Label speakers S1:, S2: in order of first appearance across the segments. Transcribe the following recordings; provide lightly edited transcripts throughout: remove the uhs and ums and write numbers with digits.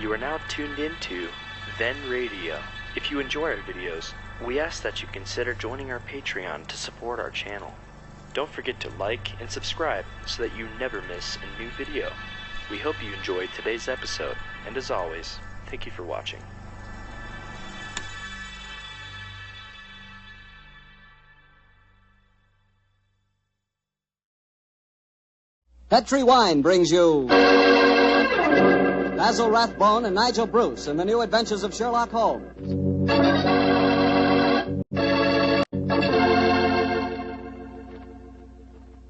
S1: You are now tuned into Then Radio. If you enjoy our videos, we ask that you consider joining our Patreon to support our channel. Don't forget to like and subscribe so that you never miss a new video. We hope you enjoyed today's episode, and as always, thank you for watching.
S2: Petri Wine brings you Basil Rathbone and Nigel Bruce in the new adventures of Sherlock Holmes.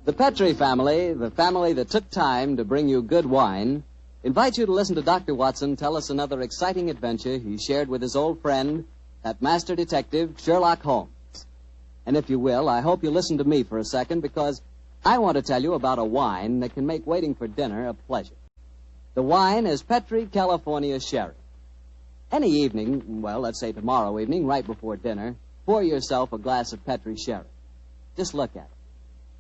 S2: The Petri family, the family that took time to bring you good wine, invites you to listen to Dr. Watson tell us another exciting adventure he shared with his old friend, that master detective, Sherlock Holmes. And if you will, I hope you listen to me for a second, because I want to tell you about a wine that can make waiting for dinner a pleasure. The wine is Petri California Sherry. Any evening, well, let's say tomorrow evening, right before dinner, pour yourself a glass of Petri Sherry. Just look at it.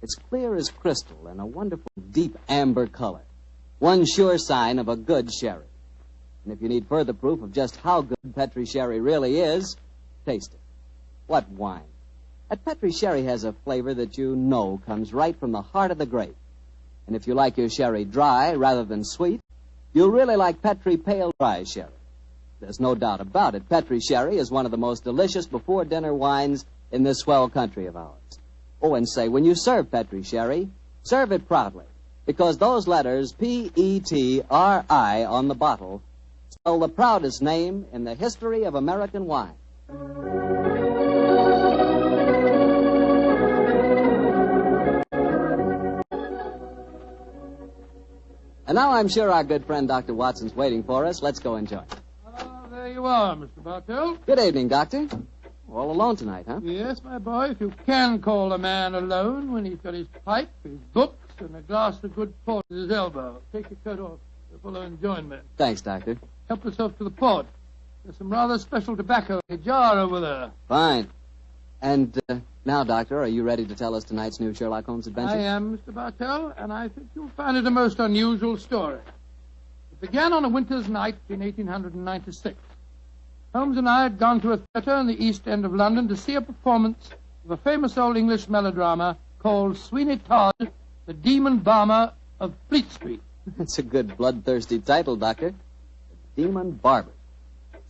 S2: It's clear as crystal and a wonderful deep amber color. One sure sign of a good sherry. And if you need further proof of just how good Petri Sherry really is, taste it. What wine? That Petri Sherry has a flavor that you know comes right from the heart of the grape. And if you like your sherry dry rather than sweet, you'll really like Petri Pale Dry Sherry. There's no doubt about it. Petri Sherry is one of the most delicious before-dinner wines in this swell country of ours. Oh, and say, when you serve Petri Sherry, serve it proudly, because those letters P-E-T-R-I on the bottle spell the proudest name in the history of American wine. And now I'm sure our good friend Dr. Watson's waiting for us. Let's go enjoy.
S3: There you are, Mr. Bartell.
S2: Good evening, Doctor. All alone tonight, huh?
S3: Yes, my boy, if you can call a man alone when he's got his pipe, his books, and a glass of good port at his elbow. Take your coat off. You'll follow enjoyment.
S2: Thanks, Doctor.
S3: Help yourself to the port. There's some rather special tobacco in a jar over there.
S2: Fine. And now, Doctor, are you ready to tell us tonight's new Sherlock Holmes adventure?
S3: I am, Mr. Bartell, and I think you'll find it a most unusual story. It began on a winter's night in 1896. Holmes and I had gone to a theatre in the East End of London to see a performance of a famous old English melodrama called Sweeney Todd, the Demon Barber of Fleet Street.
S2: That's a good bloodthirsty title, Doctor. The Demon Barber.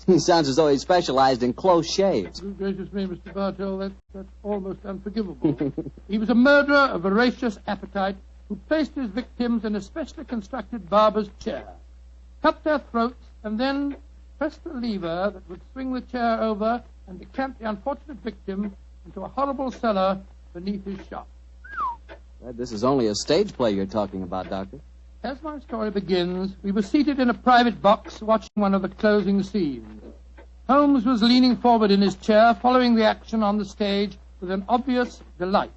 S2: He sounds as though he specialized in close shaves.
S3: Good gracious me, Mr. Bartell, that's almost unforgivable. He was a murderer of voracious appetite who placed his victims in a specially constructed barber's chair, cut their throats, and then pressed the lever that would swing the chair over and decamp the unfortunate victim into a horrible cellar beneath his shop.
S2: This is only a stage play you're talking about, Doctor.
S3: As my story begins, we were seated in a private box watching one of the closing scenes. Holmes was leaning forward in his chair, following the action on the stage with an obvious delight,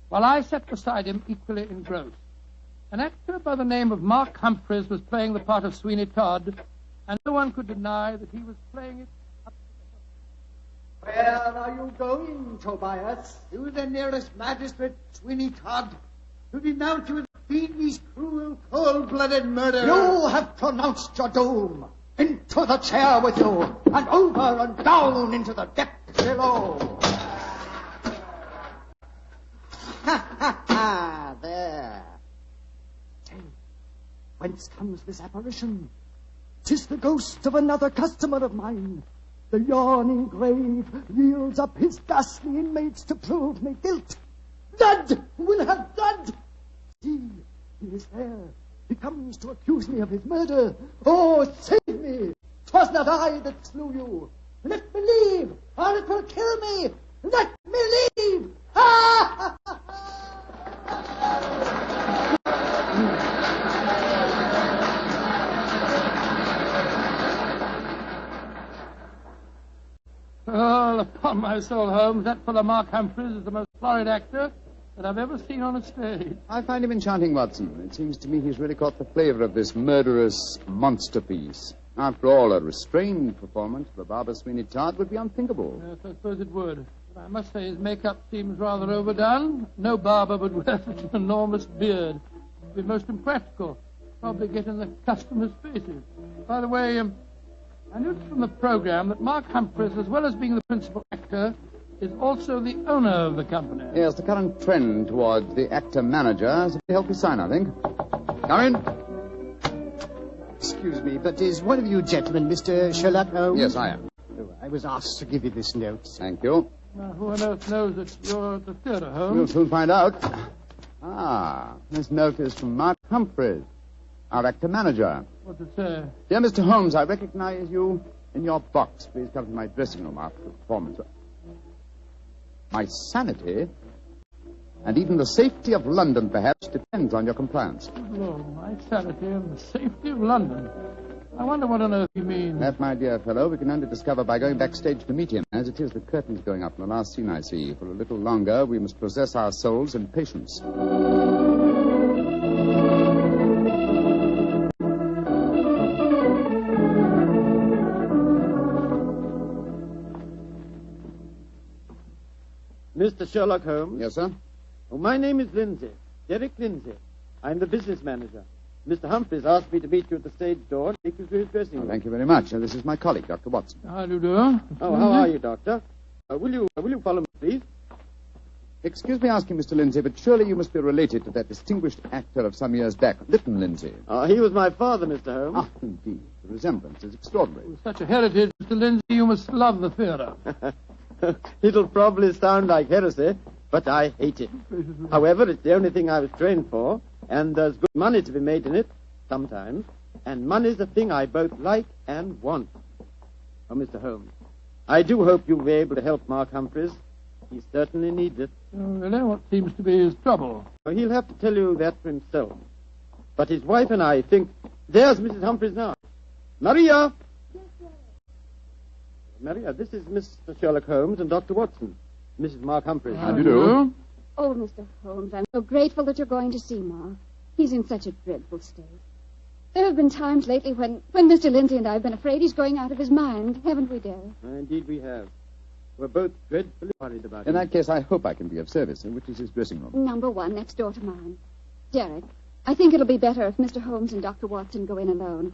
S3: while I sat beside him equally engrossed. An actor by the name of Mark Humphreys was playing the part of Sweeney Todd, and no one could deny that he was playing it up to the hilt.
S4: Where are you going, Tobias? To the nearest magistrate, Sweeney Todd, to denounce you as these cruel, cold-blooded murderer. You have pronounced your doom. Into the chair with you, and over and down into the depths below. Ha, ha, ha, there. Say, whence comes this apparition? 'Tis the ghost of another customer of mine. The yawning grave yields up his ghastly inmates to prove me guilt. Blood will have blood. See, he is there. He comes to accuse me of his murder. Oh, save me. 'Twas not I that slew you. Let me leave, or it will kill me. Let me leave. Ha, ha,
S3: Oh, upon my soul, Holmes, that fellow Mark Humphreys is the most florid actor that I've ever seen on a stage.
S5: I find him enchanting, Watson. It seems to me he's really caught the flavor of this murderous monster piece. After all, a restrained performance of the Barber Sweeney Todd would be unthinkable.
S3: Yes, I suppose it would. But I must say his makeup seems rather overdone. No barber would wear such an enormous beard. It would be most impractical. probably get in the customers' faces. By the way, I noticed from the program that Mark Humphreys, as well as being the principal actor, is also the owner of the company.
S5: Yes, the current trend towards the actor-manager is a healthy sign, I think. Come in.
S4: Excuse me, but is one of you gentlemen Mr. Sherlock Holmes?
S5: Yes, I am.
S4: Oh, I was asked to give you this note.
S5: Thank you.
S3: Now, who on earth knows that you're at the theatre, Holmes?
S5: We'll soon find out. This note is from Mark Humphreys, our actor-manager.
S3: What's it say?
S5: Dear Mr. Holmes, I recognize you in your box. Please come to my dressing room after the performance. My sanity, and even the safety of London, perhaps, depends on your compliance.
S3: Oh, my sanity and the safety of London. I wonder what on earth you mean.
S5: That, my dear fellow, we can only discover by going backstage to meet him. As it is, the curtain's going up in the last scene I see. For a little longer, we must possess our souls in patience.
S6: Mr. Sherlock Holmes?
S5: Yes, sir?
S6: Oh, my name is Lindsay. Derek Lindsay. I'm the business manager. Mr. Humphreys asked me to meet you at the stage door and take you to his dressing room.
S5: Thank you very much. This is my colleague, Dr. Watson.
S3: How do you do?
S6: Oh, how are you, Doctor? Will you follow me, please?
S5: Excuse me asking, Mr. Lindsay, but surely you must be related to that distinguished actor of some years back, Lytton Lindsay.
S6: He was my father, Mr. Holmes.
S5: Indeed. The resemblance is extraordinary.
S3: With such a heritage, Mr. Lindsay, you must love the theatre.
S6: It'll probably sound like heresy, but I hate it. However, it's the only thing I was trained for, and there's good money to be made in it, sometimes, and money's a thing I both like and want. Oh, Mr. Holmes, I do hope you'll be able to help Mark Humphreys. He certainly needs it.
S3: Oh, really? What seems to be his trouble?
S6: Well, he'll have to tell you that for himself. But his wife and I think... There's Mrs. Humphreys now. Maria!
S7: Yes, sir.
S6: Maria, this is Mr. Sherlock Holmes and Dr. Watson. Mrs. Mark Humphreys.
S5: How do you do?
S7: Oh, Mr. Holmes, I'm so grateful that you're going to see Mark. He's in such a dreadful state. There have been times lately when Mr. Lindsay and I have been afraid he's going out of his mind, haven't we, dear?
S6: Indeed we have. We're both dreadfully worried about him.
S5: In that case, I hope I can be of service. Which is his dressing room?
S7: Number 1, next door to mine. Derek, I think it'll be better if Mr. Holmes and Dr. Watson go in alone.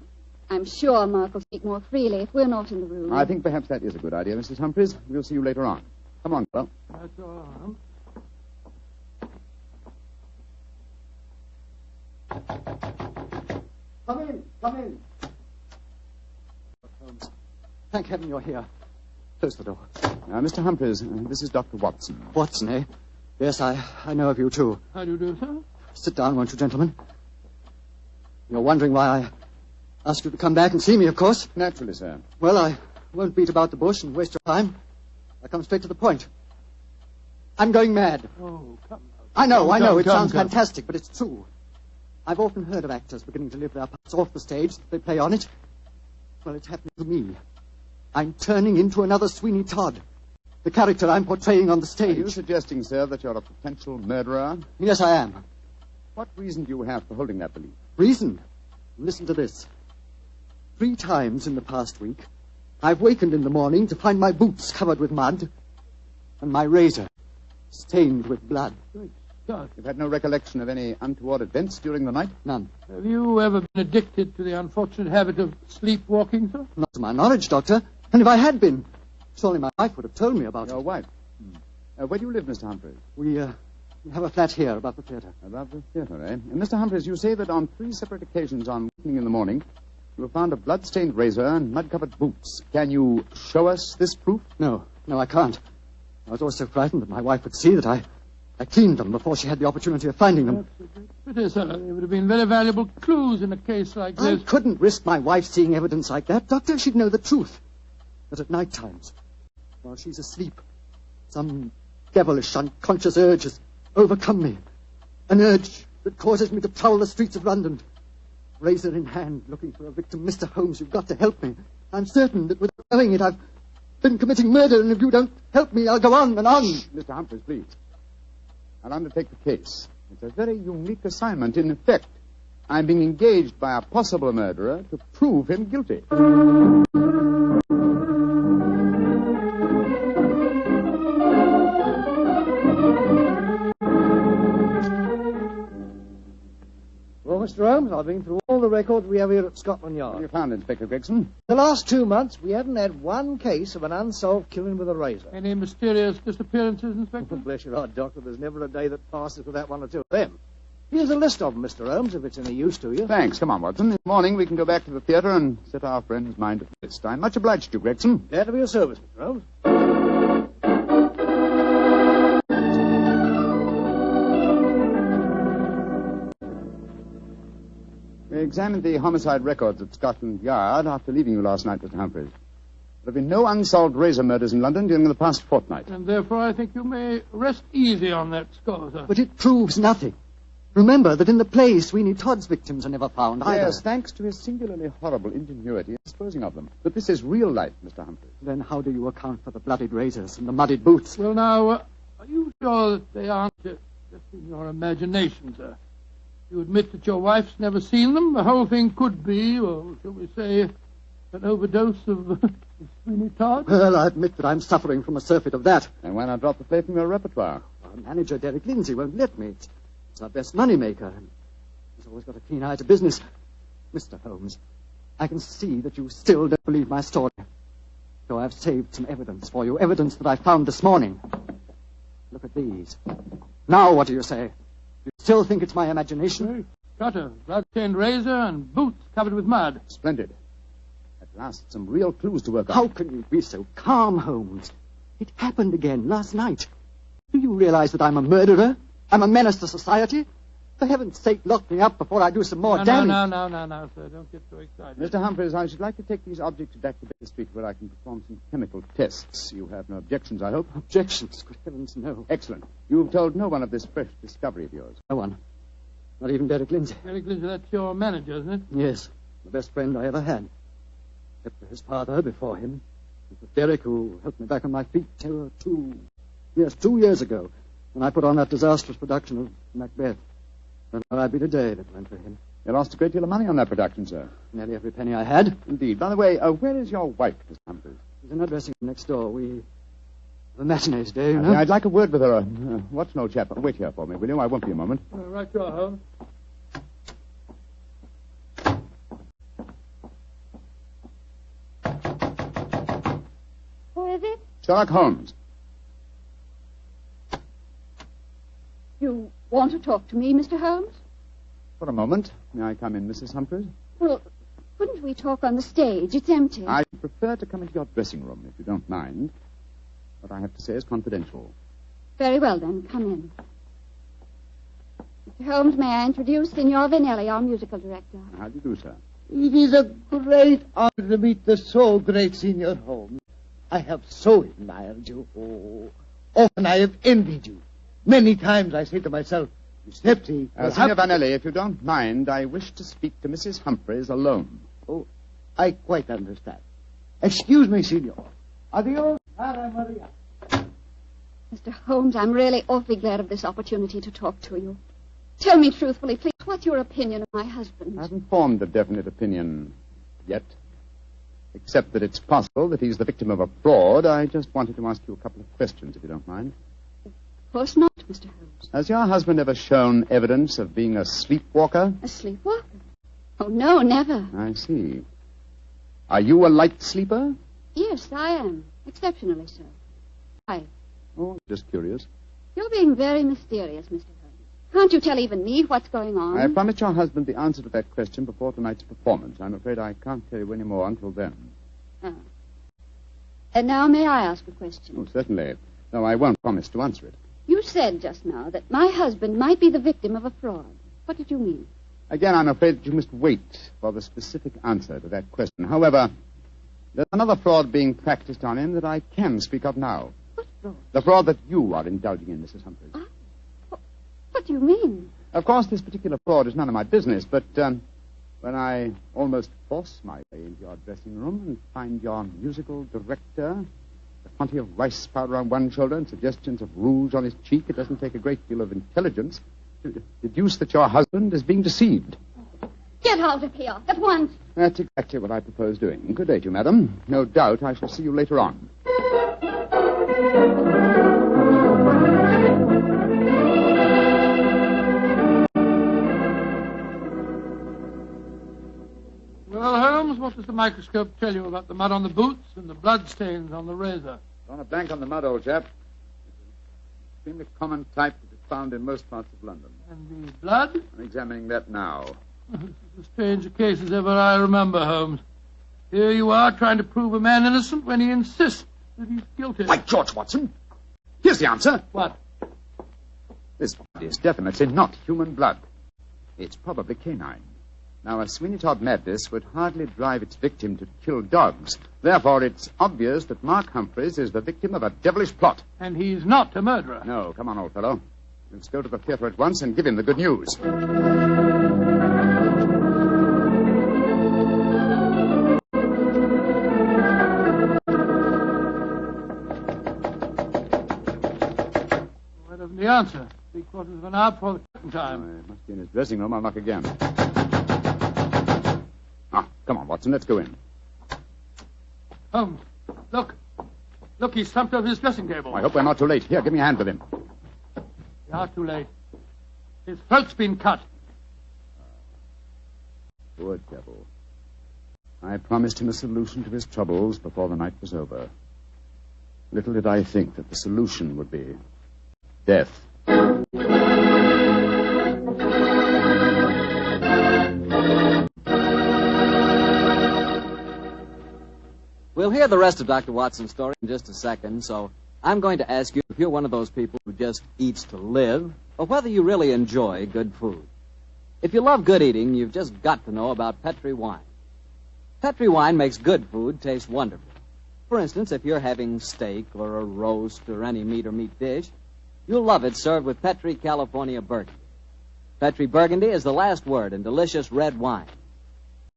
S7: I'm sure Mark will speak more freely if we're not in the room.
S5: I think perhaps that is a good idea, Mrs. Humphreys. We'll see you later on. Come on, fellow.
S3: That's all.
S4: Come in. Holmes, thank heaven you're here. Close the door.
S5: Mr. Humphreys, this is Dr. Watson.
S4: Watson, eh? Yes, I know of you, too.
S3: How do you do, sir?
S4: Sit down, won't you, gentlemen? You're wondering why I asked you to come back and see me, of course.
S5: Naturally, sir.
S4: Well, I won't beat about the bush and waste your time. I come straight to the point. I'm going mad.
S3: Oh, come.
S4: I know. It
S3: come,
S4: sounds
S3: come.
S4: fantastic, but it's true. I've often heard of actors beginning to live their parts off the stage that they play on it. Well, it's happening to me. I'm turning into another Sweeney Todd. The character I'm portraying on the stage.
S5: Are you suggesting, sir, that you're a potential murderer?
S4: Yes, I am.
S5: What reason do you have for holding that belief?
S4: Reason? Listen to this. 3 times in the past week, I've wakened in the morning to find my boots covered with mud and my razor stained with blood.
S3: God.
S5: You've had no recollection of any untoward events during the night?
S4: None.
S3: Have you ever been addicted to the unfortunate habit of sleepwalking, sir?
S4: Not to my knowledge, Doctor. And if I had been, surely my wife would have told me about
S5: Your
S4: it.
S5: wife? Where do you live, Mr. Humphreys?
S4: We have a flat here above the theatre.
S5: Above the theatre, eh? And Mr. Humphreys, you say that on 3 separate occasions on wakening in the morning, you have found a blood-stained razor and mud-covered boots. Can you show us this proof?
S4: No, I can't. I was always so frightened that my wife would see that I cleaned them before she had the opportunity of finding them.
S3: Pity, sir. They would have been very valuable clues in a case like this.
S4: I couldn't risk my wife seeing evidence like that, Doctor. She'd know the truth. But at night times, while she's asleep, some devilish, unconscious urge has overcome me. An urge that causes me to prowl the streets of London, razor in hand, looking for a victim. Mr. Holmes, you've got to help me. I'm certain that without knowing it, I've been committing murder, and if you don't help me, I'll go on and on.
S5: Mr. Humphreys, please. I'll undertake the case. It's a very unique assignment. In effect, I'm being engaged by a possible murderer to prove him guilty.
S6: Well, Mr. Holmes, I've been through
S8: all the records we have here at Scotland
S5: What have you
S8: Yard.
S5: found, Inspector Gregson?
S8: The last 2 months, we haven't had one case of an unsolved killing with a razor.
S3: Any mysterious disappearances, Inspector?
S8: Bless your heart, Doctor. There's never a day that passes without one or two of them. Here's a list of them, Mr. Holmes, if it's any use to you.
S5: Thanks. Come on, Watson. In the morning, we can go back to the theatre and set our friend's mind at rest. I'm much obliged to you, Gregson.
S8: Glad to be of service, Mr. Holmes.
S5: We examined the homicide records at Scotland Yard after leaving you last night, Mr. Humphreys. There have been no unsolved razor murders in London during the past fortnight.
S3: And therefore I think you may rest easy on that score, sir.
S4: But it proves nothing. Remember that in the play, Sweeney Todd's victims are never found either.
S5: Yes, thanks to his singularly horrible ingenuity in disposing of them. But this is real life, Mr. Humphreys.
S4: Then how do you account for the bloodied razors and the muddied boots?
S3: Well, now, are you sure that they aren't just in your imagination, sir? You admit that your wife's never seen them? The whole thing could be, or shall we say, an overdose of Sweeney Todd?
S4: Well, I admit that I'm suffering from a surfeit of that.
S5: And why not drop the play from your repertoire?
S4: Our manager, Derek Lindsay, won't let me. It's our best money-maker. He's always got a keen eye to business. Mr. Holmes, I can see that you still don't believe my story. So I've saved some evidence for you, evidence that I found this morning. Look at these. Now what do you say? You still think it's my imagination?
S3: Cutter, blood-stained razor, and boots covered with mud.
S5: Splendid. At last, some real clues to work on.
S4: How can you be so calm, Holmes? It happened again last night. Do you realize that I'm a murderer? I'm a menace to society? For heaven's sake, lock me up before I do some more damage.
S3: No, sir. Don't get so excited.
S5: Mr. Humphreys, I should like to take these objects back to Baker Street where I can perform some chemical tests. You have no objections, I hope?
S4: Objections? Good heavens, no.
S5: Excellent. You've told no one of this fresh discovery of yours.
S4: No one. Not even Derek Lindsay.
S3: Derek Lindsay, that's your manager, isn't it?
S4: Yes. The best friend I ever had. Except for his father before him. It was Derek who helped me back on my feet 2 years ago, when I put on that disastrous production of Macbeth. And I'd be the day that went for him.
S5: You lost a great deal of money on that production, sir.
S4: Nearly every penny I had.
S5: Indeed. By the way, where is your wife, Mr. Humphreys?
S4: She's in her dressing room next door. We have a matinee today, you know.
S5: I'd like a word with her. Watson, old chap. Wait here for me, will you? I won't be a moment.
S3: Right you are, Holmes.
S7: Who is it?
S5: Sherlock Holmes.
S7: You want to talk to me, Mr. Holmes?
S5: For a moment. May I come in, Mrs. Humphreys?
S7: Well, couldn't we talk on the stage? It's empty.
S5: I prefer to come into your dressing room, if you don't mind. What I have to say is confidential.
S7: Very well, then. Come in. Mr. Holmes, may I introduce Signor Vanelli, our musical director?
S5: How do you do, sir?
S6: It is a great honor to meet the so great Senior Holmes. I have so admired you. Oh, often I have envied you. Many times I say to myself, Snipsy...
S5: Signor Vanelli, if you don't mind, I wish to speak to Mrs. Humphreys alone.
S6: Oh, I quite understand. Excuse me, Signor. Adios, Cara Maria.
S7: Mr. Holmes, I'm really awfully glad of this opportunity to talk to you. Tell me truthfully, please, what's your opinion of my husband?
S5: I haven't formed a definite opinion yet, except that it's possible that he's the victim of a fraud. I just wanted to ask you a couple of questions, if you don't mind.
S7: Of course not, Mr. Holmes.
S5: Has your husband ever shown evidence of being a sleepwalker?
S7: A sleepwalker? Oh, no, never.
S5: I see. Are you a light sleeper?
S7: Yes, I am. Exceptionally so. Why?
S5: Oh, just curious.
S7: You're being very mysterious, Mr. Holmes. Can't you tell even me what's going on?
S5: I promised your husband the answer to that question before tonight's performance. I'm afraid I can't tell you any more until then.
S7: Oh. And now may I ask a question?
S5: Oh, certainly. No, I won't promise to answer it.
S7: You said just now that my husband might be the victim of a fraud. What did you mean?
S5: Again, I'm afraid that you must wait for the specific answer to that question. However, there's another fraud being practiced on him that I can speak of now.
S7: What fraud?
S5: The fraud that you are indulging in, Mrs. Humphreys.
S7: What do you mean?
S5: Of course, this particular fraud is none of my business, but when I almost force my way into your dressing room and find your musical director, a quantity of rice powder on one shoulder and suggestions of rouge on his cheek, it doesn't take a great deal of intelligence to deduce that your husband is being deceived.
S7: Get out of here at once.
S5: That's exactly what I propose doing. Good day to you, madam. No doubt I shall see you later on.
S3: Well, Holmes, what does the microscope tell you about the mud on the boots and the blood stains on the razor?
S5: On a blank on the mud, old chap. It's an extremely common type that is found in most parts of London.
S3: And the blood?
S5: I'm examining that now.
S3: This is as strange a case as ever I remember, Holmes. Here you are trying to prove a man innocent when he insists that he's guilty.
S5: By George, Watson! Here's the answer.
S3: What?
S5: This blood is definitely not human blood. It's probably canine. Now, a Sweeney Todd madness would hardly drive its victim to kill dogs. Therefore, it's obvious that Mark Humphreys is the victim of a devilish plot.
S3: And he's not a murderer.
S5: No, come on, old fellow. Let's go to the theater at once and give him the good news.
S3: Where doesn't he answer? 3/4 of an hour before the curtain time.
S5: Oh, it must be in his dressing room. I'll knock again. Come on, Watson, let's go in.
S3: Holmes, look. Look, he's slumped over his dressing table.
S5: I hope we're not too late. Here, give me a hand with him.
S3: We are too late. His throat's been cut.
S5: Poor devil. I promised him a solution to his troubles before the night was over. Little did I think that the solution would be death.
S2: We'll hear the rest of Dr. Watson's story in just a second, so I'm going to ask you if you're one of those people who just eats to live, or whether you really enjoy good food. If you love good eating, you've just got to know about Petri wine. Petri wine makes good food taste wonderful. For instance, if you're having steak or a roast or any meat or meat dish, you'll love it served with Petri California Burgundy. Petri Burgundy is the last word in delicious red wine.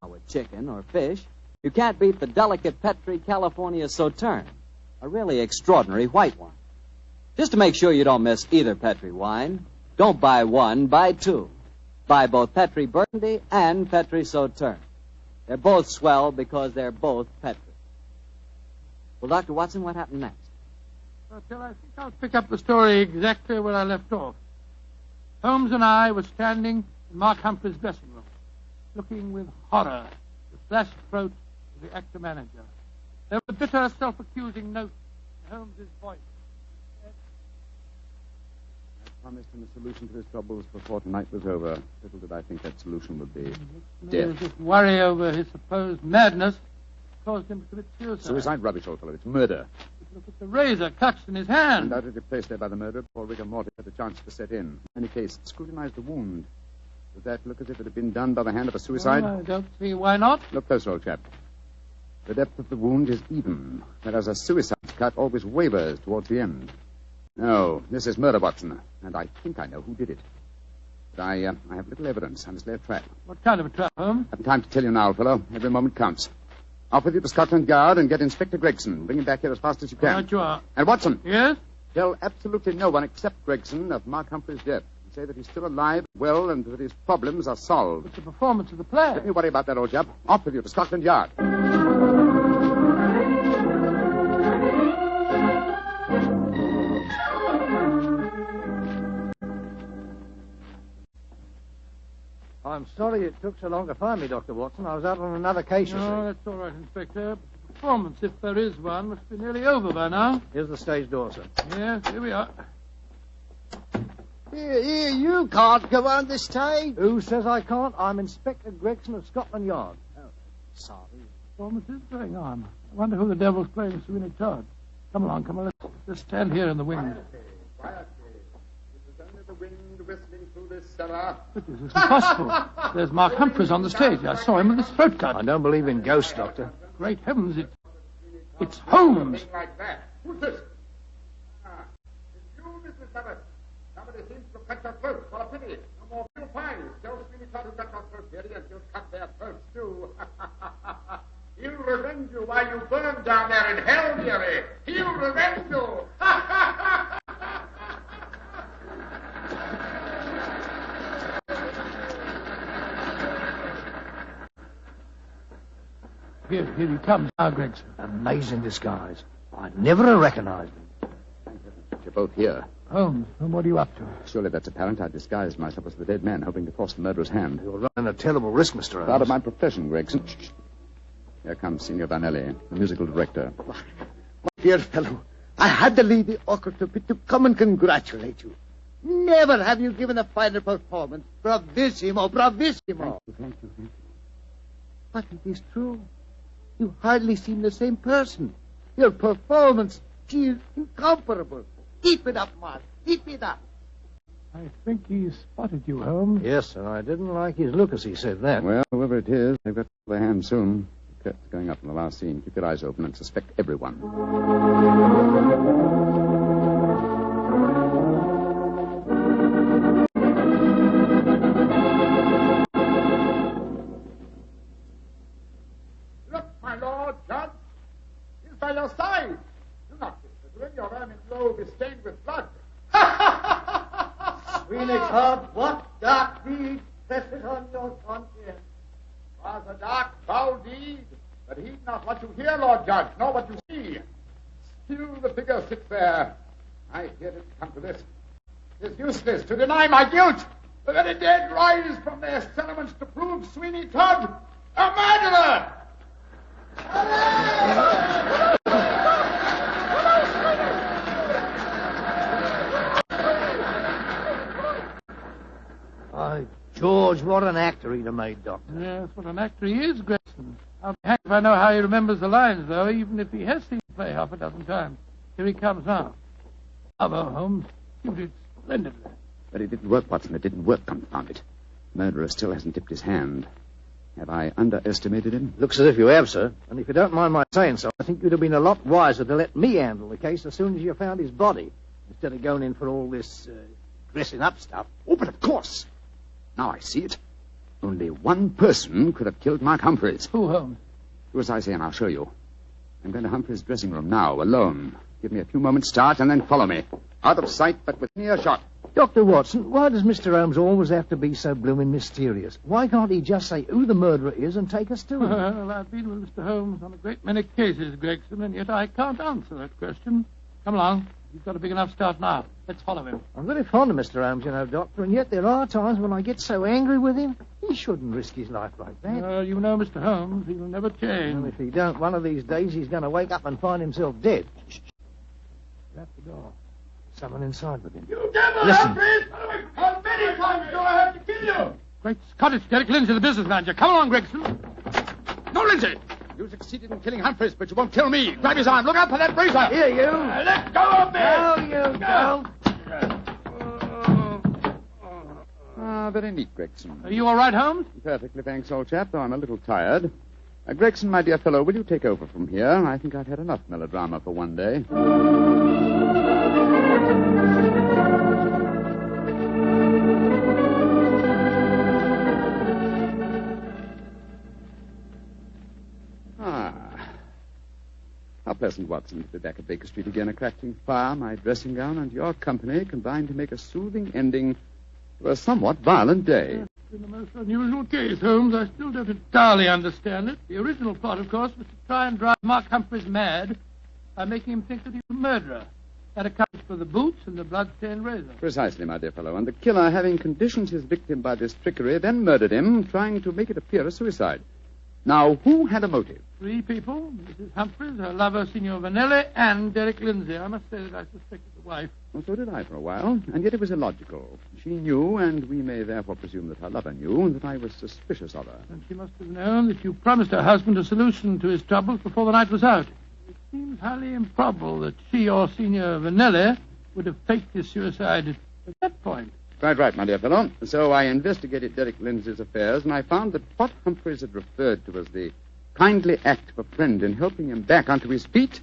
S2: Now, with chicken or fish, you can't beat the delicate Petri California Sauterne, a really extraordinary white wine. Just to make sure you don't miss either Petri wine, don't buy one, buy two. Buy both Petri Burgundy and Petri Sauterne. They're both swell because they're both Petri. Well, Dr. Watson, what happened next?
S3: Well, I think I'll pick up the story exactly where I left off. Holmes and I were standing in Mark Humphrey's dressing room, looking with horror at the slashed throat of the actor manager. There was a bitter, self-accusing note in Holmes's voice.
S5: I promised him a solution to his troubles before tonight was over. Little did I think that solution would be death.
S3: This worry over his supposed madness caused him to commit suicide.
S5: Suicide? Rubbish, old fellow. It's murder.
S3: Look at the razor clutched in his hand.
S5: Undoubtedly placed there by the murderer before rigor mortis had a chance to set in. In any case, scrutinize the wound. Does that look as if it had been done by the hand of a suicide?
S3: I don't see why not.
S5: Look closer, old chap. The depth of the wound is even, whereas a suicide cut always wavers towards the end. No, this is murder, Watson, and I think I know who did it. But I have little evidence. I must lay a trap.
S3: What kind of a trap, Holmes?
S5: I haven't time to tell you now, old fellow. Every moment counts. Off with you to Scotland Yard and get Inspector Gregson. Bring him back here as fast as you can.
S3: Right you are.
S5: And Watson.
S3: Yes?
S5: Tell absolutely no one except Gregson of Mark Humphrey's death. Say that he's still alive, well, and that his problems are solved.
S3: It's the performance of the play.
S5: Don't you worry about that, old chap. Off with you to Scotland Yard.
S8: I'm sorry it took so long to find me, Dr. Watson. I was out on another case, you see.
S3: No, that's all right, Inspector. But the performance, if there is one, must be nearly over by now.
S8: Here's the stage door, sir.
S3: Yes, here we are.
S4: Here, you can't go on the stage.
S8: Who says I can't? I'm Inspector Gregson of Scotland Yard.
S4: Oh, sorry.
S3: Performance is going on. I wonder who the devil's playing Sweeney Todd. Come along, let's stand here in the wind.
S5: Quietly. It is only the wind whistling through this cellar.
S3: But this isn't possible. There's Mark Humphreys on the stage. I saw him with his throat cut.
S8: I don't believe in ghosts, Doctor.
S3: Great heavens, it's Holmes.
S5: Something like that. Who's this? It's you, Mrs. Barber. Somebody seems to cut your throat. For a pity. No more real pies. Those Sweeney Todd who cut your throat, dearie, and you'll cut their throats, too. He'll revenge you while you burn down there in hell, dearie. He'll revenge you.
S3: Here he comes now, Gregson.
S8: Amazing disguise. I'd never have recognized him.
S5: You're both here.
S3: Holmes, what are you up to?
S5: Surely that's apparent. I disguised myself as the dead man, hoping to force the murderer's hand.
S8: You're running a terrible risk, Mr. Holmes.
S5: Part of my profession, Gregson. Shh. Here comes Signor Vanelli, the musical director.
S6: My dear fellow, I had to leave the orchestra pit to come and congratulate you. Never have you given a finer performance. Bravissimo, bravissimo.
S5: Thank you.
S6: But it is true. You hardly seem the same person. Your performance, she is incomparable. Keep it up, Mark. Keep it up.
S3: I think he spotted you, Holmes.
S8: Yes, sir. I didn't like his look as he said that.
S5: Well, whoever it is, they've got their hand soon. The curtain's going up in the last scene. Keep your eyes open and suspect everyone. Look, my lord, Judge. He's by your side. Do not disagree. Your ermine robe is stained with blood.
S6: Sweeney Todd, what dark deed presses on your conscience?
S5: Was a dark, foul deed, but heed not what you hear, Lord Judge, nor what you see. Still the figure sits there. I hear it come to this. It is useless to deny my guilt. The very dead rise from their settlements to prove Sweeney Todd a murderer.
S8: By George, what an actor he'd have made, Doctor.
S3: Yes, what an actor he is, Gregson. I'll be hanged if I know how he remembers the lines, though, even if he has seen the play half a dozen times. Here he comes now. Bravo, Holmes. You did splendidly.
S5: But it didn't work, Watson. It didn't work, confound it. Murderer still hasn't tipped his hand. Have I underestimated him?
S8: Looks as if you have, sir. And if you don't mind my saying so, I think you'd have been a lot wiser to let me handle the case as soon as you found his body, instead of going in for all this dressing up stuff.
S5: Oh, but of course. Now I see it. Only one person could have killed Mark Humphreys.
S3: Who, Holmes?
S5: Do as I say, and I'll show you. I'm going to Humphreys' dressing room now, alone. Give me a few moments' start, and then follow me. Out of sight, but within earshot.
S8: Dr. Watson, why does Mr. Holmes always have to be so blooming mysterious? Why can't he just say who the murderer is and take us to him?
S3: Well, I've been with Mr. Holmes on a great many cases, Gregson, and yet I can't answer that question. Come along. You've got a big enough start now. Let's follow him.
S8: I'm very fond of Mr. Holmes, you know, Doctor, and yet there are times when I get so angry with him. He shouldn't risk his life like that.
S3: You know Mr. Holmes. He'll never change.
S8: Well, if he don't, one of these days he's going to wake up and find himself dead.
S3: Shut the door.
S8: Someone inside with him.
S5: You devil,
S8: Listen.
S5: Humphreys! How many times do I have to kill you?
S3: Great Scott, it's Derek Lindsay, the business manager. Come along, Gregson.
S5: No, Lindsay! You succeeded in killing Humphreys, but you won't kill me. Grab his arm. Look out for that razor.
S8: Here, you.
S5: Let go of me!
S8: No, you don't.
S5: Very neat, Gregson.
S3: Are you all right, Holmes?
S5: Perfectly, thanks, old chap, though I'm a little tired. Gregson, my dear fellow, will you take over from here? I think I've had enough melodrama for one day. How pleasant, Watson, to be back at Baker Street again, a crackling fire, my dressing gown, and your company combined to make a soothing ending to a somewhat violent day.
S3: It's been a most unusual case, Holmes. I still don't entirely understand it. The original plot, of course, was to try and drive Mark Humphreys mad by making him think that he was a murderer. That accounts for the boots and the blood-stained razor.
S5: Precisely, my dear fellow. And the killer, having conditioned his victim by this trickery, then murdered him, trying to make it appear a suicide. Now, who had a motive?
S3: 3 people, Mrs. Humphreys, her lover, Signor Vanelli, and Derek Lindsay. I must say that I suspected the wife.
S5: Well, so did I for a while, and yet it was illogical. She knew, and we may therefore presume that her lover knew, that I was suspicious of her.
S3: And she must have known that you promised her husband a solution to his troubles before the night was out. It seems highly improbable that she or Signor Vanelli would have faked his suicide at that point.
S5: Quite right, my dear fellow. So I investigated Derek Lindsay's affairs, and I found that what Humphreys had referred to as the kindly act of a friend in helping him back onto his feet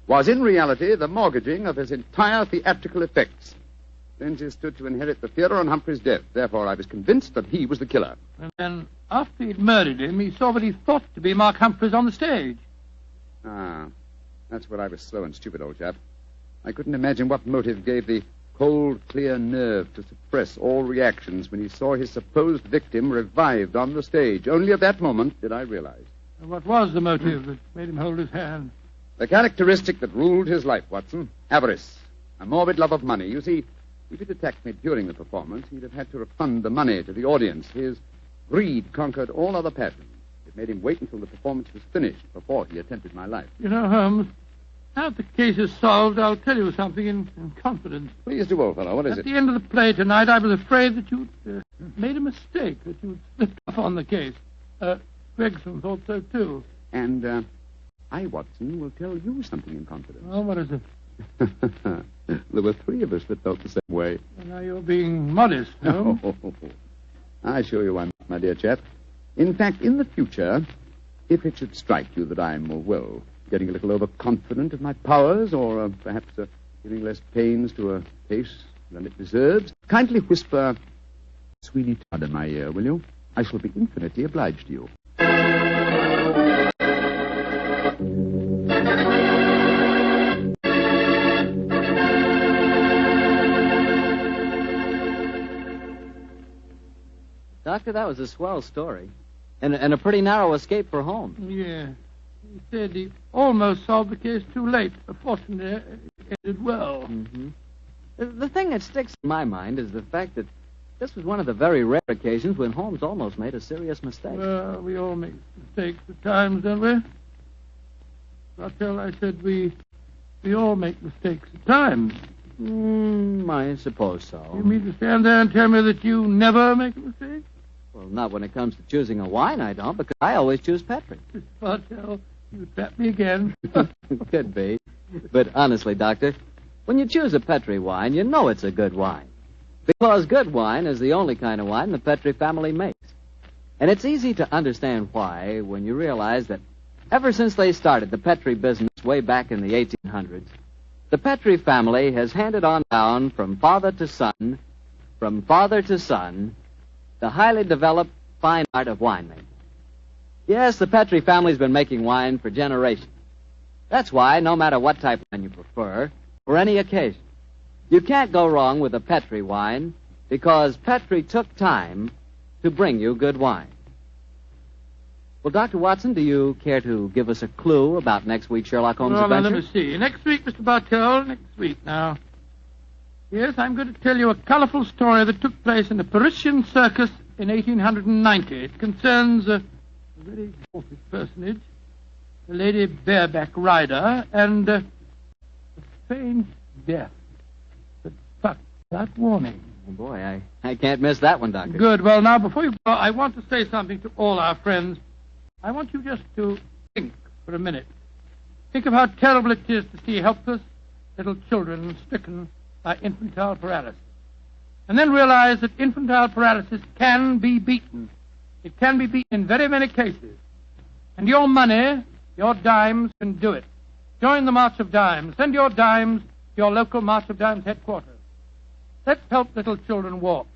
S5: was in reality the mortgaging of his entire theatrical effects. Lindsay stood to inherit the theater on Humphreys' death. Therefore, I was convinced that he was the killer.
S3: And then, after he'd murdered him, he saw what he thought to be Mark Humphreys on the stage.
S5: Ah, that's where I was slow and stupid, old chap. I couldn't imagine what motive gave the cold, clear nerve to suppress all reactions when he saw his supposed victim revived on the stage. Only at that moment did I realize.
S3: And what was the motive that made him hold his hand?
S5: The characteristic that ruled his life, Watson. Avarice. A morbid love of money. You see, if he'd attacked me during the performance, he'd have had to refund the money to the audience. His greed conquered all other passions. It made him wait until the performance was finished before he attempted my life.
S3: You know, Holmes, now that the case is solved, I'll tell you something in confidence.
S5: Please do, old fellow. What is
S3: At
S5: it?
S3: the end of the play tonight, I was afraid that you'd made a mistake, that you'd slipped off on the case. Gregson thought so, too.
S5: And I, Watson, will tell you something in confidence.
S3: Oh, what is it?
S5: There were three of us that felt the same way.
S3: Well, now you're being modest, Holmes.
S5: I assure you I'm not, my dear chap. In fact, in the future, if it should strike you that I'm, getting a little overconfident of my powers, or perhaps giving less pains to a case than it deserves, kindly whisper Sweeney Todd in my ear, will you? I shall be infinitely obliged to you.
S2: Doctor, that was a swell story. And a pretty narrow escape for Holmes.
S3: Yeah. He said he almost solved the case too late. Fortunately, it ended well.
S2: Mm-hmm. The thing that sticks in my mind is the fact that this was one of the very rare occasions when Holmes almost made a serious mistake.
S3: Well, we all make mistakes at times, don't we? Bartell, I said we all make mistakes at times.
S2: I suppose so.
S3: You mean to stand there and tell me that you never make a mistake?
S2: Well, not when it comes to choosing a wine, I don't, because I always choose Petri.
S3: Bartell, you trap me again.
S2: Could be. But honestly, Doctor, when you choose a Petri wine, you know it's a good wine. Because good wine is the only kind of wine the Petri family makes. And it's easy to understand why when you realize that ever since they started the Petri business way back in the 1800s, the Petri family has handed on down from father to son, the highly developed fine art of winemaking. Yes, the Petri family's been making wine for generations. That's why, no matter what type of wine you prefer, for any occasion, you can't go wrong with a Petri wine because Petri took time to bring you good wine. Well, Dr. Watson, do you care to give us a clue about next week's Sherlock Holmes adventure?
S3: Let me see. Next week, Mr. Bartell, next week now. Yes, I'm going to tell you a colorful story that took place in the Parisian circus in 1890. It concerns a very important personage, the Lady Bareback Rider, and a strange death. But that warning.
S2: Oh, boy, I can't miss that one, Doctor.
S3: Good. Well, now, before you go, I want to say something to all our friends. I want you just to think for a minute. Think of how terrible it is to see helpless little children stricken by infantile paralysis. And then realize that infantile paralysis can be beaten. It can be beaten in very many cases. And your money, your dimes, can do it. Join the March of Dimes. Send your dimes to your local March of Dimes headquarters. Let's help little children walk.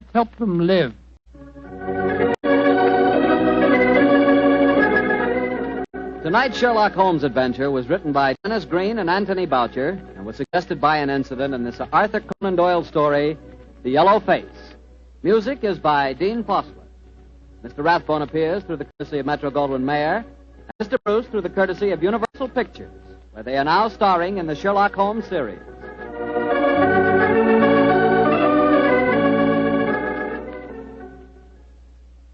S3: Let's help them live.
S2: Tonight's Sherlock Holmes adventure was written by Dennis Green and Anthony Boucher and was suggested by an incident in this Arthur Conan Doyle story, The Yellow Face. Music is by Dean Fossler. Mr. Rathbone appears through the courtesy of Metro-Goldwyn-Mayer, and Mr. Bruce through the courtesy of Universal Pictures, where they are now starring in the Sherlock Holmes series.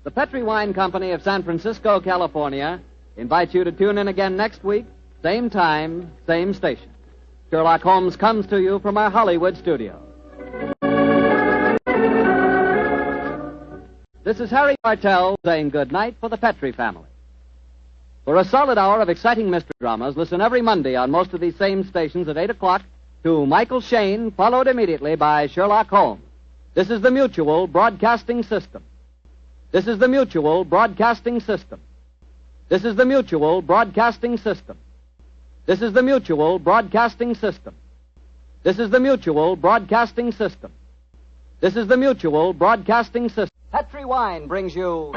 S2: The Petri Wine Company of San Francisco, California, invites you to tune in again next week, same time, same station. Sherlock Holmes comes to you from our Hollywood studio. This is Harry Bartell saying good night for the Petri family. For a solid hour of exciting mystery dramas, listen every Monday on most of these same stations at 8 o'clock to Michael Shayne, followed immediately by Sherlock Holmes. This is the Mutual Broadcasting System. This is the Mutual Broadcasting System. This is the Mutual Broadcasting System. This is the Mutual Broadcasting System. This is the Mutual Broadcasting System. This is the Mutual Broadcasting System. Petri Wine brings you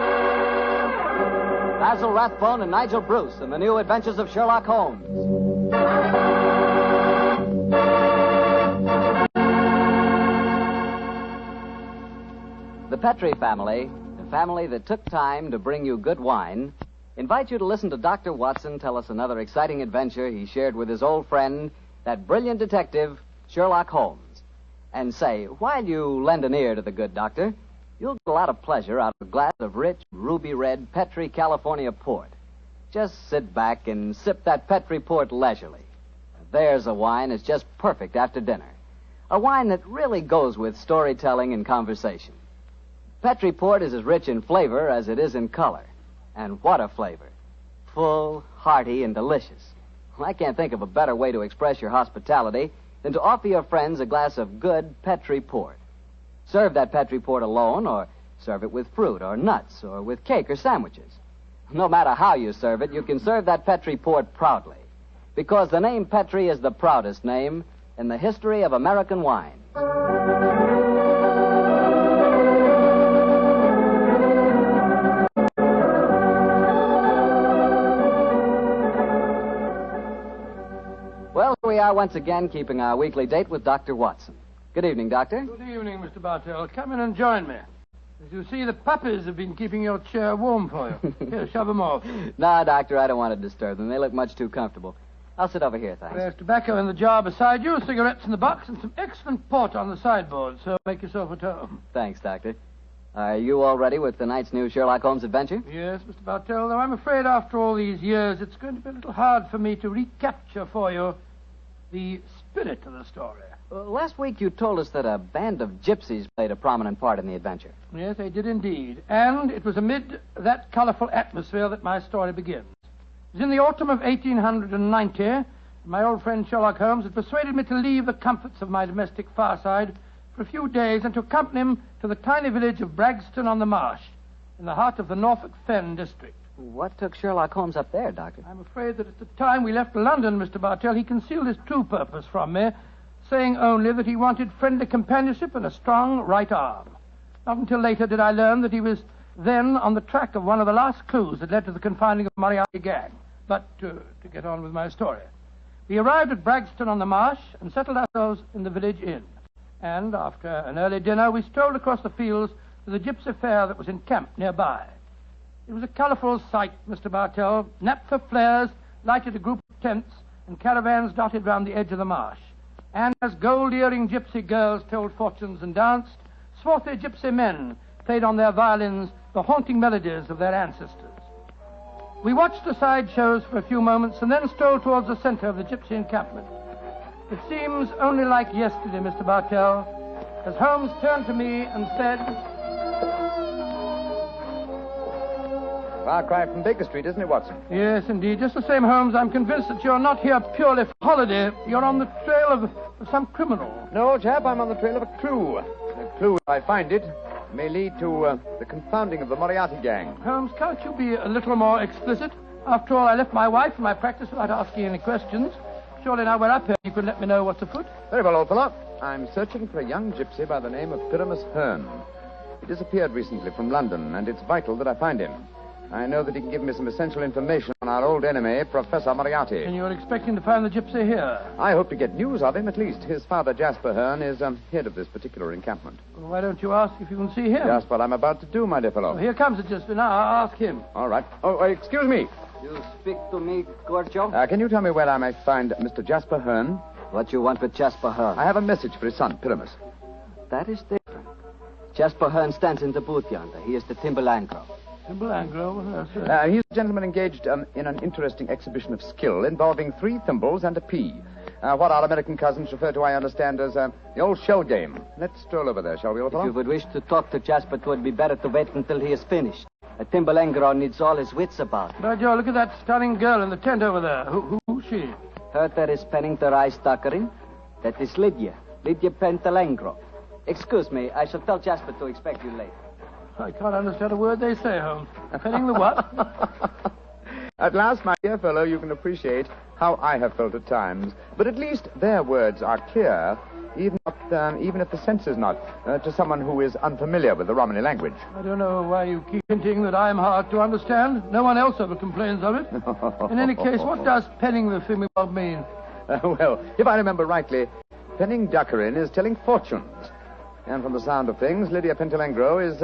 S2: Basil Rathbone and Nigel Bruce in the new adventures of Sherlock Holmes. The Petri family, the family that took time to bring you good wine, invite you to listen to Dr. Watson tell us another exciting adventure he shared with his old friend, that brilliant detective, Sherlock Holmes. And say, while you lend an ear to the good doctor, you'll get a lot of pleasure out of a glass of rich, ruby-red Petri California port. Just sit back and sip that Petri port leisurely. There's a wine that's just perfect after dinner. A wine that really goes with storytelling and conversation. Petri port is as rich in flavor as it is in color. And what a flavor. Full, hearty, and delicious. Well, I can't think of a better way to express your hospitality than to offer your friends a glass of good Petri port. Serve that Petri port alone, or serve it with fruit or nuts, or with cake or sandwiches. No matter how you serve it, you can serve that Petri port proudly. Because the name Petri is the proudest name in the history of American wine. Well, here we are once again, keeping our weekly date with Dr. Watson. Good evening, Doctor.
S3: Good evening, Mr. Bartell. Come in and join me. As you see, the puppies have been keeping your chair warm for you. Here, shove them off.
S2: No, Doctor, I don't want to disturb them. They look much too comfortable. I'll sit over here, thanks.
S3: There's tobacco in the jar beside you, cigarettes in the box, and some excellent port on the sideboard, so make yourself at home.
S2: Thanks, Doctor. Are you all ready with tonight's new Sherlock Holmes adventure?
S3: Yes, Mr. Bartell, though I'm afraid after all these years it's going to be a little hard for me to recapture for you the spirit of the story.
S2: Last week you told us that a band of gypsies played a prominent part in the adventure.
S3: Yes, they did indeed. And it was amid that colourful atmosphere that my story begins. It was in the autumn of 1890. My old friend Sherlock Holmes had persuaded me to leave the comforts of my domestic fireside for a few days and to accompany him to the tiny village of Bragston-on-the-Marsh, in the heart of the Norfolk Fen district.
S2: What took Sherlock Holmes up there, Doctor?
S3: I'm afraid that at the time we left London, Mr. Bartell, he concealed his true purpose from me, saying only that he wanted friendly companionship and a strong right arm. Not until later did I learn that he was then on the track of one of the last clues that led to the confining of the Moriarty gang. But to get on with my story. We arrived at Bragston-on-the-Marsh and settled ourselves in the village inn. And after an early dinner, we strolled across the fields to the gypsy fair that was encamped nearby. It was a colourful sight, Mr. Bartell. Naphtha flares lighted a group of tents and caravans dotted round the edge of the marsh. And as gold-earring gypsy girls told fortunes and danced, swarthy gypsy men played on their violins the haunting melodies of their ancestors. We watched the side shows for a few moments and then strolled towards the centre of the gypsy encampment. It seems only like yesterday, Mr. Bartell, as Holmes turned to me and said...
S5: Far cry from Baker Street, isn't it, Watson?
S3: Yes, indeed. Just the same, Holmes, I'm convinced that you're not here purely for holiday. You're on the trail of some criminal.
S5: No, old chap, I'm on the trail of a clue. A clue, if I find it, may lead to the confounding of the Moriarty gang.
S3: Holmes, can't you be a little more explicit? After all, I left my wife and my practice without asking any questions. Surely now we're up here, you can let me know what's afoot.
S5: Very well, old fellow. I'm searching for a young gypsy by the name of Pyramus Hearn. He disappeared recently from London, and it's vital that I find him. I know that he can give me some essential information on our old enemy, Professor Moriarty.
S3: And you're expecting to find the gypsy here?
S5: I hope to get news of him, at least. His father, Jasper Hearn, is head of this particular encampment.
S3: Well, why don't you ask if you can see him?
S5: Just what I'm about to do, my dear fellow.
S3: Well, here comes the gypsy. Now, I'll ask him.
S5: All right. Oh, excuse me.
S2: You speak to me, Gorgio?
S5: Can you tell me where I may find Mr. Jasper Hearn?
S2: What you want with Jasper Hearn?
S5: I have a message for his son, Pyramus.
S2: That is different. Jasper Hearn stands in the booth yonder. He is the Timberlangro.
S3: Timberlangro? Yes, sir.
S5: He's a gentleman engaged in an interesting exhibition of skill involving 3 thimbles and a pea. What our American cousins refer to, I understand, as the old shell game. Let's stroll over there, shall we, old fellow?
S2: If you would wish to talk to Jasper, it would be better to wait until he is finished. A Timberlangro needs all his wits about him.
S3: By Joe, look at that stunning girl in the tent over there. Who's she?
S2: Her that is penning the rice tuckering. That is Lydia Pentalangro. Excuse me, I shall tell Jasper to expect you later.
S3: I can't understand a word they say, Holmes. Penning the what?
S5: At last, my dear fellow, you can appreciate how I have felt at times. But at least their words are clear, even if the sense is not, to someone who is unfamiliar with the Romany language.
S3: I don't know why you keep hinting that I'm hard to understand. No one else ever complains of it. In any case, what does penning the thingamabob mean?
S5: Well, if I remember rightly, penning duckerin is telling fortunes. And from the sound of things, Lydia Pentalangro is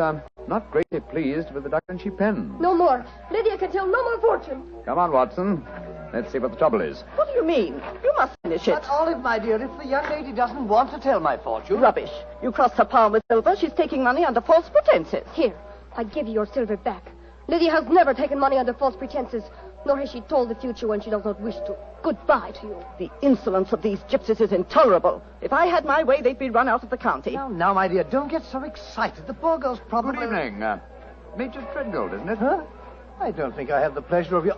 S5: not greatly pleased with the duckerin she pens.
S9: No more. Lydia can tell no more fortune.
S5: Come on, Watson. Let's see what the trouble is.
S9: What do you mean? You must finish it.
S8: But, Olive, my dear, if the young lady doesn't want to tell my fortune...
S9: Rubbish. You crossed her palm with silver. She's taking money under false pretenses.
S10: Here, I give you your silver back. Lydia has never taken money under false pretenses, nor has she told the future when she does not wish to. Goodbye to you.
S9: The insolence of these gypsies is intolerable. If I had my way, they'd be run out of the county.
S8: Now, my dear, don't get so excited. The poor girl's probably...
S5: Good evening. Major Treadgold, isn't it?
S8: Huh? I don't think I have the pleasure of your...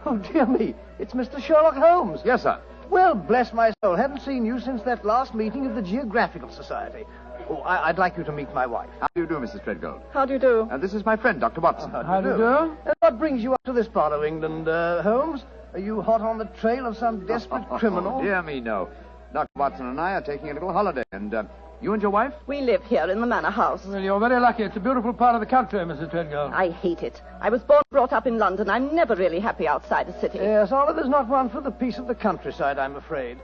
S8: Oh, dear me. It's Mr. Sherlock Holmes.
S5: Yes, sir.
S8: Well, bless my soul. Haven't seen you since that last meeting of the Geographical Society. Oh, I'd like you to meet my wife.
S5: How do you do, Mrs. Treadgold?
S9: How do you do?
S5: This is my friend, Dr. Watson.
S8: How do you do? What brings you up to this part of England, Holmes? Are you hot on the trail of some desperate criminal?
S5: Dear me, no. Dr. Watson and I are taking a little holiday, and you and your wife?
S9: We live here in the manor house.
S3: Well, you're very lucky. It's a beautiful part of the country, Mrs. Treadgold.
S9: I hate it. I was born and brought up in London. I'm never really happy outside a city.
S8: Yes, Oliver's not one for the peace of the countryside, I'm afraid.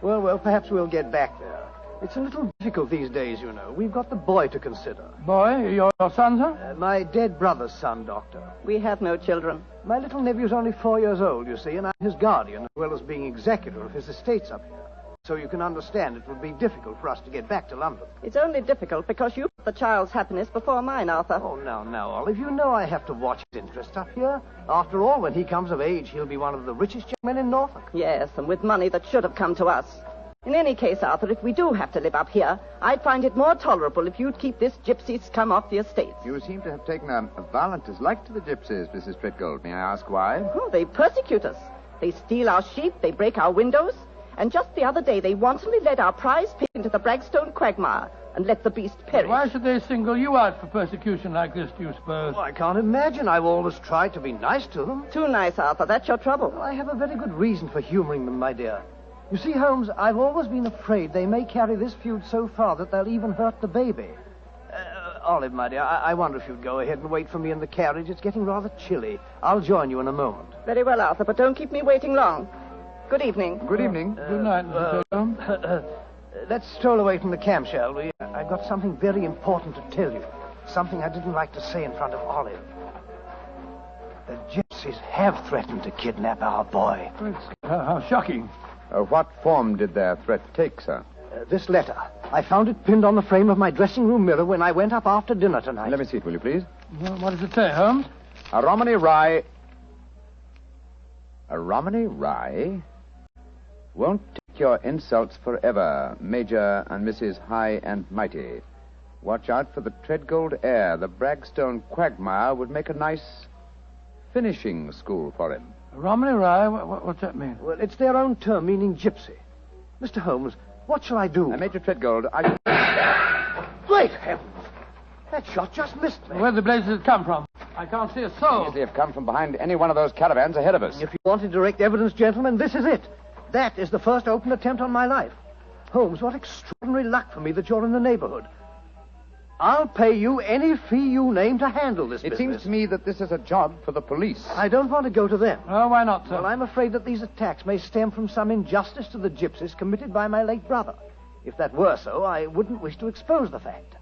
S8: Well, perhaps we'll get back there. It's a little difficult these days, you know. We've got the boy to consider.
S3: Boy? Your son, sir?
S8: My dead brother's son, Doctor.
S9: We have no children.
S8: My little nephew's only 4 years old, you see, and I'm his guardian, as well as being executor of his estates up here. So you can understand it would be difficult for us to get back to London.
S9: It's only difficult because you put the child's happiness before mine, Arthur.
S8: Oh, now, Olive, you know I have to watch his interest up here. After all, when he comes of age, he'll be one of the richest young men in Norfolk.
S9: Yes, and with money that should have come to us. In any case, Arthur, if we do have to live up here, I'd find it more tolerable if you'd keep this gypsy scum off the estates.
S5: You seem to have taken a violent dislike to the gypsies, Mrs. Treadgold. May I ask why?
S9: Oh, they persecute us. They steal our sheep, they break our windows, and just the other day they wantonly led our prize pig into the Bragstone quagmire and let the beast perish.
S3: Why should they single you out for persecution like this, do you suppose?
S8: Oh, I can't imagine. I've always tried to be nice to them.
S9: Too nice, Arthur. That's your trouble.
S8: Well, I have a very good reason for humoring them, my dear. You see, Holmes, I've always been afraid they may carry this feud so far that they'll even hurt the baby. Olive, my dear, I wonder if you'd go ahead and wait for me in the carriage. It's getting rather chilly. I'll join you in a moment.
S9: Very well, Arthur, but don't keep me waiting long. Good evening.
S5: Good evening.
S3: Good night, Mr. Treadgold.
S8: Let's stroll away from the camp, shall we? I've got something very important to tell you. Something I didn't like to say in front of Olive. The gypsies have threatened to kidnap our boy.
S3: How shocking.
S5: What form did their threat take, sir?
S8: This letter. I found it pinned on the frame of my dressing room mirror when I went up after dinner tonight.
S5: Let me see it, will you, please?
S3: Well, what does it say, Holmes?
S5: A Romany Rye... A Romany Rye? Won't take your insults forever, Major and Mrs. High and Mighty. Watch out for the Treadgold heir. The Bragstone quagmire would make a nice finishing school for him.
S3: Romney Rye? What's that mean?
S8: Well, it's their own term, meaning gypsy. Mr. Holmes, what shall I do?
S5: Major Treadgold,
S8: Great heavens! That shot just missed me.
S3: Where the blazes had come from? I can't see a soul.
S5: They have come from behind any one of those caravans ahead of us.
S8: If you wanted direct evidence, gentlemen, this is it. That is the first open attempt on my life. Holmes, what extraordinary luck for me that you're in the neighborhood. I'll pay you any fee you name to handle this business.
S5: It seems to me that this is a job for the police.
S8: I don't want to go to them.
S3: Oh, why not, sir?
S8: Well, I'm afraid that these attacks may stem from some injustice to the gypsies committed by my late brother. If that were so, I wouldn't wish to expose the fact.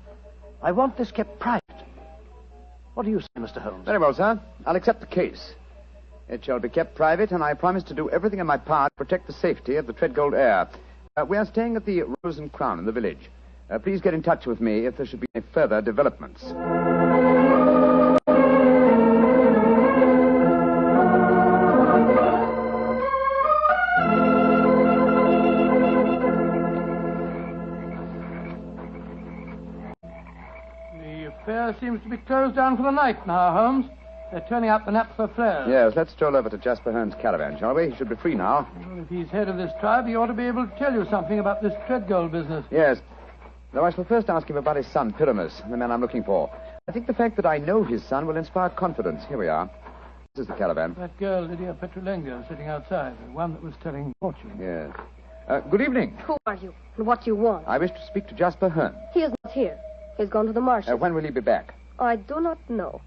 S8: I want this kept private. What do you say, Mr. Holmes?
S5: Very well, sir. I'll accept the case. It shall be kept private, and I promise to do everything in my power to protect the safety of the Treadgold heir. We are staying at the Rose and Crown in the village. Please get in touch with me if there should be any further developments.
S3: The affair seems to be closed down for the night now, Holmes. They're turning out the naphtha flares.
S5: Yes, let's stroll over to Jasper Hearn's caravan, shall we? He should be free now.
S3: Well, if he's head of this tribe, he ought to be able to tell you something about this Treadgold business.
S5: Yes. Though I shall first ask him about his son, Pyramus, the man I'm looking for. I think the fact that I know his son will inspire confidence. Here we are. This is the caravan.
S3: That girl, Lydia Petrulengo, sitting outside, the one that was telling fortune.
S5: Yes. Good evening.
S10: Who are you, and what do you want?
S5: I wish to speak to Jasper Hearn.
S10: He is not here. He's gone to the marshes.
S5: When will he be back?
S10: I do not know.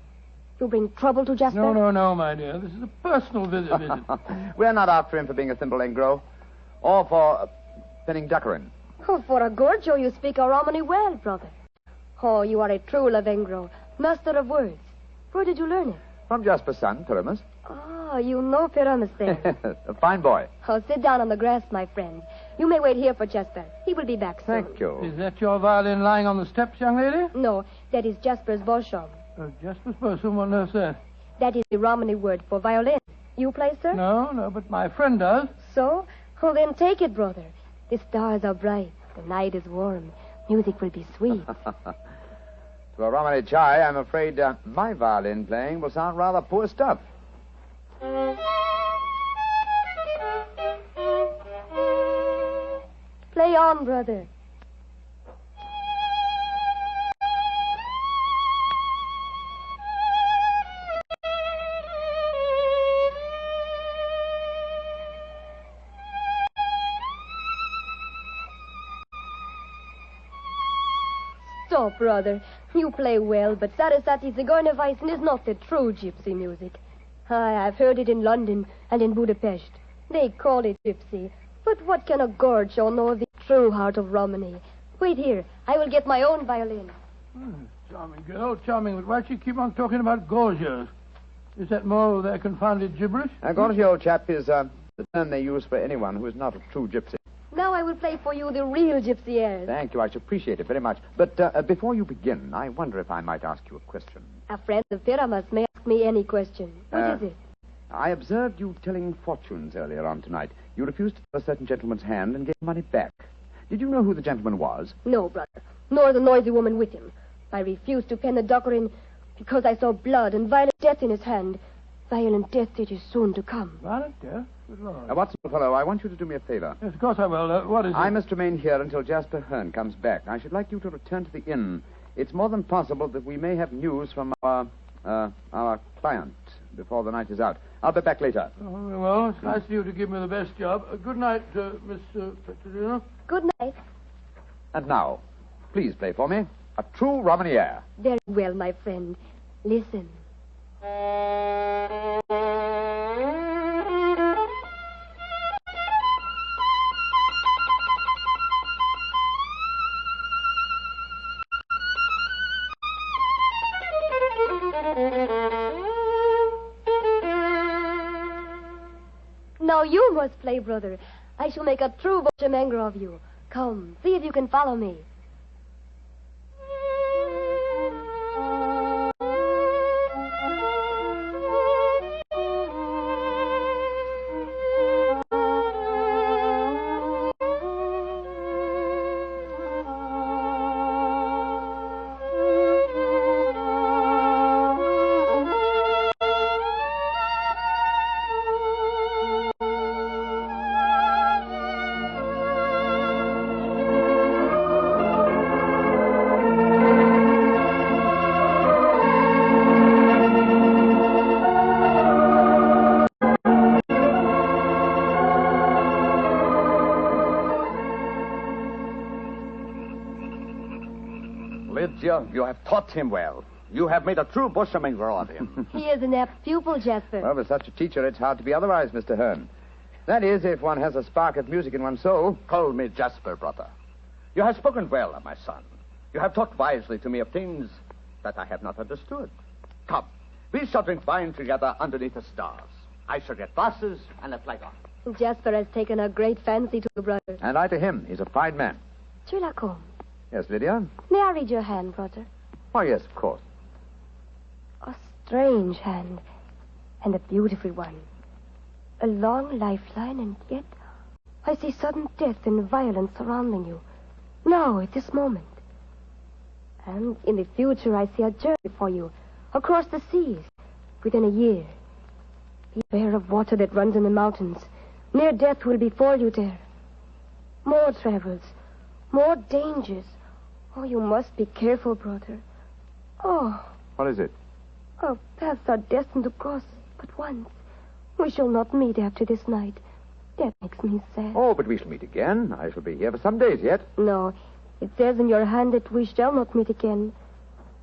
S10: You bring trouble to Jasper?
S3: No, my dear. This is a personal visit.
S5: We're not after him for being a thimble engro, or for penning duckerin.
S10: Oh, for a Gorgio, you speak a Romany well, brother. Oh, you are a true Lavengro, master of words. Where did you learn it?
S5: From Jasper's son, Pyramus.
S10: Ah, you know Pyramus there.
S11: A fine boy.
S10: Oh, sit down on the grass, my friend. You may wait here for Jasper. He will be back soon.
S11: Thank you.
S3: Is that your violin lying on the steps, young lady?
S10: No, that is Jasper's Bochum.
S3: Jasper's Bochum, what on earth's that?
S10: That is the Romany word for violin. You play, sir?
S3: No, but my friend does.
S10: So? Oh, then take it, brother. The stars are bright. The night is warm. Music will be sweet.
S11: To a Romany chai, I'm afraid my violin playing will sound rather poor stuff.
S10: Play on, brother. Stop, brother. You play well, but Sarasate Zigeunerweisen is not the true gypsy music. I've heard it in London and in Budapest. They call it gypsy. But what can a gorge show know of the true heart of Romany? Wait here. I will get my own violin.
S3: Charming girl, charming. But why do you keep on talking about gorgios? Is that more of their confounded gibberish?
S11: A gorgio, old chap, is the term they use for anyone who is not a true gypsy.
S10: Now I will play for you the real gypsy airs.
S11: Thank you. I should appreciate it very much. But before you begin, I wonder if I might ask you a question.
S10: A friend of Pyramus may ask me any question. What is it?
S11: I observed you telling fortunes earlier on tonight. You refused to take a certain gentleman's hand and gave money back. Did you know who the gentleman was?
S10: No, brother. Nor the noisy woman with him. I refused to pen the Dockerin because I saw blood and violent death in his hand. Violent death it is soon to come.
S3: Violent death? Good Lord.
S11: Watson, fellow, I want you to do me a favor.
S3: Yes, of course I will. What is it?
S11: I must remain here until Jasper Hearn comes back. I should like you to return to the inn. It's more than possible that we may have news from our client before the night is out. I'll be back later.
S3: Oh, well, it's nice of you to give me the best job. Good night, Miss Petronina.
S10: Good night.
S11: And now, please play for me a true Romany air.
S10: Very well, my friend. Listen. Now you must play, brother. I shall make a true Bochemanger of you. Come, see if you can follow me.
S12: You have taught him well. You have made a true Bochemanger of him.
S10: He is an apt pupil, Jasper.
S11: Well, with such a teacher, it's hard to be otherwise, Mr. Hearn. That is, if one has a spark of music in one's soul.
S12: Call me Jasper, brother. You have spoken well of my son. You have talked wisely to me of things that I have not understood. Come, we shall drink wine together underneath the stars. I shall get glasses and a flagon.
S10: Jasper has taken a great fancy to the brother.
S11: And I to him. He's a fine man.
S10: Sherlock Holmes.
S11: Yes, Lydia?
S10: May I read your hand, brother?
S11: Why, yes, of course.
S10: A strange hand, and a beautiful one. A long lifeline, and yet I see sudden death and violence surrounding you. Now, at this moment. And in the future, I see a journey for you, across the seas, within a year. Beware of water that runs in the mountains. Near death will befall you there. More travels, more dangers. Oh, you must be careful, brother. Oh.
S11: What is it?
S10: Our paths are destined to cross but once. We shall not meet after this night. That makes me sad.
S11: Oh, but we shall meet again. I shall be here for some days yet.
S10: No, it says in your hand that we shall not meet again.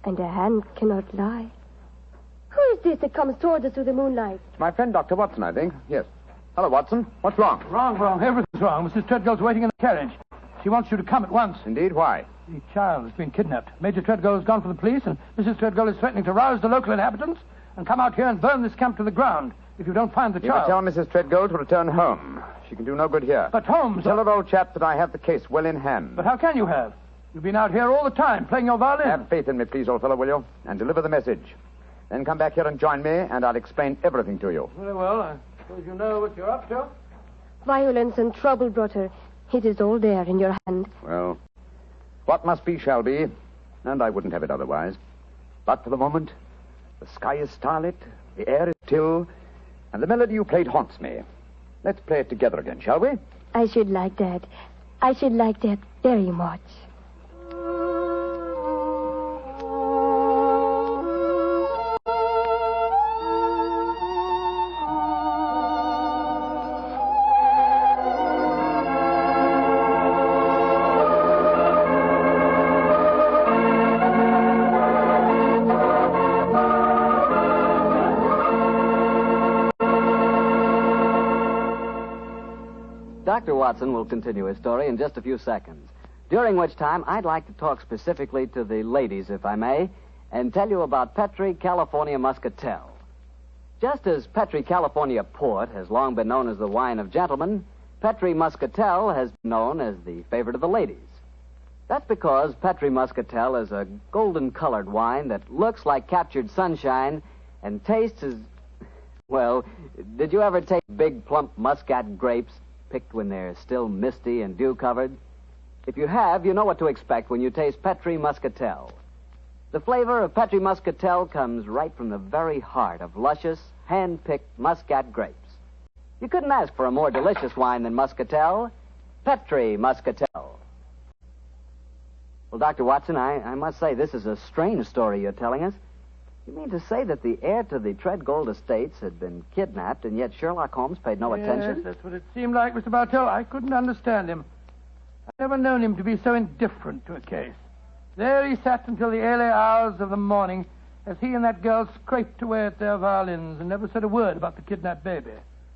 S10: And a hand cannot lie. Who is this that comes toward us through the moonlight?
S11: It's my friend, Dr. Watson, I think. Yes. Hello, Watson. What's wrong?
S3: Wrong. Everything's wrong. Mrs. Treadgold's waiting in the carriage. She wants you to come at once.
S11: Indeed? Why?
S3: The child has been kidnapped. Major Treadgold has gone for the police, and Mrs. Treadgold is threatening to rouse the local inhabitants and come out here and burn this camp to the ground if you don't find the
S11: You will
S3: child.
S11: tell Mrs. Treadgold to return home. She can do no good here.
S3: But Holmes...
S11: Tell her, old chap, that I have the case well in hand.
S3: But how can you have? You've been out here all the time, playing your violin.
S11: Have faith in me, please, old fellow, will you? And deliver the message. Then come back here and join me, and I'll explain everything to you.
S3: Very well. I suppose you know what you're up to.
S10: Violence and trouble, brother. It is all there in your hand.
S11: Well, what must be shall be, and I wouldn't have it otherwise. But for the moment, the sky is starlit, the air is still, and the melody you played haunts me. Let's play it together again, shall we?
S10: I should like that. I should like that very much.
S2: Dr. Watson will continue his story in just a few seconds, during which time I'd like to talk specifically to the ladies, if I may, and tell you about Petri California Muscatel. Just as Petri California Port has long been known as the wine of gentlemen, Petri Muscatel has been known as the favorite of the ladies. That's because Petri Muscatel is a golden-colored wine that looks like captured sunshine and tastes as... Well, did you ever taste big, plump muscat grapes picked when they're still misty and dew-covered? If you have, you know what to expect when you taste Petri Muscatel. The flavor of Petri Muscatel comes right from the very heart of luscious, hand-picked muscat grapes. You couldn't ask for a more delicious wine than Muscatel. Petri Muscatel. Well, Dr. Watson, I must say this is a strange story you're telling us. You mean to say that the heir to the Treadgold estates had been kidnapped, and yet Sherlock Holmes paid no attention?
S3: Yes, that's what it seemed like, Mr. Bartell. I couldn't understand him. I've never known him to be so indifferent to a case. There he sat until the early hours of the morning as he and that girl scraped away at their violins and never said a word about the kidnapped baby.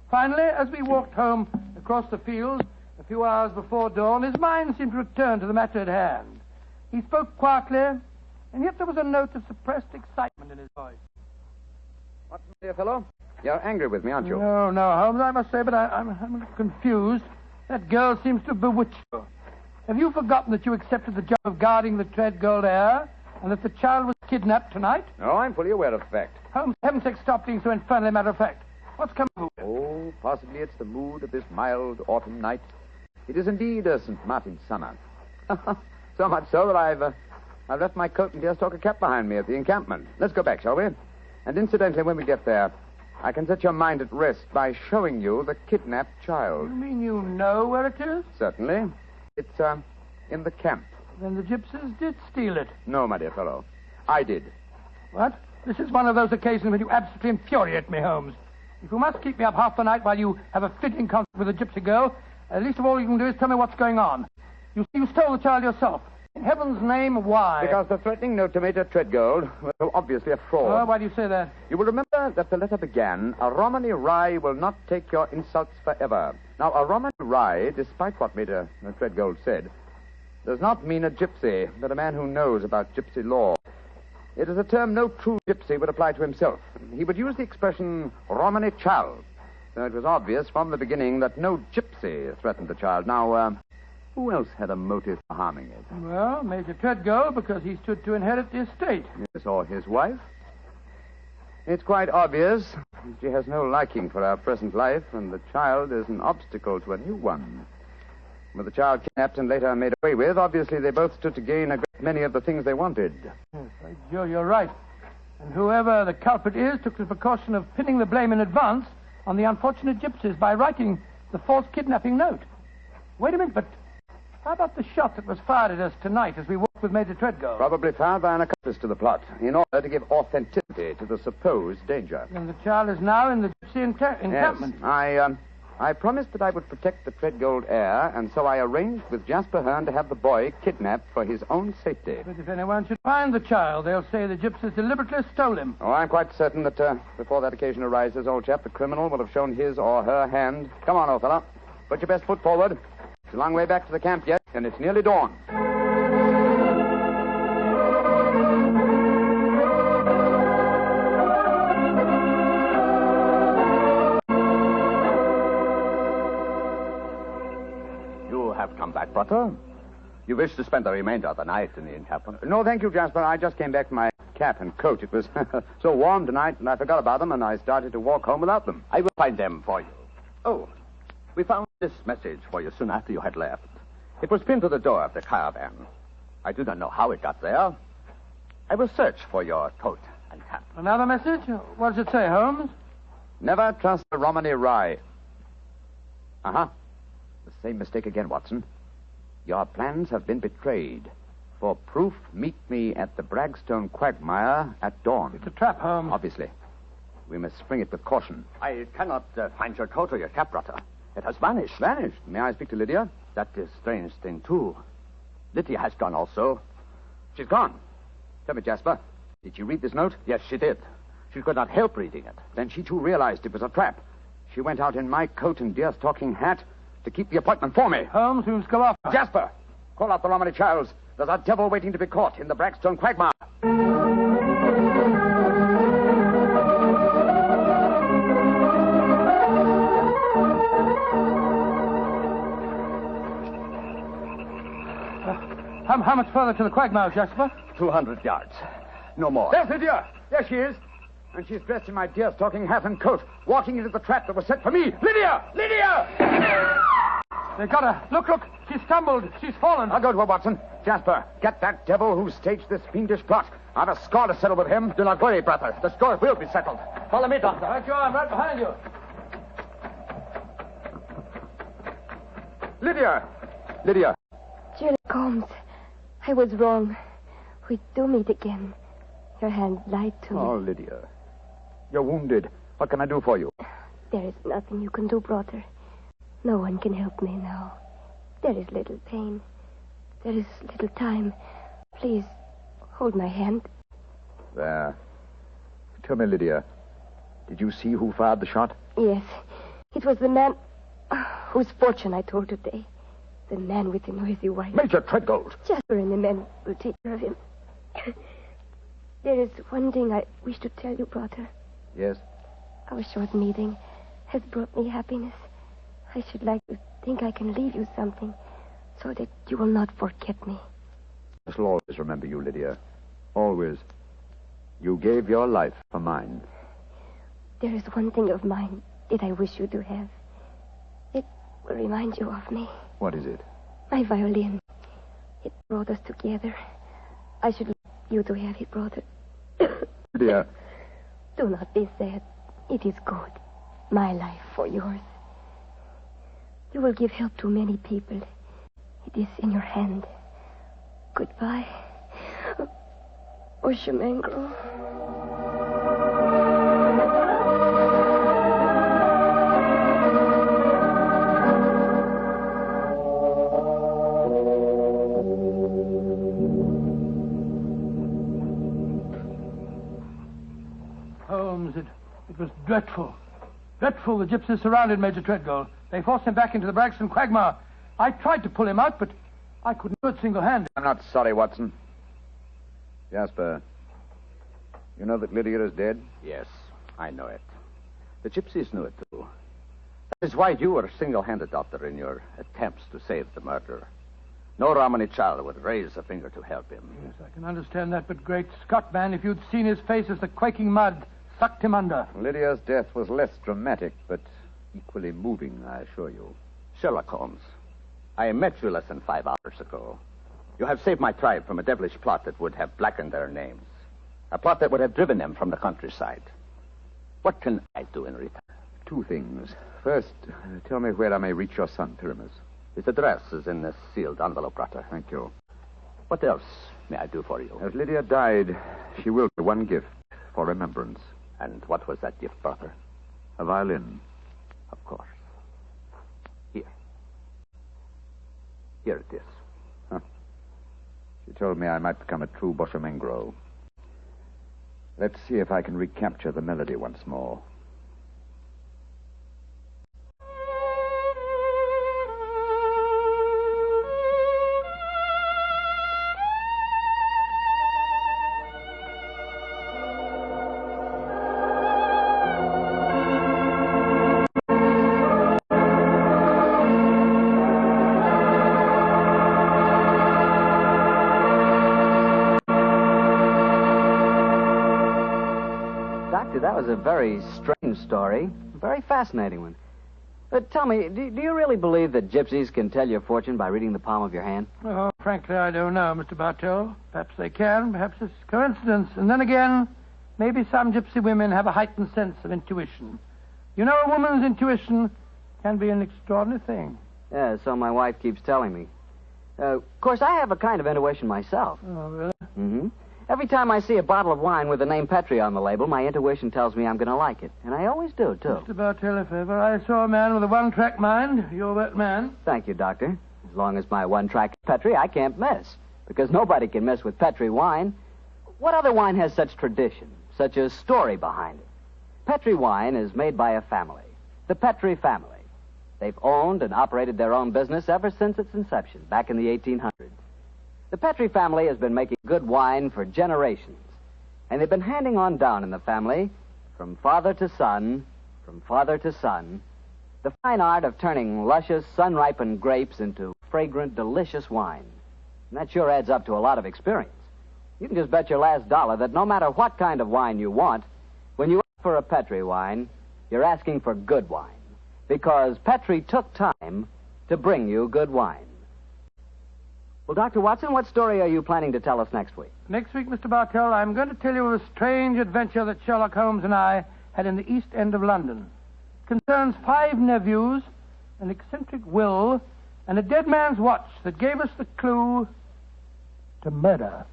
S3: Finally, as we walked home across the fields a few hours before dawn, his mind seemed to return to the matter at hand. He spoke quietly, and yet there was a note of suppressed excitement in his voice.
S11: What's the matter, fellow? You're angry with me, aren't you?
S3: No, Holmes, I must say, but I'm a little confused. That girl seems to have bewitched you. Have you forgotten that you accepted the job of guarding the Treadgold heir, and that the child was kidnapped tonight?
S11: No, I'm fully aware of the fact.
S3: Holmes, heaven's sake, stop being so infernally matter-of-fact. What's come over you?
S11: Oh, possibly it's the mood of this mild autumn night. It is indeed a St. Martin's summer. So much so that I've left my coat and deerstalker cap behind me at the encampment. Let's go back, shall we? And incidentally, when we get there, I can set your mind at rest by showing you the kidnapped child.
S3: You mean you know where it is?
S11: Certainly. It's, in the camp.
S3: Then the gypsies did steal it.
S11: No, my dear fellow. I did.
S3: What? This is one of those occasions when you absolutely infuriate me, Holmes. If you must keep me up half the night while you have a fitting concert with a gypsy girl, least of all you can do is tell me what's going on. You see, you stole the child yourself. In heaven's name, why?
S11: Because the threatening note to Major Treadgold was so obviously a fraud.
S3: Oh, why do you say that?
S11: You will remember that the letter began, "A Romany Rye will not take your insults forever." Now, a Romany Rye, despite what Major Treadgold said, does not mean a gypsy, but a man who knows about gypsy law. It is a term no true gypsy would apply to himself. He would use the expression Romany child. So it was obvious from the beginning that no gypsy threatened the child. Now, who else had a motive for harming it?
S3: Well, Major Treadgold, because he stood to inherit the estate.
S11: Yes, or his wife. It's quite obvious she has no liking for our present life, and the child is an obstacle to a new one. With the child kidnapped and later made away with, obviously they both stood to gain a great many of the things they wanted.
S3: Yes, by Joe, you're right. And whoever the culprit is took the precaution of pinning the blame in advance on the unfortunate gypsies by writing the false kidnapping note. Wait a minute, but how about the shot that was fired at us tonight as we walked with Major Treadgold?
S11: Probably fired by an accomplice to the plot, in order to give authenticity to the supposed danger.
S3: And the child is now in the gypsy encampment.
S11: Yes, I promised that I would protect the Treadgold heir, and so I arranged with Jasper Hearn to have the boy kidnapped for his own safety.
S3: But if anyone should find the child, they'll say the gypsies deliberately stole him.
S11: Oh, I'm quite certain that before that occasion arises, old chap, the criminal will have shown his or her hand. Come on, old fellow. Put your best foot forward. It's a long way back to the camp yet, and it's nearly dawn.
S12: Welcome back, brother. You wish to spend the remainder of the night in the encampment?
S11: No, thank you, Jasper. I just came back for my cap and coat. It was so warm tonight, and I forgot about them, and I started to walk home without them.
S12: I will find them for you. Oh, we found this message for you soon after you had left. It was pinned to the door of the caravan. I do not know how it got there. I will search for your coat and cap.
S3: Another message? What does it say, Holmes?
S11: Never trust the Romany Rye. Uh-huh. The same mistake again, Watson. Your plans have been betrayed. For proof, meet me at the Bragstone quagmire at dawn.
S3: It's a trap, Holmes.
S11: Obviously. We must spring it with caution.
S12: I cannot find your coat or your cap, brother. It has vanished.
S11: Vanished? May I speak to Lydia?
S12: That is a strange thing, too. Lydia has gone also. She's gone.
S11: Tell me, Jasper, did she read this note?
S12: Yes, she did. She could not help reading it.
S11: Then she, too, realized it was a trap. She went out in my coat and deerstalking hat to keep the appointment for me.
S3: Holmes, we must go off.
S11: Jasper, call out the Romany Childs. There's a devil waiting to be caught in the Bragstone quagmire.
S3: How much further to the quagmire, Jasper?
S12: 200 yards. No more.
S11: There's Lydia. There she is. And she's dressed in my deerstalking hat and coat, walking into the trap that was set for me. Lydia! Lydia!
S3: They got her. Look. She stumbled. She's fallen.
S11: I'll go to her, Watson. Jasper, get that devil who staged this fiendish plot. I've a score to settle with him.
S12: Do not worry, brother. The score will be settled. Follow me, doctor.
S3: Right you are. I'm right behind you.
S11: Lydia.
S10: Sherlock Holmes, I was wrong. We do meet again. Your hand lied to me.
S11: Oh, Lydia. You're wounded. What can I do for you?
S10: There is nothing you can do, brother. No one can help me now. There is little pain. There is little time. Please, hold my hand.
S11: There. Tell me, Lydia, did you see who fired the shot?
S10: Yes. It was the man whose fortune I told today. The man with the noisy wife.
S11: Major Treadgold.
S10: Jasper and the men will take care of him. There is one thing I wish to tell you, brother.
S11: Yes?
S10: Our short meeting has brought me happiness. I should like to think I can leave you something so that you will not forget me.
S11: I shall always remember you, Lydia. Always. You gave your life for mine.
S10: There is one thing of mine that I wish you to have. It will remind you of me.
S11: What is it?
S10: My violin. It brought us together. I should like you to have it, brother.
S11: Lydia.
S10: Do not be sad. It is good. My life for yours. You will give help to many people. It is in your hand. Goodbye. Oshimengro.
S3: Holmes, it was dreadful. Dreadful. The gypsies surrounded Major Treadgold. They forced him back into the Bragstone quagmire. I tried to pull him out, but I couldn't do it single-handed.
S11: I'm not sorry, Watson. Jasper, you know that Lydia is dead?
S12: Yes, I know it. The gypsies knew it, too. That is why you were single-handed, Doctor, in your attempts to save the murderer. No Romany child would raise a finger to help him.
S3: Yes, I can understand that, but great Scott, man, if you'd seen his face as the quaking mud sucked him under.
S11: Lydia's death was less dramatic, but equally moving, I assure you.
S12: Sherlock Holmes, I met you less than 5 hours ago. You have saved my tribe from a devilish plot that would have blackened their names. A plot that would have driven them from the countryside. What can I do in return?
S11: 2 things. First, tell me where I may reach your son, Pyramus.
S12: His address is in this sealed envelope, brother.
S11: Thank you.
S12: What else may I do for you?
S11: As Lydia died, she willed me one gift for remembrance.
S12: And what was that gift, brother?
S11: A violin.
S12: Of course. Here. Here it is.
S11: Huh. She told me I might become a true Boshemengro. Let's see if I can recapture the melody once more.
S2: Doctor, that was a very strange story. A very fascinating one. But tell me, do you really believe that gypsies can tell your fortune by reading the palm of your hand?
S3: Oh, frankly, I don't know, Mr. Bartell. Perhaps they can. Perhaps it's coincidence. And then again, maybe some gypsy women have a heightened sense of intuition. You know, a woman's intuition can be an extraordinary thing.
S2: Yeah, so my wife keeps telling me. Of course, I have a kind of intuition myself.
S3: Oh, really?
S2: Mm-hmm. Every time I see a bottle of wine with the name Petri on the label, my intuition tells me I'm going to like it. And I always do, too.
S3: Mr. Bartell, if ever I saw a man with a one-track mind, you're that man.
S2: Thank you, Doctor. As long as my one track is Petri, I can't miss. Because nobody can miss with Petri wine. What other wine has such tradition, such a story behind it? Petri wine is made by a family, the Petri family. They've owned and operated their own business ever since its inception, back in the 1800s. The Petri family has been making good wine for generations, and they've been handing on down in the family, from father to son, the fine art of turning luscious, sun-ripened grapes into fragrant, delicious wine. And that sure adds up to a lot of experience. You can just bet your last dollar that no matter what kind of wine you want, when you ask for a Petri wine, you're asking for good wine. Because Petri took time to bring you good wine. Well, Dr. Watson, what story are you planning to tell us next week?
S3: Next week, Mr. Bartell, I'm going to tell you of a strange adventure that Sherlock Holmes and I had in the East End of London. It concerns 5 nephews, an eccentric will, and a dead man's watch that gave us the clue to murder.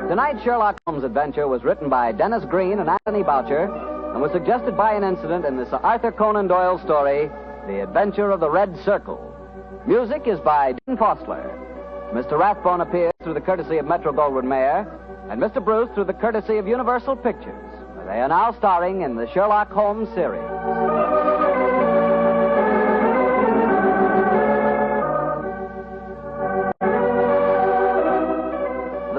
S2: Tonight's Sherlock Holmes adventure was written by Dennis Green and Anthony Boucher and was suggested by an incident in the Sir Arthur Conan Doyle story, The Adventure of the Red Circle. Music is by Dean Fostler. Mr. Rathbone appears through the courtesy of Metro-Goldwyn-Mayer and Mr. Bruce through the courtesy of Universal Pictures. They are now starring in the Sherlock Holmes series.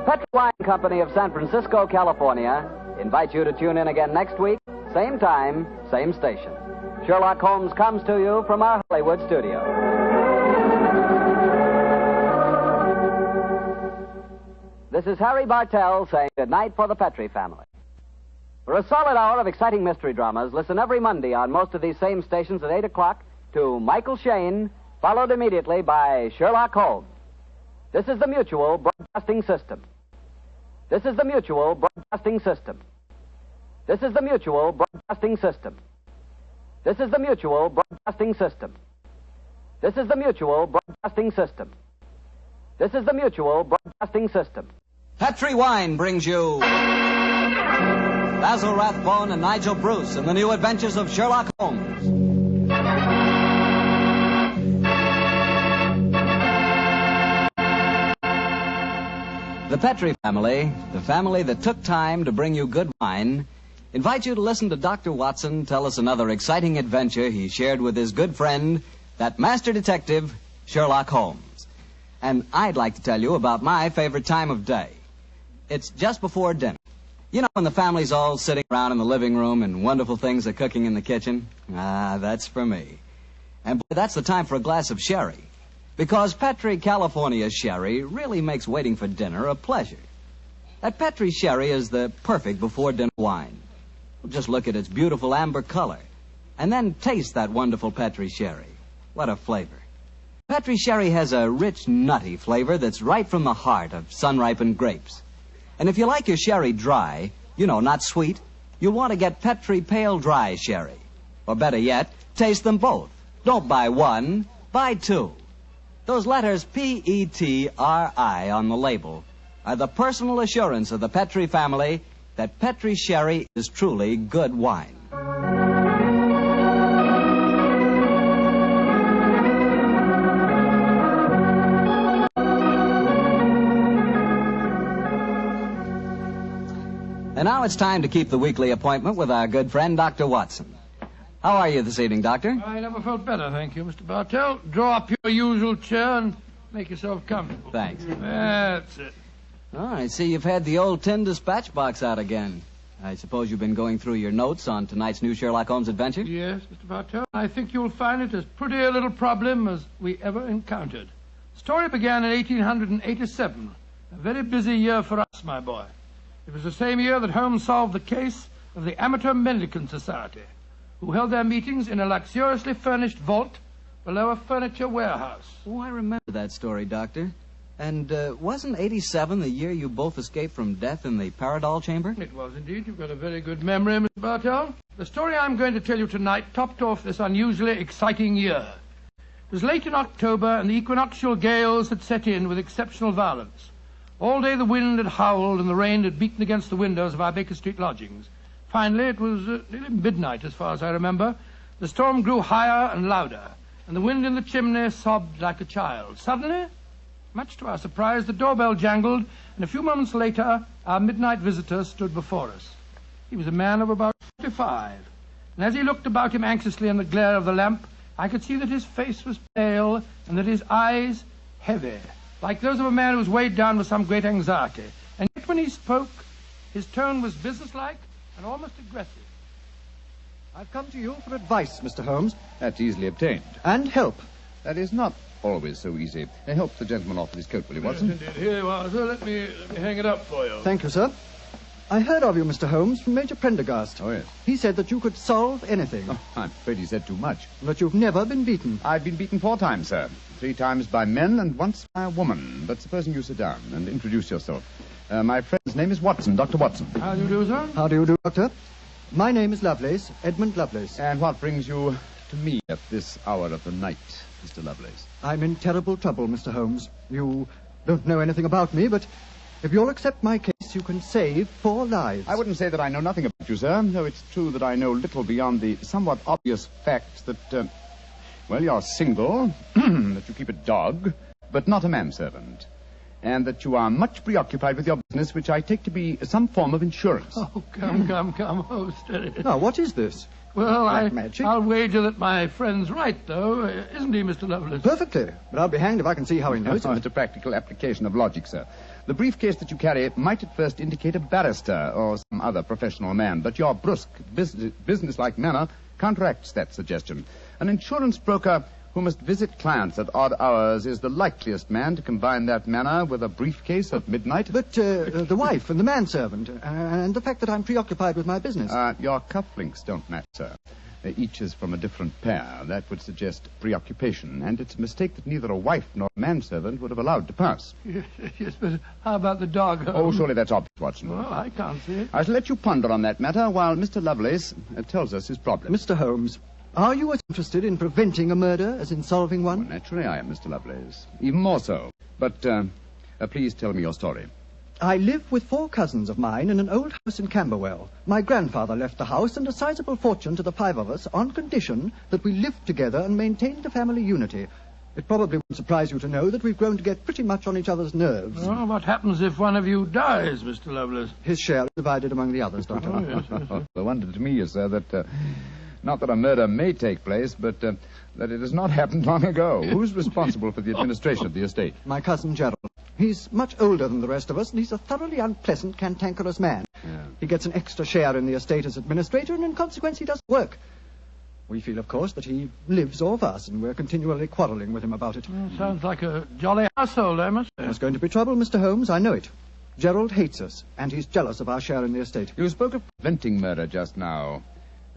S2: Petri Wine Company of San Francisco, California, invite you to tune in again next week, same time, same station. Sherlock Holmes comes to you from our Hollywood studio. This is Harry Bartell saying good night for the Petri family. For a solid hour of exciting mystery dramas, listen every Monday on most of these same stations at 8 o'clock to Michael Shayne, followed immediately by Sherlock Holmes. This is the Mutual Broadcasting System. This is the Mutual Broadcasting System. This is the Mutual Broadcasting System. This is the Mutual Broadcasting System. This is the Mutual Broadcasting System. This is the Mutual Broadcasting System. Petri Wine brings you Basil Rathbone and Nigel Bruce in the new adventures of Sherlock Holmes. The Petri family, the family that took time to bring you good wine, invite you to listen to Dr. Watson tell us another exciting adventure he shared with his good friend, that master detective, Sherlock Holmes. And I'd like to tell you about my favorite time of day. It's just before dinner. You know, when the family's all sitting around in the living room and wonderful things are cooking in the kitchen? Ah, that's for me. And boy, that's the time for a glass of sherry. Because Petri California sherry really makes waiting for dinner a pleasure. That Petri sherry is the perfect before-dinner wine. Just look at its beautiful amber color. And then taste that wonderful Petri sherry. What a flavor. Petri sherry has a rich, nutty flavor that's right from the heart of sun-ripened grapes. And if you like your sherry dry, you know, not sweet, you'll want to get Petri Pale Dry sherry. Or better yet, taste them both. Don't buy one, buy 2. Those letters P-E-T-R-I on the label are the personal assurance of the Petri family that Petri sherry is truly good wine. And now it's time to keep the weekly appointment with our good friend, Dr. Watson. How are you this evening, Doctor?
S3: I never felt better, thank you, Mr. Bartell. Draw up your usual chair and make yourself comfortable.
S2: Thanks.
S3: That's it.
S2: Oh, I see you've had the old tin dispatch box out again. I suppose you've been going through your notes on tonight's new Sherlock Holmes adventure?
S3: Yes, Mr. Bartell. I think you'll find it as pretty a little problem as we ever encountered. The story began in 1887. A very busy year for us, my boy. It was the same year that Holmes solved the case of the Amateur Mendicant Society, who held their meetings in a luxuriously furnished vault below a furniture warehouse.
S2: Oh, I remember that story, Doctor. And wasn't 87 the year you both escaped from death in the Paradol chamber?
S3: It was indeed. You've got a very good memory, Mr. Bartell. The story I'm going to tell you tonight topped off this unusually exciting year. It was late in October, and the equinoctial gales had set in with exceptional violence. All day the wind had howled, and the rain had beaten against the windows of our Baker Street lodgings. Finally, it was nearly midnight, as far as I remember. The storm grew higher and louder, and the wind in the chimney sobbed like a child. Suddenly, much to our surprise, the doorbell jangled, and a few moments later, our midnight visitor stood before us. He was a man of about 45, and as he looked about him anxiously in the glare of the lamp, I could see that his face was pale and that his eyes heavy, like those of a man who was weighed down with some great anxiety. And yet when he spoke, his tone was businesslike and almost aggressive.
S4: I've come to you for advice, Mr. Holmes.
S5: That's easily obtained.
S4: And help.
S5: That is not always so easy. Help the gentleman off with his coat, will you, Watson?
S3: Yes, indeed. Here you are, sir. Let me hang it up for you.
S4: Thank you, sir. I heard of you, Mr. Holmes, from Major Prendergast.
S5: Oh, yes.
S4: He said that you could solve anything.
S5: Oh, I'm afraid he said too much.
S4: But you've never been beaten.
S5: I've been beaten 4 times, sir. 3 times by men and once by a woman. But supposing you sit down and introduce yourself. My friend's name is Watson, Dr. Watson.
S3: How do you do, sir?
S4: How do you do, Doctor? My name is Lovelace, Edmund Lovelace.
S5: And what brings you to me at this hour of the night, Mr. Lovelace?
S4: I'm in terrible trouble, Mr. Holmes. You don't know anything about me, but if you'll accept my case, you can save 4 lives.
S5: I wouldn't say that I know nothing about you, sir, though it's true that I know little beyond the somewhat obvious facts that, you're single, that you keep a dog, but not a manservant, and that you are much preoccupied with your business, which I take to be some form of insurance.
S3: Oh, come. Oh, steady.
S4: Now, what is this?
S3: Well,
S4: Black magic?
S3: I'll wager that my friend's right, though. Isn't he, Mr. Lovelace?
S4: Perfectly. But I'll be hanged if I can see how he knows it.
S5: It's a practical application of logic, sir. The briefcase that you carry might at first indicate a barrister or some other professional man, but your brusque, businesslike manner counteracts that suggestion. An insurance broker who must visit clients at odd hours is the likeliest man to combine that manner with a briefcase at midnight.
S4: But the wife and the manservant, and the fact that I'm preoccupied with my business.
S5: Your cufflinks don't match, sir. Each is from a different pair. That would suggest preoccupation, and it's a mistake that neither a wife nor a manservant would have allowed to pass.
S3: Yes, but how about the dog?
S5: Oh, surely that's obvious, Watson.
S3: Well, I can't see it.
S5: I shall let you ponder on that matter while Mr. Lovelace tells us his problem.
S4: Mr. Holmes, are you as interested in preventing a murder as in solving one?
S5: Well, naturally I am, Mr. Lovelace. Even more so. But please tell me your story.
S4: I live with 4 cousins of mine in an old house in Camberwell. My grandfather left the house and a sizable fortune to the 5 of us on condition that we lived together and maintained a family unity. It probably won't surprise you to know that we've grown to get pretty much on each other's nerves.
S3: Well, what happens if one of you dies, Mr. Lovelace?
S4: His share is divided among the others, Doctor.
S3: Oh, yes.
S5: The wonder to me is, sir, that not that a murder may take place, but that it has not happened long ago. Who's responsible for the administration of the estate?
S4: My cousin Gerald. He's much older than the rest of us, and he's a thoroughly unpleasant, cantankerous man.
S5: Yeah.
S4: He gets an extra share in the estate as administrator, and in consequence he doesn't work. We feel, of course, that he lives off us, and we're continually quarrelling with him about it.
S3: Sounds like a jolly household, I must say.
S4: There's going to be trouble, Mr. Holmes, I know it. Gerald hates us, and he's jealous of our share in the estate.
S5: You spoke of preventing murder just now.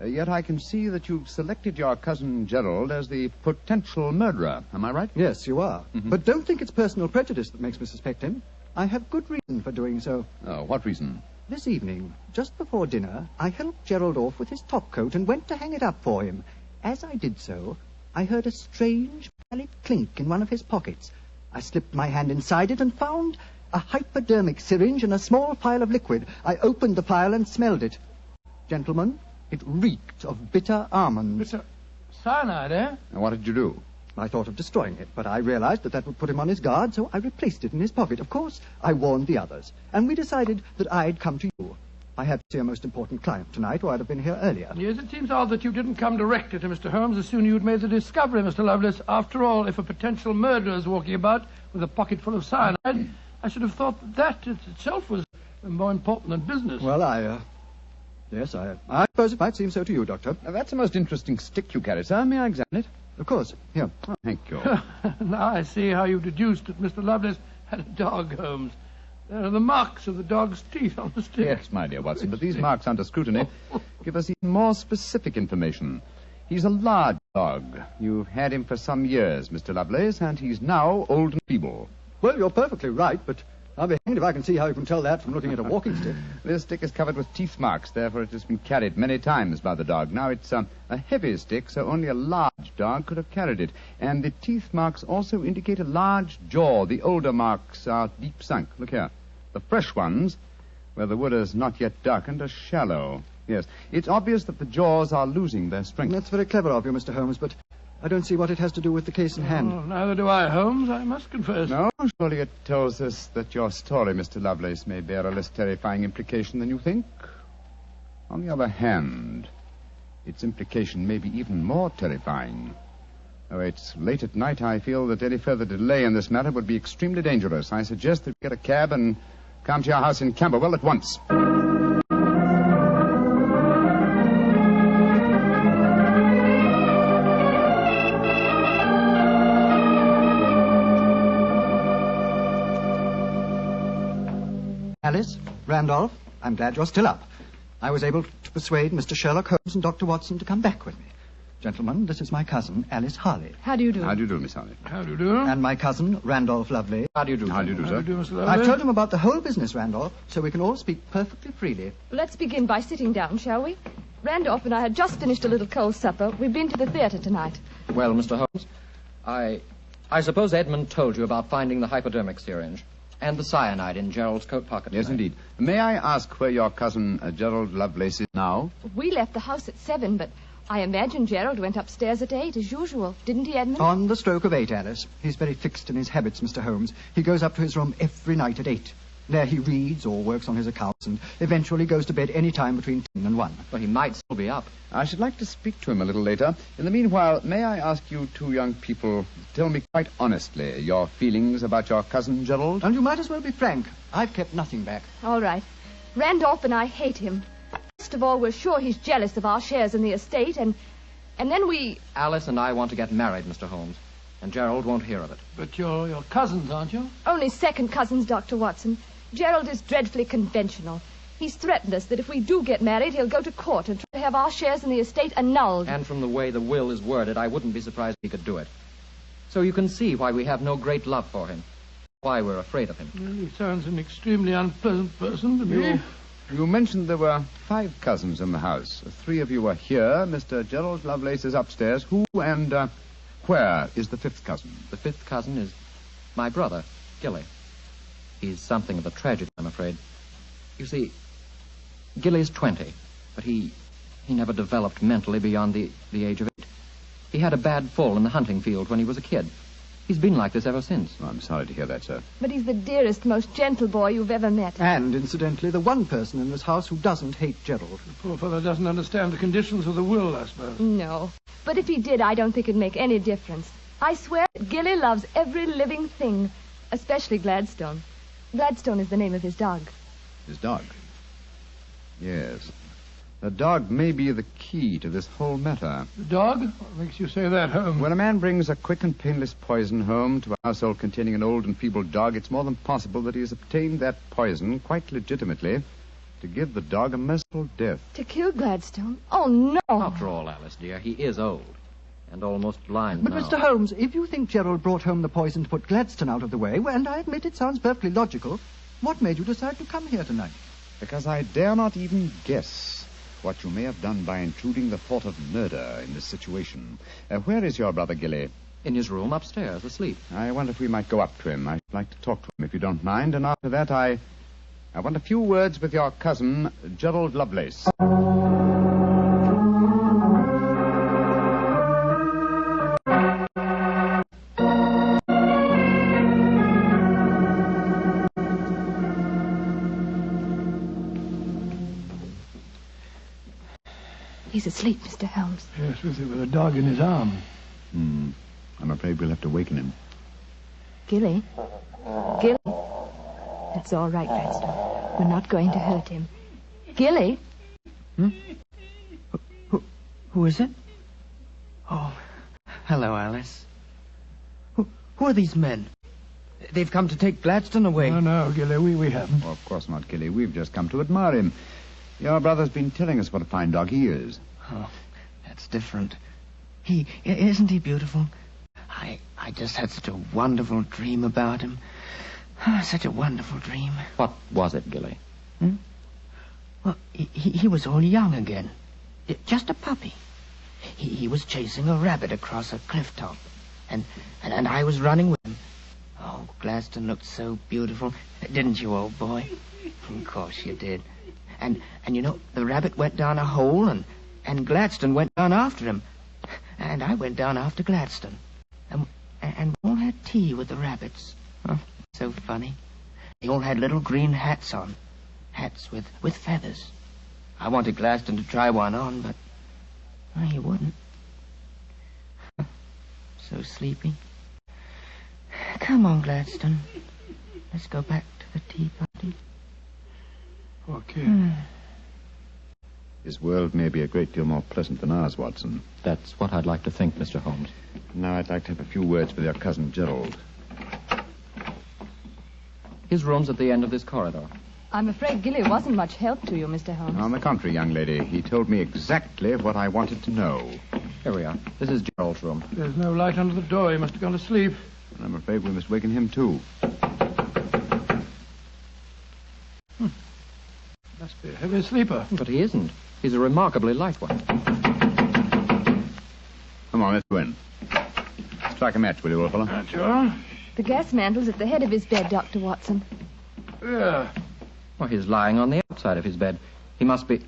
S5: Yet I can see that you've selected your cousin Gerald as the potential murderer. Am I right?
S4: Yes, you are.
S5: Mm-hmm.
S4: But don't think it's personal prejudice that makes me suspect him. I have good reason for doing so.
S5: Oh, what reason?
S4: This evening, just before dinner, I helped Gerald off with his topcoat and went to hang it up for him. As I did so, I heard a strange, metallic clink in one of his pockets. I slipped my hand inside it and found a hypodermic syringe and a small phial of liquid. I opened the phial and smelled it. Gentlemen, it reeked of bitter almonds.
S3: Bitter cyanide, eh?
S5: And what did you do?
S4: I thought of destroying it, but I realized that would put him on his guard, so I replaced it in his pocket. Of course, I warned the others, and we decided that I'd come to you. I had to see a most important client tonight, or I'd have been here earlier.
S3: Yes, it seems odd that you didn't come directly to Mr. Holmes as soon as you'd made the discovery, Mr. Lovelace. After all, if a potential murderer is walking about with a pocket full of cyanide, I should have thought that itself was more important than business.
S4: Well,
S13: Yes, I suppose it might seem so to you, Doctor.
S5: That's a most interesting stick you carry, sir. May I examine it?
S13: Of course. Here.
S5: Oh, thank you.
S3: Now I see how you deduced that Mr. Lovelace had a dog, Holmes. There are the marks of the dog's teeth on the stick.
S5: Yes, my dear Watson, but these marks under scrutiny give us even more specific information. He's a large dog. You've had him for some years, Mr. Lovelace, and he's now old and feeble.
S13: Well, you're perfectly right, but I'll be hanged if I can see how you can tell that from looking at a walking stick.
S5: This stick is covered with teeth marks, therefore it has been carried many times by the dog. Now, it's a heavy stick, so only a large dog could have carried it. And the teeth marks also indicate a large jaw. The older marks are deep sunk. Look here. The fresh ones, where the wood has not yet darkened, are shallow. Yes, it's obvious that the jaws are losing their strength.
S13: That's very clever of you, Mr. Holmes, but I don't see what it has to do with the case in hand.
S3: Oh, neither do I, Holmes, I must confess.
S5: No, surely it tells us that your story, Mr. Lovelace, may bear a less terrifying implication than you think. On the other hand, its implication may be even more terrifying. Though it's late at night, I feel that any further delay in this matter would be extremely dangerous. I suggest that we get a cab and come to your house in Camberwell at once.
S13: Alice, Randolph, I'm glad you're still up. I was able to persuade Mr. Sherlock Holmes and Dr. Watson to come back with me. Gentlemen, this is my cousin, Alice Harley.
S10: How do you do?
S5: How do you do, Miss Harley?
S3: How do you do?
S13: And my cousin, Randolph Lovelace.
S5: How do you do? How do you do, sir?
S3: How do you do, Mr. Lovelace?
S13: I've told him about the whole business, Randolph, so we can all speak perfectly freely.
S10: Let's begin by sitting down, shall we? Randolph and I had just finished a little cold supper. We've been to the theater tonight.
S14: Well, Mr. Holmes, I suppose Edmund told you about finding the hypodermic syringe and the cyanide in Gerald's coat pocket.
S5: Yes, indeed. May I ask where your cousin, Gerald Lovelace, is now?
S10: We left the house at 7, but I imagine Gerald went upstairs at 8, as usual. Didn't he, Edmund?
S13: On the stroke of 8, Alice. He's very fixed in his habits, Mr. Holmes. He goes up to his room every night at 8. There he reads or works on his accounts and eventually goes to bed any time between 10 and 1.
S14: Well, he might still be up.
S5: I should like to speak to him a little later. In the meanwhile, may I ask you two young people to tell me quite honestly your feelings about your cousin, Gerald?
S13: And you might as well be frank. I've kept nothing back.
S10: All right. Randolph and I hate him. First of all, we're sure he's jealous of our shares in the estate, and then we...
S14: Alice and I want to get married, Mr. Holmes, and Gerald won't hear of it.
S3: But you're your cousins, aren't you?
S10: Only second cousins, Dr. Watson. Gerald is dreadfully conventional. He's threatened us that if we do get married, he'll go to court and try to have our shares in the estate annulled.
S14: And from the way the will is worded, I wouldn't be surprised if he could do it. So you can see why we have no great love for him, why we're afraid of him.
S3: Well, he sounds an extremely unpleasant person to me.
S5: You mentioned there were 5 cousins in the house. 3 of you are here. Mr. Gerald Lovelace is upstairs. Who and where is the 5th cousin?
S14: The 5th cousin is my brother, Gilly. He's something of a tragedy, I'm afraid. You see, Gilly's 20, but he never developed mentally beyond the age of 8. He had a bad fall in the hunting field when he was a kid. He's been like this ever since.
S5: Oh, I'm sorry to hear that, sir.
S10: But he's the dearest, most gentle boy you've ever met.
S13: And, incidentally, the one person in this house who doesn't hate Gerald.
S3: The poor fellow doesn't understand the conditions of the will, I suppose.
S10: No. But if he did, I don't think it'd make any difference. I swear that Gilly loves every living thing, especially Gladstone. Gladstone is the name of his dog.
S5: His dog? Yes. The dog may be the key to this whole matter.
S3: The dog? What makes you say that, Holmes?
S5: When a man brings a quick and painless poison home to a household containing an old and feeble dog, it's more than possible that he has obtained that poison, quite legitimately, to give the dog a merciful death.
S10: To kill Gladstone? Oh, no.
S14: After all, Alice, dear, he is old and almost blind
S13: But,
S14: now.
S13: Mr. Holmes, if you think Gerald brought home the poison to put Gladstone out of the way, well, and I admit it sounds perfectly logical, what made you decide to come here tonight?
S5: Because I dare not even guess what you may have done by intruding the thought of murder in this situation. Where is your brother, Gilly?
S14: In his room upstairs, asleep.
S5: I wonder if we might go up to him. I'd like to talk to him, if you don't mind. And after that, I want a few words with your cousin, Gerald Lovelace.
S10: He's asleep, Mr. Holmes.
S3: Yes, with a dog in his arm.
S5: I'm afraid we'll have to waken him.
S10: Gilly? Gilly? That's all right, Gladstone. We're not going to hurt him. Gilly?
S15: Who is it? Oh, hello, Alice. Who are these men? They've come to take Gladstone away.
S3: No, Gilly, we haven't.
S5: Oh, of course not, Gilly. We've just come to admire him. Your brother's been telling us what a fine dog he is.
S15: Oh, that's different. Isn't he beautiful? I just had such a wonderful dream about him. Such a wonderful dream.
S14: What was it, Gilly?
S15: Well, he was all young again. Just a puppy. He was chasing a rabbit across a cliff top. And I was running with him. Oh, Gladstone looked so beautiful. Didn't you, old boy? Of course you did. And you know, the rabbit went down a hole, and Gladstone went down after him. And I went down after Gladstone. And we all had tea with the rabbits. Oh, so funny. They all had little green hats on. Hats with feathers. I wanted Gladstone to try one on, but he wouldn't. So sleepy. Come on, Gladstone. Let's go back to the tea party.
S3: Poor kid.
S5: His world may be a great deal more pleasant than ours, Watson.
S14: That's what I'd like to think, Mr. Holmes.
S5: Now I'd like to have a few words with your cousin Gerald.
S14: His room's at the end of this corridor.
S16: I'm afraid Gilly wasn't much help to you, Mr. Holmes.
S5: On the contrary, young lady, he told me exactly what I wanted to know.
S14: Here we are. This is Gerald's room.
S3: There's no light under the door. He must have gone to sleep.
S5: I'm afraid we must waken him, too.
S3: Must be a heavy sleeper.
S14: But he isn't. He's a remarkably light one.
S5: Come on, let's go in. Strike a match, will you, old fellow?
S3: Sure.
S16: The gas mantle's at the head of his bed, Dr. Watson.
S3: Yeah.
S14: Well, he's lying on the outside of his bed. He must be...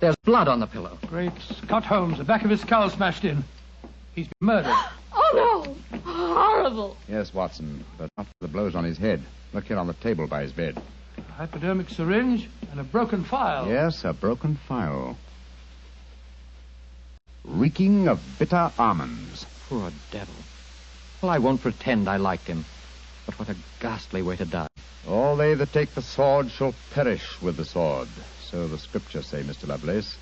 S14: There's blood on the pillow.
S3: Great Scott, Holmes. The back of his skull smashed in. He's been murdered.
S16: Oh, no. Horrible.
S5: Yes, Watson, but not for the blows on his head. Look here on the table by his bed.
S3: A hypodermic syringe and a broken file.
S5: Yes, a broken file. Reeking of bitter almonds.
S14: Poor devil. Well, I won't pretend I liked him. But what a ghastly way to die.
S5: All they that take the sword shall perish with the sword. So the scriptures say, Mr. Lovelace.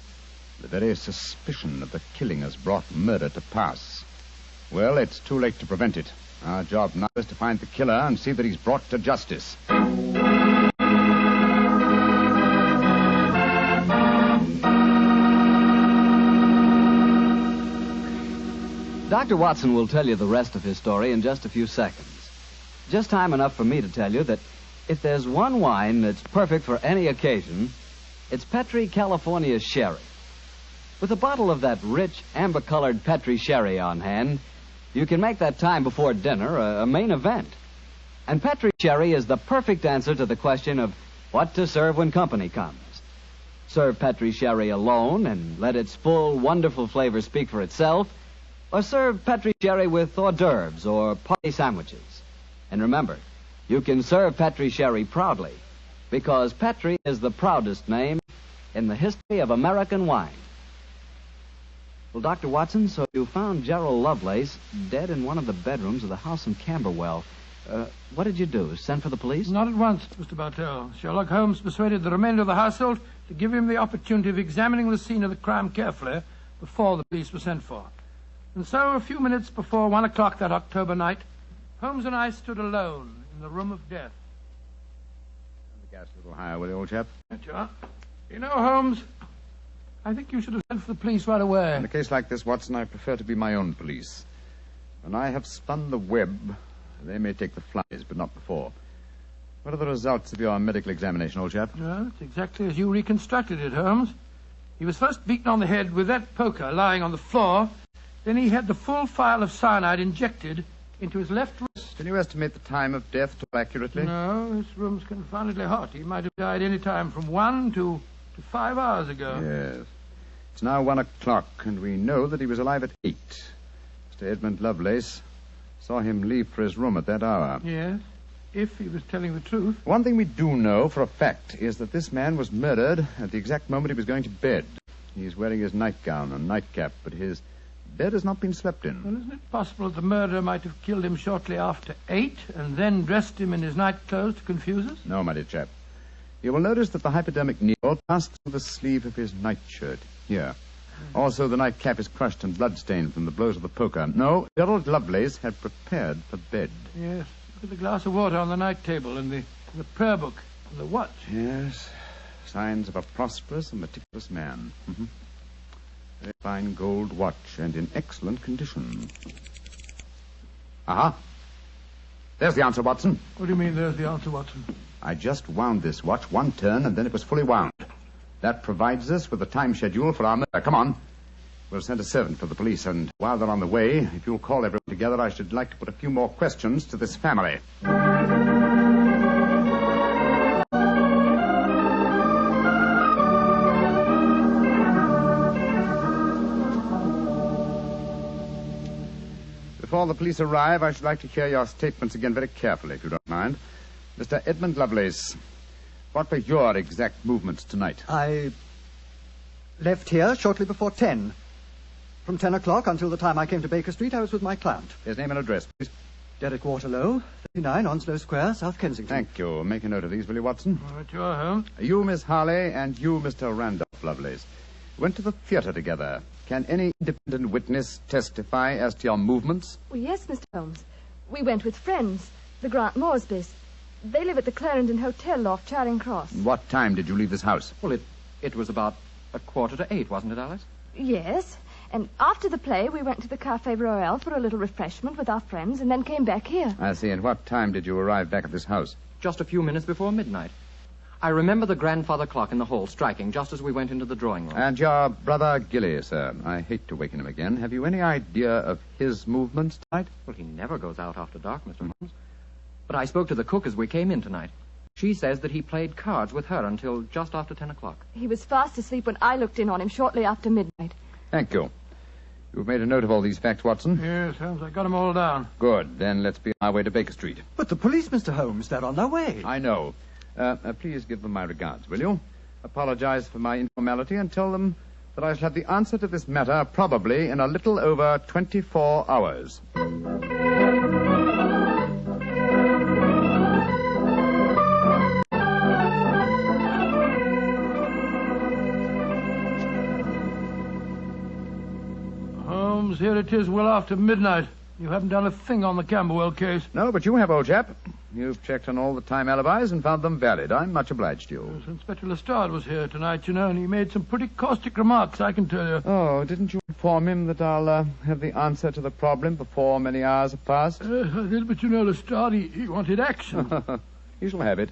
S5: The very suspicion of the killing has brought murder to pass. Well, it's too late to prevent it. Our job now is to find the killer and see that he's brought to justice.
S2: Dr. Watson will tell you the rest of his story in just a few seconds. Just time enough for me to tell you that if there's one wine that's perfect for any occasion, it's Petri California Sherry. With a bottle of that rich, amber-colored Petri Sherry on hand, you can make that time before dinner a main event. And Petri Sherry is the perfect answer to the question of what to serve when company comes. Serve Petri Sherry alone and let its full, wonderful flavor speak for itself, or serve Petri Sherry with hors d'oeuvres or party sandwiches. And remember, you can serve Petri Sherry proudly, because Petri is the proudest name in the history of American wine. Well, Dr. Watson, so you found Gerald Lovelace dead in one of the bedrooms of the house in Camberwell. What did you do? Send for the police?
S3: Not at once, Mr. Bartell. Sherlock Holmes persuaded the remainder of the household to give him the opportunity of examining the scene of the crime carefully before the police were sent for. And so, a few minutes before 1 o'clock that October night, Holmes and I stood alone in the room of death.
S5: Turn the gas a little higher, will you, old chap?
S3: Sure. You know, Holmes, I think you should have sent for the police right away.
S5: In a case like this, Watson, I prefer to be my own police. When I have spun the web, they may take the flies, but not before. What are the results of your medical examination, old chap?
S3: Well, it's exactly as you reconstructed it, Holmes. He was first beaten on the head with that poker lying on the floor. Then he had the full phial of cyanide injected into his left wrist.
S5: Can you estimate the time of death too accurately?
S3: No, this room's confoundedly hot. He might have died any time from 1 to 5 hours ago.
S5: Yes. It's now 1 o'clock, and we know that he was alive at 8. Mr. Edmund Lovelace saw him leave for his room at that hour.
S3: Yes, if he was telling the truth.
S5: One thing we do know for a fact is that this man was murdered at the exact moment he was going to bed. He's wearing his nightgown and nightcap, but his bed has not been slept in.
S3: Well, isn't it possible that the murderer might have killed him shortly after 8 and then dressed him in his night clothes to confuse us?
S5: No, my dear chap. You will notice that the hypodermic needle passed through the sleeve of his nightshirt. Here. Also, the nightcap is crushed and blood-stained from the blows of the poker. No, Gerald Lovelace had prepared for bed.
S3: Yes. Look at the glass of water on the night table and the prayer book and the watch.
S5: Yes. Signs of a prosperous and meticulous man. Mm-hmm. Very fine gold watch and in excellent condition. Aha. There's the answer, Watson.
S3: What do you mean, there's the answer, Watson?
S5: I just wound this watch one turn, and then it was fully wound. That provides us with a time schedule for our murder. Come on. We'll send a servant for the police, and while they're on the way, if you'll call everyone together, I should like to put a few more questions to this family. Before the police arrive, I should like to hear your statements again very carefully, if you don't mind. Mr. Edmund Lovelace, what were your exact movements tonight?
S13: I left here shortly before 10. From 10 o'clock until the time I came to Baker Street, I was with my client.
S5: His name and address, please.
S13: Derek Waterlow, 39 Onslow Square, South Kensington.
S5: Thank you. Make a note of these, will you, Watson?
S3: All right, you're home.
S5: You, Miss Harley, and you, Mr. Randolph Lovelace, went to the theater together. Can any independent witness testify as to your movements?
S16: Well, yes, Mr. Holmes. We went with friends, the Grant Moresbys. They live at the Clarendon Hotel off Charing Cross.
S5: What time did you leave this house?
S14: Well, it was about 7:45, wasn't it, Alice?
S16: Yes. And after the play, we went to the Café Royal for a little refreshment with our friends and then came back here.
S5: I see. And what time did you arrive back at this house?
S14: Just a few minutes before midnight. I remember the grandfather clock in the hall striking just as we went into the drawing room.
S5: And your brother Gilly, sir. I hate to waken him again. Have you any idea of his movements tonight?
S14: Well, he never goes out after dark, Mr. Holmes. But I spoke to the cook as we came in tonight. She says that he played cards with her until just after 10 o'clock.
S16: He was fast asleep when I looked in on him shortly after midnight.
S5: Thank you. You've made a note of all these facts, Watson?
S3: Yes, Holmes, I got them all down.
S5: Good. Then let's be on our way to Baker Street.
S13: But the police, Mr. Holmes, they're on their way.
S5: I know. Please give them my regards, will you? Apologize for my informality and tell them that I shall have the answer to this matter probably in a little over 24 hours.
S3: Holmes, here it is well after midnight. You haven't done a thing on the Camberwell case.
S5: No, but you have, old chap. You've checked on all the time alibis and found them valid. I'm much obliged to you.
S3: Yes, Inspector Lestrade was here tonight, you know, and he made some pretty caustic remarks, I can tell you.
S5: Oh, didn't you inform him that I'll have the answer to the problem before many hours have passed?
S3: Yes, I did, but you know, Lestrade, he wanted action.
S5: You shall have it.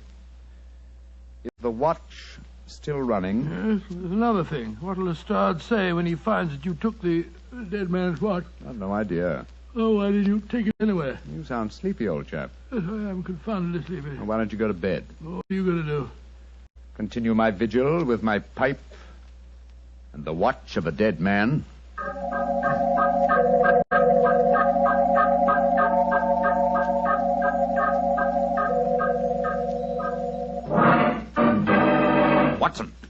S5: Is the watch still running?
S3: Yes, there's another thing. What'll Lestrade say when he finds that you took the dead man's watch?
S5: I've no idea.
S3: Oh, why did you take it anyway?
S5: You sound sleepy, old chap.
S3: Yes, I am confoundedly sleepy.
S5: Well, why don't you go to bed?
S3: Oh, what are you going to do?
S5: Continue my vigil with my pipe and the watch of a dead man.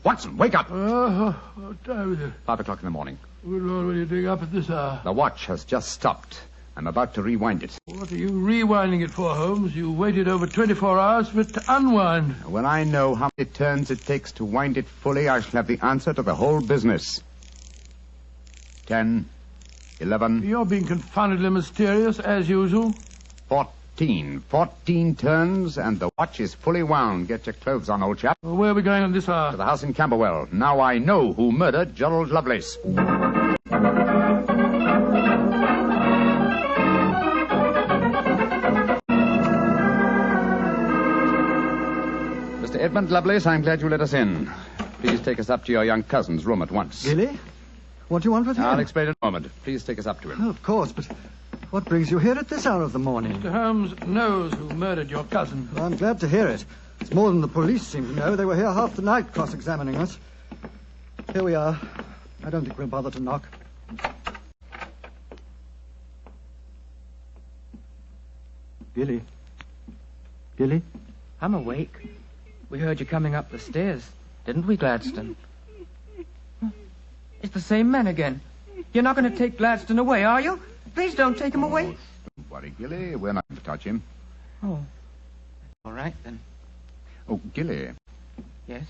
S5: Watson, wake up!
S3: What time is it?
S5: 5 o'clock in the morning.
S3: Good Lord, will you dig up at this hour?
S5: The watch has just stopped. I'm about to rewind it.
S3: What are you rewinding it for, Holmes? You waited over 24 hours for it to unwind.
S5: When I know how many turns it takes to wind it fully, I shall have the answer to the whole business. 10, 11...
S3: You're being confoundedly mysterious, as usual.
S5: 14 turns, and the watch is fully wound. Get your clothes on, old chap.
S3: Well, where are we going at this hour?
S5: To the house in Camberwell. Now I know who murdered Gerald Lovelace. Mr. Edmund Lovelace, I'm glad you let us in. Please take us up to your young cousin's room at once.
S13: Really? What do you want with him?
S5: I'll explain in a moment. Please take us up to him.
S13: Oh, of course, but what brings you here at this hour of the morning?
S3: Mr. Holmes knows who murdered your cousin.
S13: Well, I'm glad to hear it. It's more than the police seem to know. They were here half the night cross-examining us. Here we are. I don't think we'll bother to knock. Gilly? Gilly?
S15: I'm awake. We heard you coming up the stairs, didn't we, Gladstone? It's the same man again. You're not going to take Gladstone away, are you? Please don't take him away.
S5: Don't worry, Gilly. We're not going to touch him.
S15: Oh. All right, then.
S5: Oh, Gilly.
S15: Yes?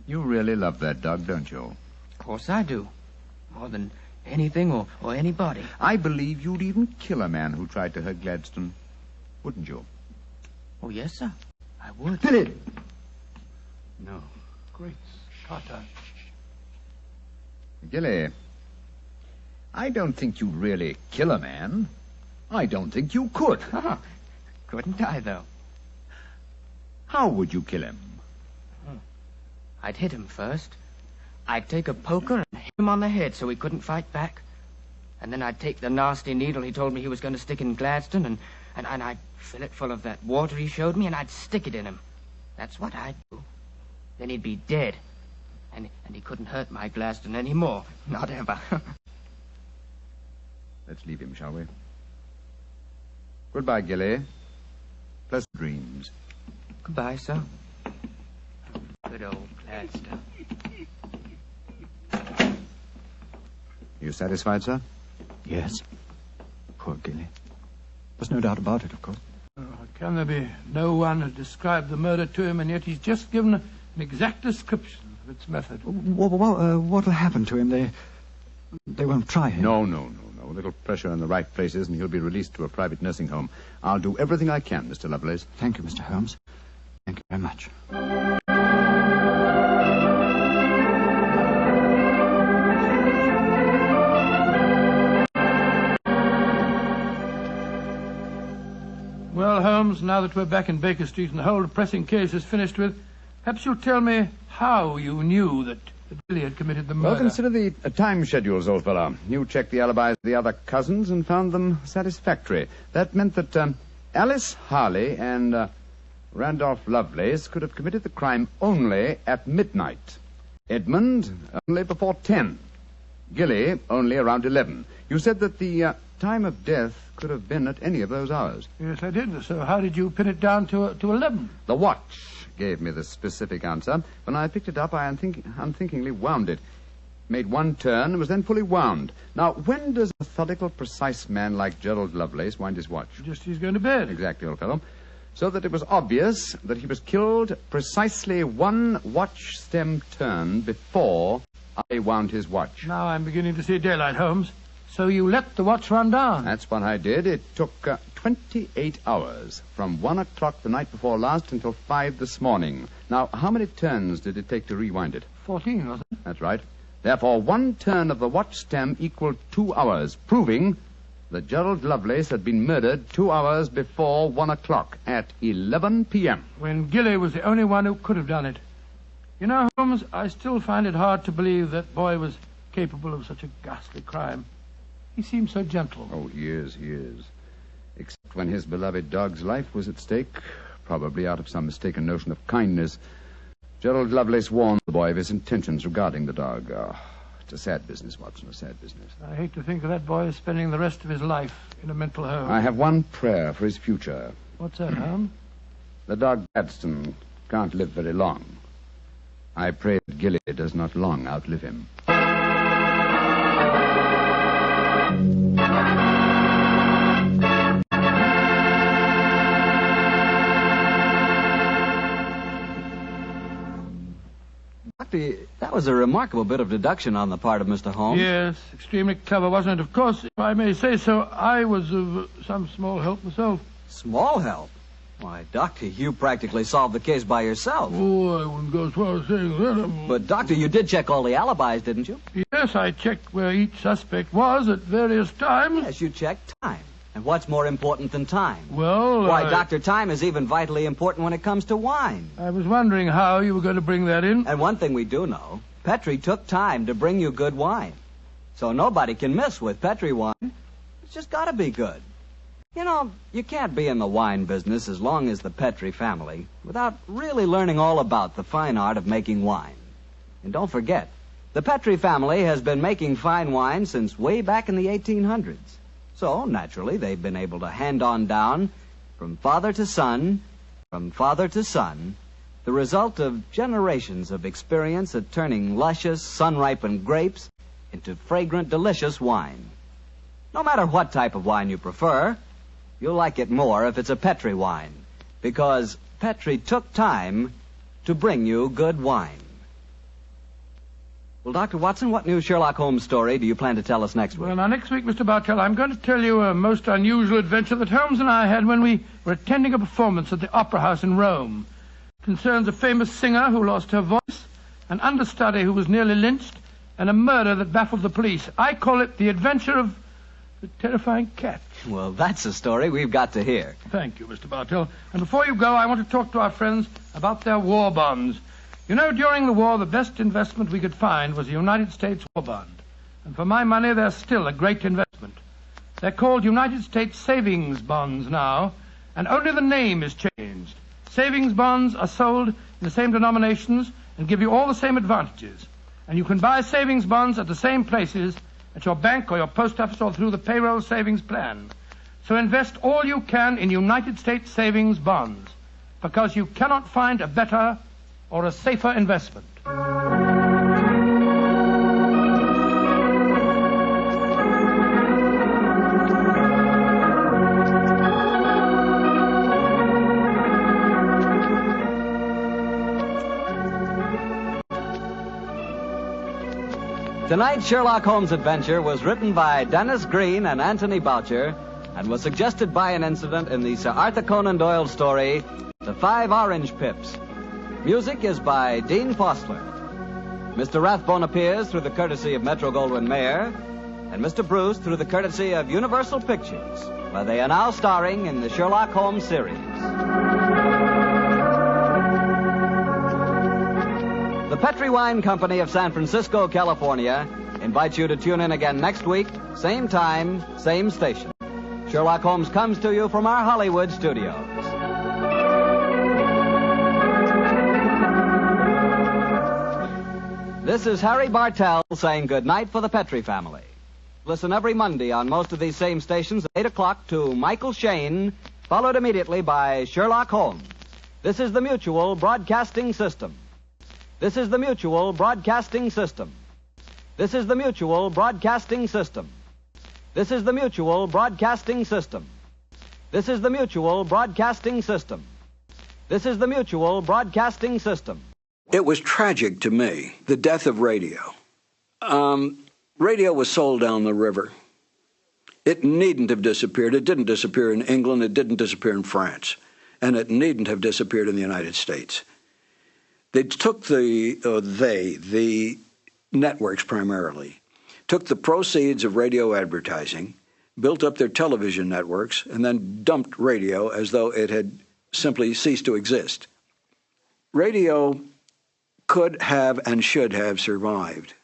S5: You really love that dog, don't you?
S15: Of course I do. More than anything or anybody.
S5: I believe you'd even kill a man who tried to hurt Gladstone. Wouldn't you?
S15: Oh, yes, sir. I would.
S5: Billy!
S3: No. Great Scotter.
S5: Gilly, I don't think you'd really kill a man. I don't think you could.
S15: Couldn't I, though?
S5: How would you kill him?
S15: I'd hit him first. I'd take a poker and hit him on the head so he couldn't fight back. And then I'd take the nasty needle he told me he was going to stick in Gladstone, and I'd fill it full of that water he showed me, and I'd stick it in him. That's what I'd do. Then he'd be dead. And he couldn't hurt my Gladstone anymore. Not ever.
S5: Let's leave him, shall we? Goodbye, Gilly. Pleasant dreams.
S15: Goodbye, sir. Good old Gladstone.
S5: You satisfied, sir?
S13: Yes. Poor Gilly. There's no doubt about it, of course.
S3: Can there be no one who described the murder to him, and yet he's just given an exact description of its method?
S13: What'll happen to him? They won't try him.
S5: No. A little pressure in the right places, and he'll be released to a private nursing home. I'll do everything I can, Mr. Lovelace.
S13: Thank you, Mr. Holmes. Thank you very much.
S3: Well, Holmes, now that we're back in Baker Street and the whole depressing case is finished with, perhaps you'll tell me how you knew that Billy had committed the murder.
S5: Well, consider the time schedules, old fellow. You checked the alibis of the other cousins and found them satisfactory. That meant that Alice Harley and Randolph Lovelace could have committed the crime only at midnight. Edmund only before 10. Gilly only around 11. You said that the time of death could have been at any of those hours.
S3: Yes, I did. So how did you pin it down to 11?
S5: The watch gave me the specific answer. When I picked it up, I unthinkingly wound it. Made one turn and was then fully wound. Now, when does a methodical, precise man like Gerald Lovelace wind his watch?
S3: Just as he's going to bed.
S5: Exactly, old fellow. So that it was obvious that he was killed precisely one watch stem turn before I wound his watch.
S3: Now I'm beginning to see daylight, Holmes. So you let the watch run down?
S5: That's what I did. It took 28 hours, from 1 o'clock the night before last until 5 this morning. Now, how many turns did it take to rewind it?
S3: 14, wasn't it?
S5: That's right. Therefore, one turn of the watch stem equaled 2 hours, proving that Gerald Lovelace had been murdered 2 hours before 1 o'clock at 11 p.m.
S3: When Gilly was the only one who could have done it. You know, Holmes, I still find it hard to believe that boy was capable of such a ghastly crime. He seemed so gentle.
S5: Oh, he is. Except when his beloved dog's life was at stake, probably out of some mistaken notion of kindness. Gerald Lovelace warned the boy of his intentions regarding the dog. It's a sad business, Watson, a sad business.
S3: I hate to think of that boy spending the rest of his life in a mental home.
S5: I have one prayer for his future.
S3: What's that, Holmes?
S5: The dog Gladstone can't live very long. I pray that Gilly does not long outlive him.
S2: Doctor, that was a remarkable bit of deduction on the part of Mr. Holmes.
S3: Yes, extremely clever, wasn't it? Of course, if I may say so, I was of some small help myself.
S2: Small help? Why, Doctor, you practically solved the case by yourself.
S3: Oh, I wouldn't go as far as saying that.
S2: But, Doctor, you did check all the alibis, didn't you?
S3: Yes, I checked where each suspect was at various times.
S2: Yes, you checked time. And what's more important than time?
S3: Well,
S2: Why, Doctor, time is even vitally important when it comes to wine.
S3: I was wondering how you were going to bring that in.
S2: And one thing we do know, Petrie took time to bring you good wine. So nobody can miss with Petrie wine. It's just got to be good. You know, you can't be in the wine business as long as the Petrie family without really learning all about the fine art of making wine. And don't forget, the Petrie family has been making fine wine since way back in the 1800s. So, naturally, they've been able to hand on down, from father to son, the result of generations of experience at turning luscious, sun-ripened grapes into fragrant, delicious wine. No matter what type of wine you prefer, you'll like it more if it's a Petrie wine, because Petrie took time to bring you good wine. Well, Dr. Watson, what new Sherlock Holmes story do you plan to tell us next week?
S3: Well, now, next week, Mr. Bartell, I'm going to tell you a most unusual adventure that Holmes and I had when we were attending a performance at the Opera House in Rome. It concerns a famous singer who lost her voice, an understudy who was nearly lynched, and a murder that baffled the police. I call it The Adventure of the Terrifying Cat.
S2: Well, that's a story we've got to hear.
S3: Thank you, Mr. Bartell. And before you go, I want to talk to our friends about their war bonds. You know, during the war, the best investment we could find was a United States war bond. And for my money, they're still a great investment. They're called United States Savings Bonds now, and only the name is changed. Savings bonds are sold in the same denominations and give you all the same advantages. And you can buy savings bonds at the same places, at your bank or your post office or through the payroll savings plan. So invest all you can in United States Savings Bonds, because you cannot find a better or a safer investment.
S2: Tonight's Sherlock Holmes adventure was written by Dennis Green and Anthony Boucher and was suggested by an incident in the Sir Arthur Conan Doyle story, The 5 Orange Pips. Music is by Dean Fostler. Mr. Rathbone appears through the courtesy of Metro-Goldwyn-Mayer, and Mr. Bruce through the courtesy of Universal Pictures, where they are now starring in the Sherlock Holmes series. The Petri Wine Company of San Francisco, California, invites you to tune in again next week, same time, same station. Sherlock Holmes comes to you from our Hollywood studios. This is Harry Bartell saying good night for the Petri family. Listen every Monday on most of these same stations at 8 o'clock to Michael Shayne, followed immediately by Sherlock Holmes. This is the Mutual Broadcasting System. This is the Mutual Broadcasting System. This is the Mutual Broadcasting System. This is the Mutual Broadcasting System. This is the Mutual Broadcasting System. This is the Mutual Broadcasting System.
S17: It was tragic to me, the death of radio. Radio was sold down the river. It needn't have disappeared. It didn't disappear in England. It didn't disappear in France. And it needn't have disappeared in the United States. They took the networks primarily, took the proceeds of radio advertising, built up their television networks, and then dumped radio as though it had simply ceased to exist. Radio could have and should have survived.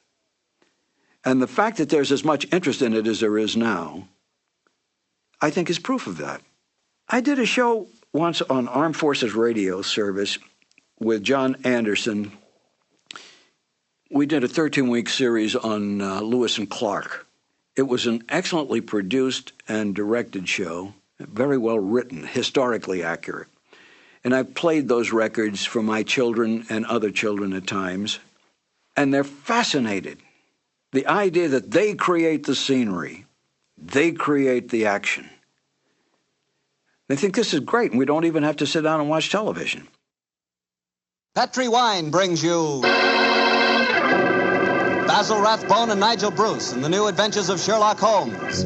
S17: And the fact that there's as much interest in it as there is now, I think is proof of that. I did a show once on Armed Forces Radio service with John Anderson. We did a 13-week series on Lewis and Clark. It was an excellently produced and directed show, very well written, historically accurate. And I've played those records for my children and other children at times, and they're fascinated. The idea that they create the scenery, they create the action. They think this is great, and we don't even have to sit down and watch television.
S2: Petri Wine brings you Basil Rathbone and Nigel Bruce in the new adventures of Sherlock Holmes.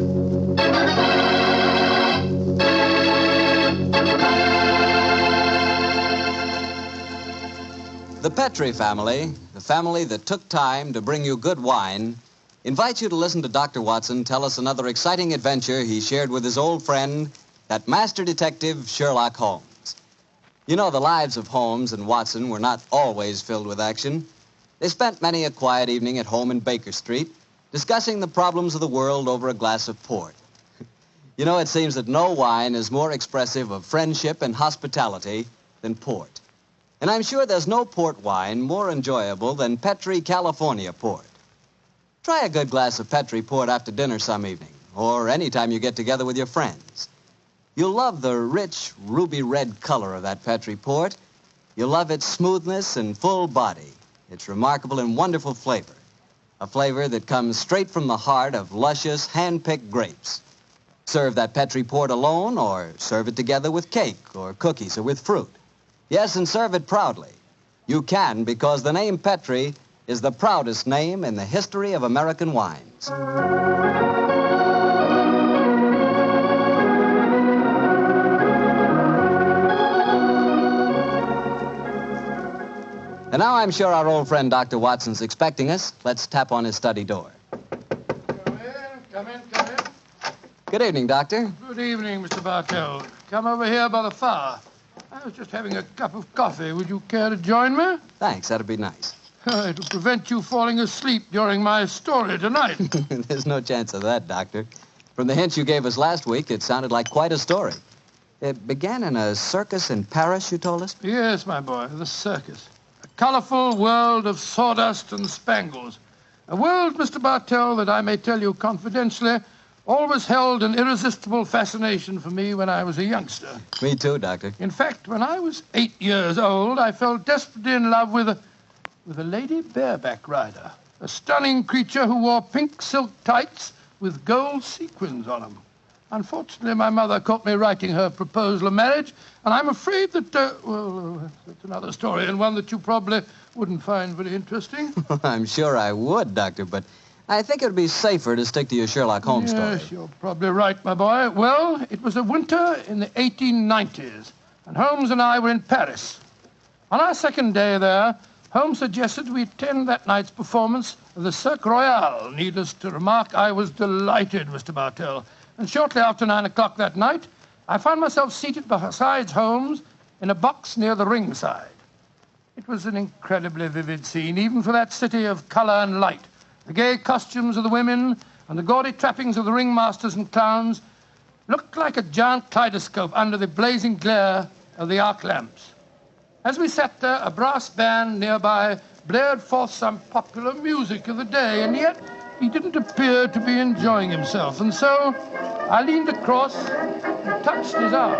S2: The Petri family, the family that took time to bring you good wine, invites you to listen to Dr. Watson tell us another exciting adventure he shared with his old friend, that master detective, Sherlock Holmes. You know, the lives of Holmes and Watson were not always filled with action. They spent many a quiet evening at home in Baker Street, discussing the problems of the world over a glass of port. You know, it seems that no wine is more expressive of friendship and hospitality than port. And I'm sure there's no port wine more enjoyable than Petri California port. Try a good glass of Petri port after dinner some evening, or any time you get together with your friends. You'll love the rich, ruby red color of that Petri port. You'll love its smoothness and full body, its remarkable and wonderful flavor, a flavor that comes straight from the heart of luscious, hand-picked grapes. Serve that Petri port alone, or serve it together with cake or cookies or with fruit. Yes, and serve it proudly. You can, because the name Petri is the proudest name in the history of American wines. And now I'm sure our old friend Dr. Watson's expecting us. Let's tap on his study door.
S3: Come in.
S2: Good evening, Doctor.
S3: Good evening, Mr. Bartell. Come over here by the fire. I was just having a cup of coffee. Would you care to join me?
S2: Thanks, that'd be nice.
S3: It'll prevent you falling asleep during my story tonight.
S2: There's no chance of that, Doctor. From the hints you gave us last week, it sounded like quite a story. It began in a circus in Paris, you told us?
S3: Yes, my boy, the circus. A colorful world of sawdust and spangles. A world, Mr. Bartell, that I may tell you confidentially, always held an irresistible fascination for me when I was a youngster.
S2: Me too, Doctor.
S3: In fact, when I was 8 years old, I fell desperately in love with a lady bareback rider, a stunning creature who wore pink silk tights with gold sequins on them. Unfortunately, my mother caught me writing her proposal of marriage, and I'm afraid that, that's another story, and one that you probably wouldn't find very interesting.
S2: I'm sure I would, Doctor, but I think it would be safer to stick to your Sherlock Holmes story.
S3: Yes, you're probably right, my boy. Well, it was a winter in the 1890s, and Holmes and I were in Paris. On our second day there, Holmes suggested we attend that night's performance of the Cirque Royale. Needless to remark, I was delighted, Mr. Bartell. And shortly after 9 o'clock that night, I found myself seated beside Holmes in a box near the ringside. It was an incredibly vivid scene, even for that city of color and light. The gay costumes of the women and the gaudy trappings of the ringmasters and clowns looked like a giant kaleidoscope under the blazing glare of the arc lamps. As we sat there, a brass band nearby blared forth some popular music of the day, and yet he didn't appear to be enjoying himself. And so I leaned across and touched his arm.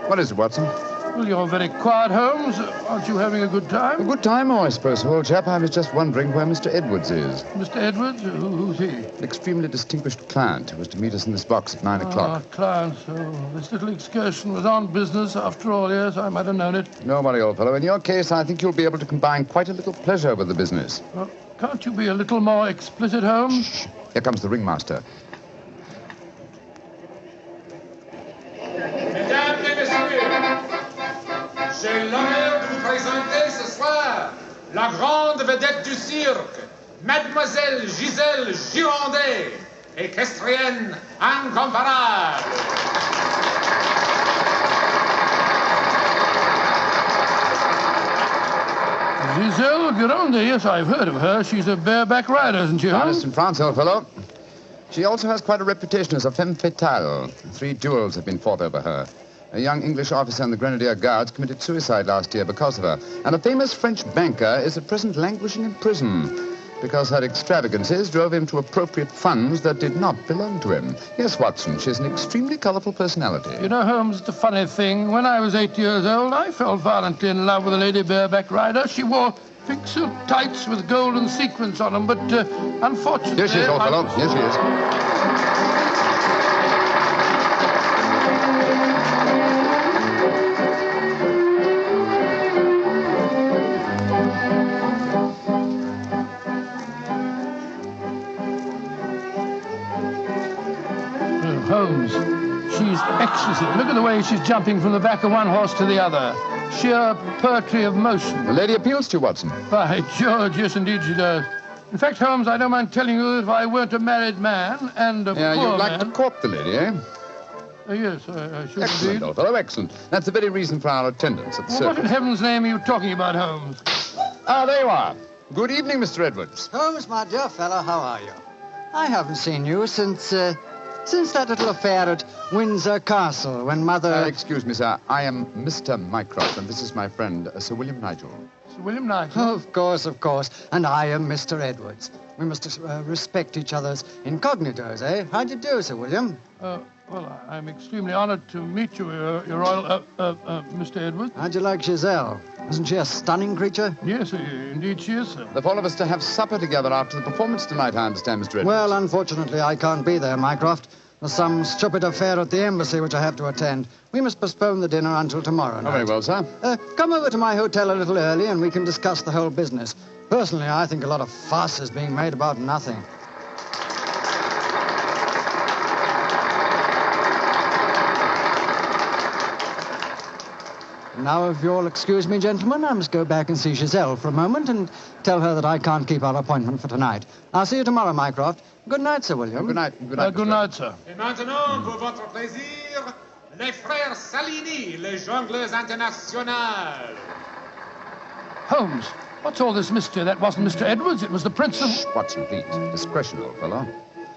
S5: What is it, Watson?
S3: Well, you're very quiet, Holmes. Aren't you having a good time?
S5: A good time, I suppose, old chap. I was just wondering where Mr. Edwards is.
S3: Mr. Edwards? Who's he?
S5: An extremely distinguished client who was to meet us in this box at 9 o'clock.
S3: Client. So this little excursion was on business after all. Yes, I might have known it.
S5: Don't worry, old fellow. In your case, I think you'll be able to combine quite a little pleasure with the business.
S3: Well, can't you be a little more explicit, Holmes?
S5: Shh. Here comes the ringmaster.
S18: Mesdames et messieurs, j'ai l'honneur de vous présenter ce soir la grande vedette du cirque, Mademoiselle Gisèle Girondet, équestrienne incomparable.
S3: Giselle Girondet, yes, I've heard of her. She's a bareback rider, isn't she, Holmes?
S5: Honest in France, old fellow. She also has quite a reputation as a femme fatale. 3 duels have been fought over her. A young English officer in the Grenadier Guards committed suicide last year because of her. And a famous French banker is at present languishing in prison because her extravagances drove him to appropriate funds that did not belong to him. Yes, Watson, she's an extremely colorful personality.
S3: You know, Holmes, the funny thing, when I was 8 years old, I fell violently in love with a lady bareback rider. She wore pink silk tights with golden sequins on them, but unfortunately...
S5: Here she is, old fellow. Here she is.
S3: Holmes, she's exquisite. Look at the way she's jumping from the back of one horse to the other. Sheer poetry of motion.
S5: The lady appeals to you, Watson.
S3: By George, yes, indeed she does. In fact, Holmes, I don't mind telling you that if I weren't a married man and a poor man...
S5: you'd like to court the lady, eh?
S3: Yes, I should
S5: excellent,
S3: indeed.
S5: Old fellow, excellent. That's the very reason for our attendance at the circus.
S3: What in heaven's name are you talking about, Holmes?
S5: Ah, there you are. Good evening, Mr. Edwards.
S19: Holmes, my dear fellow, how are you? I haven't seen you since that little affair at Windsor Castle when Mother...
S5: Excuse me, sir. I am Mr. Mycroft, and this is my friend, Sir William Nigel.
S3: Sir William Nigel?
S19: Of course. And I am Mr. Edwards. We must respect each other's incognitos, eh? How do you do, Sir William?
S3: Well, I'm extremely honored to meet you, Your Royal, Mr. Edwards.
S19: How'd you like Gazelle? Isn't she a stunning creature?
S3: Yes, indeed she is, sir.
S5: The four of us to have supper together after the performance tonight, I understand, Mr. Edwards.
S19: Well, unfortunately, I can't be there, Mycroft. There's some stupid affair at the embassy which I have to attend. We must postpone the dinner until tomorrow night.
S5: Oh, very well, sir.
S19: Come over to my hotel a little early and we can discuss the whole business. Personally, I think a lot of fuss is being made about nothing. Now, if you'll excuse me, gentlemen, I must go back and see Gazelle for a moment and tell her that I can't keep our appointment for tonight. I'll see you tomorrow, Mycroft. Good night, Sir William.
S5: Good night. Good night,
S3: good night, sir.
S18: Et maintenant, pour votre plaisir, les frères Salini, les jongleurs internationaux.
S3: Holmes, what's all this mystery? That wasn't Mr. Edwards, it was the Prince of...
S5: Shh, Watson, please. Discretion, old fellow.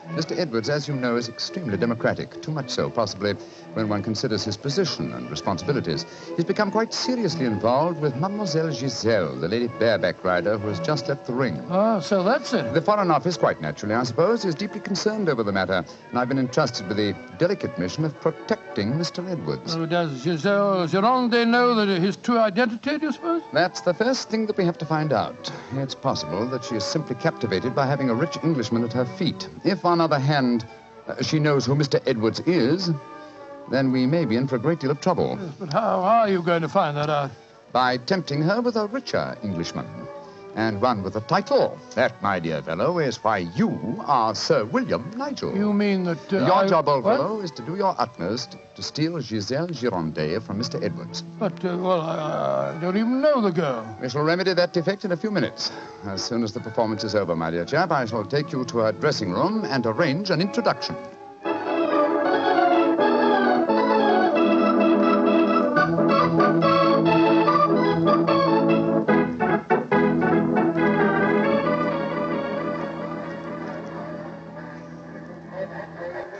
S5: Mr. Edwards, as you know, is extremely democratic. Too much so, possibly, when one considers his position and responsibilities. He's become quite seriously involved with Mademoiselle Gazelle, the lady bareback rider who has just left the ring.
S3: Oh, so that's it.
S5: The Foreign Office, quite naturally, I suppose, is deeply concerned over the matter, and I've been entrusted with the delicate mission of protecting Mr. Edwards.
S3: Oh, does Giselle Gironde know that his true identity, do you suppose?
S5: That's the first thing that we have to find out. It's possible that she is simply captivated by having a rich Englishman at her feet. If, on the other hand, she knows who Mr. Edwards is, then we may be in for a great deal of trouble.
S3: Yes, but how are you going to find that out?
S5: By tempting her with a richer Englishman. And one with a title. That, my dear fellow, is why you are Sir William Nigel.
S3: You mean that...
S5: your job, old fellow, is to do your utmost to steal Giselle Gironde from Mr. Edwards.
S3: But, I don't even know the girl.
S5: We shall remedy that defect in a few minutes. As soon as the performance is over, my dear chap, I shall take you to her dressing room and arrange an introduction.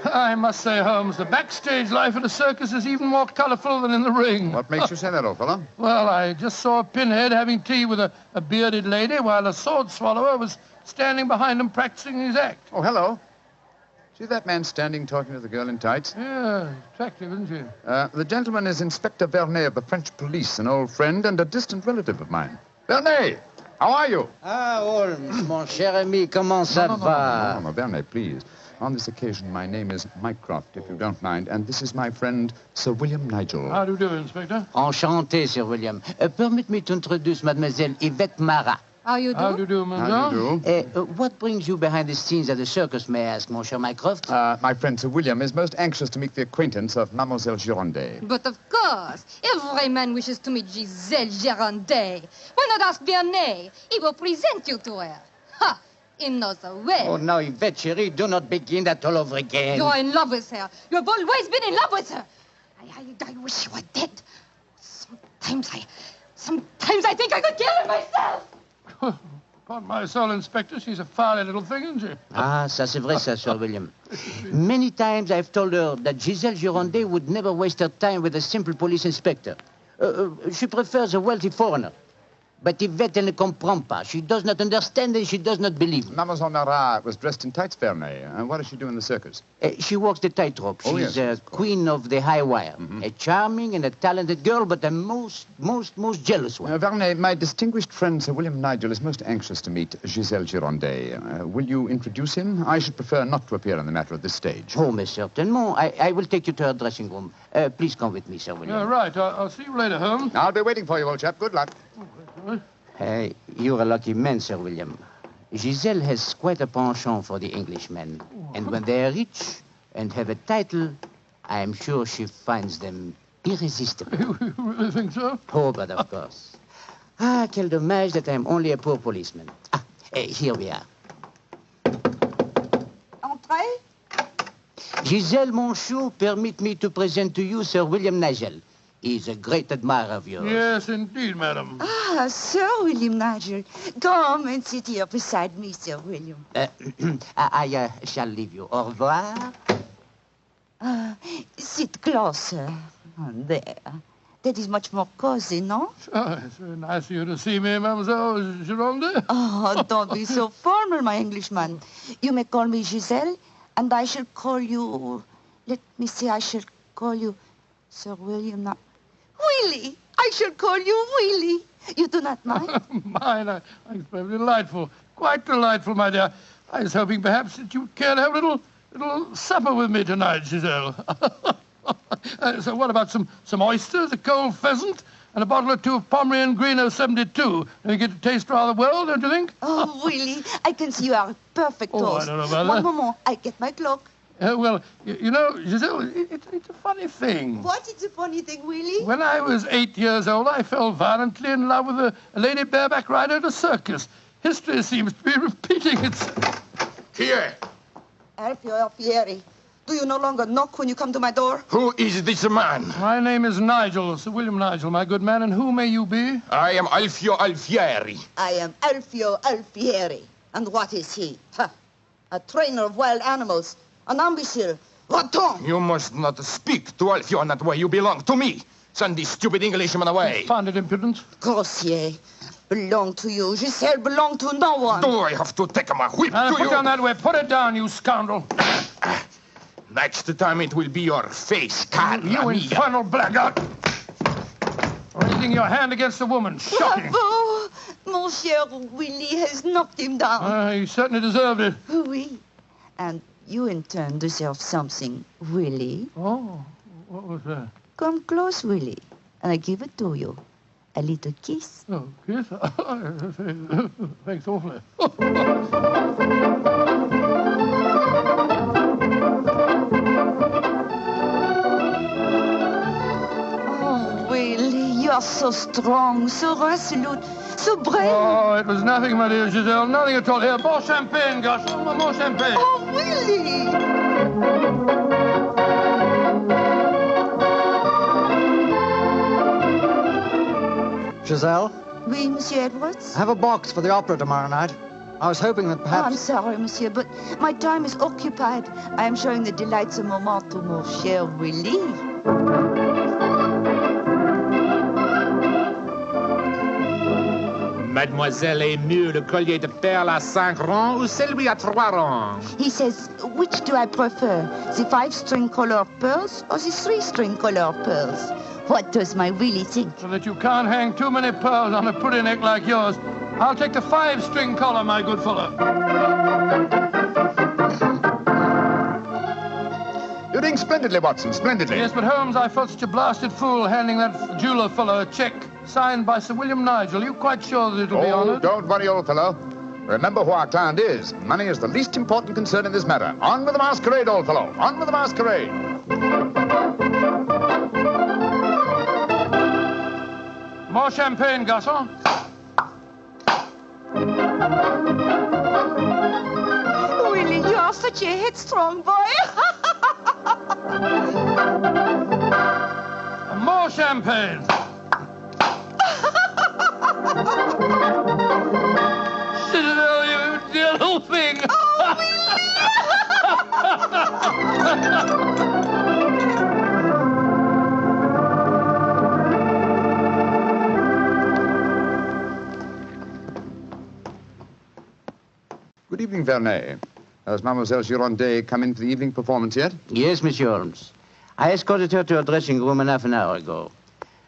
S3: I must say, Holmes, the backstage life at a circus is even more colourful than in the ring.
S5: What makes you say that, old fellow?
S3: Well, I just saw a pinhead having tea with a bearded lady while a sword swallower was standing behind him practicing his act.
S5: Oh, hello. See that man standing talking to the girl in tights?
S3: Yeah, attractive, isn't she?
S5: The gentleman is Inspector Blarney of the French police, an old friend and a distant relative of mine. Blarney, how are you?
S20: Ah, Holmes, mon cher ami, comment ça va?
S5: No, Blarney, please. On this occasion, my name is Mycroft, if you don't mind, and this is my friend, Sir William Nigel.
S3: How do you do, Inspector?
S20: Enchanté, Sir William. Permit me to introduce Mademoiselle Yvette Marat.
S7: How you do?
S3: How do you do, madame?
S5: How do you do?
S20: What brings you behind the scenes at the circus, may I ask, mon cher Mycroft?
S5: My friend Sir William is most anxious to make the acquaintance of Mademoiselle Gironde.
S21: But of course, every man wishes to meet Giselle Gironde. Why not ask Blarney? He will present you to her. Ha! He knows the way.
S20: Oh, now, Yvette, chérie, do not begin that all over again.
S21: You're in love with her. You have always been in love with her. I wish you were dead. Sometimes I think I could kill her myself.
S3: Upon my soul, Inspector, she's a fiery little thing, isn't she?
S20: Ah, ça c'est vrai, ça, Sir William. Many times I've told her that Giselle Gironde would never waste her time with a simple police inspector. She prefers a wealthy foreigner. But Yvette ne comprend pas. She does not understand and she does not believe.
S5: Mademoiselle Marat was dressed in tights, Blarney. What does she do in the circus?
S20: She walks the tightrope.
S5: Oh,
S20: She's
S5: yes,
S20: queen of the high wire. A charming and a talented girl, but a most jealous one.
S5: Blarney, my distinguished friend Sir William Nigel is most anxious to meet Giselle Gironde. Will you introduce him? I should prefer not to appear on the matter at this stage.
S20: Oh, mais certainement. I will take you to her dressing room. Please come with me, Sir William.
S3: Yeah, right. I'll see you later, Holmes.
S5: I'll be waiting for you, old chap. Good luck.
S20: You're a lucky man, Sir William. Giselle has quite a penchant for the Englishmen. And when they are rich and have a title, I am sure she finds them irresistible.
S3: You really think so?
S20: Oh, but of course. Ah, quel dommage that I'm only a poor policeman. Here we are.
S9: Entrez.
S20: Giselle, mon chou, permit me to present to you Sir William Nigel. He's a great admirer of yours.
S3: Yes, indeed, madam.
S22: Ah, Sir William Nigel. Come and sit here beside me, Sir William.
S20: I shall leave you. Au revoir.
S22: Sit closer. There. That is much more cozy, no?
S3: Oh, it's very nice of you to see me, Mademoiselle Gironde.
S22: Oh, don't be so formal, my Englishman. You may call me Giselle, and I shall call you... Let me see, I shall call you Sir William... Willie! I shall call you Willie. You do not mind?
S3: Mine, it's very delightful. Quite delightful, my dear. I was hoping perhaps that you would care to have a little supper with me tonight, Giselle. So what about some oysters, a cold pheasant, and a bottle or two of Pomeranian Green 072? You get to taste rather well, don't you think?
S22: Oh, Willie, I can see you are a perfect
S3: Oh,
S22: toast.
S3: I don't know about
S22: One
S3: that.
S22: moment, I get my clock.
S3: Well, you know, Giselle, it's a funny thing.
S22: What is the funny thing, Willie?
S3: When I was 8 years old, I fell violently in love with a lady bareback rider at a circus. History seems to be repeating itself.
S1: Here.
S22: Alfieri, do you no longer knock when you come to my door?
S1: Who is this man?
S3: My name is Nigel, Sir William Nigel, my good man, and who may you be?
S1: I am Alfio Alfieri.
S22: I am Alfio Alfieri. And what is he? Huh. A trainer of wild animals. An imbecile. Va-t'en!
S1: You must not speak to Alfio in that way. You belong to me. Send this stupid Englishman away.
S3: Confounded impudence.
S22: Grossier. Belong to you. Giselle belong to no one.
S1: Do I have to take my whip to
S3: Put
S1: you?
S3: down that way. Put it down, you scoundrel.
S1: Next time it will be your face, Carla.
S3: You infernal blackguard. Raising your hand against a woman. Shocking.
S22: Bravo! Mon cher Willie has knocked him down.
S3: He certainly deserved it.
S22: Oui. And you in turn deserve something, Willie.
S3: Oh, what was that?
S22: Come close, Willie, and I give it to you. A little kiss.
S3: Oh, kiss? Thanks awfully.
S22: Oh, Willie, you are so strong, so resolute, so brave.
S3: Oh, it was nothing, my dear Giselle. Nothing at all. Here, more champagne, gosh. More champagne.
S22: Oh, Willie!
S19: Giselle,
S22: Oui, Monsieur Edwards?
S19: have a box for the opera tomorrow night. I was hoping that
S22: Oh,
S19: perhaps...
S22: I'm sorry, Monsieur, but my time is occupied. I am showing the delights of moment to mon cher Willie.
S6: Mademoiselle aime mieux le collier de perles à 5 rangs ou celui à 3 rangs?
S22: He says, which do I prefer, the 5-string color pearls or the 3-string color pearls? What does my Willie think?
S3: So that you can't hang too many pearls on a pretty neck like yours. I'll take the 5-string collar, my good fellow.
S5: You're doing splendidly, Watson, splendidly.
S3: Yes, but Holmes, I felt such a blasted fool handing that jeweler fellow a check signed by Sir William Nigel. You quite sure that it'll be honoured?
S5: Don't worry, old fellow. Remember who our client is. Money is the least important concern in this matter. On with the masquerade, old fellow. On with the masquerade.
S3: More champagne, garçon.
S22: Willie, you are such a headstrong boy.
S3: More champagne. Citadel, you dear little thing.
S5: Good evening, Vernet. Has Mademoiselle Girondet come in for the evening performance yet?
S20: Yes, Monsieur Holmes. I escorted her to her dressing room half an hour ago.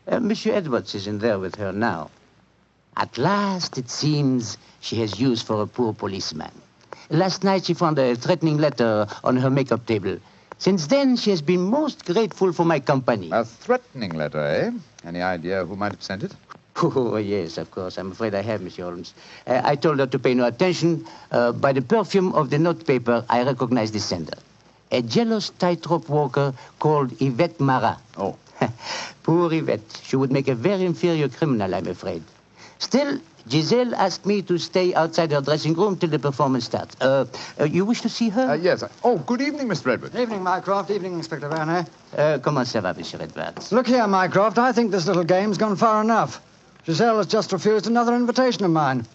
S20: Monsieur Edwards is in there with her now. At last, it seems, she has use for a poor policeman. Last night, she found a threatening letter on her makeup table. Since then, she has been most grateful for my company.
S5: A threatening letter, eh? Any idea who might have sent it?
S20: Oh, yes, of course. I'm afraid I have, Monsieur Holmes. I told her to pay no attention. By the perfume of the notepaper, I recognize the sender. A jealous tightrope walker called Yvette Marat.
S5: Oh.
S20: Poor Yvette. She would make a very inferior criminal, I'm afraid. Still, Giselle asked me to stay outside her dressing room till the performance starts. You wish to see her?
S5: Yes. Oh, good evening, Mr. Edwards.
S19: Evening, Mycroft. Evening, Inspector Barney.
S20: Comment ça va, Monsieur Edwards?
S19: Look here, Mycroft. I think this little game's gone far enough. Giselle has just refused another invitation of mine.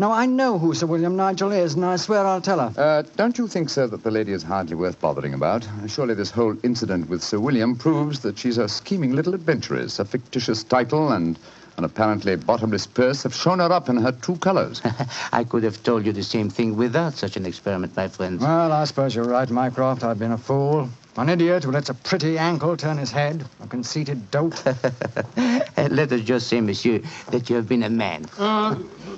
S19: Now, I know who Sir William Nigel is, and I swear I'll tell her.
S5: Don't you think, sir, that the lady is hardly worth bothering about? Surely this whole incident with Sir William proves that she's a scheming little adventuress. A fictitious title and an apparently bottomless purse have shown her up in her true colors.
S20: I could have told you the same thing without such an experiment, my friend.
S19: Well, I suppose you're right, Mycroft. I've been a fool. An idiot who lets a pretty ankle turn his head. A conceited dolt.
S20: Let us just say, monsieur, that you have been a man.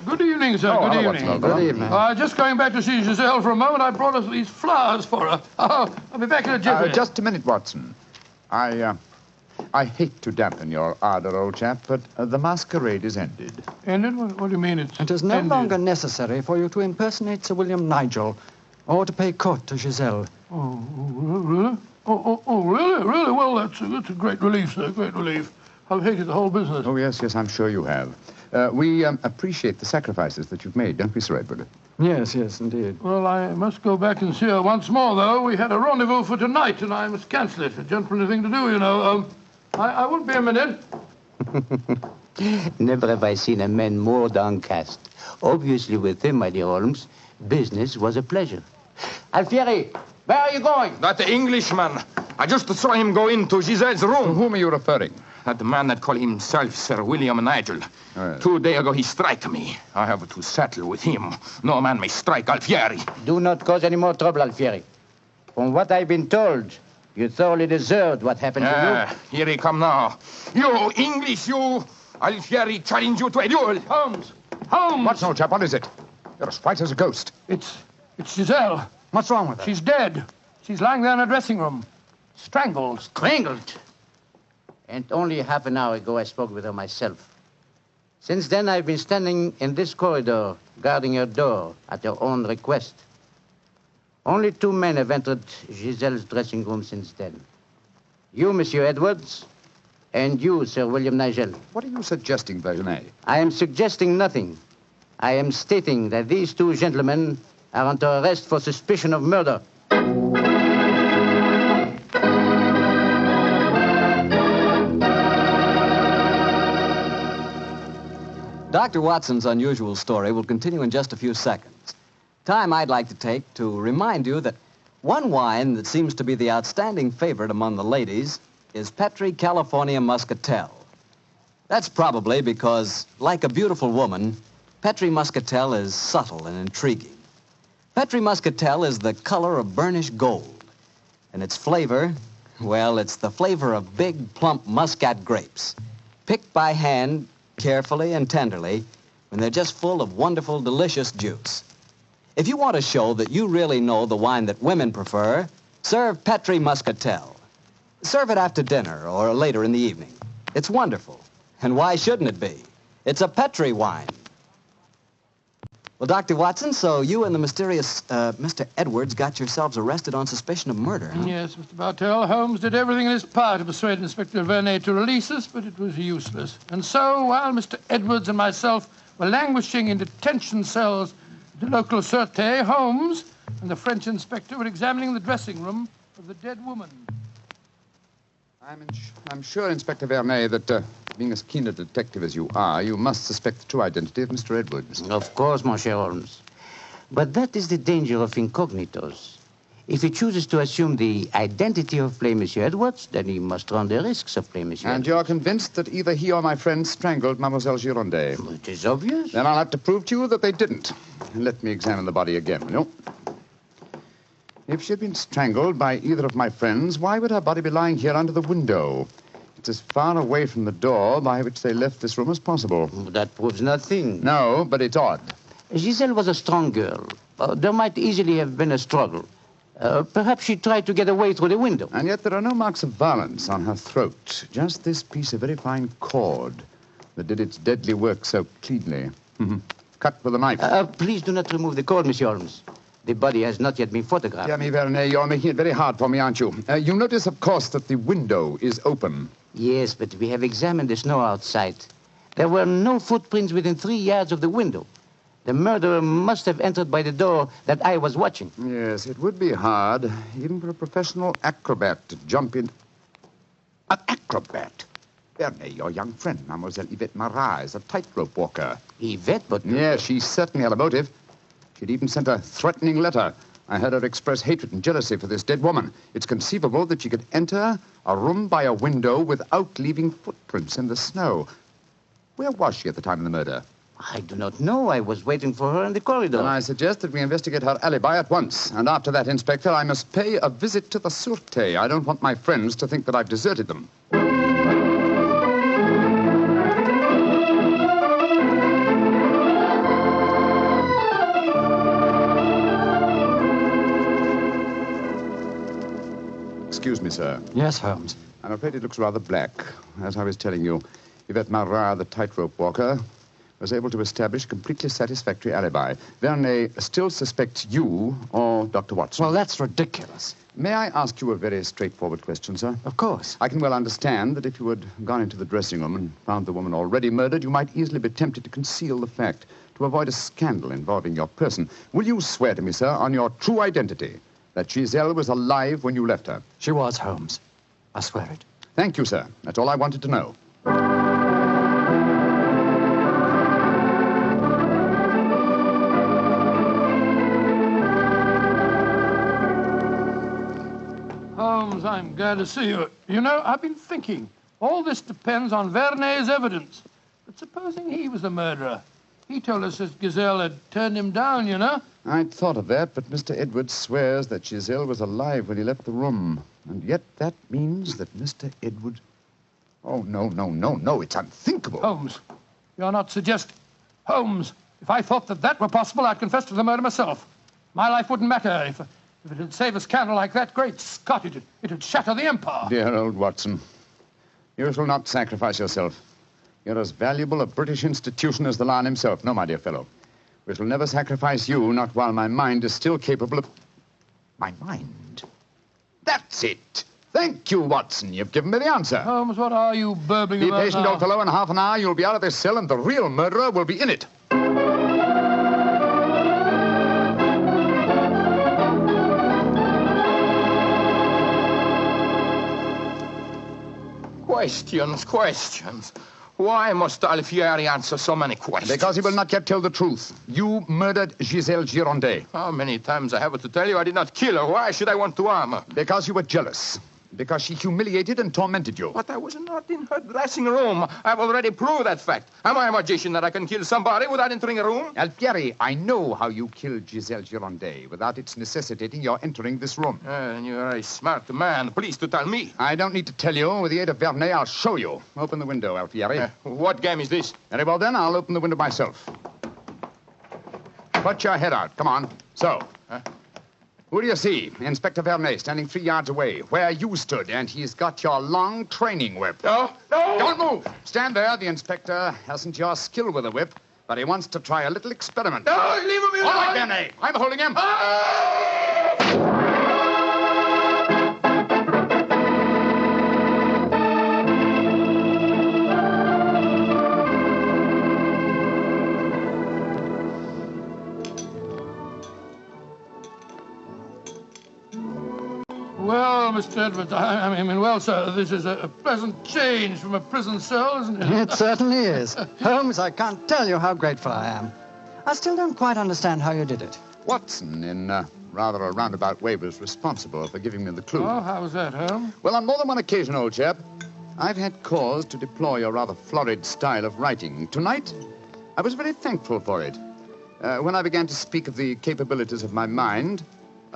S3: Good evening, sir. Good evening.
S19: Good evening.
S3: Just going back to see Giselle for a moment, I brought us these flowers for her. I'll be back in a jiffy.
S5: Just a minute, Watson. I hate to dampen your ardor, old chap, but the masquerade is ended.
S3: Ended? What do you mean it's
S19: It is no
S3: ended?
S19: longer necessary for you to impersonate Sir William Nigel or to pay court to Gazelle.
S3: Oh, really? Really? Really? Well, that's a great relief, sir, great relief. I've hated the whole business.
S5: Oh, yes, I'm sure you have. We appreciate the sacrifices that you've made, don't we, Sir Edward?
S19: Yes, indeed.
S3: Well, I must go back and see her once more, though. We had a rendezvous for tonight, and I must cancel it. A gentlemanly thing to do, you know. I won't be a minute.
S20: Never have I seen a man more downcast. Obviously, with him, my dear Holmes, business was a pleasure. Alfieri, where are you going?
S1: That Englishman. I just saw him go into Giselle's room.
S5: To whom are you referring?
S1: That man that called himself Sir William Nigel.
S5: Oh, yes.
S1: 2 days ago, he struck me. I have to settle with him. No man may strike Alfieri.
S20: Do not cause any more trouble, Alfieri. From what I've been told, you thoroughly deserved what happened to you.
S1: Here he come now. You, English, you. Alfieri challenge you to a duel.
S3: Holmes!
S5: Watson, old chap, what is it? You're as white as a ghost.
S3: It's Giselle.
S19: What's wrong with her?
S3: She's dead. She's lying there in her dressing room. Strangled.
S20: Strangled? And only half an hour ago I spoke with her myself. Since then, I've been standing in this corridor, guarding her door at her own request. Only 2 men have entered Giselle's dressing room since then. You, Monsieur Edwards, and you, Sir William Nigel.
S5: What are you suggesting, Baconian?
S20: I am suggesting nothing. I am stating that these 2 gentlemen are under arrest for suspicion of murder.
S2: Dr. Watson's unusual story will continue in just a few seconds. Time I'd like to take to remind you that one wine that seems to be the outstanding favorite among the ladies is Petri California Muscatel. That's probably because, like a beautiful woman, Petri Muscatel is subtle and intriguing. Petri Muscatel is the color of burnished gold, and its flavor, well, it's the flavor of big, plump Muscat grapes, picked by hand carefully and tenderly when they're just full of wonderful, delicious juice. If you want to show that you really know the wine that women prefer, serve Petri Muscatel. Serve it after dinner or later in the evening. It's wonderful. And why shouldn't it be? It's a Petri wine. Well, Dr. Watson, so you and the mysterious Mr. Edwards got yourselves arrested on suspicion of murder, huh?
S3: Yes, Mr. Bartell. Holmes did everything in his power to persuade Inspector Vernet to release us, but it was useless. And so, while Mr. Edwards and myself were languishing in detention cells at the local Sûreté, Holmes and the French inspector were examining the dressing room of the dead woman.
S5: I'm sure, Inspector Vernet, that being as keen a detective as you are, you must suspect the true identity of Mr. Edwards.
S20: Of course, Monsieur Holmes. But that is the danger of incognitos. If he chooses to assume the identity of plain Monsieur Edwards, then he must run the risks of plain Monsieur
S5: And
S20: Edwards.
S5: you're convinced that either he or my friend strangled Mademoiselle Girondet?
S20: It is obvious.
S5: Then I'll have to prove to you that they didn't. Let me examine the body again, will you? If she had been strangled by either of my friends, why would her body be lying here under the window? It's as far away from the door by which they left this room as possible.
S20: That proves nothing.
S5: No, but it's odd.
S20: Giselle was a strong girl. There might easily have been a struggle. Perhaps she tried to get away through the window.
S5: And yet there are no marks of violence on her throat. Just this piece of very fine cord that did its deadly work so cleanly. Cut with a knife.
S20: Please do not remove the cord, Monsieur Holmes. The body has not yet been photographed.
S5: Dear me, Vernet, you're making it very hard for me, aren't you? You notice, of course, that the window is open.
S20: Yes, but we have examined the snow outside. There were no footprints within 3 yards of the window. The murderer must have entered by the door that I was watching.
S5: Yes, it would be hard, even for a professional acrobat to jump in. An acrobat? Vernet, your young friend, Mademoiselle Yvette Marat, is a tightrope walker.
S20: Yvette, but...
S5: Yes, she certainly had a motive. She'd even sent a threatening letter. I heard her express hatred and jealousy for this dead woman. It's conceivable that she could enter a room by a window without leaving footprints in the snow. Where was she at the time of the murder?
S20: I do not know. I was waiting for her in the corridor.
S5: Then I suggest that we investigate her alibi at once. And after that, Inspector, I must pay a visit to the Sûreté. I don't want my friends to think that I've deserted them. Excuse me, sir.
S19: Yes, Holmes.
S5: I'm afraid it looks rather black. As I was telling you, Yvette Marat, the tightrope walker, was able to establish a completely satisfactory alibi. Verney still suspects you or Dr. Watson.
S19: Well, that's ridiculous.
S5: May I ask you a very straightforward question, sir?
S19: Of course.
S5: I can well understand that if you had gone into the dressing room and found the woman already murdered, you might easily be tempted to conceal the fact, to avoid a scandal involving your person. Will you swear to me, sir, on your true identity, that Gazelle was alive when you left her?
S19: She was, Holmes. I swear it.
S5: Thank you, sir. That's all I wanted to know.
S3: Holmes, I'm glad to see you. You know, I've been thinking. All this depends on Verney's evidence. But supposing he was the murderer? He told us that Gazelle had turned him down, you know.
S5: I'd thought of that, but Mr. Edwards swears that Gazelle was alive when he left the room. And yet that means that Mr. Edwards... Oh, no, it's unthinkable.
S3: Holmes, you're not suggesting... Holmes, if I thought that were possible, I'd confess to the murder myself. My life wouldn't matter if it'd save a scandal like that. Great Scott, it'd shatter the empire.
S5: Dear old Watson, you shall not sacrifice yourself. You're as valuable a British institution as the Lion himself. No, my dear fellow. We shall never sacrifice you, not while my mind is still capable of... My mind? That's it. Thank you, Watson. You've given me the answer.
S3: Holmes, what are you burbling
S5: Be
S3: about
S5: patient,
S3: now?
S5: old fellow. In half an hour, you'll be out of this cell, and the real murderer will be in it.
S1: Questions. Why must Alfieri answer so many questions?
S5: Because he will not yet tell the truth. You murdered Giselle Girondet.
S1: How many times I have to tell you I did not kill her? Why should I want to harm her?
S5: Because you were jealous. Because she humiliated and tormented you.
S1: But I was not in her dressing room. I've already proved that fact. Am I a magician that I can kill somebody without entering a room?
S5: Alfieri, I know how you killed Giselle Girondet without its necessitating your entering this room.
S1: You're a smart man. Please to tell me.
S5: I don't need to tell you. With the aid of Verney, I'll show you. Open the window, Alfieri.
S1: What game is this?
S5: Very well, then. I'll open the window myself. Put your head out. Come on. So. Who do you see? Inspector Verney standing 3 yards away, where you stood, and he's got your long training whip.
S1: No!
S5: Don't move! Stand there. The inspector hasn't your skill with a whip, but he wants to try a little experiment.
S1: No, leave him alone!
S5: All right, Verney. I'm holding him.
S3: Well, Mr. Edwards, I mean, well, sir, this is a pleasant change from a prison cell, isn't it?
S19: It certainly is. Holmes, I can't tell you how grateful I am. I still don't quite understand how you did it.
S5: Watson, in rather a roundabout way, was responsible for giving me the clue.
S3: Oh, how was that, Holmes?
S5: Well, on more than one occasion, old chap, I've had cause to deplore your rather florid style of writing. Tonight, I was very thankful for it. When I began to speak of the capabilities of my mind...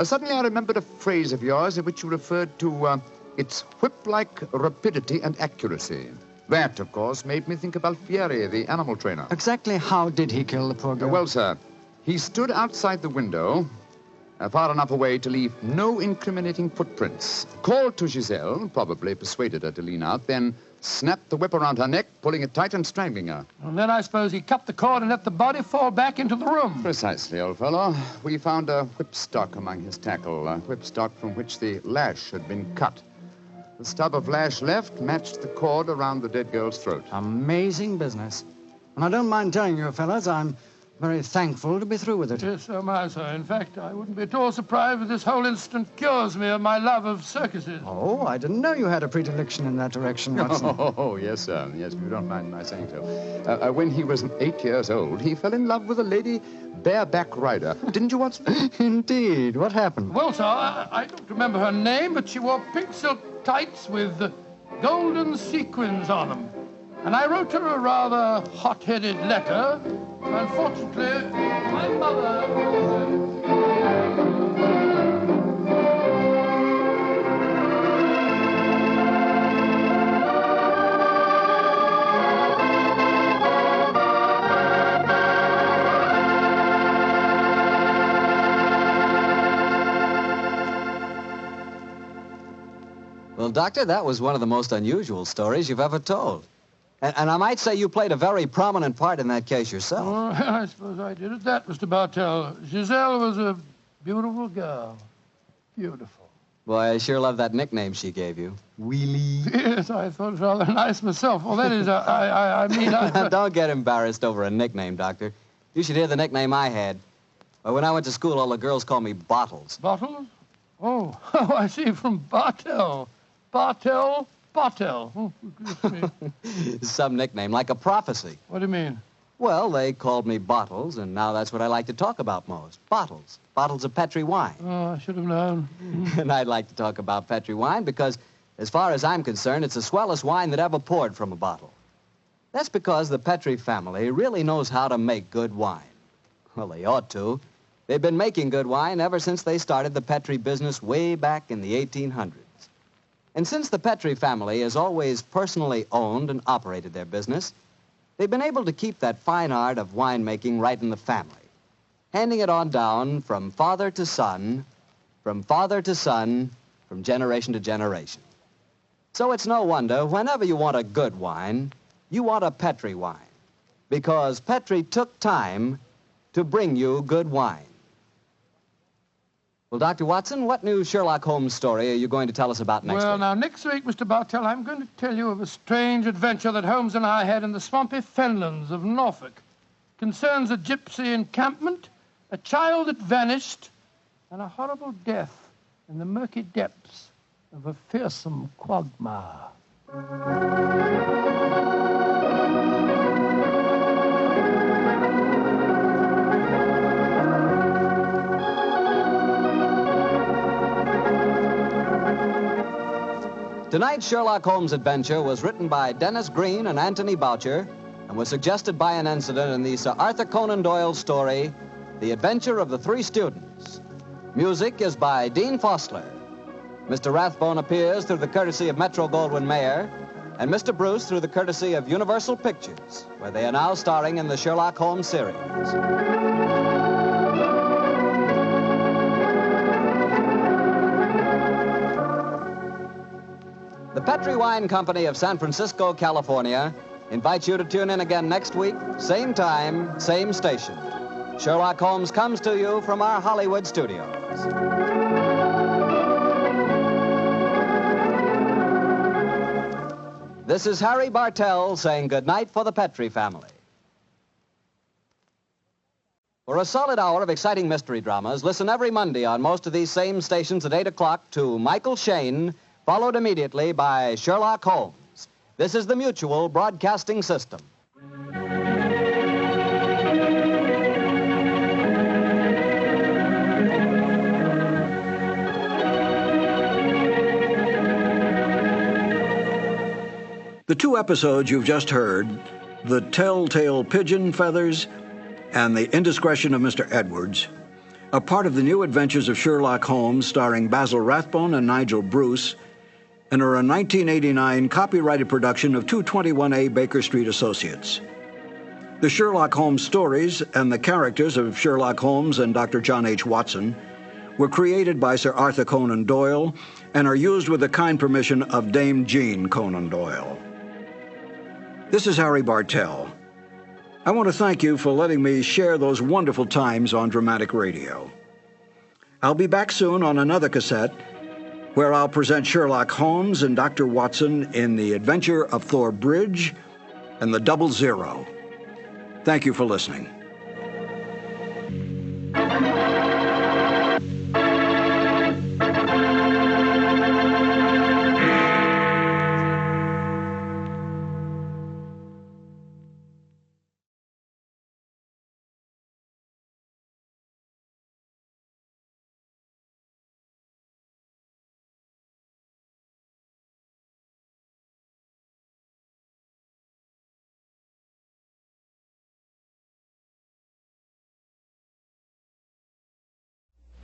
S5: suddenly I remembered a phrase of yours in which you referred to its whip-like rapidity and accuracy. That, of course, made me think of Alfieri, the animal trainer.
S19: Exactly how did he kill the poor girl?
S5: Well, sir, he stood outside the window, far enough away to leave no incriminating footprints. Called to Giselle, probably persuaded her to lean out, then snapped the whip around her neck, pulling it tight and strangling her.
S3: And then I suppose he cut the cord and let the body fall back into the room.
S5: Precisely, old fellow. We found a whipstock among his tackle, a whipstock from which the lash had been cut. The stub of lash left matched the cord around the dead girl's throat.
S19: Amazing business. And I don't mind telling you, fellas, I'm very thankful to be through with it.
S3: Yes, so am I, sir. In fact, I wouldn't be at all surprised if this whole incident cures me of my love of circuses.
S19: Oh, I didn't know you had a predilection in that direction, Watson.
S5: Oh, yes, sir. Yes, if you don't mind my saying so. When he was 8 years old, he fell in love with a lady bareback rider. Didn't you, Watson?
S19: Indeed. What happened?
S3: Well, sir, I don't remember her name, but she wore pink silk tights with golden sequins on them. And I wrote her a rather hot-headed letter. Unfortunately, my mother...
S2: Well, Doctor, that was one of the most unusual stories you've ever told. And I might say you played a very prominent part in that case yourself.
S3: Oh, I suppose I did at that, Mr. Bartell. Giselle was a beautiful girl. Beautiful.
S2: Boy, I sure love that nickname she gave you. Wheelie.
S3: Yes, I thought it was rather nice myself. Well, that is, I mean...
S2: Don't get embarrassed over a nickname, Doctor. You should hear the nickname I had. Well, when I went to school, all the girls called me Bottles.
S3: Bottles? Oh, I see, from Bartell. Bartell? Oh,
S2: some nickname, like a prophecy.
S3: What do you mean?
S2: Well, they called me Bottles, and now that's what I like to talk about most. Bottles. Bottles of Petri wine.
S3: Oh, I should have known.
S2: And I'd like to talk about Petri wine because, as far as I'm concerned, it's the swellest wine that ever poured from a bottle. That's because the Petri family really knows how to make good wine. Well, they ought to. They've been making good wine ever since they started the Petri business way back in the 1800s. And since the Petri family has always personally owned and operated their business, they've been able to keep that fine art of winemaking right in the family, handing it on down from father to son, from generation to generation. So it's no wonder whenever you want a good wine, you want a Petri wine, because Petri took time to bring you good wine. Well, Dr. Watson, what new Sherlock Holmes story are you going to tell us about next week?
S3: Well, now, next week, Mr. Bartell, I'm going to tell you of a strange adventure that Holmes and I had in the swampy fenlands of Norfolk. It concerns a gypsy encampment, a child that vanished, and a horrible death in the murky depths of a fearsome quagmire.
S2: Tonight's Sherlock Holmes adventure was written by Dennis Green and Anthony Boucher and was suggested by an incident in the Sir Arthur Conan Doyle story, The Adventure of the Three Students. Music is by Dean Fostler. Mr. Rathbone appears through the courtesy of Metro-Goldwyn-Mayer, and Mr. Bruce through the courtesy of Universal Pictures, where they are now starring in the Sherlock Holmes series. The Petri Wine Company of San Francisco, California, invites you to tune in again next week, same time, same station. Sherlock Holmes comes to you from our Hollywood studios. This is Harry Bartell saying goodnight for the Petri family. For a solid hour of exciting mystery dramas, listen every Monday on most of these same stations at 8 o'clock to Michael Shayne, followed immediately by Sherlock Holmes. This is the Mutual Broadcasting System.
S17: The two episodes you've just heard, The Telltale Pigeon Feathers and The Indiscretion of Mr. Edwards, are part of the new adventures of Sherlock Holmes starring Basil Rathbone and Nigel Bruce, and are a 1989 copyrighted production of 221A Baker Street Associates. The Sherlock Holmes stories and the characters of Sherlock Holmes and Dr. John H. Watson were created by Sir Arthur Conan Doyle and are used with the kind permission of Dame Jean Conan Doyle. This is Harry Bartell. I want to thank you for letting me share those wonderful times on dramatic radio. I'll be back soon on another cassette where I'll present Sherlock Holmes and Dr. Watson in The Adventure of Thor Bridge and The Double Zero. Thank you for listening.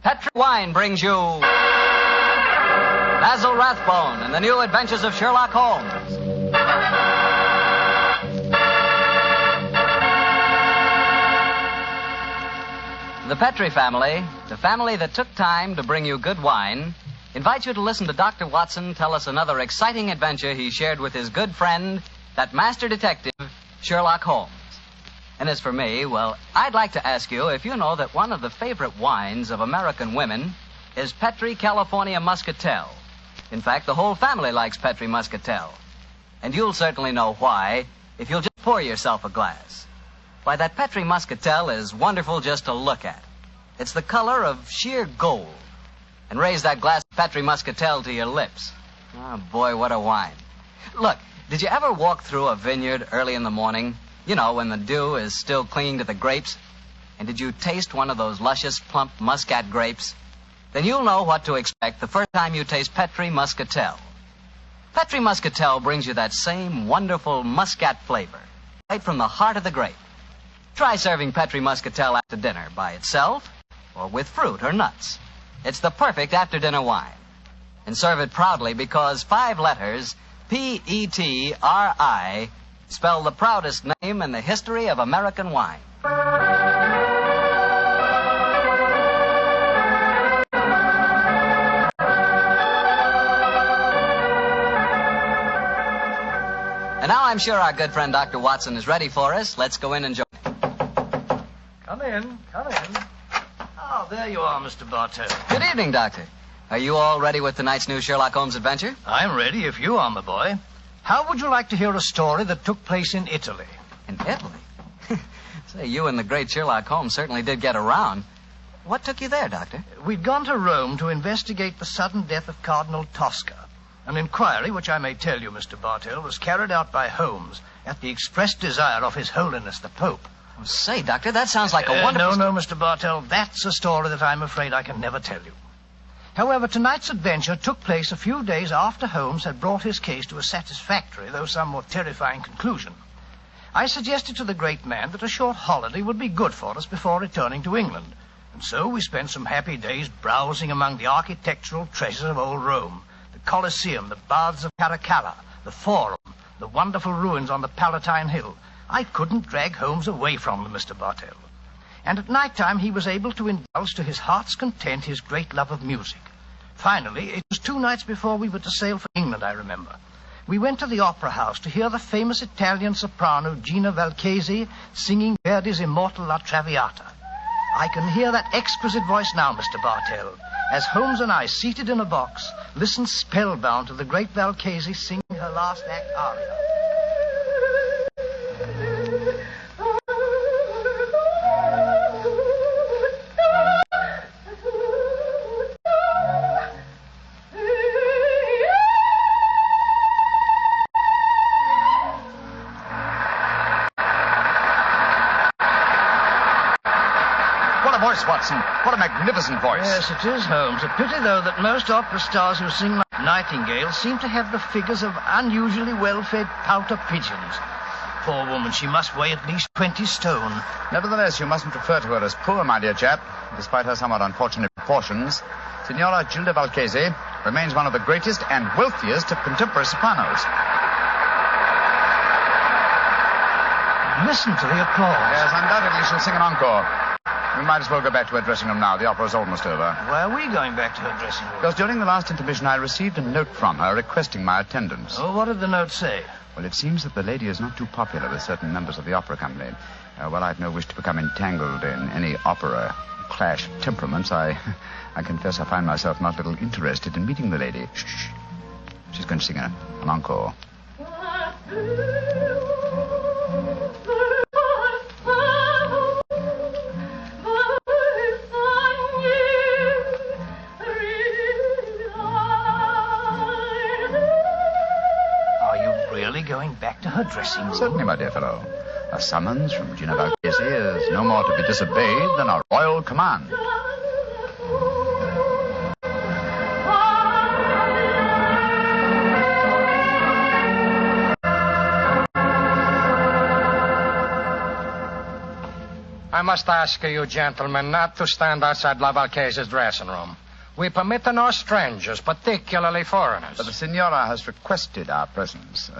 S2: Petri Wine brings you Basil Rathbone and the New Adventures of Sherlock Holmes. The Petri family, the family that took time to bring you good wine, invite you to listen to Dr. Watson tell us another exciting adventure he shared with his good friend, that master detective, Sherlock Holmes. And as for me, well, I'd like to ask you if you know that one of the favorite wines of American women is Petri California Muscatel. In fact, the whole family likes Petri Muscatel. And you'll certainly know why if you'll just pour yourself a glass. Why, that Petri Muscatel is wonderful just to look at. It's the color of sheer gold. And raise that glass of Petri Muscatel to your lips. Oh, boy, what a wine. Look, did you ever walk through a vineyard early in the morning? You know, when the dew is still clinging to the grapes? And did you taste one of those luscious, plump muscat grapes? Then you'll know what to expect the first time you taste Petri Muscatel. Petri Muscatel brings you that same wonderful muscat flavor, right from the heart of the grape. Try serving Petri Muscatel after dinner by itself or with fruit or nuts. It's the perfect after-dinner wine. And serve it proudly because 5 letters, P-E-T-R-I, spell the proudest name in the history of American wine. And now I'm sure our good friend Dr. Watson is ready for us. Let's go in and join him.
S8: Come in. Oh, there you are, Mr. Bartell.
S2: Good evening, Doctor. Are you all ready with tonight's new Sherlock Holmes adventure?
S8: I'm ready if you are, my boy. How would you like to hear a story that took place in Italy?
S2: In Italy? Say, you and the great Sherlock Holmes certainly did get around. What took you there, Doctor?
S8: We'd gone to Rome to investigate the sudden death of Cardinal Tosca. An inquiry, which I may tell you, Mr. Bartell, was carried out by Holmes at the express desire of His Holiness the Pope.
S2: Oh, say, Doctor, that sounds like a wonderful...
S8: No, Mr. Bartell, that's a story that I'm afraid I can never tell you. However, tonight's adventure took place a few days after Holmes had brought his case to a satisfactory, though somewhat terrifying conclusion. I suggested to the great man that a short holiday would be good for us before returning to England, and so we spent some happy days browsing among the architectural treasures of old Rome. The Colosseum, the Baths of Caracalla, the Forum, the wonderful ruins on the Palatine Hill. I couldn't drag Holmes away from them, Mr. Bartell. And at night time he was able to indulge to his heart's content his great love of music. Finally, it was 2 nights before we were to sail for England, I remember. We went to the opera house to hear the famous Italian soprano Gina Valchesi singing Verdi's immortal La Traviata. I can hear that exquisite voice now, Mr. Bartell, as Holmes and I, seated in a box, listened spellbound to the great Valchesi singing her last act aria.
S5: Watson. What a magnificent voice.
S8: Yes, it is, Holmes. A pity, though, that most opera stars who sing like Nightingale seem to have the figures of unusually well-fed pouter pigeons. Poor woman, she must weigh at least 20 stone.
S5: Nevertheless, you mustn't refer to her as poor, my dear chap. Despite her somewhat unfortunate proportions, Signora Gilda Valchesi remains one of the greatest and wealthiest of contemporary sopranos.
S8: Listen to the applause.
S5: Yes, undoubtedly she'll sing an encore. We might as well go back to her dressing room now. The opera's almost over.
S8: Why are we going back to her dressing room?
S5: Because during the last intermission, I received a note from her requesting my attendance.
S8: Oh, what did the note say?
S5: Well, it seems that the lady is not too popular with certain members of the opera company. Well, I've no wish to become entangled in any opera clash of temperaments. I confess I find myself not a little interested in meeting the lady. Shh. She's going to sing an encore.
S8: Going back to her dressing room?
S5: Certainly, my dear fellow. A summons from Gina Valchesi is no more to be disobeyed than a royal command.
S6: I must ask you, gentlemen, not to stand outside La Valchesi's dressing room. We permit no strangers, particularly foreigners.
S5: But the Signora has requested our presence.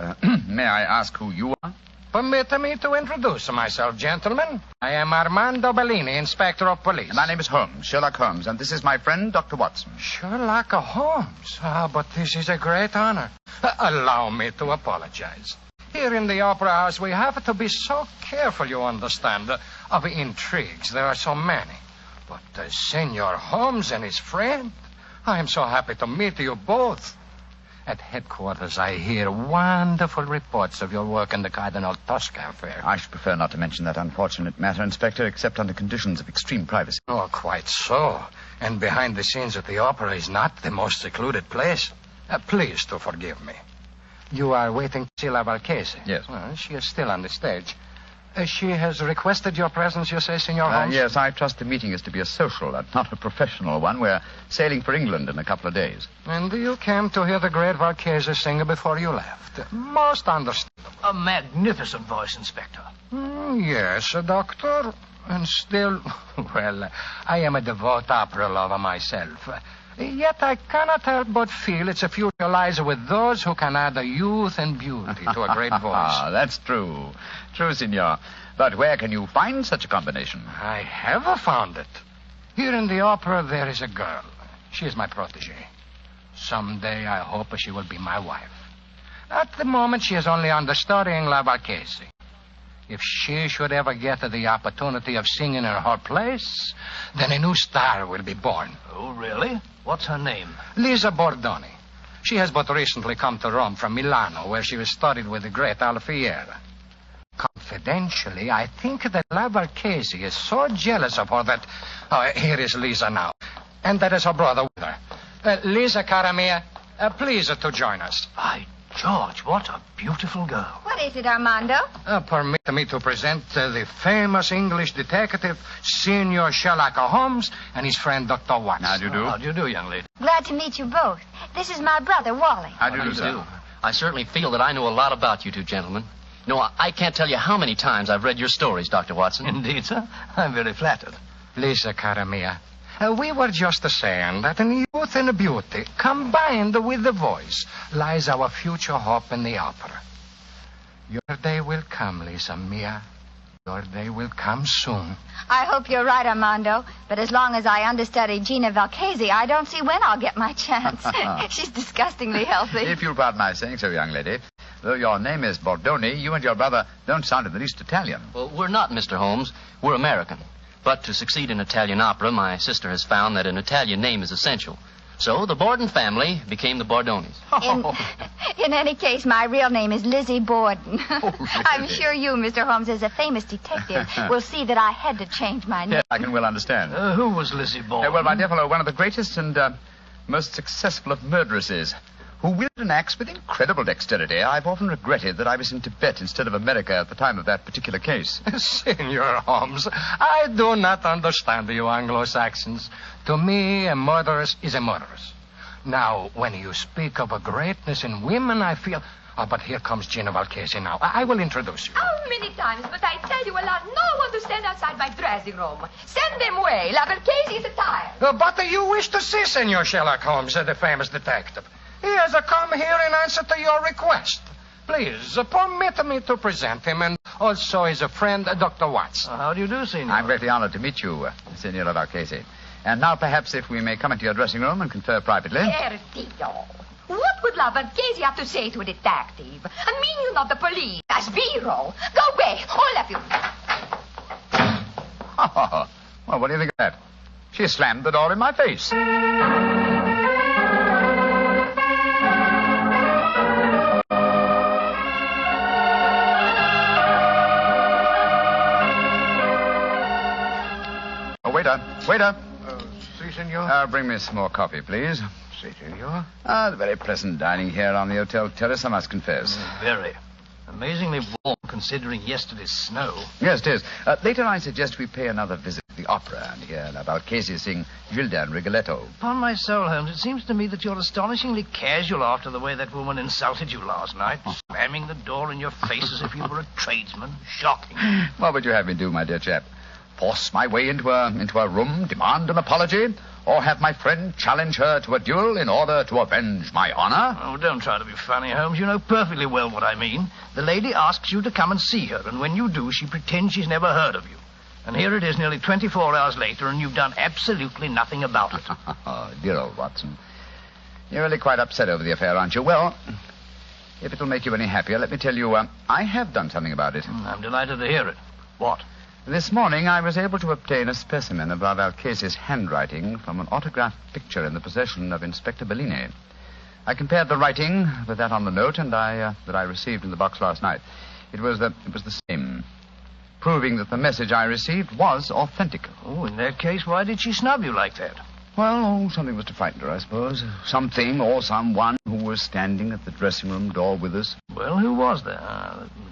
S5: May I ask who you are?
S6: Permit me to introduce myself, gentlemen. I am Armando Bellini, Inspector of Police.
S5: My name is Holmes, Sherlock Holmes, and this is my friend, Dr. Watson.
S6: Sherlock Holmes? But this is a great honor. Allow me to apologize. Here in the Opera House, we have to be so careful, you understand, of intrigues. There are so many. But Senor Holmes and his friend, I am so happy to meet you both. At headquarters, I hear wonderful reports of your work in the Cardinal Tosca affair.
S5: I should prefer not to mention that unfortunate matter, Inspector, except under conditions of extreme privacy.
S6: Oh, quite so. And behind the scenes at the opera is not the most secluded place. Please to forgive me. You are waiting to see La Valchese?
S5: Yes.
S6: Well, she is still on the stage. She has requested your presence, you say, Senor Holmes?
S5: Yes, I trust the meeting is to be a social and not a professional one. We're sailing for England in a couple of days.
S6: And you came to hear the great Valchese sing before you left. Most understandable.
S8: A magnificent voice, Inspector.
S6: Yes, Doctor. And still, well, I am a devout opera lover myself. Yet I cannot help but feel its future lies with those who can add a youth and beauty to a great voice.
S5: That's true. True, Signor. But where can you find such a combination?
S6: I have found it. Here in the opera, there is a girl. She is my protege. Someday, I hope she will be my wife. At the moment, she is only understudying La Valchese. If she should ever get the opportunity of singing in her place, then a new star will be born.
S8: Oh, really? What's her name?
S6: Lisa Bordoni. She has but recently come to Rome from Milano, where she was studied with the great Alfieri. Confidentially, I think that La Valchese is so jealous of her that... Oh, here is Lisa now. And that is her brother with her. Lisa, cara mia, please to join us.
S8: By George, what a beautiful girl.
S21: What is it, Armando?
S6: Permit me to present the famous English detective, Senor Sherlock Holmes, and his friend, Dr. Watson.
S5: How do you do?
S8: How do you do, young lady?
S21: Glad to meet you both. This is my brother, Wally.
S5: How do you do, sir?
S11: I certainly feel that I know a lot about you two gentlemen. No, I can't tell you how many times I've read your stories, Dr. Watson.
S8: Indeed, sir. I'm very flattered.
S6: Lisa, cara mia, we were just saying that in youth and beauty, combined with the voice, lies our future hope in the opera. Your day will come, Lisa mia. Your day will come soon.
S21: I hope you're right, Armando. But as long as I understudy Gina Valchese, I don't see when I'll get my chance. She's disgustingly healthy.
S5: If you'll pardon my saying so, young lady, though your name is Bordoni, you and your brother don't sound in the least Italian.
S11: Well, we're not, Mr. Holmes. We're American. But to succeed in Italian opera, my sister has found that an Italian name is essential. So the Borden family became the Bordonis.
S21: In any case, my real name is Lizzie Borden.
S5: Oh, really?
S21: I'm sure you, Mr. Holmes, as a famous detective, will see that I had to change my name.
S5: Yes, I can well understand.
S8: Who was Lizzie Borden?
S5: Well, my dear fellow, one of the greatest and most successful of murderesses, who wielded an axe with incredible dexterity. I've often regretted that I was in Tibet instead of America at the time of that particular case.
S6: Senor Holmes, I do not understand you Anglo-Saxons. To me, a murderess is a murderess. Now, when you speak of a greatness in women, I feel... Oh, but here comes Gina Valchese now. I will introduce you.
S21: How many times must I tell you allow no one to stand outside my dressing room? Send them away. La Valchese is tired.
S6: But you wish to see Senor Sherlock Holmes, the famous detective. He has come here in answer to your request. Please, permit me to present him, and also his friend, Dr. Watson.
S8: How do you do, Senor?
S5: I'm greatly honored to meet you, Senora Valchese. And now, perhaps, if we may come into your dressing room and confer privately.
S21: Perdio. What would La Valchese have to say to a detective? I mean, you're not the police. That's Biro. Go away, all of you.
S5: Well, what do you think of that? She slammed the door in my face. Waiter.
S6: Si, senor.
S5: Bring me some more coffee, please.
S6: Si, senor.
S5: The very pleasant dining here on the hotel terrace, I must confess.
S8: Very. Amazingly warm, considering yesterday's snow.
S5: Yes, it is. Later, I suggest we pay another visit to the opera and hear La Valchese sing Gilda and Rigoletto.
S8: Upon my soul, Holmes, it seems to me that you're astonishingly casual after the way that woman insulted you last night, slamming the door in your face as if you were a tradesman. Shocking.
S5: What would you have me do, my dear chap?
S4: force my way into her room, demand an apology, or have my friend challenge her to a duel in order to avenge my honor?
S8: Oh, don't try to be funny, Holmes. You know perfectly well what I mean. The lady asks you to come and see her, and when you do, she pretends she's never heard of you. And here it is nearly 24 hours later, and you've done absolutely nothing about it.
S4: Oh, dear old Watson. You're really quite upset over the affair, aren't you? Well, if it'll make you any happier, let me tell you, I have done something about it.
S8: I'm delighted to hear it. What?
S4: This morning, I was able to obtain a specimen of La Valchese's handwriting from an autographed picture in the possession of Inspector Bellini. I compared the writing with that on the note that I received in the box last night. It was the same, proving that the message I received was authentic.
S8: Oh, in that case, why did she snub you like that?
S4: Well, something was to frighten her, I suppose. Something or someone who was standing at the dressing room door with us.
S8: Well, who was there?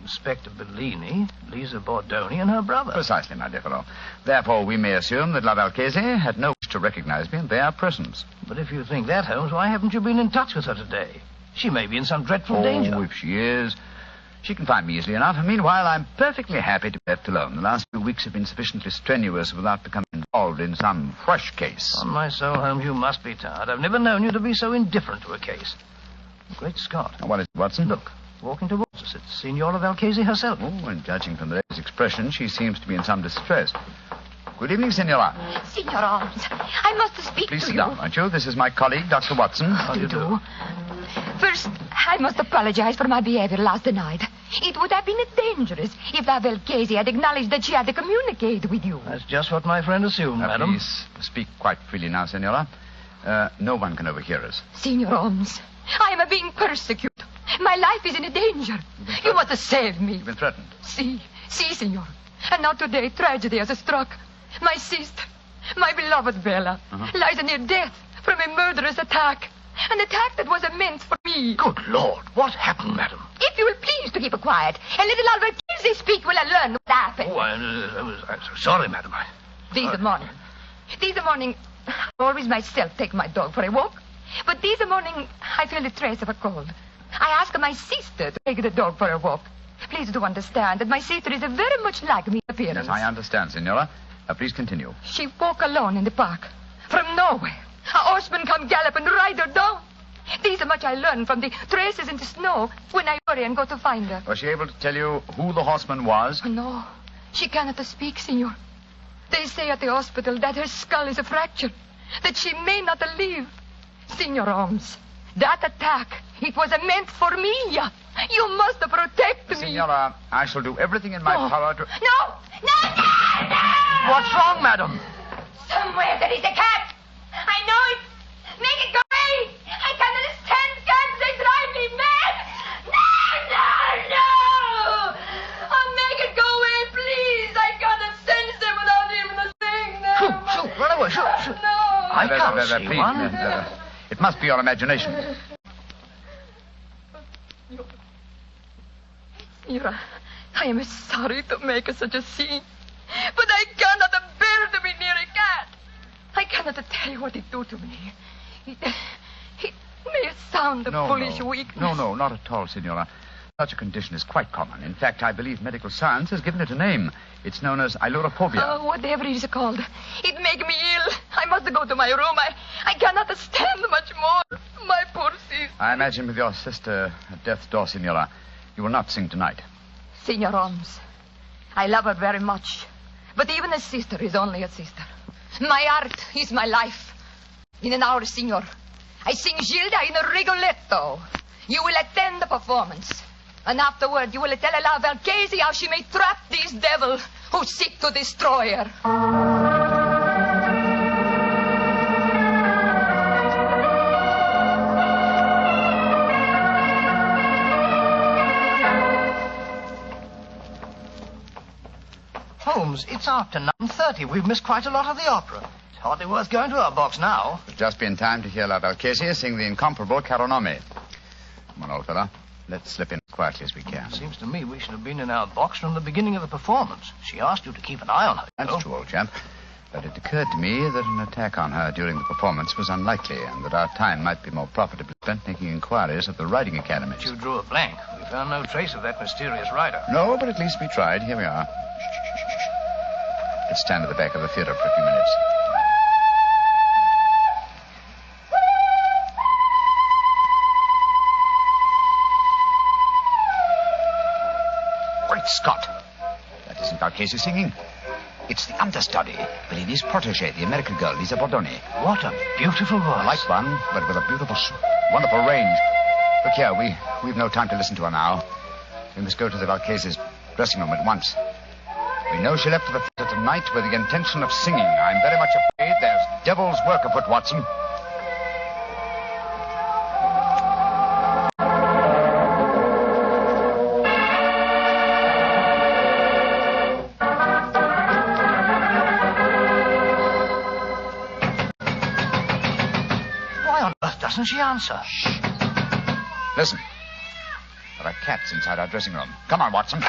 S8: Inspector Bellini, Lisa Bordoni, and her brother.
S4: Precisely, my dear fellow. Therefore, we may assume that La Valchese had no wish to recognize me in their presence.
S8: But if you think that, Holmes, why haven't you been in touch with her today? She may be in some dreadful danger.
S4: Oh, if she is, she can find me easily enough. And meanwhile, I'm perfectly happy to be left alone. The last few weeks have been sufficiently strenuous without becoming involved in some fresh case.
S8: On my soul, Holmes, you must be tired. I've never known you to be so indifferent to a case. Great Scott.
S4: Now, what is it, Watson?
S8: Look, walking towards us. It's Signora Valchese herself.
S4: Oh, and judging from the lady's expression, she seems to be in some distress. Good evening, Signora.
S21: Signor Holmes, I must speak
S4: Please
S21: to
S4: sit
S21: you.
S4: down, won't you? This is my colleague, Dr. Watson.
S21: How do you do? First, I must apologize for my behavior last night. It would have been dangerous if La Valchese had acknowledged that she had to communicate with you.
S8: That's just what my friend assumed, madam.
S4: Please speak quite freely now, Signora. No one can overhear us.
S21: Signor Holmes, I am being persecuted. My life is in danger. You must save me.
S4: You've been threatened.
S21: Si, Signor. And now today, tragedy has struck. My sister, my beloved Bella, lies near death from a murderous attack. An attack that was meant for me.
S8: Good Lord, what happened, madam?
S21: If you will please to keep quiet, and let La Valchese speak, will I learn what happened.
S8: Oh, I'm so sorry, madam.
S21: This morning, I always myself take my dog for a walk. But this morning, I feel the trace of a cold. I ask my sister to take the dog for a walk. Please do understand that my sister is very much like me in appearance.
S4: Yes, I understand, Signora. Please continue.
S21: She walk alone in the park. From nowhere, a horseman come gallop and ride her down. This much I learned from the traces in the snow when I hurry and go to find her.
S4: Was she able to tell you who the horseman was?
S21: No, she cannot speak, Signor. They say at the hospital that her skull is fractured, that she may not live. Signor Holmes, that attack, it was meant for me. You must protect me.
S4: Signora, I shall do everything in my power to...
S21: No!
S8: What's wrong, madam?
S21: Somewhere there is a cat. I know it. Make it go away. I cannot stand cats. They drive me mad. No! Oh, make it go away, please. I cannot sense them without even saying them.
S8: Shoot, run away, shoot.
S21: No.
S8: I can't see
S4: please,
S8: one.
S4: It must be your imagination.
S21: Signora, I am sorry to make such a scene, but I cannot bear to be near a cat. I cannot tell you what it do to me. It may sound a foolish weakness.
S4: No, not at all, Signora. Such a condition is quite common. In fact, I believe medical science has given it a name. It's known as ailurophobia.
S21: Oh, whatever it is called. It make me ill. I must go to my room. I cannot stand much more. My poor sister.
S4: I imagine with your sister at death's door, Signora, you will not sing tonight.
S21: Signor Holmes, I love her very much. But even a sister is only a sister. My art is my life. In an hour, Signor, I sing Gilda in a Rigoletto. You will attend the performance. And afterward, you will tell La Valchese how she may trap this devil who seek to destroy her.
S8: Holmes, it's after 9:30. We've missed quite a lot of the opera. It's hardly worth going to our box now.
S4: We'll just be in time to hear La Valchese sing the incomparable Caro Nome. Come on, old fella. Let's slip in as quietly as we can.
S8: Seems to me we should have been in our box from the beginning of the performance. She asked you to keep an eye on her.
S4: That's true, old chap. But it occurred to me that an attack on her during the performance was unlikely, and that our time might be more profitably spent making inquiries at the riding academies.
S8: You drew a blank. We found no trace of that mysterious rider.
S4: No, but at least we tried. Here we are. Let's stand at the back of the theater for a few minutes. Great Scott! That isn't Valchese singing. It's the understudy, Bellini's protege, the American girl, Lisa Bordoni.
S8: What a beautiful voice.
S4: Like one, but with a beautiful, wonderful range. Look here, we've no time to listen to her now. We must go to the Valchese's dressing room at once. We know she left for the theater tonight with the intention of singing. I'm very much afraid there's devil's work afoot, Watson.
S8: Doesn't she answer?
S4: Shh. Listen. There are cats inside our dressing room. Come on, Watson.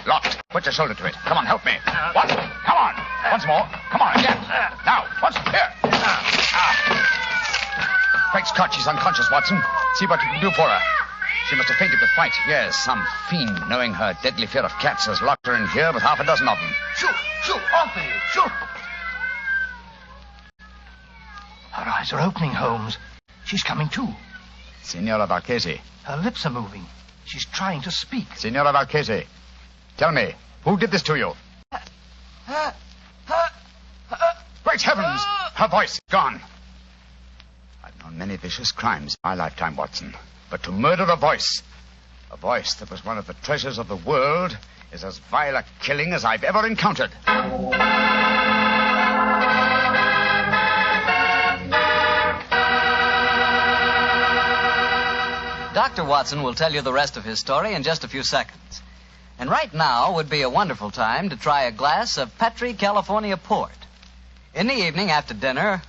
S4: Locked. Put your shoulder to it. Come on, help me. Watson, come on. Once more. Come on, again. Now, once here. Great Scott, she's unconscious, Watson. See what you can do for her. She must have fainted with fright. Yes, some fiend, knowing her deadly fear of cats, has locked her in here with half a dozen of them.
S8: Shoot! Shoot! Off with you! Shoot! Her eyes are opening, Holmes. She's coming to.
S4: Signora Valchese.
S8: Her lips are moving. She's trying to speak.
S4: Signora Valchese, tell me, who did this to you? Great heavens! Her voice is gone. I've known many vicious crimes in my lifetime, Watson. But to murder a voice that was one of the treasures of the world, is as vile a killing as I've ever encountered.
S2: Dr. Watson will tell you the rest of his story in just a few seconds. And right now would be a wonderful time to try a glass of Petri California port. In the evening after dinner,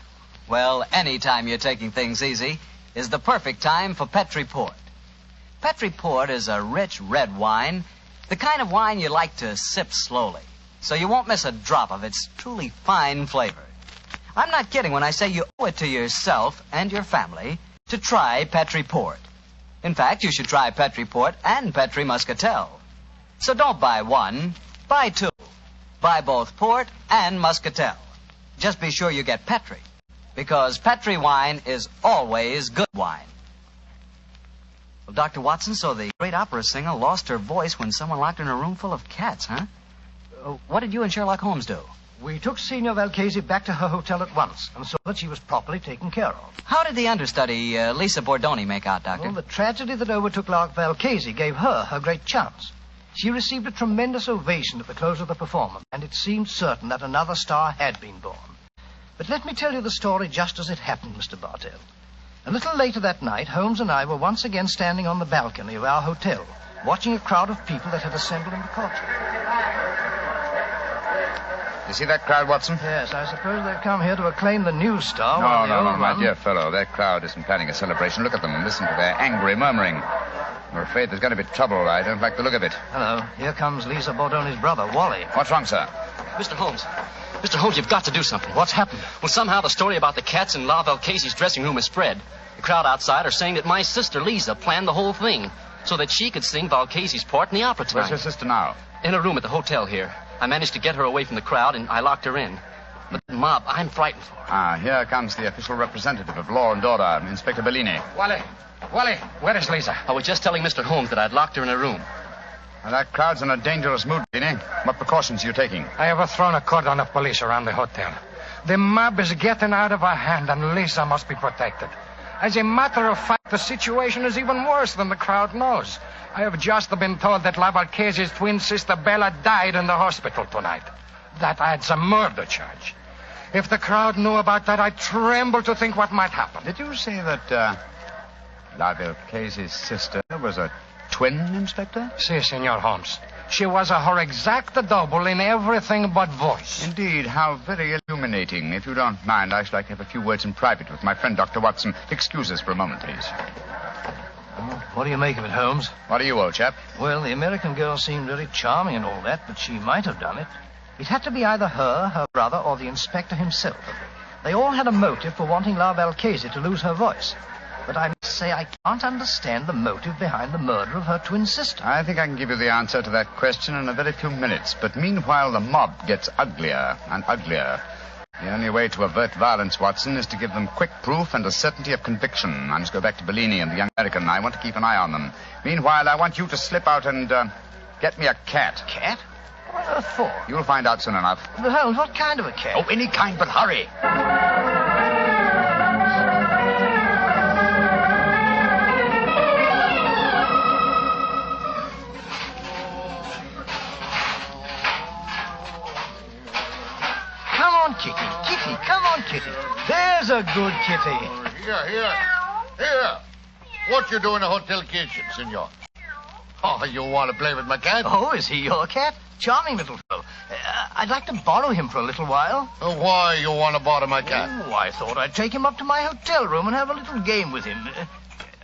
S2: well, any time you're taking things easy, is the perfect time for Petri port. Petri port is a rich red wine, the kind of wine you like to sip slowly, so you won't miss a drop of its truly fine flavor. I'm not kidding when I say you owe it to yourself and your family to try Petri port. In fact, you should try Petri Port and Petri Muscatel. So don't buy one, buy two. Buy both Port and Muscatel. Just be sure you get Petri, because Petri wine is always good wine. Well, Dr. Watson, so the great opera singer lost her voice when someone locked her in a room full of cats, huh? What did you and Sherlock Holmes do?
S8: We took Signor Valchese back to her hotel at once and saw that she was properly taken care of.
S2: How did the understudy, Lisa Bordoni, make out, Doctor?
S8: Well, the tragedy that overtook La Valchese gave her great chance. She received a tremendous ovation at the close of the performance, and it seemed certain that another star had been born. But let me tell you the story just as it happened, Mr. Bartell. A little later that night, Holmes and I were once again standing on the balcony of our hotel, watching a crowd of people that had assembled in the courtyard.
S4: You see that crowd, Watson?
S8: Yes, I suppose they've come here to acclaim the new star.
S4: No, my dear fellow. That crowd isn't planning a celebration. Look at them and listen to their angry murmuring. I'm afraid there's going to be trouble. I don't like the look of it.
S8: Hello. Here comes Lisa Bordoni's brother, Wally.
S4: What's wrong, sir?
S11: Mr. Holmes. Mr. Holmes, you've got to do something.
S8: What's happened?
S11: Well, somehow the story about the cats in La Valchese's dressing room has spread. The crowd outside are saying that my sister, Lisa, planned the whole thing so that she could sing Valchese's part in the opera tonight.
S4: Where's your sister now?
S11: In a room at the hotel here. I managed to get her away from the crowd, and I locked her in. But the mob, I'm frightened for her.
S4: Here comes the official representative of law and order, Inspector Bellini.
S6: Wally, where is Lisa?
S11: I was just telling Mr. Holmes that I'd locked her in a room.
S4: Now, that crowd's in a dangerous mood, Bellini. What precautions are you taking?
S6: I have thrown a cordon of police around the hotel. The mob is getting out of our hand, and Lisa must be protected. As a matter of fact, the situation is even worse than the crowd knows. I have just been told that La Valchese's twin sister Bella died in the hospital tonight. That adds a murder charge. If the crowd knew about that, I tremble to think what might happen.
S4: Did you say that La Valchese's sister was a twin, Inspector?
S6: Si, Senor Holmes. She was her exact double in everything but voice.
S4: Indeed, how very illuminating. If you don't mind, I should like to have a few words in private with my friend, Dr. Watson. Excuse us for a moment, please.
S8: What do you make of it, Holmes?
S4: What do you, old chap?
S8: Well, the American girl seemed very charming and all that, but she might have done it. It had to be either her brother, or the inspector himself. They all had a motive for wanting La Valchese to lose her voice. But I must say I can't understand the motive behind the murder of her twin sister.
S4: I think I can give you the answer to that question in a very few minutes. But meanwhile, the mob gets uglier and uglier. The only way to avert violence, Watson, is to give them quick proof and a certainty of conviction. I must go back to Blarney and the young American. I want to keep an eye on them. Meanwhile, I want you to slip out and get me a cat.
S8: Cat? What on earth for?
S4: You'll find out soon enough.
S8: But Holmes, what kind of a cat?
S4: Oh, any kind, but hurry.
S8: Kitty, come on, Kitty. There's a good kitty.
S10: Here. What you do in a hotel kitchen, senor? Oh, you want to play with my cat?
S8: Oh, is he your cat? Charming little fellow. I'd like to borrow him for a little while.
S10: Why you want to borrow my cat?
S8: Oh, I thought I'd take him up to my hotel room and have a little game with him.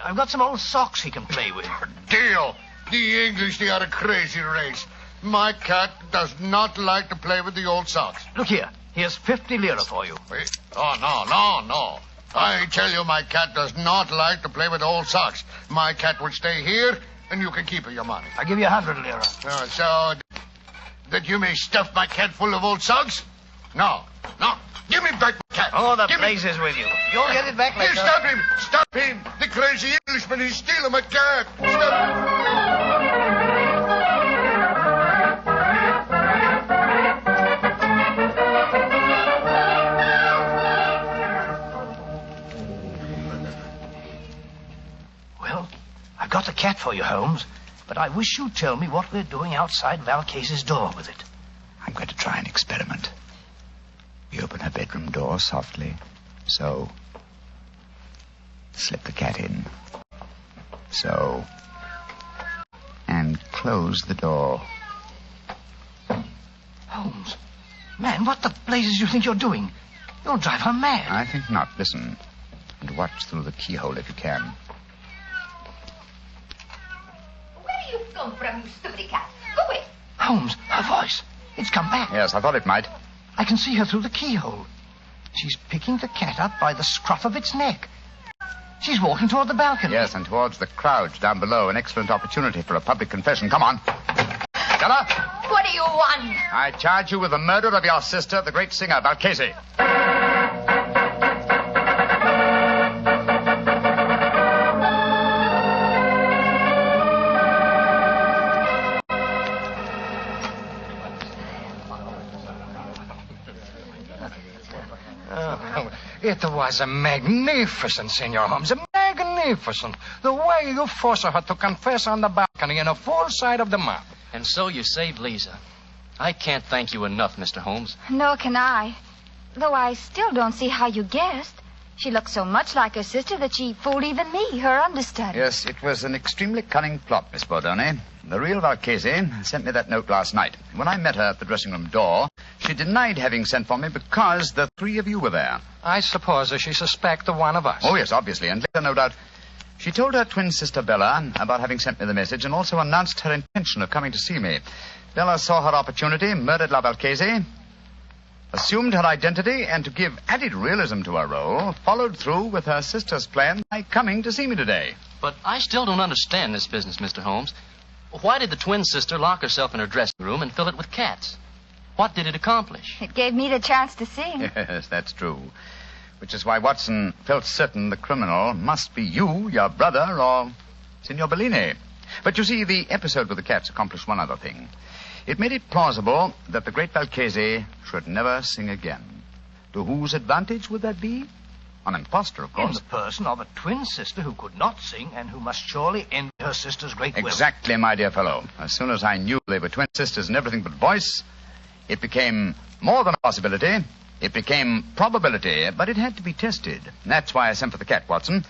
S8: I've got some old socks he can play with.
S10: Deal. The English, they are a crazy race. My cat does not like to play with the old socks.
S8: Look here. Here's 50 lira for you.
S10: Wait. Oh, no. I tell you, my cat does not like to play with old socks. My cat will stay here, and you can keep your money.
S8: I'll give you 100 lira.
S10: So that you may stuff my cat full of old socks? No. Give me back my cat.
S8: Oh, the place is with you. You'll get it back later.
S10: Stop him. The crazy Englishman, he's stealing my cat. Stop.
S8: I've got the cat for you, Holmes, but I wish you'd tell me what we're doing outside Valcase's door with it.
S4: I'm going to try an experiment. We open her bedroom door softly. So. Slip the cat in. So. And close the door.
S8: Holmes, man, what the blazes you think you're doing? You'll drive her mad.
S4: I think not. Listen. And watch through the keyhole if you can.
S21: Where you come from, you stupid cat? Go away.
S8: Holmes, her voice. It's come back.
S4: Yes, I thought it might.
S8: I can see her through the keyhole. She's picking the cat up by the scruff of its neck. She's walking toward the balcony.
S4: Yes, and towards the crowds down below. An excellent opportunity for a public confession. Come on. Stella?
S21: What do you want?
S4: I charge you with the murder of your sister, the great singer, Valcase.
S6: It was a magnificent, Senor Holmes. Magnificent. The way you forced her to confess on the balcony in a full sight of the mob.
S11: And so you saved Lisa. I can't thank you enough, Mr. Holmes.
S21: Nor can I. Though I still don't see how you guessed. She looked so much like her sister that she fooled even me, her understudy.
S4: Yes, it was an extremely cunning plot, Miss Bordone. The real Valcase sent me that note last night. When I met her at the dressing room door, she denied having sent for me because the three of you were there.
S6: I suppose she suspected one of us.
S4: Oh, yes, obviously. And later, no doubt, she told her twin sister Bella about having sent me the message and also announced her intention of coming to see me. Bella saw her opportunity, murdered La Valcase, assumed her identity, and to give added realism to her role, followed through with her sister's plan by coming to see me today.
S11: But I still don't understand this business, Mr. Holmes. Why did the twin sister lock herself in her dressing room and fill it with cats? What did it accomplish?
S21: It gave me the chance to sing.
S4: Yes, that's true. Which is why Watson felt certain the criminal must be you, your brother, or Signor Bellini. But you see, the episode with the cats accomplished one other thing. It made it plausible that the great Valcase should never sing again. To whose advantage would that be? An impostor, of course.
S8: In the person of a twin sister who could not sing and who must surely envy her sister's great will.
S4: Exactly, my dear fellow. As soon as I knew they were twin sisters and everything but voice, it became more than a possibility. It became probability, but it had to be tested. And that's why I sent for the cat, Watson.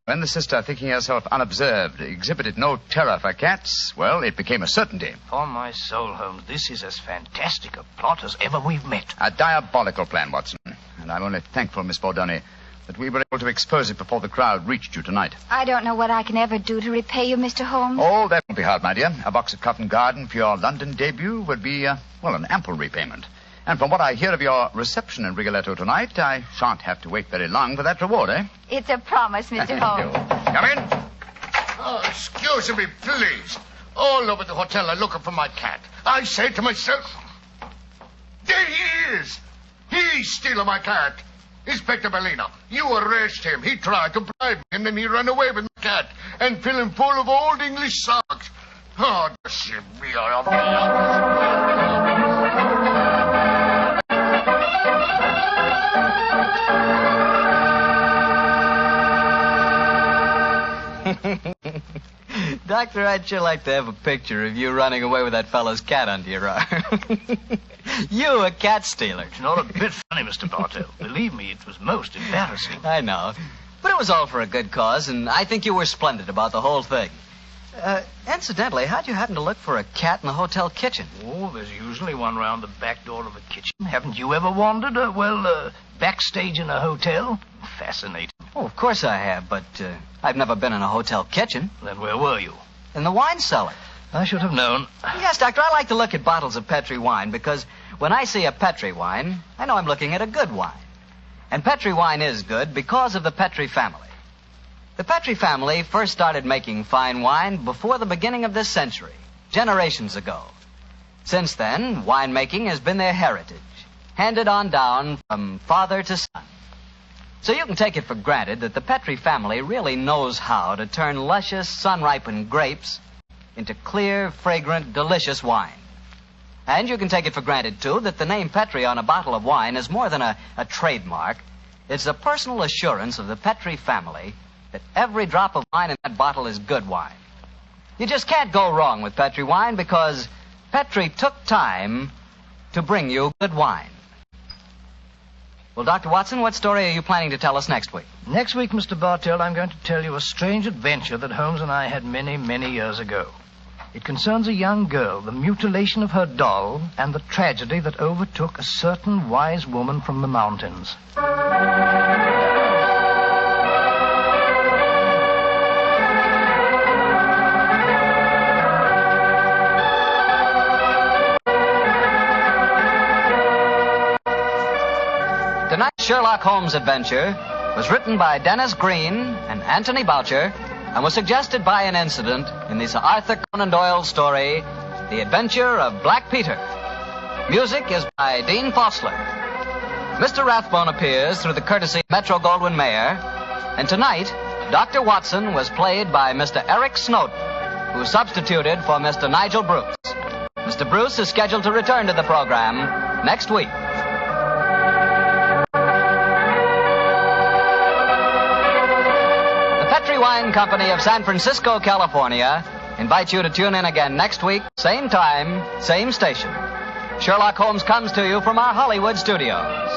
S4: When the sister, thinking herself unobserved, exhibited no terror for cats, well, it became a certainty.
S8: For my soul, Holmes, this is as fantastic a plot as ever we've met.
S4: A diabolical plan, Watson. And I'm only thankful, Miss Bordone, that we were able to expose it before the crowd reached you tonight.
S21: I don't know what I can ever do to repay you, Mr. Holmes.
S4: Oh, that won't be hard, my dear. A box of Covent Garden for your London debut would be, an ample repayment. And from what I hear of your reception in Rigoletto tonight, I shan't have to wait very long for that reward, eh?
S21: It's a promise, Mr. Holmes.
S10: Come in. Oh, excuse me, please. All over the hotel I'm looking for my cat. I say to myself, there he is. He's stealing my cat. Inspector Bellino, you arrest him. He tried to bribe me, and then he ran away with my cat and fill him full of old English socks. Oh, this is me.
S12: Doctor, I'd sure like to have a picture of you running away with that fellow's cat under your arm. You, a cat stealer.
S8: It's not a bit funny, Mr. Bartell. Believe me, it was most embarrassing.
S12: I know. But it was all for a good cause, and I think you were splendid about the whole thing. Incidentally, how'd you happen to look for a cat in the hotel kitchen?
S8: Oh, there's usually one round the back door of the kitchen. Haven't you ever wandered, backstage in a hotel? Fascinating.
S12: Oh, of course I have, but I've never been in a hotel kitchen.
S8: Then where were you?
S12: In the wine cellar.
S8: I should have known.
S12: Yes, Doctor, I like to look at bottles of Petri wine because when I see a Petri wine, I know I'm looking at a good wine. And Petri wine is good because of the Petri family. The Petri family first started making fine wine before the beginning of this century, generations ago. Since then, winemaking has been their heritage, handed on down from father to son. So you can take it for granted that the Petri family really knows how to turn luscious, sun-ripened grapes into clear, fragrant, delicious wine. And you can take it for granted, too, that the name Petri on a bottle of wine is more than a trademark. It's a personal assurance of the Petri family that every drop of wine in that bottle is good wine. You just can't go wrong with Petri wine because Petri took time to bring you good wine. Well, Dr. Watson, what story are you planning to tell us next week?
S8: Next week, Mr. Bartell, I'm going to tell you a strange adventure that Holmes and I had many, many years ago. It concerns a young girl, the mutilation of her doll, and the tragedy that overtook a certain wise woman from the mountains.
S12: Tonight's Sherlock Holmes adventure was written by Dennis Green and Anthony Boucher and was suggested by an incident in the Sir Arthur Conan Doyle story, The Adventure of Black Peter. Music is by Dean Fossler. Mr. Rathbone appears through the courtesy of Metro-Goldwyn-Mayer, and tonight, Dr. Watson was played by Mr. Eric Snowden, who substituted for Mr. Nigel Bruce. Mr. Bruce is scheduled to return to the program next week. Wine Company of San Francisco, California, invites you to tune in again next week, same time, same station. Sherlock Holmes comes to you from our Hollywood studios.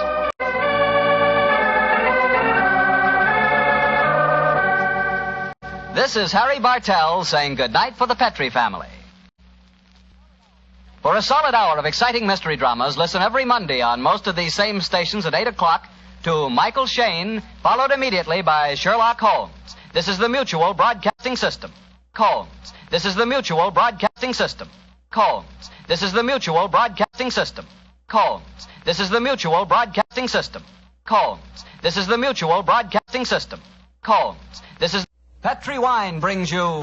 S12: This is Harry Bartell saying goodnight for the Petri family. For a solid hour of exciting mystery dramas, listen every Monday on most of these same stations at 8 o'clock to Michael Shayne, followed immediately by Sherlock Holmes. This is the Mutual Broadcasting System. Holmes. This is the Mutual Broadcasting System. Holmes. This is the Mutual Broadcasting System. Holmes. This is the Mutual Broadcasting System. Holmes. This is the Mutual Broadcasting System. Holmes. This is... Petri Wine brings you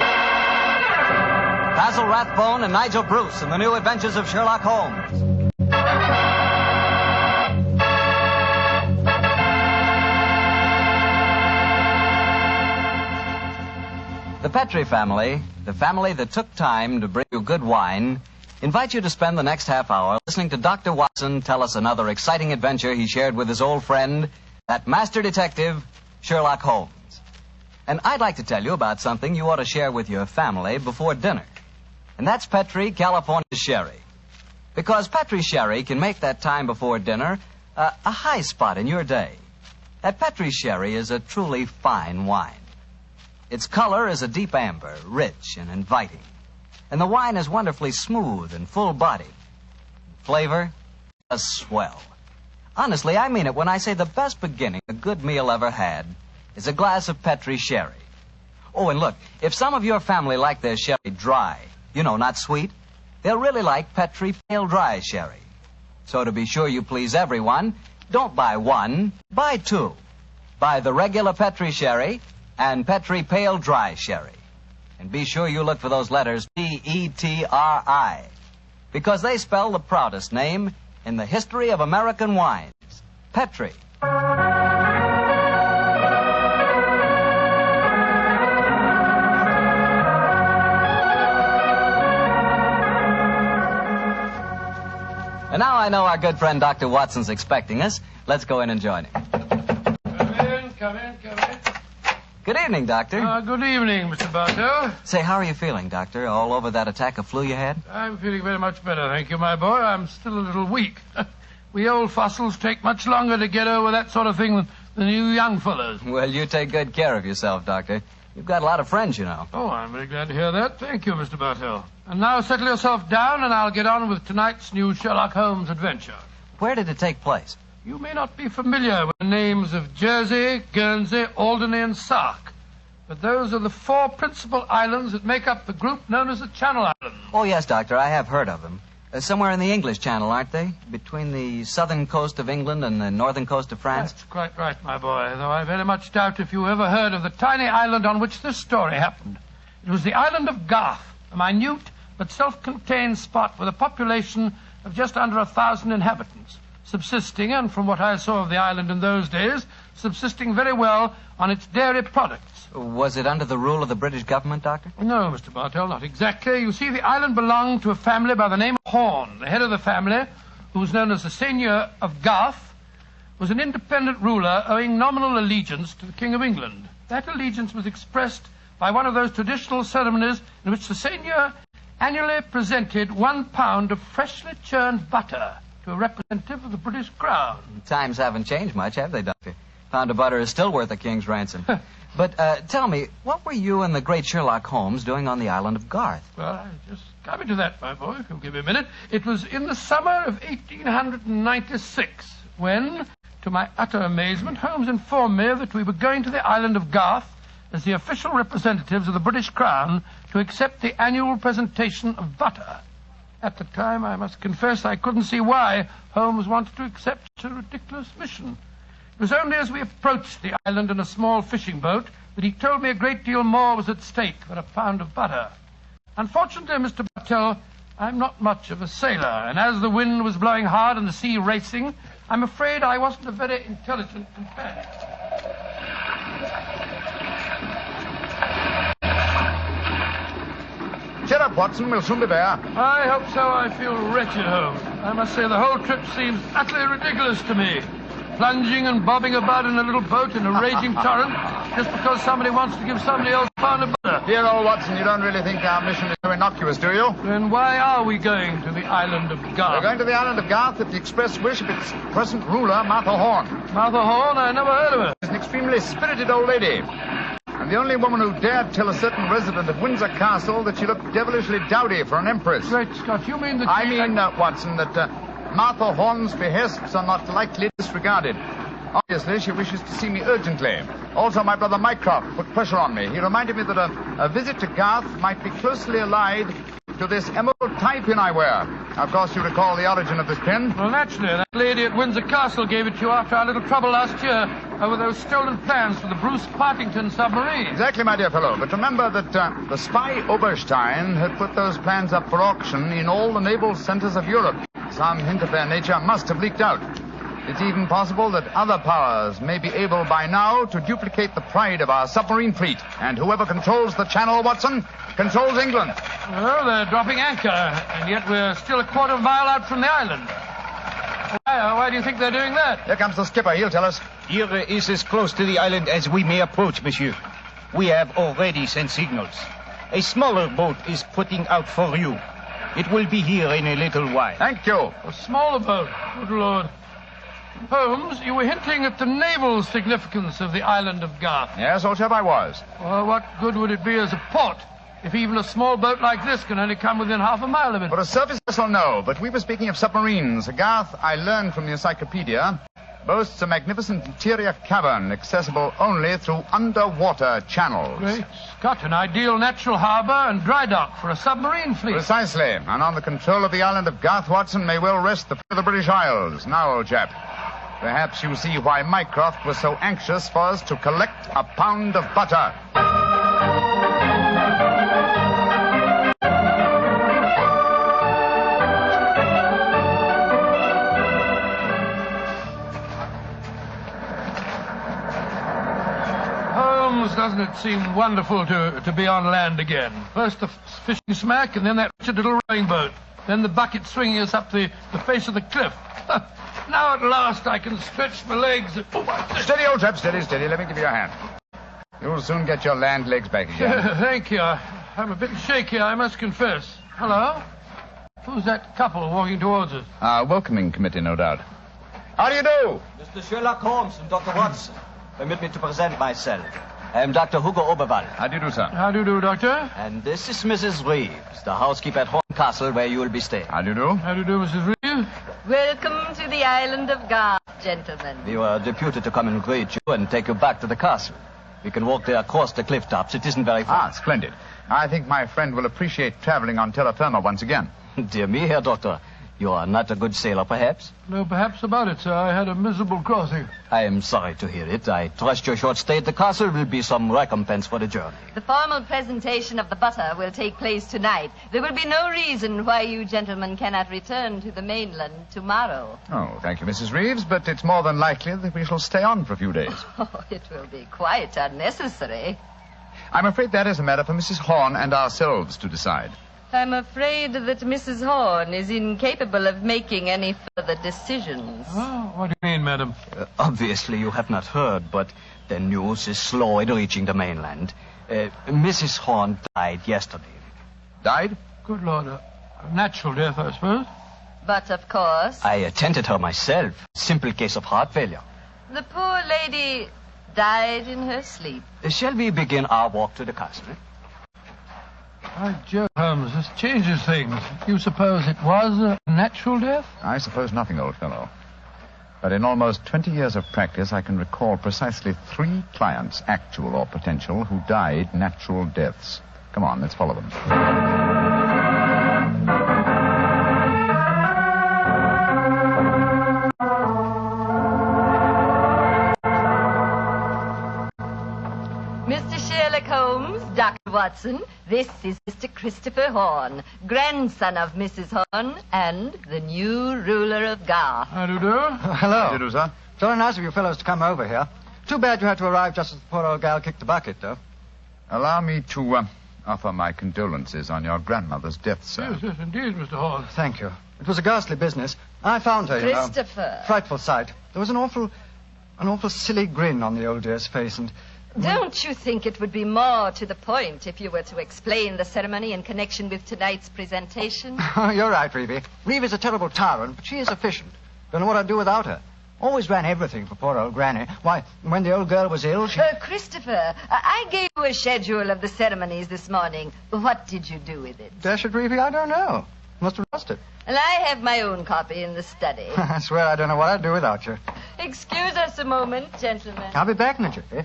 S12: Basil Rathbone and Nigel Bruce in the new adventures of Sherlock Holmes. The Petri family, the family that took time to bring you good wine, invite you to spend the next half hour listening to Dr. Watson tell us another exciting adventure he shared with his old friend, that master detective, Sherlock Holmes. And I'd like to tell you about something you ought to share with your family before dinner. And that's Petri California Sherry. Because Petri Sherry can make that time before dinner a high spot in your day. That Petri Sherry is a truly fine wine. Its color is a deep amber, rich and inviting. And the wine is wonderfully smooth and full-bodied. Flavor, a swell. Honestly, I mean it when I say the best beginning a good meal ever had is a glass of Petri Sherry. Oh, and look, if some of your family like their sherry dry, not sweet, they'll really like Petri Pale Dry Sherry. So to be sure you please everyone, don't buy one, buy two. Buy the regular Petri Sherry and Petri Pale Dry Sherry. And be sure you look for those letters P-E-T-R-I, because they spell the proudest name in the history of American wines, Petri. And now I know our good friend Dr. Watson's expecting us. Let's go in and join him.
S3: Come in.
S12: Good evening, Doctor.
S3: Good evening, Mr. Barber.
S12: Say, how are you feeling, Doctor? All over that attack of flu you had?
S3: I'm feeling very much better, thank you, my boy. I'm still a little weak. We old fossils take much longer to get over that sort of thing than you young fellows.
S12: Well, you take good care of yourself, Doctor. You've got a lot of friends, you know.
S3: Oh, I'm very glad to hear that. Thank you, Mr. Bartell. And now settle yourself down, and I'll get on with tonight's new Sherlock Holmes adventure.
S12: Where did it take place?
S3: You may not be familiar with the names of Jersey, Guernsey, Alderney, and Sark, but those are the 4 principal islands that make up the group known as the Channel Islands.
S12: Oh, yes, Doctor, I have heard of them. Somewhere in the English Channel, aren't they? Between the southern coast of England and the northern coast of France?
S3: That's quite right, my boy, though I very much doubt if you ever heard of the tiny island on which this story happened. It was the island of Garth, a minute but self-contained spot with a population of just under 1,000 inhabitants, subsisting, and from what I saw of the island in those days, subsisting very well on its dairy products.
S12: Was it under the rule of the British government, Doctor?
S3: No, Mr. Bartell, not exactly. You see, the island belonged to a family by the name of Horn. The head of the family, who was known as the Seigneur of Garth, was an independent ruler owing nominal allegiance to the King of England. That allegiance was expressed by one of those traditional ceremonies in which the Seigneur annually presented 1 pound of freshly churned butter to a representative of the British Crown.
S12: Times haven't changed much, have they, Doctor? Pound of butter is still worth a king's ransom. But tell me, what were you and the great Sherlock Holmes doing on the island of Garth?
S3: Well, I just coming to that, my boy, if you'll give me a minute. It was in the summer of 1896 when, to my utter amazement, Holmes informed me that we were going to the island of Garth as the official representatives of the British Crown to accept the annual presentation of butter. At the time, I must confess, I couldn't see why Holmes wanted to accept such a ridiculous mission. It was only as we approached the island in a small fishing boat that he told me a great deal more was at stake than a pound of butter. Unfortunately, Mr. Bartell, I'm not much of a sailor, and as the wind was blowing hard and the sea racing, I'm afraid I wasn't a very intelligent companion.
S5: Cheer up, Watson. We'll soon be there.
S3: I hope so. I feel wretched, Holmes. I must say the whole trip seems utterly ridiculous to me. Plunging and bobbing about in a little boat in a raging torrent just because somebody wants to give somebody else a pound of butter.
S5: Dear old Watson, you don't really think our mission is so innocuous, do you?
S3: Then why are we going to the island of Garth?
S5: We're going to the island of Garth at the express wish of its present ruler, Martha Horn.
S3: Martha Horn? I never heard of her.
S5: She's an extremely spirited old lady. And the only woman who dared tell a certain resident of Windsor Castle that she looked devilishly dowdy for an empress.
S3: Great Scott, you mean that
S5: I mean, Watson, that Martha Horn's behests are not lightly disregarded. Obviously, she wishes to see me urgently. Also, my brother Mycroft put pressure on me. He reminded me that a visit to Garth might be closely allied to this emerald tie pin I wear. Of course, you recall the origin of this pin.
S3: Well, naturally. That lady at Windsor Castle gave it to you after our little trouble last year over those stolen plans for the Bruce Partington submarine.
S5: Exactly, my dear fellow. But remember that the spy Oberstein had put those plans up for auction in all the naval centers of Europe. Some hint of their nature must have leaked out. It's even possible that other powers may be able by now to duplicate the pride of our submarine fleet. And whoever controls the channel, Watson, controls England.
S3: Well, they're dropping anchor, and yet we're still a quarter of a mile out from the island. Why do you think they're doing that?
S5: Here comes the skipper. He'll tell us.
S14: Here is as close to the island as we may approach, monsieur. We have already sent signals. A smaller boat is putting out for you. It will be here in a little while.
S5: Thank you.
S3: A smaller boat? Good Lord. Holmes, you were hinting at the naval significance of the island of Garth.
S5: Yes, old chap, I was.
S3: Well, what good would it be as a port if even a small boat like this can only come within half a mile of it?
S5: For a surface vessel, no. But we were speaking of submarines. Garth, I learned from the encyclopedia, boasts a magnificent interior cavern accessible only through underwater channels.
S3: Great Scott, an ideal natural harbor and dry dock for a submarine fleet.
S5: Precisely. And on the control of the island of Garth, Watson, may well rest the fate of the British Isles. Now, old chap.
S4: Perhaps you see why Mycroft was so anxious for us to collect a pound of butter.
S3: Doesn't it seem wonderful to be on land again? First the fishing smack, and then that wretched little rowing boat. Then the bucket swinging us up the face of the cliff. Now at last I can stretch my legs.
S4: Steady, old chap, steady. Let me give you a hand. You'll soon get your land legs back again.
S3: Thank you. I'm a bit shaky, I must confess. Hello? Who's that couple walking towards us?
S4: Our welcoming committee, no doubt. How do you do?
S12: Mr. Sherlock Holmes and Dr. Watson. Permit me to present myself. I am Dr. Hugo Oberwald.
S4: How do you do, sir?
S3: How do you do, Doctor?
S12: And this is Mrs. Reeves, the housekeeper at Horn Castle, where you will be staying.
S4: How do you do?
S3: How do you do, Mrs. Reeves?
S21: Welcome to the island of God, gentlemen.
S12: We were deputed to come and greet you and take you back to the castle. We can walk there across the cliff tops. It isn't very far.
S4: Splendid. I think my friend will appreciate traveling on terra firma once again.
S12: Dear me, Herr Doctor. You are not a good sailor, perhaps?
S3: No, perhaps about it, sir. I had a miserable crossing.
S12: I am sorry to hear it. I trust your short stay at the castle will be some recompense for the journey.
S21: The formal presentation of the butter will take place tonight. There will be no reason why you gentlemen cannot return to the mainland tomorrow.
S4: Oh, thank you, Mrs. Reeves, but it's more than likely that we shall stay on for a few days.
S21: Oh, it will be quite unnecessary.
S4: I'm afraid that is a matter for Mrs. Horn and ourselves to decide.
S21: I'm afraid that Mrs. Horn is incapable of making any further decisions.
S3: Oh, what do you mean, madam?
S12: Obviously, you have not heard, but the news is slow in reaching the mainland. Mrs. Horn died yesterday.
S4: Died?
S3: Good Lord, a natural death, I suppose.
S21: But, of course...
S12: I attended her myself. Simple case of heart failure.
S21: The poor lady died in her sleep.
S12: Shall we begin our walk to the castle?
S3: By Jove, Holmes, this changes things. You suppose it was a natural death?
S4: I suppose nothing, old fellow. But in almost 20 years of practice, I can recall precisely 3 clients, actual or potential, who died natural deaths. Come on, let's follow them.
S21: Mr. Sherlock Holmes, Dr. Watson, this is Mr. Christopher Horn, grandson of Mrs. Horn and the new ruler of Gar.
S3: How do you do?
S19: Hello.
S4: How do you do, sir?
S19: Very nice of you fellows to come over here. Too bad you had to arrive just as the poor old gal kicked the bucket, though.
S4: Allow me to offer my condolences on your grandmother's death, sir.
S3: Yes, indeed, Mr. Horn.
S19: Thank you. It was a ghastly business. I found her,
S21: Christopher.
S19: Frightful sight. There was an awful silly grin on the old dear's face, and...
S21: Don't you think it would be more to the point if you were to explain the ceremony in connection with tonight's presentation?
S19: Oh, you're right, Reeve. Reeve is a terrible tyrant, but she is efficient. Don't know what I'd do without her. Always ran everything for poor old Granny. Why, when the old girl was ill, she...
S21: Christopher, I gave you a schedule of the ceremonies this morning. What did you do with it?
S19: Dash it, Reeve, I don't know. Must have lost it.
S21: And I have my own copy in the study.
S19: I swear I don't know what I'd do without you.
S21: Excuse us a moment, gentlemen.
S19: I'll be back in a jiffy.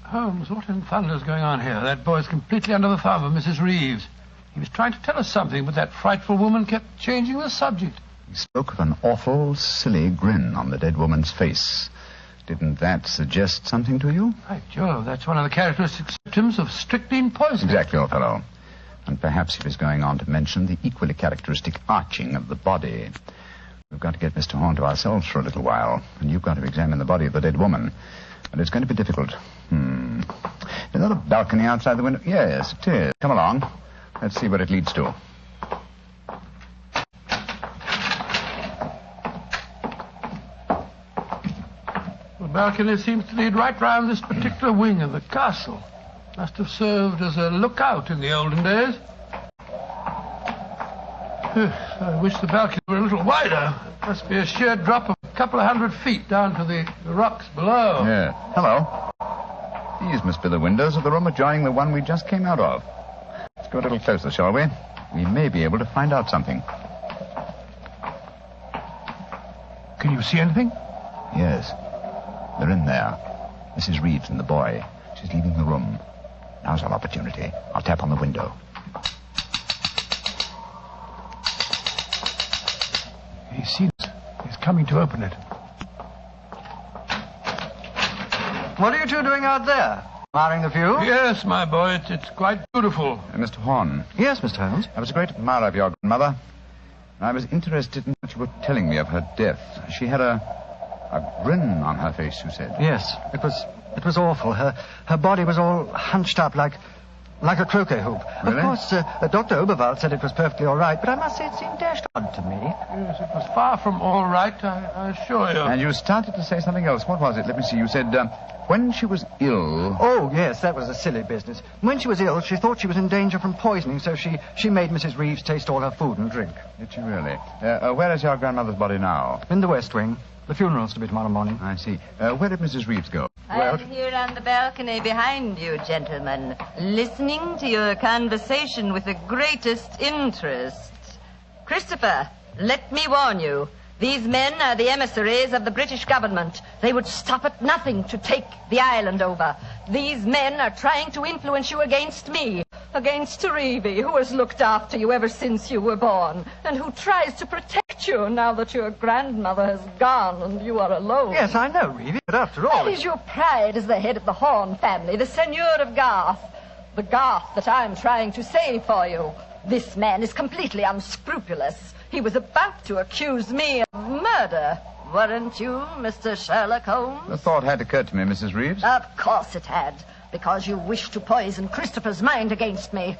S3: Holmes, what in thunder's going on here? That boy's completely under the thumb of Mrs. Reeves. He was trying to tell us something, but that frightful woman kept changing the subject.
S4: He spoke of an awful, silly grin on the dead woman's face. Didn't that suggest something to you?
S3: By Jove, that's one of the characteristic symptoms of strychnine poisoning.
S4: Exactly, old fellow. And perhaps he was going on to mention the equally characteristic arching of the body. We've got to get Mr. Horn to ourselves for a little while, and you've got to examine the body of the dead woman. And it's going to be difficult. Is that a balcony outside the window? Yes, it is. Come along. Let's see what it leads to.
S3: The balcony seems to lead right round this particular wing of the castle. Must have served as a lookout in the olden days. I wish the balcony were a little wider. Must be a sheer drop of a couple of 100 feet down to the rocks below.
S4: Yeah. Hello. These must be the windows of the room adjoining the one we just came out of. Let's go a little closer, shall we? We may be able to find out something.
S3: Can you see anything?
S4: Yes. They're in there. Mrs. Reeves and the boy. She's leaving the room. Now's our opportunity. I'll tap on the window.
S6: coming to open it.
S13: What are you two doing out there? Admiring the view?
S6: Yes, my boy, it's quite beautiful.
S4: Mr. Horn.
S13: Yes, Mr. Holmes.
S4: I was a great admirer of your grandmother. I was interested in what you were telling me of her death. She had a grin on her face, you said.
S13: Yes, it was awful. Her body was all hunched up like a croquet hoop.
S4: Really?
S13: Of course, Dr. Oberwald said it was perfectly all right, but I must say it seemed dashed odd to me.
S6: Yes, it was far from all right, I assure you.
S4: And you started to say something else. What was it? Let me see. You said, when she was ill...
S13: Oh, yes, that was a silly business. When she was ill, she thought she was in danger from poisoning, so she made Mrs. Reeves taste all her food and drink.
S4: Did she really? Where is your grandmother's body now?
S13: In the West Wing. The funeral's to be tomorrow morning.
S4: I see. Where did Mrs. Reeves go?
S15: I'm here on the balcony behind you, gentlemen, listening to your conversation with the greatest interest. Christopher, let me warn you. These men are the emissaries of the British government. They would stop at nothing to take the island over. These men are trying to influence you against me, against Reevy, who has looked after you ever since you were born, and who tries to protect you now that your grandmother has gone and you are alone.
S13: Yes, I know, Reevy, but after all...
S15: That is your pride as the head of the Horn family, the Seigneur of Garth. The Garth that I'm trying to save for you. This man is completely unscrupulous. He was about to accuse me of murder. Weren't you, Mr. Sherlock Holmes?
S4: The thought had occurred to me, Mrs. Reeves.
S15: Of course it had, because you wished to poison Christopher's mind against me.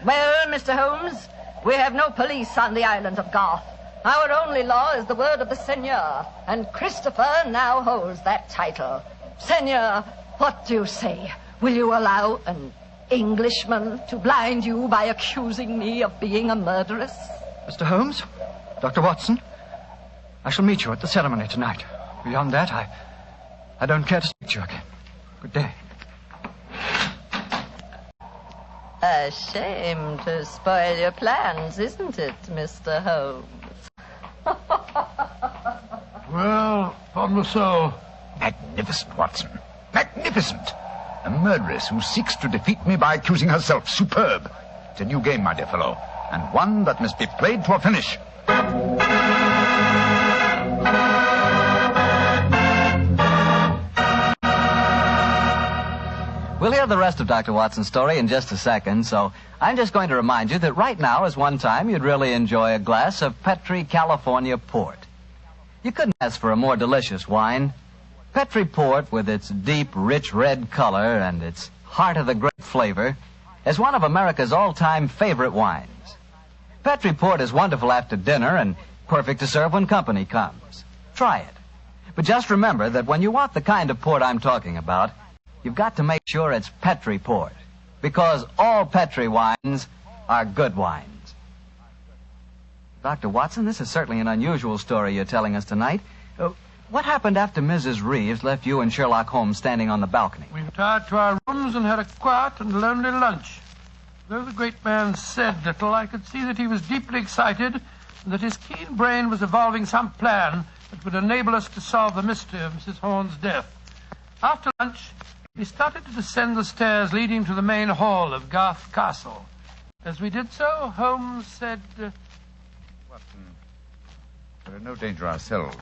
S15: Well, Mr. Holmes, we have no police on the island of Garth. Our only law is the word of the Seigneur, and Christopher now holds that title. Seigneur, what do you say? Will you allow an Englishman to blind you by accusing me of being a murderess?
S13: Mr. Holmes, Dr. Watson, I shall meet you at the ceremony tonight. Beyond that, I don't care to speak to you again. Good day.
S15: A shame to spoil your plans, isn't it, Mr. Holmes?
S6: Well, upon my soul.
S10: Magnificent, Watson. Magnificent. A murderess who seeks to defeat me by accusing herself. Superb. It's a new game, my dear fellow, and one that must be played to a finish.
S12: We'll hear the rest of Dr. Watson's story in just a second, so I'm just going to remind you that right now is one time you'd really enjoy a glass of Petri California Port. You couldn't ask for a more delicious wine. Petri Port, with its deep, rich red color and its heart-of-the-grape flavor, is one of America's all-time favorite wines. Petri Port is wonderful after dinner and perfect to serve when company comes. Try it. But just remember that when you want the kind of port I'm talking about, you've got to make sure it's Petri Port, because all Petri wines are good wines. Dr. Watson, this is certainly an unusual story you're telling us tonight. What happened after Mrs. Reeves left you and Sherlock Holmes standing on the balcony?
S3: We retired to our rooms and had a quiet and lonely lunch. Though the great man said little, I could see that he was deeply excited and that his keen brain was evolving some plan that would enable us to solve the mystery of Mrs. Horn's death. After lunch, we started to descend the stairs leading to the main hall of Garth Castle. As we did so, Holmes said...
S4: Watson, we're in no danger ourselves.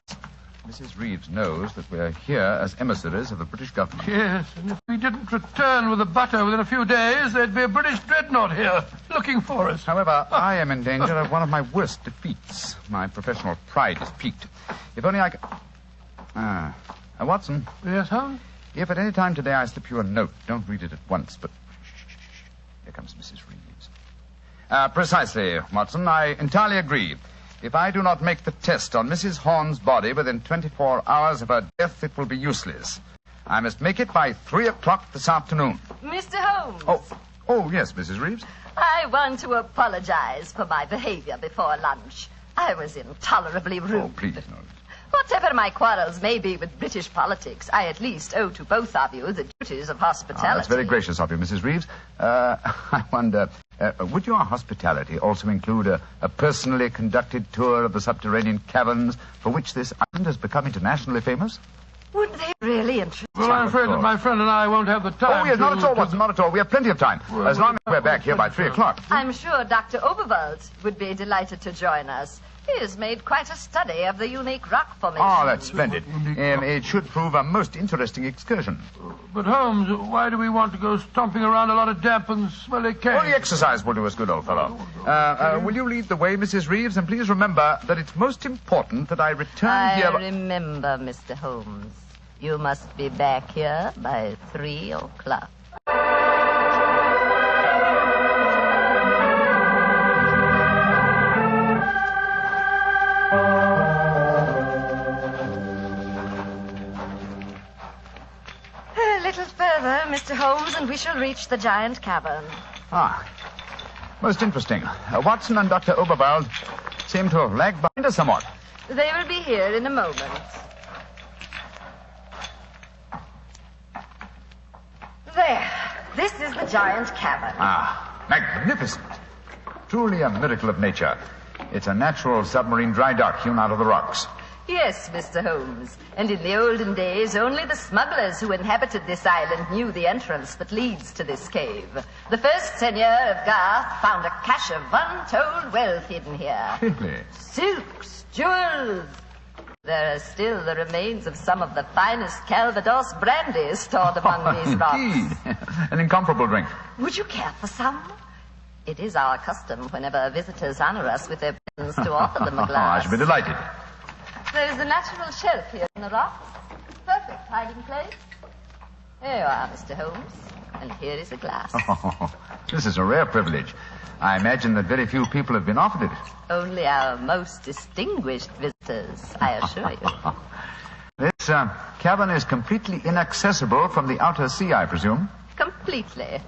S4: Mrs. Reeves knows that we're here as emissaries of the British government.
S3: Yes, and if we didn't return with the butter within a few days, there'd be a British dreadnought here looking for us.
S4: However, I am in danger of one of my worst defeats. My professional pride is piqued. If only I could... Watson.
S3: Yes, Holmes?
S4: If at any time today I slip you a note, don't read it at once, but... Shh. Here comes Mrs. Reeves. Precisely, Watson. I entirely agree. If I do not make the test on Mrs. Horn's body within 24 hours of her death, it will be useless. I must make it by 3 o'clock this afternoon.
S15: Mr. Holmes.
S4: Oh, yes, Mrs. Reeves.
S15: I want to apologize for my behavior before lunch. I was intolerably rude.
S4: Oh, please, no.
S15: Whatever my quarrels may be with British politics, I at least owe to both of you the duties of hospitality.
S4: That's very gracious of you, Mrs. Reeves. I wonder, would your hospitality also include a personally conducted tour of the subterranean caverns for which this island has become internationally famous?
S15: Would they really interest you?
S3: Well, I'm afraid that my friend and I won't have the time.
S4: Oh, yes, not at all, Watson, not at all. We have plenty of time, as long as we're back here by 3 o'clock.
S15: I'm sure Dr. Oberwald would be delighted to join us. He has made quite a study of the unique rock formation.
S4: Oh, that's splendid. It should prove a most interesting excursion.
S3: But, Holmes, why do we want to go stomping around a lot of damp and smelly caves?
S4: Well, the exercise will do us good, old fellow. Will you lead the way, Mrs. Reeves? And please remember that it's most important that I return here...
S15: I remember, Mr. Holmes. You must be back here by 3 o'clock. A little further, Mr. Holmes, and we shall reach the giant cavern.
S4: Ah, most interesting. Watson and Dr. Oberwald seem to have lagged behind us somewhat.
S15: They will be here in a moment. There. This is the giant cavern.
S4: Ah, magnificent. Truly a miracle of nature. It's a natural submarine dry dock hewn out of the rocks.
S15: Yes, Mr. Holmes. And in the olden days, only the smugglers who inhabited this island knew the entrance that leads to this cave. The first seigneur of Garth found a cache of untold wealth hidden here.
S4: Really?
S15: Silks, jewels. There are still the remains of some of the finest Calvados brandy stored among these rocks.
S4: Indeed. An incomparable drink.
S15: Would you care for some? It is our custom whenever visitors honor us with their presence to offer them a glass.
S4: I should be delighted.
S15: There is a natural shelf here in the rocks. Perfect hiding place. Here you are, Mr. Holmes. And here is a glass.
S4: Oh, this is a rare privilege. I imagine that very few people have been offered it.
S15: Only our most distinguished visitors, I assure you.
S4: This cavern is completely inaccessible from the outer sea, I presume.
S15: Completely.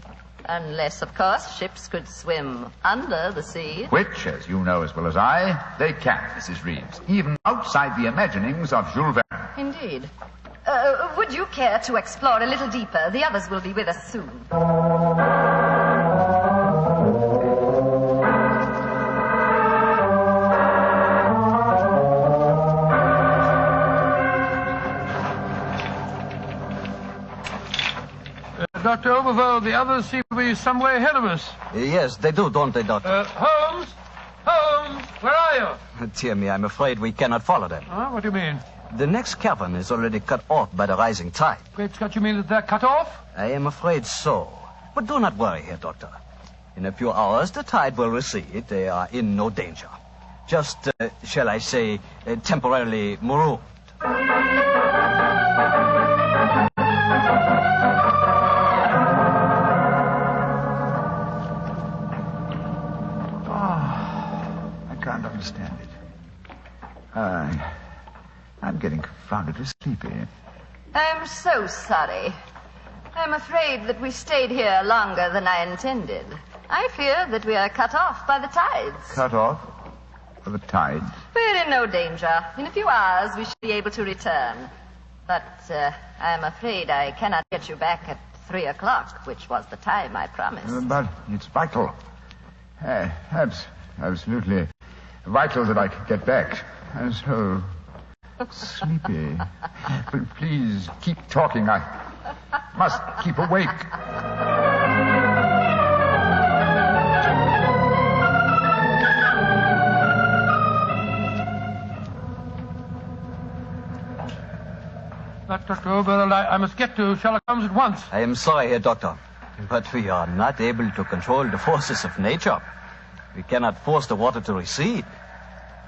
S15: Unless, of course, ships could swim under the sea.
S4: Which, as you know as well as I, they can, Mrs. Reeves, even outside the imaginings of Jules Verne.
S15: Indeed. Would you care to explore a little deeper? The others will be with us soon.
S3: Dr. Oberwald, the others seem to be some way ahead of us.
S12: Yes, they do, don't they, Doctor?
S3: Holmes? Holmes, where are you?
S12: Dear me, I'm afraid we cannot follow them.
S3: Huh? What do you mean?
S12: The next cavern is already cut off by the rising tide.
S3: Great Scott, you mean that they're cut off?
S12: I am afraid so. But do not worry here, Doctor. In a few hours, the tide will recede. They are in no danger. Just, shall I say, temporarily marooned.
S4: Understand it. I'm getting confoundedly sleepy.
S15: I'm so sorry. I'm afraid that we stayed here longer than I intended. I fear that we are cut off by the tides.
S4: Cut off? By the tides?
S15: We're in no danger. In a few hours, we should be able to return. But I'm afraid I cannot get you back at 3 o'clock, which was the time I promised.
S4: But it's vital. Absolutely vital that I could get back. I'm so sleepy. But please keep talking. I must keep awake.
S3: Dr. Oberwald, I must get to Sherlock Holmes at once.
S12: I am sorry, Herr Doctor, but we are not able to control the forces of nature. We cannot force the water to recede.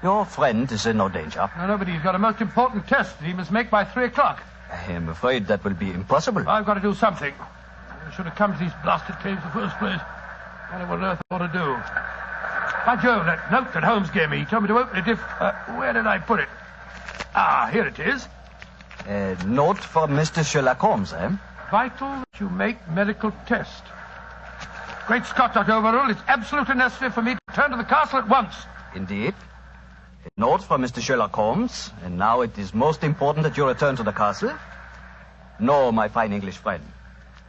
S12: Your friend is in no danger.
S3: No, but he's got a most important test that he must make by 3 o'clock.
S12: I am afraid that will be impossible.
S3: I've got to do something. I should have come to these blasted caves in the first place. I don't know what on earth I ought to do. By Jove, that note that Holmes gave me, he told me to open it if... where did I put it? Ah, here it is.
S12: A note from Mr. Sherlock Holmes, eh?
S3: Vital that you make medical test. Great Scott, Dr. Oberwald, it's absolutely necessary for me to return to the castle at once.
S12: Indeed. A note from Mr. Sherlock Holmes, and now it is most important that you return to the castle. No, my fine English friend.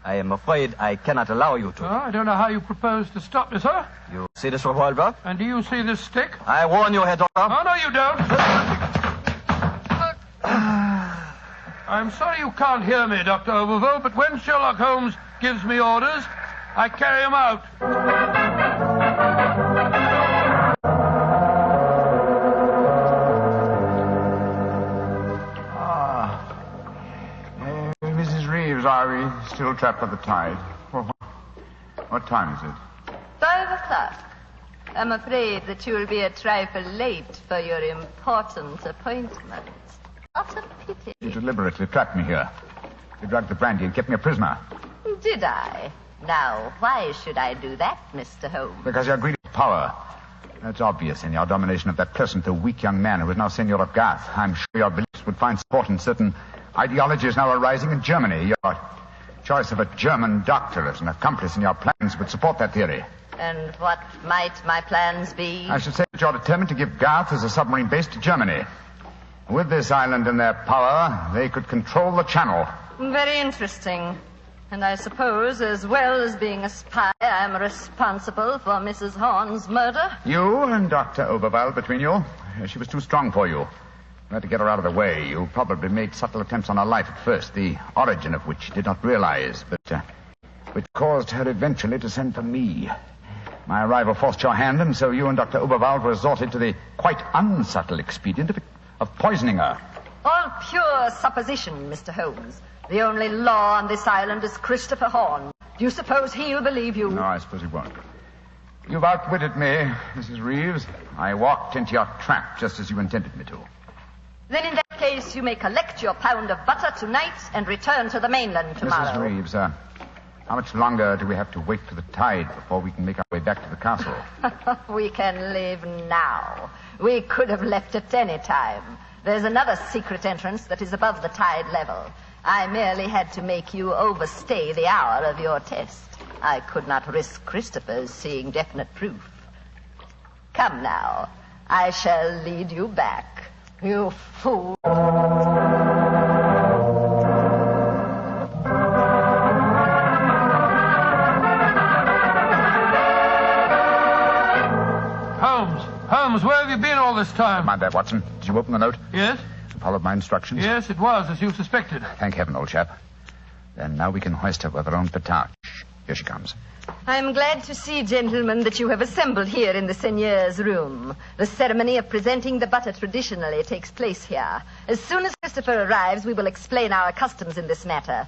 S12: I am afraid I cannot allow you to.
S3: Oh, I don't know how you propose to stop me, sir.
S12: You see this revolver?
S3: And do you see this stick?
S12: I warn you, Herr Doctor.
S3: Oh, no, you don't. I'm sorry you can't hear me, Dr. Oberwald, but when Sherlock Holmes gives me orders, I carry him out.
S4: still trapped by the tide. What time is it?
S15: 5 o'clock. I'm afraid that you'll be a trifle late for your important appointment. What a pity.
S4: You deliberately trapped me here. You drugged the brandy and kept me a prisoner.
S15: Did I? Now, why should I do that, Mr. Holmes?
S4: Because you're greedy for power. That's obvious in your domination of that pleasant though weak young man who is now Senor of Garth. I'm sure your beliefs would find support in certain ideologies now arising in Germany. Your choice of a German doctor as an accomplice in your plans would support that theory.
S15: And what might my plans be?
S4: I should say that you're determined to give Garth as a submarine base to Germany. With this island in their power, they could control the channel.
S15: Very interesting. And I suppose, as well as being a spy, I'm responsible for Mrs. Horn's murder?
S4: You and Dr. Oberwald between you. She was too strong for you. You had to get her out of the way. You probably made subtle attempts on her life at first, the origin of which you did not realize, but which caused her eventually to send for me. My arrival forced your hand, and so you and Dr. Oberwald resorted to the quite unsubtle expedient of poisoning her.
S15: All pure supposition, Mr. Holmes. The only law on this island is Christopher Horn. Do you suppose he'll believe you?
S4: No, I suppose he won't. You've outwitted me, Mrs. Reeves. I walked into your trap just as you intended me to.
S15: Then in that case, you may collect your pound of butter tonight and return to the mainland tomorrow.
S4: Mrs. Reeves, how much longer do we have to wait for the tide before we can make our way back to the castle?
S15: We can leave now. We could have left at any time. There's another secret entrance that is above the tide level. I merely had to make you overstay the hour of your test. I could not risk Christopher's seeing definite proof. Come now. I shall lead you back. You fool.
S3: Holmes, where have you been all this time?
S4: Mind that, Watson. Did you open the note?
S3: Yes.
S4: Followed my instructions?
S3: Yes, it was, as you suspected.
S4: Thank heaven, old chap. Then now we can hoist her with our own petard. Here she comes.
S15: I'm glad to see, gentlemen, that you have assembled here in the seigneur's room. The ceremony of presenting the butter traditionally takes place here. As soon as Christopher arrives, we will explain our customs in this matter.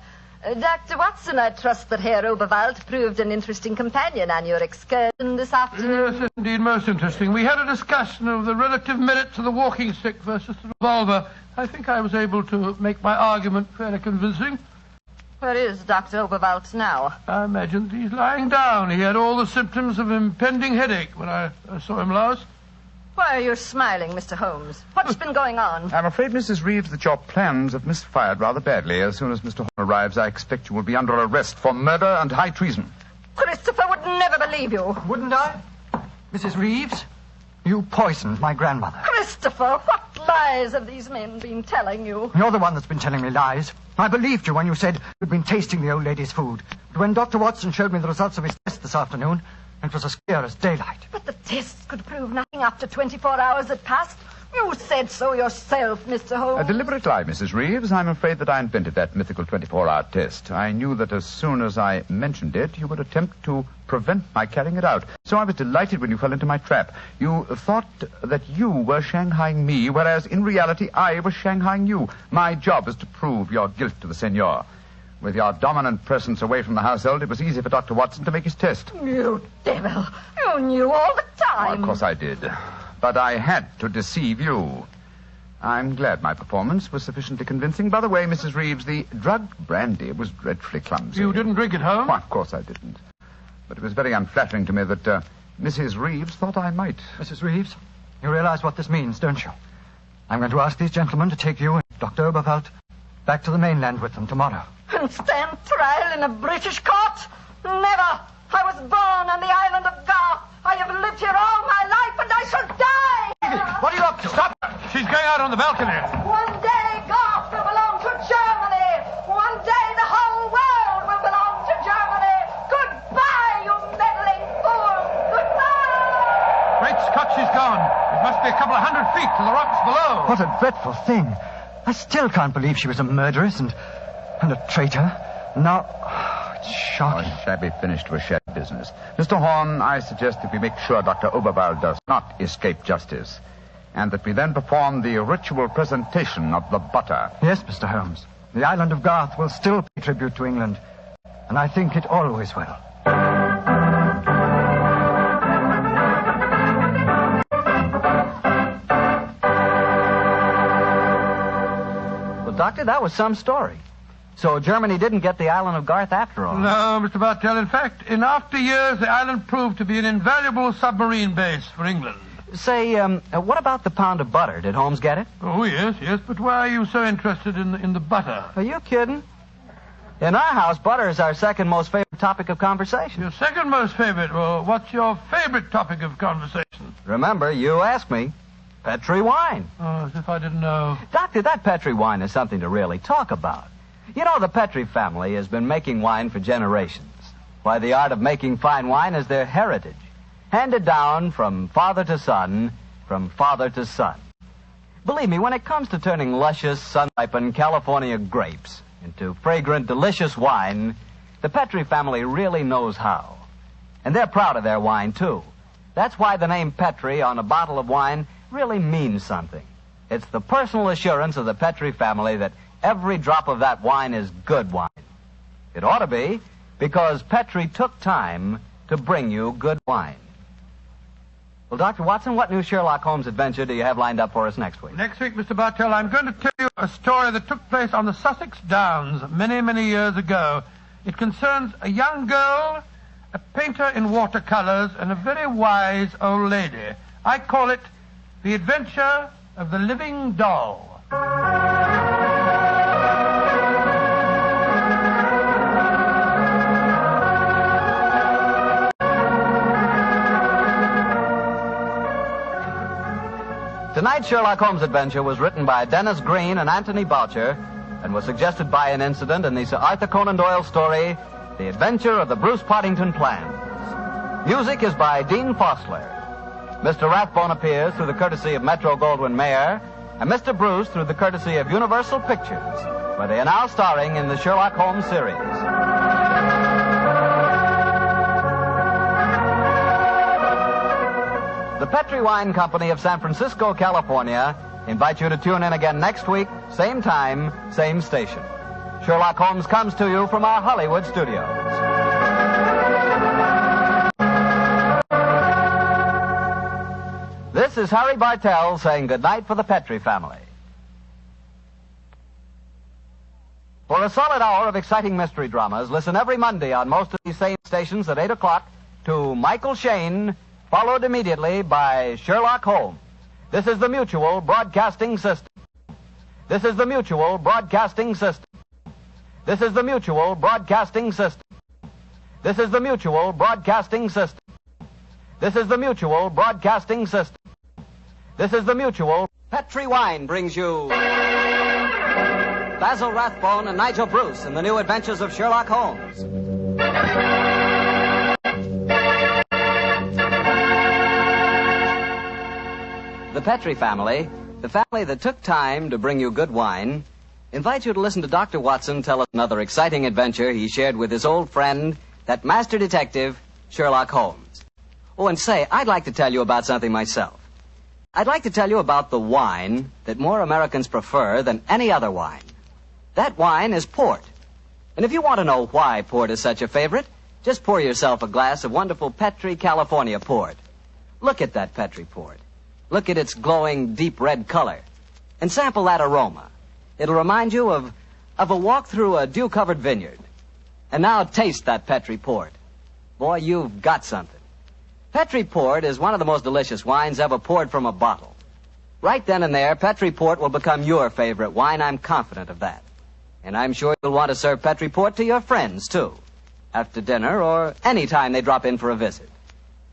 S15: Dr. Watson, I trust that Herr Oberwald proved an interesting companion on your excursion this afternoon.
S3: Yes, indeed, most interesting. We had a discussion of the relative merits of the walking stick versus the revolver. I think I was able to make my argument fairly convincing.
S15: Where is Dr. Oberwald now?
S3: I imagine he's lying down. He had all the symptoms of impending headache when I saw him last.
S15: Why are you smiling, Mr. Holmes? What's been going on?
S4: I'm afraid, Mrs. Reeves, that your plans have misfired rather badly. As soon as Mr. Horn arrives, I expect you will be under arrest for murder and high treason.
S15: Christopher would never believe you.
S13: Wouldn't I? Mrs. Reeves, you poisoned my grandmother.
S15: Christopher, what lies have these men been telling you?
S13: You're the one that's been telling me lies. I believed you when you said you'd been tasting the old lady's food. But when Dr. Watson showed me the results of his test this afternoon, it was as clear as daylight.
S15: But the tests could prove nothing after 24 hours had passed. You said so yourself, Mr. Holmes.
S4: A deliberate lie, Mrs. Reeves. I'm afraid that I invented that mythical 24-hour test. I knew that as soon as I mentioned it, you would attempt to prevent my carrying it out. So I was delighted when you fell into my trap. You thought that you were shanghaiing me, whereas in reality I was shanghaiing you. My job is to prove your guilt to the senor. With your dominant presence away from the household, it was easy for Dr. Watson to make his test.
S15: You devil. You knew all the time.
S4: Oh, of course I did. But I had to deceive you. I'm glad my performance was sufficiently convincing. By the way, Mrs. Reeves, the drugged brandy was dreadfully clumsy.
S3: You didn't drink it home?
S4: Why, of course I didn't. But it was very unflattering to me that Mrs. Reeves thought I might.
S13: Mrs. Reeves, you realize what this means, don't you? I'm going to ask these gentlemen to take you and Dr. Oberwald back to the mainland with them tomorrow.
S15: And stand trial in a British court? Never. I was born on the island of Garth. I have lived here all my life, and I shall die.
S3: What are you up to? Stop! She's going out on the balcony.
S15: One day, Garth will belong to Germany. One day, the whole world will belong to Germany. Goodbye, you meddling fool. Goodbye.
S3: Great Scott, she's gone. It must be a couple of 100 feet to the rocks below.
S13: What a dreadful thing. I still can't believe she was a murderess and a traitor. Now, it's shocking.
S4: A shabby finish to a shabby business. Mr. Horn, I suggest that we make sure Dr. Oberwald does not escape justice, and that we then perform the ritual presentation of the butter.
S13: Yes, Mr. Holmes. The island of Garth will still pay tribute to England,
S14: And I think it always will.
S12: Well, Doctor, that was some story. So Germany didn't get the island of Garth after all.
S3: No, Mr. Bartell. In fact, in after years, the island proved to be an invaluable submarine base for England.
S12: Say, what about the pound of butter? Did Holmes get it?
S3: Oh, yes. But why are you so interested in the butter?
S12: Are you kidding? In our house, butter is our second most favorite topic of conversation.
S3: Your second most favorite? Well, what's your favorite topic of conversation?
S12: Remember, you asked me. Petri wine.
S3: Oh, as if I didn't know.
S12: Doctor, that Petri wine is something to really talk about. You know, the Petri family has been making wine for generations. Why, the art of making fine wine is their heritage. Handed down from father to son, from father to son. Believe me, when it comes to turning luscious, sun-ripened California grapes into fragrant, delicious wine, the Petri family really knows how. And they're proud of their wine, too. That's why the name Petri on a bottle of wine really means something. It's the personal assurance of the Petri family that every drop of that wine is good wine. It ought to be, because Petri took time to bring you good wine. Well, Dr. Watson, what new Sherlock Holmes adventure do you have lined up for us next week?
S3: Next week, Mr. Bartell, I'm going to tell you a story that took place on the Sussex Downs many, many years ago. It concerns a young girl, a painter in watercolors, and a very wise old lady. I call it The Adventure of the Living Doll.
S12: Tonight's Sherlock Holmes adventure was written by Dennis Green and Anthony Boucher and was suggested by an incident in the Sir Arthur Conan Doyle story, The Adventure of the Bruce Partington Plans. Music is by Dean Fosler. Mr. Rathbone appears through the courtesy of Metro-Goldwyn-Mayer, and Mr. Bruce through the courtesy of Universal Pictures, where they are now starring in the Sherlock Holmes series. The Petri Wine Company of San Francisco, California, invite you to tune in again next week, same time, same station. Sherlock Holmes comes to you from our Hollywood studios. This is Harry Bartell saying goodnight for the Petri family. For a solid hour of exciting mystery dramas, listen every Monday on most of these same stations at 8 o'clock to Michael Shayne, followed immediately by Sherlock Holmes. This is the Mutual Broadcasting System. This is the Mutual Broadcasting System. This is the Mutual Broadcasting System. This is the Mutual Broadcasting System. This is the Mutual Broadcasting System. This is the Mutual.
S2: Petri Wine brings you Basil Rathbone and Nigel Bruce in the new adventures of Sherlock Holmes. The Petri family, the family that took time to bring you good wine, invites you to listen to Dr. Watson tell us another exciting adventure he shared with his old friend, that master detective, Sherlock Holmes. Oh, and say, I'd like to tell you about something myself. I'd like to tell you about the wine that more Americans prefer than any other wine. That wine is port. And if you want to know why port is such a favorite, just pour yourself a glass of wonderful Petri California port. Look at that Petri port. Look at its glowing, deep red color. And sample that aroma. It'll remind you of a walk through a dew-covered vineyard. And now taste that Petri port. Boy, you've got something. Petri port is one of the most delicious wines ever poured from a bottle. Right then and there, Petri port will become your favorite wine. I'm confident of that. And I'm sure you'll want to serve Petri port to your friends, too. After dinner or any time they drop in for a visit.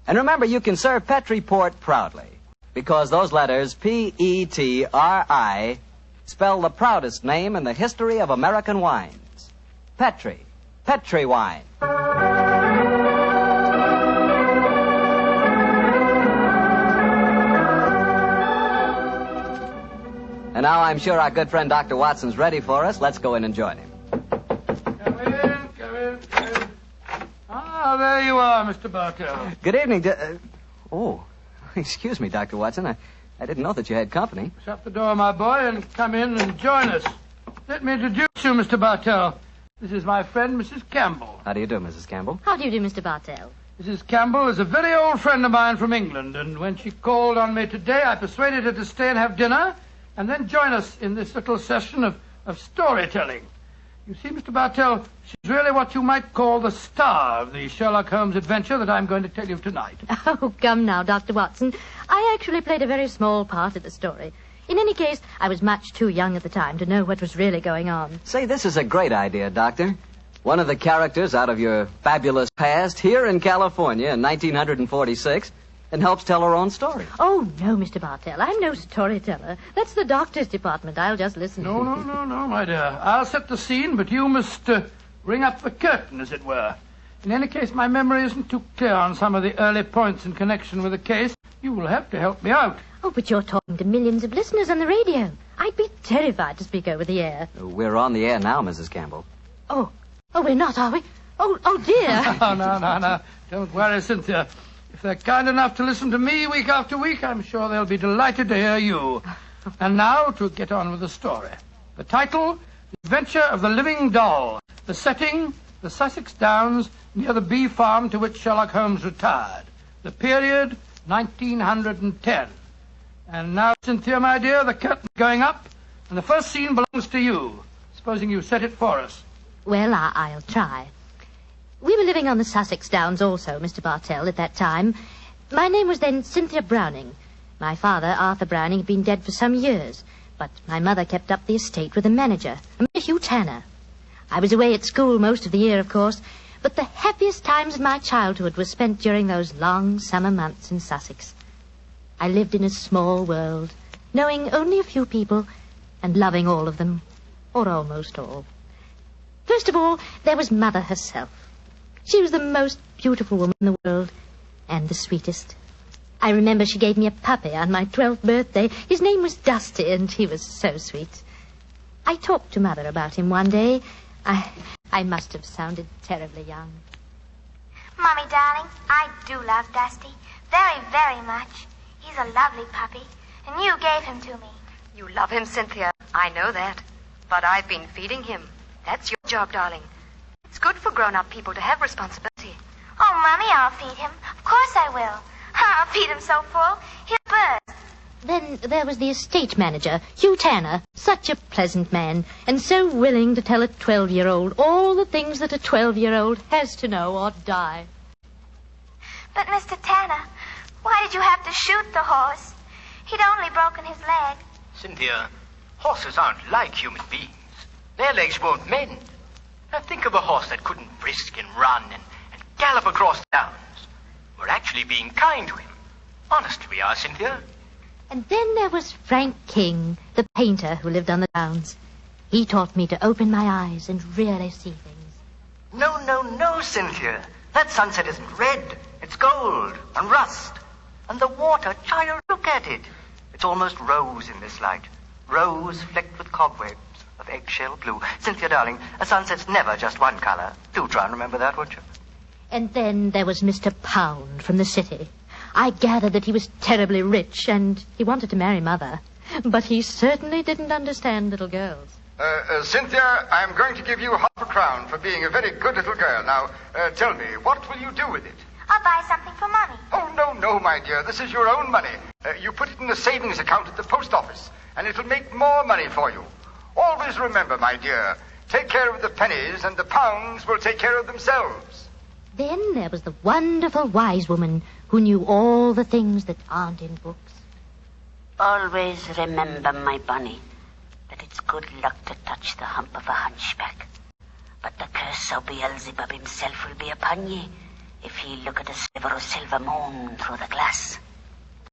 S2: And remember, you can serve Petri port proudly. Because those letters, P-E-T-R-I, spell the proudest name in the history of American wines. Petri. Petri wine. And now I'm sure our good friend Dr. Watson's ready for us. Let's go in and join him.
S3: Come in. Ah, there you are, Mr. Bartell.
S2: Good evening. Oh, excuse me, Dr. Watson. I didn't know that you had company.
S3: Shut the door, my boy, and come in and join us. Let me introduce you, Mr. Bartell. This is my friend, Mrs. Campbell.
S12: How do you do, Mrs. Campbell?
S21: How do you do, Mr. Bartell?
S3: Mrs. Campbell is a very old friend of mine from England, and when she called on me today, I persuaded her to stay and have dinner, and then join us in this little session of storytelling. You see, Mr. Bartell, she's really what you might call the star of the Sherlock Holmes adventure that I'm going to tell you tonight.
S21: Oh, come now, Dr. Watson. I actually played a very small part in the story. In any case, I was much too young at the time to know what was really going on.
S12: Say, this is a great idea, Doctor. One of the characters out of your fabulous past here in California in 1946 and helps tell her own story.
S21: Oh, no, Mr. Bartell. I'm no storyteller. That's the doctor's department. I'll just listen.
S3: No, my dear. I'll set the scene, but you must ring up the curtain, as it were. In any case, my memory isn't too clear on some of the early points in connection with the case. You will have to help me out.
S21: Oh, but you're talking to millions of listeners on the radio. I'd be terrified to speak over the air.
S12: We're on the air now, Mrs. Campbell.
S21: Oh, we're not, are we? Oh, dear.
S3: No. Don't worry, Cynthia. If they're kind enough to listen to me week after week, I'm sure they'll be delighted to hear you. And now, to get on with the story. The title, The Adventure of the Living Doll. The setting, the Sussex Downs, near the bee farm to which Sherlock Holmes retired. The period, 1910. And now, Cynthia, my dear, the curtain's going up, and the first scene belongs to you. Supposing you set it for us.
S21: Well, I'll try. We were living on the Sussex Downs also, Mr. Bartell, at that time. My name was then Cynthia Browning. My father, Arthur Browning, had been dead for some years, but my mother kept up the estate with a manager, a Hugh Tanner. I was away at school most of the year, of course, but the happiest times of my childhood were spent during those long summer months in Sussex. I lived in a small world, knowing only a few people and loving all of them, or almost all. First of all, there was Mother herself. She was the most beautiful woman in the world, and the sweetest. I remember she gave me a puppy on my 12th birthday. His name was Dusty, and he was so sweet. I talked to Mother about him one day. I must have sounded terribly young.
S16: Mommy, darling, I do love Dusty. Very, very much. He's a lovely puppy, and you gave him to me.
S18: You love him, Cynthia. I know that. But I've been feeding him. That's your job, darling. It's good for grown-up people to have responsibility.
S16: Oh, Mommy, I'll feed him. Of course I will. I'll feed him so full, he'll burst.
S21: Then there was the estate manager, Hugh Tanner, such a pleasant man, and so willing to tell a 12-year-old all the things that a 12-year-old has to know or die.
S16: But, Mr. Tanner, why did you have to shoot the horse? He'd only broken his leg.
S14: Cynthia, horses aren't like human beings. Their legs won't mend. Now think of a horse that couldn't frisk and run and gallop across the downs. We're actually being kind to him. Honest we are, Cynthia.
S21: And then there was Frank King, the painter who lived on the downs. He taught me to open my eyes and really see things.
S14: No, Cynthia. That sunset isn't red. It's gold and rust. And the water, child, look at it. It's almost rose in this light. Rose flecked with cobwebs of eggshell blue. Cynthia, darling, a sunset's never just one color. Do try and remember that, won't you?
S21: And then there was Mr. Pound from the city. I gathered that he was terribly rich, and he wanted to marry Mother. But he certainly didn't understand little girls.
S1: Cynthia, I'm going to give you £50 for being a very good little girl. Now, tell me, what will you do with it?
S16: I'll buy something for Mommy.
S1: Oh, no, my dear. This is your own money. You put it in the savings account at the post office, and it'll make more money for you. Always remember, my dear, take care of the pennies, and the pounds will take care of themselves.
S21: Then there was the wonderful wise woman who knew all the things that aren't in books.
S23: Always remember, my bunny, that it's good luck to touch the hump of a hunchback. But the curse of Beelzebub himself will be upon ye if he look at a sliver of silver moon through the glass.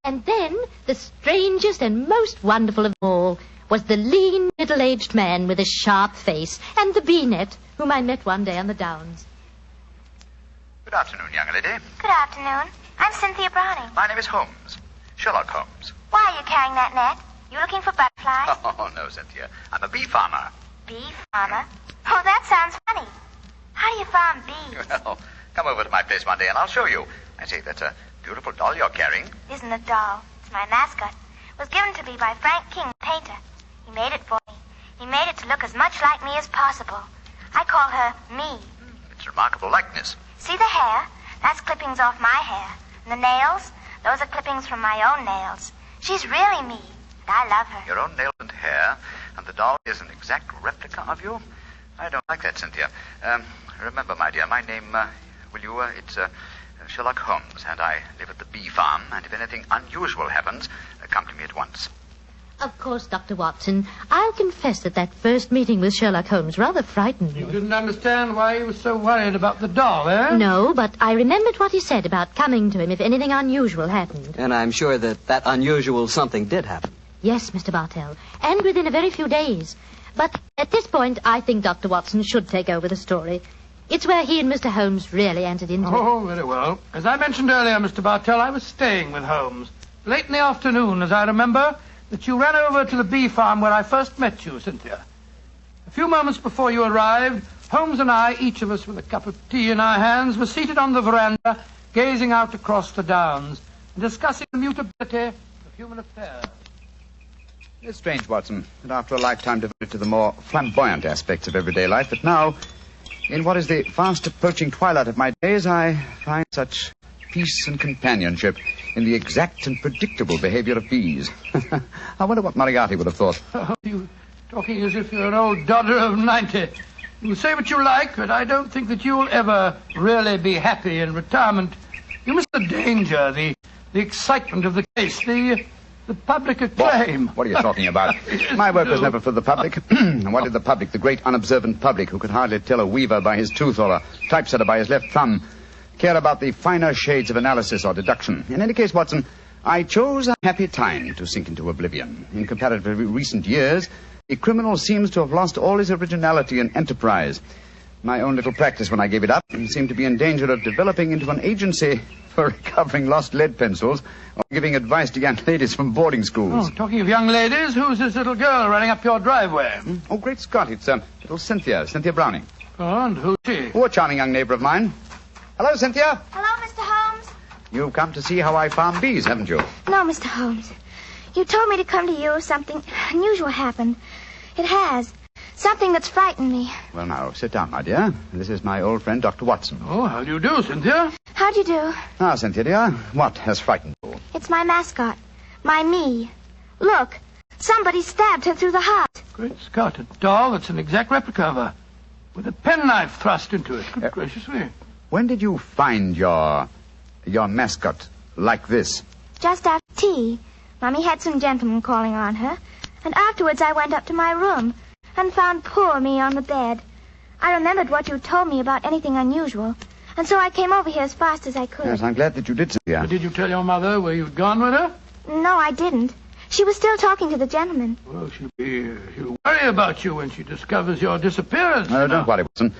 S21: And then the strangest and most wonderful of all was the lean, middle-aged man with a sharp face and the bee-net whom I met one day on the downs.
S4: Good afternoon, young lady.
S16: Good afternoon. I'm Cynthia Browning.
S4: My name is Holmes. Sherlock Holmes.
S16: Why are you carrying that net? You looking for butterflies?
S4: Oh, no, Cynthia. I'm a bee farmer.
S16: Bee farmer? Oh, that sounds funny. How do you farm bees?
S4: Well, come over to my place one day and I'll show you. I say, that's a beautiful doll you're carrying.
S16: It isn't a doll. It's my mascot. It was given to me by Frank King, the painter. He made it for me. He made it to look as much like me as possible. I call her me.
S4: It's a remarkable likeness.
S16: See the hair? That's clippings off my hair. And the nails? Those are clippings from my own nails. She's really me, and I love her.
S4: Your own nails and hair, and the doll is an exact replica of you? I don't like that, Cynthia. Remember, my dear, my name, it's Sherlock Holmes, and I live at the bee farm, and if anything unusual happens, come to me at once.
S7: Of course, Dr. Watson. I'll confess that first meeting with Sherlock Holmes rather frightened me.
S3: You didn't understand why he was so worried about the doll, eh?
S7: No, but I remembered what he said about coming to him if anything unusual happened.
S2: And I'm sure that unusual something did happen.
S7: Yes, Mr. Bartell, and within a very few days. But at this point, I think Dr. Watson should take over the story. It's where he and Mr. Holmes really entered into it.
S3: Oh, very well. As I mentioned earlier, Mr. Bartell, I was staying with Holmes. Late in the afternoon, as I remember, that you ran over to the bee farm where I first met you, Cynthia. A few moments before you arrived, Holmes and I, each of us with a cup of tea in our hands, were seated on the veranda, gazing out across the downs, and discussing the mutability of human affairs.
S5: It's strange, Watson, that after a lifetime devoted to the more flamboyant aspects of everyday life, that now, in what is the fast approaching twilight of my days, I find such peace and companionship in the exact and predictable behavior of bees. I wonder what Moriarty would have thought.
S3: Oh, you talking as if you're an old dodder of 90. You say what you like, but I don't think that you'll ever really be happy in retirement. You miss the danger, the excitement of the case, the public acclaim.
S5: What are you talking about? My work was never for the public. What did the public, the great unobservant public, who could hardly tell a weaver by his tooth or a typesetter by his left thumb, care about the finer shades of analysis or deduction? In any case, Watson, I chose a happy time to sink into oblivion. In comparatively recent years, the criminal seems to have lost all his originality and enterprise. My own little practice, when I gave it up, seemed to be in danger of developing into an agency for recovering lost lead pencils or giving advice to young ladies from boarding schools.
S3: Oh, talking of young ladies, who's this little girl running up your driveway?
S5: Oh, great Scott, it's little Cynthia Browning.
S3: Oh, and who's she?
S5: Oh, a charming young neighbor of mine. Hello, Cynthia.
S16: Hello, Mr. Holmes.
S5: You've come to see how I farm bees, haven't you?
S16: No, Mr. Holmes. You told me to come to you if something unusual happened. It has. Something that's frightened me.
S5: Well, now, sit down, my dear. This is my old friend, Dr. Watson.
S3: Oh, how do you do, Cynthia?
S16: How do you do?
S5: Now, Cynthia, dear, what has frightened you?
S16: It's my mascot. My me. Look, somebody stabbed her through the heart.
S3: Great Scott, a doll that's an exact replica of her, with a penknife thrust into it. Good gracious me.
S5: When did you find your mascot like this?
S16: Just after tea. Mommy had some gentlemen calling on her, and afterwards I went up to my room and found poor me on the bed. I remembered what you told me about anything unusual, and so I came over here as fast as I could.
S5: Yes, I'm glad that you did, Cynthia.
S3: But did you tell your mother where you'd gone with her?
S16: No, I didn't. She was still talking to the gentleman.
S3: Well, she'll worry about you when she discovers your disappearance.
S5: No, don't worry, Watson.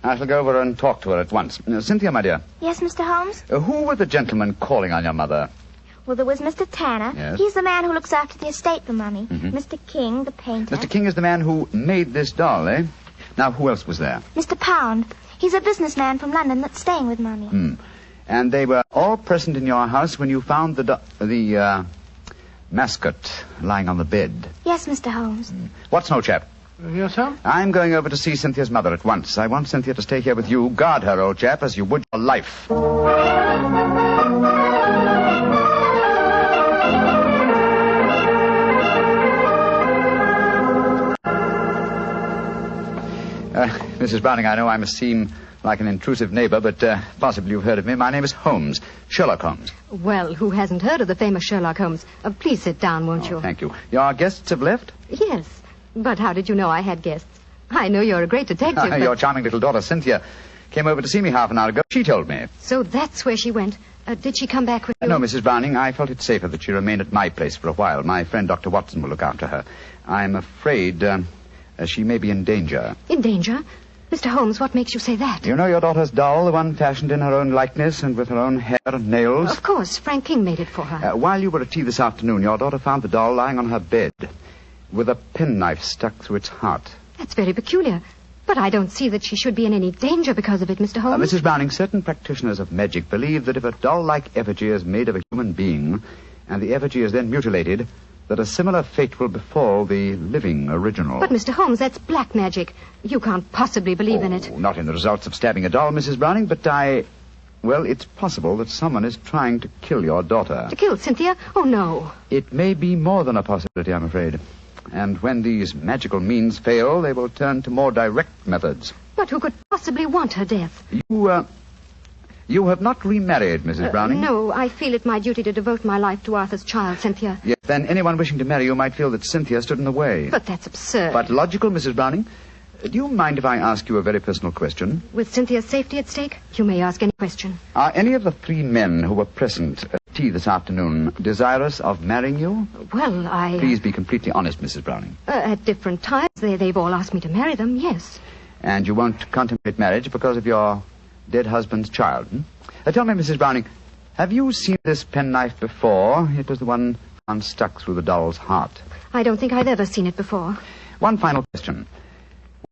S5: I shall go over and talk to her at once. Cynthia, my dear.
S16: Yes, Mr. Holmes?
S5: Who were the gentlemen calling on your mother?
S16: Well, there was Mr. Tanner.
S5: Yes.
S16: He's the man who looks after the estate for Mummy.
S5: Mm-hmm.
S16: Mr. King, the painter.
S5: Mr. King is the man who made this doll, eh? Now, who else was there?
S16: Mr. Pound. He's a businessman from London that's staying with Mummy.
S5: And they were all present in your house when you found the mascot lying on the bed.
S16: Yes, Mr. Holmes.
S5: What's no, chap?
S3: Yes, sir?
S5: I'm going over to see Cynthia's mother at once. I want Cynthia to stay here with you. Guard her, old chap, as you would your life. Mrs. Browning, I know I must seem like an intrusive neighbor, but possibly you've heard of me. My name is Holmes, Sherlock Holmes.
S9: Well, who hasn't heard of the famous Sherlock Holmes? Please sit down, won't you?
S5: Thank you. Your guests have left?
S9: Yes. But how did you know I had guests? I know you're a great detective, but...
S5: Your charming little daughter, Cynthia, came over to see me half an hour ago. She told me.
S9: So that's where she went. Did she come back with you?
S5: No, Mrs. Browning. I felt it safer that she remained at my place for a while. My friend, Dr. Watson, will look after her. I'm afraid she may be in danger.
S9: In danger? Mr. Holmes, what makes you say that?
S5: You know your daughter's doll, the one fashioned in her own likeness and with her own hair and nails?
S9: Of course. Frank King made it for her.
S5: While you were at tea this afternoon, your daughter found the doll lying on her bed with a penknife stuck through its heart.
S9: That's very peculiar. But I don't see that she should be in any danger because of it, Mr. Holmes.
S5: Mrs. Browning, certain practitioners of magic believe that if a doll like effigy is made of a human being, and the effigy is then mutilated,
S17: that a similar fate will befall the living original.
S9: But, Mr. Holmes, that's black magic. You can't possibly believe in it.
S17: Not in the results of stabbing a doll, Mrs. Browning, but well, it's possible that someone is trying to kill your daughter.
S9: To kill Cynthia? Oh, no.
S17: It may be more than a possibility, I'm afraid. And when these magical means fail, they will turn to more direct methods.
S9: But who could possibly want her death?
S17: You have not remarried, Mrs. Browning?
S9: No, I feel it my duty to devote my life to Arthur's child, Cynthia.
S17: Yes, then anyone wishing to marry you might feel that Cynthia stood in the way.
S9: But that's absurd.
S17: But logical, Mrs. Browning. Do you mind if I ask you a very personal question?
S9: With Cynthia's safety at stake, you may ask any question.
S17: Are any of the 3 men who were present at tea this afternoon desirous of marrying you?
S9: Well,
S17: Please be completely honest, Mrs. Browning.
S9: At different times, they've all asked me to marry them, yes.
S17: And you won't contemplate marriage because of your dead husband's child, Tell me, Mrs. Browning, have you seen this penknife before? It was the one found stuck through the doll's heart.
S9: I don't think I've ever seen it before.
S17: One final question.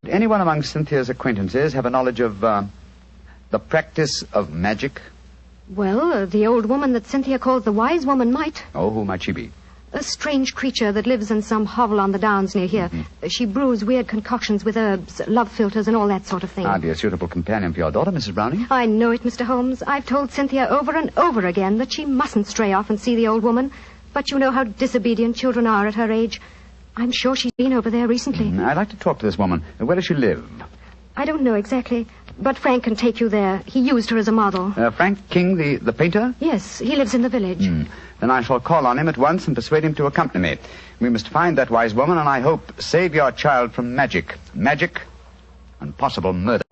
S17: Would anyone among Cynthia's acquaintances have a knowledge of the practice of magic?
S9: Well, the old woman that Cynthia calls the wise woman might.
S17: Oh, who might she be?
S9: A strange creature that lives in some hovel on the downs near here. She brews weird concoctions with herbs, love philters, and all that sort of thing.
S17: Hardly a suitable companion for your daughter, Mrs. Browning.
S9: I know it, Mr. Holmes. I've told Cynthia over and over again that she mustn't stray off and see the old woman. But you know how disobedient children are at her age. I'm sure she's been over there recently.
S17: I'd like to talk to this woman. Where does she live?
S9: I don't know exactly, but Frank can take you there. He used her as a model.
S17: Frank King, the painter?
S9: Yes, he lives in the village.
S17: Then I shall call on him at once and persuade him to accompany me. We must find that wise woman and I hope save your child from magic. Magic and possible murder.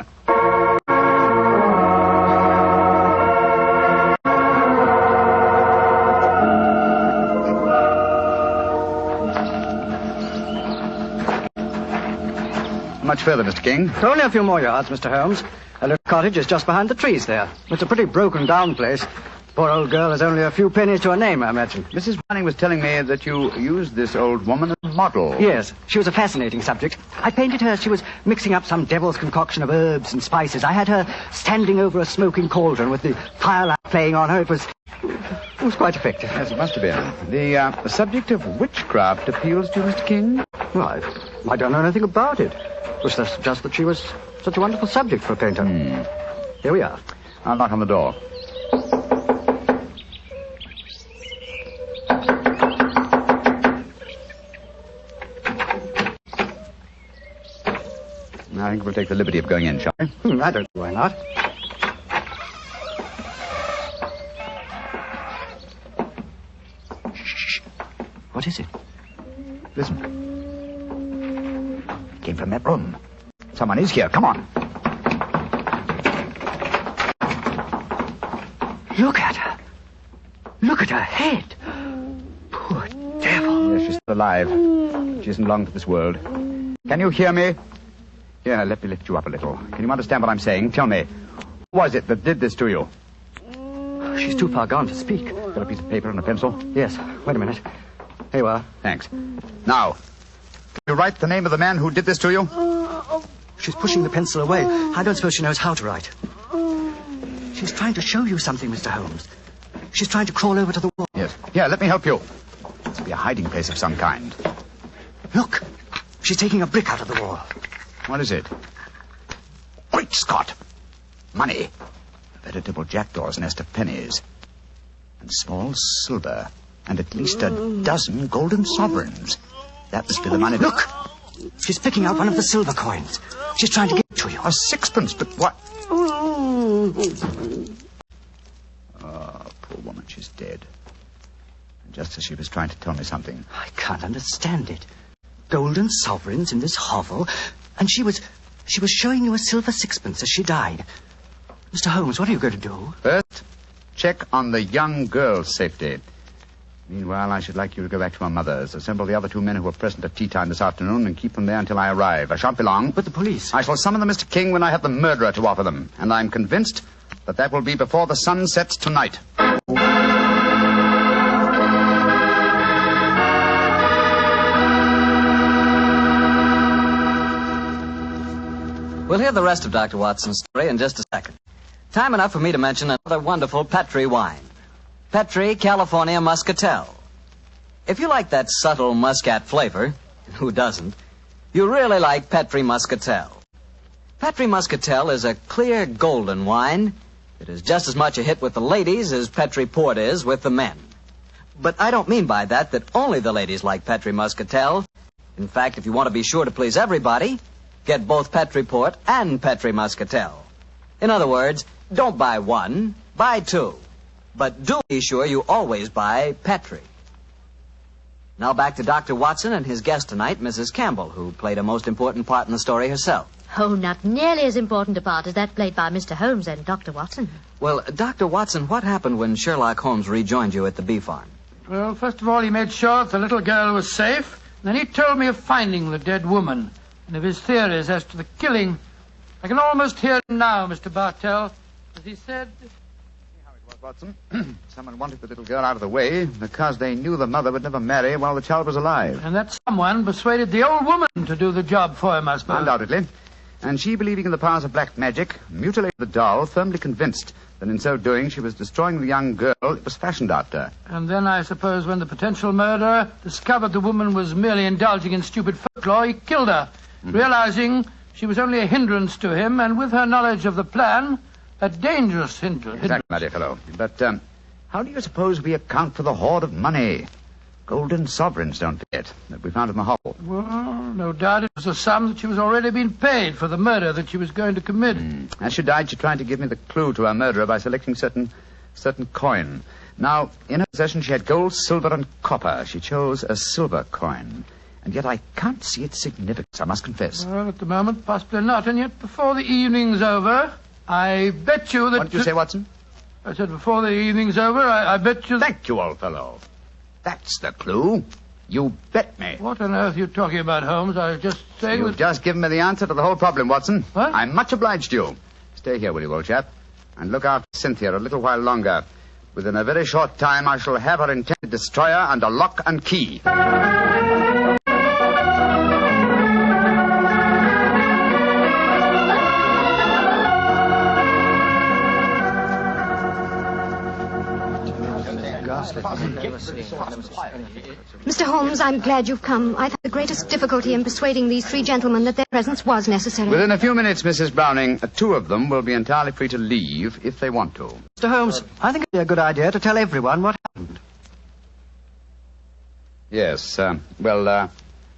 S17: Much further, Mr. King?
S19: Only a few more yards, Mr. Holmes. A little cottage is just behind the trees there. It's a pretty broken-down place. Poor old girl has only a few pennies to her name, I imagine.
S17: Mrs. Browning was telling me that you used this old woman as a model.
S19: Yes, she was a fascinating subject. I painted her as she was mixing up some devil's concoction of herbs and spices. I had her standing over a smoking cauldron with the firelight playing on her. It was quite effective.
S17: Yes, it must have been. The subject of witchcraft appeals to you, Mr. King?
S19: Well, I don't know anything about it. It was just that she was such a wonderful subject for a painter. Here we are.
S17: I'll knock on the door. I think we'll take the liberty of going in, shall we?
S19: I don't know why not. Shh. What is it?
S17: Listen. It came from that room. Someone is here. Come on.
S19: Look at her. Look at her head. Poor devil.
S17: Yes, she's still alive. She isn't long for this world. Can you hear me? Here, let me lift you up a little. Can you understand what I'm saying? Tell me, who was it that did this to you?
S19: She's too far gone to speak.
S17: Got a piece of paper and a pencil?
S19: Yes. Wait a minute. Here you are.
S17: Thanks. Now, can you write the name of the man who did this to you?
S19: She's pushing the pencil away. I don't suppose she knows how to write. She's trying to show you something, Mr. Holmes. She's trying to crawl over to the wall.
S17: Yes. Here, let me help you. This will be a hiding place of some kind.
S19: Look. She's taking a brick out of the wall.
S17: What is it? Great Scott! Money. A veritable jackdaw's nest of pennies. And small silver. And at least a dozen golden sovereigns. That must be the money.
S19: Look! She's picking out one of the silver coins. She's trying to give it to you.
S17: A sixpence, but what? Oh, poor woman, she's dead. And just as she was trying to tell me something.
S19: I can't understand it. Golden sovereigns in this hovel, and she was showing you a silver sixpence as she died. Mr. Holmes, what are you going to do?
S17: First, check on the young girl's safety. Meanwhile, I should like you to go back to her mother's. Assemble the other 2 men who were present at tea time this afternoon and keep them there until I arrive. I shan't be long.
S19: But the police...
S17: I shall summon them, Mr. King, when I have the murderer to offer them. And I'm convinced that will be before the sun sets tonight.
S2: We'll hear the rest of Dr. Watson's story in just a second. Time enough for me to mention another wonderful Petri wine. Petri California Muscatel.
S12: If you like that subtle muscat flavor, who doesn't, you really like Petri Muscatel. Petri Muscatel is a clear golden wine. It is just as much a hit with the ladies as Petri Port is with the men. But I don't mean by that only the ladies like Petri Muscatel. In fact, if you want to be sure to please everybody, get both Petri Port and Petri Muscatel. In other words, don't buy one, buy two. But do be sure you always buy Petri. Now back to Dr. Watson and his guest tonight, Mrs. Campbell, who played a most important part in the story herself.
S7: Oh, not nearly as important a part as that played by Mr. Holmes and Dr. Watson.
S12: Well, Dr. Watson, what happened when Sherlock Holmes rejoined you at the bee farm?
S3: Well, first of all, he made sure that the little girl was safe. Then he told me of finding the dead woman and of his theories as to the killing. I can almost hear him now, Mr. Bartell, as he said...
S5: Watson. Someone wanted the little girl out of the way because they knew the mother would never marry while the child was alive.
S3: And that someone persuaded the old woman to do the job for him, I suppose.
S5: Undoubtedly. And she, believing in the powers of black magic, mutilated the doll, firmly convinced that in so doing she was destroying the young girl it was fashioned after.
S3: And then, I suppose, when the potential murderer discovered the woman was merely indulging in stupid folklore, he killed her, realizing she was only a hindrance to him, and with her knowledge of the plan... a dangerous hindrance.
S5: Exactly, my dear fellow. But how do you suppose we account for the hoard of money? Golden sovereigns, don't forget, that we found in the hovel.
S3: Well, no doubt it was a sum that she was already being paid for the murder that she was going to commit.
S5: As she died, she tried to give me the clue to her murderer by selecting certain coin. Now, in her possession, she had gold, silver, and copper. She chose a silver coin. And yet I can't see its significance, I must confess.
S3: Well, at the moment, possibly not. And yet, before the evening's over... I bet you that...
S5: What did you say, Watson?
S3: I said before the evening's over, I bet you...
S5: Thank you, old fellow. That's the clue. You bet me.
S3: What on earth are you talking about, Holmes? I was just saying...
S5: You've just given me the answer to the whole problem, Watson.
S3: What?
S5: I'm much obliged to you. Stay here, will you, old chap? And look after Cynthia a little while longer. Within a very short time, I shall have her intended destroyer under lock and key.
S9: Mr. Holmes, I'm glad you've come. I've had the greatest difficulty in persuading these three gentlemen that their presence was necessary.
S5: Within a few minutes, Mrs. Browning, two of them will be entirely free to leave if they want to.
S19: Mr. Holmes, I think it'd be a good idea to tell everyone what happened.
S5: Yes,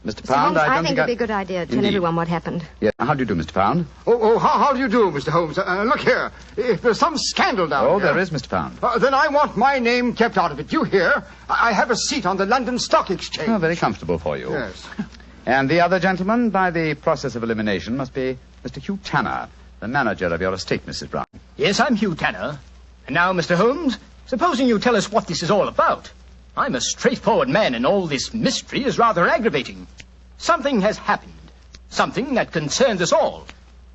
S5: Mr. Pound,
S9: Holmes, I think it'd be a good idea to tell everyone what happened.
S5: Yeah, how do you do, Mr. Pound?
S1: How do you do, Mr. Holmes? Look here. If there's some scandal down here...
S5: Oh, there is, Mr. Pound.
S1: Then I want my name kept out of it. You hear? I have a seat on the London Stock Exchange.
S5: Oh, very comfortable for you.
S1: Yes.
S5: And the other gentleman, by the process of elimination, must be Mr. Hugh Tanner, the manager of your estate, Mrs. Brown.
S11: Yes, I'm Hugh Tanner. And now, Mr. Holmes, supposing you tell us what this is all about. I'm a straightforward man, and all this mystery is rather aggravating. Something has happened. Something that concerns us all.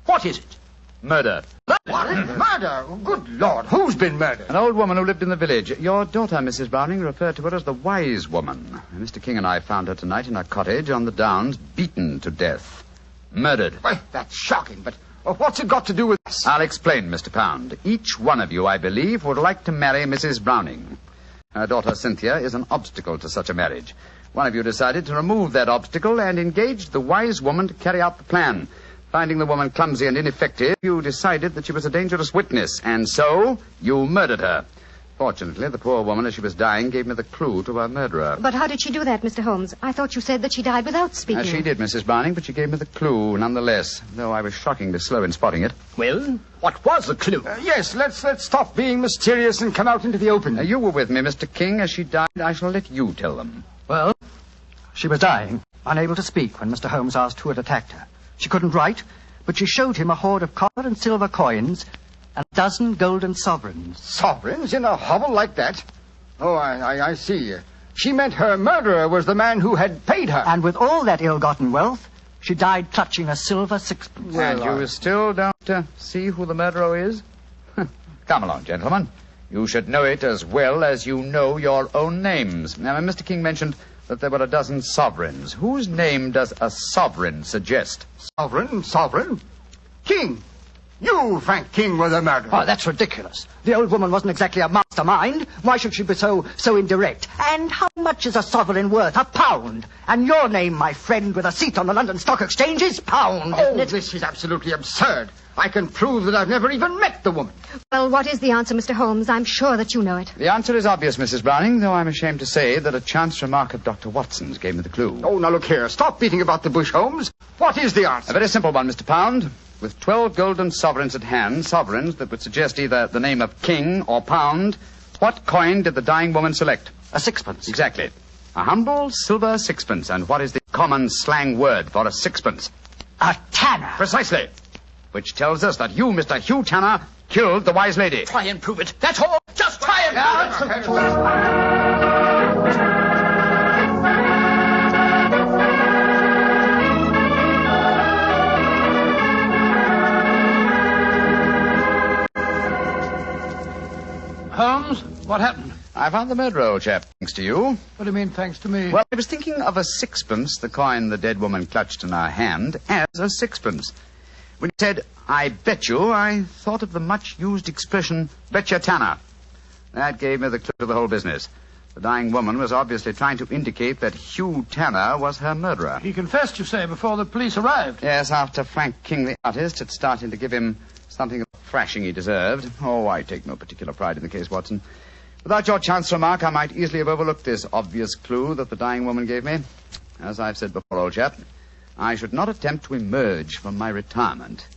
S11: What is it?
S5: Murder.
S1: What? Murder? Good Lord, who's been murdered?
S5: An old woman who lived in the village. Your daughter, Mrs. Browning, referred to her as the wise woman. Mr. King and I found her tonight in her cottage on the Downs, beaten to death. Murdered.
S1: Well, that's shocking, but what's it got to do with us?
S5: I'll explain, Mr. Pound. Each one of you, I believe, would like to marry Mrs. Browning. Her daughter, Cynthia, is an obstacle to such a marriage. One of you decided to remove that obstacle and engaged the wise woman to carry out the plan. Finding the woman clumsy and ineffective, you decided that she was a dangerous witness, and so you murdered her. Fortunately, the poor woman, as she was dying, gave me the clue to her murderer.
S9: But how did she do that, Mr. Holmes? I thought you said that she died without speaking.
S5: She did, Mrs. Browning, but she gave me the clue nonetheless, though I was shockingly slow in spotting it.
S11: Well, what was the clue?
S1: Yes, let's stop being mysterious and come out into the open.
S5: You were with me, Mr. King. As she died, I shall let you tell them.
S19: Well, she was dying, unable to speak when Mr. Holmes asked who had attacked her. She couldn't write, but she showed him a hoard of copper and silver coins and a dozen golden sovereigns.
S1: Sovereigns in a hovel like that? Oh, I see. She meant her murderer was the man who had paid her.
S19: And with all that ill-gotten wealth, she died clutching a silver sixpence.
S5: And you still don't see who the murderer is? Come along, gentlemen. You should know it as well as you know your own names. Now, Mr. King mentioned that there were a dozen sovereigns. Whose name does a sovereign suggest?
S1: Sovereign? King.
S10: You, Frank King, were the murderer.
S19: Oh, that's ridiculous. The old woman wasn't exactly a mastermind. Why should she be so indirect? And how much is a sovereign worth? £1. And your name, my friend, with a seat on the London Stock Exchange is Pound, isn't it?
S5: This is absolutely absurd. I can prove that I've never even met the woman.
S9: Well, what is the answer, Mr. Holmes? I'm sure that you know it.
S4: The answer is obvious, Mrs. Browning, though I'm ashamed to say that a chance remark of Dr. Watson's gave me the clue.
S5: Oh, now look here. Stop beating about the bush, Holmes. What is the answer?
S4: A very simple one, Mr. Pound. With 12 golden sovereigns at hand, sovereigns that would suggest either the name of King or Pound, what coin did the dying woman select?
S19: A sixpence.
S4: Exactly. A humble silver sixpence. And what is the common slang word for a sixpence?
S19: A tanner.
S4: Precisely. Which tells us that you, Mr. Hugh Tanner, killed the wise lady.
S19: Try and prove it. That's all. Just try and prove it.
S3: Holmes, what happened?
S4: I found the murderer, old chap, thanks to you.
S3: What do you mean, thanks to me?
S4: Well, I was thinking of a sixpence, the coin the dead woman clutched in her hand, as a sixpence. When you said, I bet you, I thought of the much-used expression, bet you Tanner. That gave me the clue to the whole business. The dying woman was obviously trying to indicate that Hugh Tanner was her murderer.
S3: He confessed, you say, before the police arrived.
S4: Yes, after Frank King, the artist, had started to give him something of the thrashing he deserved. Oh, I take no particular pride in the case, Watson. Without your chance remark, I might easily have overlooked this obvious clue that the dying woman gave me. As I've said before, old chap, I should not attempt to emerge from my retirement.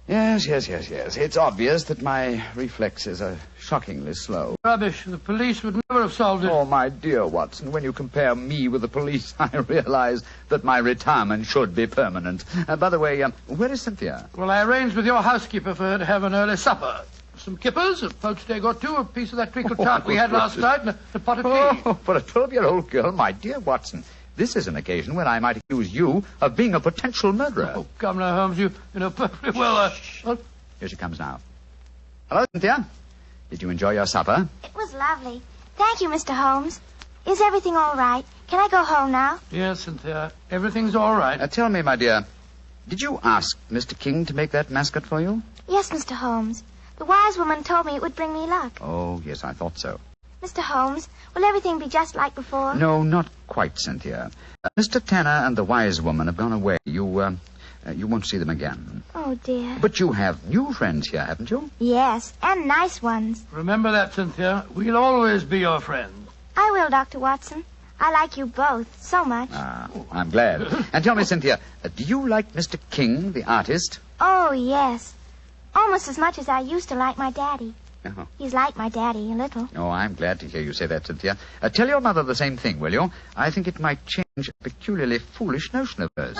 S4: Yes. It's obvious that my reflexes are shockingly slow.
S3: Rubbish. The police would never have solved it.
S4: Oh, my dear Watson, when you compare me with the police, I realize that my retirement should be permanent. By the way, where is Cynthia?
S3: Well, I arranged with your housekeeper for her to have an early supper. Some kippers, a poached egg or two, a piece of that treacle tart we had last night, and a pot of tea.
S4: Oh, for a 12-year-old girl, my dear Watson, this is an occasion when I might accuse you of being a potential murderer.
S3: Oh, come now, Holmes, you know perfectly well. What?
S4: Here she comes now. Hello, Cynthia. Did you enjoy your supper?
S16: It was lovely. Thank you, Mr. Holmes. Is everything all right? Can I go home now?
S3: Yes, Cynthia. Everything's all right.
S4: Tell me, my dear, did you ask Mr. King to make that mascot for you?
S16: Yes, Mr. Holmes. The wise woman told me it would bring me luck.
S4: Oh, yes, I thought so.
S16: Mr. Holmes, will everything be just like before?
S4: No, not quite, Cynthia. Mr. Tanner and the wise woman have gone away. You won't see them again.
S16: Oh, dear.
S4: But you have new friends here, haven't you?
S16: Yes, and nice ones.
S3: Remember that, Cynthia. We'll always be your friends.
S16: I will, Dr. Watson. I like you both so much.
S4: Ah, I'm glad. And tell me, Cynthia, do you like Mr. King, the artist?
S16: Oh, yes. Almost as much as I used to like my daddy.
S4: Uh-huh.
S16: He's like my daddy, a little.
S4: Oh, I'm glad to hear you say that, Cynthia. Tell your mother the same thing, will you? I think it might change a peculiarly foolish notion of hers.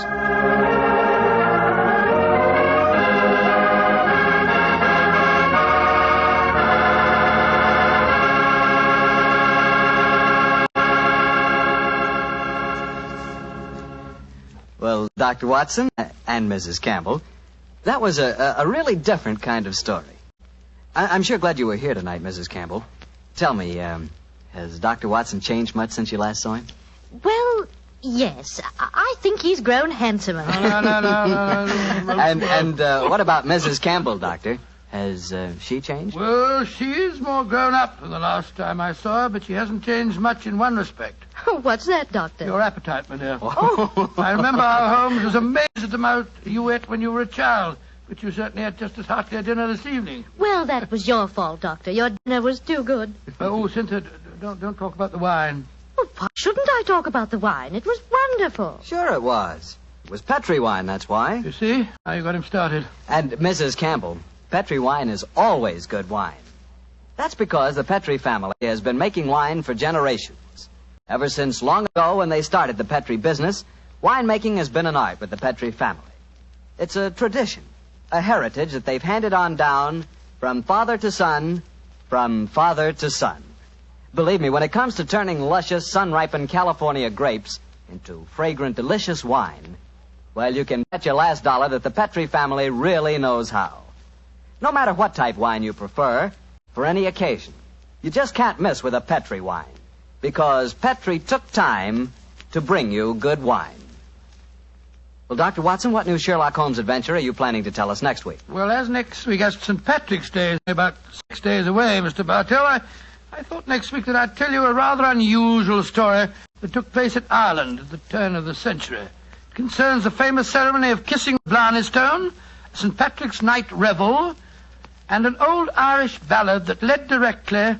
S2: Well, Dr. Watson and Mrs. Campbell, that was a really different kind of story. I'm sure glad you were here tonight, Mrs. Campbell. Tell me, has Dr. Watson changed much since you last saw him?
S7: Well, yes. I think he's grown handsomer.
S3: No.
S2: And what about Mrs. Campbell, Doctor? Has she changed?
S3: Well, she is more grown up than the last time I saw her, but she hasn't changed much in one respect.
S7: What's that, Doctor?
S3: Your appetite, my dear. Oh. I remember how Holmes was amazed at the amount you ate when you were a child. But you certainly had just as hearty a dinner this evening.
S7: Well, that was your fault, Doctor. Your dinner was too good.
S3: Oh, Cynthia, don't talk about the wine.
S7: Well, why shouldn't I talk about the wine? It was wonderful.
S2: Sure it was. It was Petri wine, that's why.
S3: You see? Now you got him started.
S2: And Mrs. Campbell, Petri wine is always good wine. That's because the Petri family has been making wine for generations. Ever since long ago when they started the Petri business, winemaking has been an art with the Petri family. It's a tradition. A heritage that they've handed on down from father to son, from father to son. Believe me, when it comes to turning luscious, sun-ripened California grapes into fragrant, delicious wine, well, you can bet your last dollar that the Petri family really knows how. No matter what type wine you prefer, for any occasion, you just can't miss with a Petri wine, because Petri took time to bring you good wine.
S12: Well, Dr. Watson, what new Sherlock Holmes adventure are you planning to tell us next week?
S3: Well, as next week, as St. Patrick's Day is about 6 days away, Mr. Bartell, I thought next week that I'd tell you a rather unusual story that took place at Ireland at the turn of the century. It concerns the famous ceremony of kissing Blarney Stone, St. Patrick's Night Revel, and an old Irish ballad that led directly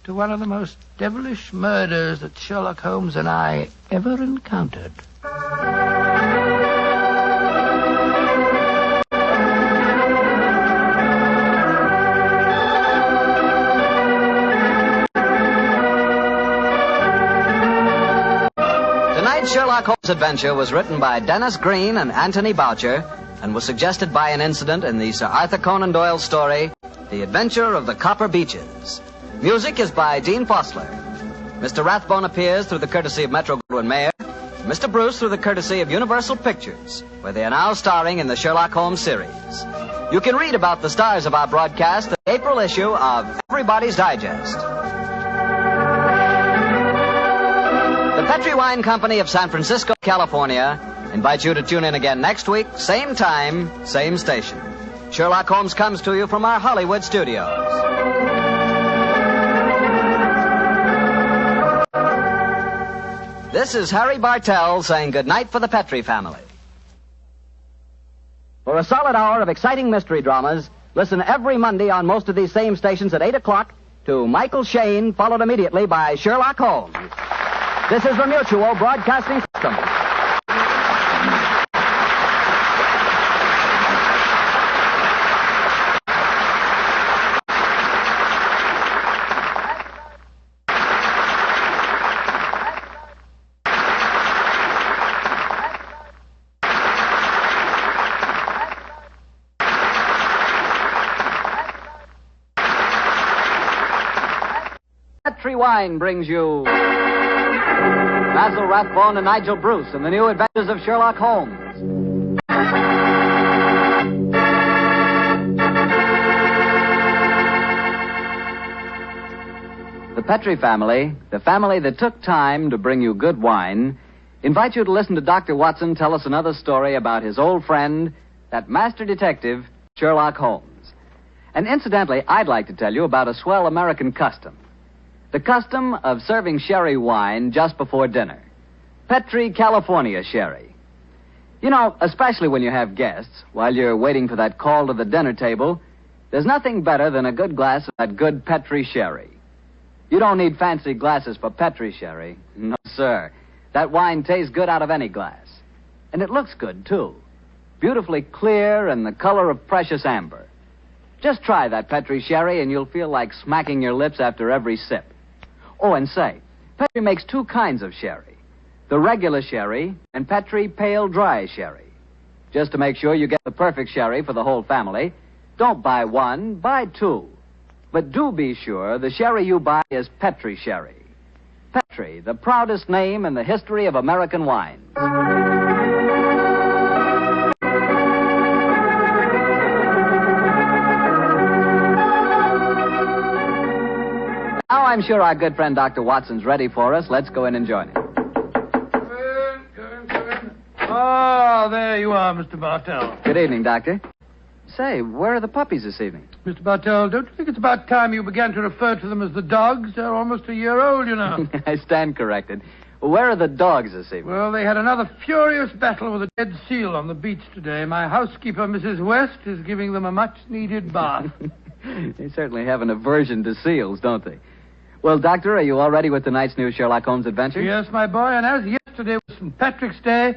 S3: to one of the most devilish murders that Sherlock Holmes and I ever encountered.
S12: Tonight's Sherlock Holmes adventure was written by Dennis Green and Anthony Boucher and was suggested by an incident in the Sir Arthur Conan Doyle story, The Adventure of the Copper Beeches. Music is by Dean Fossler. Mr. Rathbone appears through the courtesy of Metro-Goldwyn-Mayer, Mr. Bruce through the courtesy of Universal Pictures, where they are now starring in the Sherlock Holmes series. You can read about the stars of our broadcast in the April issue of Everybody's Digest. The Petri Wine Company of San Francisco, California, invites you to tune in again next week, same time, same station. Sherlock Holmes comes to you from our Hollywood studios. This is Harry Bartell saying goodnight for the Petri family. For a solid hour of exciting mystery dramas, listen every Monday on most of these same stations at 8 o'clock to Michael Shayne, followed immediately by Sherlock Holmes. This is the Mutual Broadcasting System. Petri Wine brings you Basil Rathbone and Nigel Bruce in the new adventures of Sherlock Holmes. The Petri family, the family that took time to bring you good wine, invite you to listen to Dr. Watson tell us another story about his old friend, that master detective, Sherlock Holmes. And incidentally, I'd like to tell you about a swell American custom. The custom of serving sherry wine just before dinner. Petri California sherry. You know, especially when you have guests, while you're waiting for that call to the dinner table, there's nothing better than a good glass of that good Petri sherry. You don't need fancy glasses for Petri sherry. No, sir. That wine tastes good out of any glass. And it looks good, too. Beautifully clear and the color of precious amber. Just try that Petri sherry and you'll feel like smacking your lips after every sip. Oh, and say, Petri makes two kinds of sherry. The regular sherry and Petri pale dry sherry. Just to make sure you get the perfect sherry for the whole family, don't buy one, buy two. But do be sure the sherry you buy is Petri sherry. Petri, the proudest name in the history of American wines. Now I'm sure our good friend Dr. Watson's ready for us. Let's go in and join him.
S3: Come in. Oh, there you are, Mr. Bartell.
S12: Good evening, Doctor. Say, where are the puppies this evening?
S3: Mr. Bartell, don't you think it's about time you began to refer to them as the dogs? They're almost a year old, you know.
S12: I stand corrected. Where are the dogs this evening?
S3: Well, they had another furious battle with a dead seal on the beach today. My housekeeper, Mrs. West, is giving them a much-needed bath.
S12: They certainly have an aversion to seals, don't they? Well, Doctor, are you all ready with tonight's new Sherlock Holmes adventure?
S3: Yes, my boy, and as yesterday was St. Patrick's Day,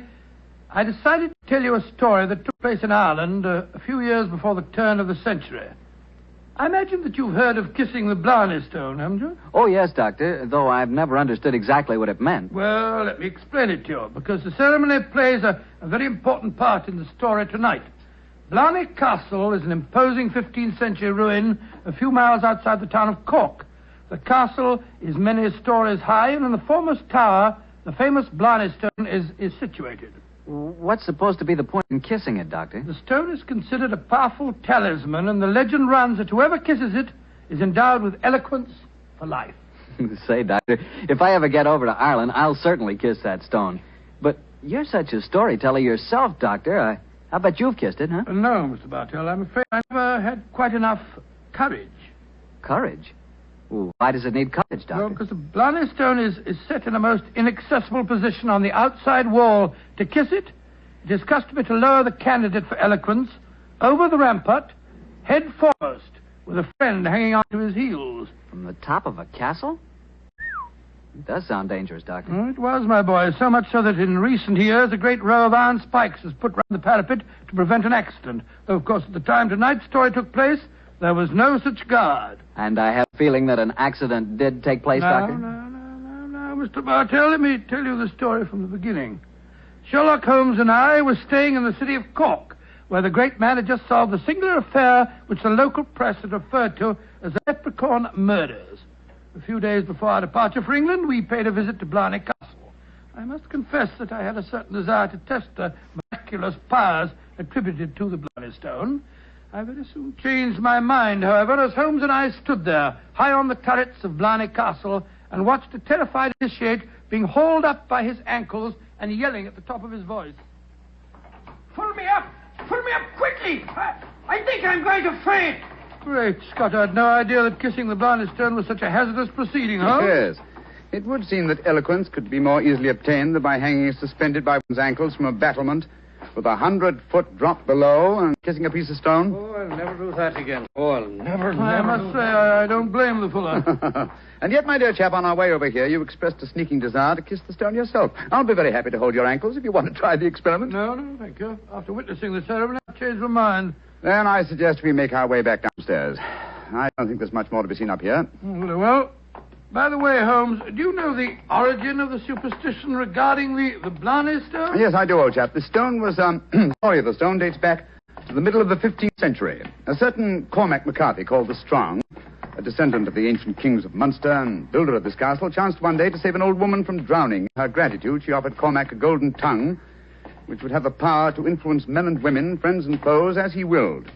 S3: I decided to tell you a story that took place in Ireland a few years before the turn of the century. I imagine that you've heard of kissing the Blarney Stone, haven't you?
S12: Oh, yes, Doctor, though I've never understood exactly what it meant.
S3: Well, let me explain it to you, because the ceremony plays a very important part in the story tonight. Blarney Castle is an imposing 15th century ruin a few miles outside the town of Cork. The castle is many stories high, and in the foremost tower, the famous Blarney Stone is situated.
S12: What's supposed to be the point in kissing it, Doctor?
S3: The stone is considered a powerful talisman, and the legend runs that whoever kisses it is endowed with eloquence for life.
S12: Say, Doctor, if I ever get over to Ireland, I'll certainly kiss that stone. But you're such a storyteller yourself, Doctor. I bet you've kissed it, huh?
S3: No, Mr. Bartell. I'm afraid I never had quite enough courage.
S12: Courage? Ooh, why does it need courage, Doctor?
S3: Well, because the Blarney stone is set in a most inaccessible position on the outside wall. To kiss it, it is customary to lower the candidate for eloquence over the rampart, head foremost, with a friend hanging on to his heels.
S12: From the top of a castle? It does sound dangerous, Doctor.
S3: Oh, it was, my boy, so much so that in recent years a great row of iron spikes was put round the parapet to prevent an accident. Though, of course, at the time tonight's story took place, there was no such guard.
S12: And I have a feeling that an accident did take place, Doctor?
S3: No, Mr. Bartell, let me tell you the story from the beginning. Sherlock Holmes and I were staying in the city of Cork, where the great man had just solved the singular affair which the local press had referred to as the Leprechaun murders. A few days before our departure for England, we paid a visit to Blarney Castle. I must confess that I had a certain desire to test the miraculous powers attributed to the Blarney stone. I very soon changed my mind, however, as Holmes and I stood there, high on the turrets of Blarney Castle, and watched a terrified initiate being hauled up by his ankles and yelling at the top of his voice. Pull me up! Pull me up quickly! I think I'm going to faint! Great Scott, I had no idea that kissing the Blarney stone was such a hazardous proceeding, huh?
S5: Yes. It would seem that eloquence could be more easily obtained than by hanging suspended by one's ankles from a battlement with 100-foot drop below and kissing a piece of stone.
S8: Oh, I'll never do that again. Oh, I'll never.
S3: I must say, I don't blame the fuller.
S5: And yet, my dear chap, on our way over here, you expressed a sneaking desire to kiss the stone yourself. I'll be very happy to hold your ankles if you want to try the experiment.
S3: No, thank you. After witnessing the ceremony, I've changed my mind.
S5: Then I suggest we make our way back downstairs. I don't think there's much more to be seen up here.
S3: Very well. By the way, Holmes, do you know the origin of the superstition regarding the Blarney stone?
S5: Yes, I do, old chap. The stone was, the story of the stone dates back to the middle of the 15th century. A certain Cormac MacCarthy, called the Strong, a descendant of the ancient kings of Munster and builder of this castle, chanced one day to save an old woman from drowning. In her gratitude, she offered Cormac a golden tongue, which would have the power to influence men and women, friends and foes, as he willed.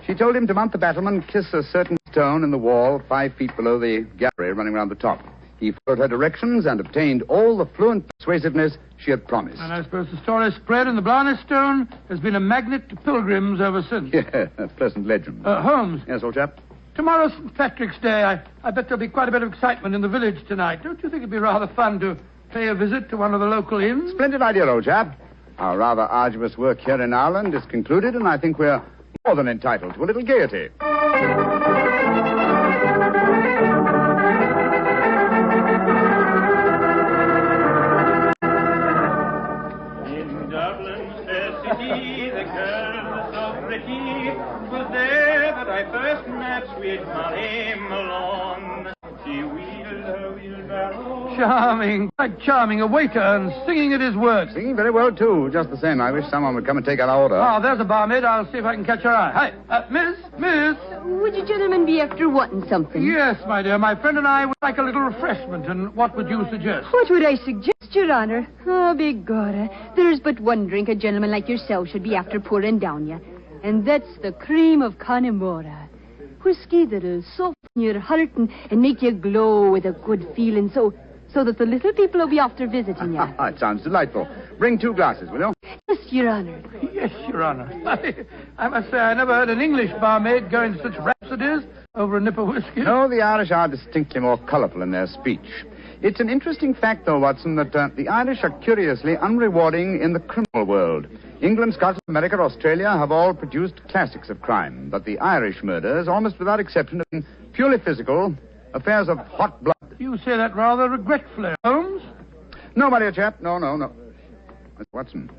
S5: She told him to mount the battlement, kiss a certain stone in the wall 5 feet below the gallery running round the top. He followed her directions and obtained all the fluent persuasiveness she had promised.
S3: And I suppose the story spread and the Blarney stone has been a magnet to pilgrims ever since.
S5: Yeah, a pleasant legend.
S3: Holmes.
S5: Yes, old chap?
S3: Tomorrow's St. Patrick's Day. I bet there'll be quite a bit of excitement in the village tonight. Don't you think it'd be rather fun to pay a visit to one of the local inns?
S5: Splendid idea, old chap. Our rather arduous work here in Ireland is concluded, and I think we're more than entitled to a little gaiety.
S20: In Dublin's fair city, the girl so pretty was there that I first met sweet Molly Malone. She wheeled her wheelbarrow.
S3: Charming, quite charming. A waiter and singing at his work.
S5: Singing very well, too. Just the same, I wish someone would come and take our order.
S3: Oh, there's a barmaid. I'll see if I can catch her eye. Hi, Miss.
S22: Would you gentlemen be after wanting something?
S3: Yes, my dear. My friend and I would like a little refreshment, and what would you suggest?
S22: What would I suggest, Your Honor? Oh, begorra. There's but one drink a gentleman like yourself should be after pouring down you, and that's the cream of Connemara. Whiskey that'll soften your heart and make you glow with a good feeling, so that the little people will be after visiting you.
S5: It sounds delightful. Bring 2 glasses, will you?
S22: Yes, Your Honor.
S3: Yes, Your Honor. I must say I never heard an English barmaid go into such rhapsodies over a nip of whiskey.
S5: No, the Irish are distinctly more colourful in their speech. It's an interesting fact, though, Watson, that the Irish are curiously unrewarding in the criminal world. England, Scotland, America, Australia have all produced classics of crime, but the Irish murders, almost without exception, have been purely physical, affairs of hot blood.
S3: You say that rather regretfully, Holmes.
S5: No, my dear chap. No. Watson,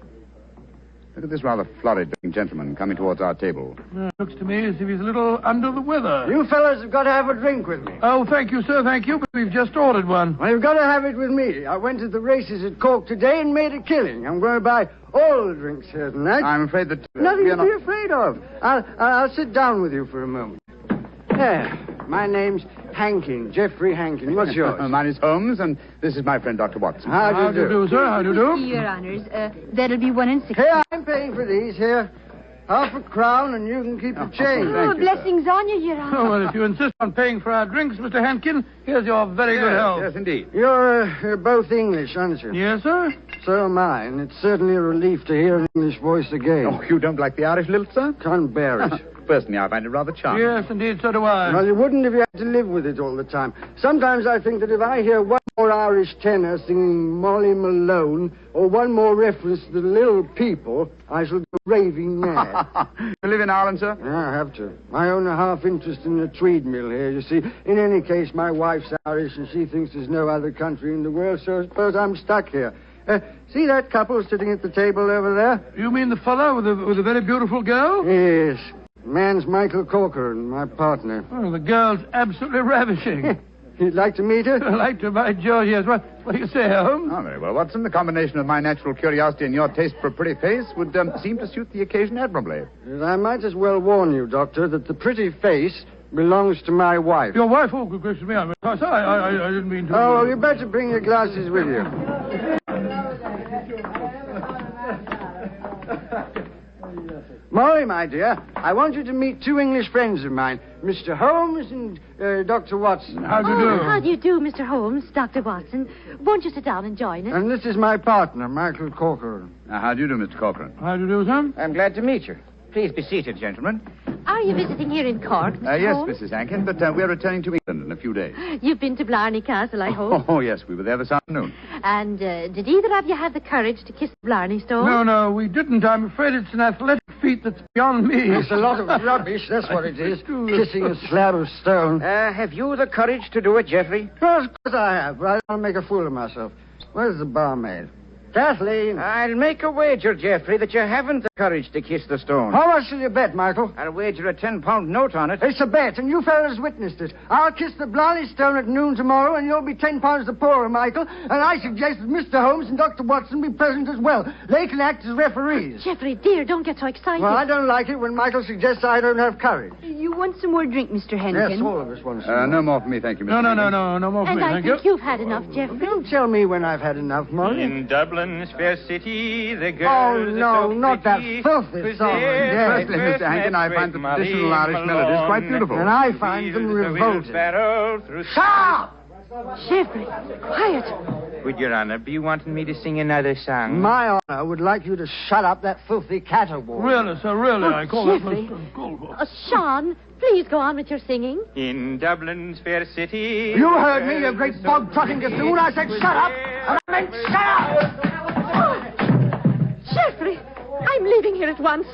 S5: look at this rather florid-looking gentleman coming towards our table.
S3: Looks to me as if he's a little under the weather.
S8: You fellas have got to have a drink with me.
S3: Oh, thank you, sir, thank you, but we've just ordered one.
S8: Well, you've got to have it with me. I went to the races at Cork today and made a killing. I'm going to buy all the drinks here tonight.
S5: I'm afraid that...
S8: Nothing to be afraid of. I'll sit down with you for a moment. There. My name's Hankin, Geoffrey Hankin. What's yours?
S5: Mine is Holmes, and this is my friend, Dr. Watson.
S8: How do you do,
S3: sir? How do you do?
S22: Your Honors, that'll be 1 and 6.
S8: Here, I'm paying for these. Here, £1 and you can keep the change.
S22: Oh, blessings on you, Your Honor.
S3: Oh, well, if you insist on paying for our drinks, Mr. Hankin, here's your very good health.
S5: Yes, indeed.
S8: You're both English, aren't you?
S3: Yes, sir.
S8: So am I, and it's certainly a relief to hear an English voice again.
S17: Oh, you don't like the Irish lilt, sir?
S8: Can't bear it.
S17: Personally, I find it rather charming.
S3: Yes, indeed, so do I.
S8: Well, you wouldn't if you had to live with it all the time. Sometimes I think that if I hear one more Irish tenor singing Molly Malone, or one more reference to the little people, I shall go raving mad.
S17: You live in Ireland, sir?
S8: Yeah, I have to. I own a half interest in the Tweed mill here, you see. In any case, my wife's Irish, and she thinks there's no other country in the world, so I suppose I'm stuck here. See that couple sitting at the table over there?
S3: You mean the fellow with a very beautiful girl?
S8: Yes. Man's Michael Corcoran, my partner.
S3: Oh, the girl's absolutely ravishing.
S8: You'd like to meet her?
S3: I'd like to, by George, yes. What do you say, Holmes?
S17: Oh, very well, Watson. The combination of my natural curiosity and your taste for a pretty face would seem to suit the occasion admirably.
S8: I might as well warn you, Doctor, that the pretty face belongs to my wife.
S3: Your wife? Oh, good gracious me. I didn't mean to...
S8: Oh, well, you better bring your glasses with you. Molly, my dear, I want you to meet two English friends of mine, Mr. Holmes and Dr. Watson.
S3: How do you do?
S7: How do you do, Mr. Holmes, Dr. Watson? Won't you sit down and join us?
S8: And this is my partner, Michael Corcoran.
S17: How do you do, Mr. Corcoran?
S3: How do you do, sir?
S6: I'm glad to meet you. Please be seated, gentlemen.
S7: Are you visiting here in Cork, Mr.
S17: Yes,
S7: Holmes?
S17: Mrs. Hankin, but we're returning to England in a few days.
S7: You've been to Blarney Castle, I hope.
S17: Oh, yes, we were there this afternoon.
S7: And did either of you have the courage to kiss the Blarney stone?
S3: No, we didn't. I'm afraid it's an athletic feat that's beyond me.
S8: It's a lot of rubbish, that's what it is. Kissing a slab of stone.
S6: Have you the courage to do it, Geoffrey?
S8: Well, of course I have, but I don't want to make a fool of myself. Where's the barmaid? Kathleen.
S6: I'll make a wager, Geoffrey, that you haven't the courage to kiss the stone.
S8: How much will you bet, Michael?
S6: I'll wager a £10 note on it.
S8: It's a bet, and you fellas witnessed it. I'll kiss the Blarney stone at noon tomorrow, and you'll be £10 the poorer, Michael. And I suggest that Mr. Holmes and Dr. Watson be present as well. They can act as referees.
S7: Geoffrey, dear, don't get so excited.
S8: Well, I don't like it when Michael suggests I don't have courage.
S22: You want some more drink, Mr. Henkin?
S8: Yes, all of us want some.
S17: No more for me, thank you, Mr.
S3: No more for
S7: and
S3: me,
S7: I
S3: thank
S7: think
S3: you.
S7: you've had enough, Geoffrey.
S8: Don't tell me when I've had enough, Molly.
S20: In Dublin's fair city, the girls
S8: Oh, no,
S20: are so
S8: not that
S20: pretty.
S8: filthy song.
S17: Firstly, Mr. Hankin, I find the traditional Irish melodies quite beautiful.
S8: And I find them revolting.
S20: Shut up!
S7: Geoffrey, quiet.
S6: Would Your Honor be wanting me to sing another song?
S8: My honor would like you to shut up that filthy caterwaul.
S3: Really, sir, really, I call
S7: Geoffrey.
S3: that most
S7: Sean, please go on with your singing.
S20: In Dublin's fair city...
S8: You heard me, you great bog-trotting gaffoon. I said shut up, and I meant shut up!
S7: Geoffrey, I'm leaving here at once.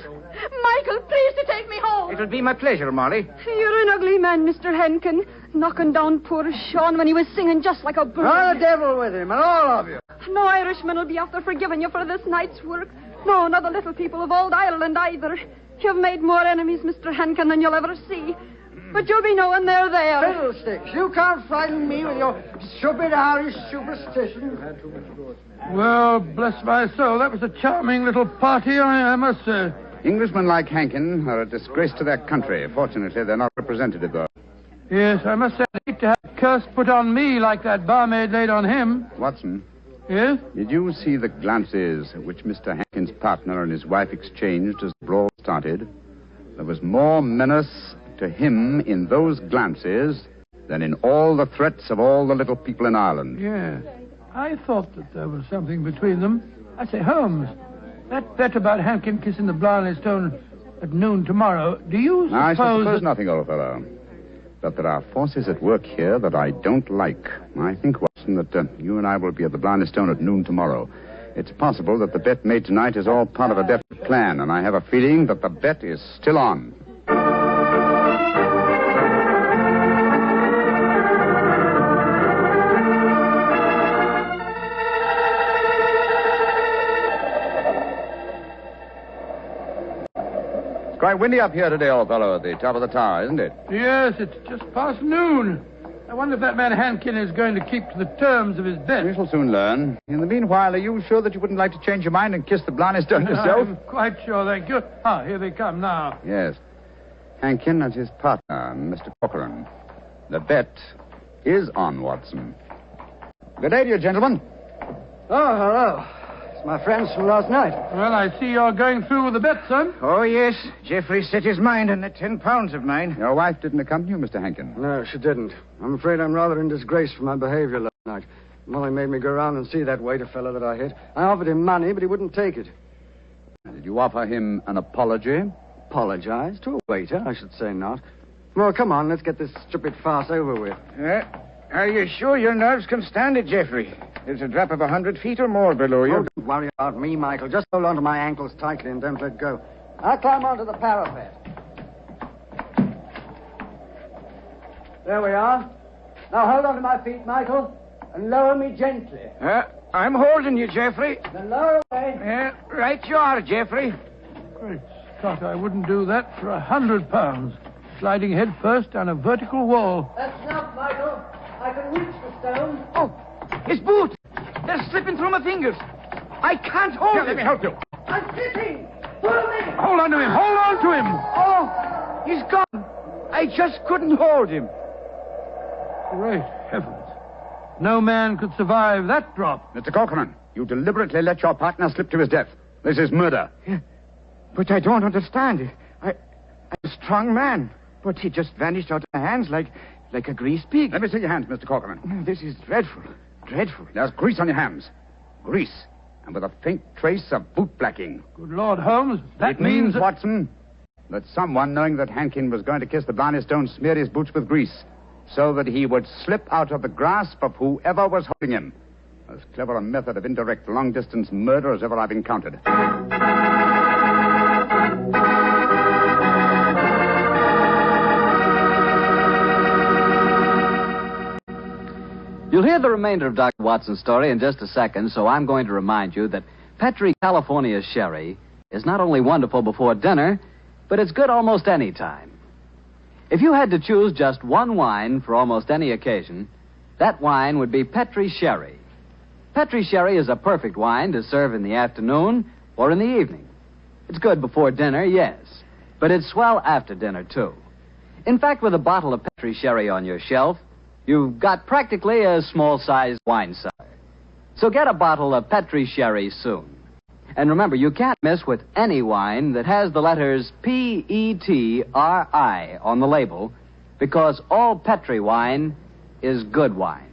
S7: Michael, please to take me home.
S6: It'll be my pleasure, Molly.
S22: You're an ugly man, Mr. Henkin. Knocking down poor Sean when he was singing just like a bird.
S8: Oh, the devil with him, and all of you.
S22: No Irishman will be after forgiving you for this night's work. No, not the little people of old Ireland either. You've made more enemies, Mr. Henkin, than you'll ever see. But you'll be knowing they're there.
S8: Fiddlesticks, you can't frighten me with your stupid Irish superstition.
S3: Well, bless my soul, that was a charming little party, I must say.
S17: Englishmen like Hankin are a disgrace to their country. Fortunately, they're not representative, though.
S3: Yes, I must say I hate to have a curse put on me like that barmaid laid on him.
S17: Watson.
S3: Yes?
S17: Did you see the glances which Mr. Hankin's partner and his wife exchanged as the brawl started? There was more menace to him in those glances than in all the threats of all the little people in Ireland.
S3: Yeah. I thought that there was something between them. I say, Holmes, that bet about Hankin kissing the Blarney stone at noon tomorrow, do you suppose...
S17: I suppose nothing, old fellow. But there are forces at work here that I don't like. I think, Watson, that you and I will be at the Blarney stone at noon tomorrow. It's possible that the bet made tonight is all part of a definite plan, and I have a feeling that the bet is still on. It's quite windy up here today, old fellow, at the top of the tower, isn't it?
S3: Yes, it's just past noon. I wonder if that man Hankin is going to keep to the terms of his bet.
S17: We shall soon learn. In the meanwhile, are you sure that you wouldn't like to change your mind and kiss the Blarney stone yourself?
S3: I'm quite sure, thank you. Ah, here they come now.
S17: Yes. Hankin and his partner, Mr. Corcoran. The bet is on, Watson. Good day to you, gentlemen.
S8: Oh, hello. It's my friends from last night.
S3: Well, I see you're going through with the bet, son.
S6: Oh, yes. Geoffrey set his mind on the £10 of mine.
S17: Your wife didn't accompany you, Mr. Hankin?
S8: No, she didn't. I'm afraid I'm rather in disgrace for my behavior last night. Well, they made me go round and see that waiter fellow that I hit. I offered him money, but he wouldn't take it.
S5: Did you offer him an apology?
S8: Apologize? To a waiter? I should say not. Well, come on, let's get this stupid farce over with.
S6: Are you sure your nerves can stand it, Geoffrey? There's a drop of 100 feet or more below you.
S8: Oh, don't worry about me, Michael. Just hold on to my ankles tightly and don't let go. I'll climb onto the parapet. There we are. Now hold on to my feet, Michael, and lower me gently.
S6: I'm holding you, Geoffrey.
S8: Then lower away.
S6: Right you are, Geoffrey.
S3: Great Scott, I wouldn't do that for £100. Sliding head first down a vertical wall.
S8: That's enough, Michael. I can reach the stone.
S6: Oh, his boot. They're slipping through my fingers. I can't hold it.
S5: Let me help you.
S8: I'm slipping. Pull me.
S3: Hold on to him. Hold on to him.
S6: Oh, he's gone. I just couldn't hold him.
S3: Great heavens. No man could survive that drop.
S5: Mr. Corcoran, you deliberately let your partner slip to his death. This is murder.
S6: Yeah, but I don't understand. I'm a strong man, but he just vanished out of my hands like a greased pig.
S5: Let me see your hands, Mr. Corcoran.
S6: This is dreadful. Dreadful.
S5: There's grease on your hands. Grease. And with a faint trace of boot blacking.
S3: Good Lord, Holmes,
S5: It means, Watson, that someone, knowing that Hankin was going to kiss the Blarney stone, smeared his boots with grease, so that he would slip out of the grasp of whoever was holding him. As clever a method of indirect long-distance murder as ever I've encountered.
S2: You'll hear the remainder of Dr. Watson's story in just a second, so I'm going to remind you that Petri California Sherry is not only wonderful before dinner, but it's good almost any time. If you had to choose just one wine for almost any occasion, that wine would be Petri Sherry. Petri Sherry is a perfect wine to serve in the afternoon or in the evening. It's good before dinner, yes, but it's swell after dinner, too. In fact, with a bottle of Petri Sherry on your shelf, you've got practically a small-sized wine cellar. So get a bottle of Petri Sherry soon. And remember, you can't miss with any wine that has the letters Petri on the label, because all Petri wine is good wine.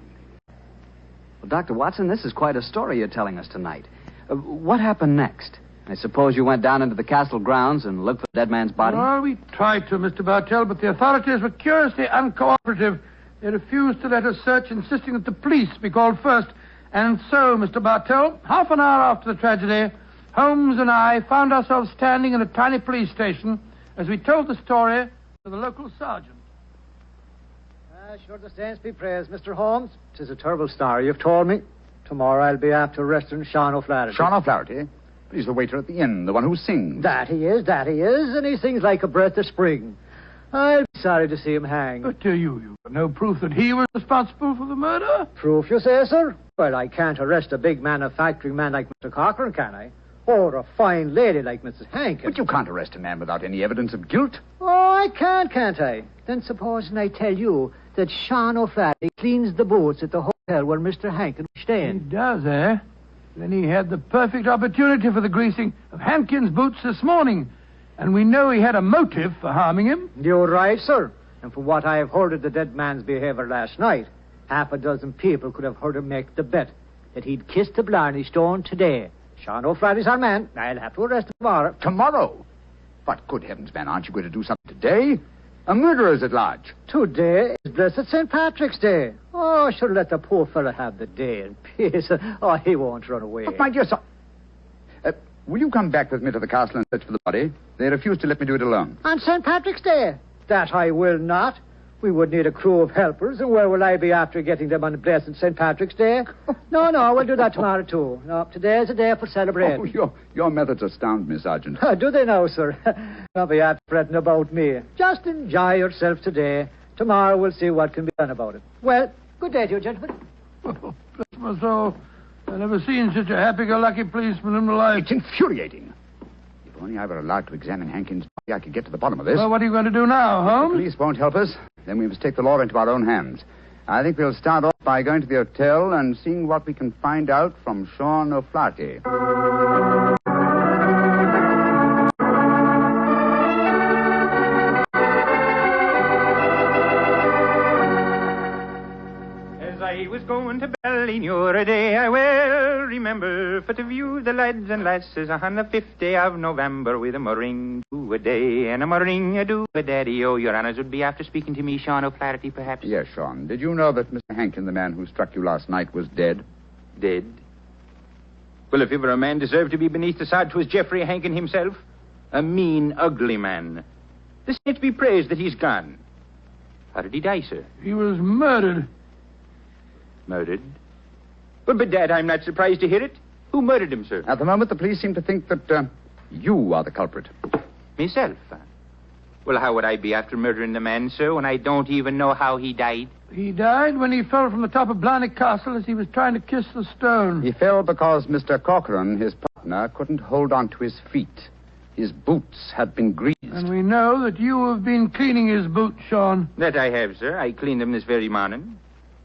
S2: Well, Dr. Watson, this is quite a story you're telling us tonight. What happened next? I suppose you went down into the castle grounds and looked for the dead man's body?
S3: Well, we tried to, Mr. Bartell, but the authorities were curiously uncooperative. They refused to let us search, insisting that the police be called first. And so, Mr. Bartell, half an hour after the tragedy, Holmes and I found ourselves standing in a tiny police station as we told the story to the local sergeant.
S13: Sure the saints be praised, Mr. Holmes. 'Tis a terrible story you've told me. Tomorrow I'll be after arresting Sean O'Flaherty.
S5: Sean O'Flaherty? He's the waiter at the inn, the one who sings.
S13: That he is, and he sings like a breath of spring. I'll be sorry to see him hang.
S3: But you've got no proof that he was responsible for the murder?
S13: Proof, you say, sir? Well, I can't arrest a big manufacturing man like Mr. Corcoran, can I? Or a fine lady like Mrs. Hankin.
S5: But you can't arrest a man without any evidence of guilt.
S13: Oh, I can't I? Then supposing I tell you that Sean O'Flaherty cleans the boots at the hotel where Mr. Hankin was staying.
S3: He does, eh? Then he had the perfect opportunity for the greasing of Hankin's boots this morning. And we know he had a motive for harming him.
S13: You're right, sir. And from what I have heard of the dead man's behavior last night, half a dozen people could have heard him make the bet that he'd kiss the Blarney stone today. Sean O'Flaherty's our man. I'll have to arrest him tomorrow.
S5: Tomorrow? But good heavens, man, aren't you going to do something today? A murderer's at large.
S13: Today is blessed St. Patrick's Day. Oh, should let the poor fellow have the day in peace. Oh, he won't run away.
S5: But my dear son... will you come back with me to the castle and search for the body? They refuse to let me do it alone.
S13: On St. Patrick's Day? That I will not. We would need a crew of helpers, and where will I be after getting them on blessed St. Patrick's Day? No, we'll do that tomorrow, too. No, today's a day for celebrating.
S5: Oh, your methods astound me, Sergeant.
S13: Do they now, sir? Don't be after fretting about me. Just enjoy yourself today. Tomorrow we'll see what can be done about it. Well, good day to you, gentlemen.
S3: Oh, bless my soul. I've never seen such a happy-go-lucky policeman in my life.
S5: It's infuriating. If only I were allowed to examine Hankin's body, I could get to the bottom of this.
S3: Well, what are you going to do now, Holmes?
S5: The police won't help us. Then we must take the law into our own hands. I think we'll start off by going to the hotel and seeing what we can find out from Sean O'Flaherty.
S20: As I was
S14: going to Blarney a day I well remember, for to view the lads and lasses on the 5th day of November, with a murring do a day and a murring a do a daddy. Oh, your honors would be after speaking to me, Sean O'Flaherty, perhaps?
S5: Yes, Sean. Did you know that Mr. Hankin, the man who struck you last night, was dead?
S14: Dead? Well, if ever a man deserved to be beneath the sod, 'twas Geoffrey Hankin himself. A mean, ugly man. The saints be praised that he's gone. How did he die, sir?
S3: He was murdered.
S14: Murdered? Well, but, Dad, I'm not surprised to hear it. Who murdered him, sir?
S5: At the moment, the police seem to think that you are the culprit.
S14: Myself? Well, how would I be after murdering the man, sir, when I don't even know how he died?
S3: He died when he fell from the top of Blarney Castle as he was trying to kiss the stone.
S5: He fell because Mr. Corcoran, his partner, couldn't hold on to his feet. His boots had been greased.
S3: And we know that you have been cleaning his boots, Sean.
S14: That I have, sir. I cleaned them this very morning.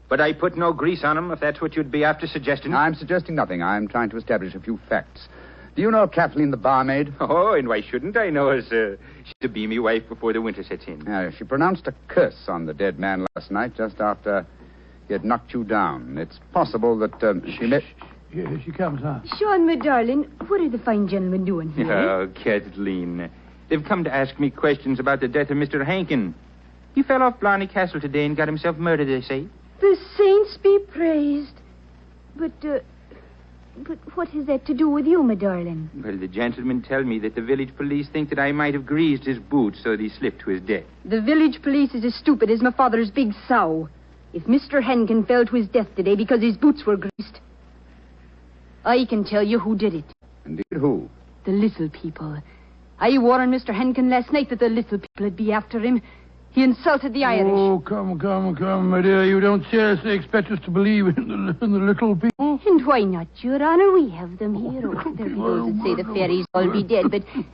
S14: But I put no grease on them, if that's what you'd be after suggesting.
S5: I'm suggesting nothing. I'm trying to establish a few facts. Do you know Kathleen, the barmaid?
S14: Oh, and why shouldn't I know her, sir? She's to be me wife before the winter sets in.
S5: She pronounced a curse on the dead man last night, just after he had knocked you down. It's possible that she may...
S3: Here she comes, huh?
S22: Sean, my darling, what are the fine gentlemen doing here?
S14: Oh, Kathleen. They've come to ask me questions about the death of Mr. Hankin. He fell off Blarney Castle today and got himself murdered, they say.
S22: The saints be praised. But what has that to do with you, my darling?
S14: Well, the gentlemen tell me that the village police think that I might have greased his boots so that he slipped to his death.
S22: The village police is as stupid as my father's big sow. If Mr. Hankin fell to his death today because his boots were greased, I can tell you who did it.
S5: Indeed, who?
S22: The little people. I warned Mr. Hankin last night that the little people would be after him. He insulted the Irish.
S3: Oh, come, my dear. You don't seriously expect us to believe in the little people?
S22: And why not, Your Honor? We have them here. Oh, there be those that say the fairies all be dead,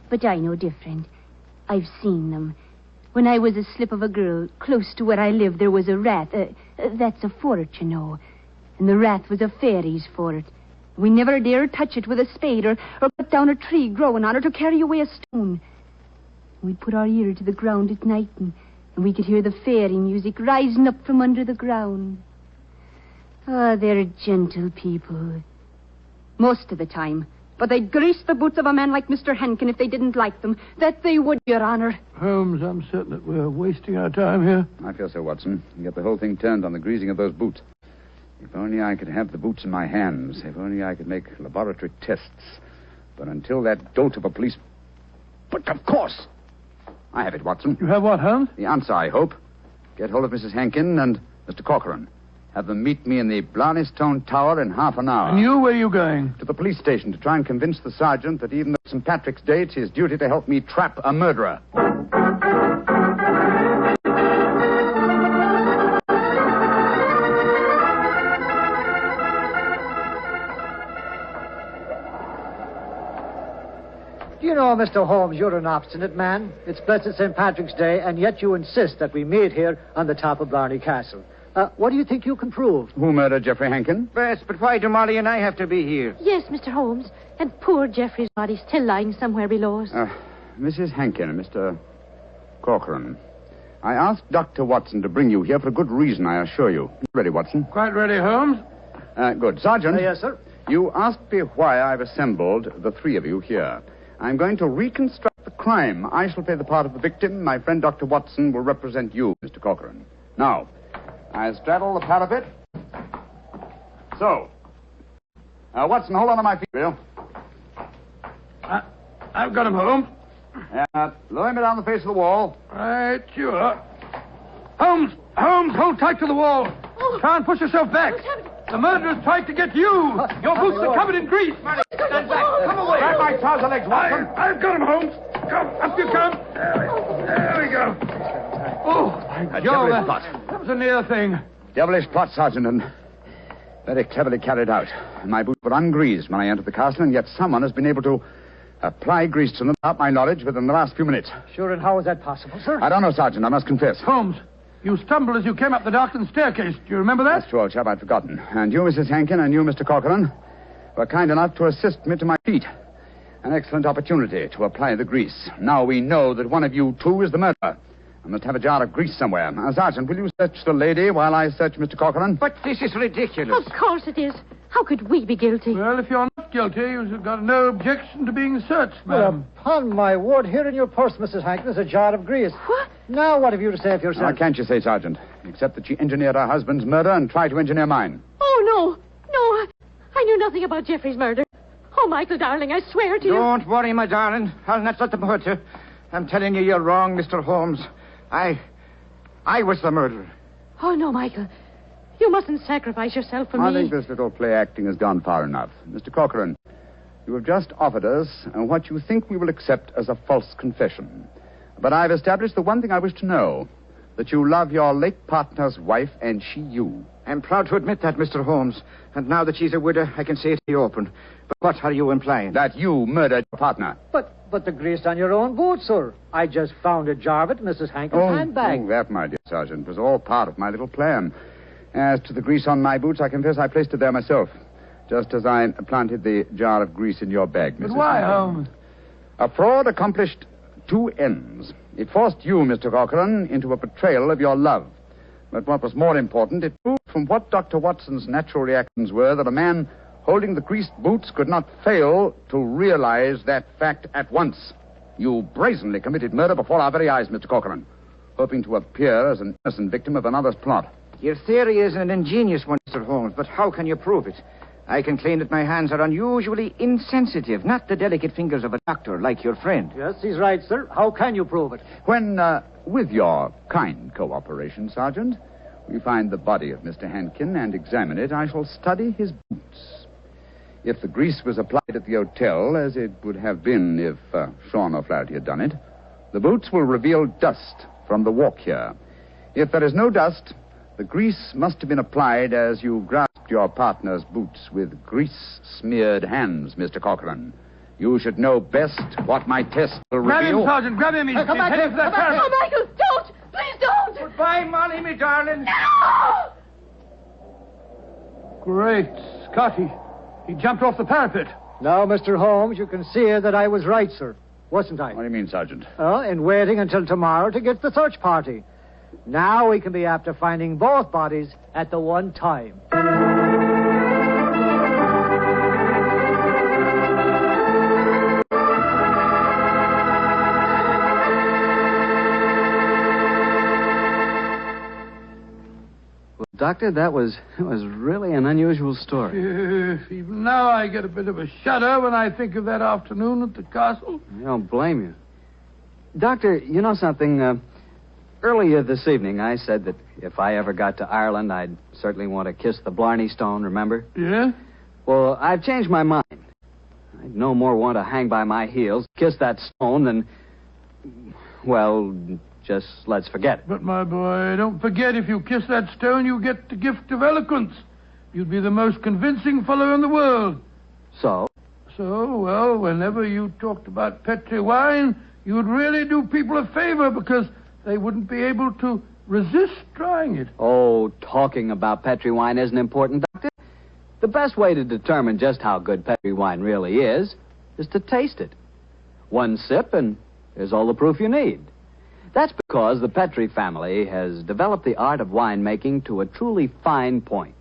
S22: but I know different. I've seen them. When I was a slip of a girl, close to where I lived, there was a rat. That's a fort, you know. And the rat was a fairy's fort. We never dared touch it with a spade or cut down a tree growing on it or carry away a stone. We'd put our ear to the ground at night and we could hear the fairy music rising up from under the ground. Ah, they're gentle people. Most of the time. But they'd grease the boots of a man like Mr. Hankin if they didn't like them. That they would, Your Honor.
S3: Holmes, I'm certain that we're wasting our time here.
S5: I feel so, Watson. You get the whole thing turned on the greasing of those boots. If only I could have the boots in my hands. If only I could make laboratory tests. But until that dolt of a police... But of course! I have it, Watson.
S3: You have what, Holmes?
S5: The answer, I hope. Get hold of Mrs. Hankin and Mr. Corcoran. Have them meet me in the Blarney Stone Tower in half an hour.
S3: And you, where are you going?
S5: To the police station to try and convince the sergeant that even though St. Patrick's Day, it's his duty to help me trap a murderer.
S13: Do you know, Mr. Holmes, you're an obstinate man. It's blessed St. Patrick's Day, and yet you insist that we meet here on the top of Blarney Castle. What do you think you can prove?
S5: Who murdered Geoffrey Hankin?
S14: Yes, but why do Molly and I have to be here?
S7: Yes, Mr. Holmes. And poor Geoffrey's body still lying somewhere below us.
S5: Mrs. Hankin and Mr. Corcoran, I asked Dr. Watson to bring you here for a good reason, I assure you. You ready, Watson?
S3: Quite ready, Holmes.
S5: Good. Sergeant.
S13: Yes, sir.
S5: You asked me why I've assembled the three of you here. I'm going to reconstruct the crime. I shall play the part of the victim. My friend Dr. Watson will represent you, Mr. Corcoran. Now, I straddle the parapet. So. Watson, hold on to my feet, will you?
S3: I've got him, Holmes.
S5: Lower me down the face of the wall.
S3: Right, you are. Holmes, hold tight to the wall. Try and push yourself back. The murderer's tried to get you. Your boots are covered in grease.
S5: Stand back. Come away. Grab my trouser legs, Watson.
S3: I've got him, Holmes. Come, up you come. There we go. Oh, by Jove, that was a near thing.
S5: Devilish plot, Sergeant, and very cleverly carried out. My boots were ungreased when I entered the castle, and yet someone has been able to apply grease to them, without my knowledge, within the last few minutes.
S13: Sure, and how is that possible, sir?
S5: I don't know, Sergeant, I must confess.
S3: Holmes, you stumbled as you came up the darkened staircase. Do you remember that?
S5: That's true, old chap, I'd forgotten. And you, Mrs. Hankin, and you, Mr. Corcoran, were kind enough to assist me to my feet. An excellent opportunity to apply the grease. Now we know that one of you two is the murderer. I must have a jar of grease somewhere. Now, Sergeant, will you search the lady while I search Mr. Corcoran?
S6: But this is ridiculous.
S22: Of course it is. How could we be guilty?
S3: Well, if you're not guilty, you've got no objection to being searched, ma'am.
S13: Well, upon my word, here in your purse, Mrs. Hank, there's a jar of grease.
S22: What?
S13: Now, what have you to say for yourself?
S5: What can't you say, Sergeant? Except that she engineered her husband's murder and tried to engineer mine.
S22: Oh, no, I knew nothing about Geoffrey's murder. Oh, Michael, darling, I swear to you.
S6: Don't worry, my darling. I'll not let them hurt you. I'm telling you, you're wrong, Mr. Holmes. I was the murderer.
S22: Oh, no, Michael. You mustn't sacrifice yourself for me.
S5: I think this little play acting has gone far enough. Mr. Corcoran, you have just offered us what you think we will accept as a false confession. But I've established the one thing I wish to know, that you love your late partner's wife and she you.
S6: I'm proud to admit that, Mr. Holmes. And now that she's a widow, I can say it in the open. But what are you implying?
S5: That you murdered your partner.
S13: But the grease on your own boot, sir. I just found a jar of it in Mrs. Hankins' handbag.
S5: Oh, that, my dear Sergeant, was all part of my little plan. As to the grease on my boots, I confess I placed it there myself, just as I planted the jar of grease in your bag, Mrs.
S3: But why,
S5: Hankins.
S3: Holmes?
S5: A fraud accomplished two ends. It forced you, Mr. Corcoran, into a betrayal of your love. But what was more important, it proved from what Dr. Watson's natural reactions were that a man holding the greased boots could not fail to realize that fact at once. You brazenly committed murder before our very eyes, Mr. Corcoran, hoping to appear as an innocent victim of another's plot.
S6: Your theory is an ingenious one, Mr. Holmes, but how can you prove it? I can claim that my hands are unusually insensitive, not the delicate fingers of a doctor like your friend.
S13: Yes, he's right, sir. How can you prove it?
S5: When, with your kind cooperation, Sergeant, we find the body of Mr. Hankin and examine it, I shall study his boots. If the grease was applied at the hotel, as it would have been if Sean O'Flaherty had done it, the boots will reveal dust from the walk here. If there is no dust, the grease must have been applied as you grasped your partner's boots with grease-smeared hands, Mr. Corcoran. You should know best what my test will reveal.
S3: Grab him, Sergeant. Grab him. He's
S6: Come back
S3: heading
S6: here.
S3: for that
S6: Come back
S3: parapet.
S22: Oh, Michael, don't! Please don't!
S6: Goodbye, Molly, me darling.
S22: No!
S3: Great Scotty. He jumped off the parapet.
S13: Now, Mr. Holmes, you can see that I was right, sir. Wasn't I?
S5: What do you mean, Sergeant?
S13: In waiting until tomorrow to get the search party. Now we can be after finding both bodies at the one time.
S2: Well, Doctor, that was really an unusual story.
S3: Even now I get a bit of a shudder when I think of that afternoon at the castle.
S2: I don't blame you. Doctor, you know something? Earlier this evening, I said that if I ever got to Ireland, I'd certainly want to kiss the Blarney stone, remember?
S3: Yeah?
S2: Well, I've changed my mind. I'd no more want to hang by my heels, kiss that stone than... Well, just let's forget it.
S3: But, my boy, don't forget if you kiss that stone, you get the gift of eloquence. You'd be the most convincing fellow in the world.
S2: So?
S3: So, well, whenever you talked about Petri wine, you would really do people a favor because they wouldn't be able to resist trying it.
S2: Oh, talking about Petri wine isn't important, Doctor. The best way to determine just how good Petri wine really is to taste it. One sip and there's all the proof you need. That's because the Petri family has developed the art of winemaking to a truly fine point.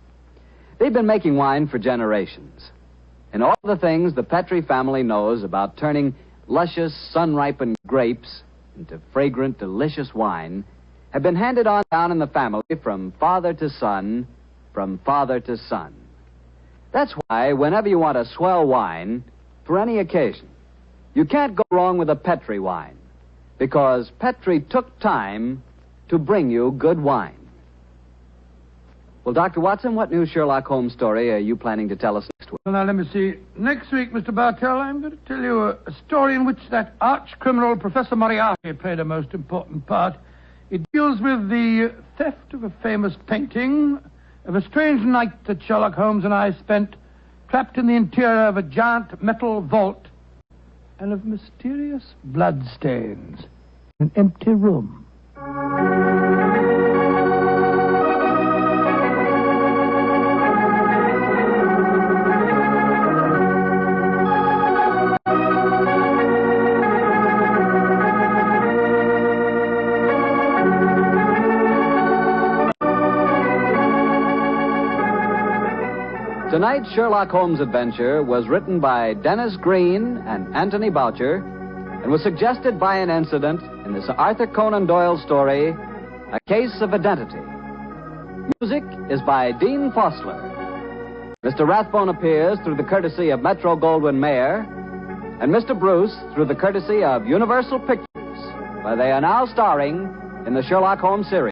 S2: They've been making wine for generations. And all the things the Petri family knows about turning luscious, sun-ripened grapes into fragrant, delicious wine have been handed on down in the family from father to son, from father to son. That's why whenever you want a swell wine, for any occasion, you can't go wrong with a Petri wine, because Petri took time to bring you good wine. Well, Dr. Watson, what new Sherlock Holmes story are you planning to tell us next week?
S3: Well, now, let me see. Next week, Mr. Bartell, I'm going to tell you a story in which that arch-criminal Professor Moriarty played a most important part. It deals with the theft of a famous painting, of a strange night that Sherlock Holmes and I spent trapped in the interior of a giant metal vault, and of mysterious bloodstains in an empty room.
S2: Tonight's Sherlock Holmes adventure was written by Dennis Green and Anthony Boucher and was suggested by an incident in the Sir Arthur Conan Doyle story, A Case of Identity. Music is by Dean Fossler. Mr. Rathbone appears through the courtesy of Metro-Goldwyn-Mayer, and Mr. Bruce through the courtesy of Universal Pictures, where they are now starring in the Sherlock Holmes series.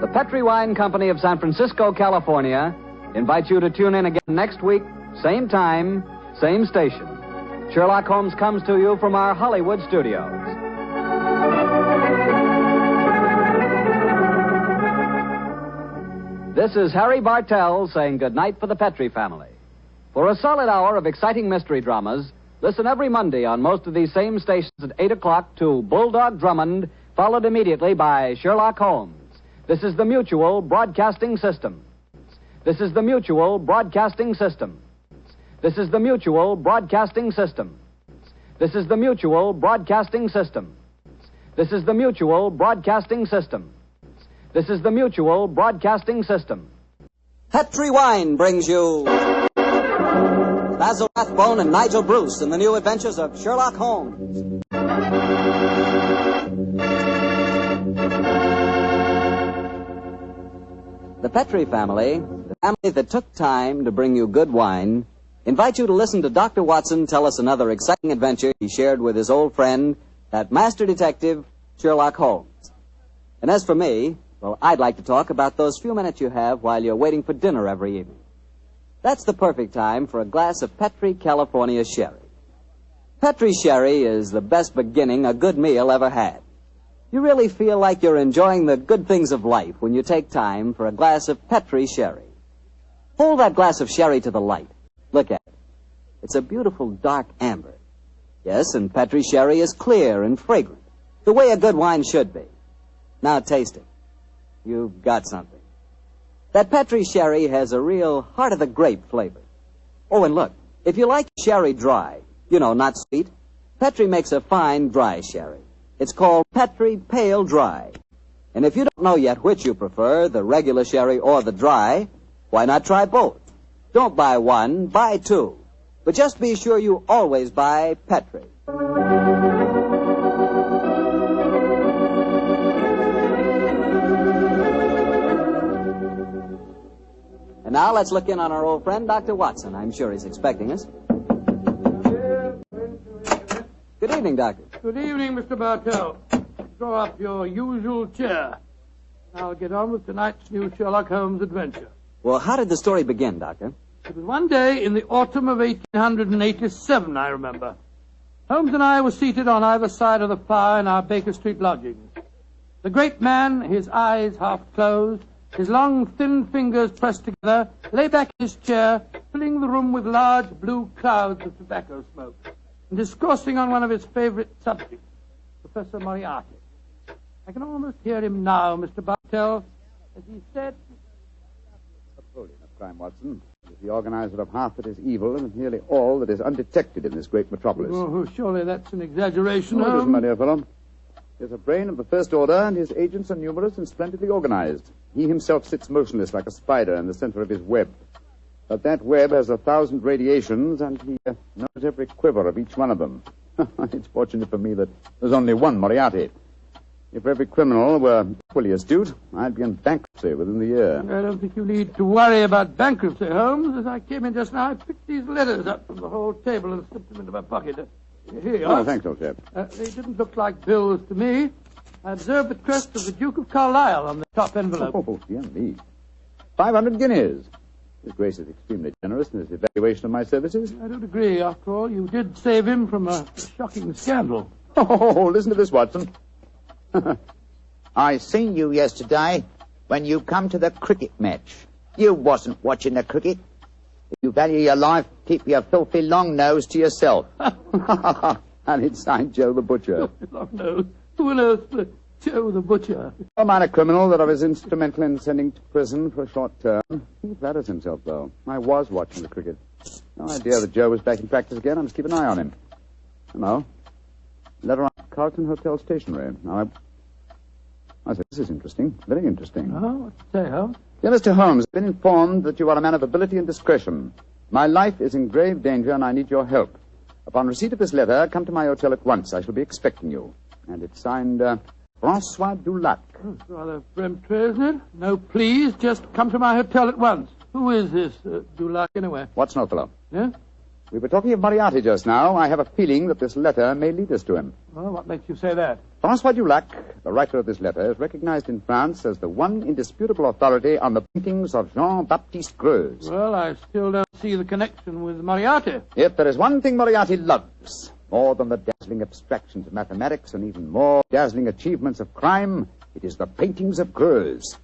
S2: The Petri Wine Company of San Francisco, California, invites you to tune in again next week, same time, same station. Sherlock Holmes comes to you from our Hollywood studios. This is Harry Bartell saying goodnight for the Petri family. For a solid hour of exciting mystery dramas, listen every Monday on most of these same stations at 8 o'clock to Bulldog Drummond, followed immediately by Sherlock Holmes. This is the Mutual Broadcasting System. This is the Mutual Broadcasting System. This is the Mutual Broadcasting System. This is the Mutual Broadcasting System. This is the Mutual Broadcasting System. This is the Mutual Broadcasting System. Petri Wine brings you Basil Rathbone and Nigel Bruce in the new adventures of Sherlock Holmes. The Petri family, the family that took time to bring you good wine, invite you to listen to Dr. Watson tell us another exciting adventure he shared with his old friend, that master detective, Sherlock Holmes. And as for me, well, I'd like to talk about those few minutes you have while you're waiting for dinner every evening. That's the perfect time for a glass of Petri California Sherry. Petri Sherry is the best beginning a good meal ever had. You really feel like you're enjoying the good things of life when you take time for a glass of Petri Sherry. Hold that glass of sherry to the light. Look at it. It's a beautiful dark amber. Yes, and Petri Sherry is clear and fragrant, the way a good wine should be. Now taste it. You've got something. That Petri Sherry has a real heart-of-the-grape flavor. Oh, and look, if you like sherry dry, not sweet, Petri makes a fine dry sherry. It's called Petri Pale Dry. And if you don't know yet which you prefer, the regular sherry or the dry, why not try both? Don't buy one, buy two. But just be sure you always buy Petri. And now let's look in on our old friend, Dr. Watson. I'm sure he's expecting us. Good evening, Doctor.
S3: Good evening, Mr. Bartell. Draw up your usual chair. Now get on with tonight's new Sherlock Holmes adventure.
S2: Well, how did the story begin, Doctor?
S3: It was one day in the autumn of 1887, I remember. Holmes and I were seated on either side of the fire in our Baker Street lodgings. The great man, his eyes half closed, his long, thin fingers pressed together, lay back in his chair, filling the room with large blue clouds of tobacco smoke, and discoursing on one of his favorite subjects, Professor Moriarty. I can almost hear him now, Mr. Bartell, as he said...
S5: Napoleon of crime, Watson, is the organizer of half that is evil and nearly all that is undetected in this great metropolis.
S3: Oh, surely that's an exaggeration,
S5: No, it
S3: Holmes.
S5: isn't, my dear fellow. He has a brain of the first order, and his agents are numerous and splendidly organized. He himself sits motionless like a spider in the center of his web. But that web has 1,000 radiations, and he knows every quiver of each one of them. It's fortunate for me that there's only one Moriarty. If every criminal were equally astute, I'd be in bankruptcy within the year.
S3: I don't think you need to worry about bankruptcy, Holmes. As I came in just now, I picked these letters up from the whole table and slipped them into my pocket. Here you are.
S5: Oh, thanks, old chap.
S3: They didn't look like bills to me. I observed the crest of the Duke of Carlisle on the top envelope.
S5: Oh, dear me. 500 guineas. His Grace is extremely generous in his evaluation of my services.
S3: I don't agree. After all, you did save him from a shocking scandal.
S5: Oh, listen to this, Watson.
S17: I seen you yesterday when you come to the cricket match. You wasn't watching the cricket. If you value your life, keep your filthy long nose to yourself.
S5: And it's signed Joe the Butcher.
S3: Long nose. Who on earth Joe the Butcher?
S5: A minor criminal that I was instrumental in sending to prison for a short term. He flatters himself, though. I was watching the cricket. No idea that Joe was back in practice again. I must keep an eye on him. Hello. Letter on Carlton Hotel stationery. Now, I say, this is interesting. Very interesting.
S3: Oh, what's it say, Holmes?
S5: Dear Mr. Holmes, I've been informed that you are a man of ability and discretion. My life is in grave danger, and I need your help. Upon receipt of this letter, come to my hotel at once. I shall be expecting you. And it's signed, Francois Dulac.
S3: Oh, it's rather peremptory, isn't it? No, please, just come to my hotel at once. Who is this Dulac, anyway?
S5: Watson, old fellow.
S3: Yeah?
S5: We were talking of Moriarty just now. I have a feeling that this letter may lead us to him.
S3: Well, what makes you say that?
S5: Francois Dulac, the writer of this letter, is recognized in France as the one indisputable authority on the paintings of Jean-Baptiste Greuze.
S3: Well, I still don't see the connection with Moriarty.
S5: If there is one thing Moriarty loves, more than the dazzling abstractions of mathematics and even more dazzling achievements of crime, it is the paintings of Greuze.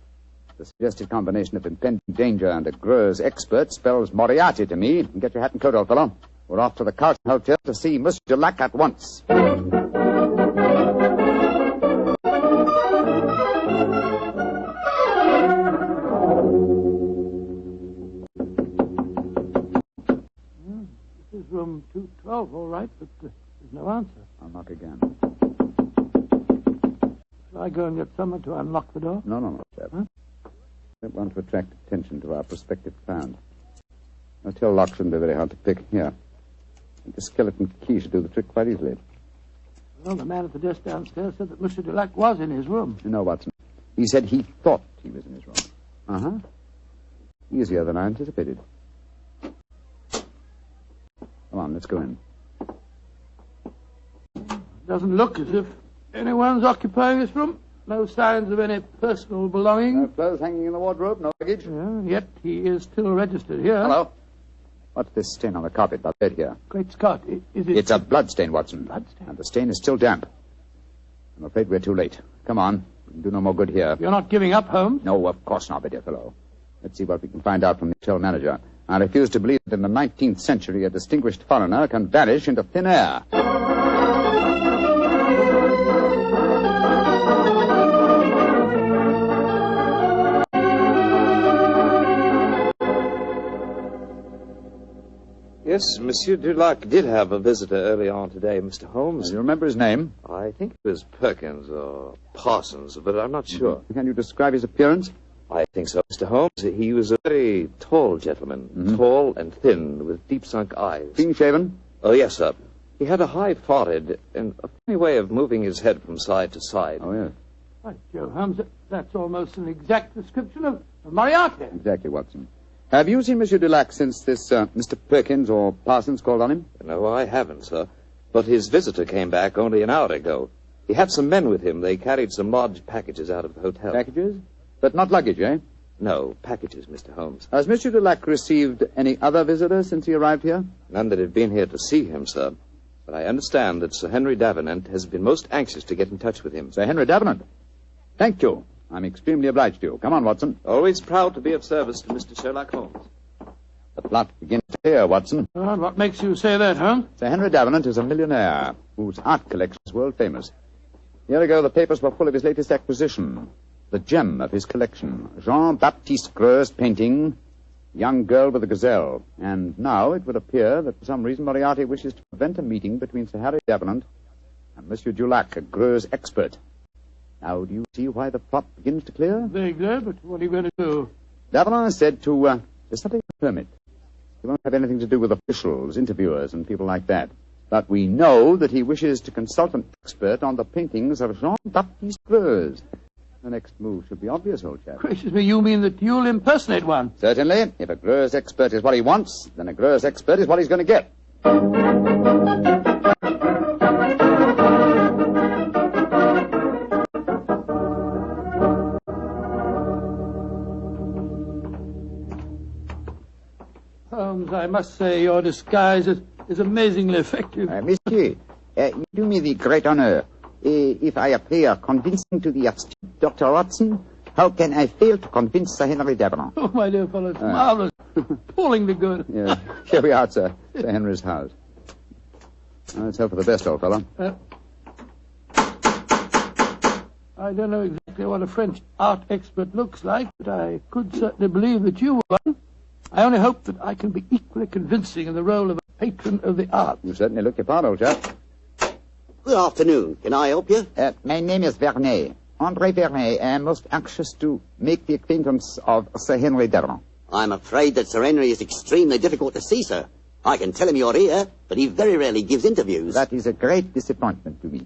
S5: The suggested combination of impending danger and a Greuze expert spells Moriarty to me. Get your hat and coat, old fellow. We're off to the Carlton Hotel to see Monsieur Dulac at once.
S3: This is room 212, all right, but there's no answer.
S5: I'll knock again.
S3: Shall I go and get someone to unlock the door?
S5: No, chap.
S3: Huh?
S5: I don't want to attract attention to our prospective client. Hotel lock shouldn't be very hard to pick. Here. I think the skeleton key should do the trick quite easily.
S3: Well, the man at the desk downstairs said that Monsieur Dulac was in his room.
S5: You know, Watson, he said he thought he was in his room. Uh-huh. Easier than I anticipated. Come on, let's go in.
S3: Doesn't look as if anyone's occupying this room. No signs of any personal belongings.
S5: No clothes hanging in the wardrobe, no luggage.
S3: Yeah, yet he is still registered here.
S5: Hello. What's this stain on the carpet by the bed here?
S3: Great Scott, is it...
S5: It's a blood stain, Watson.
S3: Blood stain?
S5: And the stain is still damp. I'm afraid we're too late. Come on. We can do no more good here.
S3: You're not giving up, Holmes?
S5: No, of course not, my dear fellow. Let's see what we can find out from the hotel manager. I refuse to believe that in the 19th century a distinguished foreigner can vanish into thin air.
S15: Yes, Monsieur Dulac did have a visitor early on today, Mr. Holmes.
S5: Do you remember his name?
S15: I think it was Perkins or Parsons, but I'm not sure.
S5: Can you describe his appearance?
S15: I think so, Mr. Holmes. He was a very tall gentleman, tall and thin, with deep-sunk eyes.
S5: Clean-shaven?
S15: Oh, yes, sir. He had a high forehead and a funny way of moving his head from side to side.
S5: Oh, yes.
S3: Right, Joe Holmes, that's almost an exact description of Moriarty.
S5: Exactly, Watson. Have you seen Monsieur Dulac since this Mr. Perkins or Parsons called on him?
S15: No, I haven't, sir. But his visitor came back only an hour ago. He had some men with him. They carried some large packages out of the hotel.
S5: Packages? But not luggage, eh?
S15: No, packages, Mr. Holmes.
S5: Has Monsieur Dulac received any other visitors since he arrived here?
S15: None that have been here to see him, sir. But I understand that Sir Henry Davenant has been most anxious to get in touch with him.
S5: Sir Henry Davenant? Thank you. I'm extremely obliged to you. Come on, Watson.
S15: Always proud to be of service to Mr. Sherlock Holmes.
S5: The plot begins here, Watson.
S3: And what makes you say that, huh?
S5: Sir Henry Davenant is a millionaire whose art collection is world famous. A year ago, the papers were full of his latest acquisition, the gem of his collection, Jean-Baptiste Greuze painting, Young Girl with a Gazelle. And now it would appear that for some reason Moriarty wishes to prevent a meeting between Sir Harry Davenant and Monsieur Dulac, a Greuze expert. Now, do you see why the plot begins to clear?
S3: Vaguely, but what are you going to do?
S5: Davenant said to, there's something to permit. He won't have anything to do with officials, interviewers, and people like that. But we know that he wishes to consult an expert on the paintings of Jean-Baptiste Greuze. The next move should be obvious, old chap.
S3: Gracious me, you mean that you'll impersonate one?
S5: Certainly. If a Greuze expert is what he wants, then a Greuze expert is what he's going to get.
S3: Holmes, I must say your disguise is amazingly effective.
S18: Monsieur, you do me the great honor. If I appear convincing to the astute Dr. Watson, how can I fail to convince Sir Henry Davenant?
S3: Oh, my dear fellow, it's marvelous. Appallingly good.
S5: Yes. Here we are, sir. Sir Henry's house. Let's hope for the best, old fellow.
S3: I don't know exactly what a French art expert looks like, but I could certainly believe that you were one. I only hope that I can be equally convincing in the role of a patron of the arts.
S5: You certainly look your part, old chap.
S11: Good afternoon. Can I help you?
S18: My name is Vernet. Andre Vernet. I am most anxious to make the acquaintance of Sir Henry Derrand.
S11: I'm afraid that Sir Henry is extremely difficult to see, sir. I can tell him you're here, but he very rarely gives interviews.
S18: That is a great disappointment to me.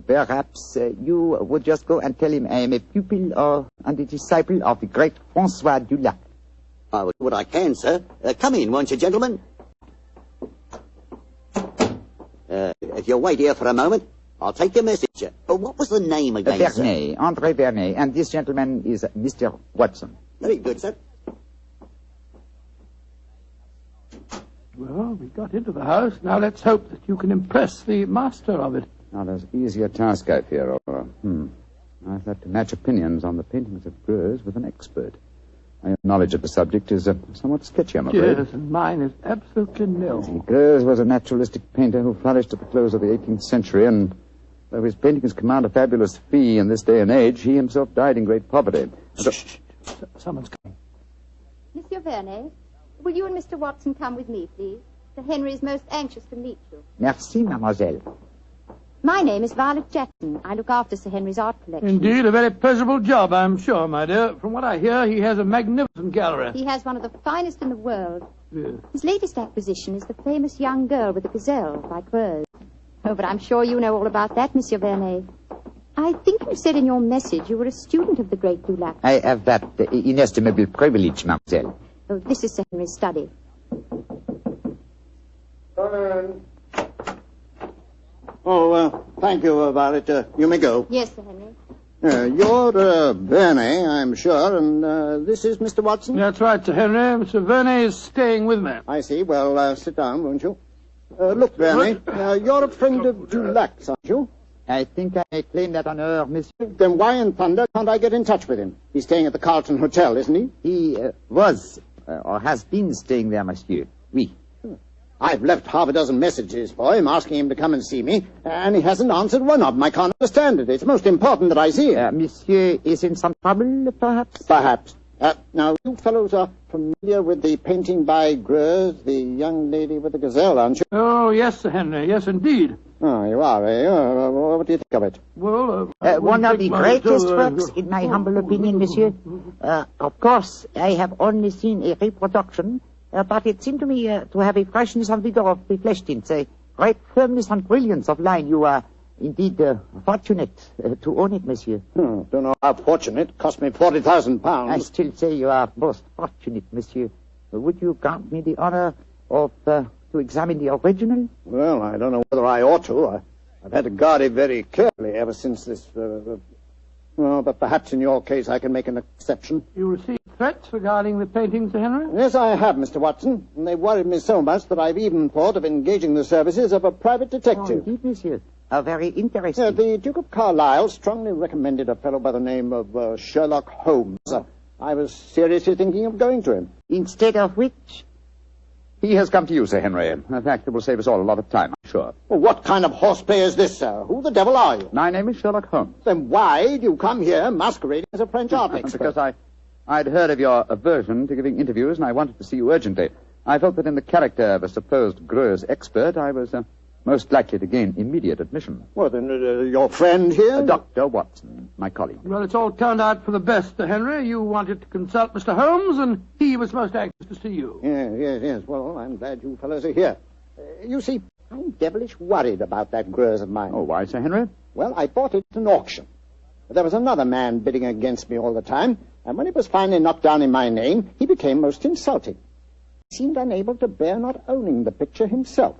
S18: Perhaps you would just go and tell him I am a pupil and a disciple of the great Francois Dulac.
S11: I will do what I can, sir. Come in, won't you, gentlemen? If you'll wait here for a moment, I'll take your message. What was the name again,
S18: Vernet,
S11: sir?
S18: Andre Vernet, and this gentleman is Mr. Watson.
S11: Very good, sir.
S3: Well, we got into the house. Now let's hope that you can impress the master of it.
S5: Not as easy a task, I fear, Aurora. I've had to match opinions on the paintings of Greuze with an expert. My knowledge of the subject is somewhat sketchy, I'm afraid.
S3: Yes, and mine is absolutely nil.
S5: Greuze was a naturalistic painter who flourished at the close of the 18th century, and though his paintings command a fabulous fee in this day and age, he himself died in great poverty.
S3: Someone's coming.
S21: Monsieur Vernet, will you and Mr. Watson come with me, please? Sir Henry is most anxious to meet you.
S18: Merci, mademoiselle.
S21: My name is Violet Jackson. I look after Sir Henry's art collection.
S3: Indeed, a very pleasurable job, I'm sure, my dear. From what I hear, he has a magnificent gallery.
S21: He has one of the finest in the world.
S3: Yes.
S21: His latest acquisition is the famous young girl with the Gazelle by Greuze. Oh, but I'm sure you know all about that, Monsieur Vernet. I think you said in your message you were a student of the great Dulac.
S18: I have that inestimable privilege, mademoiselle.
S21: Oh, this is Sir Henry's study.
S23: Come in. Oh, thank you, Violet. You may go.
S21: Yes, Sir Henry.
S23: You're Blarney, I'm sure, and this is Mr. Watson?
S3: That's right, Sir Henry. Mr. Vernet is staying with me.
S23: I see. Well, sit down, won't you? Look, Blarney, you're a friend of Dulac's, aren't you?
S18: I think I may claim that honor, monsieur.
S23: Then why in thunder can't I get in touch with him? He's staying at the Carlton Hotel, isn't he?
S18: He was, or has been staying there, monsieur. Oui.
S23: I've left half a dozen messages for him, asking him to come and see me, and he hasn't answered one of them. I can't understand it. It's most important that I see him.
S18: Monsieur is in some trouble, perhaps?
S23: Perhaps. Now, you fellows are familiar with the painting by Greuze, the young lady with the Gazelle, aren't you?
S3: Oh, yes, Sir Henry. Yes, indeed.
S23: Oh, you are, eh? What do you think of it?
S3: Well,
S18: one of the greatest works, in my humble opinion, monsieur. Of course, I have only seen a reproduction, but it seemed to me to have a freshness of vigor of the flesh tints, a great firmness and brilliance of line. You are indeed fortunate to own it, monsieur.
S23: Don't know how fortunate. It cost me £40,000.
S18: I still say you are most fortunate, monsieur. Would you grant me the honor of to examine the original?
S23: Well, I don't know whether I ought to. I've had to guard it very carefully ever since this... well, but perhaps in your case I can make an exception.
S3: You received threats regarding the painting, Sir Henry?
S23: Yes, I have, Mr. Watson. And they've worried me so much that I've even thought of engaging the services of a private detective.
S18: Oh, indeed, monsieur. Very interesting.
S23: The Duke of Carlisle strongly recommended a fellow by the name of Sherlock Holmes. I was seriously thinking of going to him.
S18: Instead of which?
S5: He has come to you, Sir Henry. In fact, it will save us all a lot of time, I'm sure.
S23: Well, what kind of horseplay is this, sir? Who the devil are you?
S5: My name is Sherlock Holmes.
S23: Then why do you come here masquerading as a French art expert?
S5: Because I'd heard of your aversion to giving interviews, and I wanted to see you urgently. I felt that in the character of a supposed Greuze expert, I was most likely to gain immediate admission.
S23: Well, then, your friend here?
S5: Dr. Watson, my colleague.
S3: Well, it's all turned out for the best, Sir Henry. You wanted to consult Mr. Holmes, and he was most anxious to see you.
S23: Yes. Well, I'm glad you fellows are here. You see, I'm devilish worried about that Greuze of mine.
S5: Oh, why, Sir Henry?
S23: Well, I bought it at an auction. But there was another man bidding against me all the time, and when it was finally knocked down in my name, he became most insulting. He seemed unable to bear not owning the picture himself.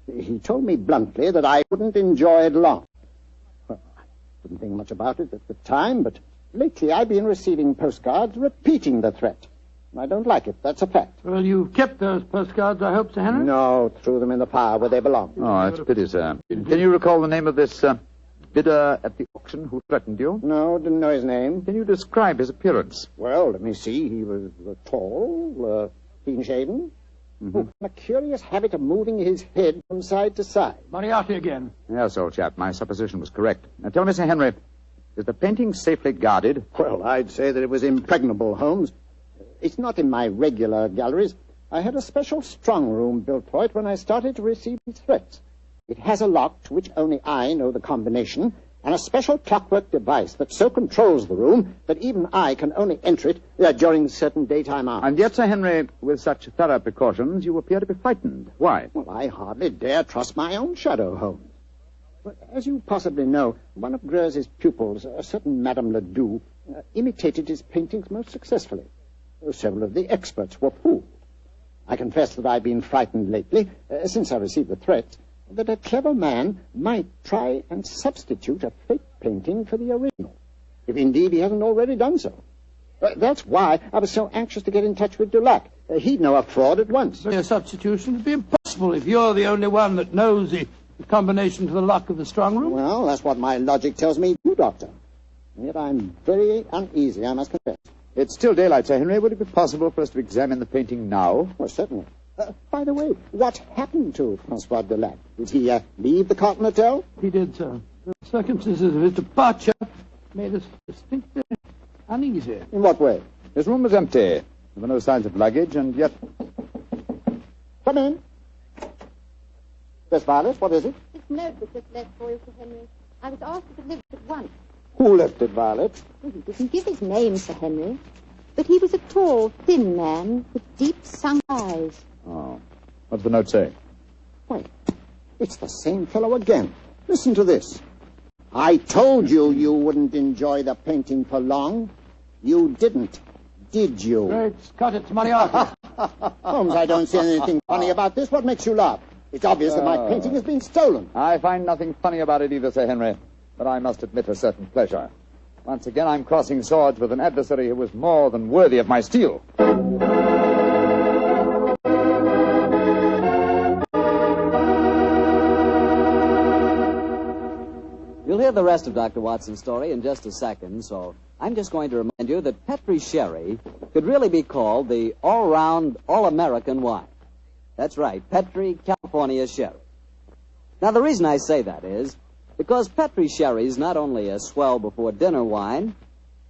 S23: He told me bluntly that I wouldn't enjoy it long. Well, I didn't think much about it at the time, but lately I've been receiving postcards repeating the threat. I don't like it, that's a fact.
S3: Well, you've kept those postcards, I hope, Sir Henry?
S23: No, threw them in the fire where they belong.
S5: Oh, that's a pity, sir. Can you recall the name of this bidder at the auction who threatened you?
S23: No, didn't know his name.
S5: Can you describe his appearance?
S23: Well, let me see. He was tall, clean-shaven. Mm-hmm. A curious habit of moving his head from side to side.
S3: Moriarty again.
S5: Yes, old chap, my supposition was correct. Now tell me, Sir Henry, is the painting safely guarded?
S23: Well, I'd say that it was impregnable, Holmes. It's not in my regular galleries. I had a special strong room built for it when I started to receive these threats. It has a lock to which only I know the combination, and a special clockwork device that so controls the room that even I can only enter it during certain daytime hours.
S5: And yet, Sir Henry, with such thorough precautions, you appear to be frightened. Why?
S23: Well, I hardly dare trust my own shadow, Holmes. But as you possibly know, one of Greuze's pupils, a certain Madame Ledoux, imitated his paintings most successfully. Several of the experts were fooled. I confess that I've been frightened lately, since I received the threat, that a clever man might try and substitute a fake painting for the original, if indeed he hasn't already done so. That's why I was so anxious to get in touch with Dulac. He'd know a fraud at once.
S3: A substitution would be impossible if you're the only one that knows the combination to the lock of the strong room.
S23: Well, that's what my logic tells me too, Doctor. And yet I'm very uneasy, I must confess.
S5: It's still daylight, Sir Henry. Would it be possible for us to examine the painting now?
S23: Well, certainly. By the way, what happened to Francois Dulac? Did he leave the Cotton Hotel?
S3: He did, sir. The circumstances of his departure made us distinctly uneasy.
S23: In what way?
S5: His room was empty. There were no signs of luggage, and yet...
S23: Come in. Miss Violet, what is it?
S21: This note was just left for you, Sir Henry. I was asked to deliver it at once.
S23: Who left it, Violet?
S21: Well, he didn't give his name, Sir Henry. But he was a tall, thin man with deep sunk eyes.
S5: Oh. What does the note say?
S23: Wait. It's the same fellow again. Listen to this. I told you you wouldn't enjoy the painting for long. You didn't, did you?
S3: Great Scott, it's Moriarty.
S23: Holmes, I don't see anything funny about this. What makes you laugh? It's obvious that my painting has been stolen.
S5: I find nothing funny about it either, Sir Henry. But I must admit a certain pleasure. Once again, I'm crossing swords with an adversary who was more than worthy of my steel.
S2: You'll hear the rest of Dr. Watson's story in just a second, so I'm just going to remind you that Petri Sherry could really be called the all-round, all-American wine. That's right, Petri California Sherry. Now, the reason I say that is because Petri Sherry is not only a swell before dinner wine,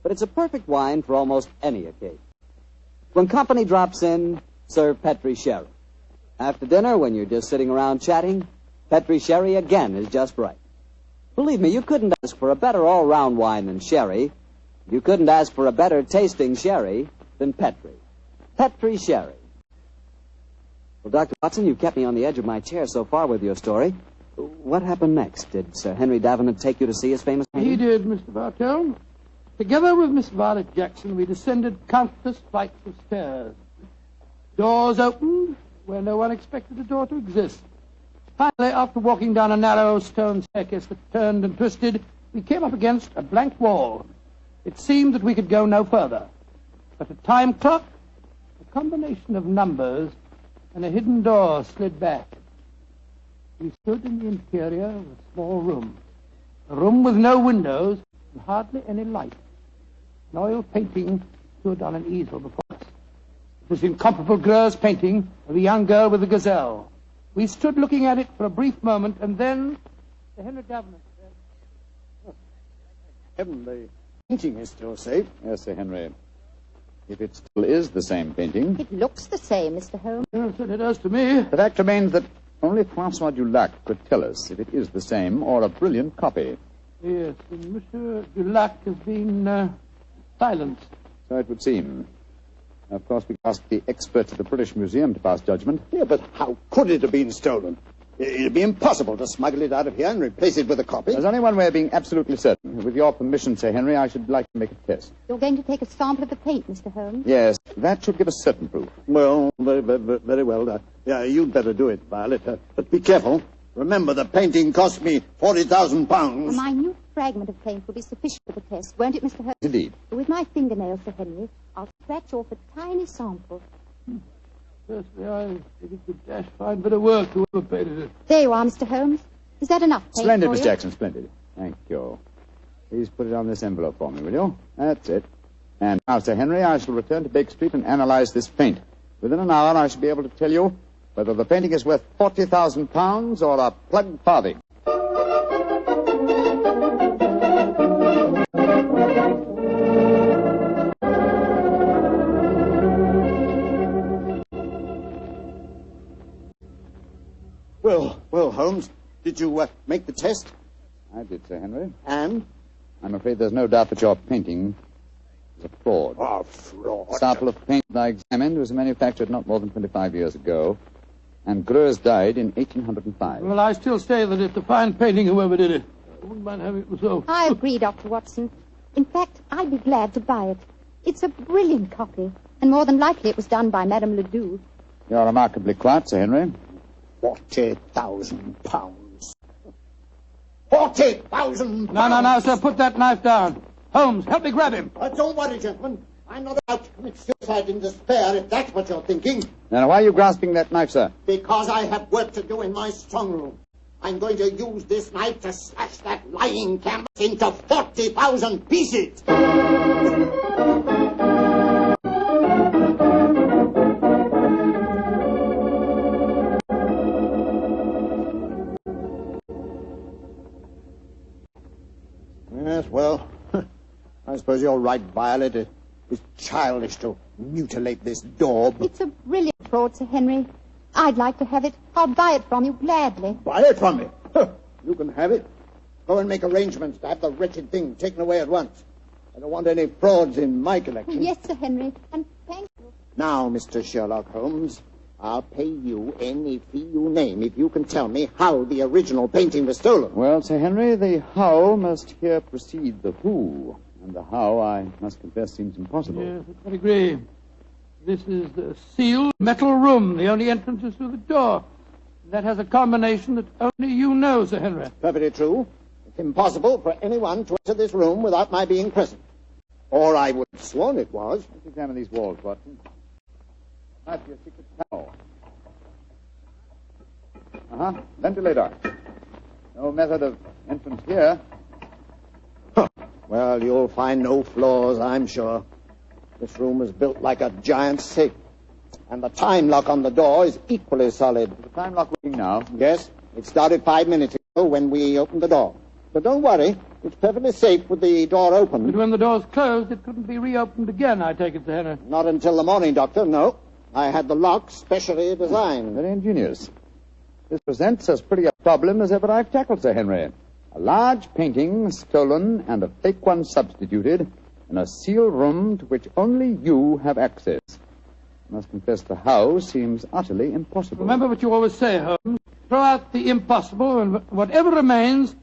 S2: but it's a perfect wine for almost any occasion. When company drops in, serve Petri Sherry. After dinner, when you're just sitting around chatting, Petri Sherry again is just right. Believe me, you couldn't ask for a better all-round wine than Sherry. You couldn't ask for a better tasting Sherry than Petri. Petri Sherry. Well, Dr. Watson, you've kept me on the edge of my chair so far with your story. What happened next? Did Sir Henry Davenant take you to see his famous painting?
S3: He did, Mr. Bartell. Together with Miss Violet Jackson, we descended countless flights of stairs. Doors opened where no one expected a door to exist. Finally, after walking down a narrow stone staircase that turned and twisted, we came up against a blank wall. It seemed that we could go no further. But a time clock, a combination of numbers, and a hidden door slid back. We stood in the interior of a small room. A room with no windows and hardly any light. An oil painting stood on an easel before us. It was the incomparable Greuze painting of a young girl with a gazelle. We stood looking at it for a brief moment, and then Sir Henry Davenant said,
S23: Heaven, the painting is still safe.
S5: Yes, Sir Henry. If it still is the same painting...
S21: It looks the same, Mr. Holmes.
S3: Yes, it does to me.
S5: The fact remains that only Francois Dulac could tell us if it is the same or a brilliant copy.
S3: Yes, and Monsieur Dulac has been silenced.
S5: So it would seem. Of course, we asked the experts at the British Museum to pass judgment.
S23: Yeah, but how could it have been stolen? It'd be impossible to smuggle it out of here and replace it with a copy.
S5: There's only one way of being absolutely certain. With your permission, Sir Henry, I should like to make a test.
S21: You're going to take a sample of the paint, Mr. Holmes?
S5: Yes, that should give us certain proof.
S23: Well, very well. Yeah, you'd better do it, Violet. But be careful. Remember, the painting cost me £40,000.
S21: A minute fragment of paint will be sufficient for the test, won't it, Mr. Holmes?
S5: Indeed.
S21: With my fingernails, Sir Henry, I'll scratch off a tiny sample.
S3: Firstly, I think it's a dash fine bit of work, whoever painted it.
S21: There you are, Mr. Holmes. Is that enough paint
S5: Splendid,
S21: for
S5: Miss
S21: you?
S5: Jackson, splendid. Thank you. Please put it on this envelope for me, will you? That's it. And now, Sir Henry, I shall return to Baker Street and analyze this paint. Within an hour, I shall be able to tell you whether the painting is worth £40,000 or a plugged farthing.
S23: Well, Holmes, Did you make the test?
S5: I did, Sir Henry.
S23: And?
S5: I'm afraid there's no doubt that your painting is a fraud.
S23: Oh, fraud.
S5: The sample of paint that I examined was manufactured not more than 25 years ago, and Greuze died in 1805.
S3: Well, I still say that it's a fine painting, whoever did it. I wouldn't mind having it myself.
S21: I agree, Dr. Watson. In fact, I'd be glad to buy it. It's a brilliant copy, and more than likely it was done by Madame Ledoux.
S5: You're remarkably quiet, Sir Henry.
S23: £40,000. 40,000
S3: No, sir. Put that knife down. Holmes, help me grab him.
S23: Don't worry, gentlemen. I'm not about to commit suicide in despair, if that's what you're thinking.
S5: Now, why are you grasping that knife, sir?
S23: Because I have work to do in my strong room. I'm going to use this knife to slash that lying canvas into 40,000 pieces. Yes, well, I suppose you're right, Violet. It is childish to mutilate this daub.
S21: It's a brilliant fraud, Sir Henry. I'd like to have it. I'll buy it from you gladly.
S23: Buy it from me? You can have it. Go and make arrangements to have the wretched thing taken away at once. I don't want any frauds in my collection.
S21: Yes, Sir Henry, and thank you.
S23: Now, Mr. Sherlock Holmes, I'll pay you any fee you name if you can tell me how the original painting was stolen.
S5: Well, Sir Henry, the how must here precede the who. And the how, I must confess, seems impossible.
S3: Yes, I agree. This is the sealed metal room. The only entrance is through the door. That has a combination that only you know, Sir Henry.
S23: Perfectly true. It's impossible for anyone to enter this room without my being present. Or I would have sworn it was.
S5: Let's examine these walls, Watson. Might be a secret panel. Ventilator. No method of entrance here.
S23: Well, you'll find no flaws, I'm sure. This room is built like a giant safe. And the time lock on the door is equally solid.
S5: Is the time lock working now?
S23: Yes. It started 5 minutes ago when we opened the door. But don't worry. It's perfectly safe with the door open.
S3: But when the door's closed, it couldn't be reopened again, I take it, Sir Henry.
S23: Not until the morning, Doctor, no. I had the lock specially designed.
S5: Very ingenious. This presents as pretty a problem as ever I've tackled, Sir Henry. A large painting stolen and a fake one substituted in a sealed room to which only you have access. I must confess the how seems utterly impossible.
S3: Remember what you always say, Holmes. Throw out the impossible, and whatever remains,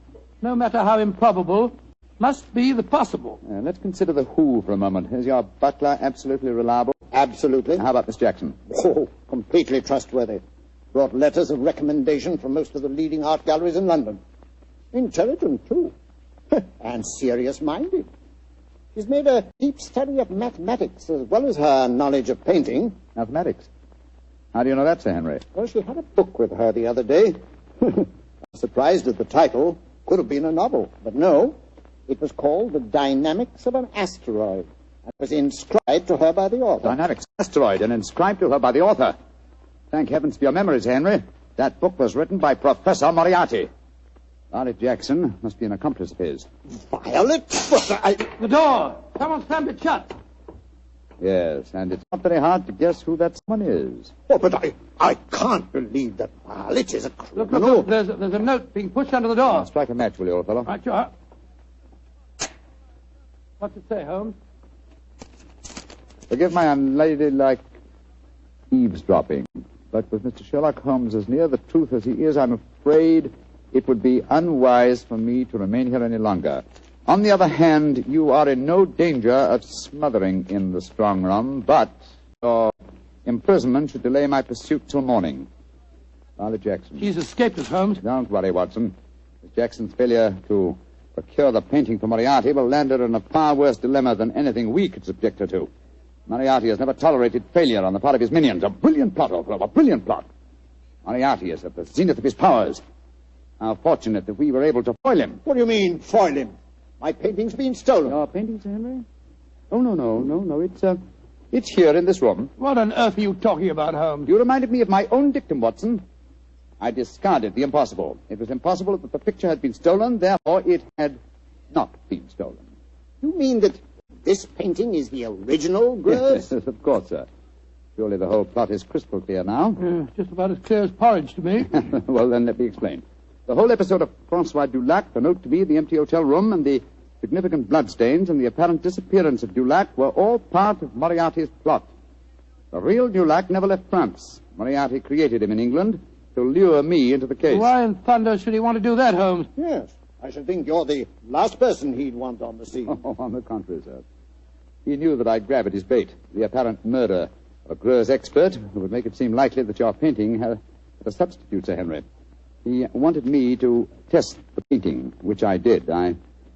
S3: no matter how improbable, must be the possible.
S5: Let's consider the who for a moment. Is your butler absolutely reliable?
S23: Absolutely.
S5: How about Miss Jackson?
S23: Oh, completely trustworthy. Brought letters of recommendation from most of the leading art galleries in London. Intelligent, too. And serious-minded. She's made a deep study of mathematics as well as her knowledge of painting.
S5: Mathematics? How do you know that, Sir Henry?
S23: Well, she had a book with her the other day. I was surprised at the title. Could have been a novel, but no. It was called The Dynamics of an Asteroid. And was inscribed to her by the author.
S5: Dynamics of an Asteroid, and inscribed to her by the author. Thank heavens for your memories, Henry. That book was written by Professor Moriarty. Violet Jackson must be an accomplice of his.
S23: Violet?
S3: The door! Someone slammed it shut.
S5: Yes, and it's not very hard to guess who that someone is.
S23: Oh, but I can't believe that Violet is a criminal.
S3: Look, there's a note being pushed under the door.
S5: Strike a match, will you, old fellow?
S3: Right, you are. What's it say, Holmes?
S5: Forgive my unladylike eavesdropping, but with Mr. Sherlock Holmes as near the truth as he is, I'm afraid it would be unwise for me to remain here any longer. On the other hand, you are in no danger of smothering in the strong room, but your imprisonment should delay my pursuit till morning. Violet Jackson.
S3: She's escaped us, Holmes.
S5: Don't worry, Watson. Miss Jackson's failure to procure the painting for Moriarty will land her in a far worse dilemma than anything we could subject her to. Moriarty has never tolerated failure on the part of his minions. A brilliant plot, old fellow, a brilliant plot. Moriarty is at the zenith of his powers. How fortunate that we were able to foil him.
S23: What do you mean, foil him? My painting's been stolen.
S5: Your painting, Sir Henry? Oh, no. It's here in this room.
S3: What on earth are you talking about, Holmes?
S5: You reminded me of my own dictum, Watson. I discarded the impossible. It was impossible that the picture had been stolen, therefore it had not been stolen.
S23: You mean that this painting is the original, Greuze?
S5: Yes, of course, sir. Surely the whole plot is crystal clear now.
S3: Just about as clear as porridge to me.
S5: Well, then let me explain. The whole episode of Francois Dulac, the note to me, the empty hotel room, and the significant bloodstains and the apparent disappearance of Dulac were all part of Moriarty's plot. The real Dulac never left France. Moriarty created him in England to lure me into the case.
S3: Why in thunder should he want to do that, Holmes?
S23: Yes, I should think you're the last person he'd want on the scene.
S5: Oh, on the contrary, sir. He knew that I'd grab at his bait, the apparent murder of a Greuze expert who would make it seem likely that your painting had a substitute, Sir Henry. He wanted me to test the painting, which I did. I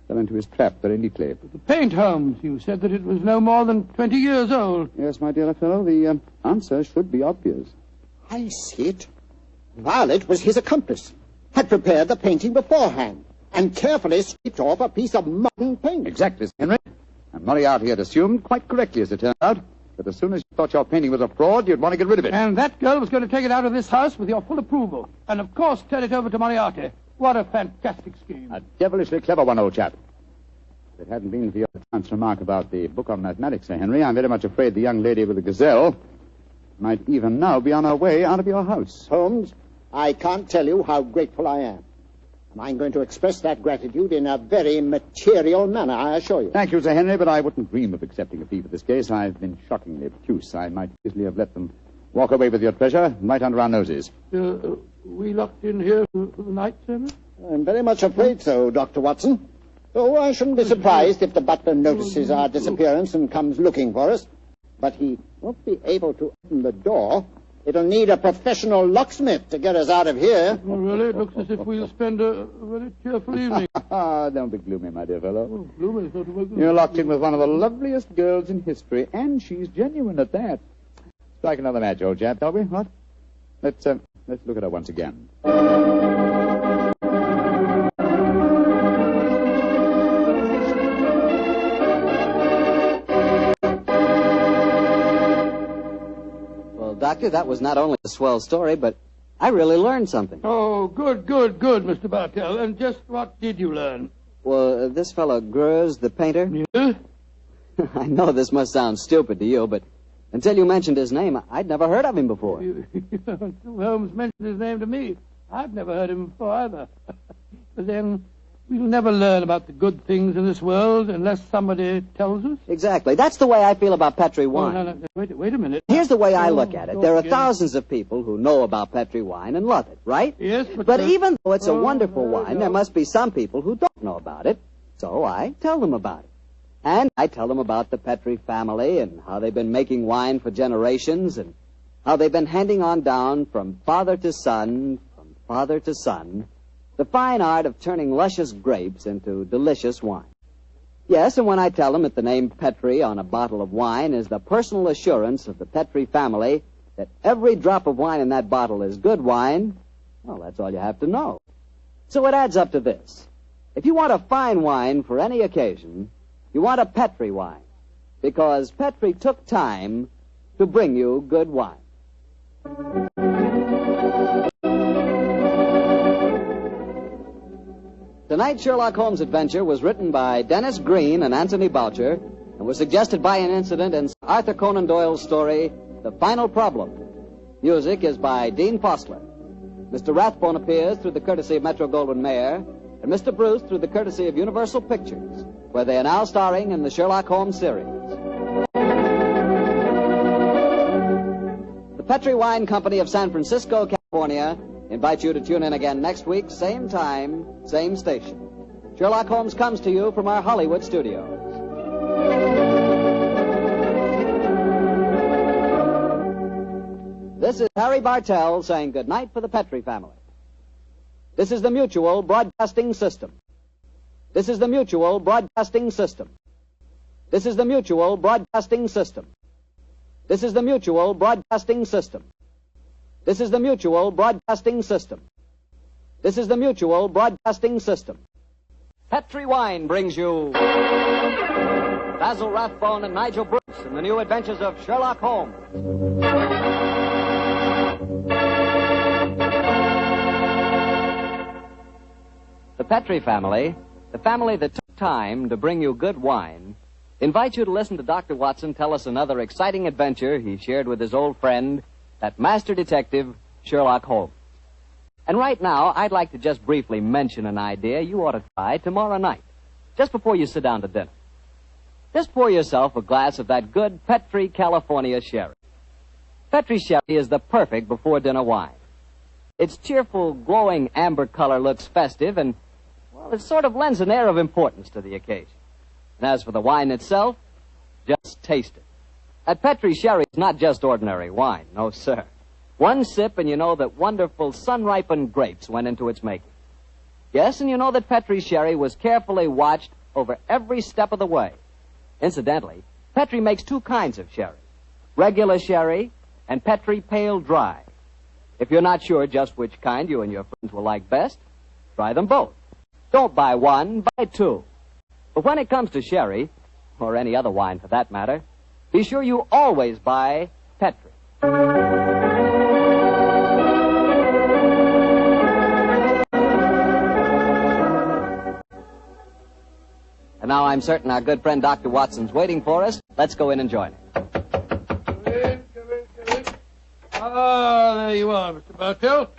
S5: fell into his trap very neatly.
S3: The paint, Holmes. You said that it was no more than 20 years old.
S5: Yes, my dear fellow, the answer should be obvious.
S23: I see it. Violet was his accomplice, had prepared the painting beforehand, and carefully scraped off a piece of modern paint.
S5: Exactly, Sir Henry. And Moriarty had assumed, quite correctly as it turned out, that as soon as you thought your painting was a fraud, you'd want to get rid of it.
S3: And that girl was going to take it out of this house with your full approval. And, of course, turn it over to Moriarty. What a fantastic scheme.
S5: A devilishly clever one, old chap. If it hadn't been for your chance remark about the book on mathematics, Sir Henry, I'm very much afraid the young lady with the Gazelle might even now be on her way out of your house.
S23: Holmes, I can't tell you how grateful I am. And I'm going to express that gratitude in a very material manner, I assure you.
S5: Thank you, Sir Henry, but I wouldn't dream of accepting a fee for this case. I've been shockingly obtuse. I might easily have let them walk away with your treasure right under our noses.
S3: We locked in here for the night, sir?
S23: I'm very much afraid so, Dr. Watson. Oh, I shouldn't be surprised if the butler notices our disappearance and comes looking for us. But he won't be able to open the door. It'll need a professional locksmith to get us out of here.
S3: Well, really, it looks as if we'll spend a very cheerful evening.
S5: Don't be gloomy, my dear fellow.
S3: Oh, gloomy is not a word.
S5: You're locked in with one of the loveliest girls in history, and she's genuine at that. Strike another match, old chap, shall we? What? Let's look at her once again.
S2: Doctor, that was not only a swell story, but I really learned something.
S3: Oh, good, Mr. Bartell. And just what did you learn?
S2: Well, this fellow Greuze, the painter...
S3: Yeah?
S2: I know this must sound stupid to you, but until you mentioned his name, I'd never heard of him before.
S3: Until Holmes mentioned his name to me, I'd never heard of him before either. But then... we'll never learn about the good things in this world unless somebody tells us.
S2: Exactly. That's the way I feel about Petri wine.
S3: Oh, no. Wait a minute.
S2: Here's the way I look at it. There are thousands of people who know about Petri wine and love it, right?
S3: Yes,
S2: but even though it's a wonderful wine, there must be some people who don't know about it. So I tell them about it. And I tell them about the Petri family and how they've been making wine for generations and how they've been handing on down from father to son, the fine art of turning luscious grapes into delicious wine. Yes, and when I tell them that the name Petri on a bottle of wine is the personal assurance of the Petri family that every drop of wine in that bottle is good wine, well, that's all you have to know. So it adds up to this. If you want a fine wine for any occasion, you want a Petri wine, because Petri took time to bring you good wine. Tonight's Sherlock Holmes adventure was written by Dennis Green and Anthony Boucher and was suggested by an incident in Arthur Conan Doyle's story, The Final Problem. Music is by Dean Fossler. Mr. Rathbone appears through the courtesy of Metro-Goldwyn-Mayer and Mr. Bruce through the courtesy of Universal Pictures, where they are now starring in the Sherlock Holmes series. The Petri Wine Company of San Francisco, California, invite you to tune in again next week, same time, same station. Sherlock Holmes comes to you from our Hollywood studios. This is Harry Bartell saying goodnight for the Petri family. This is the Mutual Broadcasting System. This is the Mutual Broadcasting System. This is the Mutual Broadcasting System. This is the Mutual Broadcasting System. This is the Mutual Broadcasting System. This is the Mutual Broadcasting System. Petri Wine brings you Basil Rathbone and Nigel Bruce in the new adventures of Sherlock Holmes. The Petri family, the family that took time to bring you good wine, invite you to listen to Dr. Watson tell us another exciting adventure he shared with his old friend, that master detective, Sherlock Holmes. And right now, I'd like to just briefly mention an idea you ought to try tomorrow night, just before you sit down to dinner. Just pour yourself a glass of that good Petri California sherry. Petri sherry is the perfect before-dinner wine. Its cheerful, glowing amber color looks festive and, well, it sort of lends an air of importance to the occasion. And as for the wine itself, just taste it. That Petri sherry is not just ordinary wine, no, sir. One sip and you know that wonderful sun-ripened grapes went into its making. Yes, and you know that Petri sherry was carefully watched over every step of the way. Incidentally, Petri makes two kinds of sherry, regular sherry and Petri Pale Dry. If you're not sure just which kind you and your friends will like best, try them both. Don't buy one, buy two. But when it comes to sherry, or any other wine for that matter, be sure you always buy Petri. And now I'm certain our good friend Dr. Watson's waiting for us. Let's go in and join him.
S3: Come in. Ah, there you are, Mr. Bartell.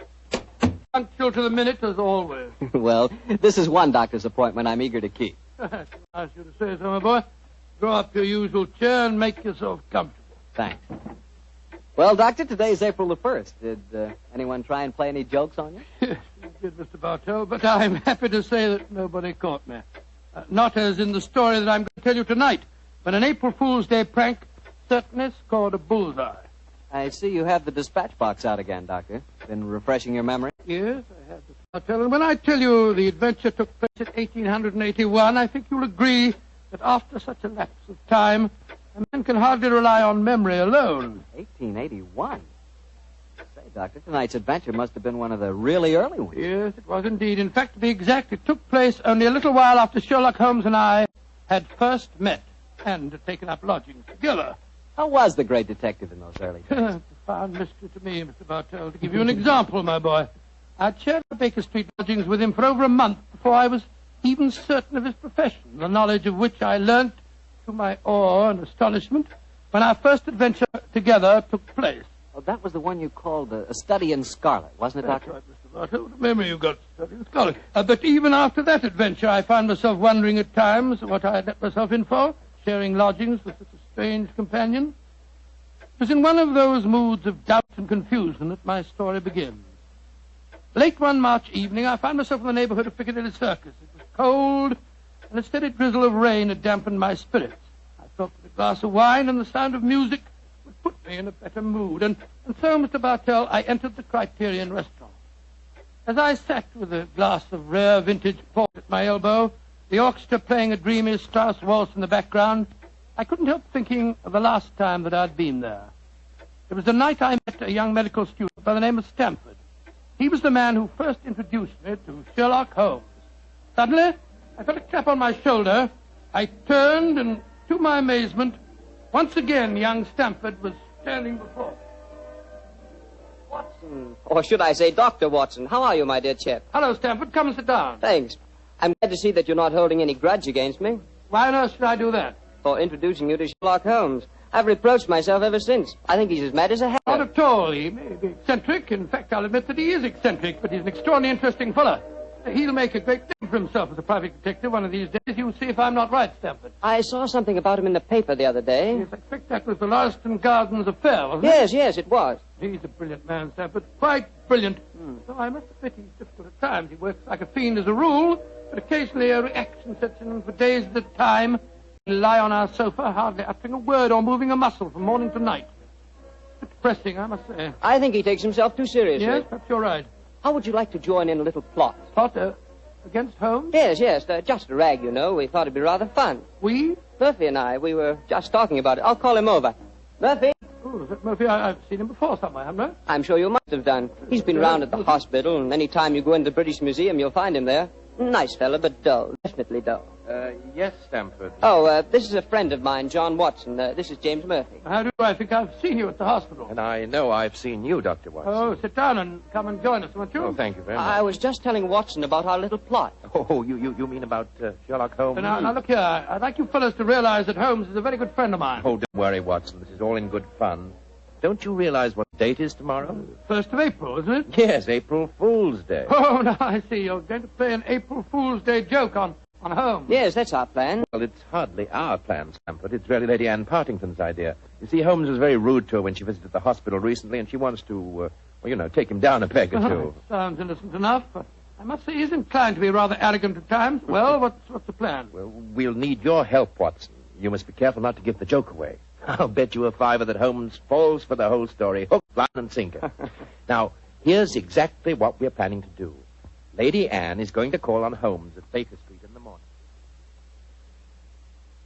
S3: Punctual to the minute, as always.
S2: Well, this is one doctor's appointment I'm eager to keep.
S3: Nice of you to say so, my boy. Draw up your usual chair and make yourself comfortable.
S2: Thanks. Well, Doctor, today's April the 1st. Did anyone try and play any jokes on you?
S3: Yes, you did, Mr. Bartell, but I'm happy to say that nobody caught me. Not as in the story that I'm going to tell you tonight, but an April Fool's Day prank certainly scored a bullseye.
S2: I see you have the dispatch box out again, Doctor. Been refreshing your memory?
S3: Yes, I have, Mr. Bartell. And when I tell you the adventure took place in 1881, I think you'll agree that after such a lapse of time, a man can hardly rely on memory alone.
S2: 1881? Say, Doctor, tonight's adventure must have been one of the really early ones.
S3: Yes, it was indeed. In fact, to be exact, it took place only a little while after Sherlock Holmes and I had first met and had taken up lodgings together.
S2: How was the great detective in those early days?
S3: Profound mystery to me, Mr. Bartell. To give you an example, my boy, I'd shared the Baker Street lodgings with him for over a month before I was even certain of his profession, the knowledge of which I learnt to my awe and astonishment when our first adventure together took place.
S2: Oh, that was the one you called a study in scarlet, wasn't it, Doctor?
S3: That's right, Mr. Bartell. What a memory you got, study in scarlet. But even after that adventure, I found myself wondering at times what I had let myself in for, sharing lodgings with such a strange companion. It was in one of those moods of doubt and confusion that my story begins. Late one March evening, I found myself in the neighborhood of Piccadilly Circus. It was cold, and a steady drizzle of rain had dampened my spirits. I thought that a glass of wine and the sound of music would put me in a better mood. And so, Mr. Bartell, I entered the Criterion restaurant. As I sat with a glass of rare vintage port at my elbow, the orchestra playing a dreamy Strauss waltz in the background, I couldn't help thinking of the last time that I'd been there. It was the night I met a young medical student by the name of Stamford. He was the man who first introduced me to Sherlock Holmes. Suddenly, I felt a tap on my shoulder. I turned, and to my amazement, once again, young Stamford was standing before me.
S1: Watson, or should I say Dr. Watson. How are you, my dear chap?
S3: Hello, Stamford. Come and sit down.
S1: Thanks. I'm glad to see that you're not holding any grudge against me.
S3: Why on earth should I do that?
S1: For introducing you to Sherlock Holmes. I've reproached myself ever since. I think he's as mad as a hatter.
S3: Not at all. He may be eccentric. In fact, I'll admit that he is eccentric, but he's an extraordinarily interesting fellow. He'll make a great name for himself as a private detective one of these days. You'll see if I'm not right, Stamford.
S1: I saw something about him in the paper the other day.
S3: Yes, I expect that was the Lauriston Gardens affair, wasn't
S1: it? Yes, it was.
S3: He's a brilliant man, Stamford. Quite brilliant. Though I must admit he's difficult at times. He works like a fiend as a rule, but occasionally a reaction sets in for days at a time. He'll lie on our sofa, hardly uttering a word or moving a muscle from morning to night. It's depressing, I must say.
S1: I think he takes himself too seriously.
S3: Yes, perhaps you're right.
S1: How would you like to join in a little plot?
S3: Plot, against Holmes?
S1: Yes, just a rag, you know. We thought it'd be rather fun.
S3: We?
S1: Murphy and I, we were just talking about it. I'll call him over. Murphy?
S3: Oh, is that Murphy? I've seen him before somewhere, haven't I?
S1: I'm sure you must have done. He's been round at the hospital, and any time you go into the British Museum, you'll find him there. Nice fella, but dull. Definitely dull.
S9: Yes, Stamford.
S1: Oh, this is a friend of mine, John Watson. This is James Murphy.
S3: How do I think I've seen you at the hospital?
S9: And I know I've seen you, Dr. Watson.
S3: Oh, sit down and come and join us, won't you?
S9: Oh, thank you very much.
S1: I was just telling Watson about our little plot.
S9: Oh, you mean about Sherlock Holmes?
S3: Now, look here. I'd like you fellows to realize that Holmes is a very good friend of mine.
S9: Oh, don't worry, Watson. This is all in good fun. Don't you realize what date is tomorrow?
S3: 1st of April, isn't it?
S9: Yes, April Fool's Day.
S3: Oh, now I see. You're going to play an April Fool's Day joke on Holmes.
S1: Yes, that's our plan.
S9: Well, it's hardly our plan, Stamford. It's really Lady Anne Partington's idea. You see, Holmes was very rude to her when she visited the hospital recently, and she wants to, take him down a peg or two.
S3: Sounds innocent enough, but I must say he's inclined to be rather arrogant at times. Well, what's the plan?
S9: Well, we'll need your help, Watson. You must be careful not to give the joke away. I'll bet you a $5 that Holmes falls for the whole story, hook, line, and sinker. Now, here's exactly what we're planning to do. Lady Anne is going to call on Holmes at Baker Street in the morning.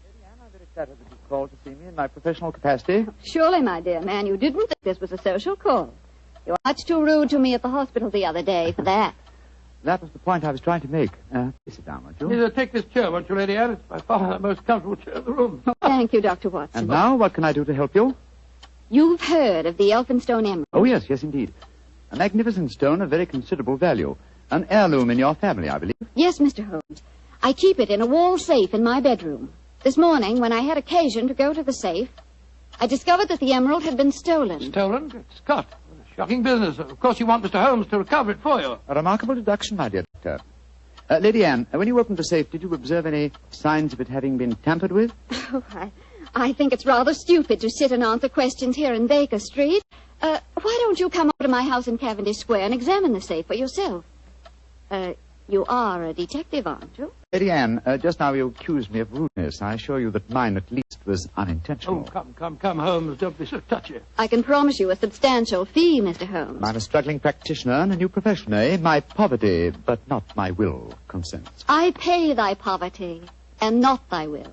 S10: Lady Anne, I'm very flattered that you called to see me in my professional capacity.
S22: Surely, my dear man, you didn't think this was a social call. You were much too rude to me at the hospital the other day for that.
S10: That was the point I was trying to make. Please sit down, won't you?
S3: Please take this chair, won't you, Lady Anne? It's by far the most comfortable chair in the room.
S22: Thank you, Dr. Watson.
S10: And now, what can I do to help you?
S22: You've heard of the Elphinstone Emerald.
S10: Oh, yes, indeed. A magnificent stone of very considerable value. An heirloom in your family, I believe.
S22: Yes, Mr. Holmes. I keep it in a wall safe in my bedroom. This morning, when I had occasion to go to the safe, I discovered that the emerald had been stolen.
S3: Stolen? Good Scott. Shocking business. Of course, you want Mr. Holmes to recover it for you.
S10: A remarkable deduction, my dear doctor. Lady Anne, when you opened the safe, did you observe any signs of it having been tampered with?
S22: Oh, I think it's rather stupid to sit and answer questions here in Baker Street. Why don't you come over to my house in Cavendish Square and examine the safe for yourself? You are a detective, aren't you?
S10: Lady Anne, just now you accused me of rudeness. I assure you that mine, at least, was unintentional.
S3: Oh, come, Holmes. Don't be so touchy.
S22: I can promise you a substantial fee, Mr. Holmes.
S10: I'm a struggling practitioner and a new profession, eh? My poverty, but not my will, consents.
S22: I pay thy poverty, and not thy will.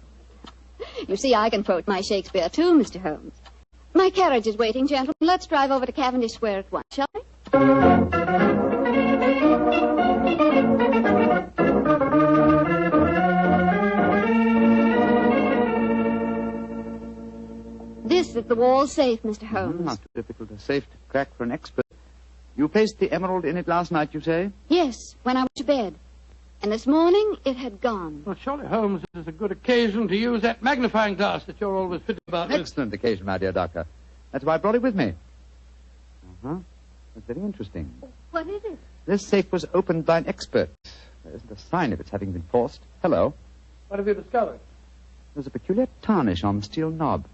S22: You see, I can quote my Shakespeare, too, Mr. Holmes. My carriage is waiting, gentlemen. Let's drive over to Cavendish Square at once, shall we? This is the wall safe, Mr. Holmes.
S10: Not too difficult a safe to crack for an expert. You placed the emerald in it last night, you say?
S22: Yes, when I went to bed. And this morning, it had gone.
S3: Well, surely, Holmes, this is a good occasion to use that magnifying glass that you're always fitting about with.
S10: Excellent occasion, my dear doctor. That's why I brought it with me. Uh-huh. That's very interesting.
S22: What is it?
S10: This safe was opened by an expert. There isn't a sign of its having been forced. Hello.
S3: What have you discovered?
S10: There's a peculiar tarnish on the steel knob.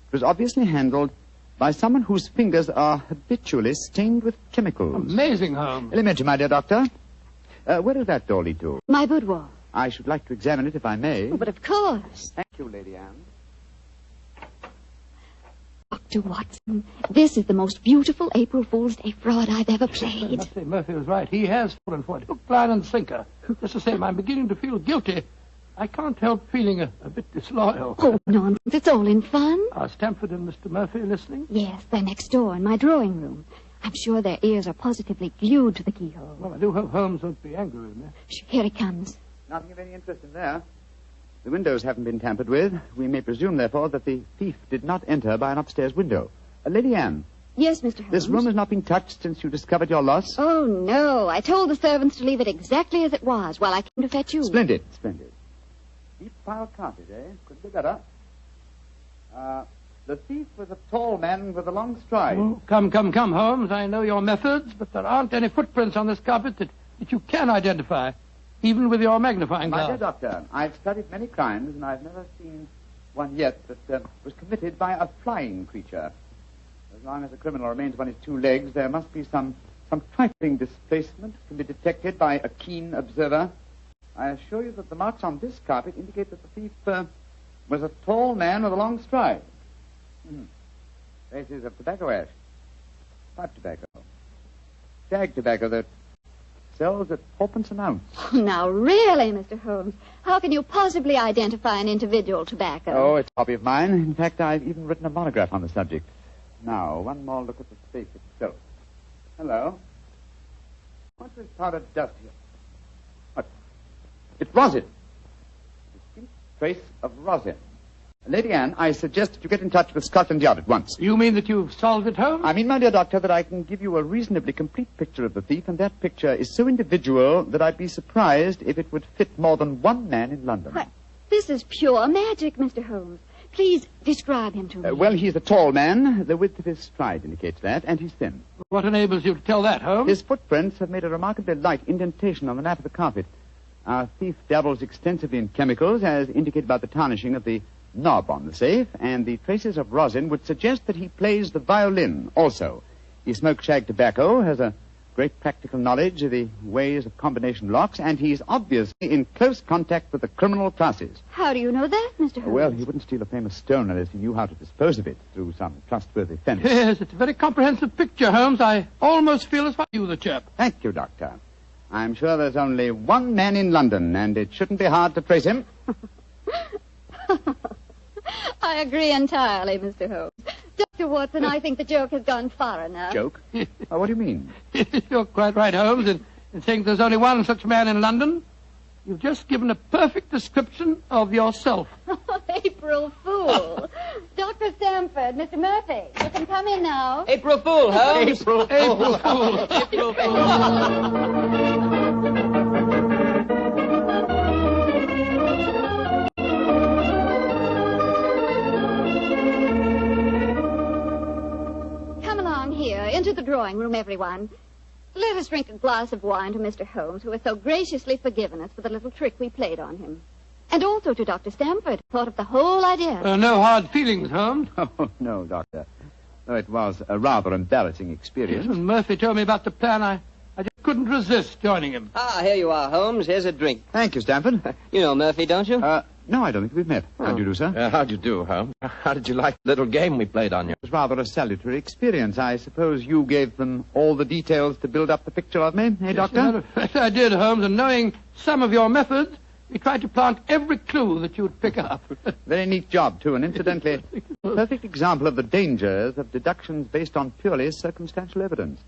S10: It was obviously handled by someone whose fingers are habitually stained with chemicals.
S3: Amazing, Holmes.
S10: Elementary, my dear doctor. Where does that door lead to?
S22: My boudoir.
S10: I should like to examine it, if I may.
S22: Oh, but of course.
S10: Thank you, Lady Anne.
S22: Dr. Watson, this is the most beautiful April Fool's Day fraud I've ever
S3: I
S22: played.
S3: must say, Murphy was right. He has fallen for it. Hook, line, and sinker. Just the same, I'm beginning to feel guilty. I can't help feeling a bit disloyal.
S22: Oh, nonsense. It's all in fun.
S3: Are Stamford and Mr. Murphy listening?
S22: Yes, they're next door in my drawing room. I'm sure their ears are positively glued to the keyhole.
S3: Well, I do hope Holmes won't be angry with me.
S22: Here he comes.
S10: Nothing of any interest in there. The windows haven't been tampered with. We may presume, therefore, that the thief did not enter by an upstairs window. Lady Anne.
S22: Yes, Mr. Holmes.
S10: This room has not been touched since you discovered your loss?
S22: Oh, no. I told the servants to leave it exactly as it was while I came to fetch you.
S10: Splendid. Deep pile carpet, eh? Couldn't be better. The thief was a tall man with a long stride.
S3: Oh, come, Holmes. I know your methods, but there aren't any footprints on this carpet that you can identify, even with your magnifying glass.
S10: My dear doctor, I've studied many crimes, and I've never seen one yet that was committed by a flying creature. As long as a criminal remains on his two legs, there must be some trifling displacement can be detected by a keen observer. I assure you that the marks on this carpet indicate that the thief was a tall man with a long stride. Traces of tobacco ash. Pipe tobacco. Shag tobacco that sells at 4p an ounce.
S22: Oh, now, really, Mr. Holmes, how can you possibly identify an individual tobacco?
S10: Oh, it's a hobby of mine. In fact, I've even written a monograph on the subject. Now, one more look at the safe itself. Hello. What's this powdered dust here? What? It's rosin. Distinct trace of rosin. Lady Anne, I suggest that you get in touch with Scotland Yard at once.
S3: You mean that you've solved it, Holmes?
S10: I mean, my dear doctor, that I can give you a reasonably complete picture of the thief, and that picture is so individual that I'd be surprised if it would fit more than one man in London.
S22: What? This is pure magic, Mr. Holmes. Please describe him to me.
S10: Well, he's a tall man. The width of his stride indicates that, and he's thin.
S3: What enables you to tell that, Holmes?
S10: His footprints have made a remarkably light indentation on the nap of the carpet. Our thief dabbles extensively in chemicals, as indicated by the tarnishing of the knob on the safe, and the traces of rosin would suggest that he plays the violin also. He smokes shag tobacco, has a great practical knowledge of the ways of combination locks, and he's obviously in close contact with the criminal classes.
S22: How do you know that, Mr. Holmes?
S10: Well, he wouldn't steal a famous stone unless he knew how to dispose of it through some trustworthy fence.
S3: Yes, it's a very comprehensive picture, Holmes. I almost feel as if I knew the chap.
S10: Thank you, Doctor. I'm sure there's only one man in London, and it shouldn't be hard to trace him.
S21: I agree entirely, Mr. Holmes. Dr. Watson, I think the joke has gone far enough.
S10: Joke? What do you mean?
S3: You're quite right, Holmes, in saying there's only one such man in London. You've just given a perfect description of yourself.
S21: April Fool. Dr. Stamford, Mr. Murphy, you can come in now.
S1: April Fool, Holmes.
S3: April Fool.
S1: April Fool.
S21: Into the drawing room, everyone. Let us drink a glass of wine to Mr. Holmes, who has so graciously forgiven us for the little trick we played on him. And also to Dr. Stamford, who thought of the whole idea.
S3: No hard feelings, Holmes.
S10: Oh, no, Doctor. No, it was a rather embarrassing experience.
S3: Yes, when Murphy told me about the plan, I just couldn't resist joining him.
S1: Ah, here you are, Holmes. Here's a drink.
S10: Thank you, Stamford.
S1: You know Murphy, don't you?
S10: No, I don't think we've met. How do you do, sir?
S9: How'd you do, Holmes? How did you like the little game we played on you?
S10: It was rather a salutary experience. I suppose you gave them all the details to build up the picture of me, eh, Doctor?
S3: Yes, I did, Holmes, and knowing some of your methods, we tried to plant every clue that you'd pick up.
S10: Very neat job, too, and incidentally, a perfect example of the dangers of deductions based on purely circumstantial evidence.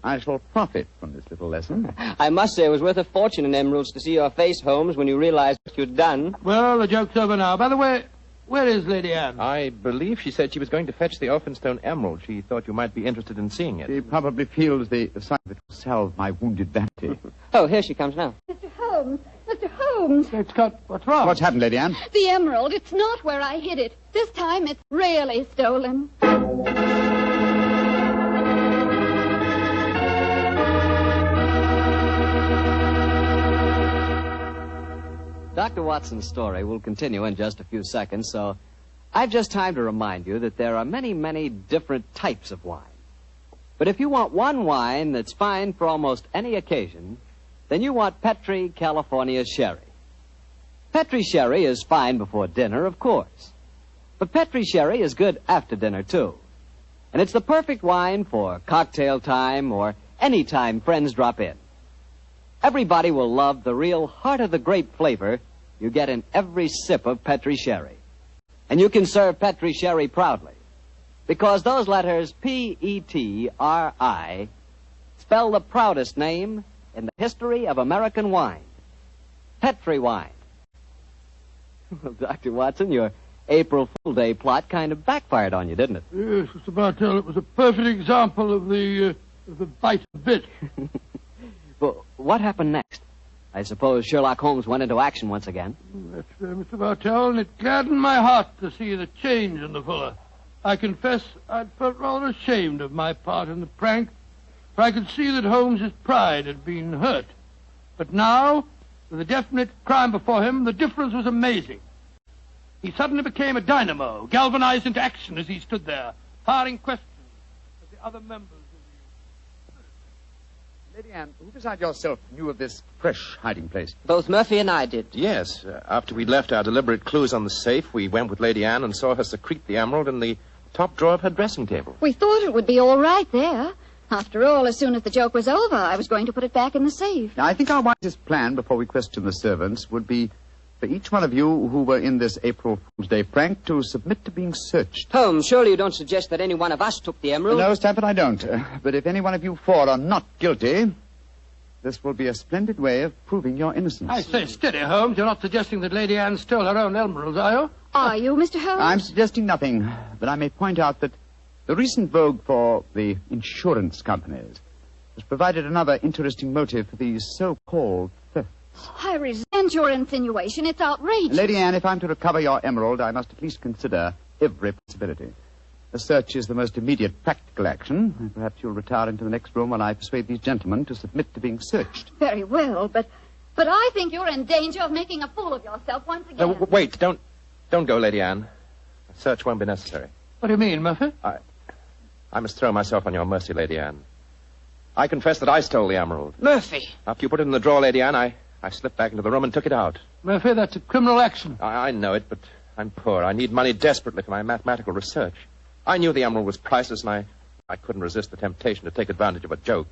S10: I shall profit from this little lesson.
S1: I must say it was worth a fortune in emeralds to see your face, Holmes, when you realized what you'd done.
S3: Well, the joke's over now. By the way, where is Lady Anne?
S9: I believe she said she was going to fetch the Elphinstone emerald. She thought you might be interested in seeing it.
S10: She probably feels the sight of it will salve my wounded vanity.
S1: Oh, here she comes now.
S21: Mr. Holmes! Mr. Holmes!
S3: It's got... What's wrong?
S10: What's happened, Lady Anne?
S21: The emerald. It's not where I hid it. This time it's really stolen.
S2: Dr. Watson's story will continue in just a few seconds, so I've just time to remind you that there are many, many different types of wine. But if you want one wine that's fine for almost any occasion, then you want Petri California Sherry. Petri Sherry is fine before dinner, of course. But Petri Sherry is good after dinner, too. And it's the perfect wine for cocktail time or any time friends drop in. Everybody will love the real heart-of-the-grape flavor you get in every sip of Petri Sherry. And you can serve Petri Sherry proudly, because those letters P-E-T-R-I spell the proudest name in the history of American wine. Petri wine. Well, Dr. Watson, your April Fool Day plot kind of backfired on you, didn't it?
S3: Yes, Mr. Bartell, it was a perfect example of the bite bit.
S2: Well, what happened next? I suppose Sherlock Holmes went into action once again.
S3: That's fair, Mr. Bartell, and it gladdened my heart to see the change in the fella. I confess I'd felt rather ashamed of my part in the prank, for I could see that Holmes's pride had been hurt. But now, with a definite crime before him, the difference was amazing. He suddenly became a dynamo, galvanized into action as he stood there, firing questions at the other members.
S10: Lady Anne, who besides yourself knew of this fresh hiding place?
S1: Both Murphy and I did.
S9: Yes. After we'd left our deliberate clues on the safe, we went with Lady Anne and saw her secrete the emerald in the top drawer of her dressing table.
S21: We thought it would be all right there. After all, as soon as the joke was over, I was going to put it back in the safe.
S10: Now, I think our wisest plan before we question the servants would be for each one of you who were in this April Fool's Day prank to submit to being searched.
S1: Holmes, surely you don't suggest that any one of us took the emerald?
S10: No, Stamford, I don't. But if any one of you four are not guilty, this will be a splendid way of proving your innocence.
S3: I say, steady, Holmes. You're not suggesting that Lady Anne stole her own emeralds, are you?
S21: Are you, Mr. Holmes?
S10: I'm suggesting nothing, but I may point out that the recent vogue for the insurance companies has provided another interesting motive for these so-called thefts.
S21: I resent your insinuation. It's outrageous.
S10: Lady Anne, if I'm to recover your emerald, I must at least consider every possibility. The search is the most immediate practical action. And perhaps you'll retire into the next room while I persuade these gentlemen to submit to being searched.
S21: Very well, but I think you're in danger of making a fool of yourself once again.
S9: No, wait, don't go, Lady Anne. A search won't be necessary.
S3: What do you mean, Murphy?
S9: I must throw myself on your mercy, Lady Anne. I confess that I stole the emerald.
S21: Murphy!
S9: After you put it in the drawer, Lady Anne, I slipped back into the room and took it out.
S3: Murphy, that's a criminal action.
S9: I know it, but I'm poor. I need money desperately for my mathematical research. I knew the emerald was priceless, and I couldn't resist the temptation to take advantage of a joke.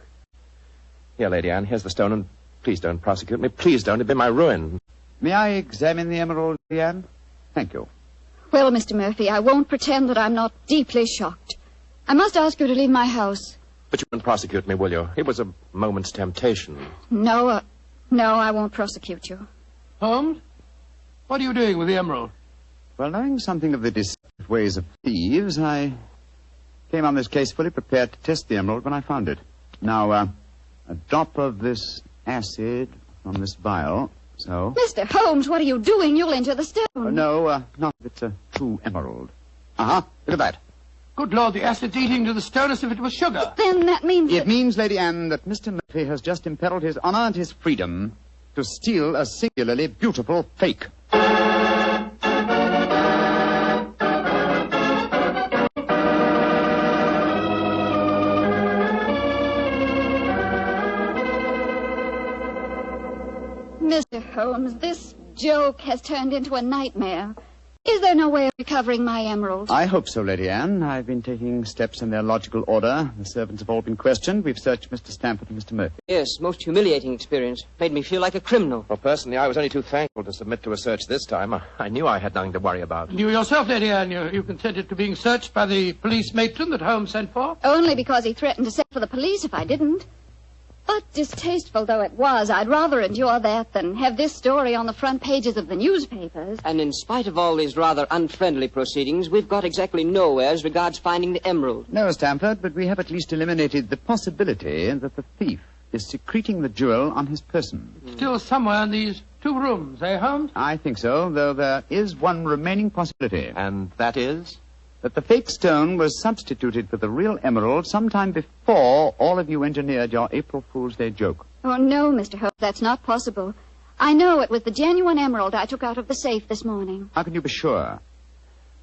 S9: Here, Lady Anne, here's the stone, and please don't prosecute me. Please don't. It'd be my ruin.
S10: May I examine the emerald, Lady Anne? Thank you.
S21: Well, Mr. Murphy, I won't pretend that I'm not deeply shocked. I must ask you to leave my house.
S9: But you won't prosecute me, will you? It was a moment's temptation.
S21: No, I won't prosecute you.
S3: Holmes, what are you doing with the emerald?
S10: Well, knowing something of the deceptive ways of thieves, I came on this case fully prepared to test the emerald when I found it. Now, a drop of this acid from this vial, so...
S21: Mr. Holmes, what are you doing? You'll injure the stone.
S10: No, not if it's a true emerald. Uh-huh, look at that.
S3: Good Lord, the acid's eating to the stone as if it was sugar.
S21: Then that means...
S10: It means, Lady Anne, that Mr. Murphy has just imperiled his honor and his freedom to steal a singularly beautiful fake.
S21: Mr. Holmes, this joke has turned into a nightmare. Is there no way of recovering my emerald?
S10: I hope so, Lady Anne. I've been taking steps in their logical order. The servants have all been questioned. We've searched Mr. Stamford and Mr. Murphy.
S1: Yes, most humiliating experience. Made me feel like a criminal.
S9: Well, personally, I was only too thankful to submit to a search this time. I knew I had nothing to worry about.
S3: And you yourself, Lady Anne, you consented to being searched by the police matron that Holmes sent for?
S21: Only because he threatened to send for the police if I didn't. But distasteful though it was, I'd rather endure that than have this story on the front pages of the newspapers.
S1: And in spite of all these rather unfriendly proceedings, we've got exactly nowhere as regards finding the emerald.
S10: No, Stamford, but we have at least eliminated the possibility that the thief is secreting the jewel on his person.
S3: Still somewhere in these two rooms, eh, Holmes?
S10: I think so, though there is one remaining possibility.
S9: And that is?
S10: That the fake stone was substituted for the real emerald sometime before all of you engineered your April Fool's Day joke.
S21: Oh, no, Mr. Holmes, that's not possible. I know it was the genuine emerald I took out of the safe this morning.
S10: How can you be sure?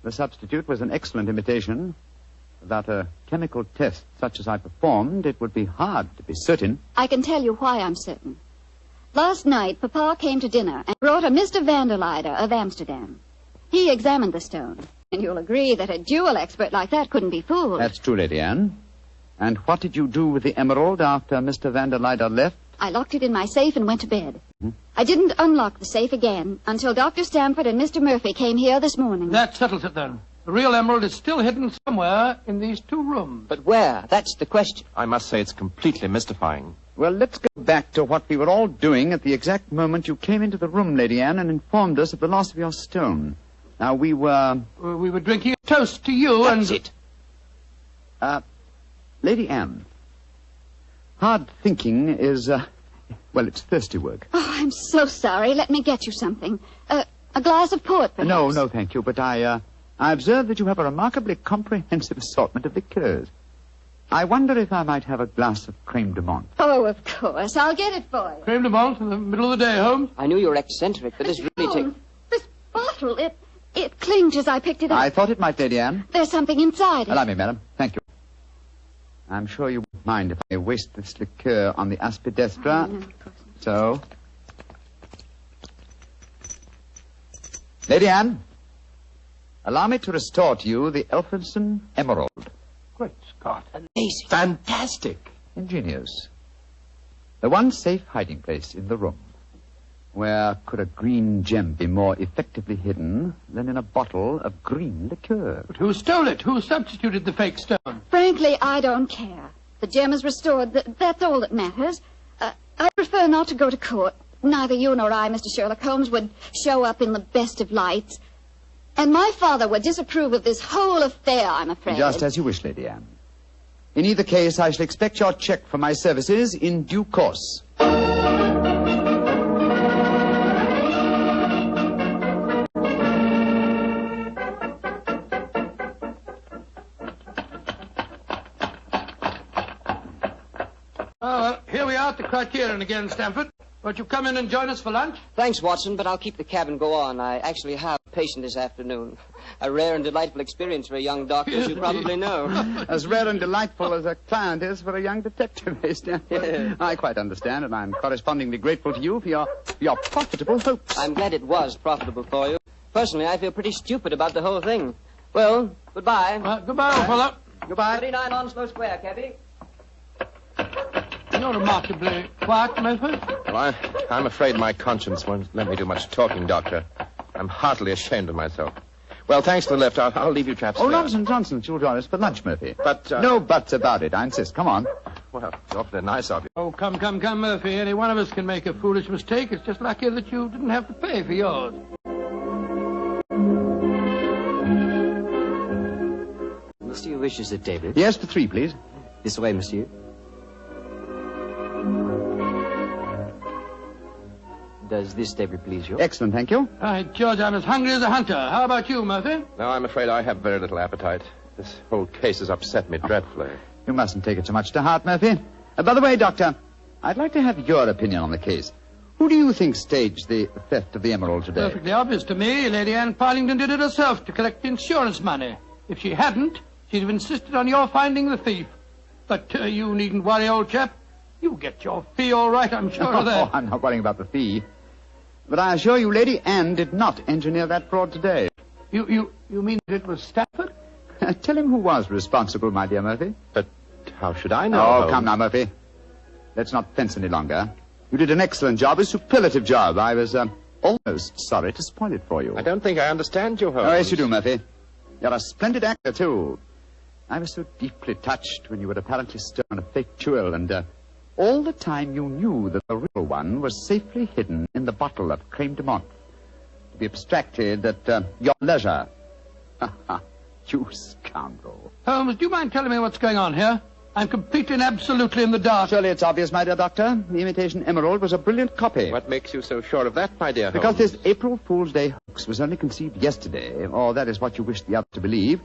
S10: The substitute was an excellent imitation. Without a chemical test such as I performed, it would be hard to be certain.
S21: I can tell you why I'm certain. Last night, Papa came to dinner and brought a Mr. Vanderleider of Amsterdam. He examined the stone. And you'll agree that a jewel expert like that couldn't be fooled.
S10: That's true, Lady Anne. And what did you do with the emerald after Mr. Vanderleider left?
S21: I locked it in my safe and went to bed. I didn't unlock the safe again until Dr. Stamford and Mr. Murphy came here this morning.
S3: That settles it, then. The real emerald is still hidden somewhere in these two rooms.
S1: But where? That's the question.
S9: I must say it's completely mystifying.
S10: Well, let's go back to what we were all doing at the exact moment you came into the room, Lady Anne, and informed us of the loss of your stone. Now, we were...
S3: We were drinking a toast to you and...
S10: That's it. Lady Anne, hard thinking is, well, it's thirsty work.
S21: Oh, I'm so sorry. Let me get you something. A glass of port, perhaps.
S10: No, thank you. But I observe that you have a remarkably comprehensive assortment of liqueurs. I wonder if I might have a glass of creme de menthe.
S21: Oh, of course. I'll get it for you.
S3: Creme de menthe in the middle of the day, Holmes?
S1: I knew you were eccentric, but this really
S21: This bottle, it clinked as I picked it up.
S10: I thought it might, Lady Anne.
S21: There's something inside it.
S10: Allow me, madam. Thank you. I'm sure you won't mind if I waste this liqueur on the aspidestra.
S21: No, of course not.
S10: So... Lady Anne, allow me to restore to you the Elphinstone Emerald.
S3: Great Scott.
S9: Amazing. Fantastic.
S10: Ingenious. The one safe hiding place in the room. Where could a green gem be more effectively hidden than in a bottle of green liqueur?
S3: But who stole it? Who substituted the fake stone?
S21: Frankly, I don't care. The gem is restored. That's all that matters. I prefer not to go to court. Neither you nor I, Mr. Sherlock Holmes, would show up in the best of lights. And my father would disapprove of this whole affair, I'm afraid.
S10: Just as you wish, Lady Anne. In either case, I shall expect your check for my services in due course.
S3: here we are at the Criterion again, Stamford. Won't you come in and join us for lunch?
S1: Thanks, Watson, but I'll keep the cab and go on. I actually have a patient this afternoon. A rare and delightful experience for a young doctor, as you probably know.
S5: As rare and delightful as a client is for a young detective, Stanford. I quite understand, and I'm correspondingly grateful to you for your profitable hopes.
S1: I'm glad it was profitable for you. Personally, I feel pretty stupid about the whole thing. Well, goodbye.
S3: Goodbye, old fella.
S5: Goodbye.
S1: 39 Onslow Square, cabby.
S3: You're remarkably quiet, Murphy.
S9: Well, I'm afraid my conscience won't let me do much talking, Doctor. I'm heartily ashamed of myself. Well, thanks for the lift. I'll leave you chaps
S5: Oh,
S9: there.
S5: nonsense. You'll join us for lunch, Murphy.
S9: But,
S5: No buts about it. I insist. Come on.
S9: Well, it's awfully nice of you.
S3: Oh, come, Murphy. Any one of us can make a foolish mistake. It's just lucky that you didn't have to pay for yours.
S2: Monsieur wishes a table?
S5: Yes, for 3, please.
S2: This way, monsieur. Does this table please you?
S5: Excellent, thank you.
S3: Right, George, I'm as hungry as a hunter. How about you, Murphy?
S9: No, I'm afraid I have very little appetite. This whole case has upset me dreadfully.
S5: You mustn't take it so much to heart, Murphy. By the way, Doctor, I'd like to have your opinion on the case. Who do you think staged the theft of the emerald today?
S3: Perfectly obvious to me. Lady Anne Partington did it herself to collect insurance money. If she hadn't, she'd have insisted on your finding the thief. But you needn't worry, old chap. You'll get your fee all right, I'm sure of that.
S5: Oh, I'm not worrying about the fee. But I assure you, Lady Anne did not engineer that fraud today.
S3: You mean that it was Stafford?
S5: Tell him who was responsible, my dear Murphy.
S9: But how should I know?
S5: Oh, come now, Murphy. Let's not fence any longer. You did an excellent job, a superlative job. I was almost sorry to spoil it for you.
S9: I don't think I understand you, Holmes.
S5: Oh, yes, you do, Murphy. You're a splendid actor, too. I was so deeply touched when you had apparently stolen a fake jewel, and all the time you knew that the real one was safely hidden in the bottle of creme de menthe, to be abstracted at your leisure. You scoundrel.
S3: Holmes, do you mind telling me what's going on here? I'm completely and absolutely in the dark.
S5: Surely it's obvious, my dear doctor. The imitation emerald was a brilliant copy.
S9: What makes you so sure of that, my dear Holmes?
S5: Because this April Fool's Day hoax was only conceived yesterday, or that is what you wish the other to believe.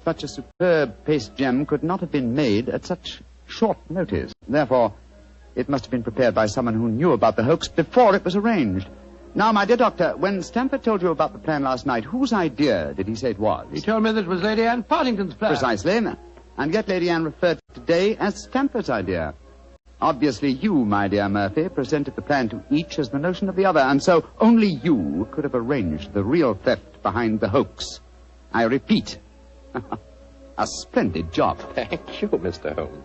S5: Such a superb paste gem could not have been made at such short notice. Therefore, it must have been prepared by someone who knew about the hoax before it was arranged. Now, my dear doctor, when Stamford told you about the plan last night, whose idea did he say it was?
S3: He told me that it was Lady Anne Partington's plan.
S5: Precisely. And yet Lady Anne referred to today as Stamford's idea. Obviously, you, my dear Murphy, presented the plan to each as the notion of the other, and so only you could have arranged the real theft behind the hoax. I repeat, a splendid job.
S9: Thank you, Mr. Holmes.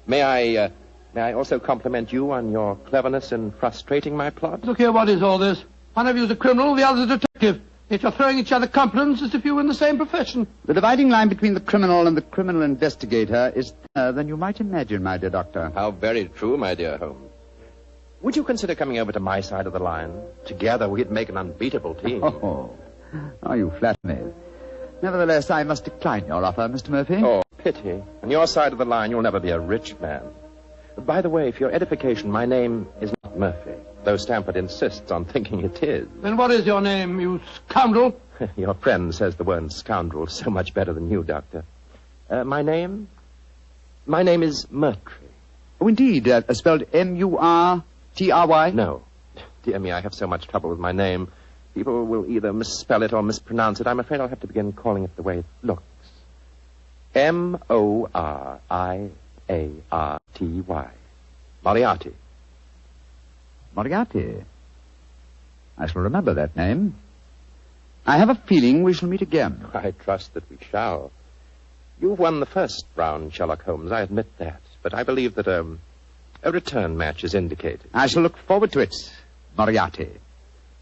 S9: May I also compliment you on your cleverness in frustrating my plot?
S3: Look here, what is all this? One of you is a criminal, the other's a detective. Yet you're throwing each other compliments as if you were in the same profession.
S5: The dividing line between the criminal and the criminal investigator is thinner than you might imagine, my dear doctor.
S9: How very true, my dear Holmes. Would you consider coming over to my side of the line? Together we'd make an unbeatable team.
S5: Oh, you flatter me. Nevertheless, I must decline your offer, Mr. Murphy.
S9: Oh, pity. On your side of the line, you'll never be a rich man. By the way, for your edification, my name is not Murphy, though Stamford insists on thinking it is.
S3: Then what is your name, you scoundrel?
S9: Your friend says the word scoundrel so much better than you, Doctor. My name is Murtry.
S5: Oh, indeed. Spelled M-U-R-T-R-Y?
S9: No. Dear me, I have so much trouble with my name. People will either misspell it or mispronounce it. I'm afraid I'll have to begin calling it the way it looks. M-O-R-I-A-R-T-Y. Moriarty.
S5: Moriarty. I shall remember that name. I have a feeling we shall meet again.
S9: I trust that we shall. You've won the first round, Sherlock Holmes, I admit that. But I believe that a return match is indicated.
S5: I shall look forward to it, Moriarty.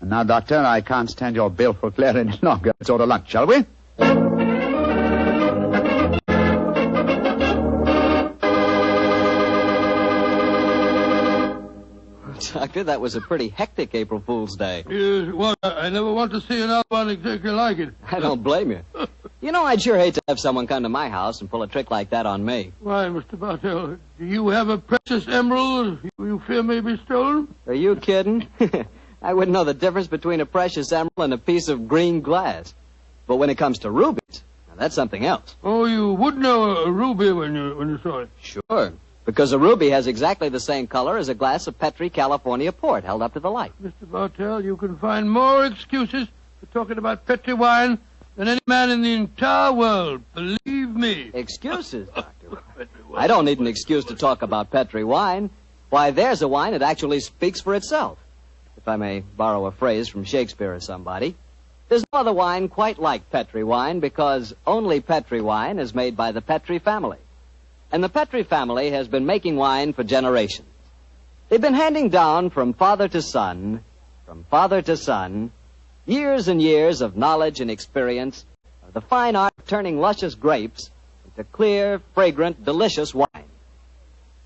S5: And now, Doctor, I can't stand your baleful glare any longer. Let's order lunch, shall we?
S2: Doctor, that was a pretty hectic April Fool's Day.
S3: Yes, well, I never want to see another one exactly like it.
S2: I don't blame you. You know, I'd sure hate to have someone come to my house and pull a trick like that on me.
S3: Why, Mr. Bartell, do you have a precious emerald you fear may be stolen?
S2: Are you kidding? I wouldn't know the difference between a precious emerald and a piece of green glass. But when it comes to rubies, now that's something else.
S3: Oh, you would know a ruby when you saw it?
S2: Sure. Because a ruby has exactly the same color as a glass of Petri California port held up to the light.
S3: Mr. Bartell, you can find more excuses for talking about Petri wine than any man in the entire world. Believe me.
S2: Excuses, Doctor? I don't need an excuse to talk about Petri wine. Why, there's a wine that actually speaks for itself. If I may borrow a phrase from Shakespeare or somebody. There's no other wine quite like Petri wine because only Petri wine is made by the Petri family. And the Petri family has been making wine for generations. They've been handing down from father to son, years and years of knowledge and experience of the fine art of turning luscious grapes into clear, fragrant, delicious wine.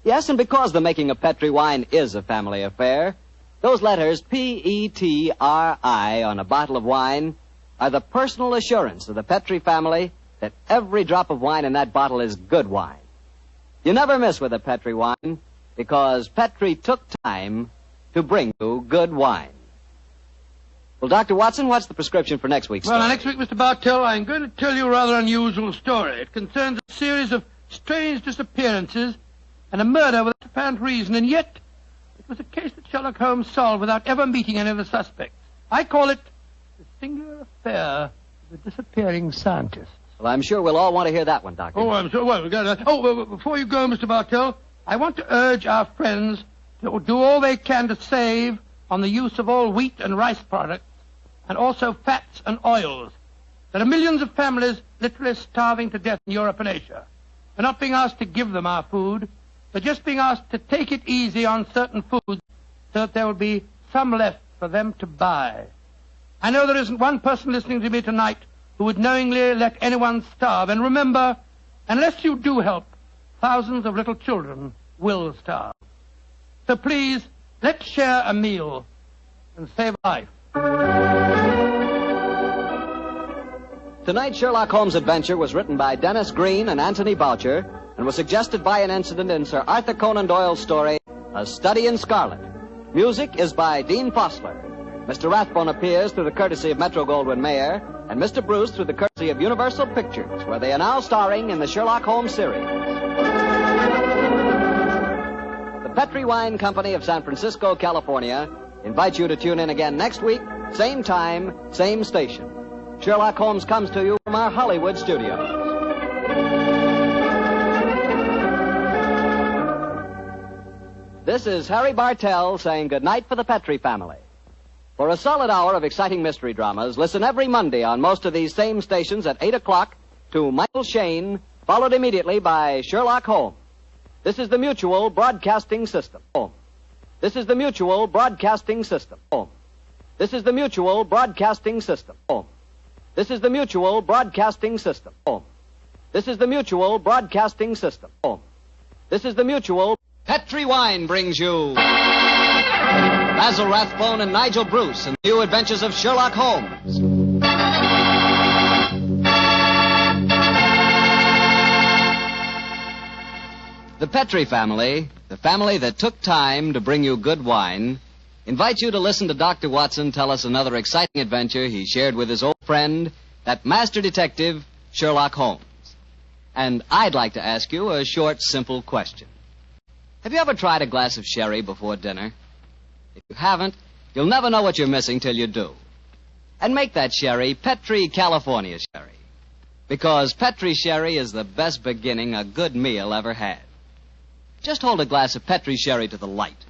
S2: Yes, and because the making of Petri wine is a family affair, those letters P-E-T-R-I on a bottle of wine are the personal assurance of the Petri family that every drop of wine in that bottle is good wine. You never miss with a Petri wine because Petri took time to bring you good wine. Well, Dr. Watson, what's the prescription for next week's story?
S3: Well, next week, Mr. Bartell, I'm going to tell you a rather unusual story. It concerns a series of strange disappearances and a murder without apparent reason, and yet it was a case that Sherlock Holmes solved without ever meeting any of the suspects. I call it the singular affair of the disappearing scientist.
S2: Well, I'm sure we'll all want to hear that one, Doctor.
S3: Oh, I'm sure. Well, we got that. Oh, well, before you go, Mr. Bartell, I want to urge our friends to do all they can to save on the use of all wheat and rice products, and also fats and oils. There are millions of families literally starving to death in Europe and Asia. We're not being asked to give them our food. We're just being asked to take it easy on certain foods so that there will be some left for them to buy. I know there isn't one person listening to me tonight who would knowingly let anyone starve. And remember, unless you do help, thousands of little children will starve. So please, let's share a meal and save a life.
S2: Tonight's Sherlock Holmes adventure was written by Dennis Green and Anthony Boucher and was suggested by an incident in Sir Arthur Conan Doyle's story, A Study in Scarlet. Music is by Dean Fossler. Mr. Rathbone appears through the courtesy of Metro-Goldwyn-Mayer, and Mr. Bruce through the courtesy of Universal Pictures, where they are now starring in the Sherlock Holmes series. The Petri Wine Company of San Francisco, California, invites you to tune in again next week, same time, same station. Sherlock Holmes comes to you from our Hollywood studios. This is Harry Bartell saying goodnight for the Petri family. For a solid hour of exciting mystery dramas, listen every Monday on most of these same stations at 8 o'clock to Michael Shayne, followed immediately by Sherlock Holmes. This is the Mutual Broadcasting System. This is the Mutual Broadcasting System. This is the Mutual Broadcasting System. This is the Mutual Broadcasting System. This is the Mutual Broadcasting System. This is the Mutual... Petri Wine brings you... Basil Rathbone and Nigel Bruce in the new adventures of Sherlock Holmes. The Petri family, the family that took time to bring you good wine, invites you to listen to Dr. Watson tell us another exciting adventure he shared with his old friend, that master detective, Sherlock Holmes. And I'd like to ask you a short, simple question. Have you ever tried a glass of sherry before dinner? If you haven't, you'll never know what you're missing till you do. And make that sherry Petri California sherry. Because Petri sherry is the best beginning a good meal ever had. Just hold a glass of Petri sherry to the light.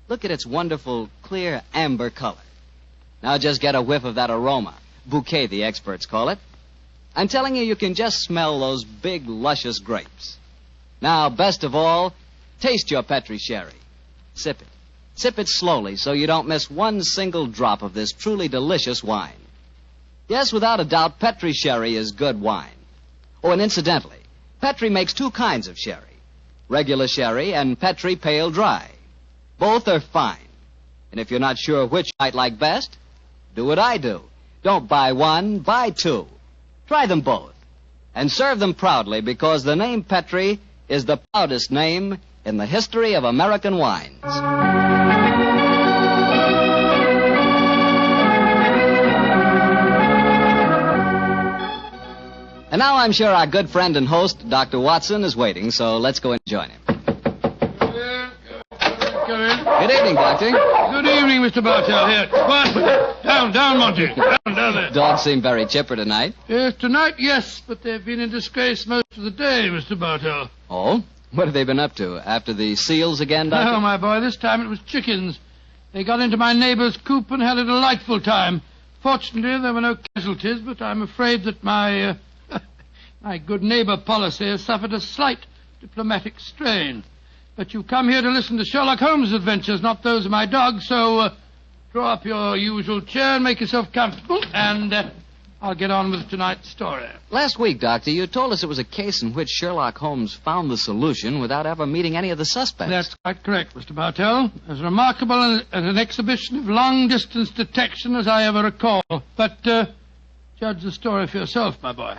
S2: Look at its wonderful, clear amber color. Now just get a whiff of that aroma. Bouquet, the experts call it. I'm telling you, you can just smell those big, luscious grapes. Now, best of all, taste your Petri sherry. Sip it. Sip it slowly so you don't miss one single drop of this truly delicious wine. Yes, without a doubt, Petri sherry is good wine. Oh, and incidentally, Petri makes two kinds of sherry. Regular sherry and Petri pale dry. Both are fine. And if you're not sure which you might like best, do what I do. Don't buy one, buy two. Try them both. And serve them proudly because the name Petri is the proudest name in the history of American wines. And now I'm sure our good friend and host, Dr. Watson, is waiting, so let's go and join him.
S3: go in.
S2: Good evening, Doctor.
S3: Good evening, Mr. Bartell. Here, quiet. Down, Monty. Down there.
S2: Dogs seem very chipper tonight.
S3: Yes, tonight, yes, but they've been in disgrace most of the day, Mr. Bartell.
S2: Oh? What have they been up to? After the seals again, Doctor?
S3: No, my boy, this time it was chickens. They got into my neighbor's coop and had a delightful time. Fortunately, there were no casualties, but I'm afraid that my good neighbor policy has suffered a slight diplomatic strain. But you come here to listen to Sherlock Holmes' adventures, not those of my dog, so draw up your usual chair and make yourself comfortable, and I'll get on with tonight's story.
S2: Last week, Doctor, you told us it was a case in which Sherlock Holmes found the solution without ever meeting any of the suspects.
S3: That's quite correct, Mr. Bartell. As remarkable as an exhibition of long-distance detection as I ever recall. But judge the story for yourself, my boy.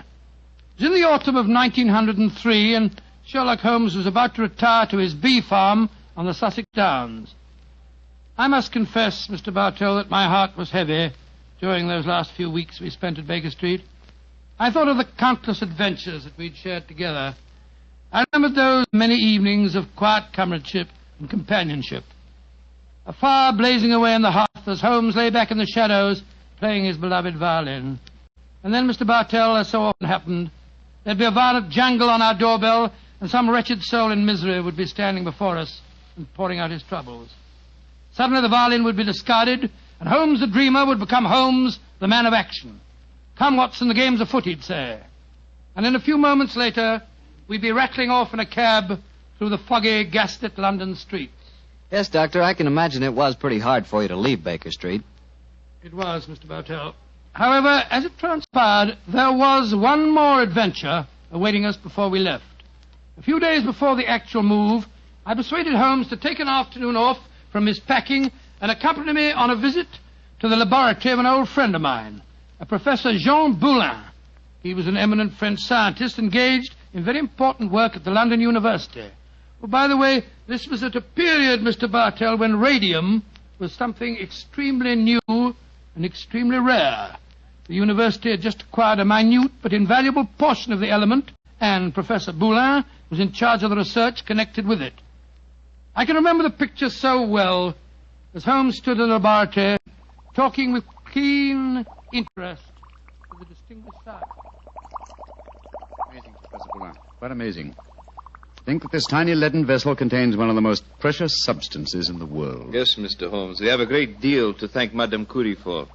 S3: It was in the autumn of 1903, and Sherlock Holmes was about to retire to his bee farm on the Sussex Downs. I must confess, Mr. Bartell, that my heart was heavy during those last few weeks we spent at Baker Street. I thought of the countless adventures that we'd shared together. I remembered those many evenings of quiet comradeship and companionship. A fire blazing away in the hearth as Holmes lay back in the shadows playing his beloved violin. And then, Mr. Bartell, as so often happened, there'd be a violent jangle on our doorbell, and some wretched soul in misery would be standing before us and pouring out his troubles. Suddenly the violin would be discarded, and Holmes the dreamer would become Holmes the man of action. Come, Watson, the game's afoot, he'd say. And in a few moments later, we'd be rattling off in a cab through the foggy, gaslit London streets.
S2: Yes, Doctor, I can imagine it was pretty hard for you to leave Baker Street.
S3: It was, Mr. Bartell. However, as it transpired, there was one more adventure awaiting us before we left. A few days before the actual move, I persuaded Holmes to take an afternoon off from his packing and accompany me on a visit to the laboratory of an old friend of mine, a Professor Jean Boulin. He was an eminent French scientist engaged in very important work at the London University. Well, by the way, this was at a period, Mr. Bartell, when radium was something extremely new and extremely rare. The university had just acquired a minute but invaluable portion of the element, and Professor Boulin was in charge of the research connected with it. I can remember the picture so well as Holmes stood in the laboratory talking with keen interest to the distinguished scientist.
S10: Amazing, Professor Boulin. Quite amazing. Think that this tiny leaden vessel contains one of the most precious substances in the world.
S4: Yes, Mr. Holmes. We have a great deal to thank Madame Curie for.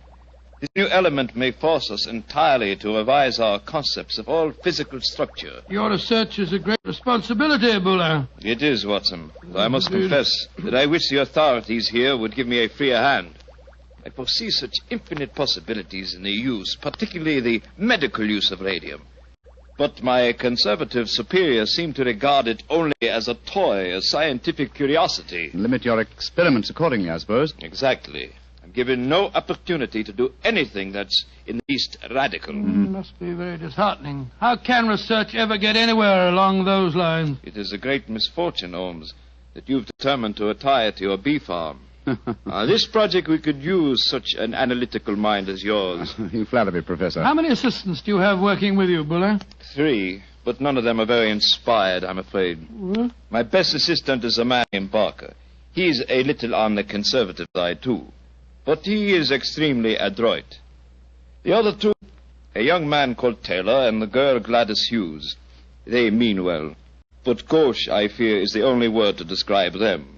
S4: This new element may force us entirely to revise our concepts of all physical structure.
S3: Your research is a great responsibility, Boulin.
S4: It is, Watson. Though I must confess that I wish the authorities here would give me a freer hand. I foresee such infinite possibilities in the use, particularly the medical use of radium. But my conservative superiors seem to regard it only as a toy, a scientific curiosity.
S10: Limit your experiments accordingly, I suppose.
S4: Exactly. I'm given no opportunity to do anything that's in the least radical.
S3: Must be very disheartening. How can research ever get anywhere along those lines?
S4: It is a great misfortune, Holmes, that you've determined to retire to your bee farm. This project we could use such an analytical mind as yours.
S10: You flatter me, Professor.
S3: How many assistants do you have working with you, Boulin?
S4: 3, but none of them are very inspired, I'm afraid.
S3: What?
S4: My best assistant is a man named Barber. He's a little on the conservative side, too. But he is extremely adroit. The other 2, a young man called Taylor and the girl Gladys Hughes. They mean well. But gauche, I fear, is the only word to describe them.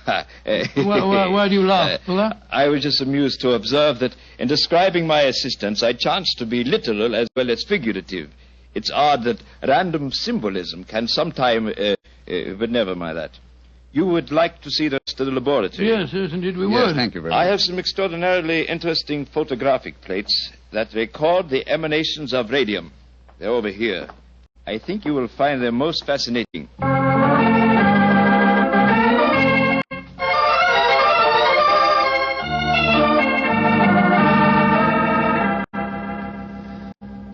S3: Why do you laugh, Boulin?
S4: I was just amused to observe that in describing my assistants, I chanced to be literal as well as figurative. It's odd that random symbolism can sometime... but never mind that. You would like to see the rest of the laboratory?
S3: Yes, indeed we would.
S10: Yes, thank you very much.
S4: I have some extraordinarily interesting photographic plates that record the emanations of radium. They're over here. I think you will find them most fascinating.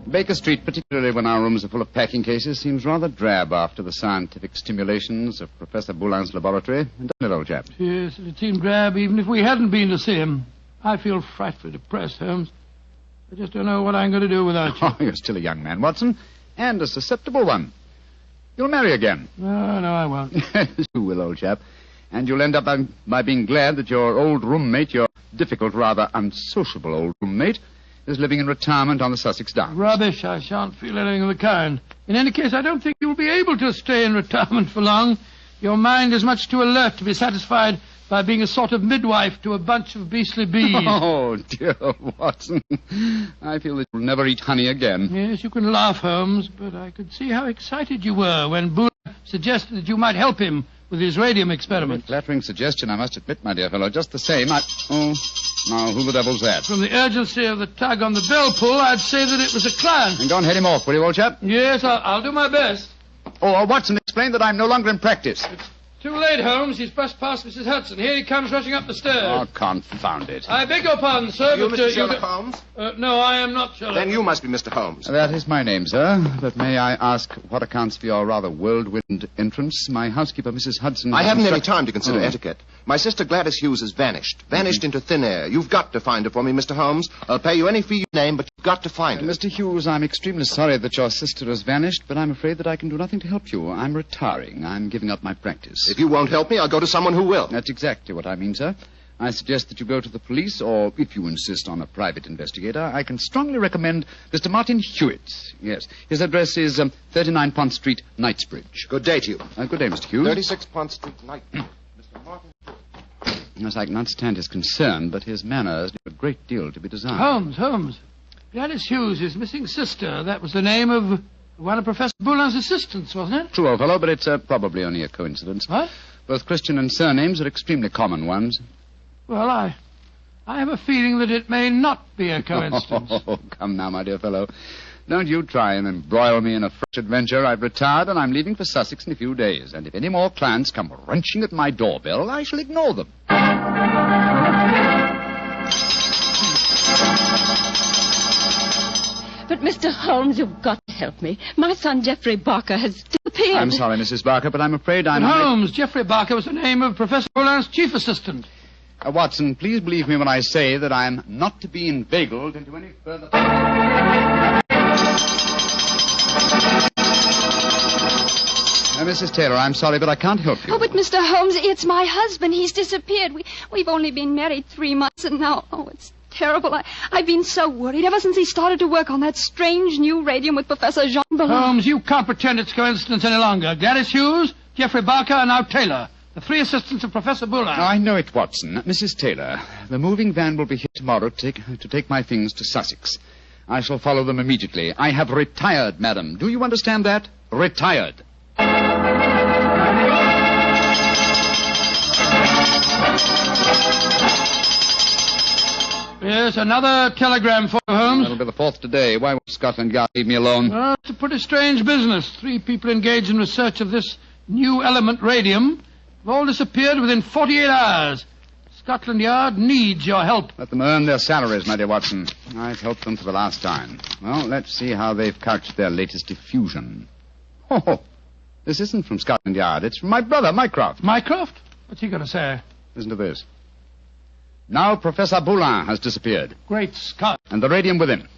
S10: Baker Street, particularly when our rooms are full of packing cases, seems rather drab after the scientific stimulations of Professor Boulin's laboratory. Doesn't it, old chap?
S3: Yes, it seemed drab even if we hadn't been to see him. I feel frightfully depressed, Holmes. I just don't know what I'm going to do without you.
S10: Oh, you're still a young man, Watson, and a susceptible one. You'll marry again.
S3: No, I won't.
S10: You will, old chap.
S5: And you'll end up by being glad that your old roommate, your difficult, rather unsociable old roommate, is living in retirement on the Sussex Downs.
S3: Rubbish. I shan't feel anything of the kind. In any case, I don't think you'll be able to stay in retirement for long. Your mind is much too alert to be satisfied by being a sort of midwife to a bunch of beastly bees.
S5: Oh, dear Watson. I feel that you'll never eat honey again.
S3: Yes, you can laugh, Holmes, but I could see how excited you were when Boone suggested that you might help him with his radium experiment.
S5: Flattering suggestion, I must admit, my dear fellow. Just the same, Oh, now, who the devil's that?
S3: From the urgency of the tug on the bell pull, I'd say that it was a client.
S5: And go and head him off, will you, old chap?
S3: Yes, I'll do my best.
S5: Oh, Watson, explain that I'm no longer in practice.
S3: Too late, Holmes. He's brushed past Mrs. Hudson. Here he comes rushing up the stairs.
S5: Oh, confound it.
S3: I beg your pardon, sir.
S12: You
S3: but,
S12: Mr. Sherlock Holmes?
S3: No, I am not Sherlock.
S12: Then you must be Mr. Holmes.
S5: That is my name, sir. But may I ask what accounts for your rather whirlwind entrance? My housekeeper, Mrs. Hudson...
S12: I haven't any time to consider etiquette. My sister Gladys Hughes has vanished. Vanished into thin air. You've got to find her for me, Mr. Holmes. I'll pay you any fee you name, but you've got to find her.
S5: Mr. Hughes, I'm extremely sorry that your sister has vanished, but I'm afraid that I can do nothing to help you. I'm retiring. I'm giving up my practice.
S12: If you won't help me, I'll go to someone who will.
S5: That's exactly what I mean, sir. I suggest that you go to the police, or if you insist on a private investigator, I can strongly recommend Mr. Martin Hewitt. Yes. His address is 39 Pont Street, Knightsbridge.
S12: Good day to you.
S5: Good day, Mr. Hughes.
S12: 36 Pont Street, Knightsbridge. Mr. Martin.
S5: Yes, I can understand his concern, but his manners leave a great deal to be desired.
S3: Holmes. Gladys Hughes, his missing sister. That was the name of one of Professor Boulin's assistants, wasn't it?
S5: True, old fellow, but it's probably only a coincidence.
S3: What?
S5: Both Christian and surnames are extremely common ones.
S3: Well, I have a feeling that it may not be a coincidence.
S5: Oh, come now, my dear fellow. Don't you try and embroil me in a fresh adventure. I've retired and I'm leaving for Sussex in a few days. And if any more clients come wrenching at my doorbell, I shall ignore them.
S16: But, Mr. Holmes, you've got to help me. My son, Geoffrey Barker, has disappeared.
S5: I'm sorry, Mrs. Barker, but I'm afraid I'm...
S3: Holmes, Geoffrey Barker was the name of Professor Boulin's chief assistant.
S5: Watson, please believe me when I say that I'm not to be inveigled into any further... Mrs. Taylor, I'm sorry, but I can't help you.
S22: Oh, but Mr. Holmes, it's my husband. He's disappeared. We've only been married 3 months, and now... Oh, it's terrible. I've been so worried ever since he started to work on that strange new radium with Professor Jean Ballon.
S3: Holmes, you can't pretend it's coincidence any longer. Gladys Hughes, Geoffrey Barker, and now Taylor. The 3 assistants of Professor Boulin.
S5: I know it, Watson. Mrs. Taylor, the moving van will be here tomorrow to take my things to Sussex. I shall follow them immediately. I have retired, madam. Do you understand that? Retired.
S3: Yes, another telegram for you, Holmes.
S5: That'll be the 4th today. Why won't Scotland Yard leave me alone?
S3: Well, it's a pretty strange business. 3 people engaged in research of this new element radium have all disappeared within 48 hours. Scotland Yard needs your help.
S5: Let them earn their salaries, my dear Watson. I've helped them for the last time. Well, let's see how they've couched their latest effusion. Oh, this isn't from Scotland Yard. It's from my brother, Mycroft.
S3: Mycroft? What's he going to say?
S5: Listen to this. Now Professor Boulin has disappeared.
S3: Great Scott.
S5: And the radium with him.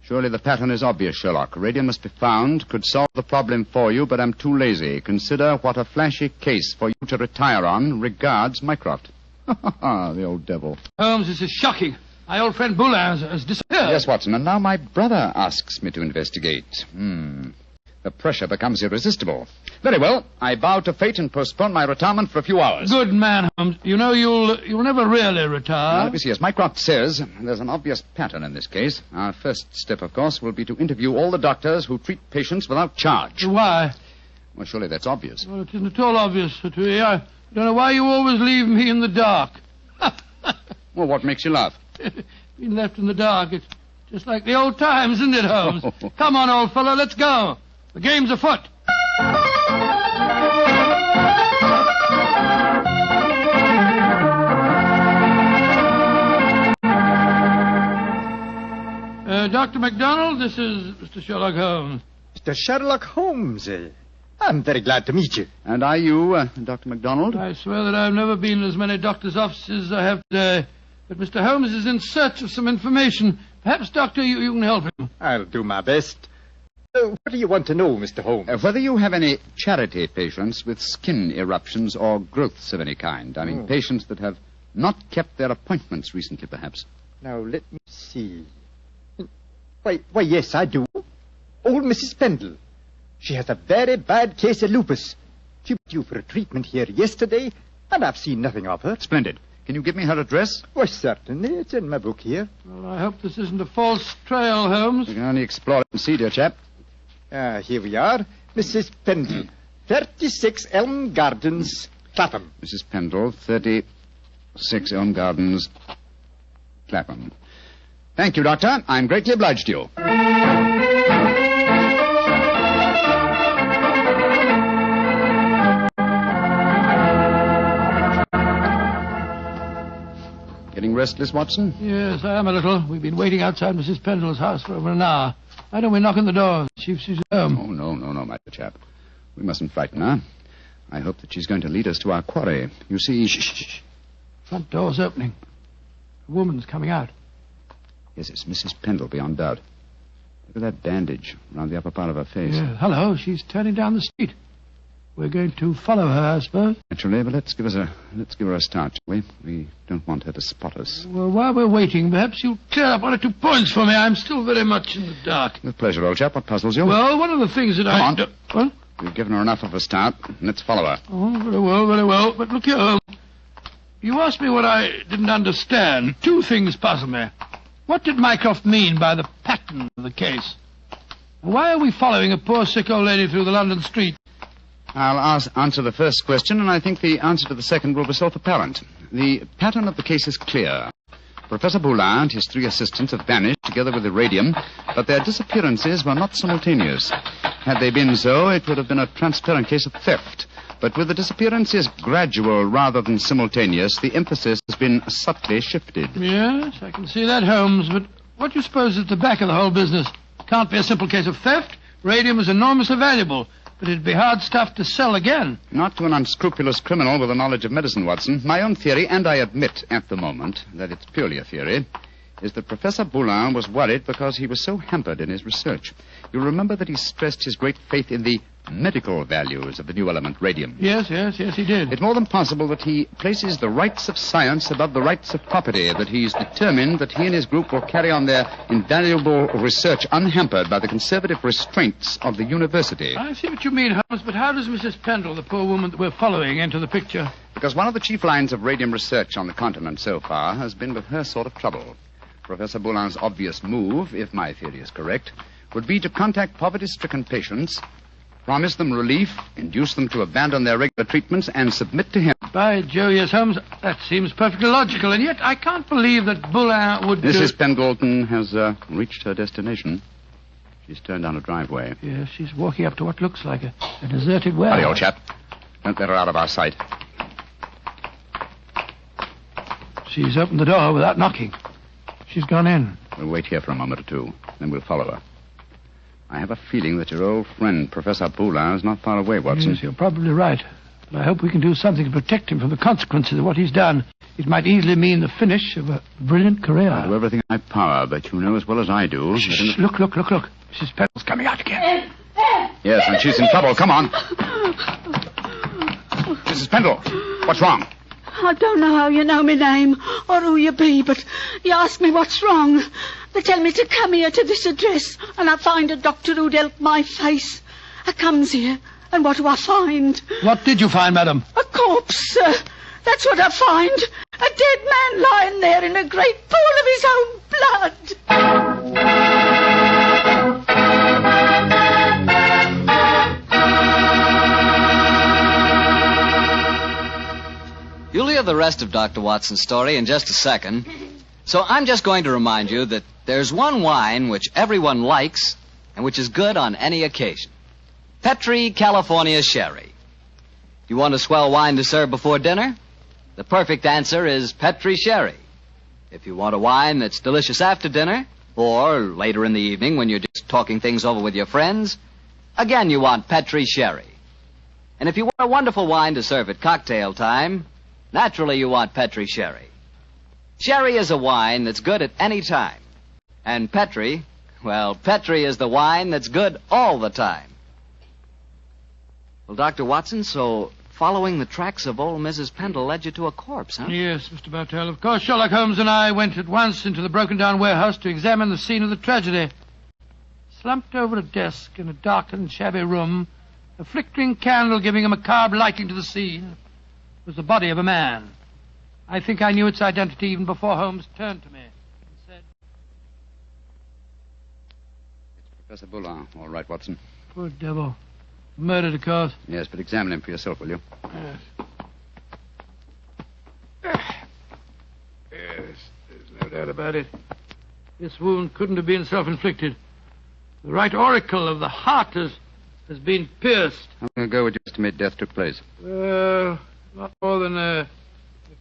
S5: Surely the pattern is obvious, Sherlock. Radium must be found, could solve the problem for you, but I'm too lazy. Consider what a flashy case for you to retire on. Regards, Mycroft. The old devil.
S3: Holmes, this is shocking. My old friend Boulin has disappeared.
S5: Yes, Watson, and now my brother asks me to investigate. The pressure becomes irresistible. Very well. I bow to fate and postpone my retirement for a few hours.
S3: Good man, Holmes. You know you'll never really retire.
S5: Now, let me see. As Mycroft says, there's an obvious pattern in this case. Our first step, of course, will be to interview all the doctors who treat patients without charge.
S3: Why?
S5: Well, surely that's obvious.
S3: Well, it isn't at all obvious to me. I don't know why you always leave me in the dark.
S5: Well, what makes you laugh?
S3: Being left in the dark. It's just like the old times, isn't it, Holmes? Come on, old fellow, let's go. The game's afoot. Dr. MacDonald, this is Mr. Sherlock Holmes.
S19: Mr. Sherlock Holmes. I'm very glad to meet you.
S5: And are you, Dr. MacDonald?
S3: I swear that I've never been in as many doctors' offices as I have today. But Mr. Holmes is in search of some information. Perhaps, Doctor, you can help him.
S19: I'll do my best. What do you want to know, Mr. Holmes?
S5: Whether you have any charity patients with skin eruptions or growths of any kind. I mean, patients that have not kept their appointments recently, perhaps.
S19: Now, let me see. Why, yes, I do. Old Mrs. Pendle. She has a very bad case of lupus. She was due for a treatment here yesterday, and I've seen nothing of her.
S5: Splendid. Can you give me her address?
S19: Why, certainly. It's in my book here.
S3: Well, I hope this isn't a false trail, Holmes.
S5: You can only explore it and see, dear chap.
S19: Here we are. Mrs. Pendle, 36 Elm Gardens, Clapham.
S5: Mrs. Pendle, 36 Elm Gardens, Clapham. Thank you, Doctor. I'm greatly obliged to you. Getting restless, Watson?
S3: Yes, I am a little. We've been waiting outside Mrs. Pendle's house for over an hour. Why don't we knock on the door? See if she's at home.
S5: Oh, no, my dear chap. We mustn't frighten her. I hope that she's going to lead us to our quarry. You see...
S3: Shh. Front door's opening. A woman's coming out.
S5: Yes, it's Mrs. Pendle, beyond doubt. Look at that bandage around the upper part of her face.
S3: Yeah, hello, she's turning down the street. We're going to follow her, I suppose.
S5: Naturally, but let's give her a start, shall we? We don't want her to spot us.
S3: Well, while we're waiting, perhaps you'll clear up 1 or 2 points for me. I'm still very much in the dark.
S5: With pleasure, old chap. What puzzles you?
S3: Well, one of the things that
S5: Come on.
S3: What?
S5: We've given her enough of a start. Let's follow her.
S3: Oh, very well. But look here, Holmes. You asked me what I didn't understand. 2 things puzzle me. What did Mycroft mean by the pattern of the case? Why are we following a poor sick old lady through the London street?
S5: I'll answer the first question, and I think the answer to the second will be self-apparent. The pattern of the case is clear. Professor Boulin and his 3 assistants have vanished together with Iridium, but their disappearances were not simultaneous. Had they been so, it would have been a transparent case of theft. But with the disappearances gradual rather than simultaneous, the emphasis has been subtly shifted.
S3: Yes, I can see that, Holmes, but what do you suppose is at the back of the whole business? Can't be a simple case of theft. Radium is enormously valuable, but it'd be hard stuff to sell again.
S5: Not to an unscrupulous criminal with a knowledge of medicine, Watson. My own theory, and I admit at the moment that it's purely a theory, is that Professor Boulin was worried because he was so hampered in his research. You'll remember that he stressed his great faith in the medical values of the new element, radium.
S3: Yes, he did.
S5: It's more than possible that he places the rights of science above the rights of property, that he's determined that he and his group will carry on their invaluable research unhampered by the conservative restraints of the university.
S3: I see what you mean, Holmes, but how does Mrs. Pendle, the poor woman that we're following, enter the picture?
S5: Because one of the chief lines of radium research on the continent so far has been with her sort of trouble. Professor Boulin's obvious move, if my theory is correct, would be to contact poverty-stricken patients, promise them relief, induce them to abandon their regular treatments, and submit to him.
S3: By Jove, yes, Holmes, that seems perfectly logical, and yet I can't believe that Boulin would
S5: Mrs. Pendleton has reached her destination. She's turned down a driveway.
S3: Yes, she's walking up to what looks like a deserted warehouse.
S5: Hurry, old chap. Don't let her out of our sight.
S3: She's opened the door without knocking. She's gone in.
S5: We'll wait here for a moment or 2, then we'll follow her. I have a feeling that your old friend, Professor Boulin, is not far away, Watson.
S3: Yes, you're probably right. But I hope we can do something to protect him from the consequences of what he's done. It might easily mean the finish of a brilliant career.
S5: I'll do everything in my power, but you know as well as I do...
S3: Shh, look. Mrs. Pendle's coming out again.
S5: Yes, and she's in trouble. Come on. Mrs. Pendle, what's wrong?
S8: I don't know how you know my name or who you be, but you ask me what's wrong. They tell me to come here to this address, and I find a doctor who'd help my face. I comes here, and what do I find?
S3: What did you find, madam?
S8: A corpse, sir. That's what I find. A dead man lying there in a great pool of his own blood.
S2: You'll hear the rest of Dr. Watson's story in just a second. So I'm just going to remind you that there's one wine which everyone likes and which is good on any occasion. Petri California Sherry. You want a swell wine to serve before dinner? The perfect answer is Petri Sherry. If you want a wine that's delicious after dinner, or later in the evening when you're just talking things over with your friends, again you want Petri Sherry. And if you want a wonderful wine to serve at cocktail time, naturally you want Petri Sherry. Sherry is a wine that's good at any time. And Petri, Well, Petri is the wine that's good all the time. Well, Dr. Watson, so following the tracks of old Mrs. Pendle led you to a corpse, huh?
S3: Yes, Mr. Bartell. Of course, Sherlock Holmes and I went at once into the broken-down warehouse to examine the scene of the tragedy. Slumped over a desk in a darkened, shabby room, a flickering candle giving a macabre lighting to the scene, was the body of a man. I think I knew its identity even before Holmes turned to me and said...
S7: It's Professor Boulin. All right, Watson.
S3: Poor devil. Murdered, of course.
S7: Yes, but examine him for yourself, will you?
S3: Yes. Yes, there's no doubt about it. This wound couldn't have been self-inflicted. The right auricle of the heart has been pierced.
S7: How long ago would you estimate death took place?
S3: Not more than a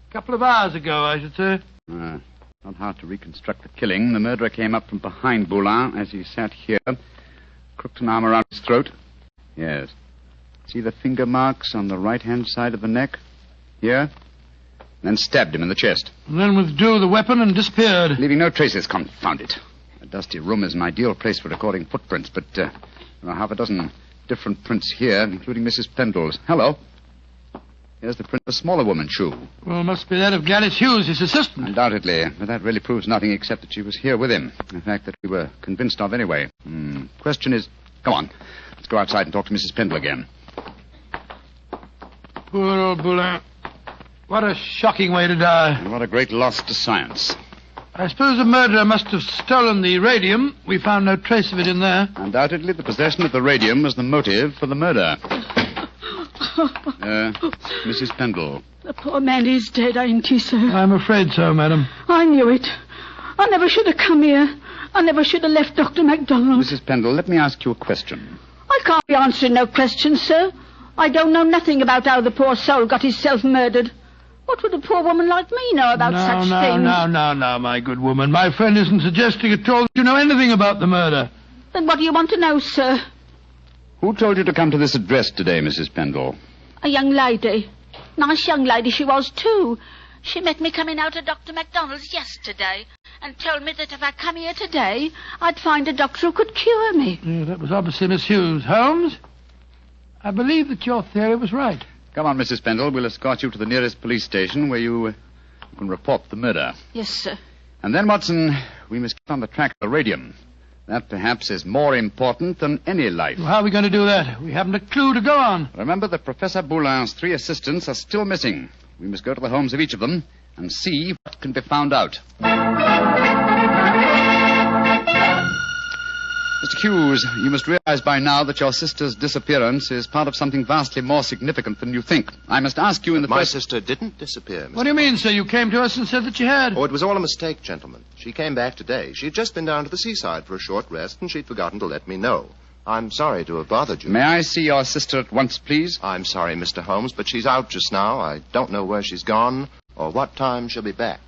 S3: couple of hours ago, I should say.
S7: Not hard to reconstruct the killing. The murderer came up from behind Boulin as he sat here, crooked an arm around his throat. Yes. See the finger marks on the right-hand side of the neck? Here. Then stabbed him in the chest.
S3: And then withdrew the weapon and disappeared.
S7: Leaving no traces, confound it. A dusty room is an ideal place for recording footprints, but there are half a dozen different prints here, including Mrs. Pendle's. Hello. Here's the print of a smaller woman's shoe.
S3: Well, must be that of Guileless Hughes, his assistant.
S7: Undoubtedly, but that really proves nothing except that she was here with him. A fact that we were convinced of anyway. Question is... Come on. Let's go outside and talk to Mrs. Pendle again.
S3: Poor old Boulin. What a shocking way to die.
S7: And what a great loss to science.
S3: I suppose the murderer must have stolen the radium. We found no trace of it in there.
S7: Undoubtedly, the possession of the radium was the motive for the murder. Mrs. Pendle.
S8: The poor man is dead, ain't he, sir?
S3: I'm afraid so, madam.
S8: I knew it. I never should have come here. I never should have left Dr. MacDonald.
S7: Mrs. Pendle, let me ask you a question.
S8: I can't be answering no questions, sir. I don't know nothing about how the poor soul got himself murdered. What would a poor woman like me know about such things?
S3: No, my good woman. My friend isn't suggesting at all that you know anything about the murder.
S8: Then what do you want to know, sir?
S7: Who told you to come to this address today, Mrs. Pendle?
S8: A young lady. Nice young lady she was, too. She met me coming out of Dr. MacDonald's yesterday and told me that if I come here today, I'd find a doctor who could cure me.
S3: Yeah, that was obviously Miss Hughes. Holmes, I believe that your theory was right.
S7: Come on, Mrs. Pendle. We'll escort you to the nearest police station where you can report the murder.
S8: Yes, sir.
S7: And then, Watson, we must keep on the track of the radium. That, perhaps, is more important than any life.
S3: Well, how are we going to do that? We haven't a clue to go on.
S7: Remember that Professor Boulin's 3 assistants are still missing. We must go to the homes of each of them and see what can be found out. Mr. Hughes, you must realize by now that your sister's disappearance is part of something vastly more significant than you think. I must ask you in the
S12: My
S7: first...
S12: sister didn't disappear, Mr.
S3: What do you mean, sir? You came to us and said that she had.
S12: Oh, it was all a mistake, gentlemen. She came back today. She'd just been down to the seaside for a short rest, and she'd forgotten to let me know. I'm sorry to have bothered you.
S7: May I see your sister at once, please?
S12: I'm sorry, Mr. Holmes, but she's out just now. I don't know where she's gone or what time she'll be back.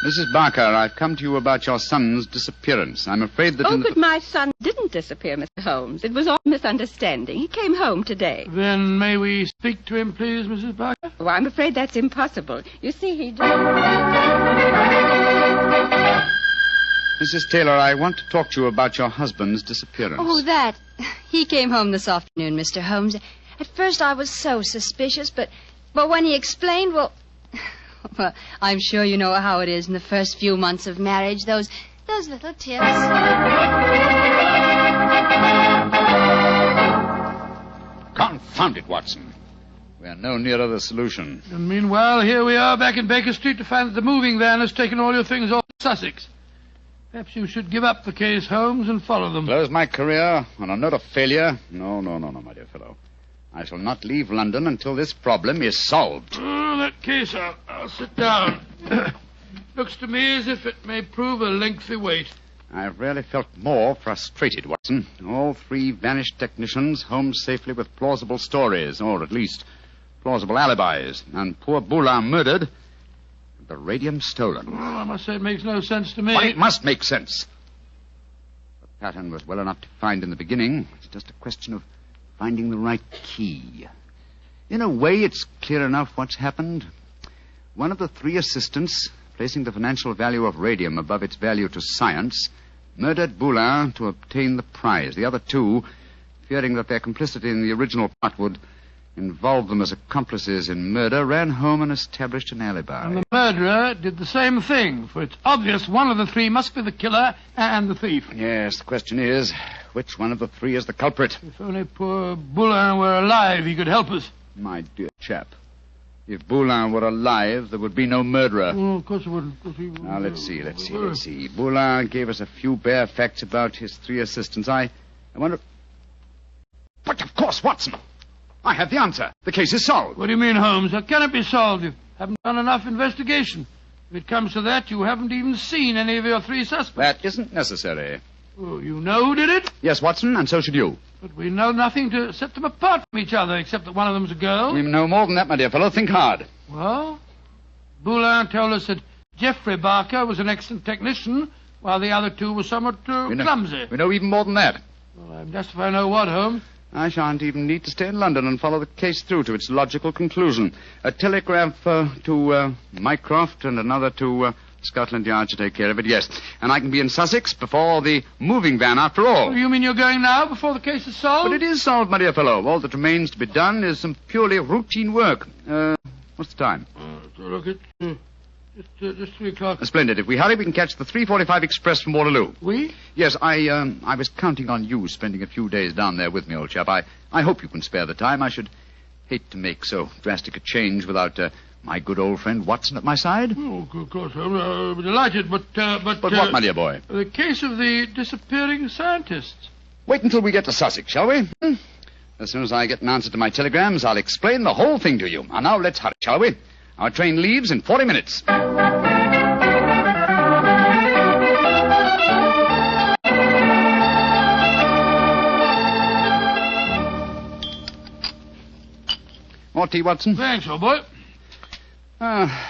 S7: Mrs. Barker, I've come to you about your son's disappearance. I'm afraid that...
S16: But my son didn't disappear, Mr. Holmes. It was all misunderstanding. He came home today.
S3: Then may we speak to him, please, Mrs. Barker?
S16: Oh, I'm afraid that's impossible. You see, he...
S7: Mrs. Taylor, I want to talk to you about your husband's disappearance.
S14: Oh, that. He came home this afternoon, Mr. Holmes. At first I was so suspicious, but when he explained, well, I'm sure you know how it is in the first few months of marriage, those little tips.
S7: Confound it, Watson. We are no nearer the solution.
S3: And meanwhile, here we are back in Baker Street to find that the moving van has taken all your things off to Sussex. Perhaps you should give up the case, Holmes, and follow them.
S7: Close my career on a note of failure? No, my dear fellow. I shall not leave London until this problem is solved.
S3: Oh, in that case, I'll sit down. Looks to me as if it may prove a lengthy wait.
S7: I've rarely felt more frustrated, Watson. All 3 vanished technicians home safely with plausible stories, or at least plausible alibis. And poor Boulin murdered, the radium stolen.
S3: Well, I must say it makes no sense to me.
S7: But it must make sense. The pattern was well enough to find in the beginning. It's just a question of finding the right key. In a way, it's clear enough what's happened. One of the 3 assistants placing the financial value of radium above its value to science, murdered Boulin to obtain the prize. The other two, fearing that their complicity in the original plot would involve them as accomplices in murder, ran home and established an alibi.
S3: And the murderer did the same thing, for it's obvious one of the three must be the killer and the thief.
S7: Yes, the question is, which one of the three is the culprit?
S3: If only poor Boulin were alive, he could help us.
S7: My dear chap, if Boulin were alive, there would be no murderer.
S3: Oh, of course it wouldn't.
S7: Now, let's see. Boulin gave us a few bare facts about his three assistants. I wonder... But of course, Watson! I have the answer. The case is solved.
S3: What do you mean, Holmes? How can it be solved? You haven't done enough investigation. If it comes to that, you haven't even seen any of your three suspects.
S7: That isn't necessary.
S3: Oh, you know who did it?
S7: Yes, Watson, and so should you.
S3: But we know nothing to set them apart from each other, except that one of them's a girl.
S7: We know more than that, my dear fellow. Think hard.
S3: Well, Boulin told us that Geoffrey Barker was an excellent technician, while the other two were somewhat clumsy.
S7: We know even more than that.
S3: Well, I'm just if I know what, Holmes.
S7: I shan't even need to stay in London and follow the case through to its logical conclusion. A telegraph to Mycroft and another to Scotland Yard to take care of it, yes. And I can be in Sussex before the moving van, after all.
S3: Oh, you mean you're going now, before the case is solved?
S7: But it is solved, my dear fellow. All that remains to be done is some purely routine work. What's the time?
S3: Look, it's just 3 o'clock.
S7: Splendid. If we hurry, we can catch the 3:45 express from Waterloo.
S3: We?
S7: Yes, I was counting on you spending a few days down there with me, old chap. I hope you can spare the time. I should hate to make so drastic a change without my good old friend Watson at my side.
S3: Oh, of course. I'll be delighted, but...
S7: But what, my dear boy?
S3: The case of the disappearing scientists.
S7: Wait until we get to Sussex, shall we? As soon as I get an answer to my telegrams, I'll explain the whole thing to you. And now let's hurry, shall we? Our train leaves in 40 minutes. More tea, Watson?
S3: Thanks, old boy.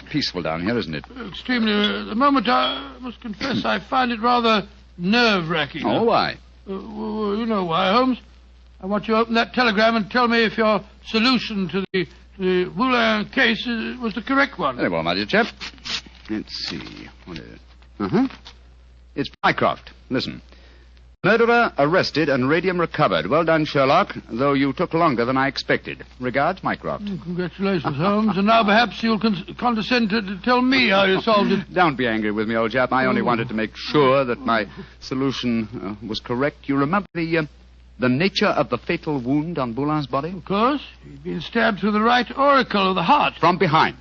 S7: Peaceful down here, isn't it?
S3: Extremely. At the moment, I must confess I find it rather nerve-wracking.
S7: Oh, why?
S3: Well, you know why, Holmes. I want you to open that telegram and tell me if your solution to the Boulin case was the correct one.
S7: Very well, my dear chap. Let's see. What is it? It's Mycroft. Listen. Murderer arrested and radium recovered. Well done, Sherlock, though you took longer than I expected. Regards, Mycroft.
S3: Congratulations, Holmes. And now perhaps you'll condescend to tell me how you solved it.
S7: Don't be angry with me, old chap. I only wanted to make sure that my solution was correct. You remember the nature of the fatal wound on Boulin's body?
S3: Of course. He'd been stabbed through the right auricle of the heart.
S7: From behind.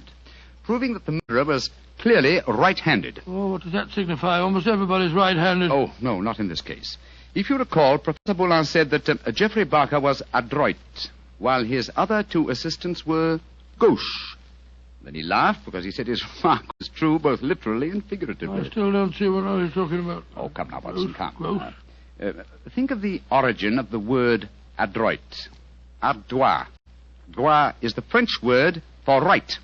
S7: Proving that the murderer was clearly right-handed.
S3: Oh, what does that signify? Almost everybody's right-handed.
S7: Oh, no, not in this case. If you recall, Professor Boulin said that Geoffrey Barker was adroit, while his other two assistants were gauche. Then he laughed because he said his remark was true both literally and figuratively.
S3: I still don't see what he's talking about.
S7: Oh, come now, Watson, come. Think of the origin of the word adroit. Ardois. Droit is the French word for right.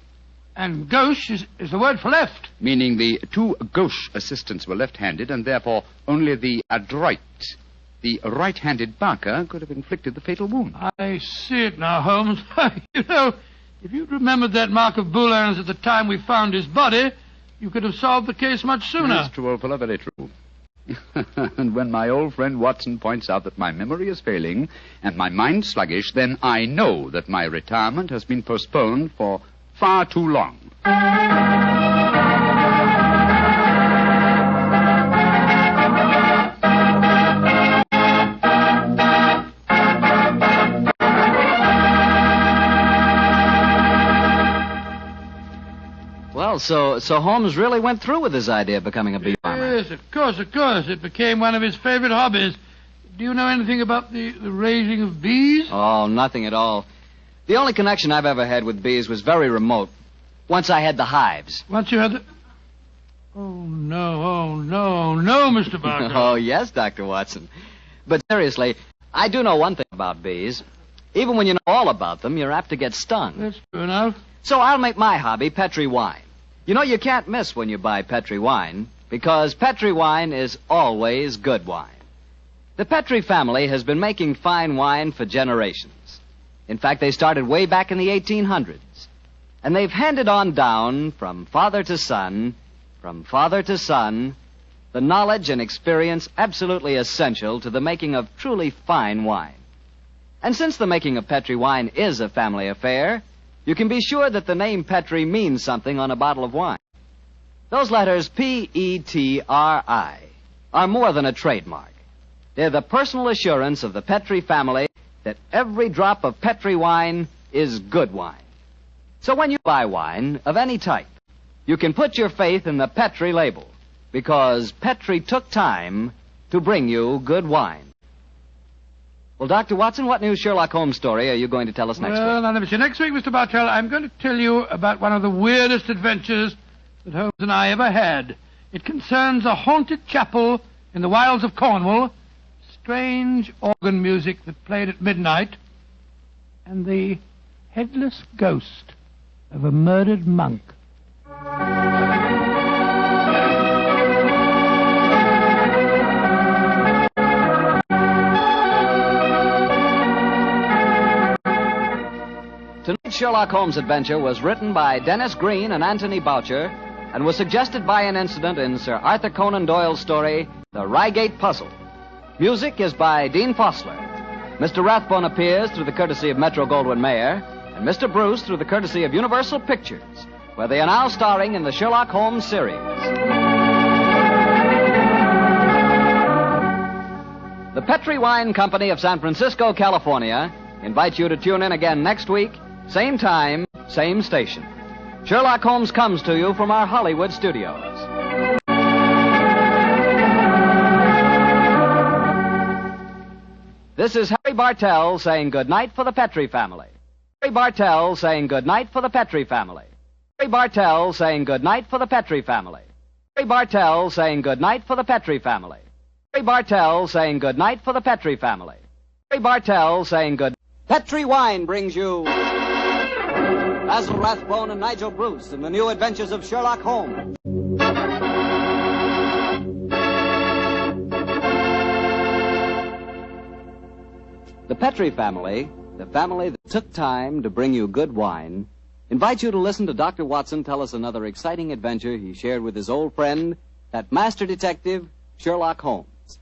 S3: And gauche is the word for left.
S7: Meaning the two gauche assistants were left-handed, and therefore only the adroit, the right-handed Barker, could have inflicted the fatal wound.
S3: I see it now, Holmes. You know, if you'd remembered that mark of Boulin's at the time we found his body, you could have solved the case much sooner.
S7: That's true, old fellow, very true. And when my old friend Watson points out that my memory is failing and my mind sluggish, then I know that my retirement has been postponed for far too long.
S2: Well, so Holmes really went through with his idea of becoming a bee farmer.
S3: Yes, of course. It became one of his favorite hobbies. Do you know anything about the raising of bees?
S2: Oh, nothing at all. The only connection I've ever had with bees was very remote. Once I had the hives.
S3: Once you had the... Oh, no, Mr. Barker.
S2: Oh, yes, Dr. Watson. But seriously, I do know one thing about bees. Even when you know all about them, you're apt to get stung.
S3: That's true enough.
S2: So I'll make my hobby Petri wine. You know, you can't miss when you buy Petri wine, because Petri wine is always good wine. The Petri family has been making fine wine for generations. In fact, they started way back in the 1800s. And they've handed on down from father to son, from from father to son, the knowledge and experience absolutely essential to the making of truly fine wine. And since the making of Petri wine is a family affair, you can be sure that the name Petri means something on a bottle of wine. Those letters P-E-T-R-I are more than a trademark. They're the personal assurance of the Petri family that every drop of Petri wine is good wine. So when you buy wine of any type, you can put your faith in the Petri label, because Petri took time to bring you good wine. Well, Dr. Watson, what new Sherlock Holmes story are you going to tell us next week?
S3: Well, now, next week, Mr. Bartell, I'm going to tell you about one of the weirdest adventures that Holmes and I ever had. It concerns a haunted chapel in the wilds of Cornwall, strange organ music that played at midnight, and the headless ghost of a murdered monk.
S2: Tonight's Sherlock Holmes adventure was written by Dennis Green and Anthony Boucher and was suggested by an incident in Sir Arthur Conan Doyle's story, The Reigate Puzzle. Music is by Dean Fossler. Mr. Rathbone appears through the courtesy of Metro-Goldwyn-Mayer, and Mr. Bruce through the courtesy of Universal Pictures, where they are now starring in the Sherlock Holmes series. The Petri Wine Company of San Francisco, California, invites you to tune in again next week, same time, same station. Sherlock Holmes comes to you from our Hollywood studios. This is Harry Bartell saying goodnight for the Petri family. Harry Bartell saying goodnight for the Petri family. Harry Bartell saying goodnight for the Petri family. Harry Bartell saying goodnight for the Petri family. Harry Bartell saying goodnight for the Petri family. Harry Bartell saying good. Petri Wine brings you Basil Rathbone and Nigel Bruce in the new adventures of Sherlock Holmes. The Petri family, the family that took time to bring you good wine, invites you to listen to Dr. Watson tell us another exciting adventure he shared with his old friend, that master detective, Sherlock Holmes.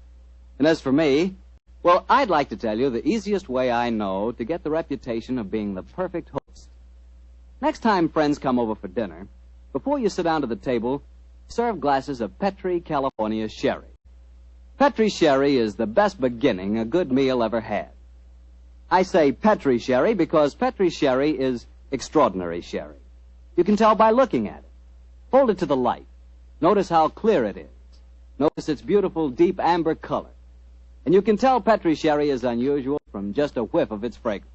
S2: And as for me, well, I'd like to tell you the easiest way I know to get the reputation of being the perfect host. Next time friends come over for dinner, before you sit down to the table, serve glasses of Petri California sherry. Petri sherry is the best beginning a good meal ever had. I say Petri sherry because Petri sherry is extraordinary sherry. You can tell by looking at it. Hold it to the light. Notice how clear it is. Notice its beautiful deep amber color. And you can tell Petri sherry is unusual from just a whiff of its fragrance.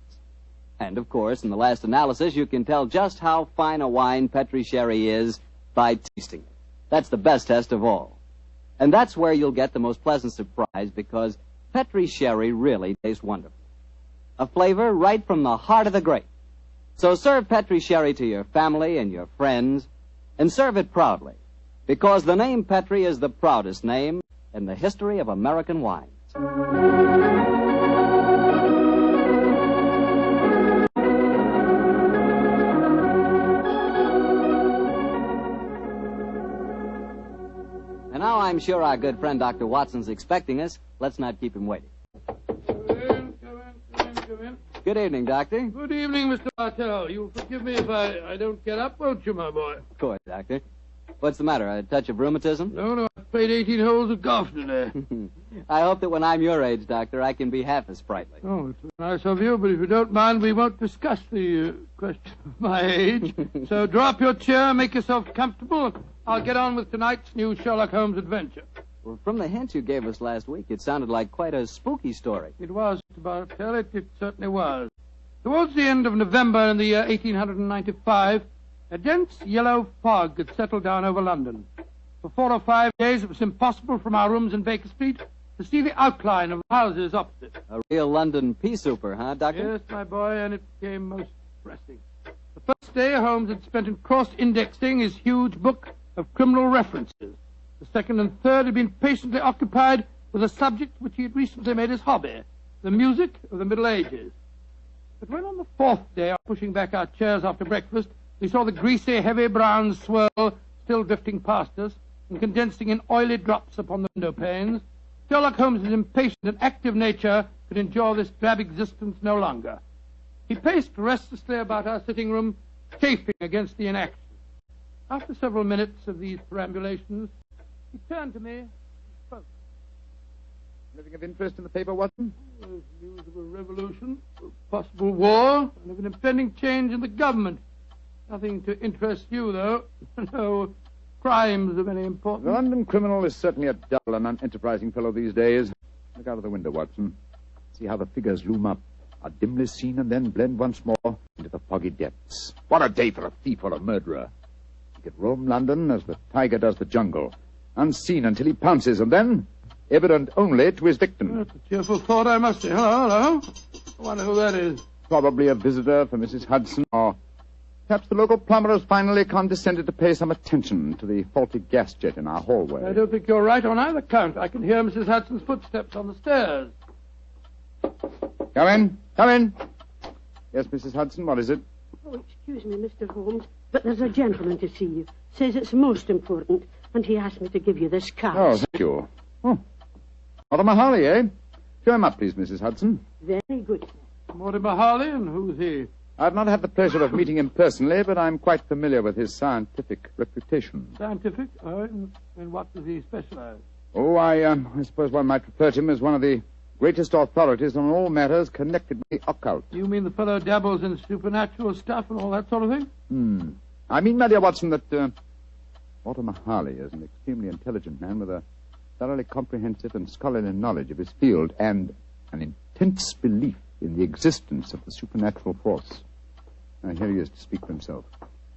S2: And, of course, in the last analysis, you can tell just how fine a wine Petri sherry is by tasting it. That's the best test of all. And that's where you'll get the most pleasant surprise, because Petri sherry really tastes wonderful. A flavor right from the heart of the grape. So serve Petri sherry to your family and your friends, and serve it proudly, because the name Petri is the proudest name in the history of American wines. And now I'm sure our good friend Dr. Watson's expecting us. Let's not keep him waiting. Come in. Good evening, Doctor.
S3: Good evening, Mr. Bartell. You'll forgive me if I don't get up, won't you, my boy?
S2: Of course, Doctor. What's the matter, a touch of rheumatism?
S3: No, I've played 18 holes of golf today.
S2: I hope that when I'm your age, Doctor, I can be half as sprightly.
S3: Oh, it's nice of you, but if you don't mind, we won't discuss the question of my age. So draw up your chair, make yourself comfortable. I'll get on with tonight's new Sherlock Holmes adventure.
S2: Well, from the hint you gave us last week, it sounded like quite a spooky story.
S3: It was, Mr. Bartell. It certainly was. Towards the end of November in the year 1895, a dense yellow fog had settled down over London. For 4 or 5 days, it was impossible from our rooms in Baker Street to see the outline of the houses opposite.
S2: A real London pea souper, huh, Doctor?
S3: Yes, my boy, and it became most depressing. The first day, Holmes had spent in cross-indexing his huge book of criminal references. The second and third had been patiently occupied with a subject which he had recently made his hobby, the music of the Middle Ages. But when on the fourth day, pushing back our chairs after breakfast, we saw the greasy, heavy brown swirl still drifting past us and condensing in oily drops upon the window panes, Sherlock Holmes' impatient and active nature could endure this drab existence no longer. He paced restlessly about our sitting room, chafing against the inaction. After several minutes of these perambulations, he turned to me and spoke.
S5: Anything of interest in the paper, Watson?
S3: There's news of a revolution, a possible war, and of an impending change in the government. Nothing to interest you, though. No crimes of any importance.
S5: The London criminal is certainly a dull and unenterprising fellow these days. Look out of the window, Watson. See how the figures loom up, are dimly seen and then blend once more into the foggy depths. What a day for a thief or a murderer. He could roam London as the tiger does the jungle, unseen until he pounces, and then evident only to his victim.
S3: That's a cheerful thought, I must say. Hello. I wonder who that is.
S5: Probably a visitor for Mrs. Hudson, or perhaps the local plumber has finally condescended to pay some attention to the faulty gas jet in our hallway.
S3: I don't think you're right on either count. I can hear Mrs. Hudson's footsteps on the stairs.
S5: Come in. Come in. Yes, Mrs. Hudson, what is it?
S6: Oh, excuse me, Mr. Holmes, but there's a gentleman to see you. Says it's most important, and he asked me to give you this card.
S5: Oh, thank you. Oh, Mortimer Harley, eh? Show him up, please, Mrs. Hudson.
S6: Very good.
S3: Mortimer Harley, and who's he?
S5: I've not had the pleasure of meeting him personally, but I'm quite familiar with his scientific reputation.
S3: Scientific? In what does he specialize?
S5: Oh, I suppose one might refer to him as one of the greatest authorities on all matters connected with the occult.
S3: You mean the fellow dabbles in supernatural stuff and all that sort of thing?
S5: I mean, my dear Watson, that Mortimer Harley is an extremely intelligent man with a thoroughly comprehensive and scholarly knowledge of his field and an intense belief in the existence of the supernatural force. Now, here he is to speak for himself.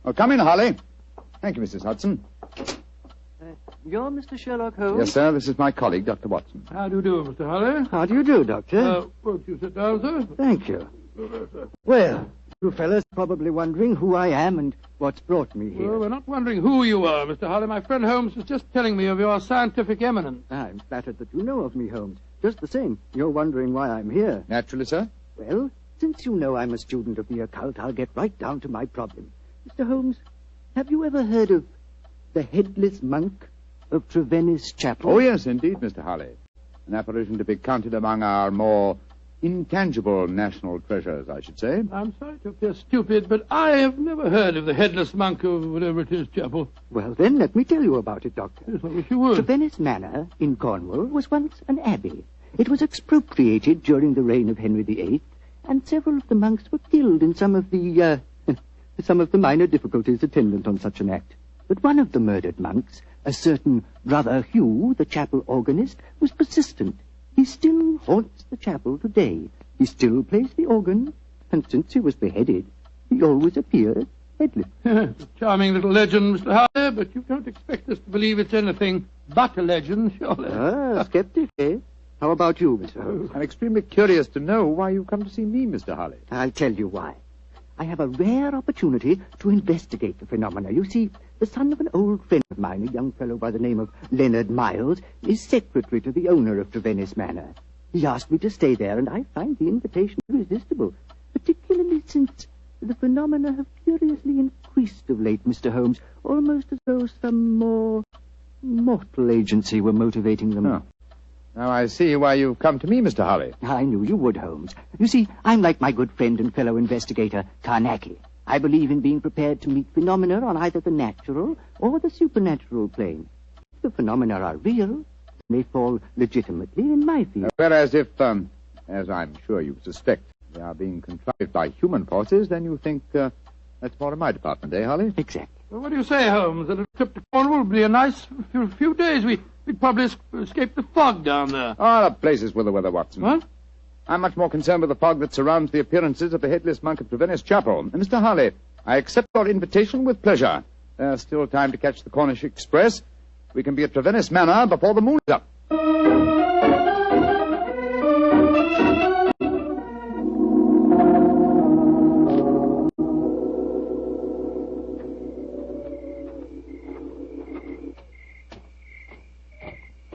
S5: Oh, come in, Harley. Thank you, Mrs. Hudson.
S13: You're Mr. Sherlock Holmes?
S5: Yes, sir. This is my colleague, Dr. Watson.
S3: How do you do, Mr. Harley?
S13: How do you do, Doctor?
S3: Won't you sit down, sir?
S13: Thank you. Well, you fellas are probably wondering who I am and what's brought me here.
S3: Well, we're not wondering who you are, Mr. Harley. My friend Holmes was just telling me of your scientific eminence.
S13: I'm flattered that you know of me, Holmes. Just the same, you're wondering why I'm here.
S5: Naturally, sir.
S13: Well, since you know I'm a student of the occult, I'll get right down to my problem. Mr. Holmes, have you ever heard of the Headless Monk of Trevennis Chapel?
S5: Oh, yes, indeed, Mr. Harley. An apparition to be counted among our more intangible national treasures, I should say.
S3: I'm sorry to appear stupid, but I have never heard of the Headless Monk of whatever it is, Chapel.
S13: Well, then, let me tell you about it, Doctor.
S3: Yes, I wish you would.
S13: Trevennis Manor in Cornwall was once an abbey. It was expropriated during the reign of Henry VIII, and several of the monks were killed in some of the minor difficulties attendant on such an act. But one of the murdered monks, a certain Brother Hugh, the chapel organist, was persistent. He still haunts the chapel today. He still plays the organ, and since he was beheaded, he always appears headless.
S3: A charming little legend, Mr. Harley, but you don't expect us to believe it's anything but a legend, surely.
S13: Skeptic, eh? How about you, Mr. Holmes?
S5: I'm extremely curious to know why you come to see me, Mr. Harley.
S13: I'll tell you why. I have a rare opportunity to investigate the phenomena. You see, the son of an old friend of mine, a young fellow by the name of Leonard Miles, is secretary to the owner of Trevennis Manor. He asked me to stay there, and I find the invitation irresistible, particularly since the phenomena have curiously increased of late, Mr. Holmes, almost as though some more mortal agency were motivating them.
S5: Oh. Now I see why you've come to me, Mr. Harley.
S13: I knew you would, Holmes. You see, I'm like my good friend and fellow investigator, Carnacki. I believe in being prepared to meet phenomena on either the natural or the supernatural plane. If the phenomena are real, they fall legitimately in my field.
S5: Whereas if, as I'm sure you suspect, they are being contrived by human forces, then you think that's more in my department, eh, Harley?
S13: Exactly.
S3: Well, what do you say, Holmes? That a trip to Cornwall would be a nice few days. We'd probably escape the fog down there.
S5: Oh, the place is with the weather, Watson.
S3: What?
S5: I'm much more concerned with the fog that surrounds the appearances of the Headless Monk of Trevennis Chapel. And Mr. Harley, I accept your invitation with pleasure. There's still time to catch the Cornish Express. We can be at Trevennis Manor before the moon is up.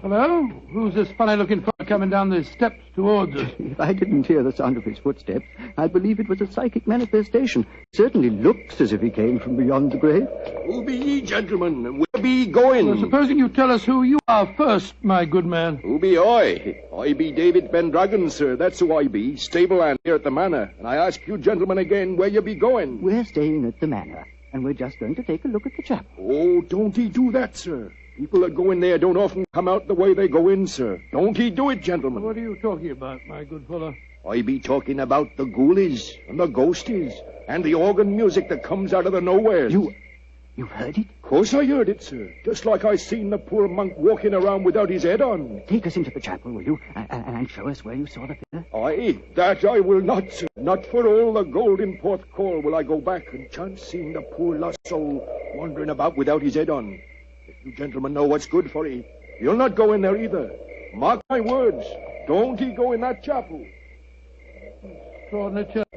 S3: Hello? Who's this funny-looking fellow coming down the steps towards us.
S13: If I didn't hear the sound of his footsteps, I'd believe it was a psychic manifestation. Certainly looks as if he came from beyond the grave.
S15: Who be ye, gentlemen, and where be ye going?
S3: Well, supposing you tell us who you are first, my good man.
S15: Who be I? I be David Pendragon, sir. That's who I be. Stable hand here at the manor. And I ask you, gentlemen, again, where you be going?
S13: We're staying at the manor, and we're just going to take a look at the chapel.
S15: Oh, don't he do that, sir. People that go in there don't often come out the way they go in, sir. Don't he do it, gentlemen?
S3: What are you talking about, my good fellow?
S15: I be talking about the ghoulies and the ghosties and the organ music that comes out of the nowhere.
S13: You've heard it?
S15: Of course I heard it, sir. Just like I seen the poor monk walking around without his head on.
S13: Take us into the chapel, will you? And show us where you saw the figure.
S15: Aye, that I will not, sir. Not for all the gold in Porthcawl will I go back and chance seeing the poor lost soul wandering about without his head on. If you gentlemen know what's good for ye, you'll not go in there either. Mark my words. Don't he go in that chapel.
S3: Extraordinary chap.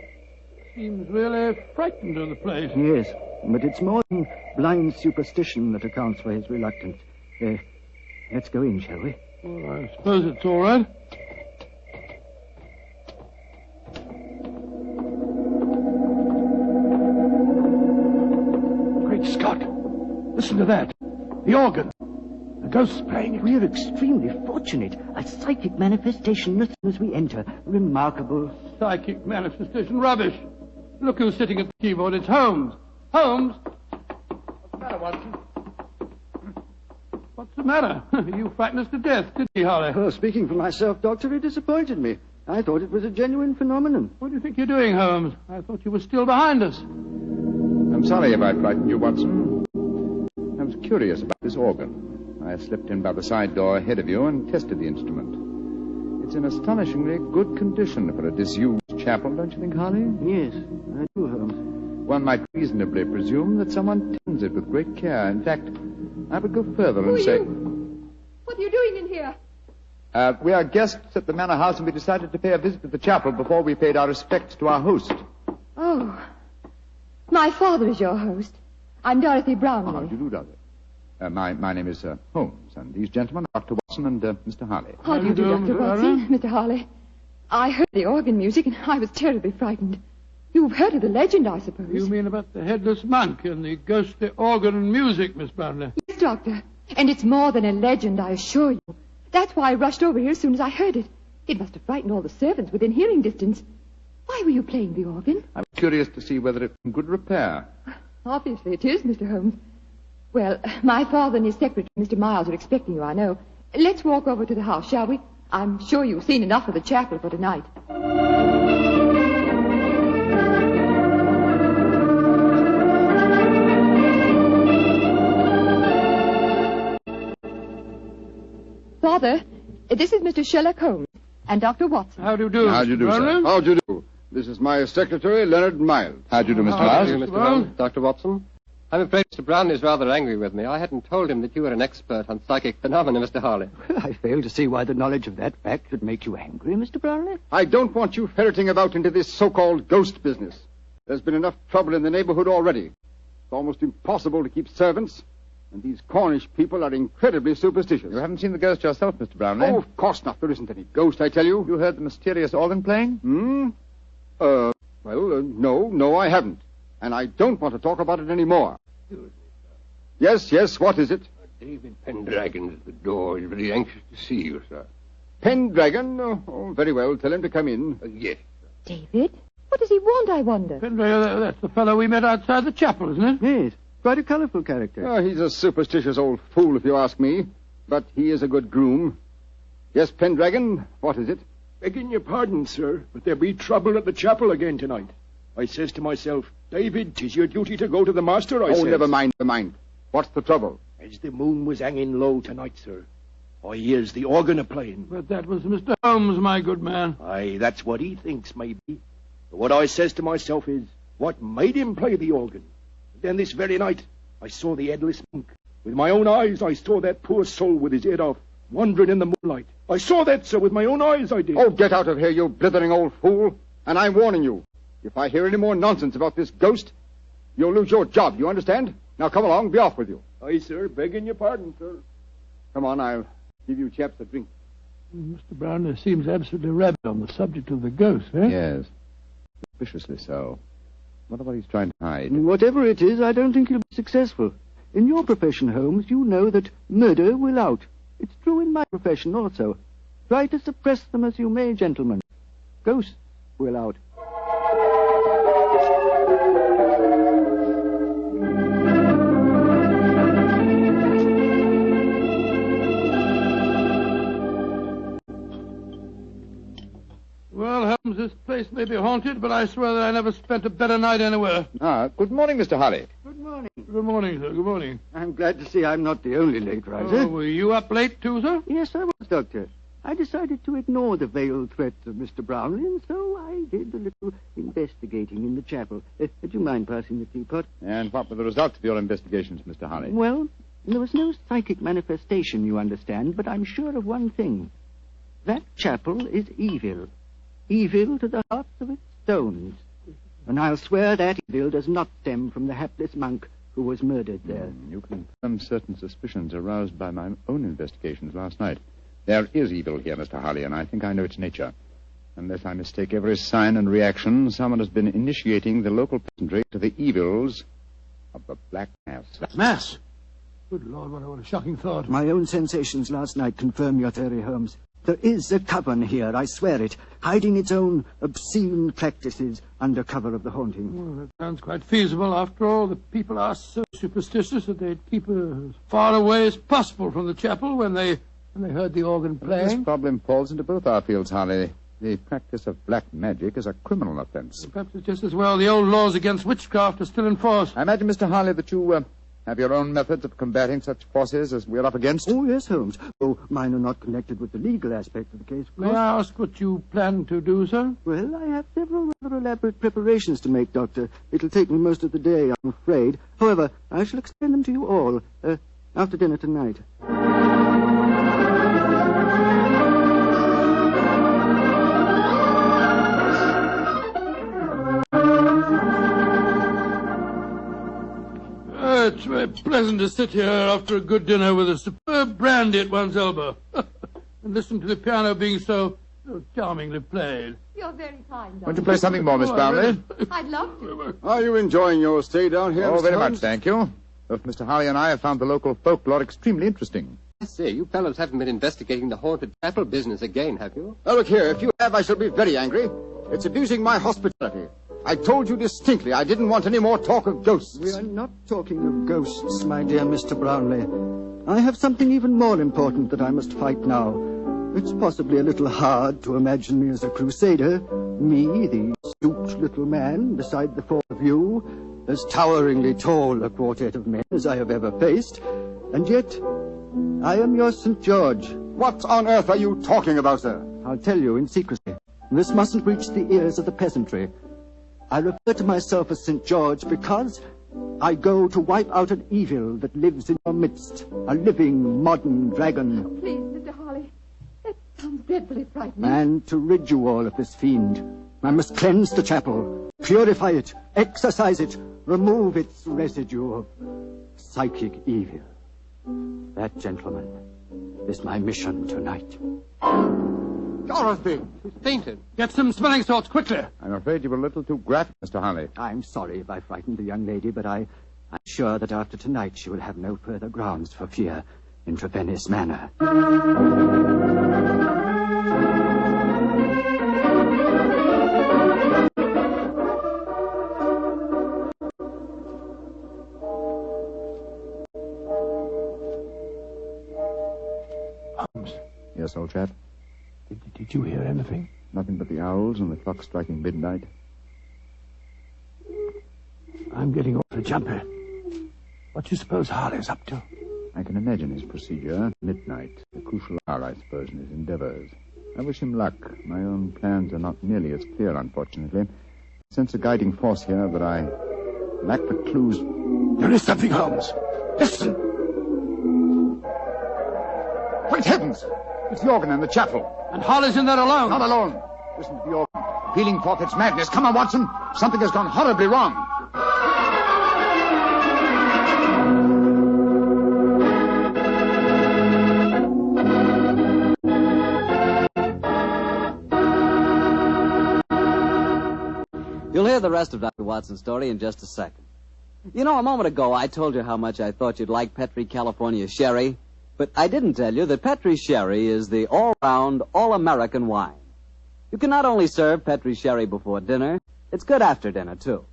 S3: Seems really frightened of the place.
S13: Yes, but it's more than blind superstition that accounts for his reluctance. Let's go in, shall we?
S3: Well, I suppose it's all right. Great Scott! Listen to that. The organ. The ghost's playing it.
S13: We're extremely fortunate. A psychic manifestation as soon as we enter. Remarkable.
S3: Psychic manifestation. Rubbish. Look who's sitting at the keyboard. It's Holmes. Holmes! What's the matter, Watson? What's the matter? You frightened us to death, didn't you, Holly?
S13: Well, speaking for myself, Doctor, it disappointed me. I thought it was a genuine phenomenon.
S3: What do you think you're doing, Holmes? I thought you were still behind us.
S7: I'm sorry if I frightened you, Watson. I was curious about this organ. I slipped in by the side door ahead of you and tested the instrument. It's in astonishingly good condition for a disused chapel, don't you think, Harley?
S13: Yes, I do, Holmes.
S7: One might reasonably presume that someone tends it with great care. In fact, I would go further and say...
S17: What are you doing in here?
S7: We are guests at the manor house, and we decided to pay a visit to the chapel before we paid our respects to our host.
S17: Oh, my father is your host. I'm Dorothy Brownlee.
S7: How do you do, Dorothy? My name is Holmes, and these gentlemen are Dr. Watson and Mr. Harley.
S17: How do you do, Dr. Watson? Mr. Harley. I heard the organ music, and I was terribly frightened. You've heard of the legend, I suppose.
S3: You mean about the Headless Monk and the ghostly organ and music, Miss Barber?
S17: Yes, Doctor. And it's more than a legend, I assure you. That's why I rushed over here as soon as I heard it. It must have frightened all the servants within hearing distance. Why were you playing the organ?
S7: I'm curious to see whether it's in good repair.
S17: Obviously it is, Mr. Holmes. Well, my father and his secretary, Mr. Miles, are expecting you, I know. Let's walk over to the house, shall we? I'm sure you've seen enough of the chapel for tonight. Father, this is Mr. Sherlock Holmes and Dr. Watson.
S3: How do you do?
S20: How do you do, sir? How do you do? This is my secretary, Leonard Miles.
S7: How do you do, Mr.
S20: Miles?
S24: How do you, Mr. Holmes? Dr. Watson? I'm afraid Mr. Brown is rather angry with me. I hadn't told him that you were an expert on psychic phenomena, Mr. Harley.
S13: I fail to see why the knowledge of that fact should make you angry, Mr. Brownlee.
S20: I don't want you ferreting about into this so-called ghost business. There's been enough trouble in the neighborhood already. It's almost impossible to keep servants, and these Cornish people are incredibly superstitious.
S7: You haven't seen the ghost yourself, Mr. Brownlee?
S20: Oh, of course not. There isn't any ghost, I tell you.
S7: You heard the mysterious organ playing?
S20: No, I haven't. And I don't want to talk about it anymore. Yes, what is it?
S25: David Pendragon's at the door. He's very anxious to see you, sir.
S20: Pendragon? Oh, very well. Tell him to come in.
S25: Yes.
S17: David? What does he want, I wonder?
S3: Pendragon, that's the fellow we met outside the chapel, isn't it?
S13: Yes. Quite a colourful character.
S20: Oh, he's a superstitious old fool, if you ask me. But he is a good groom. Yes, Pendragon, what is it?
S15: Begging your pardon, sir, but there be trouble at the chapel again tonight. I says to myself, David, 'tis your duty to go to the master, I says.
S20: Never mind. What's the trouble?
S15: As the moon was hanging low tonight, sir, I hears the organ a-playing.
S3: But that was Mr. Holmes, my good man.
S15: Aye, that's what he thinks, maybe. But what I says to myself is, what made him play the organ? And then this very night, I saw the Headless Monk. With my own eyes, I saw that poor soul with his head off, wandering in the moonlight. I saw that, sir, with my own eyes, I did.
S20: Oh, get out of here, you blithering old fool. And I'm warning you. If I hear any more nonsense about this ghost, you'll lose your job, you understand? Now come along, be off with you.
S15: Aye, sir, begging your pardon, sir.
S20: Come on, I'll give you chaps a drink.
S3: Mr. Brownlee seems absolutely rabid on the subject of the ghost, eh?
S5: Yes. Suspiciously so. What about he's trying to hide?
S13: Whatever it is, I don't think he'll be successful. In your profession, Holmes, you know that murder will out. It's true in my profession also. Try to suppress them as you may, gentlemen. Ghosts will out.
S3: Well, Holmes, this place may be haunted, but I swear that I never spent a better night anywhere.
S5: Good morning, Mr. Holly.
S13: Good morning.
S3: Good morning, sir. Good morning.
S13: I'm glad to see I'm not the only late riser.
S3: Oh, were you up late too, sir?
S13: Yes, I was, Doctor. I decided to ignore the veiled threats of Mr. Brownlee, and so I did a little investigating in the chapel. Would you mind passing the teapot?
S5: And what were the results of your investigations, Mr. Holly?
S13: Well, there was no psychic manifestation, you understand, but I'm sure of one thing. That chapel is evil. Evil to the hearts of its stones. And I'll swear that evil does not stem from the hapless monk who was murdered there.
S5: You confirm certain suspicions aroused by my own investigations last night. There is evil here, Mr. Holly, and I think I know its nature. Unless I mistake every sign and reaction, someone has been initiating the local peasantry to the evils of the Black Mass.
S3: Black Mass? Good Lord, what a shocking thought.
S13: My own sensations last night confirm your theory, Holmes. There is a coven here, I swear it, hiding its own obscene practices under cover of the haunting.
S3: Well, that sounds quite feasible. After all, the people are so superstitious that they'd keep as far away as possible from the chapel when they heard the organ playing.
S5: This problem falls into both our fields, Holly. The practice of black magic is a criminal offense.
S3: Perhaps it's just as well the old laws against witchcraft are still in force.
S5: I imagine, Mr. Harley, that you have your own methods of combating such forces as we're up against.
S13: Oh, yes, Holmes. Oh, mine are not connected with the legal aspect of the case.
S3: May I ask what you plan to do, sir?
S13: Well, I have several rather elaborate preparations to make, Doctor. It'll take me most of the day, I'm afraid. However, I shall explain them to you all after dinner tonight.
S3: It's very pleasant to sit here after a good dinner with a superb brandy at one's elbow and listen to the piano being so charmingly played.
S17: You're very kind, Doctor.
S5: Won't you play something more, Miss Brownlee?
S17: I'd love to.
S20: Are you enjoying your stay down here,
S5: Oh,
S20: Mr.
S5: very
S20: Holmes?
S5: much, thank you. Both Mr. Holly and I have found the local folklore extremely interesting.
S24: I say, you fellows haven't been investigating the haunted chapel business again, have you?
S20: Now, look here. If you have, I shall be very angry. It's abusing my hospitality. I told you distinctly I didn't want any more talk of ghosts.
S13: We are not talking of ghosts, my dear Mr. Brownlee. I have something even more important that I must fight now. It's possibly a little hard to imagine me as a crusader. Me, the stooped little man, beside the four of you, as toweringly tall a quartet of men as I have ever faced. And yet, I am your St. George.
S20: What on earth are you talking about, sir?
S13: I'll tell you in secrecy. This mustn't reach the ears of the peasantry. I refer to myself as St. George because I go to wipe out an evil that lives in your midst, a living, modern dragon.
S17: Please, Mr. Holly, that sounds dreadfully frightening.
S13: And to rid you all of this fiend, I must cleanse the chapel, purify it, exorcise it, remove its residue of psychic evil. That, gentlemen, is my mission tonight.
S20: Dorothy!
S3: She's fainted. Get some smelling salts, quickly.
S5: I'm afraid you were a little too graphic, Mr. Holly.
S13: I'm sorry if I frightened the young lady, but I'm sure that after tonight she will have no further grounds for fear in Trevennis Manor.
S5: Yes, old chap?
S3: Did you hear anything?
S5: Nothing but the owls and the clock striking midnight.
S3: I'm getting awfully jumpy. What do you suppose Harley's up to?
S5: I can imagine his procedure. Midnight, the crucial hour, I suppose, in his endeavors. I wish him luck. My own plans are not nearly as clear, unfortunately. I sense a guiding force here, but I lack the clues.
S3: There is something, Holmes. Listen!
S5: Great heavens! It's the organ in the chapel.
S3: And Harley's in there alone.
S5: Not alone. Listen to the organ. Pealing forth its madness. Come on, Watson. Something has gone horribly wrong.
S2: You'll hear the rest of Dr. Watson's story in just a second. You know, a moment ago, I told you how much I thought you'd like Petri California Sherry, but I didn't tell you that Petri Sherry is the all-round, all-American wine. You can not only serve Petri Sherry before dinner, it's good after dinner, too.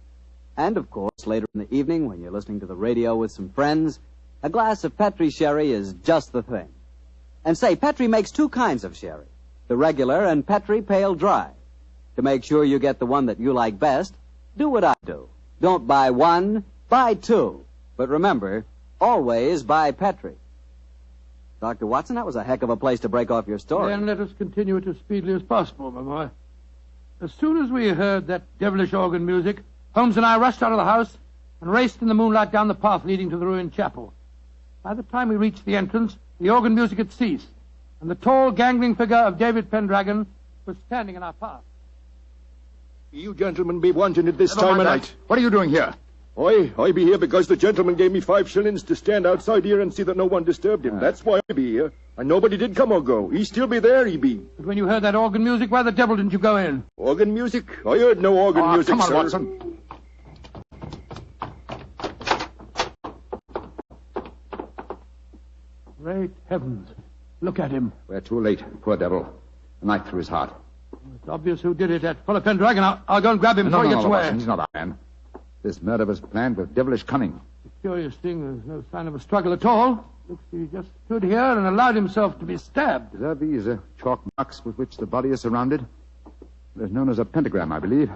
S2: And, of course, later in the evening, when you're listening to the radio with some friends, a glass of Petri Sherry is just the thing. And say, Petri makes two kinds of sherry, the regular and Petri Pale Dry. To make sure you get the one that you like best, do what I do. Don't buy one, buy two. But remember, always buy Petri. Dr. Watson, that was a heck of a place to break off your story.
S3: Then let us continue it as speedily as possible, my boy. As soon as we heard that devilish organ music, Holmes and I rushed out of the house and raced in the moonlight down the path leading to the ruined chapel. By the time we reached the entrance, the organ music had ceased, and the tall, gangling figure of David Pendragon was standing in our path.
S15: You gentlemen be wanting at this time of night.
S20: What are you doing here?
S15: I be here because the gentleman gave me 5 shillings to stand outside here and see that no one disturbed him. That's why I be here. And nobody did come or go. He still be there, he be.
S3: But when you heard that organ music, why the devil didn't you go in?
S15: Organ music? I heard no organ music,
S20: come on,
S15: sir.
S20: Watson.
S3: Great heavens. Look at him.
S20: We're too late. Poor devil. A knife through his heart.
S3: It's obvious who did it. That fellow Pendragon. I'll go and grab him before he gets away.
S20: Watson, he's not our man. This murder was planned with devilish cunning.
S3: The curious thing, there's no sign of a struggle at all. Looks he just stood here and allowed himself to be stabbed.
S20: Are these chalk marks with which the body is surrounded? They're known as a pentagram, I believe.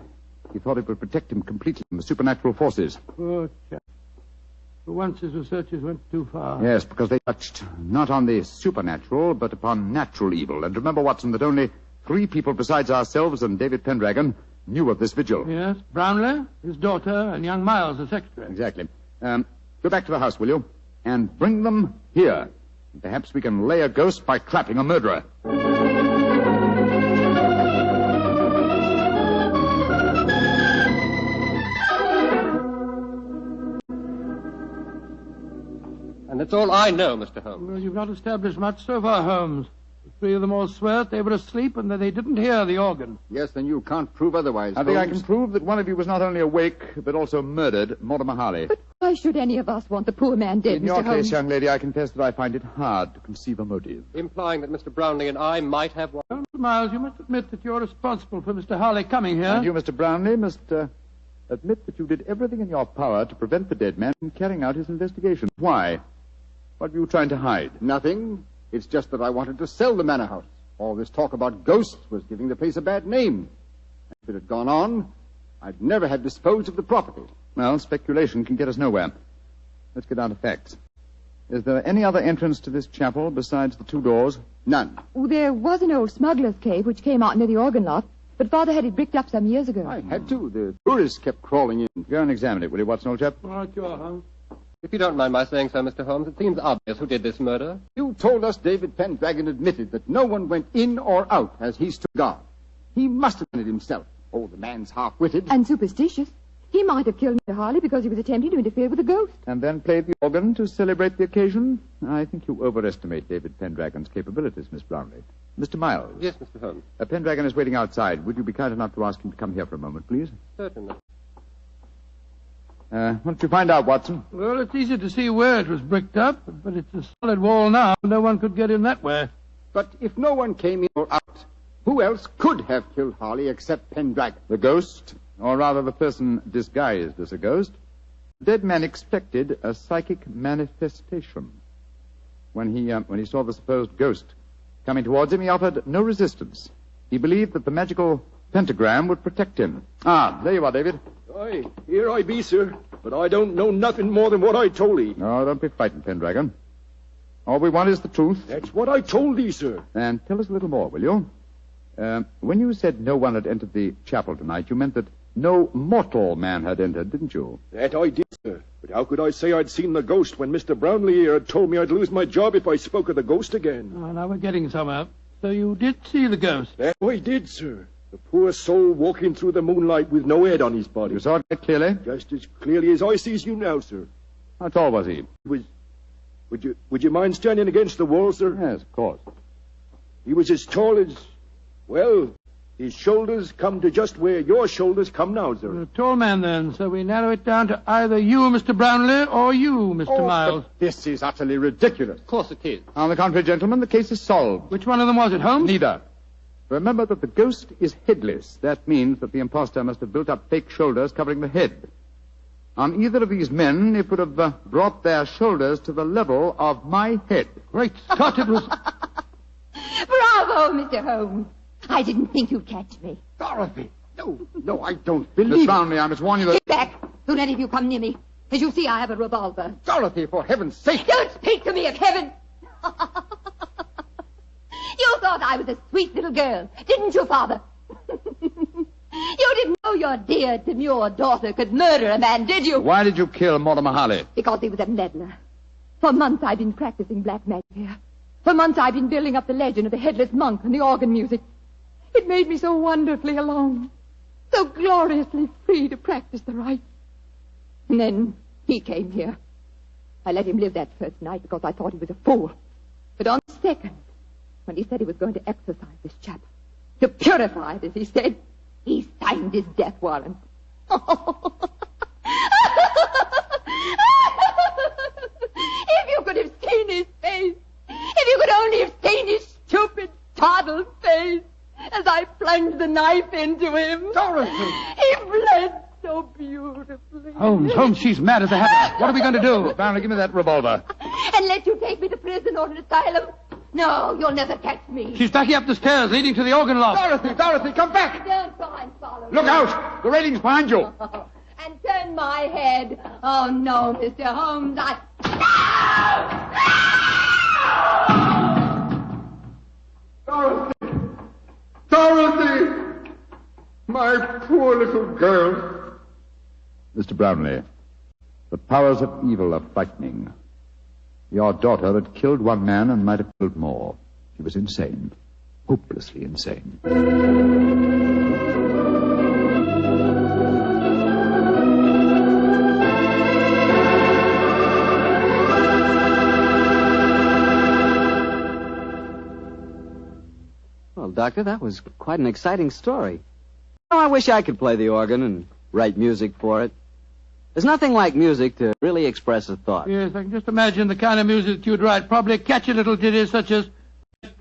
S20: He thought it would protect him completely from the supernatural forces.
S3: Poor chap. For once his researches went too far.
S20: Yes, because they touched not on the supernatural, but upon natural evil. And remember, Watson, that only 3 people besides ourselves and David Pendragon knew of this vigil.
S3: Yes, Brownlee, his daughter, and young Miles, the secretary.
S20: Exactly. Go back to the house, will you? And bring them here. Perhaps we can lay a ghost by trapping a murderer.
S24: And that's all I know, Mr. Holmes.
S3: Well, you've not established much so far, Holmes. The 3 of them all swear they were asleep and that they didn't hear the organ.
S20: Yes, then you can't prove otherwise,
S19: I think I can prove that one of you was not only awake, but also murdered, Mortimer Harley.
S17: But why should any of us want the poor man dead,
S19: In
S17: Mr.
S19: your
S17: Holmes?
S19: case, young lady, I confess that I find it hard to conceive a motive.
S24: Implying that Mr. Brownlee and I might have one.
S3: Well, Miles, you must admit that you're responsible for Mr. Harley coming here.
S19: And you, Mr. Brownlee, must admit that you did everything in your power to prevent the dead man from carrying out his investigation. Why? What were you trying to hide?
S20: Nothing. It's just that I wanted to sell the manor house. All this talk about ghosts was giving the place a bad name. If it had gone on, I'd never have disposed of the property.
S19: Well, speculation can get us nowhere. Let's get down to facts. Is there any other entrance to this chapel besides the 2 doors?
S20: None.
S17: Oh, there was an old smuggler's cave which came out near the organ lot, but Father had it bricked up some years ago.
S20: I had to. The tourists kept crawling in.
S19: Go and examine it, will you, Watson, old chap?
S3: All right, you are, Holmes.
S24: If you don't mind my saying so, Mr. Holmes, it seems obvious who did this murder.
S20: You told us David Pendragon admitted that no one went in or out as he stood guard. He must have done it himself. Oh, the man's half-witted.
S17: And superstitious. He might have killed Mr. Harley because he was attempting to interfere with a ghost.
S19: And then played the organ to celebrate the occasion? I think you overestimate David Pendragon's capabilities, Miss Brownlee. Mr. Miles.
S24: Yes, Mr. Holmes.
S19: Pendragon is waiting outside. Would you be kind enough to ask him to come here for a moment, please?
S24: Certainly.
S19: What did you find out, Watson?
S3: Well, it's easy to see where it was bricked up, but it's a solid wall now. No one could get in that way.
S20: But if no one came in or out, who else could have killed Harley except Pendragon?
S19: The ghost, or rather the person disguised as a ghost. The dead man expected a psychic manifestation. When he saw the supposed ghost coming towards him, he offered no resistance. He believed that the magical pentagram would protect him. Ah, there you are, David.
S15: Aye, here I be, sir. But I don't know nothing more than what I told thee.
S19: No, don't be frightened, Pendragon. All we want is the truth.
S15: That's what I told thee, sir.
S19: And tell us a little more, will you? When you said no one had entered the chapel tonight, you meant that no mortal man had entered, didn't you?
S15: That I did, sir. But how could I say I'd seen the ghost when Mr. Brownlee here had told me I'd lose my job if I spoke of the ghost again?
S3: Oh, now we're getting somewhere. So you did see the ghost?
S15: That I did, sir. The poor soul walking through the moonlight with no head on his body.
S19: You saw it clearly?
S15: Just as clearly as I sees you now, sir.
S19: How tall was he?
S15: Would you mind standing against the wall, sir?
S19: Yes, of course.
S15: He was as tall as, well, His shoulders come to just where your shoulders come now, sir.
S3: A tall man, then, so we narrow it down to either you, Mr. Brownlee, or you, Mr. Miles.
S5: But this is utterly ridiculous.
S3: Of course it is.
S5: On the contrary, gentlemen, the case is solved.
S3: Which one of them was it, Holmes?
S5: Neither. Remember that the ghost is headless. That means that the impostor must have built up fake shoulders covering the head. On either of these men, it would have brought their shoulders to the level of my head.
S3: Great Scott, it was...
S17: Bravo, Mr. Holmes. I didn't think you'd catch me.
S5: Dorothy! No, I don't believe Miss Blarney, I must warn you that...
S17: Get back. Don't let any of you come near me. As you see, I have a revolver.
S5: Dorothy, for heaven's sake!
S17: Don't speak to me of heaven! You thought I was a sweet little girl, didn't you, Father? You didn't know your dear, demure daughter could murder a man, did you?
S5: Why did you kill Mortimer Harley?
S17: Because he was a meddler. For months I've been practicing black magic here. For months I've been building up the legend of the Headless Monk and the organ music. It made me so wonderfully alone, so gloriously free to practice the rites. And then he came here. I let him live that first night because I thought he was a fool. But on the second, when he said he was going to exorcise this chap, to purify it, as he said, he signed his death warrant. If you could have seen his face, if you could only have seen his stupid, startled face, as I plunged the knife into him.
S5: Dorothy!
S17: He bled so beautifully.
S3: Holmes, she's mad as a hatter. What are we going to do?
S5: Barney, give me that revolver.
S17: And let you take me to prison or an asylum? No, you'll never catch me.
S3: She's backing up the stairs leading to the organ loft.
S5: Dorothy, come back!
S17: Don't try and follow me.
S5: Look out! The railing's behind you.
S17: And turn my head. Oh, no, Mr. Holmes,
S5: Dorothy! My poor little girl. Mr. Brownlee, the powers of evil are frightening. Your daughter had killed one man and might have killed more. She was insane. Hopelessly insane.
S2: Well, Doctor, that was quite an exciting story. Oh, I wish I could play the organ and write music for it. There's nothing like music to really express a thought.
S3: Yes, I can just imagine the kind of music that you'd write. Probably catchy little ditties such as,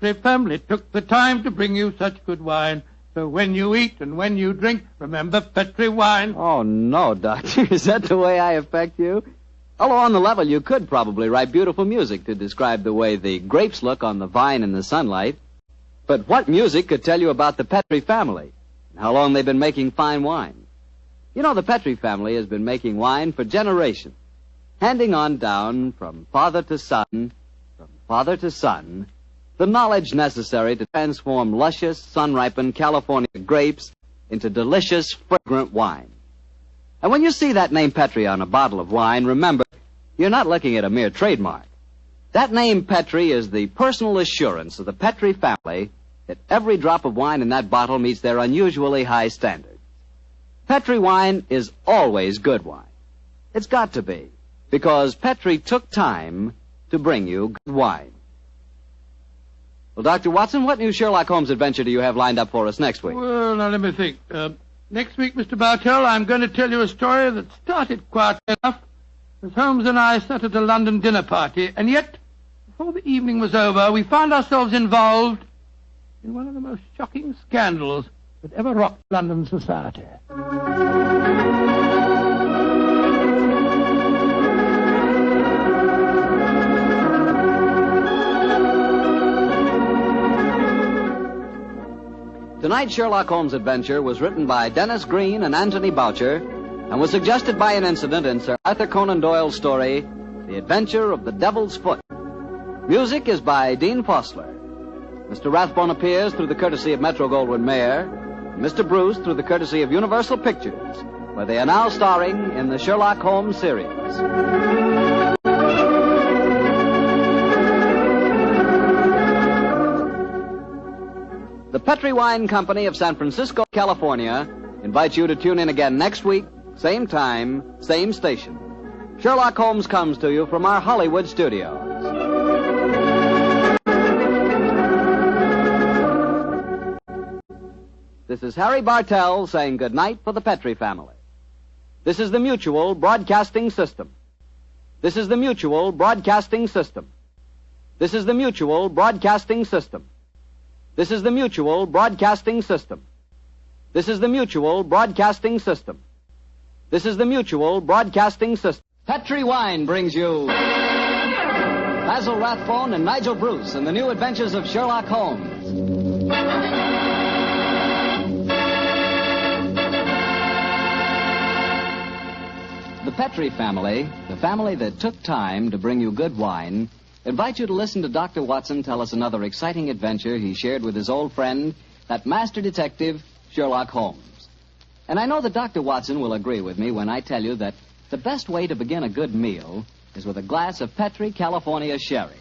S3: "The family took the time to bring you such good wine. So when you eat and when you drink, remember Petri wine."
S2: Oh, no, Doctor. Is that the way I affect you? Although on the level, you could probably write beautiful music to describe the way the grapes look on the vine in the sunlight. But what music could tell you about the Petri family and how long they've been making fine wine? You know, the Petri family has been making wine for generations, handing on down from father to son, the knowledge necessary to transform luscious, sun-ripened California grapes into delicious, fragrant wine. And when you see that name Petri on a bottle of wine, remember, you're not looking at a mere trademark. That name Petri is the personal assurance of the Petri family that every drop of wine in that bottle meets their unusually high standards. Petri wine is always good wine. It's got to be, because Petri took time to bring you good wine. Well, Dr. Watson, what new Sherlock Holmes adventure do you have lined up for us next week?
S3: Well, now let me think. Next week, Mr. Bartell, I'm going to tell you a story that started quite enough as Holmes and I sat at a London dinner party, and yet, before the evening was over, we found ourselves involved in one of the most shocking scandals that ever rocked London society.
S2: Tonight's Sherlock Holmes adventure was written by Dennis Green and Anthony Boucher and was suggested by an incident in Sir Arthur Conan Doyle's story, The Adventure of the Devil's Foot. Music is by Dean Fossler. Mr. Rathbone appears through the courtesy of Metro-Goldwyn-Mayer, Mr. Bruce through the courtesy of Universal Pictures, where they are now starring in the Sherlock Holmes series. The Petri Wine Company of San Francisco, California, invites you to tune in again next week, same time, same station. Sherlock Holmes comes to you from our Hollywood studios. This is Harry Bartell saying good night for the Petrie family. This is the Mutual Broadcasting System. This is the Mutual Broadcasting System. This is the Mutual Broadcasting System. This is the Mutual Broadcasting System. This is the Mutual Broadcasting System. This is the Mutual Broadcasting System. Petrie Wine brings you Basil Rathbone and Nigel Bruce in the new adventures of Sherlock Holmes. The Petrie family, the family that took time to bring you good wine, invite you to listen to Dr. Watson tell us another exciting adventure he shared with his old friend, that master detective, Sherlock Holmes. And I know that Dr. Watson will agree with me when I tell you that the best way to begin a good meal is with a glass of Petrie California sherry.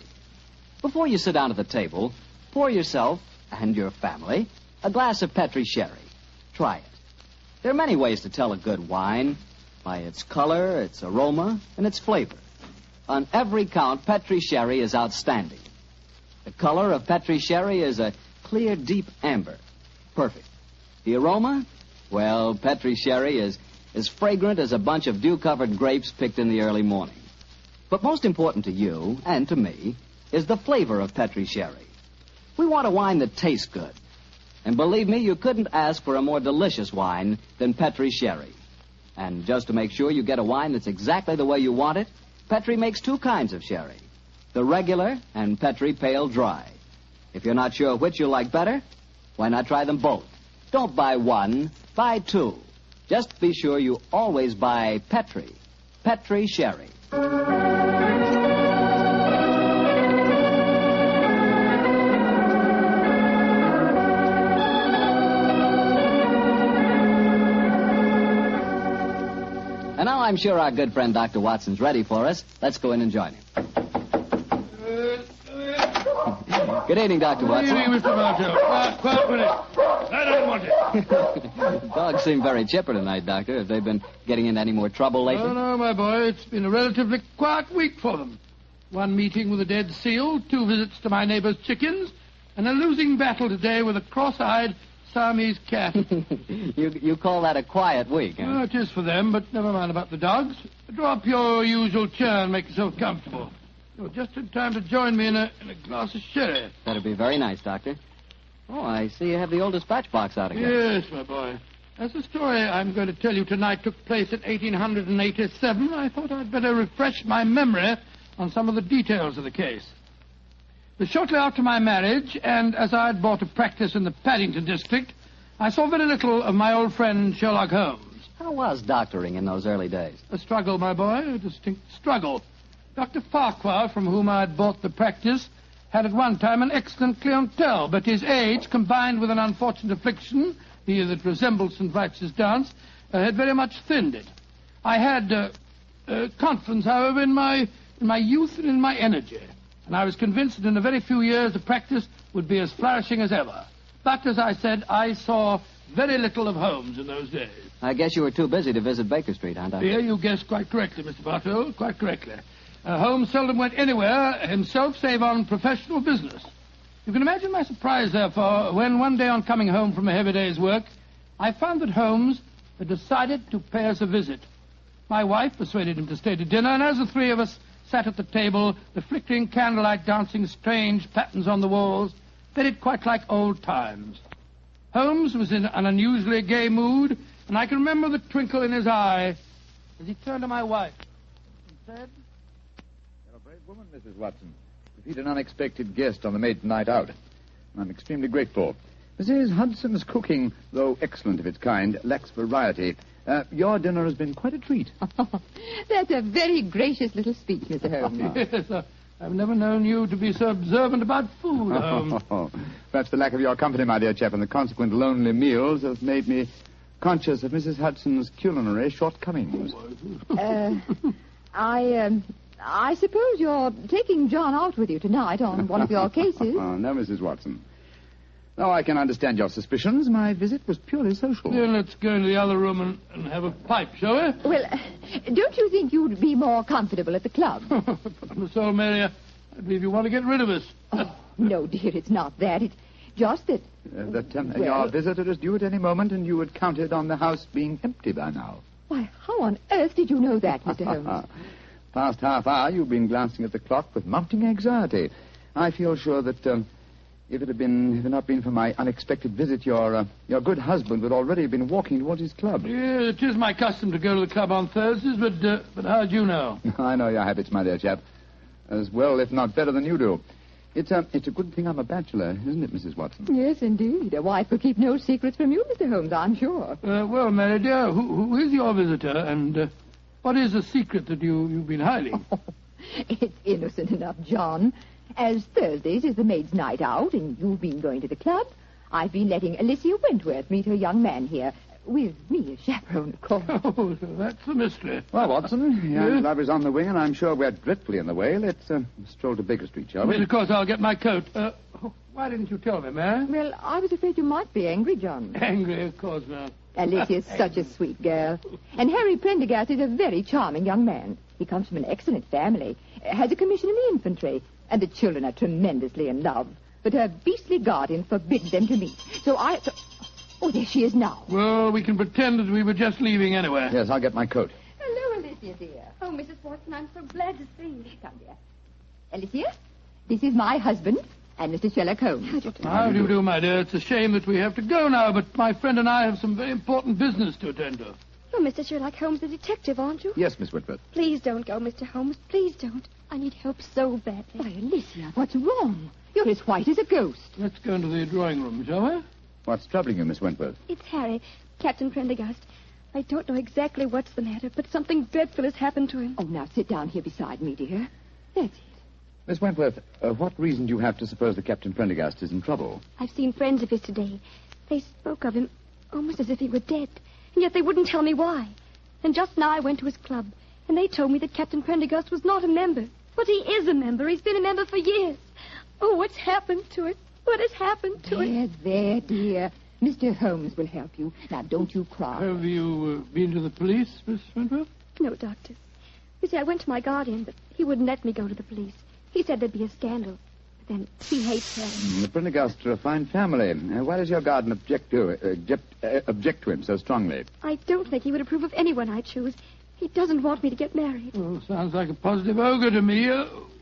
S2: Before you sit down at the table, pour yourself and your family a glass of Petrie sherry. Try it. There are many ways to tell a good wine, by its color, its aroma, and its flavor. On every count, Petrie sherry is outstanding. The color of Petrie sherry is a clear, deep amber. Perfect. The aroma? Well, Petrie sherry is as fragrant as a bunch of dew-covered grapes picked in the early morning. But most important to you, and to me, is the flavor of Petrie sherry. We want a wine that tastes good. And believe me, you couldn't ask for a more delicious wine than Petrie sherry. And just to make sure you get a wine that's exactly the way you want it, Petrie makes two kinds of sherry, the regular and Petrie Pale Dry. If you're not sure which you like better, why not try them both? Don't buy one, buy two. Just be sure you always buy Petrie Sherry. And now I'm sure our good friend Dr. Watson's ready for us. Let's go in and join him. Good evening, Dr. Watson.
S3: Good evening, Mr. Bartell. Quiet minute. I don't want it.
S2: The dogs seem very chipper tonight, Doctor. Have they been getting into any more trouble lately?
S3: Oh, no, my boy. It's been a relatively quiet week for them. One meeting with a dead seal, 2 visits to my neighbor's chickens, and a losing battle today with a cross-eyed Siamese cat.
S2: You call that a quiet week, huh?
S3: Oh, it is for them, but never mind about the dogs. Draw up your usual chair and make yourself comfortable. You're just in time to join me in a glass of sherry.
S2: That'd be very nice, Doctor. Oh, I see you have the old dispatch box out again.
S3: Yes, my boy. As the story I'm going to tell you tonight took place in 1887, I thought I'd better refresh my memory on some of the details of the case. But shortly after my marriage, and as I had bought a practice in the Paddington district, I saw very little of my old friend Sherlock Holmes.
S2: How was doctoring in those early days?
S3: A struggle, my boy, a distinct struggle. Dr. Farquhar, from whom I had bought the practice, had at one time an excellent clientele, but his age, combined with an unfortunate affliction, the that resembles St. Vitus' dance, had very much thinned it. I had confidence, however, in my youth and in my energy, and I was convinced that in a very few years the practice would be as flourishing as ever. But, as I said, I saw very little of Holmes in those days.
S2: I guess you were too busy to visit Baker Street, huh, Doctor?
S3: Yeah, you guessed quite correctly, Mr. Bartell, quite correctly. Holmes seldom went anywhere himself save on professional business. You can imagine my surprise, therefore, when one day on coming home from a heavy day's work, I found that Holmes had decided to pay us a visit. My wife persuaded him to stay to dinner, and as the three of us sat at the table, the flickering candlelight dancing strange patterns on the walls, made it quite like old times. Holmes was in an unusually gay mood, and I can remember the twinkle in his eye as he turned to my wife and said,
S10: "You're a brave woman, Mrs. Watson, to feed an unexpected guest on the maiden night out. I'm extremely grateful. Mrs. Hudson's cooking, though excellent of its kind, lacks variety. Your dinner has been quite a treat."
S17: That's a very gracious little speech, Mr. Holmes.
S3: Yes, I've never known you to be so observant about food, Holmes.
S10: Perhaps the lack of your company, my dear chap, and the consequent lonely meals have made me conscious of Mrs. Hudson's culinary shortcomings.
S17: I suppose you're taking John out with you tonight on one of your cases.
S10: Oh, no, Mrs. Watson. Now, I can understand your suspicions. My visit was purely social.
S3: Then let's go into the other room and have a pipe, shall we?
S17: Well, don't you think you'd be more comfortable at the club?
S3: Miss O'Mary, I believe you want to get rid of us.
S17: Oh, no, dear, it's not that. Just that...
S10: Your visitor is due at any moment, and you had counted on the house being empty by now.
S17: Why, how on earth did you know that, Mr. Holmes?
S10: Past half hour, you've been glancing at the clock with mounting anxiety. I feel sure that if it had not been for my unexpected visit, your good husband would already have been walking towards his club.
S3: Yeah, it is my custom to go to the club on Thursdays, but how'd you know?
S10: I know your habits, my dear chap, as well, if not better than you do. It's a good thing I'm a bachelor, isn't it, Mrs. Watson?
S17: Yes, indeed. A wife will keep no secrets from you, Mr. Holmes, I'm sure.
S3: Well, Mary dear, who is your visitor, and what is the secret that you've been hiding?
S17: Oh, it's innocent enough, John. As Thursdays is the maid's night out, and you've been going to the club, I've been letting Alicia Wentworth meet her young man here. With me as chaperone, of course.
S3: Oh, so that's the mystery.
S10: Well, Watson, young love is on the wing, and I'm sure we're dreadfully in the way. Let's stroll to Baker Street, shall we?
S3: Well, of course, I'll get my coat. Why didn't you tell me, Mary?
S17: Well, I was afraid you might be angry, John.
S3: Angry, of course, ma'am.
S17: Alicia's such a sweet girl. And Harry Prendergast is a very charming young man. He comes from an excellent family, has a commission in the infantry, and the children are tremendously in love. But her beastly guardian forbids them to meet. Oh, there she is now.
S3: Well, we can pretend that we were just leaving anyway.
S10: Yes, I'll get my coat.
S17: Hello, Alicia, dear.
S22: Oh, Mrs. Watson, I'm so glad to see you.
S17: Come, dear. Alicia, this is my husband and Mr. Sherlock Holmes.
S3: How do you do, my dear? It's a shame that we have to go now, but my friend and I have some very important business to attend to.
S22: You're Mr. Sherlock Holmes, the detective, aren't you?
S10: Yes, Miss Whitworth.
S22: Please don't go, Mr. Holmes. Please don't. I need help so badly.
S17: Why, Alicia, what's wrong? You're as white as a ghost.
S3: Let's go into the drawing room, shall we?
S10: What's troubling you, Miss Wentworth?
S22: It's Harry, Captain Prendergast. I don't know exactly what's the matter, but something dreadful has happened to him.
S17: Oh, now sit down here beside me, dear. That's it.
S10: Miss Wentworth, what reason do you have to suppose that Captain Prendergast is in trouble?
S22: I've seen friends of his today. They spoke of him almost as if he were dead, and yet they wouldn't tell me why. And just now I went to his club, and they told me that Captain Prendergast was not a member. But he is a member. He's been a member for years. Oh, what's happened to it? What has happened to it?
S17: There, dear. Mr. Holmes will help you. Now, don't you cry.
S3: Have you been to the police, Miss Wentworth?
S22: No, Doctor. You see, I went to my guardian, but he wouldn't let me go to the police. He said there'd be a scandal. But then he hates her.
S10: The Prendergasts are a fine family. Why does your guardian object to him so strongly?
S22: I don't think he would approve of anyone I choose. He doesn't want me to get married.
S3: Oh, sounds like a positive ogre to me.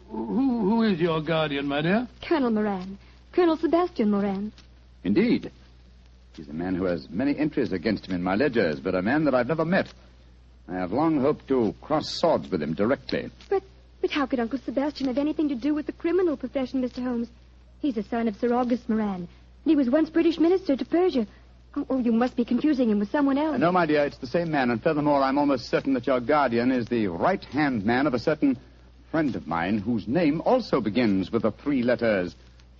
S3: Who is your guardian, my dear?
S22: Colonel Moran. Colonel Sebastian Moran.
S10: Indeed. He's a man who has many entries against him in my ledgers, but a man that I've never met. I have long hoped to cross swords with him directly.
S22: But how could Uncle Sebastian have anything to do with the criminal profession, Mr. Holmes? He's a son of Sir August Moran, and he was once British minister to Persia. Oh, you must be confusing him with someone else.
S10: No, my dear, it's the same man, and furthermore, I'm almost certain that your guardian is the right-hand man of a certain friend of mine whose name also begins with the three letters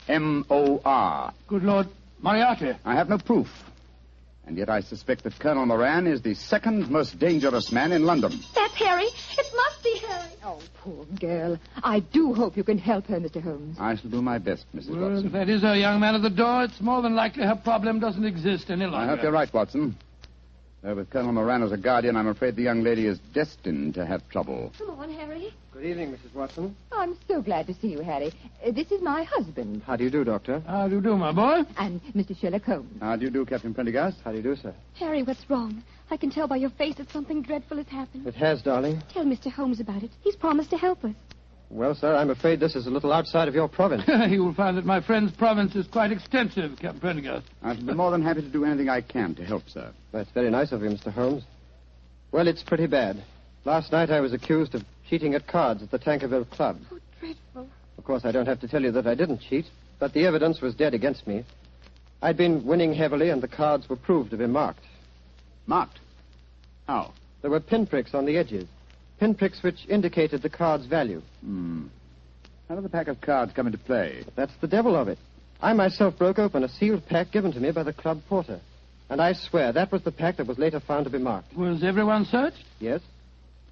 S10: M-O-R.
S3: Good Lord, Moriarty.
S10: I have no proof. And yet I suspect that Colonel Moran is the second most dangerous man in London.
S22: That's Harry. It must be Harry.
S17: Oh, poor girl. I do hope you can help her, Mr. Holmes.
S10: I shall do my best, Mrs.
S3: Well,
S10: Watson.
S3: if that is her young man at the door, it's more than likely her problem doesn't exist any longer.
S10: I hope you're right, Watson. With Colonel Moran as a guardian, I'm afraid the young lady is destined to have trouble.
S22: Come on, Harry.
S24: Good evening, Mrs. Watson.
S17: I'm so glad to see you, Harry. This is my husband.
S24: How do you do, Doctor?
S3: How do you do, my boy?
S17: And Mr. Sherlock Holmes.
S10: How do you do, Captain Prendergast?
S24: How do you do, sir?
S22: Harry, what's wrong? I can tell by your face that something dreadful has happened.
S24: It has, darling.
S22: Tell Mr. Holmes about it. He's promised to help us.
S24: Well, sir, I'm afraid this is a little outside of your province.
S3: You will find that my friend's province is quite extensive, Captain Prendergast.
S10: I shall be more than happy to do anything I can to help, sir.
S24: That's very nice of you, Mr. Holmes. Well, it's pretty bad. Last night I was accused of cheating at cards at the Tankerville Club.
S22: Oh, dreadful.
S24: Of course, I don't have to tell you that I didn't cheat, but the evidence was dead against me. I'd been winning heavily, and the cards were proved to be marked.
S10: Marked? How?
S24: There were pinpricks on the edges. Pinpricks which indicated the card's value.
S10: How did the pack of cards come into play?
S24: That's the devil of it. I myself broke open a sealed pack given to me by the club porter. And I swear that was the pack that was later found to be marked.
S3: Was everyone searched?
S24: Yes.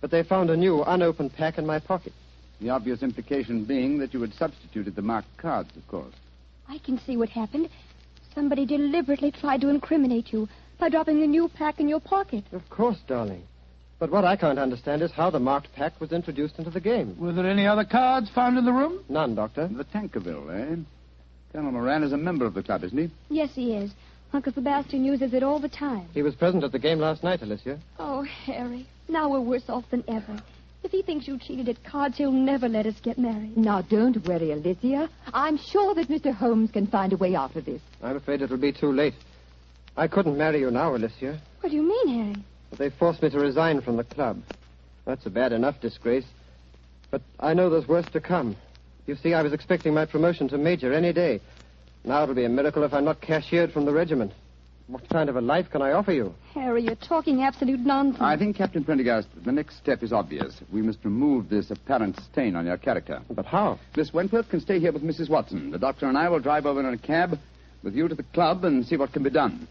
S24: But they found a new, unopened pack in my pocket.
S10: The obvious implication being that you had substituted the marked cards, of course.
S22: I can see what happened. Somebody deliberately tried to incriminate you by dropping the new pack in your pocket.
S24: Of course, darling. But what I can't understand is how the marked pack was introduced into the game.
S3: Were there any other cards found in the room?
S24: None, Doctor.
S10: The Tankerville, eh? Colonel Moran is a member of the club, isn't he?
S1: Yes, he is. Uncle Sebastian uses it all the time.
S24: He was present at the game last night, Alicia.
S1: Oh, Harry, now we're worse off than ever. If he thinks you cheated at cards, he'll never let us get married.
S17: Now, don't worry, Alicia. I'm sure that Mr. Holmes can find a way out of this.
S24: I'm afraid it'll be too late. I couldn't marry you now, Alicia.
S1: What do you mean, Harry?
S24: But they forced me to resign from the club. That's a bad enough disgrace. But I know there's worse to come. You see, I was expecting my promotion to major any day. Now it'll be a miracle if I'm not cashiered from the regiment. What kind of a life can I offer you?
S1: Harry, you're talking absolute nonsense.
S10: I think, Captain Prendergast, the next step is obvious. We must remove this apparent stain on your character.
S24: But how?
S10: Miss Wentworth can stay here with Mrs. Watson. The doctor and I will drive over in a cab with you to the club and see what can be done.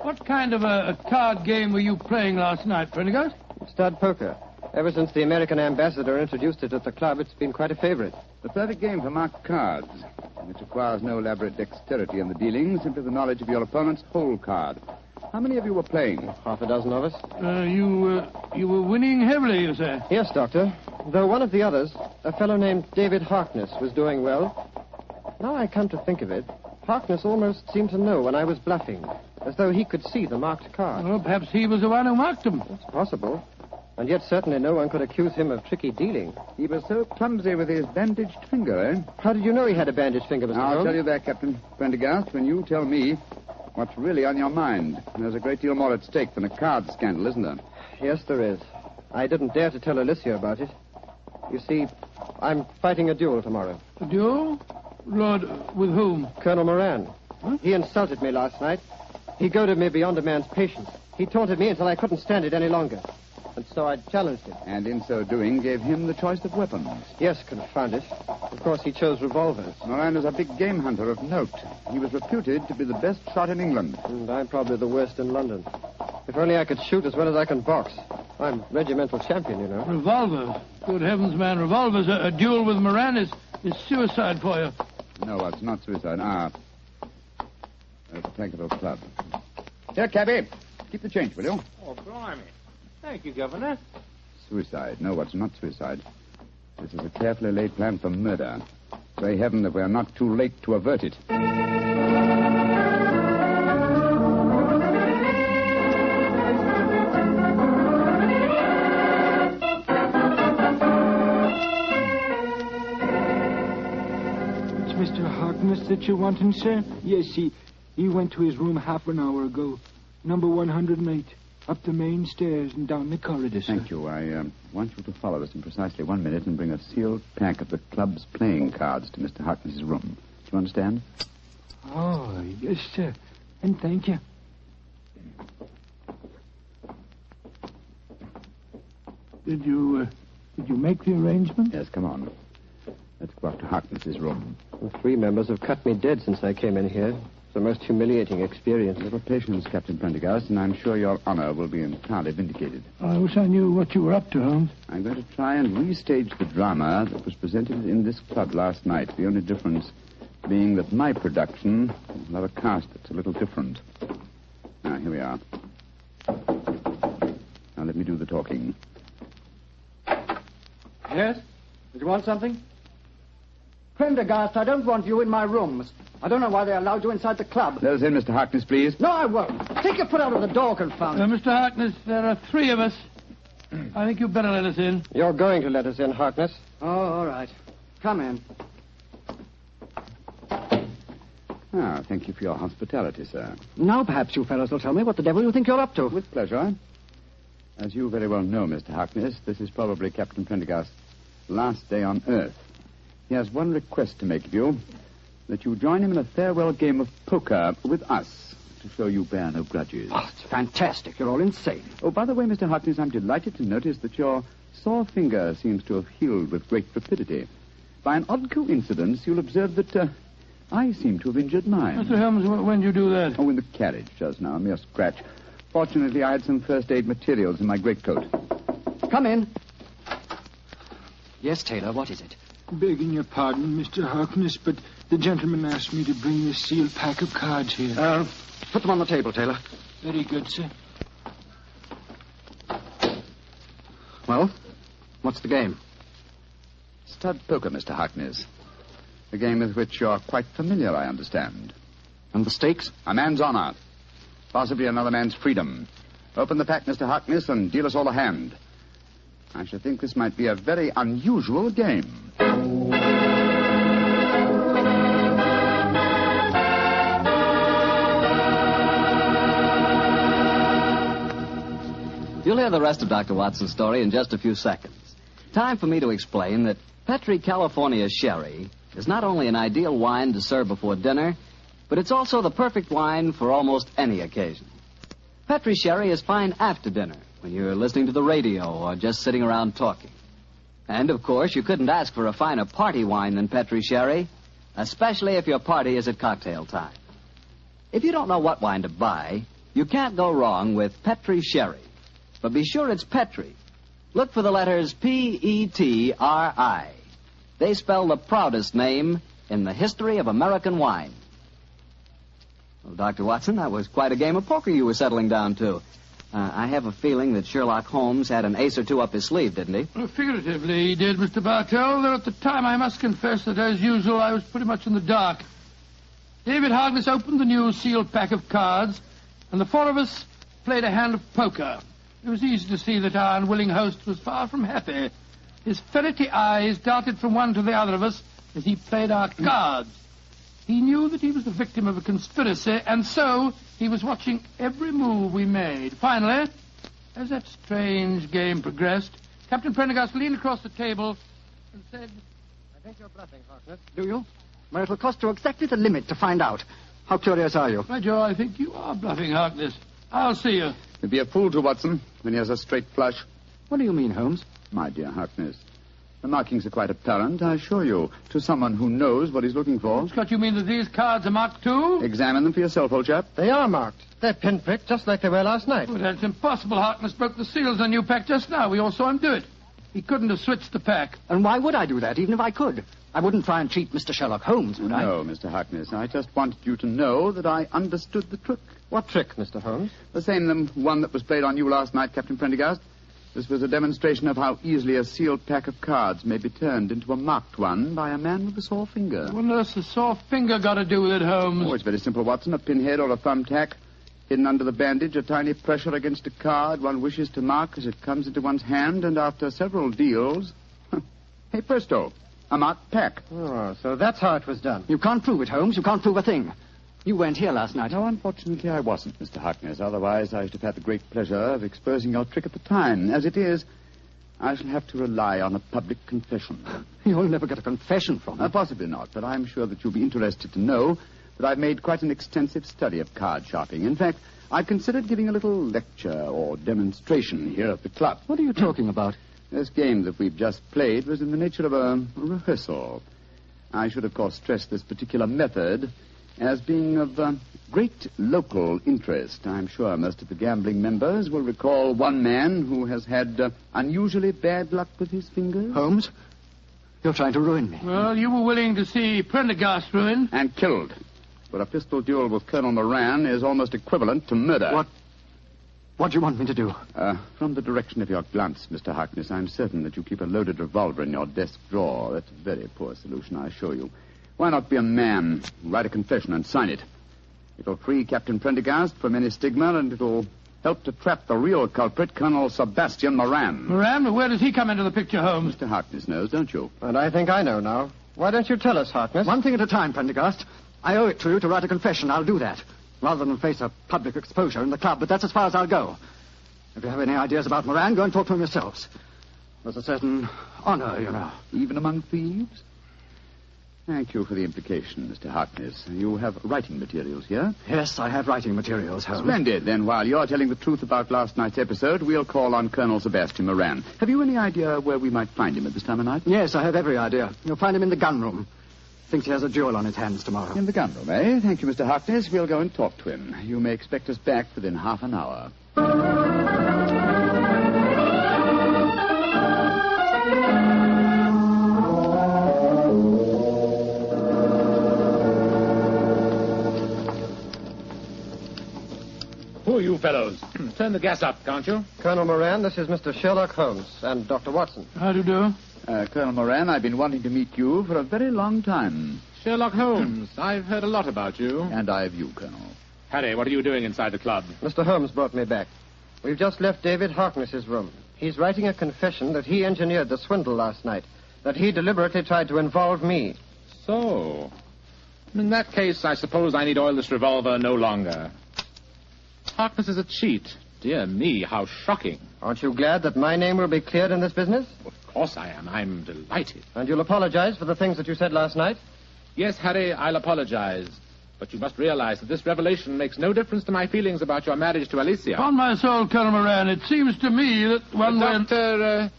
S3: What kind of a card game were you playing last night, Prendergast?
S24: Stud poker. Ever since the American ambassador introduced it at the club, it's been quite a favorite.
S10: The perfect game for marked cards. It requires no elaborate dexterity in the dealing, simply the knowledge of your opponent's whole card. How many of you were playing?
S24: Half a dozen of us.
S3: You were winning heavily, you say?
S24: Yes, Doctor. Though one of the others, a fellow named David Harkness, was doing well. Now I come to think of it, Harkness almost seemed to know when I was bluffing, as though he could see the marked card.
S3: Well, perhaps he was the one who marked them.
S24: It's possible. And yet certainly no one could accuse him of tricky dealing.
S10: He was so clumsy with his bandaged finger, eh?
S24: How did you know he had a bandaged finger, Mr. Holmes?
S10: I'll tell you that, Captain Prendergast, when you tell me what's really on your mind. There's a great deal more at stake than a card scandal, isn't there?
S24: Yes, there is. I didn't dare to tell Alicia about it. You see, I'm fighting a duel tomorrow.
S3: A duel? Lord, with whom?
S24: Colonel Moran. Huh? He insulted me last night. He goaded me beyond a man's patience. He taunted me until I couldn't stand it any longer. And so I challenged him.
S10: And in so doing, gave him the choice of weapons.
S24: Yes, confound it. Of course, he chose revolvers.
S10: Moran is a big game hunter of note. He was reputed to be the best shot in England.
S24: And I'm probably the worst in London. If only I could shoot as well as I can box. I'm regimental champion, you know.
S3: Revolvers? Good heavens, man, revolvers. A duel with Moran is suicide for you.
S10: No, it's not suicide. There's the Tankerville Club. Here, cabby. Keep the change, will you?
S11: Oh, blimey. Thank you, Governor.
S10: Suicide. No, it's not suicide. This is a carefully laid plan for murder. Pray heaven that we are not too late to avert it.
S11: Mr. Harkness that you're wanting, sir? Yes, he went to his room half an hour ago. Number 108. Up the main stairs and down the corridor, sir.
S10: Thank you. I want you to follow us in precisely 1 minute and bring a sealed pack of the club's playing cards to Mr. Harkness's room. Do you understand?
S11: Oh, yes, sir. And thank you.
S3: Did you make the arrangement?
S10: Yes, come on. Let's go up to Harkness's room.
S24: The 3 members have cut me dead since I came in here. It's the most humiliating experience.
S10: A little patience, Captain Prendergast, and I'm sure your honor will be entirely vindicated.
S3: I wish I knew what you were up to, Holmes.
S10: I'm going to try and restage the drama that was presented in this club last night. The only difference being that my production will have a cast that's a little different. Now, here we are. Now, let me do the talking.
S19: Yes? Did you want something? Prendergast, I don't want you in my rooms. I don't know why they allowed you inside the club.
S10: Let us in, Mr. Harkness, please.
S19: No, I won't. Take your foot out of the door, confound it.
S3: Mr. Harkness, there are 3 of us. I think you'd better let us in.
S24: You're going to let us in, Harkness.
S19: Oh, all right. Come in.
S10: Thank you for your hospitality, sir.
S19: Now perhaps you fellows will tell me what the devil you think you're up to.
S10: With pleasure. As you very well know, Mr. Harkness, this is probably Captain Prendergast's last day on Earth. He has one request to make of you, that you join him in a farewell game of poker with us, to show you bear no grudges.
S19: Oh, it's fantastic. You're all insane.
S10: Oh, by the way, Mr. Harkness, I'm delighted to notice that your sore finger seems to have healed with great rapidity. By an odd coincidence, you'll observe that I seem to have injured mine.
S3: Mr. Holmes, when did you do that?
S10: Oh, in the carriage just now, a mere scratch. Fortunately, I had some first aid materials in my greatcoat.
S19: Come in. Yes, Taylor, what is it?
S11: Begging your pardon, Mr. Harkness, but The gentleman asked me to bring this sealed pack of cards here.
S19: Put them on the table, Taylor.
S11: Very good, sir.
S19: Well, what's the game?
S10: Stud poker, Mr. Harkness. A game with which you're quite familiar, I understand.
S19: And the stakes?
S10: A man's honor. Possibly another man's freedom. Open the pack, Mr. Harkness, and deal us all a hand. I should think this might be a very unusual game.
S2: You'll hear the rest of Dr. Watson's story in just a few seconds. Time for me to explain that Petri California Sherry is not only an ideal wine to serve before dinner, but it's also the perfect wine for almost any occasion. Petri Sherry is fine after dinner, when you're listening to the radio or just sitting around talking. And, of course, you couldn't ask for a finer party wine than Petri Sherry, especially if your party is at cocktail time. If you don't know what wine to buy, you can't go wrong with Petri Sherry. But be sure it's Petri. Look for the letters P-E-T-R-I. They spell the proudest name in the history of American wine. Well, Dr. Watson, that was quite a game of poker you were settling down to. I have a feeling that Sherlock Holmes had an ace or two up his sleeve, didn't he?
S3: Well, figuratively, he did, Mr. Bartell, though at the time I must confess that, as usual, I was pretty much in the dark. David Harkness opened the new sealed pack of cards, and the four of us played a hand of poker. It was easy to see that our unwilling host was far from happy. His ferrety eyes darted from one to the other of us as he played our cards. He knew that he was the victim of a conspiracy, and so he was watching every move we made. Finally, as that strange game progressed, Captain Prendergast leaned across the table and said,
S19: I think you're bluffing, Harkness. Do you? Well, it'll cost you exactly the limit to find out. How curious are you?
S3: By Joe, I think you are bluffing, Harkness. I'll see you.
S10: You'd be a fool to, Watson, when he has a straight flush.
S19: What do you mean, Holmes?
S10: My dear Harkness, the markings are quite apparent, I assure you, to someone who knows what he's looking for.
S3: Scott, you mean that these cards are marked too?
S10: Examine them for yourself, old chap.
S24: They are marked. They're pinpricked, just like they were last night.
S3: Well, that's impossible. Harkness broke the seals on your pack just now. We all saw him do it. He couldn't have switched the pack.
S19: And why would I do that, even if I could? I wouldn't try and cheat Mr. Sherlock Holmes, would I?
S10: No, Mr. Harkness. I just wanted you to know that I understood the trick.
S24: What trick, Mr. Holmes?
S10: The same one that was played on you last night, Captain Prendergast. This was a demonstration of how easily a sealed pack of cards may be turned into a marked one by a man with a sore finger.
S3: What on earth's the sore finger got to do with it, Holmes?
S10: Oh, it's very simple, Watson. A pinhead or a thumbtack hidden under the bandage, a tiny pressure against a card one wishes to mark as it comes into one's hand, and after several deals, hey, presto, a marked pack.
S24: Oh, so that's how it was done.
S19: You can't prove it, Holmes. You can't prove a thing. You weren't here last night.
S10: No, unfortunately, I wasn't, Mr. Harkness. Otherwise, I should have had the great pleasure of exposing your trick at the time. As it is, I shall have to rely on a public confession.
S19: You'll never get a confession from me.
S10: Possibly not, but I'm sure that you'll be interested to know that I've made quite an extensive study of card sharping. In fact, I've considered giving a little lecture or demonstration here at the club.
S19: What are you talking about?
S10: This game that we've just played was in the nature of a rehearsal. I should, of course, stress this particular method as being of great local interest. I'm sure most of the gambling members will recall one man who has had unusually bad luck with his fingers.
S19: Holmes, you're trying to ruin me.
S3: Well, you were willing to see Prendergast ruined.
S10: And killed. But a pistol duel with Colonel Moran is almost equivalent to murder.
S19: What do you want me to do?
S10: From the direction of your glance, Mr. Harkness, I'm certain that you keep a loaded revolver in your desk drawer. That's a very poor solution, I assure you. Why not be a man, write a confession and sign it? It'll free Captain Prendergast from any stigma, and it'll help to trap the real culprit, Colonel Sebastian Moran.
S3: Moran? Where does he come into the picture, Holmes?
S10: Mr. Harkness knows, don't you?
S24: And I think I know now. Why don't you tell us, Harkness?
S19: One thing at a time, Prendergast. I owe it to you to write a confession. I'll do that, rather than face a public exposure in the club, but that's as far as I'll go. If you have any ideas about Moran, go and talk to him yourselves. There's a certain honor, you know.
S10: Even among thieves? Thank you for the implication, Mr. Harkness. You have writing materials here?
S19: Yes, I have writing materials, Holmes.
S10: Splendid. Then while you're telling the truth about last night's episode, we'll call on Colonel Sebastian Moran. Have you any idea where we might find him at this time of night?
S19: Yes, I have every idea. You'll find him in the gun room. Thinks he has a duel on his hands tomorrow.
S10: In the gun room, eh? Thank you, Mr. Harkness. We'll go and talk to him. You may expect us back within half an hour.
S4: turn the gas up, can't you?
S24: Colonel Moran, this is Mr. Sherlock Holmes and Dr. Watson.
S3: How do you do?
S5: Colonel Moran, I've been wanting to meet you for a very long time.
S4: Sherlock Holmes, I've heard a lot about you.
S5: And I of you, Colonel.
S4: Harry, what are you doing inside the club?
S24: Mr. Holmes brought me back. We've just left David Harkness's room. He's writing a confession that he engineered the swindle last night, that he deliberately tried to involve me.
S4: So, in that case, I suppose I need oil this revolver no longer. Harkness is a cheat. Dear me, how shocking.
S24: Aren't you glad that my name will be cleared in this business?
S4: Of course I am. I'm delighted.
S24: And you'll apologize for the things that you said last night?
S4: Yes, Harry, I'll apologize. But you must realize that this revelation makes no difference to my feelings about your marriage to Alicia.
S3: On my soul, Colonel Moran, it seems to me that one
S4: Dr.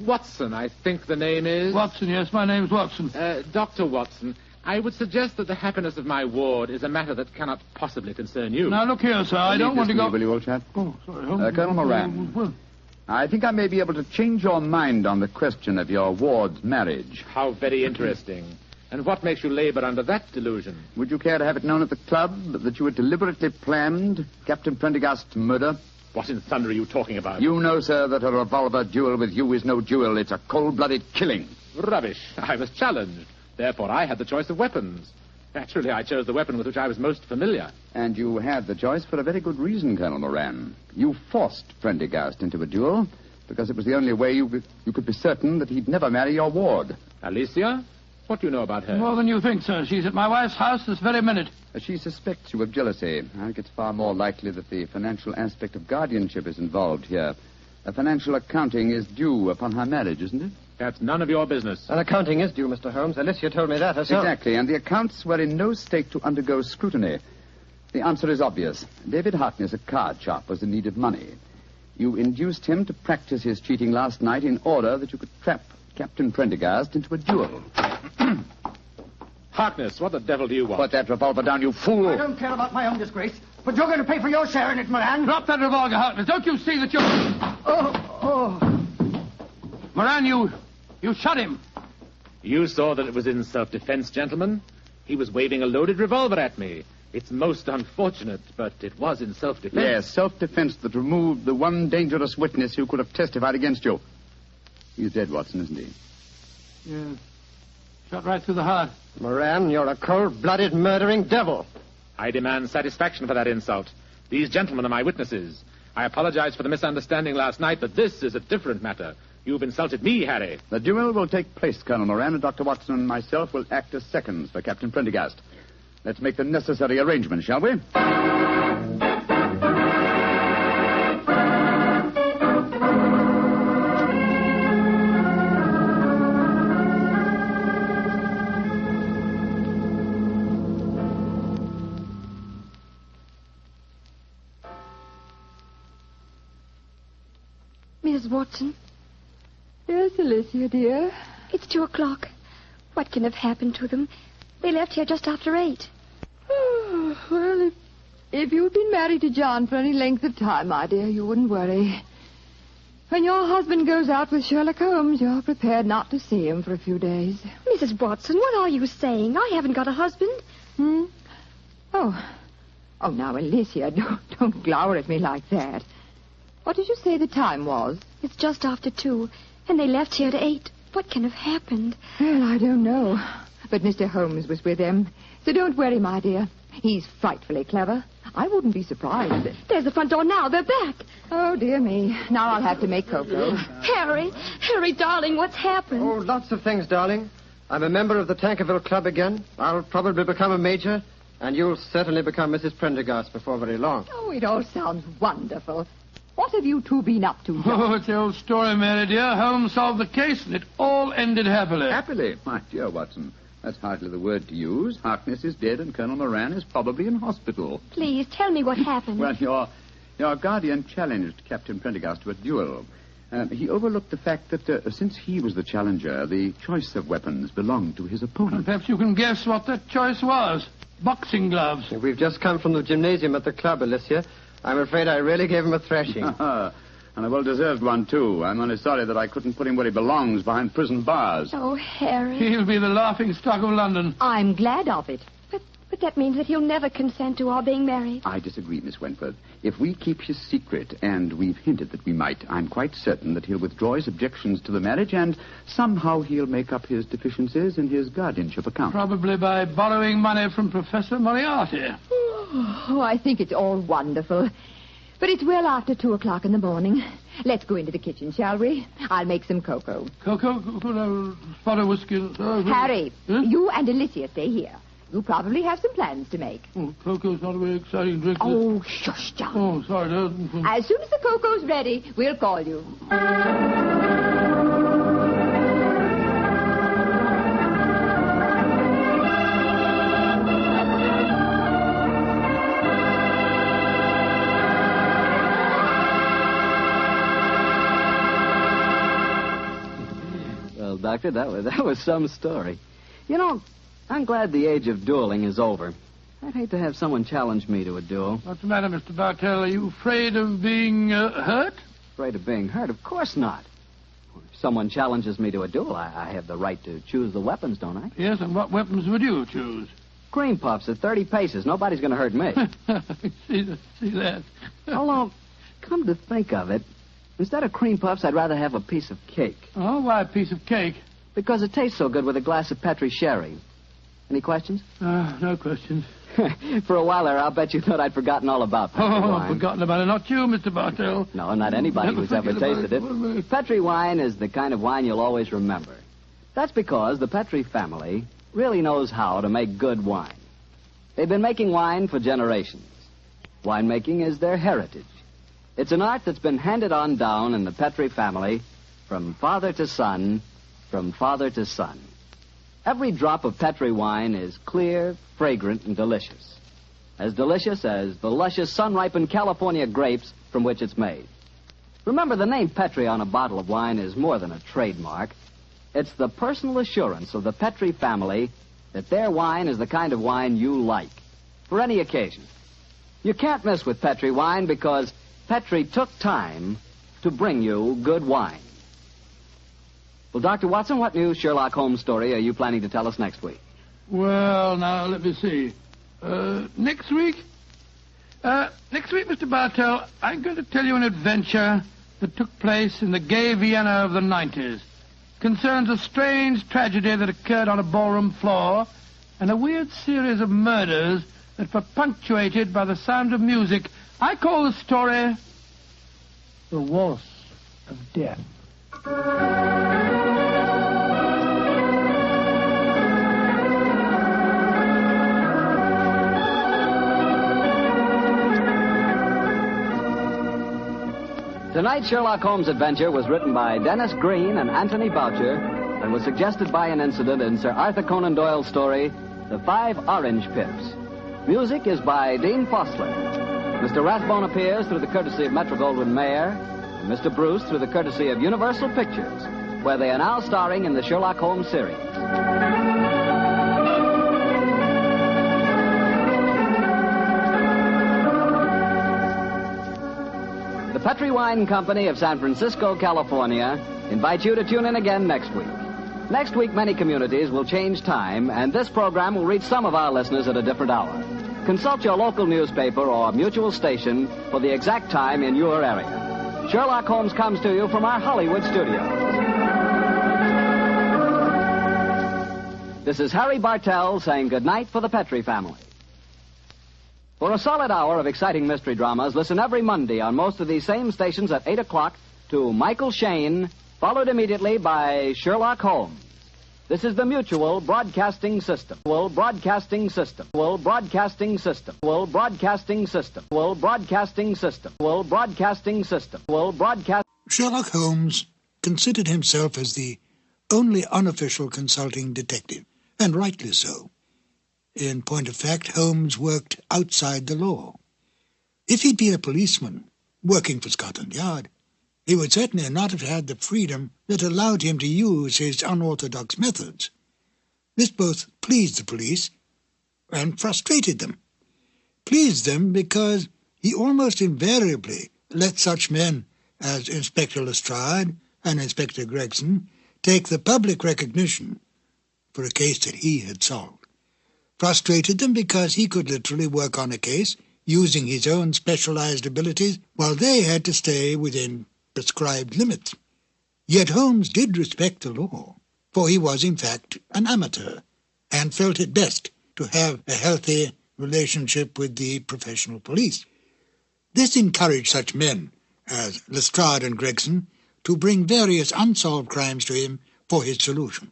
S4: Watson, I think the name is.
S3: Watson, yes, my name's Watson.
S4: Dr. Watson, I would suggest that the happiness of my ward is a matter that cannot possibly concern you.
S3: Now, look here, sir, I don't want to go...
S5: Will you, old chap?
S3: Oh, sorry.
S5: Colonel Moran, I think I may be able to change your mind on the question of your ward's marriage.
S4: How very interesting. And what makes you labor under that delusion?
S5: Would you care to have it known at the club that you had deliberately planned Captain Prendergast's murder?
S4: What in thunder are you talking about?
S5: You know, sir, that a revolver duel with you is no duel. It's a cold-blooded killing.
S4: Rubbish. I was challenged. Therefore, I had the choice of weapons. Naturally, I chose the weapon with which I was most familiar.
S5: And you had the choice for a very good reason, Colonel Moran. You forced Prendergast into a duel because it was the only way you could be certain that he'd never marry your ward.
S4: Alicia? What do you know about her?
S3: More than you think, sir. She's at my wife's house this very minute.
S5: She suspects you of jealousy. I think it's far more likely that the financial aspect of guardianship is involved here. A financial accounting is due upon her marriage, isn't it?
S4: That's none of your business.
S24: An accounting is due, Mr. Holmes. Alicia told me that herself.
S5: Exactly, and the accounts were in no state to undergo scrutiny. The answer is obvious. David Harkness, a card sharp, was in need of money. You induced him to practice his cheating last night in order that you could trap Captain Prendergast into a duel.
S4: Harkness, what the devil do you want?
S5: Put that revolver down, you fool.
S19: I don't care about my own disgrace, but you're going to pay for your share in it, Moran.
S3: Drop that revolver, Harkness. Don't you see that you're... Moran, you shot him.
S4: You saw that it was in self-defense, gentlemen. He was waving a loaded revolver at me. It's most unfortunate, but it was in self-defense.
S5: Yes, self-defense that removed the one dangerous witness who could have testified against you. He's dead, Watson, isn't he?
S3: Yes. Shot right through the heart.
S24: Moran, you're a cold-blooded, murdering devil.
S4: I demand satisfaction for that insult. These gentlemen are my witnesses. I apologize for the misunderstanding last night, but this is a different matter. You've insulted me, Harry.
S5: The duel will take place, Colonel Moran, and Dr. Watson and myself will act as seconds for Captain Prendergast. Let's make the necessary arrangements, shall we?
S1: Miss Watson?
S17: Yes, Alicia, dear?
S1: It's 2:00. What can have happened to them? They left here just after 8.
S17: Oh, well, if you'd been married to John for any length of time, my dear, you wouldn't worry. When your husband goes out with Sherlock Holmes, you're prepared not to see him for a few days.
S1: Mrs. Watson, what are you saying? I haven't got a husband.
S17: Oh, now, Alicia, don't glower at me like that. What did you say the time was?
S1: It's just after 2, and they left here at 8. What can have happened?
S17: Well, I don't know. But Mr. Holmes was with them. So don't worry, my dear. He's frightfully clever. I wouldn't be surprised.
S1: There's the front door now. They're back.
S17: Oh, dear me. Now I'll have to make cocoa.
S1: Harry, darling, what's happened?
S24: Oh, lots of things, darling. I'm a member of the Tankerville Club again. I'll probably become a major, and you'll certainly become Mrs. Prendergast before very long.
S17: Oh, it all sounds wonderful. What have you two been up to, John?
S3: Oh, it's the old story, Mary, dear. Holmes solved the case, and it all ended happily.
S5: Happily? My dear Watson, that's hardly the word to use. Harkness is dead, and Colonel Moran is probably in hospital.
S1: Please, tell me what happened.
S5: Well, your guardian challenged Captain Prendergast to a duel. He overlooked the fact that since he was the challenger, the choice of weapons belonged to his opponent.
S3: And perhaps you can guess what that choice was. Boxing gloves.
S24: We've just come from the gymnasium at the club, Alicia. I'm afraid I really gave him a thrashing.
S5: And a well-deserved one, too. I'm only sorry that I couldn't put him where he belongs, behind prison bars.
S1: Oh, Harry.
S3: He'll be the laughing stock of London.
S17: I'm glad of it.
S1: But But that means that he'll never consent to our being married.
S8: I disagree, Miss Wentworth. If we keep his secret, and we've hinted that we might, I'm quite certain that he'll withdraw his objections to the marriage, and somehow he'll make up his deficiencies in his guardianship account.
S3: Probably by borrowing money from Professor Moriarty.
S17: Oh, I think it's all wonderful. But it's well after 2 o'clock in the morning. Let's go into the kitchen, shall we? I'll make some cocoa.
S3: Cocoa? Spot of whiskey.
S17: Harry, you and Alicia stay here. You probably have some plans to make.
S3: Oh, cocoa's not a very exciting drink.
S17: Oh, shush, John.
S3: Oh, sorry.
S17: As soon as the cocoa's ready, we'll call you.
S2: Well, Doctor, that was some story. You know, I'm glad the age of dueling is over. I'd hate to have someone challenge me to a duel.
S3: What's the matter, Mr. Bartell? Are you afraid of being hurt?
S2: Afraid of being hurt? Of course not. If someone challenges me to a duel, I have the right to choose the weapons, don't I?
S3: Yes, and what weapons would you choose?
S2: Cream puffs at 30 paces. Nobody's going to hurt me.
S3: See that.
S2: Although, come to think of it, instead of cream puffs, I'd rather have a piece of cake.
S3: Oh, why a piece of cake?
S2: Because it tastes so good with a glass of Petri sherry. Any questions?
S3: No questions.
S2: For a while there, I'll bet you thought I'd forgotten all about Petri wine.
S3: Forgotten about it. Not you, Mr. Bartell.
S2: No, not anybody who's ever tasted it. Petri wine is the kind of wine you'll always remember. That's because the Petri family really knows how to make good wine. They've been making wine for generations. Winemaking is their heritage. It's an art that's been handed on down in the Petri family from father to son, from father to son. Every drop of Petri wine is clear, fragrant, and delicious. As delicious as the luscious sun-ripened California grapes from which it's made. Remember, the name Petri on a bottle of wine is more than a trademark. It's the personal assurance of the Petri family that their wine is the kind of wine you like, for any occasion. You can't miss with Petri wine because Petri took time to bring you good wine. Well, Dr. Watson, what new Sherlock Holmes story are you planning to tell us next week?
S3: Well, now, let me see. Next week? Next week, Mr. Bartell, I'm going to tell you an adventure that took place in the gay Vienna of the 90s. Concerns a strange tragedy that occurred on a ballroom floor and a weird series of murders that were punctuated by the sound of music. I call the story The Waltz of Death.
S2: Tonight's Sherlock Holmes adventure was written by Dennis Green and Anthony Boucher and was suggested by an incident in Sir Arthur Conan Doyle's story, The 5 Orange Pips. Music is by Dean Fossler. Mr. Rathbone appears through the courtesy of Metro-Goldwyn-Mayer, and Mr. Bruce through the courtesy of Universal Pictures, where they are now starring in the Sherlock Holmes series. The Petri Wine Company of San Francisco, California, invites you to tune in again next week. Next week, many communities will change time, and this program will reach some of our listeners at a different hour. Consult your local newspaper or mutual station for the exact time in your area. Sherlock Holmes comes to you from our Hollywood studios. This is Harry Bartell saying goodnight for the Petri family. For a solid hour of exciting mystery dramas, listen every Monday on most of these same stations at 8 o'clock to Michael Shayne, followed immediately by Sherlock Holmes. This is the Mutual Broadcasting System. Mutual Broadcasting System. Mutual Broadcasting System. Mutual Broadcasting System. Mutual Broadcasting System. Mutual Broadcasting System. Mutual Broadcast.
S9: Sherlock Holmes considered himself as the only unofficial consulting detective, and rightly so. In point of fact, Holmes worked outside the law. If he'd been a policeman working for Scotland Yard, he would certainly not have had the freedom that allowed him to use his unorthodox methods. This both pleased the police and frustrated them. Pleased them because he almost invariably let such men as Inspector Lestrade and Inspector Gregson take the public recognition for a case that he had solved. frustrated them because he could literally work on a case using his own specialized abilities while they had to stay within prescribed limits. Yet Holmes did respect the law, for he was in fact an amateur and felt it best to have a healthy relationship with the professional police. This encouraged such men as Lestrade and Gregson to bring various unsolved crimes to him for his solution.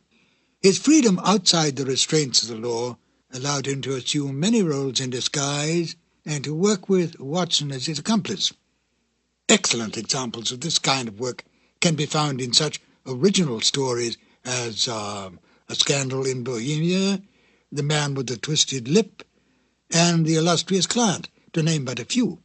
S9: His freedom outside the restraints of the law allowed him to assume many roles in disguise and to work with Watson as his accomplice. Excellent examples of this kind of work can be found in such original stories as A Scandal in Bohemia, The Man with the Twisted Lip, and The Illustrious Client, to name but a few.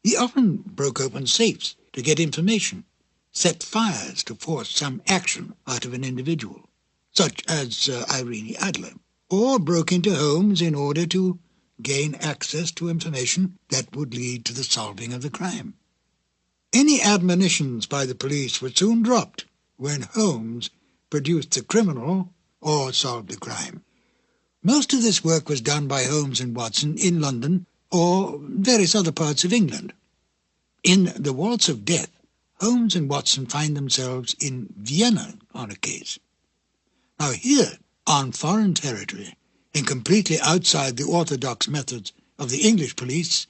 S9: He often broke open safes to get information, set fires to force some action out of an individual, such as Irene Adler, or broke into homes in order to gain access to information that would lead to the solving of the crime. Any admonitions by the police were soon dropped when Holmes produced the criminal or solved the crime. Most of this work was done by Holmes and Watson in London or various other parts of England. In The Waltz of Death, Holmes and Watson find themselves in Vienna on a case. Now here, on foreign territory, and completely outside the orthodox methods of the English police,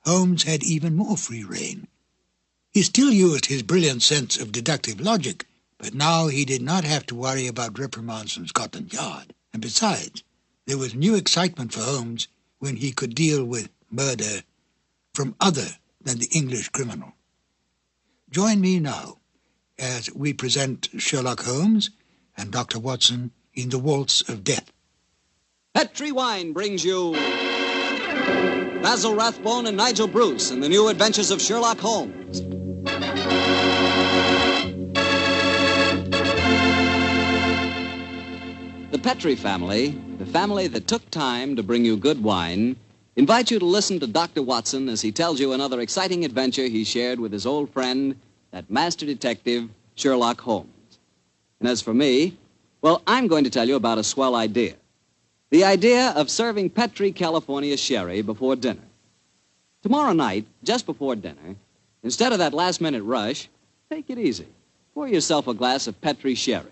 S9: Holmes had even more free rein. He still used his brilliant sense of deductive logic, but now he did not have to worry about reprimands from Scotland Yard. And besides, there was new excitement for Holmes when he could deal with murder from other than the English criminal. Join me now as we present Sherlock Holmes and Dr. Watson in The Waltz of Death.
S2: Petri Wine brings you Basil Rathbone and Nigel Bruce in the new adventures of Sherlock Holmes. The Petri family, the family that took time to bring you good wine, invite you to listen to Dr. Watson as he tells you another exciting adventure he shared with his old friend, that master detective, Sherlock Holmes. And as for me, well, I'm going to tell you about a swell idea. The idea of serving Petri California sherry before dinner. Tomorrow night, just before dinner, instead of that last-minute rush, take it easy. Pour yourself a glass of Petri sherry.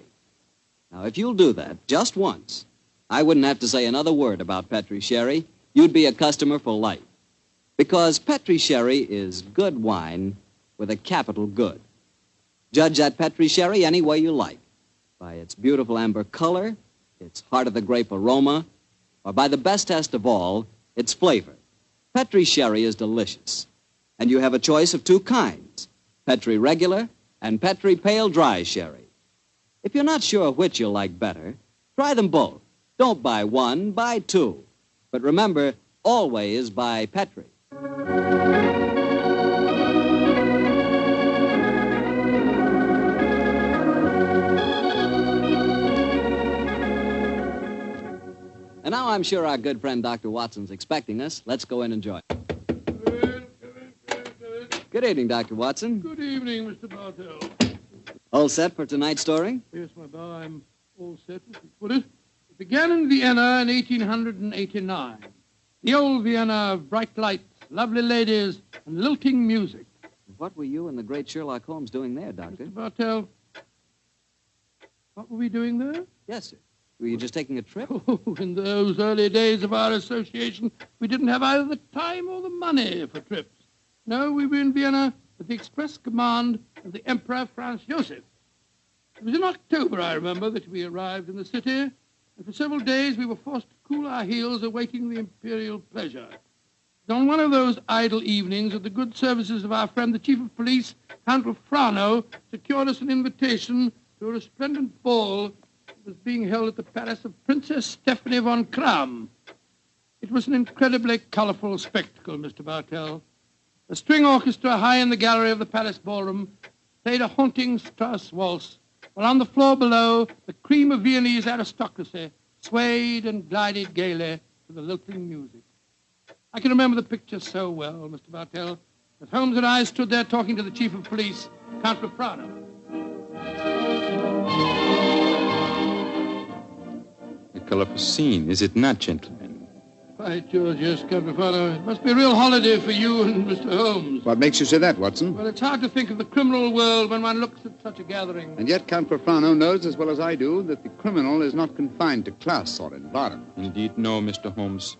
S2: Now, if you'll do that just once, I wouldn't have to say another word about Petri sherry. You'd be a customer for life. Because Petri sherry is good wine with a capital good. Judge that Petri sherry any way you like. By its beautiful amber color, its heart-of-the-grape aroma, or by the best test of all, its flavor. Petri sherry is delicious. And you have a choice of two kinds, Petri regular and Petri pale dry sherry. If you're not sure which you'll like better, try them both. Don't buy one, buy two. But remember, always buy Petri. And now I'm sure our good friend Dr. Watson's expecting us. Let's go in and join. Good evening, Dr. Watson.
S3: Good evening, Mr. Bartell.
S2: All set for tonight's story?
S3: Yes, my boy, I'm all set. Put it. It began in Vienna in 1889. The old Vienna of bright lights, lovely ladies, and lilting music.
S2: What were you and the great Sherlock Holmes doing there, Doctor?
S3: Mr. Bartell, what were we doing there?
S2: Yes, sir. Were you just taking a trip?
S3: Oh, in those early days of our association, we didn't have either the time or the money for trips. No, we were in Vienna at the express command of the Emperor Franz Joseph. It was in October, I remember, that we arrived in the city, and for several days we were forced to cool our heels awaiting the imperial pleasure. On one of those idle evenings, that the good services of our friend, the Chief of Police, Count Rufrano, secured us an invitation to a resplendent ball that was being held at the palace of Princess Stephanie von Kram. It was an incredibly colorful spectacle, Mr. Bartell. A string orchestra high in the gallery of the palace ballroom played a haunting Strauss waltz, while on the floor below, the cream of Viennese aristocracy swayed and glided gaily to the lilting music. I can remember the picture so well, Mr. Bartell, as Holmes and I stood there talking to the Chief of Police, Count Rufrano.
S2: It
S12: colorful scene, is it not, gentlemen?
S3: Right, George, yes, Camberwell. It must be a real holiday for you and Mr. Holmes.
S5: What makes you say that, Watson?
S3: Well, it's hard to think of the criminal world when one looks at such a gathering.
S5: And yet Count Profano knows as well as I do that the criminal is not confined to class or environment.
S12: Indeed, no, Mr. Holmes.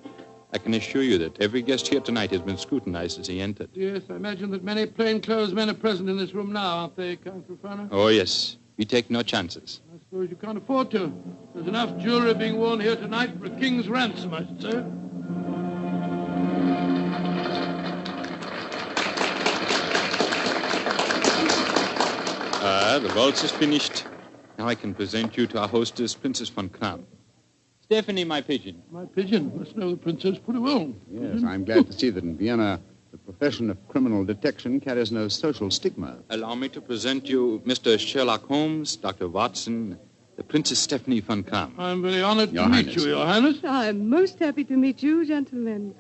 S12: I can assure you that every guest here tonight has been scrutinized as he entered.
S3: Yes, I imagine that many plainclothes men are present in this room now, aren't they, Count Profano?
S12: Oh, yes. We take no chances.
S3: I suppose you can't afford to. There's enough jewelry being worn here tonight for a king's ransom, I should say.
S12: The waltz is finished. Now I can present you to our hostess, Princess von Kram. Stephanie, my pigeon.
S3: My pigeon must know the princess pretty well.
S5: Yes, I'm glad to see that in Vienna the profession of criminal detection carries no social stigma.
S12: Allow me to present you Mr. Sherlock Holmes, Dr. Watson, the Princess Stephanie von Kram.
S3: I'm very honored to meet you, Your Highness.
S6: I'm most happy to meet you, gentlemen.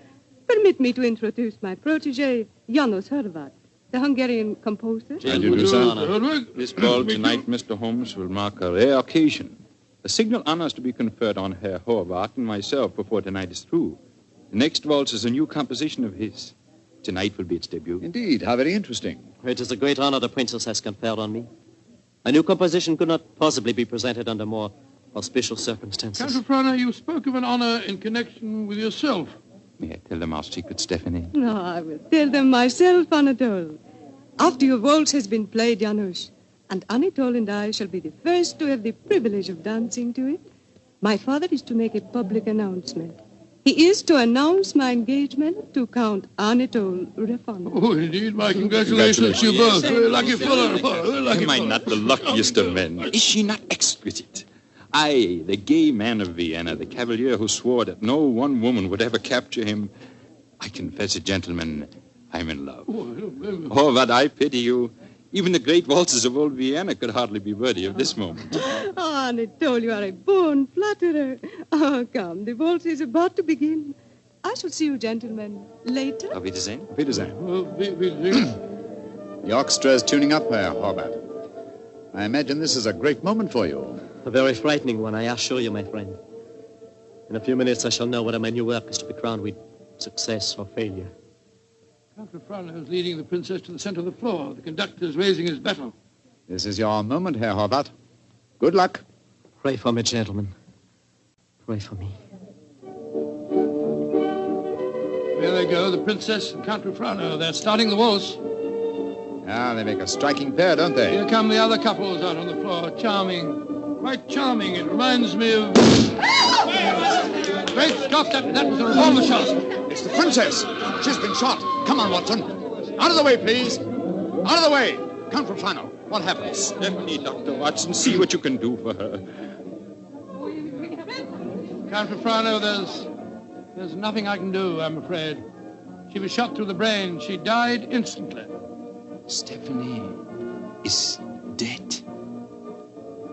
S6: Permit me to introduce my protege, Janos Horvat, the Hungarian composer.
S12: This ball tonight, Mr. Holmes, will mark a rare occasion. A signal honor is to be conferred on Herr Horvath and myself before tonight is through. The next waltz is a new composition of his. Tonight will be its debut.
S5: Indeed, how very interesting.
S16: It is a great honor the princess has conferred on me. A new composition could not possibly be presented under more auspicious circumstances.
S3: Count Profano, you spoke of an honor in connection with yourself.
S12: May I tell them our secret, Stephanie?
S6: No, I will tell them myself, Anatole. After your waltz has been played, Janusz, and Anatole and I shall be the first to have the privilege of dancing to it, my father is to make a public announcement. He is to announce my engagement to Count Anatole Rafano.
S3: Oh, indeed, my congratulations to you both. Very lucky fellow.
S12: Am I not the luckiest of men? Is she not exquisite? I, the gay man of Vienna, the cavalier who swore that no one woman would ever capture him. I confess it, gentlemen, I'm in love. Oh, but I pity you. Even the great waltzes of old Vienna could hardly be worthy of this moment.
S6: Oh, Anatole, you are a born flatterer. Oh, come, the waltz is about to begin. I shall see you gentlemen later.
S12: Auf Wiedersehen.
S5: Auf Wiedersehen. The orchestra is tuning up, Herr Horvath. I imagine this is a great moment for you.
S16: A very frightening one, I assure you, my friend. In a few minutes, I shall know whether my new work is to be crowned with success or failure.
S3: Count Profano is leading the princess to the center of the floor. The conductor is raising his bottle.
S5: This is your moment, Herr Horvath. Good luck.
S16: Pray for me, gentlemen. Pray for me.
S3: There they go, the princess and Count Profano. They're starting the waltz.
S5: Ah, they make a striking pair, don't they?
S3: Here come the other couples out on the floor. Charming. Quite charming. It reminds me of... Great Scott, that was a revolver shot.
S5: It's the princess. She's been shot. Come on, Watson. Out of the way, please. Out of the way. Count Profano. What happens?
S12: Stephanie, Dr. Watson, see what you can do for her.
S3: Count Profano, there's nothing I can do, I'm afraid. She was shot through the brain. She died instantly.
S12: Stephanie is dead.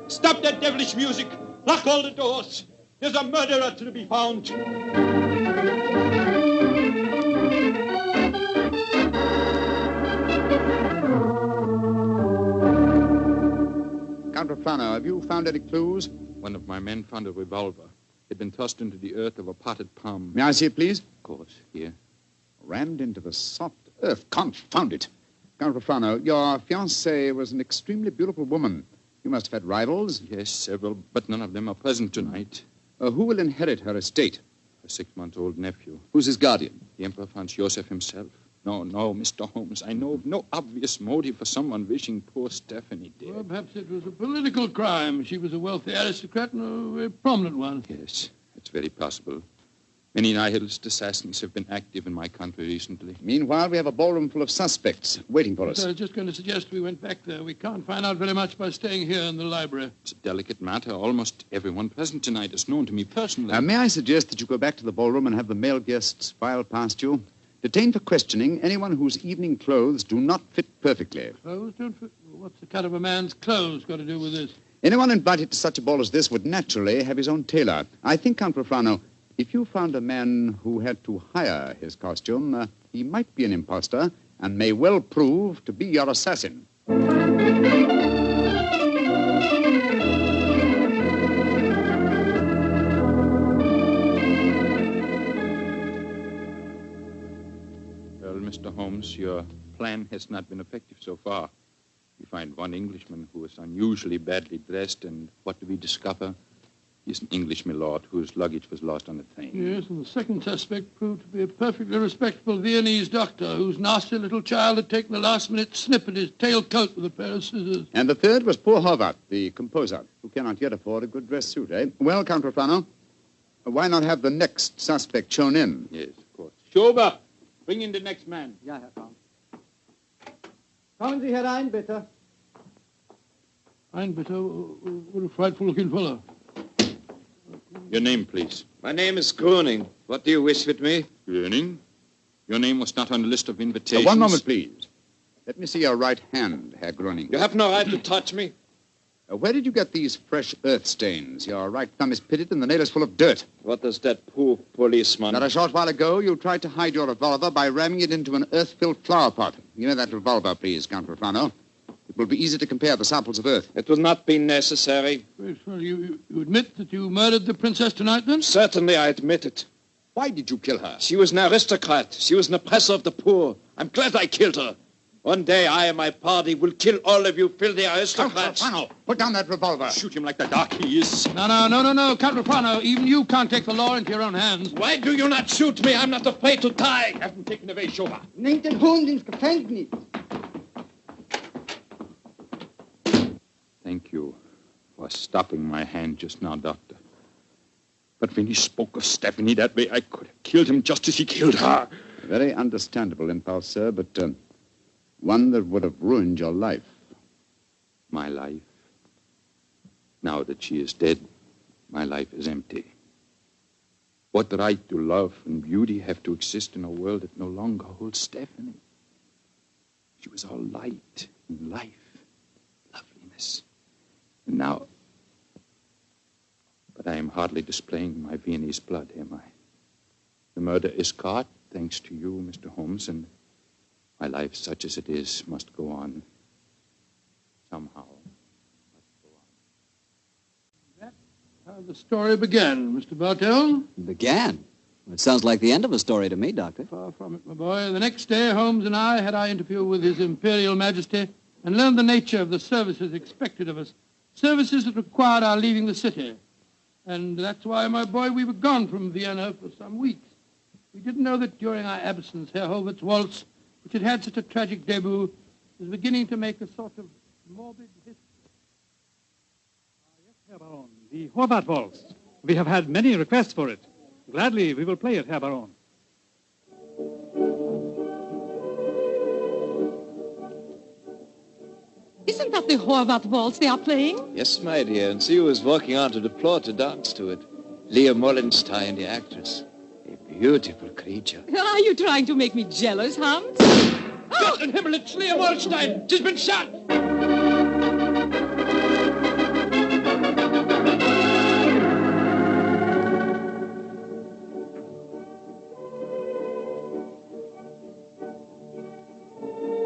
S12: Stop that devilish music. Lock all the doors. There's a murderer to be found.
S5: Count Profano, have you found any clues?
S12: One of my men found a revolver. It had been tossed into the earth of a potted palm.
S5: May I see it, please?
S12: Of course. Here.
S5: Rammed into the soft earth. Confound it. Count Profano, your fiancée was an extremely beautiful woman. You must have had rivals?
S12: Yes, several, but none of them are present tonight.
S5: Who will inherit her estate?
S12: A 6-month-old nephew.
S5: Who's his guardian?
S12: The Emperor Franz Joseph himself. No, Mr. Holmes. I know of no obvious motive for someone wishing poor Stephanie dead.
S3: Well, perhaps it was a political crime. She was a wealthy aristocrat and a very prominent one.
S12: Yes, it's very possible. Many nihilist assassins have been active in my country recently.
S5: Meanwhile, we have a ballroom full of suspects waiting for us.
S3: I was just going to suggest we went back there. We can't find out very much by staying here in the library.
S12: It's a delicate matter. Almost everyone present tonight is known to me personally.
S5: May I suggest that you go back to the ballroom and have the male guests file past you? Detain for questioning anyone whose evening clothes do not fit perfectly.
S3: Clothes don't fit? What's the cut of a man's clothes got to do with this?
S5: Anyone invited to such a ball as this would naturally have his own tailor. I think, Count Profano, if you found a man who had to hire his costume, he might be an imposter and may well prove to be your assassin.
S12: plan has not been effective so far. We find one Englishman who is unusually badly dressed, and what do we discover? He's an English milord whose luggage was lost on the train.
S3: Yes, and the second suspect proved to be a perfectly respectable Viennese doctor whose nasty little child had taken a last-minute snip at his tailcoat with a pair of scissors.
S5: And the third was poor Horvath, the composer, who cannot yet afford a good dress suit, eh? Well, Count Profano, why not have the next suspect shown in?
S12: Yes, of course. Schober, bring in the next man.
S7: Ja, Herr Count. Kommen Sie herein, bitte.
S3: Bitte, what a frightful-looking fellow.
S12: Your name, please.
S14: My name is Gruning. What do you wish with me?
S12: Gruning? Your name was not on the list of invitations.
S5: One moment, please. Let me see your right hand, Herr Gruning.
S14: You have no right to touch me.
S5: Where did you get these fresh earth stains? Your right thumb is pitted and the nail is full of dirt.
S14: What does that prove, policeman?
S5: Not a short while ago, you tried to hide your revolver by ramming it into an earth-filled flower pot. Give me that revolver, please, Count Profano. It will be easy to compare the samples of earth.
S14: It will not be necessary.
S3: Well, you admit that you murdered the princess tonight, then?
S14: Certainly, I admit it.
S5: Why did you kill her?
S14: She was an aristocrat. She was an oppressor of the poor. I'm glad I killed her. One day, I and my party will kill all of you filthy aristocrats.
S5: Count Profano, put down that revolver.
S12: Shoot him like the dark he is.
S3: No, Count Profano. Even you can't take the law into your own hands.
S14: Why do you not shoot me? I'm not afraid to die.
S12: Have him taken away, Schober.
S7: Nehmt den Hund ins Gefängnis.
S12: Thank you for stopping my hand just now, Doctor. But when he spoke of Stephanie that way, I could have killed him just as he killed her.
S5: A very understandable impulse, sir, but one that would have ruined your life.
S12: My life? Now that she is dead, my life is empty. What right do love and beauty have to exist in a world that no longer holds Stephanie? She was all light and life, loveliness. And now... But I am hardly displaying my Viennese blood, am I? The murder is caught, thanks to you, Mr. Holmes, and my life, such as it is, must go on. Somehow.
S3: That's how the story began, Mr. Bartell.
S2: Began? It sounds like the end of a story to me, Doctor.
S3: Far from it, my boy. The next day, Holmes and I had our interview with His Imperial Majesty and learned the nature of the services expected of us. Services that required our leaving the city. And that's why, my boy, we were gone from Vienna for some weeks. We didn't know that during our absence, Herr Hovarth's waltz, which had had such a tragic debut, was beginning to make a sort of morbid history.
S18: Yes, Herr Baron, the Horvath waltz. We have had many requests for it. Gladly, we will play it, Herr Baron.
S6: Isn't that the Horvath waltz they are playing?
S14: Yes, my dear, and see who is walking onto the floor to dance to it. Leah Mollenstein, the actress. A beautiful creature.
S6: Are you trying to make me jealous, Hans?
S14: Gott in Himmel, it's Leah Mollenstein! She's been shot!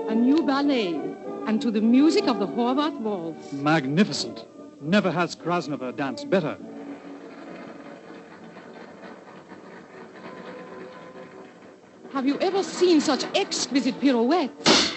S6: A new ballet, and to the music of the Horvath waltz.
S18: Magnificent. Never has Krasnova danced better.
S6: Have you ever seen such exquisite pirouettes?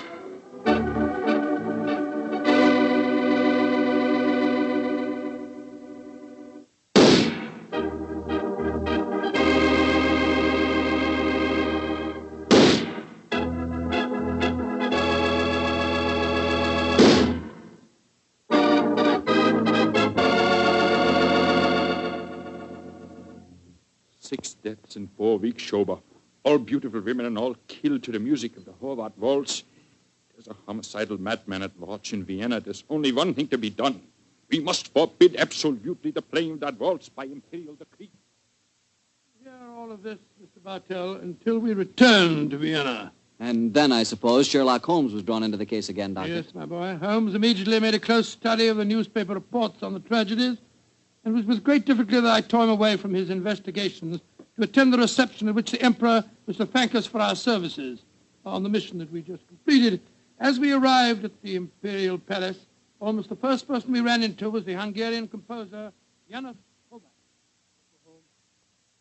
S12: Six deaths in 4 weeks, Schober. All beautiful women and all killed to the music of the Horvath waltz. There's a homicidal madman at watch in Vienna. There's only one thing to be done. We must forbid absolutely the playing of that waltz by imperial decree.
S3: Hear all of this, Mr. Bartell, until we return to Vienna.
S2: And then, I suppose, Sherlock Holmes was drawn into the case again, Doctor.
S3: Yes, my boy. Holmes immediately made a close study of the newspaper reports on the tragedies, and it was with great difficulty that I tore him away from his investigations to attend the reception at which the Emperor was to thank us for our services on the mission that we just completed. As we arrived at the Imperial Palace, almost the first person we ran into was the Hungarian composer, János Horváth.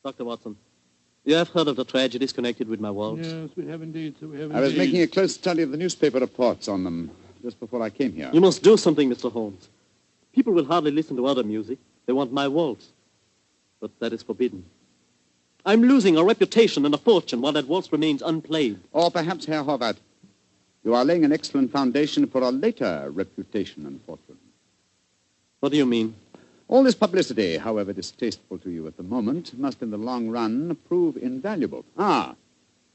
S16: Dr. Watson, You have heard of the tragedies connected with my waltz?
S3: Yes, we have indeed, sir. We have indeed.
S10: I was making a close study of the newspaper reports on them just before I came here.
S16: You must do something, Mr. Holmes. People will hardly listen to other music. They want my waltz. But that is forbidden. I'm losing a reputation and a fortune while that waltz remains unplayed.
S10: Or perhaps, Herr Horvath, you are laying an excellent foundation for a later reputation and fortune.
S16: What do you mean?
S10: All this publicity, however distasteful to you at the moment, must in the long run prove invaluable. Ah,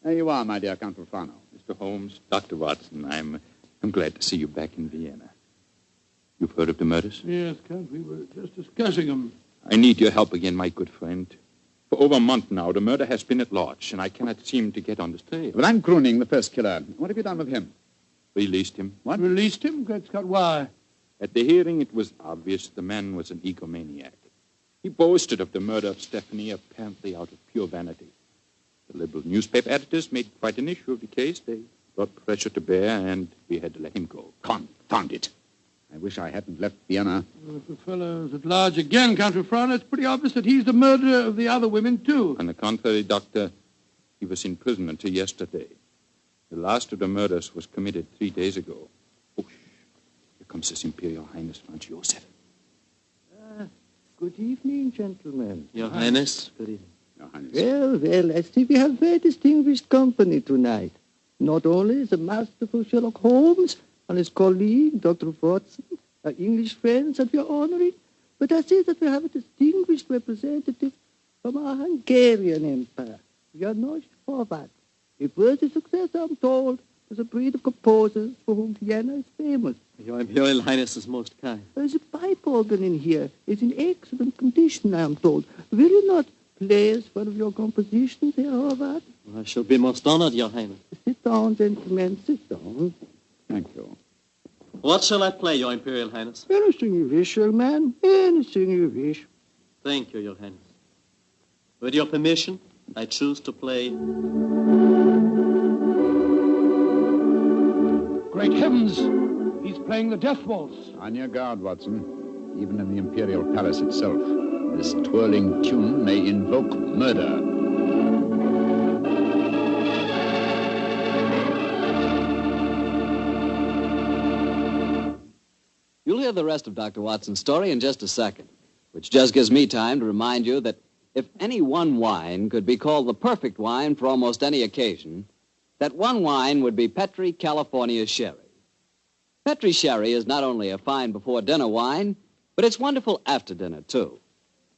S10: there you are, my dear Count Rufano.
S12: Mr. Holmes, Dr. Watson, I'm glad to see you back in Vienna. You've heard of the murders?
S3: Yes, Count, we were just discussing them.
S12: I need your help again, my good friend. For over a month now, the murder has been at large, and I cannot seem to get on the trail.
S10: But I'm Gruning, the first killer. What have you done with him?
S12: Released him.
S3: What? Released him? Great Scott, why?
S12: At the hearing, it was obvious the man was an egomaniac. He boasted of the murder of Stephanie, apparently out of pure vanity. The liberal newspaper editors made quite an issue of the case. They brought pressure to bear, and we had to let him go.
S10: Confound it. I wish I hadn't left Vienna.
S3: Well, if the fellow's at large again, Count Rufano, it's pretty obvious that he's the murderer of the other women, too.
S12: On the contrary, Doctor, he was in prison until yesterday. The last of the murders was committed 3 days ago. Oh, here comes His Imperial Highness Franz Joseph.
S13: Good evening, gentlemen.
S16: Your Highness, good evening.
S10: Your Highness.
S13: Well, I see we have very distinguished company tonight. Not only the masterful Sherlock Holmes and his colleague, Dr. Watson, our English friends that we are honoring, but I see that we have a distinguished representative from our Hungarian Empire, Janos Horvath. A worthy success, I'm told, as a breed of composers for whom Vienna is famous.
S16: Your Imperial Highness is most kind.
S13: The pipe organ in here is in excellent condition, I am told. Will you not play as one of your compositions, Herr Horvath?
S16: I shall be most honored, Your Highness.
S13: Sit down, gentlemen, sit down.
S10: Thank you.
S16: What shall I play, Your Imperial Highness?
S13: Anything you wish, young man. Anything you wish.
S16: Thank you, Your Highness. With your permission, I choose to play...
S3: Great heavens! He's playing the death waltz.
S10: On your guard, Watson. Even in the Imperial Palace itself, this twirling tune may invoke murder.
S2: You'll hear the rest of Dr. Watson's story in just a second, which just gives me time to remind you that if any one wine could be called the perfect wine for almost any occasion, that one wine would be Petri California Sherry. Petri Sherry is not only a fine before-dinner wine, but it's wonderful after dinner, too.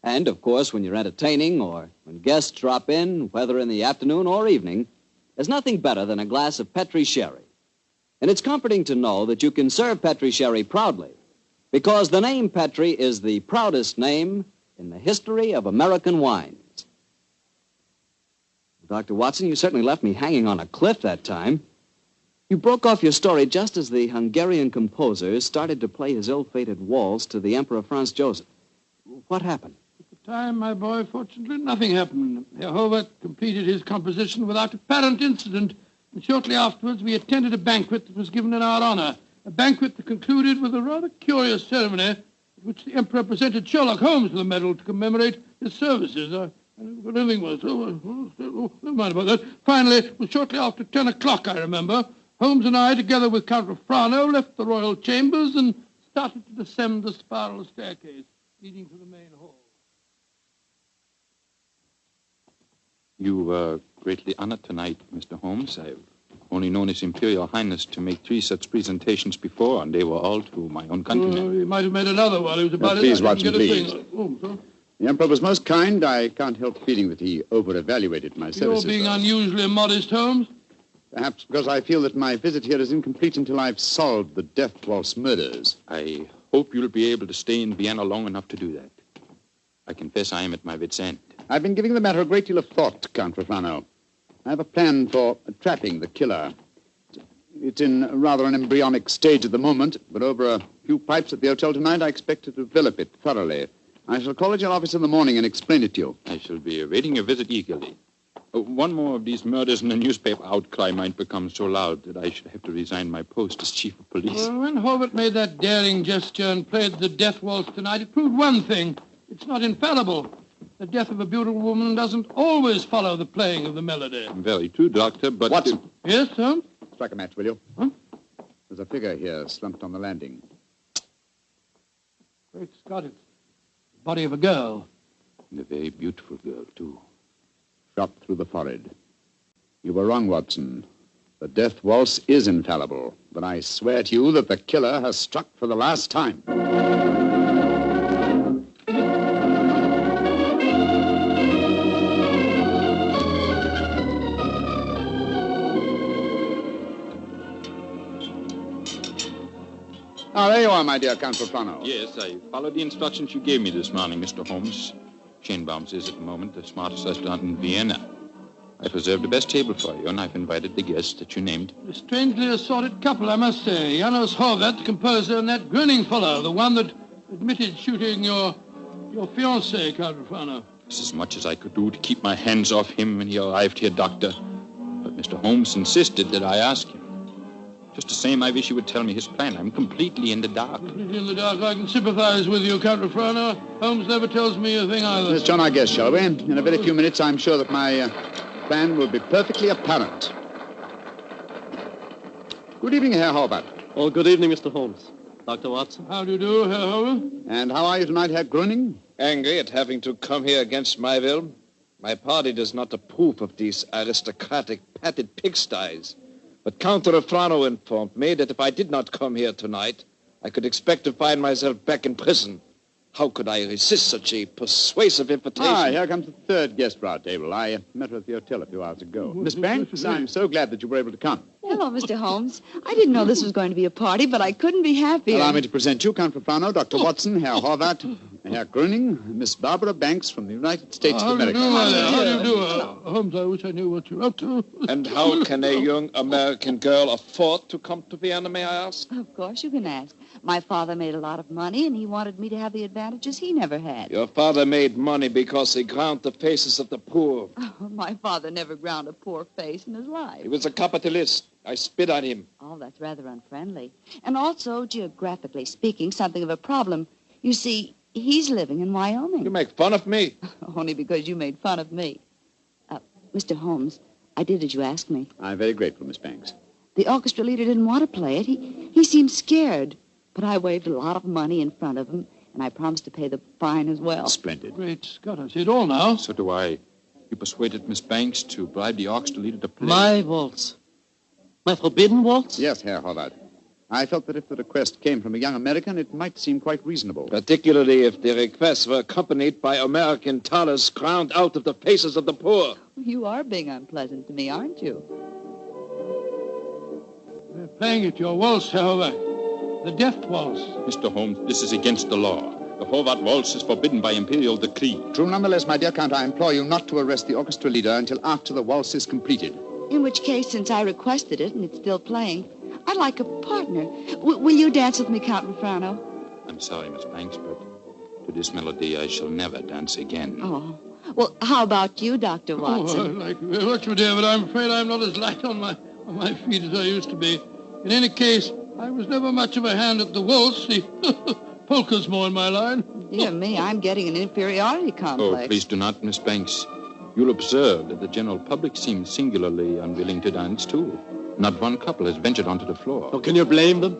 S2: And, of course, when you're entertaining or when guests drop in, whether in the afternoon or evening, there's nothing better than a glass of Petri Sherry. And it's comforting to know that you can serve Petri Sherry proudly, because the name Petri is the proudest name in the history of American wines. Dr. Watson, you certainly left me hanging on a cliff that time. You broke off your story just as the Hungarian composer started to play his ill-fated waltz to the Emperor Franz Joseph. What happened?
S3: At the time, my boy, fortunately, nothing happened. Herr Horvath completed his composition without apparent incident, and shortly afterwards we attended a banquet that was given in our honor, a banquet that concluded with a rather curious ceremony at which the Emperor presented Sherlock Holmes with a medal to commemorate his services. I never got anything was. Never mind about that. Finally, it was shortly after 10 o'clock, I remember. Holmes and I, together with Count Rufano, left the royal chambers and started to descend the spiral staircase leading to the main hall.
S12: You were greatly honored tonight, Mr. Holmes. I've only known His Imperial Highness to make 3 such presentations before, and they were all to my own countrymen.
S3: He might have made another while he was about
S10: Please,
S3: it.
S10: Watson, please.
S3: Sorry.
S10: The Emperor was most kind. I can't help feeling that he over-evaluated my services.
S3: You're being unusually modest, Holmes.
S10: Perhaps because I feel that my visit here is incomplete until I've solved the death waltz murders.
S12: I hope you'll be able to stay in Vienna long enough to do that. I confess I am at my wit's end.
S10: I've been giving the matter a great deal of thought, Count Rufano. I have a plan for trapping the killer. It's in rather an embryonic stage at the moment, but over a few pipes at the hotel tonight, I expect to develop it thoroughly. I shall call at your office in the morning and explain it to you.
S12: I shall be awaiting your visit eagerly. One more of these murders and the newspaper outcry might become so loud that I should have to resign my post as chief of police.
S3: Well, when Horvath made that daring gesture and played the death waltz tonight, it proved one thing. It's not infallible. the death of a beautiful woman doesn't always follow the playing of the melody.
S12: Very true, Doctor, but...
S5: Watson.
S3: Yes, Holmes?
S5: Strike a match, will you?
S3: Huh?
S5: There's a figure here slumped on the landing.
S3: Great Scott, it's the body of a girl.
S12: And a very beautiful girl, too.
S5: Shot through the forehead. You were wrong, Watson. The death waltz is infallible, but I swear to you that the killer has struck for the last time. Ah, there you are, my dear Count Profano.
S12: Yes, I followed the instructions you gave me this morning, Mr. Holmes. Schenbaum's is at the moment the smartest restaurant in Vienna. I've reserved the best table for you, and I've invited the guests that you named.
S3: A strangely assorted couple, I must say. Janos Horvath, the composer, and that grinning fellow, the one that admitted shooting your fiancée, Count Profano.
S12: It's as much as I could do to keep my hands off him when he arrived here, Doctor. But Mr. Holmes insisted that I ask him. Just the same, I wish you would tell me his plan. I'm completely in the dark.
S3: Completely in the dark. I can sympathize with you, Count Profano. Holmes never tells me a thing either.
S5: Let's join our guest, shall we? In a very few minutes, I'm sure that my plan will be perfectly apparent. Good evening, Herr Horvath.
S16: Oh, good evening, Mr. Holmes. Dr. Watson.
S3: How do you do, Herr Horvath?
S5: And how are you tonight, Herr Gröning?
S14: Angry at having to come here against my will. My party does not approve of these aristocratic, padded pigsties. But Count Refrano informed me that if I did not come here tonight, I could expect to find myself back in prison. How could I resist such a persuasive invitation?
S5: Ah, here comes the third guest for our table. I met her at the hotel a few hours ago. Miss Banks, I'm so glad that you were able to come.
S15: Hello, Mr. Holmes. I didn't know this was going to be a party, but I couldn't be happier.
S5: Allow me to present you, Count Profano, Dr. Watson, Herr Horvath, Herr Gröning, Miss Barbara Banks from the United States of America.
S3: How do you do, Holmes? I wish I knew what you're up to.
S14: And how can a young American girl afford to come to Vienna, may I ask?
S15: Of course you can ask. My father made a lot of money, and he wanted me to have the advantages he never had.
S14: Your father made money because he ground the faces of the poor.
S15: Oh, my father never ground a poor face in his life.
S14: He was a capitalist. I spit on him.
S15: Oh, that's rather unfriendly. And also, geographically speaking, something of a problem. You see, he's living in Wyoming.
S14: You make fun of me.
S15: Only because you made fun of me. Mr. Holmes, I did as you asked me.
S5: I'm very grateful, Miss Banks.
S15: The orchestra leader didn't want to play it. He seemed scared. But I waved a lot of money in front of him, and I promised to pay the fine as well.
S5: Splendid.
S3: Great Scott, I see it all now.
S12: So do I. You persuaded Miss Banks to bribe the orchestra leader to play.
S16: My waltz. My forbidden waltz?
S5: Yes, Herr Horvath. I felt that if the request came from a young American, it might seem quite reasonable.
S14: Particularly if the requests were accompanied by American dollars ground out of the faces of the poor.
S15: You are being unpleasant to me, aren't you?
S3: They're playing it, your waltz, Herr Horvath. The death waltz.
S12: Mr. Holmes, this is against the law. The Horvath waltz is forbidden by imperial decree.
S5: True, nonetheless, my dear Count, I implore you not to arrest the orchestra leader until after the waltz is completed.
S15: In which case, since I requested it and it's still playing, I'd like a partner. Will you dance with me, Count Refrano?
S12: I'm sorry, Miss Banks, but to this melody I shall never dance again.
S15: Oh. Well, how about you, Dr. Watson?
S3: Oh, I like you very much, my dear, but I'm afraid I'm not as light on my feet as I used to be. In any case, I was never much of a hand at the waltz. The polka's more in my line.
S15: Dear me, I'm getting an inferiority complex.
S12: Oh, please do not, Miss Banks. You'll observe that the general public seems singularly unwilling to dance, too. Not one couple has ventured onto the floor.
S16: How can you blame them?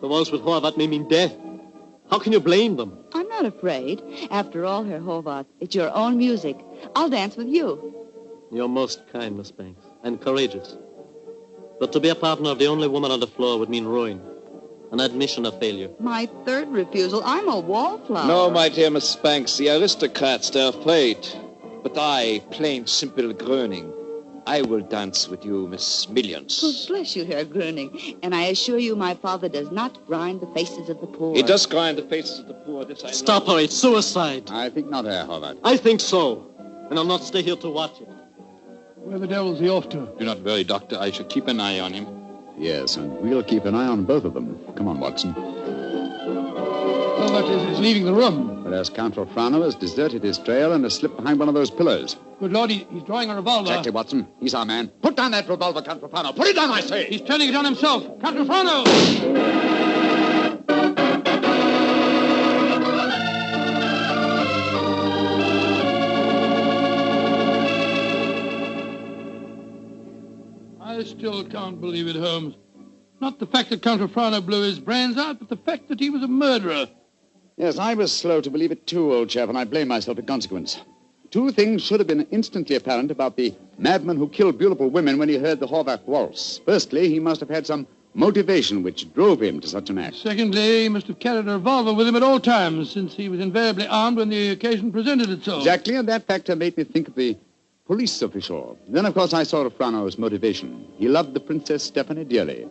S16: The waltz with Horvath may mean death. How can you blame them?
S15: I'm not afraid. After all, Herr Horvath, it's your own music. I'll dance with you.
S16: You're most kind, Miss Banks, and courageous. But to be a partner of the only woman on the floor would mean ruin. An admission of failure.
S15: My third refusal. I'm a wallflower.
S14: No, my dear Miss Banks, the aristocrats, they're afraid. But I, plain, simple Gröning, I will dance with you, Miss Millions.
S15: Oh, bless you, Herr Gröning. And I assure you my father does not grind the faces of the poor.
S14: He does grind the faces of the poor, this I know.
S16: Stop her, it's suicide.
S5: I think not, Herr Horvath.
S16: I think so. And I'll not stay here to watch it.
S3: Where the devil's he off to?
S12: Do not worry, Doctor. I shall keep an eye on him.
S5: Yes, and we'll keep an eye on both of them. Come on, Watson.
S3: Horvath is leaving the room.
S5: Whereas Count Refrano has deserted his trail and has slipped behind one of those pillars.
S3: Good Lord, he's drawing a revolver.
S5: Exactly, Watson. He's our man. Put down that revolver, Count Refrano. Put it down, I say.
S3: He's turning it on himself. Count Refrano! still can't believe it, Holmes. Not the fact that Count Frano blew his brains out, but the fact that he was a murderer.
S5: Yes, I was slow to believe it too, old chap, and I blame myself in consequence. Two things should have been instantly apparent about the madman who killed beautiful women when he heard the Horvath waltz. Firstly, he must have had some motivation which drove him to such an act.
S3: Secondly, he must have carried a revolver with him at all times, since he was invariably armed when the occasion presented itself.
S5: Exactly, and that factor made me think of the police official. Then, of course, I saw Frano's motivation. He loved the Princess Stephanie dearly.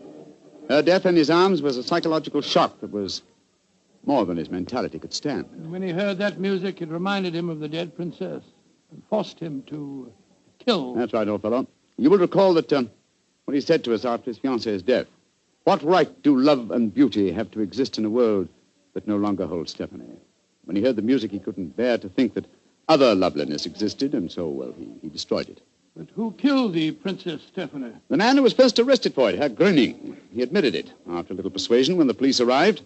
S5: Her death in his arms was a psychological shock that was more than his mentality could stand.
S3: And when he heard that music, it reminded him of the dead princess and forced him to kill.
S5: That's right, old fellow. You will recall that what he said to us after his fiancée's death. What right do love and beauty have to exist in a world that no longer holds Stephanie? When he heard the music, he couldn't bear to think that other loveliness existed, and so, well, he destroyed it.
S3: But who killed the Princess Stephanie?
S5: The man who was first arrested for it, Herr Gröning. He admitted it. After a little persuasion, when the police arrived,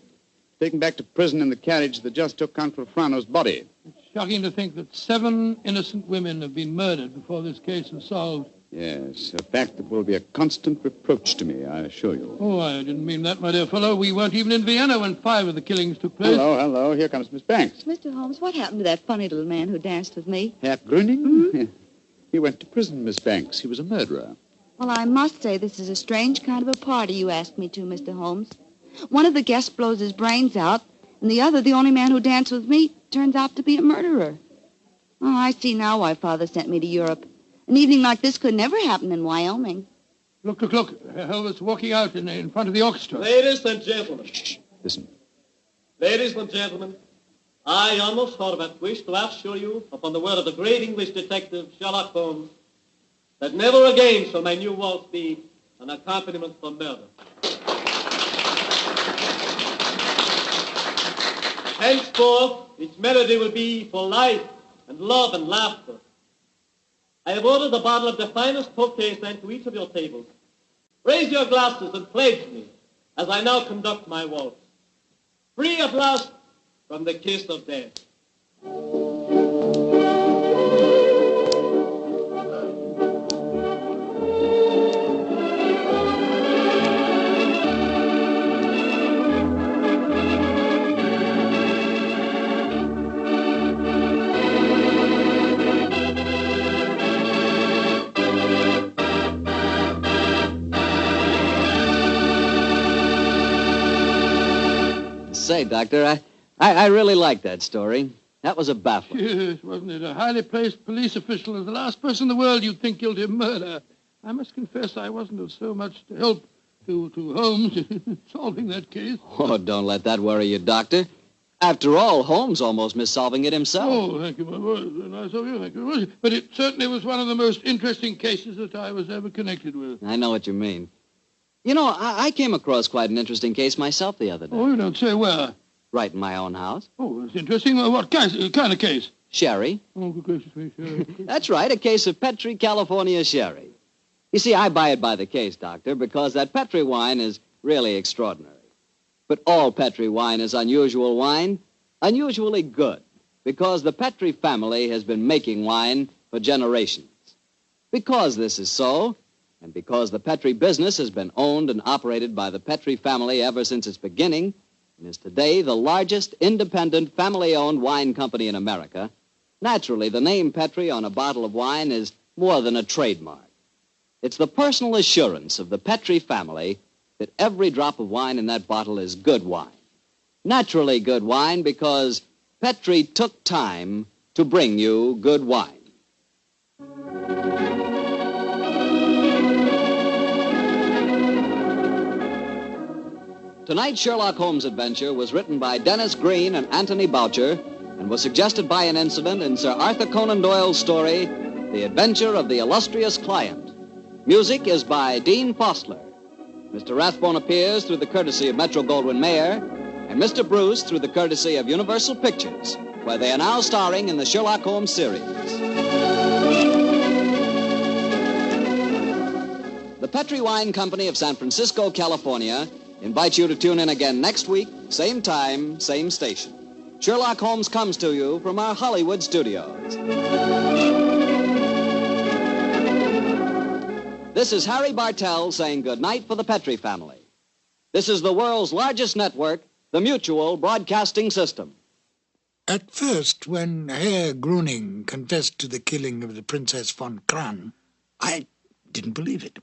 S5: taken back to prison in the carriage that just took Count Frano's body.
S3: It's shocking to think that 7 innocent women have been murdered before this case is solved.
S5: Yes, a fact that will be a constant reproach to me, I assure you.
S3: Oh, I didn't mean that, my dear fellow. We weren't even in Vienna when 5 of the killings took place.
S5: Hello. Here comes Miss Banks.
S15: Mr. Holmes, what happened to that funny little man who danced with me?
S5: Herr Gröning? Mm-hmm. He went to prison, Miss Banks. He was a murderer.
S15: Well, I must say this is a strange kind of a party you asked me to, Mr. Holmes. One of the guests blows his brains out, and the other, the only man who danced with me, turns out to be a murderer. Oh, I see now why Father sent me to Europe. An evening like this could never happen in Wyoming.
S3: Look. Elvis walking out in front of the orchestra.
S16: Ladies and gentlemen.
S5: Shh. Listen.
S16: Ladies and gentlemen, I, Amos Horvath, wish to assure you, upon the word of the great English detective Sherlock Holmes, that never again shall my new waltz be an accompaniment for murder. Henceforth, its melody will be for life and love and laughter. I have ordered a bottle of the finest Tokay sent to each of your tables. Raise your glasses and pledge me as I now conduct my waltz. Free at last from the kiss of death.
S2: Say, Doctor, I really like that story. That was a baffling.
S3: Yes, wasn't it? A highly placed police official is the last person in the world you'd think guilty of murder. I must confess I wasn't of so much help to Holmes in solving that case.
S2: Oh, don't let that worry you, Doctor. After all, Holmes almost missed solving it himself.
S3: Oh, thank you, my boy. Nice of you, thank you. But it certainly was one of the most interesting cases that I was ever connected with.
S2: I know what you mean. You know, I came across quite an interesting case myself the other day.
S3: Oh, you don't say where?
S2: Right in my own house.
S3: Oh, that's interesting. What kind of case?
S2: Sherry.
S3: Oh, good gracious me, sherry.
S2: That's right, a case of Petri, California sherry. You see, I buy it by the case, Doctor, because that Petri wine is really extraordinary. But all Petri wine is unusual wine, unusually good, because the Petri family has been making wine for generations. Because this is so, and because the Petri business has been owned and operated by the Petri family ever since its beginning, and is today the largest independent family-owned wine company in America, naturally the name Petri on a bottle of wine is more than a trademark. It's the personal assurance of the Petri family that every drop of wine in that bottle is good wine. Naturally good wine because Petri took time to bring you good wine. Tonight's Sherlock Holmes adventure was written by Dennis Green and Anthony Boucher and was suggested by an incident in Sir Arthur Conan Doyle's story, The Adventure of the Illustrious Client. Music is by Dean Fostler. Mr. Rathbone appears through the courtesy of Metro-Goldwyn-Mayer, and Mr. Bruce through the courtesy of Universal Pictures, where they are now starring in the Sherlock Holmes series. The Petri Wine Company of San Francisco, California, invites you to tune in again next week, same time, same station. Sherlock Holmes comes to you from our Hollywood studios. This is Harry Bartell saying goodnight for the Petrie family. This is the world's largest network, the Mutual Broadcasting System.
S9: At first, when Herr Gruning confessed to the killing of the Princess von Kran, I didn't believe it.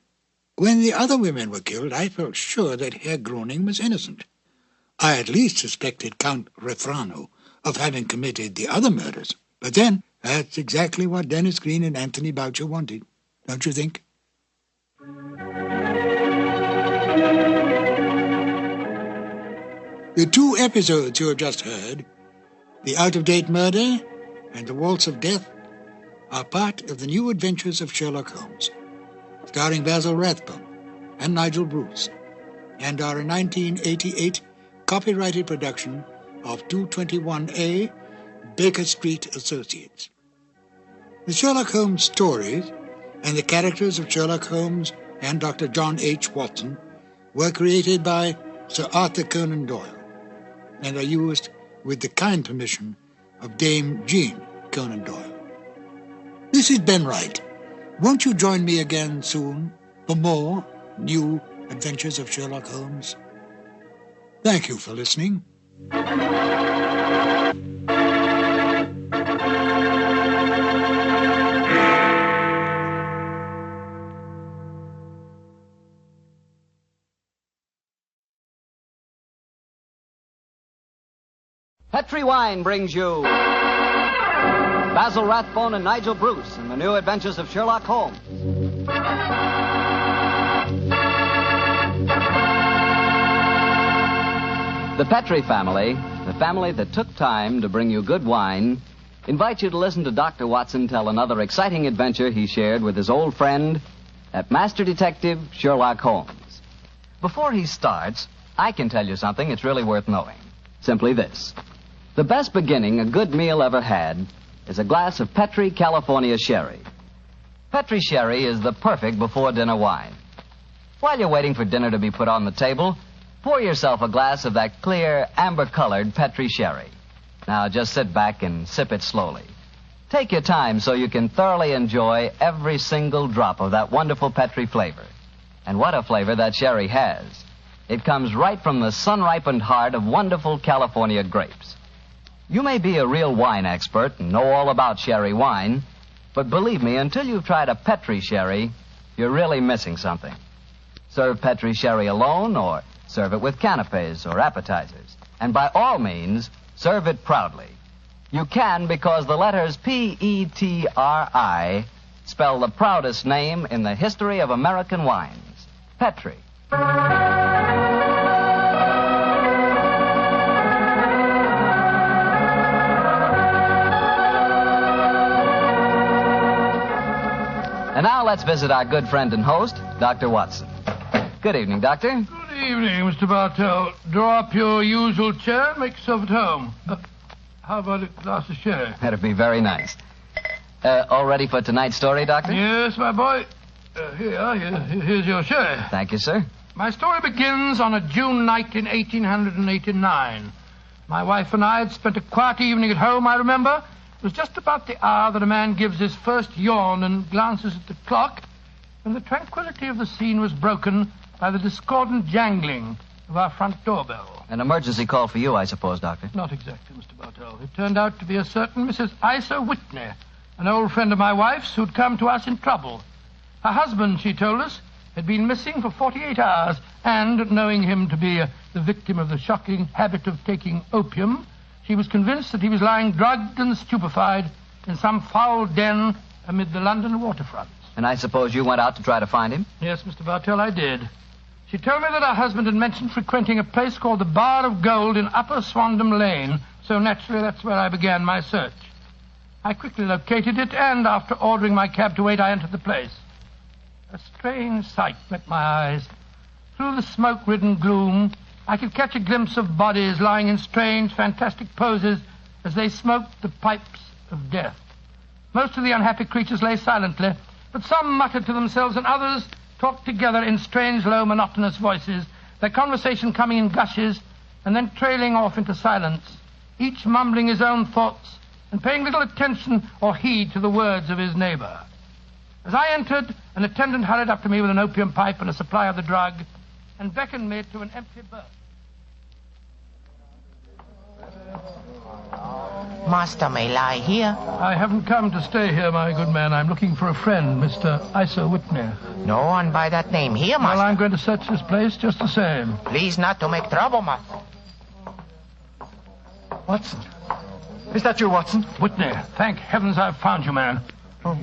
S9: When the other women were killed, I felt sure that Herr Gruning was innocent. I at least suspected Count Refrano of having committed the other murders. But then, that's exactly what Dennis Green and Anthony Boucher wanted, don't you think? The two episodes you have just heard, The Out-of-Date Murder and The Waltz of Death, are part of the new adventures of Sherlock Holmes, starring Basil Rathbone and Nigel Bruce, and are a 1988 copyrighted production of 221A Baker Street Associates. The Sherlock Holmes stories and the characters of Sherlock Holmes and Dr. John H. Watson were created by Sir Arthur Conan Doyle and are used with the kind permission of Dame Jean Conan Doyle. This is Ben Wright. Won't you join me again soon for more new adventures of Sherlock Holmes? Thank you for listening.
S2: Petrie Wine brings you Basil Rathbone and Nigel Bruce in the new adventures of Sherlock Holmes. The Petrie family, the family that took time to bring you good wine, invite you to listen to Dr. Watson tell another exciting adventure he shared with his old friend, that master detective, Sherlock Holmes. Before he starts, I can tell you something it's really worth knowing. Simply this. The best beginning a good meal ever had is a glass of Petrie California Sherry. Petrie Sherry is the perfect before-dinner wine. While you're waiting for dinner to be put on the table, pour yourself a glass of that clear, amber-colored Petrie Sherry. Now, just sit back and sip it slowly. Take your time so you can thoroughly enjoy every single drop of that wonderful Petrie flavor. And what a flavor that sherry has. It comes right from the sun-ripened heart of wonderful California grapes. You may be a real wine expert and know all about sherry wine, but believe me, until you've tried a Petrie Sherry, you're really missing something. Serve Petrie Sherry alone or serve it with canapes or appetizers. And by all means, serve it proudly. You can because the letters P-E-T-R-I spell the proudest name in the history of American wines. Petrie. And now let's visit our good friend and host, Dr. Watson. Good evening, Doctor.
S3: Good evening, Mr. Bartell. Draw up your usual chair and make yourself at home. How about a glass of sherry?
S2: That'd be very nice. All ready for tonight's story, Doctor?
S3: Yes, my boy. Here's your sherry.
S2: Thank you, sir.
S3: My story begins on a June night in 1889. My wife and I had spent a quiet evening at home, I remember. It was just about the hour that a man gives his first yawn and glances at the clock, when the tranquility of the scene was broken by the discordant jangling of our front doorbell.
S2: An emergency call for you, I suppose, Doctor.
S3: Not exactly, Mr. Bartell. It turned out to be a certain Mrs. Isa Whitney, an old friend of my wife's who'd come to us in trouble. Her husband, she told us, had been missing for 48 hours, and, knowing him to be the victim of the shocking habit of taking opium, she was convinced that he was lying drugged and stupefied in some foul den amid the London waterfronts.
S2: And I suppose you went out to try to find him?
S3: Yes, Mr. Bartell, I did. She told me that her husband had mentioned frequenting a place called the Bar of Gold in Upper Swandam Lane, so naturally that's where I began my search. I quickly located it, and after ordering my cab to wait, I entered the place. A strange sight met my eyes. Through the smoke-ridden gloom, I could catch a glimpse of bodies lying in strange, fantastic poses as they smoked the pipes of death. Most of the unhappy creatures lay silently, but some muttered to themselves and others talked together in strange, low, monotonous voices, their conversation coming in gushes and then trailing off into silence, each mumbling his own thoughts and paying little attention or heed to the words of his neighbor. As I entered, An attendant hurried up to me with an opium pipe and a supply of the drug and beckoned me to an empty berth.
S20: Master may lie here.
S3: I haven't come to stay here, my good man. I'm looking for a friend, Mr. Isa Whitney.
S20: No one by that name here, master.
S3: Well, I'm going to search this place just the same.
S20: Please not to make trouble, master.
S7: Watson. Is that you, Watson?
S3: Whitney, thank heavens I've found you, man.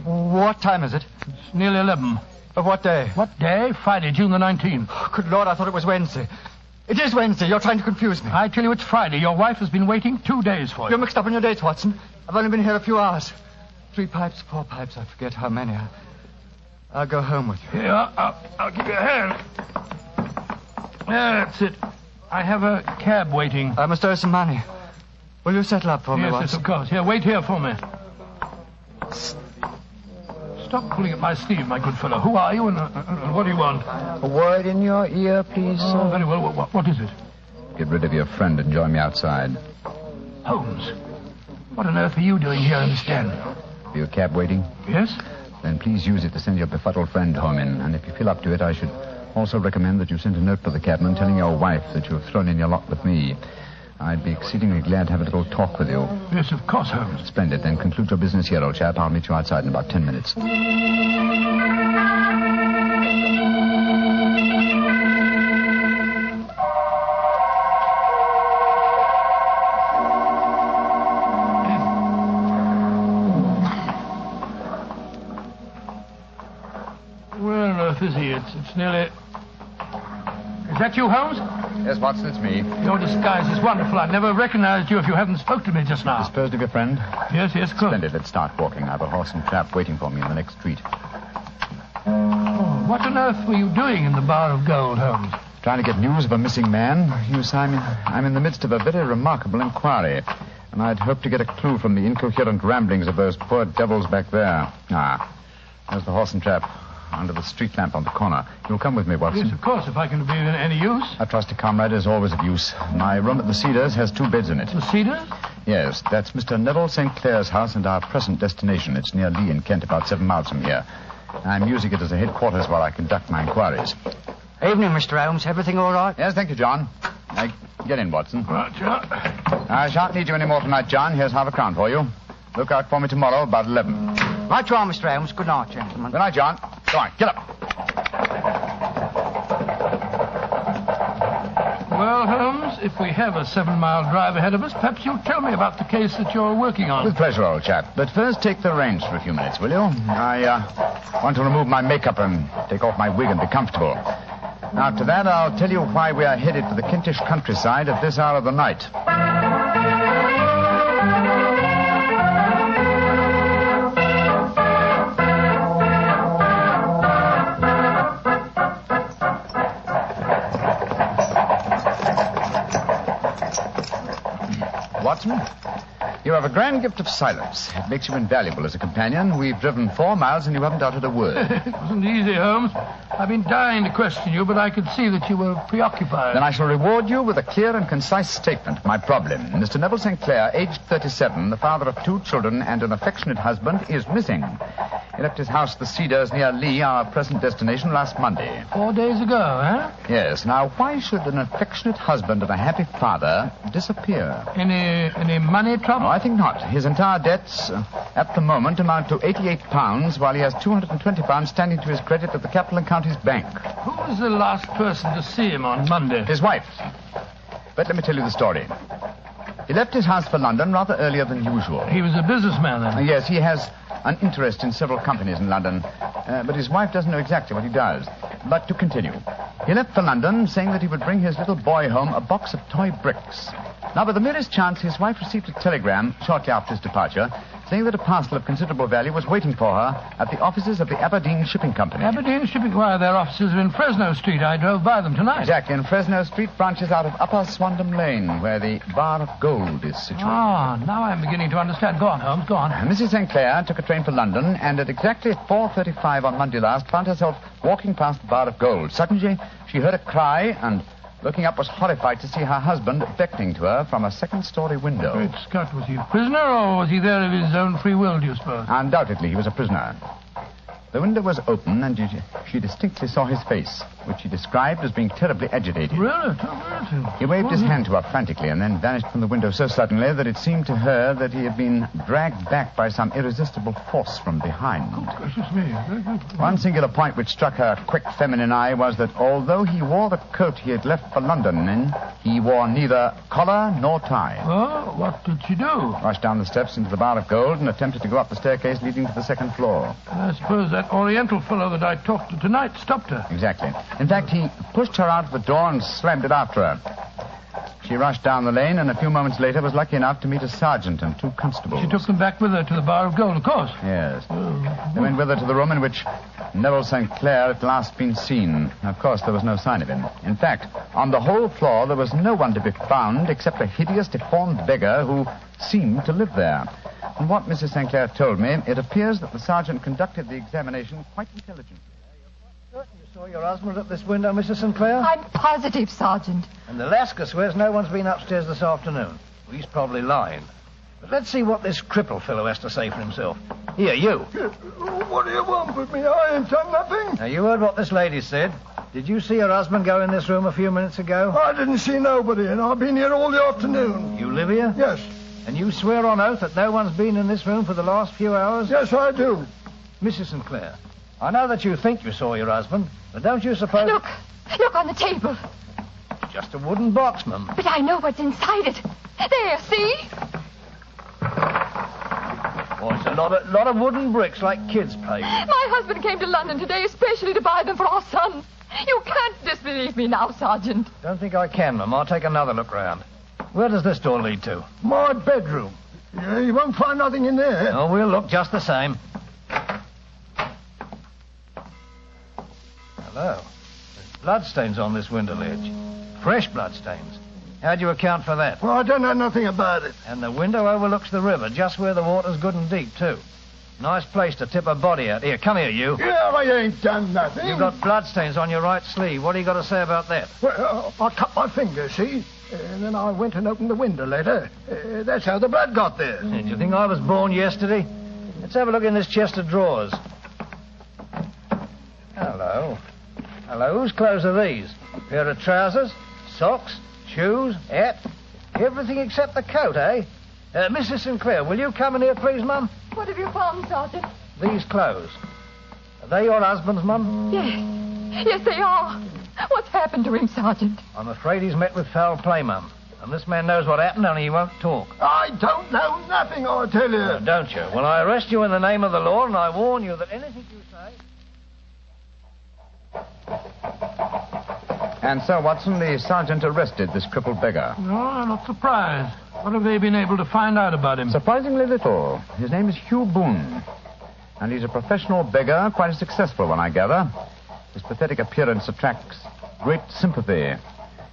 S7: What time is it?
S3: It's nearly 11.
S7: Of what day?
S3: What day? Friday, June the 19th.
S7: Oh, good Lord, I thought it was Wednesday. It is Wednesday. You're trying to confuse me.
S3: I tell you it's Friday. Your wife has been waiting 2 days for you.
S7: You're mixed up in your dates, Watson. I've only been here a few hours. 3 pipes, 4 pipes, I forget how many. I'll go home with you.
S3: Here, I'll give you a hand. That's it. I have a cab waiting.
S7: I must owe some money. Will you settle up for me, Watson?
S3: Yes, of course. Here, wait here for me. Stop pulling at my sleeve, my good fellow. Who are you and what do you want?
S20: A word in your ear, please, sir.
S3: Oh, very well. What is it?
S8: Get rid of your friend and join me outside.
S3: Holmes, what on earth are you doing here in this den?
S8: Are you a cab waiting?
S3: Yes.
S8: Then please use it to send your befuddled friend home in. And if you feel up to it, I should also recommend that you send a note to the cabman telling your wife that you have thrown in your lot with me. I'd be exceedingly glad to have a little talk with you.
S3: Yes, of course, Holmes.
S8: Splendid. Then conclude your business here, old chap. I'll meet you outside in about 10 minutes.
S3: Where on earth is he? It's nearly... Is that you, Holmes?
S8: Yes, Watson, it's me.
S3: Your disguise is wonderful. I'd never recognized you if you hadn't spoke to me just now.
S8: Disposed of your friend?
S3: Yes, good.
S8: Splendid. Let's start walking. I have a horse and trap waiting for me in the next street.
S3: Oh, what on earth were you doing in the Bar of Gold, Holmes?
S8: Trying to get news of a missing man. You see, I'm in the midst of a very remarkable inquiry, and I'd hoped to get a clue from the incoherent ramblings of those poor devils back there. There's the horse and trap. Under the street lamp on the corner. You'll come with me, Watson?
S3: Yes, of course, if I can be of any use.
S8: I trust a comrade is always of use. My room at the Cedars has 2 beds in it.
S3: The Cedars?
S8: Yes, that's Mr. Neville St. Clair's house and our present destination. It's near Lee in Kent, about 7 miles from here. I'm using it as a headquarters while I conduct my inquiries.
S20: Evening, Mr. Holmes. Everything all right?
S8: Yes, thank you, John. Get in, Watson.
S3: Right, John.
S8: I shan't need you any more tonight, John. Here's £1/crown for you. Look out for me tomorrow about 11.
S20: Right you are, Mr. Holmes. Good night, gentlemen.
S8: Good night, John. Go on, get up.
S3: Well, Holmes, if we have a 7-mile drive ahead of us, perhaps you'll tell me about the case that you're working on.
S8: With pleasure, old chap. But first, take the reins for a few minutes, will you? I want to remove my makeup and take off my wig and be comfortable. After that, I'll tell you why we are headed for the Kentish countryside at this hour of the night. Watson, you have a grand gift of silence. It makes you invaluable as a companion. We've driven 4 miles and you haven't uttered a word.
S3: It wasn't easy, Holmes. I've been dying to question you, but I could see that you were preoccupied.
S8: Then I shall reward you with a clear and concise statement of my problem. Mr. Neville St. Clair, aged 37, the father of 2 children and an affectionate husband, is missing. He left his house, the Cedars, near Lee, our present destination, last Monday.
S3: 4 days ago, eh?
S8: Yes. Now, why should an affectionate husband and a happy father disappear?
S3: Any money trouble?
S8: No, I think not. His entire debts, at the moment, amount to £88, while he has £220 standing to his credit at the Capital and Counties Bank.
S3: Who was the last person to see him on Monday?
S8: His wife. But let me tell you the story. He left his house for London rather earlier than usual.
S3: He was a businessman, then?
S8: Yes, he has an interest in several companies in London, but his wife doesn't know exactly what he does. But to continue, he left for London saying that he would bring his little boy home a box of toy bricks. Now, by the merest chance, his wife received a telegram shortly after his departure saying that a parcel of considerable value was waiting for her at the offices of the Aberdeen Shipping Company.
S3: Aberdeen Shipping? Why, their offices are in Fresno Street. I drove by them tonight.
S8: Exactly. In Fresno Street branches out of Upper Swandam Lane, where the Bar of Gold is situated.
S3: Ah, now I'm beginning to understand. Go on, Holmes, go on.
S8: Mrs. St. Clair took a train for London, and at exactly 4:35 on Monday last, found herself walking past the Bar of Gold. Suddenly, she heard a cry, and looking up was horrified to see her husband beckoning to her from a second-story window.
S3: Great Scott, was he a prisoner, or was he there of his own free will, do you suppose?
S8: Undoubtedly, he was a prisoner. The window was open, and she distinctly saw his face, which he described as being terribly agitated.
S3: Really?
S8: He waved his hand to her frantically and then vanished from the window so suddenly that it seemed to her that he had been dragged back by some irresistible force from behind.
S3: Gracious me.
S8: One singular point which struck her quick feminine eye was that although he wore the coat he had left for London in, he wore neither collar nor tie.
S3: Oh, what did she do?
S8: Rushed down the steps into the Bar of Gold and attempted to go up the staircase leading to the second floor.
S3: I suppose that Oriental fellow that I talked to tonight stopped her.
S8: Exactly. In fact, he pushed her out of the door and slammed it after her. She rushed down the lane and a few moments later was lucky enough to meet a sergeant and 2 constables.
S3: She took them back with her to the Bar of Gold, of course.
S8: Yes. They went with her to the room in which Neville St. Clair had last been seen. Of course, there was no sign of him. In fact, on the whole floor, there was no one to be found except a hideous, deformed beggar who seemed to live there. From what Mrs. St. Clair told me, it appears that the sergeant conducted the examination quite intelligently.
S11: You saw your husband at this window, Mrs. Sinclair?
S17: I'm positive, Sergeant.
S11: And Alaska swears no one's been upstairs this afternoon. Well, he's probably lying. But let's see what this cripple fellow has to say for himself. Here, you.
S21: What do you want with me? I ain't done nothing.
S11: Now, you heard what this lady said. Did you see her husband go in this room a few minutes ago?
S21: I didn't see nobody, and I've been here all the afternoon.
S11: You live here?
S21: Yes.
S11: And you swear on oath that no one's been in this room for the last few hours?
S21: Yes, I do.
S11: Mrs. Sinclair, I know that you think you saw your husband, but don't you suppose...
S17: Look on the table.
S11: Just a wooden box, ma'am.
S17: But I know what's inside it. There, see?
S11: Oh, it's a lot of wooden bricks like kids play with.
S17: My husband came to London today especially to buy them for our son. You can't disbelieve me now, Sergeant.
S11: Don't think I can, ma'am. I'll take another look round. Where does this door lead to?
S21: My bedroom. Yeah, you won't find nothing in there.
S11: Oh, we'll look just the same. Hello. There's bloodstains on this window ledge. Fresh bloodstains. How do you account for that?
S21: Well, I don't know nothing about it.
S11: And the window overlooks the river, just where the water's good and deep, too. Nice place to tip a body out. Here, come here, you.
S21: Yeah, I ain't done nothing.
S11: You've got bloodstains on your right sleeve. What do you got to say about that?
S21: Well, I cut my finger, see? And then I went and opened the window later. That's how the blood got there.
S11: Do you think I was born yesterday? Let's have a look in this chest of drawers. Hello. Hello, whose clothes are these? Pair of trousers, socks, shoes, hat, everything except the coat, eh? Mrs. Sinclair, will you come in here, please, Mum?
S17: What have you found, Sergeant?
S11: These clothes. Are they your husband's, Mum?
S17: Yes. Yes, they are. What's happened to him, Sergeant?
S11: I'm afraid he's met with foul play, Mum. And this man knows what happened, only he won't talk.
S21: I don't know nothing, I tell you.
S11: Oh, don't you? Well, I arrest you in the name of the law, and I warn you that anything you say...
S8: And so, Watson, the sergeant arrested this crippled beggar.
S3: No, I'm not surprised. What have they been able to find out about him?
S8: Surprisingly little. His name is Hugh Boone. And he's a professional beggar, quite a successful one, I gather. His pathetic appearance attracts great sympathy.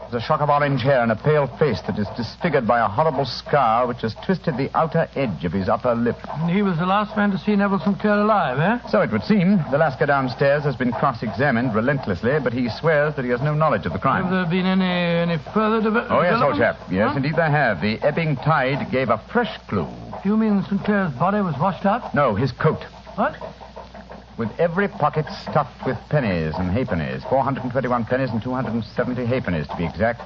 S8: There's a shock of orange hair and a pale face that is disfigured by a horrible scar which has twisted the outer edge of his upper lip.
S3: And he was the last man to see Neville St. Clair alive, eh?
S8: So it would seem. The Lascar downstairs has been cross-examined relentlessly, but he swears that he has no knowledge of the crime.
S3: Have there been any further developments?
S8: Oh, yes, old chap. Yes, indeed there have. The ebbing tide gave a fresh clue.
S3: Do you mean St. Clair's body was washed up?
S8: No, his coat.
S3: What?
S8: With every pocket stuffed with pennies and halfpennies. 421 pennies and 270 halfpennies, to be exact.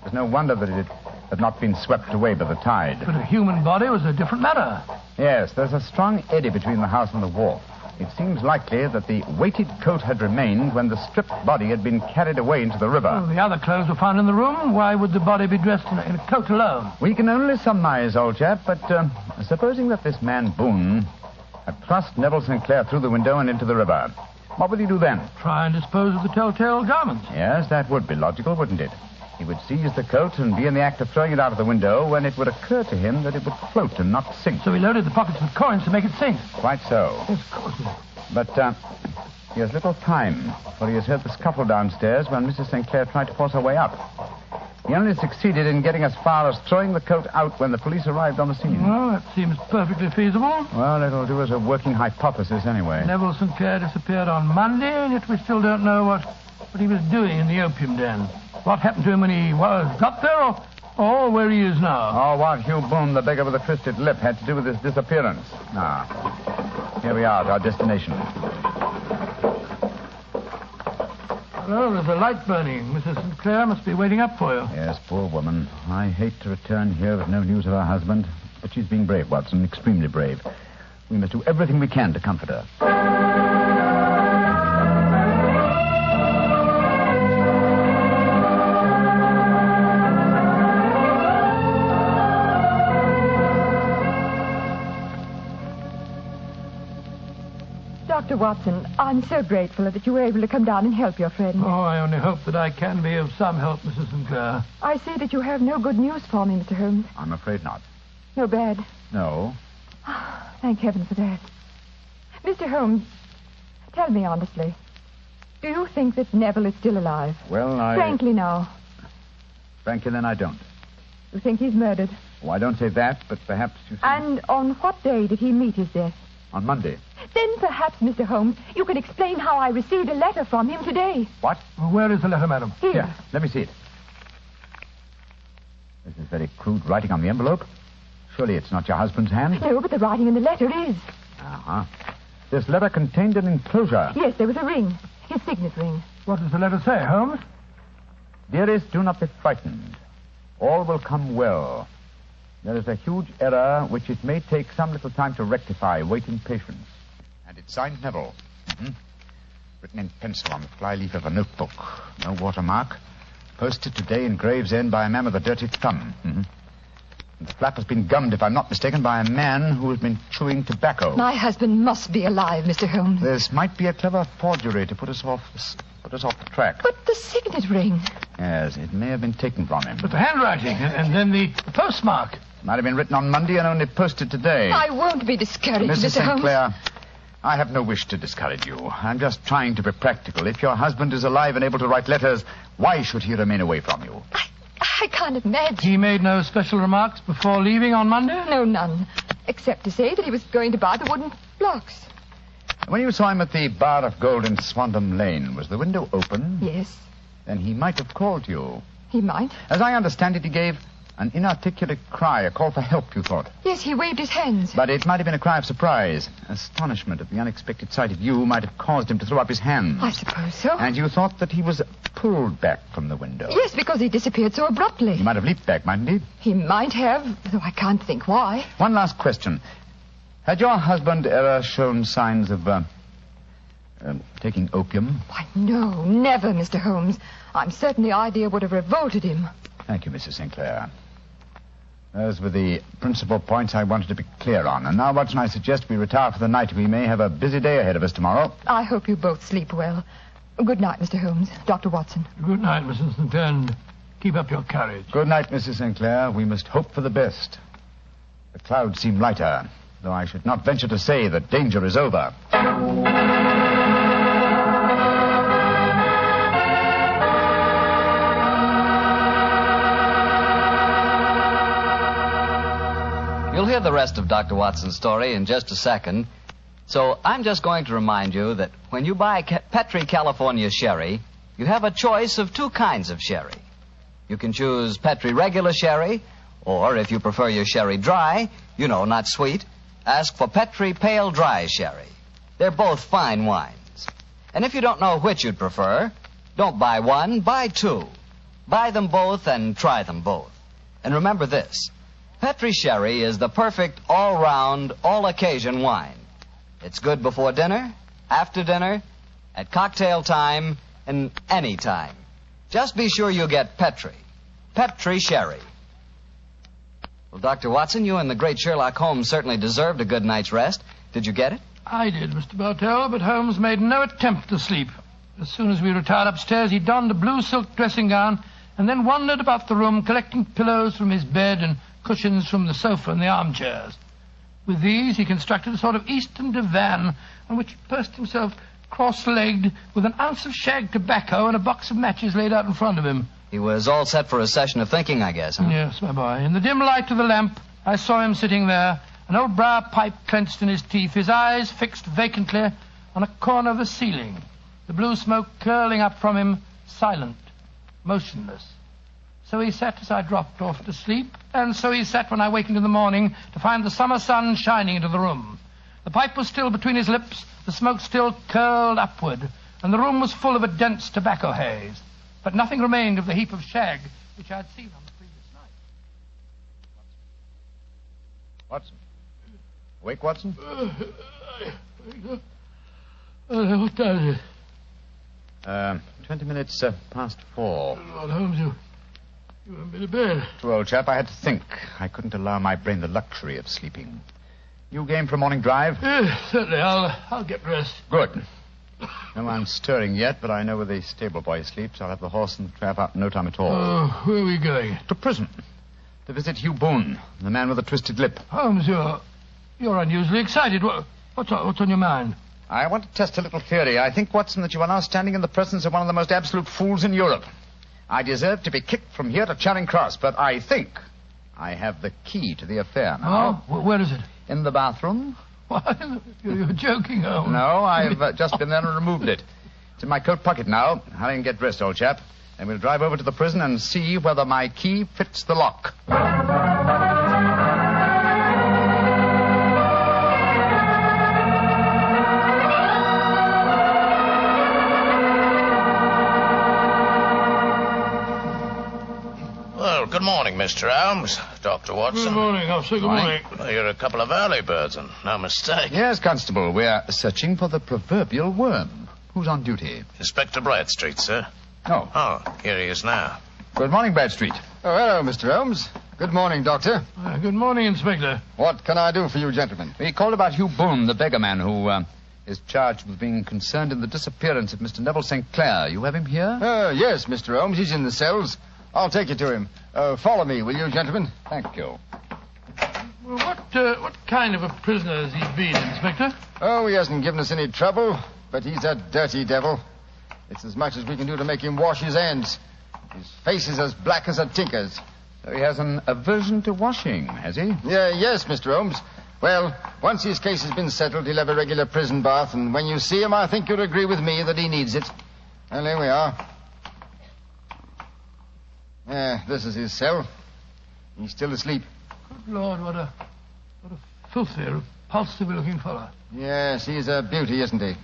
S8: There's no wonder that it had not been swept away by the tide.
S3: But a human body was a different matter.
S8: Yes, there's a strong eddy between the house and the wharf. It seems likely that the weighted coat had remained when the stripped body had been carried away into the river.
S3: Well, the other clothes were found in the room. Why would the body be dressed in a coat alone?
S8: We can only surmise, old chap, but supposing that this man Boone had thrust Neville St. Clair through the window and into the river, what would he do then?
S3: Try and dispose of the telltale garments.
S8: Yes, that would be logical, wouldn't it? He would seize the coat and be in the act of throwing it out of the window when it would occur to him that it would float and not sink.
S3: So he loaded the pockets with coins to make it sink.
S8: Quite so.
S3: Yes, of course.
S8: But he has little time, for he has heard the scuffle downstairs when Mrs. St. Clair tried to force her way up. He only succeeded in getting as far as throwing the coat out when the police arrived on the scene.
S3: Well, that seems perfectly feasible.
S8: Well, it'll do as a working hypothesis anyway.
S3: Neville St. Clair disappeared on Monday, and yet we still don't know what he was doing in the opium den. What happened to him when he got there, or where he is now?
S8: Oh, what Hugh Boone, the beggar with the twisted lip, had to do with his disappearance. Now, here we are at our destination.
S21: Well, there's a light burning. Mrs. Sinclair must be waiting up for you.
S8: Yes, poor woman. I hate to return here with no news of her husband, but she's being brave, Watson, extremely brave. We must do everything we can to comfort her.
S17: Dr. Watson, I'm so grateful that you were able to come down and help your friend.
S21: Oh, I only hope that I can be of some help, Mrs. Sinclair.
S17: I see that you have no good news for me, Mr. Holmes.
S8: I'm afraid not.
S17: No bad.
S8: No.
S17: Thank heaven for that. Mr. Holmes, tell me honestly, do you think that Neville is still alive?
S8: Well,
S17: Frankly now.
S8: Frankly, then I don't.
S17: You think he's murdered?
S8: Oh, I don't say that, but perhaps you see...
S17: And on what day did he meet his death?
S8: On Monday.
S17: Then perhaps, Mr. Holmes, you can explain how I received a letter from him today.
S8: What?
S21: Well, where is the letter, madam?
S17: Here.
S8: Let me see it. This is very crude writing on the envelope. Surely it's not your husband's hand?
S17: No, but the writing in the letter is.
S8: Uh-huh. This letter contained an enclosure.
S17: Yes, there was a ring. His signet ring.
S21: What does the letter say, Holmes?
S8: Dearest, do not be frightened. All will come well. There is a huge error which it may take some little time to rectify. Wait in patience. And it's signed Neville. Mm-hmm. Written in pencil on the flyleaf of a notebook. No watermark. Posted today in Gravesend by a man with a dirty thumb. Mm-hmm. And the flap has been gummed, if I'm not mistaken, by a man who has been chewing tobacco.
S17: My husband must be alive, Mr. Holmes.
S8: This might be a clever forgery to put us off the track.
S17: But the signet ring.
S8: Yes, it may have been taken from him.
S21: But the handwriting, and then the postmark.
S8: Might have been written on Monday and only posted today.
S17: I won't be discouraged,
S8: Mrs.
S17: Mr. Holmes.
S8: Sinclair, I have no wish to discourage you. I'm just trying to be practical. If your husband is alive and able to write letters, why should he remain away from you?
S17: I can't imagine.
S21: He made no special remarks before leaving on Monday?
S17: No, none. Except to say that he was going to buy the wooden blocks.
S8: When you saw him at the Bar of Gold in Swandam Lane, was the window open?
S17: Yes.
S8: Then he might have called you.
S17: He might.
S8: As I understand it, he gave an inarticulate cry, a call for help, you thought.
S17: Yes, he waved his hands.
S8: But it might have been a cry of surprise. Astonishment at the unexpected sight of you might have caused him to throw up his hands.
S17: I suppose so.
S8: And you thought that he was pulled back from the window.
S17: Yes, because he disappeared so abruptly.
S8: He might have leaped back, mightn't he?
S17: He might have, though I can't think why.
S8: One last question. Had your husband ever shown signs of taking opium?
S17: Why, no, never, Mr. Holmes. I'm certain the idea would have revolted him.
S8: Thank you, Mrs. Sinclair. Those were the principal points I wanted to be clear on. And now, Watson, I suggest we retire for the night. We may have a busy day ahead of us tomorrow.
S17: I hope you both sleep well. Good night, Mr. Holmes. Dr. Watson.
S21: Good night, Mrs. Sinclair, and keep up your courage.
S8: Good night, Mrs. Sinclair. We must hope for the best. The clouds seem lighter, though I should not venture to say that danger is over.
S2: You'll hear the rest of Dr. Watson's story in just a second. So I'm just going to remind you that when you buy Petri California Sherry, you have a choice of two kinds of sherry. You can choose Petri regular sherry, or if you prefer your sherry dry, not sweet, ask for Petri Pale Dry Sherry. They're both fine wines. And if you don't know which you'd prefer, don't buy one, buy two. Buy them both and try them both. And remember this. Petri Sherry is the perfect all-round, all-occasion wine. It's good before dinner, after dinner, at cocktail time, and any time. Just be sure you get Petri. Petri Sherry. Well, Dr. Watson, you and the great Sherlock Holmes certainly deserved a good night's rest. Did you get it?
S21: I did, Mr. Bartell, but Holmes made no attempt to sleep. As soon as we retired upstairs, he donned a blue silk dressing gown and then wandered about the room collecting pillows from his bed and cushions from the sofa and the armchairs. With these, he constructed a sort of eastern divan on which he perched himself cross-legged with an ounce of shag tobacco and a box of matches laid out in front of him.
S2: He was all set for a session of thinking, I guess, huh?
S21: Yes, my boy. In the dim light of the lamp, I saw him sitting there, an old briar pipe clenched in his teeth, his eyes fixed vacantly on a corner of the ceiling, the blue smoke curling up from him, silent, motionless. So he sat as I dropped off to sleep, and so he sat when I wakened in the morning to find the summer sun shining into the room. The pipe was still between his lips, the smoke still curled upward, and the room was full of a dense tobacco haze. But nothing remained of the heap of shag which I had seen on the previous night.
S8: Watson? Awake, Watson?
S21: What time is it?
S8: 20 minutes past 4.
S21: Lord Holmes, you haven't been to bed.
S8: True, old chap, I had to think. I couldn't allow my brain the luxury of sleeping. You game for a morning drive?
S21: Yes, certainly. I'll get dressed.
S8: Good. No one's stirring yet, but I know where the stable boy sleeps. I'll have the horse and the trap out in no time at all.
S21: Oh, where are we going?
S8: To prison. To visit Hugh Boone, the man with the twisted lip.
S21: Holmes, you're unusually excited. What's on your mind?
S8: I want to test a little theory. I think, Watson, that you are now standing in the presence of one of the most absolute fools in Europe. I deserve to be kicked from here to Charing Cross, but I think I have the key to the affair now.
S21: Oh, where is it?
S8: In the bathroom.
S21: What? You're joking, Holmes.
S8: No, I've just been there and removed it. It's in my coat pocket now. Hurry and get dressed, old chap. And we'll drive over to the prison and see whether my key fits the lock.
S4: Well, good morning, Mr. Holmes. Dr. Watson.
S21: Good morning, officer. Good morning.
S4: Well, you're a couple of early birds, and no mistake.
S8: Yes, Constable. We're searching for the proverbial worm. Who's on duty?
S4: Inspector Bradstreet, sir.
S8: Oh.
S4: Oh, here he is now.
S8: Good morning, Bradstreet.
S19: Oh, hello, Mr. Holmes. Good morning, Doctor.
S21: Good morning, Inspector.
S19: What can I do for you, gentlemen?
S8: We called about Hugh Boone, the beggar man who is charged with being concerned in the disappearance of Mr. Neville St. Clair. You have him here?
S19: Yes, Mr. Holmes. He's in the cells. I'll take you to him. Follow me, will you, gentlemen?
S8: Thank you.
S21: Well, what kind of a prisoner has he been, Inspector?
S19: Oh, he hasn't given us any trouble, but he's a dirty devil. It's as much as we can do to make him wash his hands. His face is as black as a tinker's.
S8: So he has an aversion to washing, has he?
S19: Yes, Mr. Holmes. Well, once his case has been settled, he'll have a regular prison bath, and when you see him, I think you'll agree with me that he needs it. Well, here we are. This is his cell. He's still asleep.
S21: Good Lord, what a filthy, repulsive-looking fellow.
S19: Yes, he's a beauty, isn't he?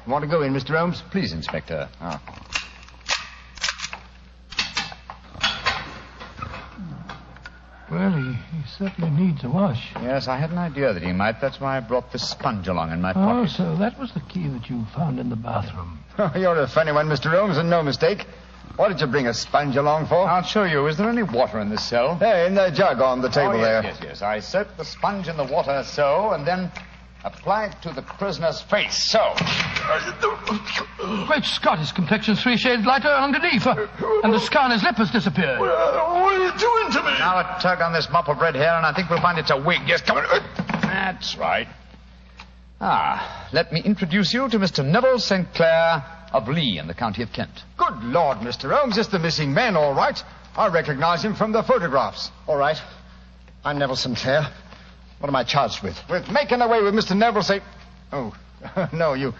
S19: Want to go in, Mr. Holmes?
S8: Please, Inspector.
S19: Oh.
S21: Well, he certainly needs a wash.
S8: Yes, I had an idea that he might. That's why I brought this sponge along in my pocket.
S21: Oh, so that was the key that you found in the bathroom.
S19: You're a funny one, Mr. Holmes, and no mistake. What did you bring a sponge along for?
S8: I'll show you. Is there any water in this cell?
S19: In the jug on the table there.
S8: Yes. I soak the sponge in the water so, and then apply it to the prisoner's face, so.
S21: Great Scott, his complexion's 3 shades lighter underneath, and the scar on his lip has disappeared.
S4: What are you doing to me?
S8: Now a tug on this mop of red hair, and I think we'll find it's a wig. Yes, come on. That's right. Let me introduce you to Mr. Neville St. Clair of Lee in the county of Kent.
S19: Good Lord, Mr. Holmes, it's the missing man, all right. I recognize him from the photographs.
S20: All right. I'm Neville St. Clair. What am I charged with?
S19: With making away with Mr. Neville St. Oh, no, you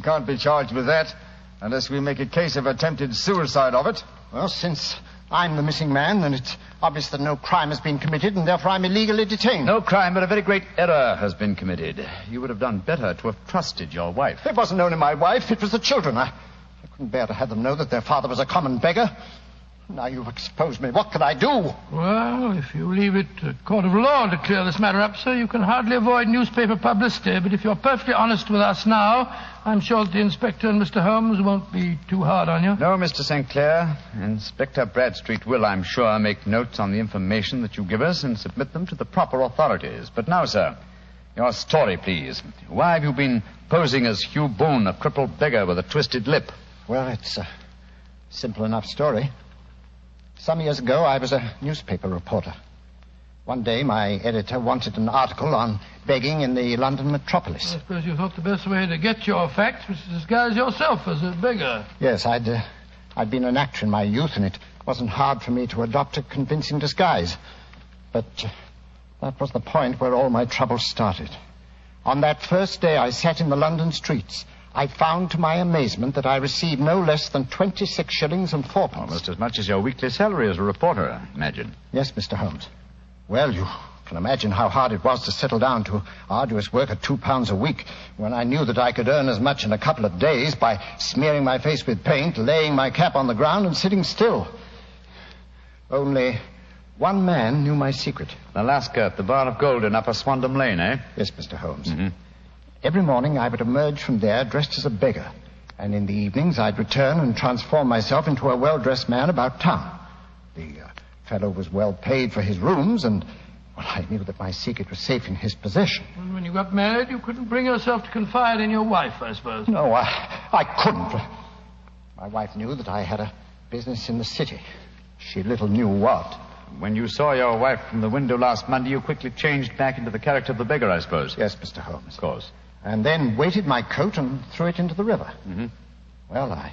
S19: can't be charged with that unless we make a case of attempted suicide of it.
S20: Well, since I'm the missing man, then it's obvious that no crime has been committed, and therefore I'm illegally detained.
S8: No crime, but a very great error has been committed. You would have done better to have trusted your wife.
S20: It wasn't only my wife, it was the children. I couldn't bear to have them know that their father was a common beggar. Now you've exposed me. What can I do?
S21: Well, if you leave it to a court of law to clear this matter up, sir, you can hardly avoid newspaper publicity. But if you're perfectly honest with us now, I'm sure that the inspector and Mr. Holmes won't be too hard on you.
S8: No, Mr. St. Clair. Inspector Bradstreet will, I'm sure, make notes on the information that you give us and submit them to the proper authorities. But now, sir, your story, please. Why have you been posing as Hugh Boone, a crippled beggar with a twisted lip?
S20: Well, it's a simple enough story. Some years ago, I was a newspaper reporter. One day, my editor wanted an article on begging in the London metropolis.
S21: I suppose you thought the best way to get your facts was to disguise yourself as a beggar.
S20: Yes, I'd been an actor in my youth, and it wasn't hard for me to adopt a convincing disguise. But that was the point where all my trouble started. On that first day I sat in the London streets, I found to my amazement that I received no less than 26 shillings and 4 pence.
S8: Almost as much as your weekly salary as a reporter, I imagine.
S20: Yes, Mr. Holmes. Well, can imagine how hard it was to settle down to arduous work at £2 a week when I knew that I could earn as much in a couple of days by smearing my face with paint, laying my cap on the ground, and sitting still. Only one man knew my secret.
S8: The Lascar at the Bar of Gold in Upper Swandam Lane, eh?
S20: Yes, Mr. Holmes. Every morning I would emerge from there dressed as a beggar, and in the evenings I'd return and transform myself into a well-dressed man about town. The fellow was well paid for his rooms, and well, I knew that my secret was safe in his possession.
S21: And when you got married, you couldn't bring yourself to confide in your wife, I suppose.
S20: No, I couldn't. My wife knew that I had a business in the city. She little knew what.
S8: When you saw your wife from the window last Monday, you quickly changed back into the character of the beggar, I suppose.
S20: Yes, Mr. Holmes.
S8: Of course.
S20: And then weighted my coat and threw it into the river. Well, I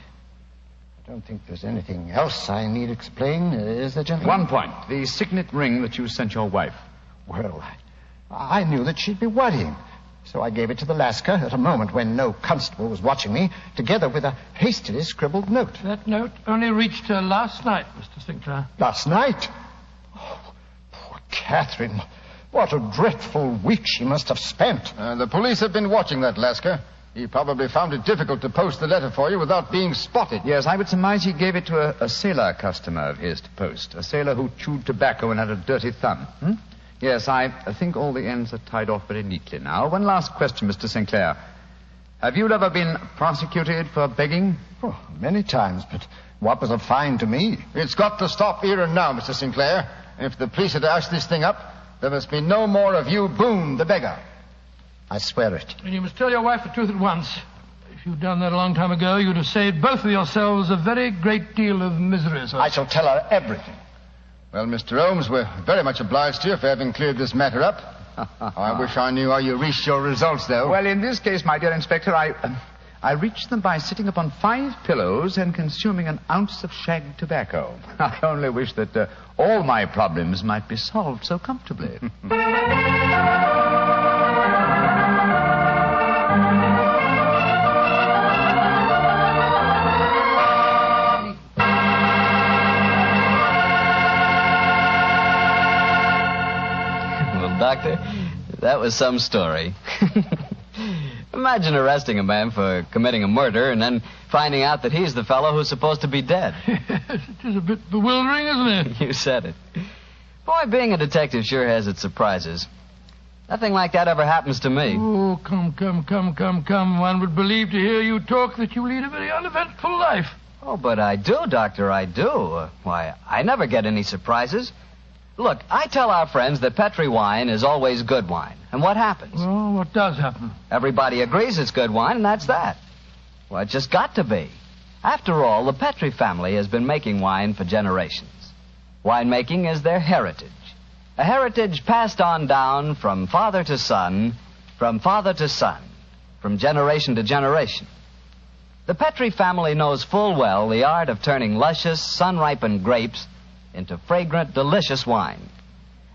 S20: don't think there's anything else I need explain, is there, gentlemen?
S8: One point. The signet ring that you sent your wife.
S20: Well, I knew that she'd be worrying. So I gave it to the Lascar at a moment when no constable was watching me, together with a hastily scribbled note.
S21: That note only reached her last night, Mr. Sinclair.
S20: Last night? Oh, poor Catherine. What a dreadful week she must have spent.
S19: The police have been watching that Lascar. He probably found it difficult to post the letter for you without being spotted.
S8: Yes, I would surmise he gave it to a sailor customer of his to post. A sailor who chewed tobacco and had a dirty thumb. Yes, I think all the ends are tied off very neatly now. One last question, Mr. Sinclair. Have you ever been prosecuted for begging?
S20: Oh, many times, but what was a fine to me?
S19: It's got to stop here and now, Mr. Sinclair. And if the police had asked this thing up, there must be no more of you, Boone, the beggar.
S20: I swear it.
S21: And you must tell your wife the truth at once. If you'd done that a long time ago, you'd have saved both of yourselves a very great deal of misery, sir.
S20: I shall tell her everything.
S19: Well, Mr. Holmes, we're very much obliged to you for having cleared this matter up. I wish I knew how you reached your results, though.
S8: Well, in this case, my dear Inspector, I reached them by sitting upon 5 pillows and consuming an ounce of shag tobacco. I only wish that all my problems might be solved so comfortably.
S2: Doctor, that was some story. Imagine arresting a man for committing a murder and then finding out that he's the fellow who's supposed to be dead.
S21: It is a bit bewildering, isn't it?
S2: You said it. Boy, being a detective sure has its surprises. Nothing like that ever happens to me.
S21: Oh, come. One would believe to hear you talk that you lead a very uneventful life.
S2: Oh, but I do, Doctor, I do. Why, I never get any surprises. Look, I tell our friends that Petri wine is always good wine. And what happens?
S21: Well, what does happen?
S2: Everybody agrees it's good wine, and that's that. Well, it's just got to be. After all, the Petri family has been making wine for generations. Winemaking is their heritage. A heritage passed on down from father to son, from father to son, from generation to generation. The Petri family knows full well the art of turning luscious, sun-ripened grapes into fragrant, delicious wine.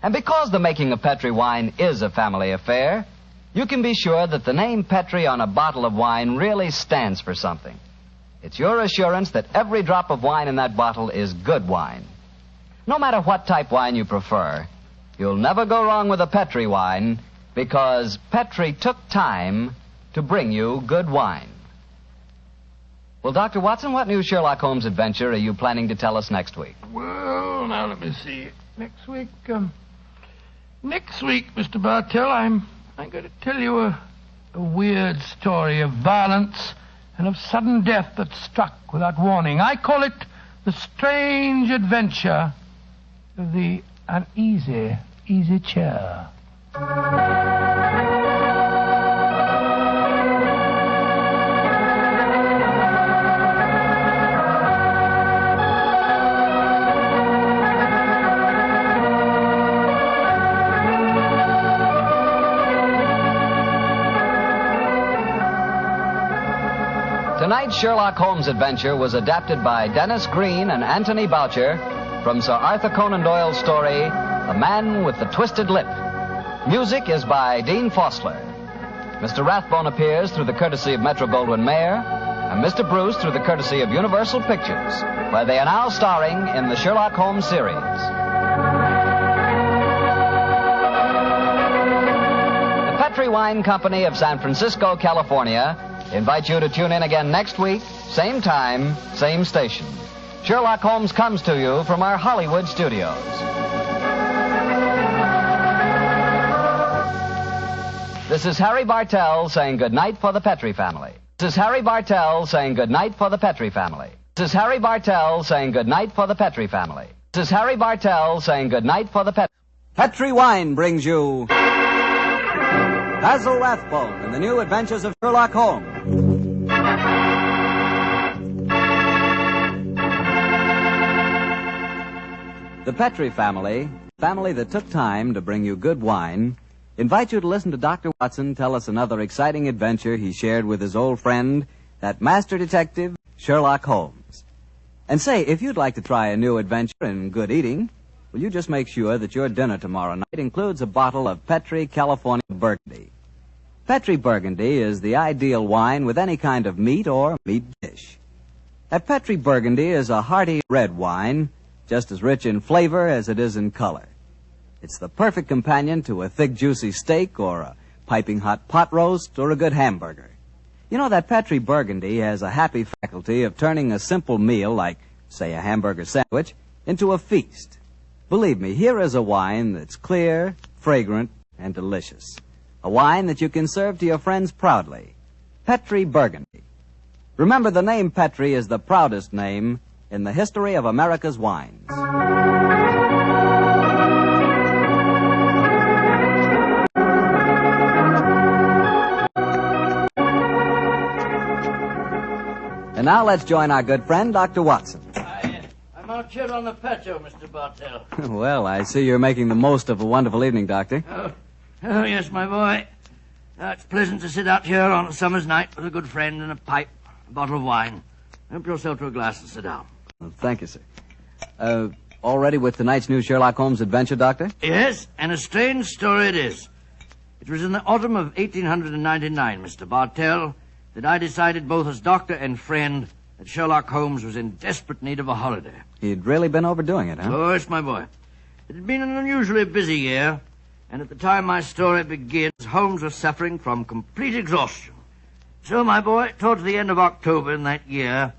S2: And because the making of Petri wine is a family affair, you can be sure that the name Petri on a bottle of wine really stands for something. It's your assurance that every drop of wine in that bottle is good wine. No matter what type wine you prefer, you'll never go wrong with a Petri wine because Petri took time to bring you good wine. Well, Dr. Watson, what new Sherlock Holmes adventure are you planning to tell us next week?
S21: Well, now let me see. Next week, Mr. Bartell, I'm going to tell you a weird story of violence and of sudden death that struck without warning. I call it the strange adventure of the uneasy easy chair.
S2: Tonight's Sherlock Holmes adventure was adapted by Dennis Green and Anthony Boucher from Sir Arthur Conan Doyle's story, The Man with the Twisted Lip. Music is by Dean Fossler. Mr. Rathbone appears through the courtesy of Metro-Goldwyn-Mayer, and Mr. Bruce through the courtesy of Universal Pictures, where they are now starring in the Sherlock Holmes series. Wine Company of San Francisco, California, invite you to tune in again next week, same time, same station. Sherlock Holmes comes to you from our Hollywood studios. This is Harry Bartell saying goodnight for the Petrie family. This is Harry Bartell saying goodnight for the Petrie family. This is Harry Bartell saying goodnight for the Petrie family. This is Harry Bartell saying goodnight for the Petrie Wine brings you Basil Rathbone and the New Adventures of Sherlock Holmes. The Petrie family that took time to bring you good wine, invite you to listen to Dr. Watson tell us another exciting adventure he shared with his old friend, that master detective, Sherlock Holmes. And say, if you'd like to try a new adventure in good eating, will you just make sure that your dinner tomorrow night includes a bottle of Petrie California Burgundy. Petrie Burgundy is the ideal wine with any kind of meat or meat dish. A Petrie Burgundy is a hearty red wine, just as rich in flavor as it is in color. It's the perfect companion to a thick, juicy steak or a piping hot pot roast or a good hamburger. You know that Petrie Burgundy has a happy faculty of turning a simple meal like, say, a hamburger sandwich into a feast. Believe me, here is a wine that's clear, fragrant, and delicious. A wine that you can serve to your friends proudly. Petrie Burgundy. Remember, the name Petrie is the proudest name in the history of America's wines. And now let's join our good friend, Dr. Watson.
S11: I'm out here on the patio, Mr. Bartell.
S2: Well, I see you're making the most of a wonderful evening, Doctor.
S11: Oh, yes, my boy. It's pleasant to sit out here on a summer's night with a good friend and a pipe, a bottle of wine. Help yourself to a glass and sit down.
S2: Well, thank you, sir. All ready with tonight's new Sherlock Holmes adventure, Doctor?
S11: Yes, and a strange story it is. It was in the autumn of 1899, Mr. Bartell, that I decided both as doctor and friend that Sherlock Holmes was in desperate need of a holiday.
S2: He'd really been overdoing it, huh?
S11: Oh, yes, my boy. It had been an unusually busy year, and at the time my story begins, Holmes was suffering from complete exhaustion. So, my boy, towards the end of October in that year,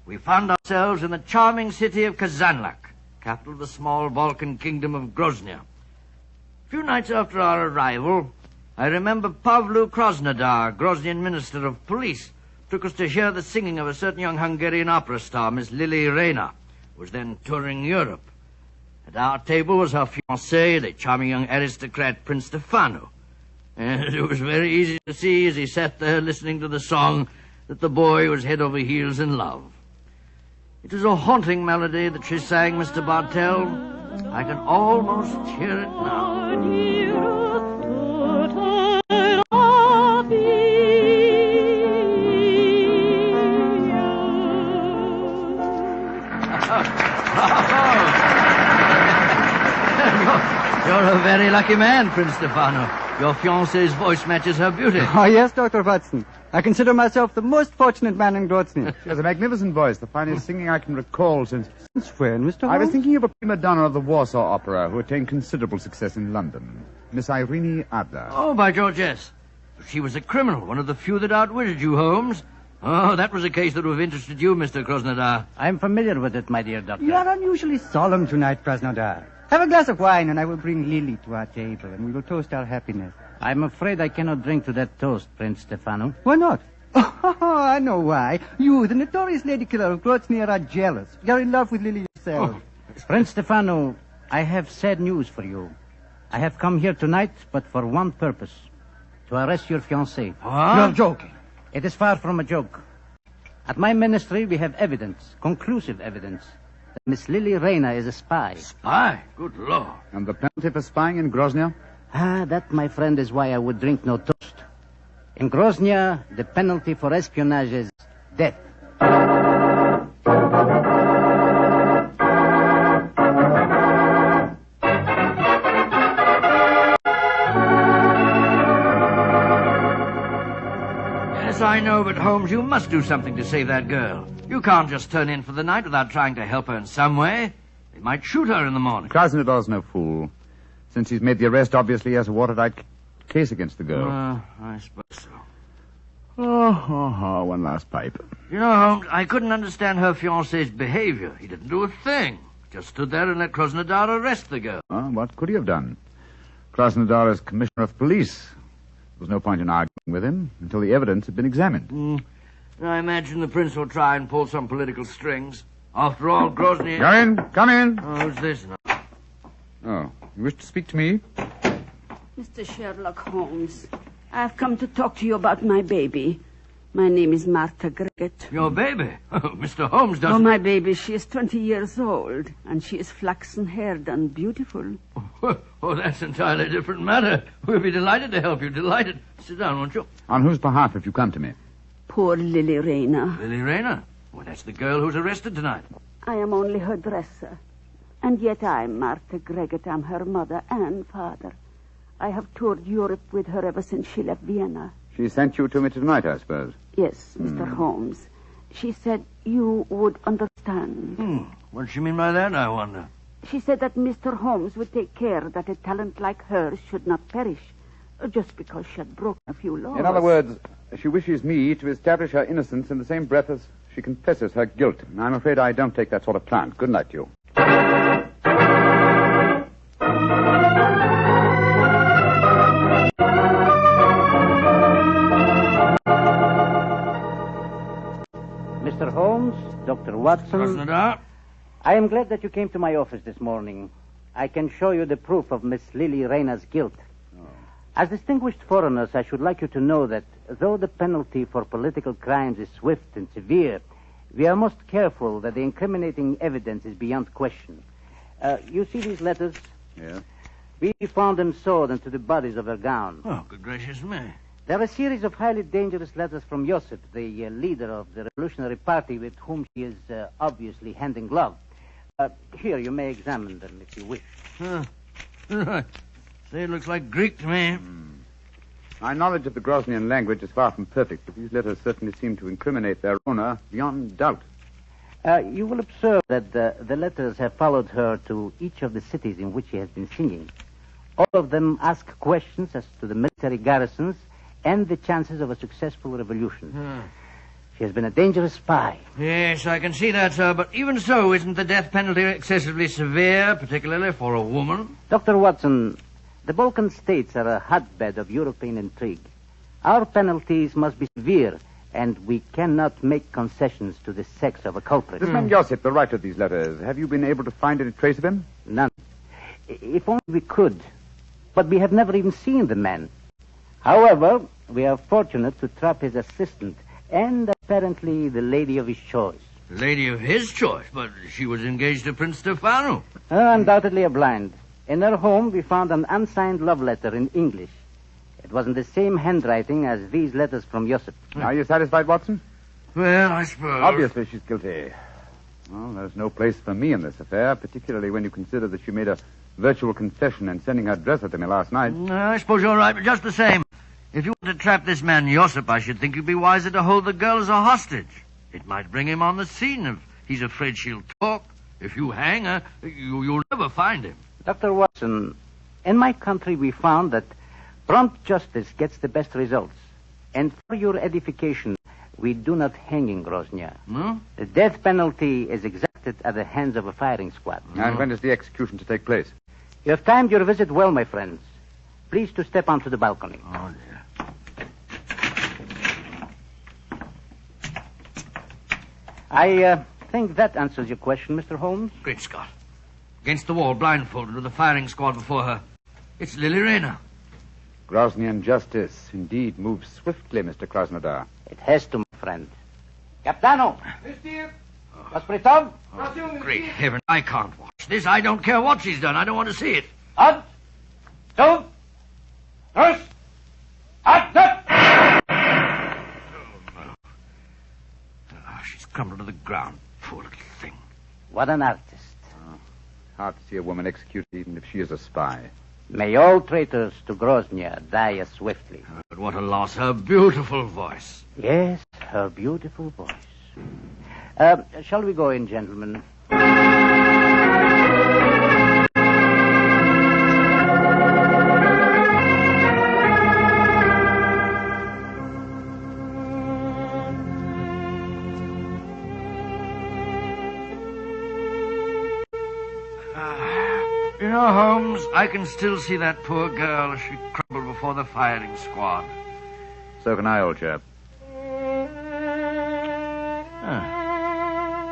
S11: we found ourselves in the charming city of Kazanlak, capital of the small Balkan kingdom of Grozny. A few nights after our arrival, I remember Pavlu Krasnodar, Groznian Minister of Police, took us to hear the singing of a certain young Hungarian opera star, Miss Lily Rayner, who was then touring Europe. At our table was her fiancé, the charming young aristocrat Prince Stefano. And it was very easy to see as he sat there listening to the song that the boy was head over heels in love. It was a haunting melody that she sang, Mr. Bartell. I can almost hear it now. You're a very lucky man, Prince Stefano. Your fiancée's voice matches her beauty.
S1: Oh, yes, Dr. Watson. I consider myself the most fortunate man in Grozny.
S5: She has a magnificent voice, the finest singing I can recall since...
S1: Since when, Mr. Holmes?
S5: I was thinking of a prima donna of the Warsaw Opera who attained considerable success in London. Miss Irene Adler.
S11: Oh, by George, yes. She was a criminal, one of the few that outwitted you, Holmes. Oh, that was a case that would have interested you, Mr. Krasnodar.
S1: I'm familiar with it, my dear doctor. You are unusually solemn tonight, Krasnodar. Have a glass of wine, and I will bring Lily to our table, and we will toast our happiness.
S22: I'm afraid I cannot drink to that toast, Prince Stefano.
S1: Why not? Oh, I know why. You, the notorious lady killer of Grozny, are jealous. You're in love with Lily yourself.
S22: Prince Stefano, I have sad news for you. I have come here tonight, but for one purpose. To arrest your fiancée.
S1: You're joking.
S22: It is far from a joke. At my ministry, we have evidence, conclusive evidence, that Miss Lily Rayner is a spy.
S11: Spy? Good Lord.
S5: And the penalty for spying in Grozny?
S22: That, my friend, is why I would drink no toast. In Grozny, the penalty for espionage is death.
S11: Yes, I know, but Holmes, you must do something to save that girl. You can't just turn in for the night without trying to help her in some way. They might shoot her in the morning.
S5: Krasnodar's no fool. Since he's made the arrest, obviously he has a watertight case against the girl.
S11: I suppose so.
S5: One last pipe.
S11: You know, Holmes, I couldn't understand her fiancé's behavior. He didn't do a thing. Just stood there and let Krasnodar arrest the girl.
S5: What could he have done? Krasnodar is commissioner of police. There was no point in arguing with him until the evidence had been examined.
S11: I imagine the prince will try and pull some political strings. After all, Grozny...
S5: Come in.
S11: Who's this now?
S5: Oh, you wish to speak to me?
S6: Mr. Sherlock Holmes, I've come to talk to you about my baby. My name is Martha Greggett.
S11: Your baby? Mr. Holmes doesn't...
S6: Oh, my baby, she is 20 years old, and she is flaxen-haired and beautiful.
S11: Oh, that's an entirely different matter. We'll be delighted to help you, delighted. Sit down, won't you?
S5: On whose behalf have you come to me?
S6: Poor Lily Rayner.
S11: Lily Rayner? Well, that's the girl who's arrested tonight.
S6: I am only her dresser. And yet I'm Martha Greggett. I'm her mother and father. I have toured Europe with her ever since she left Vienna.
S5: She sent you to me tonight, I suppose.
S6: Yes, Mr. Holmes. She said you would understand.
S11: What does she mean by that, I wonder?
S6: She said that Mr. Holmes would take care that a talent like hers should not perish, just because she had broken a few laws.
S5: In other words, she wishes me to establish her innocence in the same breath as she confesses her guilt. I'm afraid I don't take that sort of plant. Good night to you.
S22: Mr. Holmes, Dr. Watson. I am glad that you came to my office this morning. I can show you the proof of Miss Lily Rayner's guilt. As distinguished foreigners, I should like you to know that though the penalty for political crimes is swift and severe, we are most careful that the incriminating evidence is beyond question. You see these letters?
S5: Yeah.
S22: We found them sewed into the bodies of her gown.
S11: Oh, good gracious me.
S22: They're a series of highly dangerous letters from Joseph, the leader of the Revolutionary Party with whom she is obviously hand in glove. Here, you may examine them if you wish.
S11: Say, it looks like Greek to me.
S5: My knowledge of the Groznian language is far from perfect, but these letters certainly seem to incriminate their owner beyond doubt.
S22: You will observe that the letters have followed her to each of the cities in which she has been singing. All of them ask questions as to the military garrisons and the chances of a successful revolution. She has been a dangerous spy.
S11: Yes, I can see that, sir. But even so, isn't the death penalty excessively severe, particularly for a woman?
S22: Dr. Watson, the Balkan states are a hotbed of European intrigue. Our penalties must be severe, and we cannot make concessions to the sex of a culprit.
S5: This man Joseph, the writer of these letters, have you been able to find any trace of him?
S22: None. If only we could. But we have never even seen the man. However, we are fortunate to trap his assistant and apparently the lady of his choice.
S11: Lady of his choice? But she was engaged to Prince Stefano.
S22: Undoubtedly a blind. In her home, we found an unsigned love letter in English. It was in the same handwriting as these letters from Joseph.
S5: Are you satisfied, Watson?
S11: Well, I suppose.
S5: Obviously she's guilty. Well, there's no place for me in this affair, particularly when you consider that she made a virtual confession in sending her dresser to me last night.
S11: I suppose you're right, but just the same. If you want to trap this man Josip, I should think you'd be wiser to hold the girl as a hostage. It might bring him on the scene if he's afraid she'll talk. If you hang her, you'll never find him.
S22: Dr. Watson, in my country we found that prompt justice gets the best results. And for your edification, we do not hang in Grozny.
S11: No?
S22: The death penalty is exacted at the hands of a firing squad.
S5: And when is the execution to take place?
S22: You have timed your visit well, my friends. Please to step onto the balcony.
S11: Oh, dear.
S22: I think that answers your question, Mr. Holmes.
S11: Great Scott. Against the wall, blindfolded, with a firing squad before her. It's Lily Rayner.
S5: Groznian justice indeed moves swiftly, Mr. Krasnodar.
S22: It has to, my friend. Capitano! Hospritov?
S11: Great heaven, I can't watch this. I don't care what she's done. I don't want to see it.
S22: Up! Two! First! Up!
S11: She's crumbled to the ground. Poor little thing.
S22: What an artist.
S5: Hard to see a woman executed even if she is a spy.
S22: May all traitors to Grozny die as swiftly.
S11: But what a loss. Her beautiful voice.
S22: Yes, her beautiful voice. Shall we go in, gentlemen?
S11: I can still see that poor girl as she crumbled before the firing squad.
S5: So can I, old chap.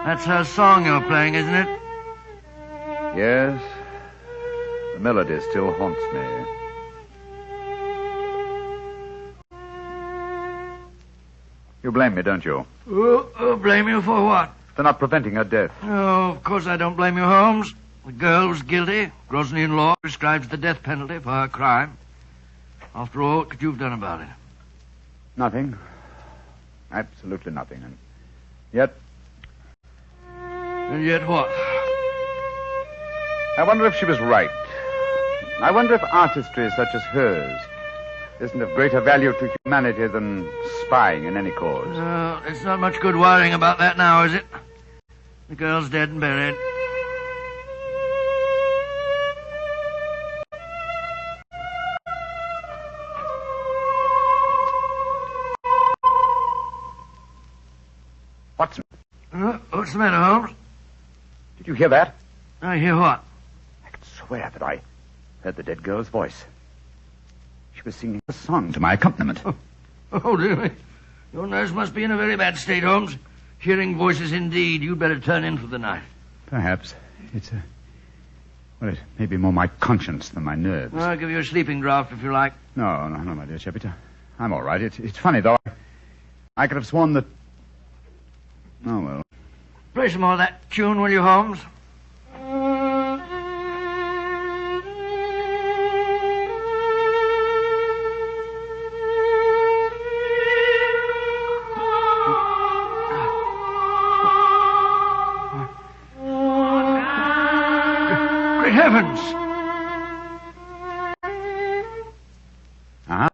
S11: That's her song you're playing, isn't it?
S5: Yes. The melody still haunts me. You blame me, don't you?
S11: Blame you for what?
S5: For not preventing her death.
S11: Oh, of course I don't blame you, Holmes. The girl was guilty. Grosnian law prescribes the death penalty for her crime. After all, what could you have done about it?
S5: Nothing. Absolutely nothing. And yet...
S11: And yet what?
S5: I wonder if she was right. I wonder if artistry such as hers isn't of greater value to humanity than spying in any cause.
S11: It's not much good worrying about that now, is it? The girl's dead and buried.
S5: Watson.
S11: What's the matter, Holmes?
S5: Did you hear that?
S11: I hear what?
S5: I can swear that I heard the dead girl's voice. She was singing a song to my accompaniment.
S11: Oh, dear. Your nurse must be in a very bad state, Holmes. Hearing voices indeed. You'd better turn in for the night.
S5: Perhaps. It's well, it may be more my conscience than my nerves.
S11: I'll give you a sleeping draught if you like.
S5: No, my dear Chapita. I'm all right. It's funny, though. I could have sworn that... Oh, well.
S11: Play some more of that tune, will you, Holmes? Great heavens!
S5: Uh-huh.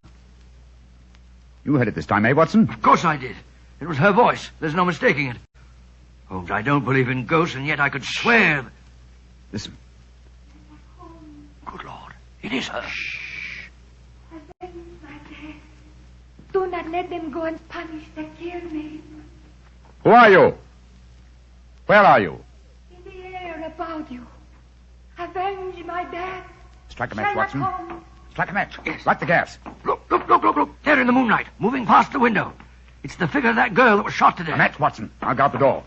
S5: You heard it this time, eh, Watson?
S11: Of course I did. It was her voice. There's no mistaking it. Holmes, I don't believe in ghosts, and yet I could swear that...
S5: Listen.
S11: Good Lord. It is her.
S17: Shh. Do not let them go and punish the killed me.
S5: Who are you? Where are you?
S17: In the air about you. Avenge my death.
S5: Strike a match,
S17: Sherlock
S5: Watson.
S17: Holmes.
S5: Strike a match. Yes. Light the gas.
S11: Look. There in the moonlight, moving past the window. It's the figure of that girl that was shot to death.
S5: A match, Watson. I'll guard the door.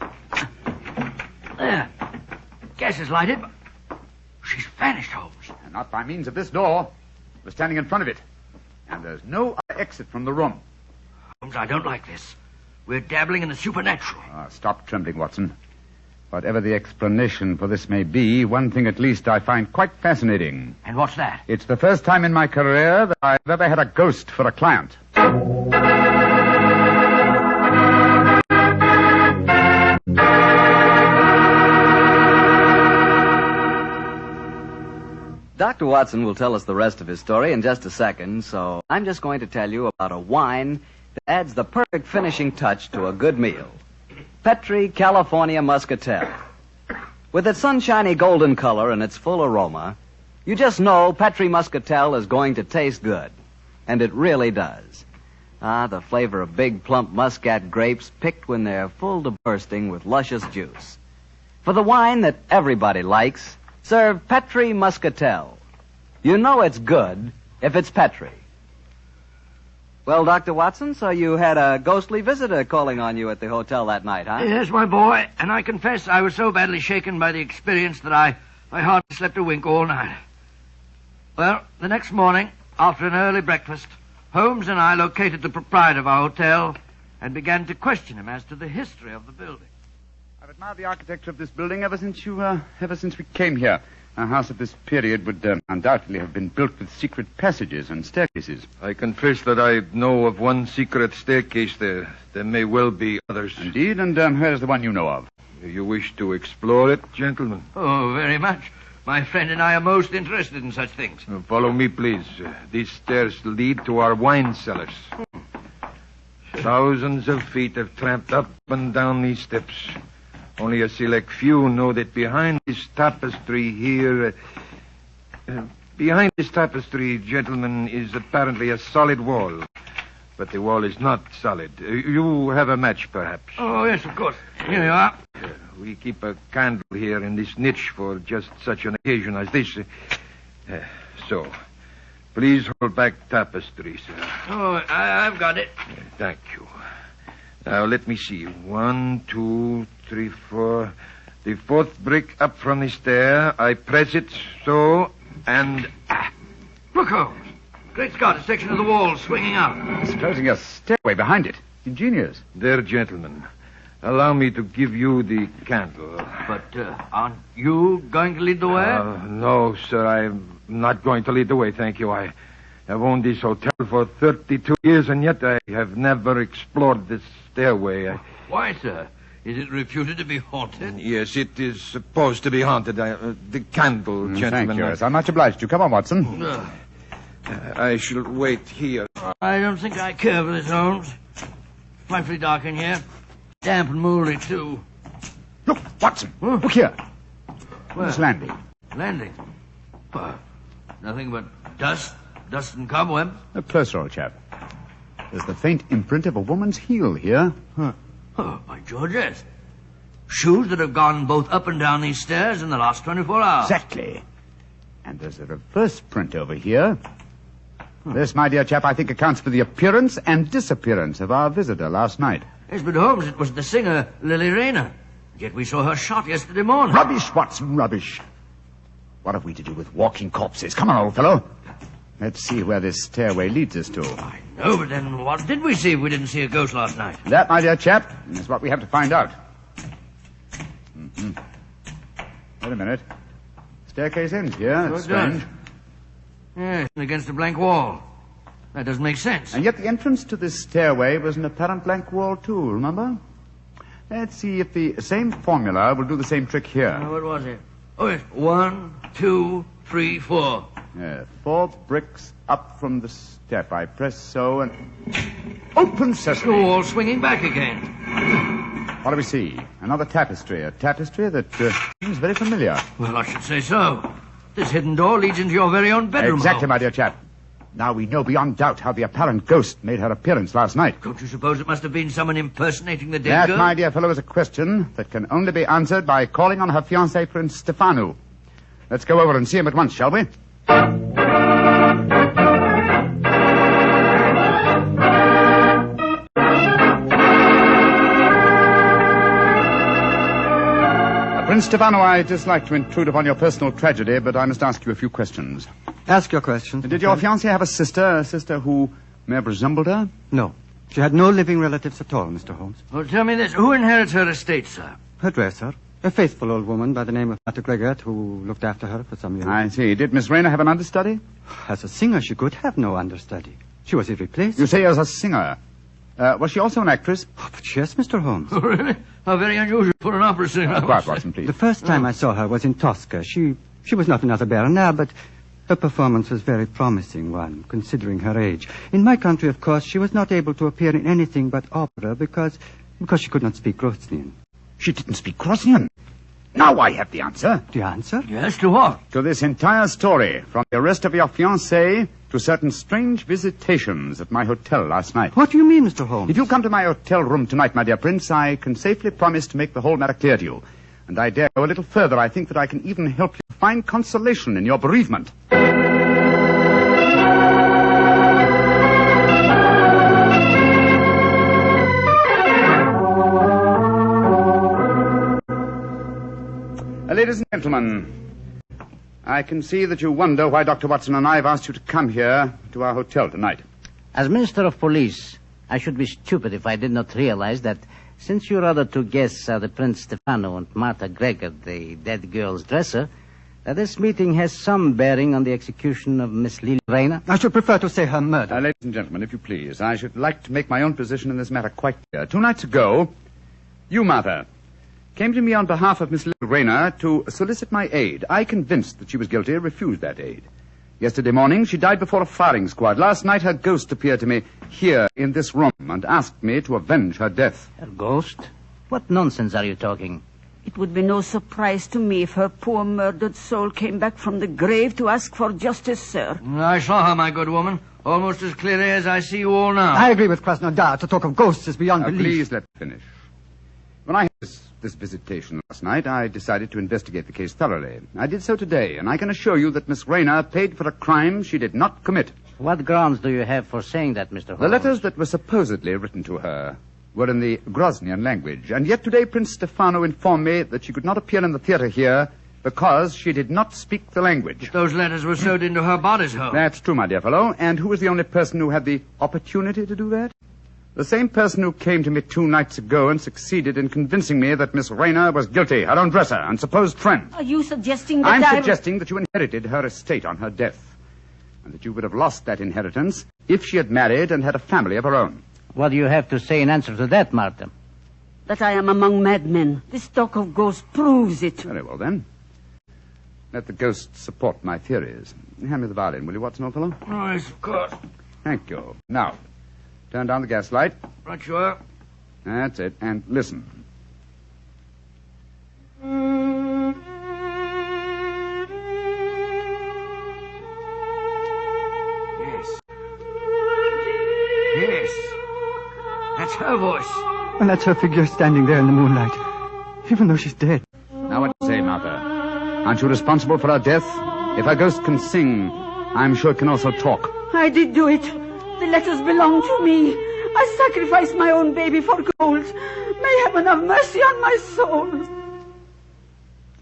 S11: There. Gas is lighted. She's vanished, Holmes.
S5: And not by means of this door. We're standing in front of it. And there's no other exit from the room.
S11: Holmes, I don't like this. We're dabbling in the supernatural.
S5: Stop trembling, Watson. Whatever the explanation for this may be, one thing at least I find quite fascinating.
S11: And what's that?
S5: It's the first time in my career that I've ever had a ghost for a client.
S2: Dr. Watson will tell us the rest of his story in just a second, so I'm just going to tell you about a wine that adds the perfect finishing touch to a good meal. Petri California Muscatel. With its sunshiny golden color and its full aroma, you just know Petri Muscatel is going to taste good. And it really does. The flavor of big, plump Muscat grapes picked when they're full to bursting with luscious juice. For the wine that everybody likes, serve Petri Muscatel. You know it's good if it's Petri. Well, Dr. Watson, so you had a ghostly visitor calling on you at the hotel that night, huh?
S11: Yes, my boy, and I confess I was so badly shaken by the experience that I hardly slept a wink all night. Well, the next morning, after an early breakfast, Holmes and I located the proprietor of our hotel and began to question him as to the history of the building.
S5: I've admired the architecture of this building ever since we came here. A house of this period would undoubtedly have been built with secret passages and staircases.
S13: I confess that I know of one secret staircase there. There may well be others.
S5: Indeed, and where's the one you know of?
S13: You wish to explore it, gentlemen?
S11: Oh, very much. My friend and I are most interested in such things.
S13: Follow me, please. These stairs lead to our wine cellars. Thousands of feet have tramped up and down these steps. Only a select few know that behind this tapestry here... behind this tapestry, gentlemen, is apparently a solid wall. But the wall is not solid. You have a match, perhaps?
S11: Oh, yes, of course. Here you are.
S13: We keep a candle here in this niche for just such an occasion as this. So, please hold back tapestry, sir.
S11: Oh, I've got it.
S13: Thank you. Now, let me see. 1, 2, 3, 4. The fourth brick up from the stair. I press it so, and...
S11: Look, Holmes. Great Scott, a section of the wall swinging up.
S8: It's closing a stairway behind it. Ingenious.
S13: There, gentlemen. Allow me to give you the candle.
S11: But aren't you going to lead the way?
S13: No, sir. I'm not going to lead the way, thank you. I have owned this hotel for 32 years, and yet I have never explored this stairway.
S11: Why, sir? Is it reputed to be haunted?
S13: Yes, it is supposed to be haunted. The candle, gentlemen.
S8: Thank you. Yes, I'm much obliged to you. Come on, Watson.
S13: I shall wait here.
S11: I don't think I care for this, Holmes. Frightfully dark in here. Damp and mouldy, too.
S8: Look, Watson. Look here.
S11: Where?
S8: This landing.
S11: Landing? Nothing but dust and cobwebs.
S8: Closer, old chap. There's the faint imprint of a woman's heel here.
S11: Oh, by George, yes. Shoes that have gone both up and down these stairs in the last 24 hours.
S8: Exactly. And there's a reverse print over here. This, my dear chap, I think accounts for the appearance and disappearance of our visitor last night.
S11: Yes, but Holmes, it was the singer, Lily Rayner. Yet we saw her shot yesterday morning.
S8: Rubbish, Watson, rubbish. What have we to do with walking corpses? Come on, old fellow. Let's see where this stairway leads us to.
S11: I know, but then what did we see if we didn't see a ghost last night?
S8: That, my dear chap, is what we have to find out. Wait a minute. Staircase ends here. That's strange.
S11: Yes, against a blank wall. That doesn't make sense.
S8: And yet the entrance to this stairway was an apparent blank wall, too, remember? Let's see if the same formula will do the same trick here.
S11: What was it? Oh, yes. 1, 2, 3, 4.
S8: 4 bricks up from the step. I press so and... Open sesame!
S11: The wall swinging back again.
S8: What do we see? Another tapestry. A tapestry that seems very familiar.
S11: Well, I should say so. This hidden door leads into your very own bedroom.
S8: Exactly, my dear chap. Now we know beyond doubt how the apparent ghost made her appearance last night.
S11: Don't you suppose it must have been someone impersonating the dead girl?
S8: That, my dear fellow, is a question that can only be answered by calling on her fiancé, Prince Stefano. Let's go over and see him at once, shall we? Prince Stefano, I dislike to intrude upon your personal tragedy, but I must ask you a few questions.
S1: Ask your questions.
S8: Did your fiancée have a sister who may have resembled her?
S1: No. She had no living relatives at all, Mr. Holmes.
S11: Well, tell me this. Who inherits her estate, sir?
S1: Her dresser. A faithful old woman by the name of Martha Greggett, who looked after her for some years.
S8: I see. Did Miss Rayner have an understudy?
S1: As a singer, she could have no understudy. She was irreplaceable.
S8: You say as a singer. Was she also an actress?
S1: Oh, but yes, Mr. Holmes.
S11: Oh, really? How very unusual for an opera singer.
S8: Quiet, Watson, please.
S1: The first time I saw her was in Tosca. She was not another Berna, but her performance was a very promising one, considering her age. In my country, of course, she was not able to appear in anything but opera because she could not speak Grosnian.
S8: She didn't speak Grosnian? Now I have the answer.
S1: The answer?
S11: Yes, to what?
S8: To this entire story, from the arrest of your fiancée to certain strange visitations at my hotel last night.
S1: What do you mean, Mr. Holmes?
S8: If you come to my hotel room tonight, my dear Prince, I can safely promise to make the whole matter clear to you. And I dare go a little further. I think that I can even help you find consolation in your bereavement. Ladies and gentlemen, I can see that you wonder why Dr. Watson and I have asked you to come here to our hotel tonight.
S22: As Minister of Police, I should be stupid if I did not realize that since your other two guests are the Prince Stefano and Martha Greggett, the dead girl's dresser, that this meeting has some bearing on the execution of Miss Lily Rayner.
S1: I should prefer to say her murder.
S8: Ladies and gentlemen, if you please, I should like to make my own position in this matter quite clear. 2 nights ago, you, Martha, came to me on behalf of Miss Lily Rayner to solicit my aid. I, convinced that she was guilty, refused that aid. Yesterday morning, she died before a firing squad. Last night, her ghost appeared to me here in this room and asked me to avenge her death.
S22: Her ghost? What nonsense are you talking?
S6: It would be no surprise to me if her poor murdered soul came back from the grave to ask for justice, sir.
S11: I saw her, my good woman, almost as clearly as I see you all now.
S1: I agree with Krasnodar. To talk of ghosts is beyond belief.
S8: Please let me finish.
S5: When I had this visitation last night, I decided to investigate the case thoroughly. I did so today, and I can assure you that Miss Rayner paid for a crime she did not commit.
S22: What grounds do you have for saying that, Mr. Holmes?
S5: The letters that were supposedly written to her were in the Grosnian language, and yet today Prince Stefano informed me that she could not appear in the theater here because she did not speak the language.
S11: But those letters were sewed into her bodice, Holmes.
S5: That's true, my dear fellow. And who was the only person who had the opportunity to do that? The same person who came to me 2 nights ago and succeeded in convincing me that Miss Rayner was guilty, her own dresser and supposed friend.
S6: Are you suggesting that
S5: I'm suggesting that you inherited her estate on her death, and that you would have lost that inheritance if she had married and had a family of her own.
S22: What do you have to say in answer to that, Martha?
S6: That I am among madmen. This talk of ghosts proves it.
S5: Very well, then. Let the ghosts support my theories. Hand me the violin, will you, Watson, old fellow?
S11: Oh, yes, of course.
S5: Thank you. Now, turn down the gas light.
S11: Right you are.
S5: That's it. And listen.
S11: Yes. Yes. That's her voice.
S1: And that's her figure standing there in the moonlight, even though she's dead.
S5: Now what do you say, Martha? Aren't you responsible for her death? If a ghost can sing, I'm sure it can also talk.
S6: I did do it. The letters belong to me. I sacrificed my own baby for gold. May heaven have mercy on my soul.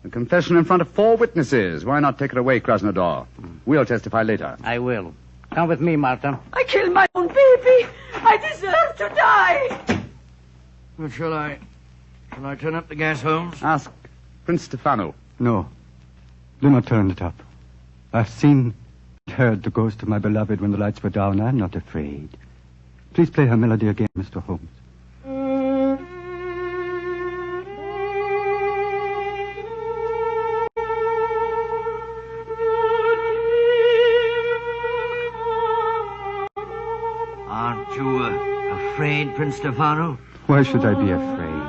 S5: A confession in front of 4 witnesses. Why not take her away, Krasnodar? We'll testify later.
S22: I will. Come with me, Martha.
S6: I killed my own baby. I deserve to die.
S11: Well, shall I turn up the gas, Holmes?
S5: Ask Prince Stefano.
S1: No. Do not turn it up. I've seen and heard the ghost of my beloved when the lights were down. I'm not afraid. Please play her melody again, Mr. Holmes.
S11: Aren't you afraid, Prince Stefano?
S1: Why should I be afraid?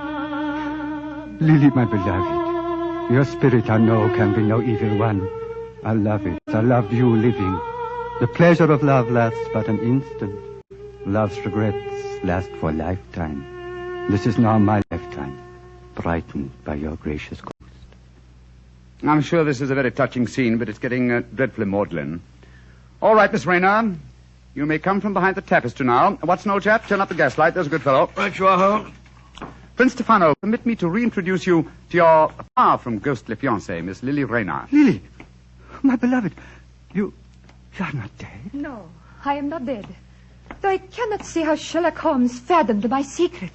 S1: Lily, my beloved, your spirit I know can be no evil one. I love it. I love you living. The pleasure of love lasts but an instant. Love's regrets last for a lifetime. This is now my lifetime, brightened by your gracious ghost.
S5: I'm sure this is a very touching scene, but it's getting dreadfully maudlin. All right, Miss Rayner. You may come from behind the tapestry now. Watson, old chap, turn up the gaslight. There's a good fellow.
S11: Right you are, Holmes.
S5: Prince Stefano, permit me to reintroduce you to your far from ghostly fiancée, Miss Lily Rayner.
S1: Lily, my beloved, you're not dead.
S17: No, I am not dead. Though I cannot see how Sherlock Holmes fathomed my secret.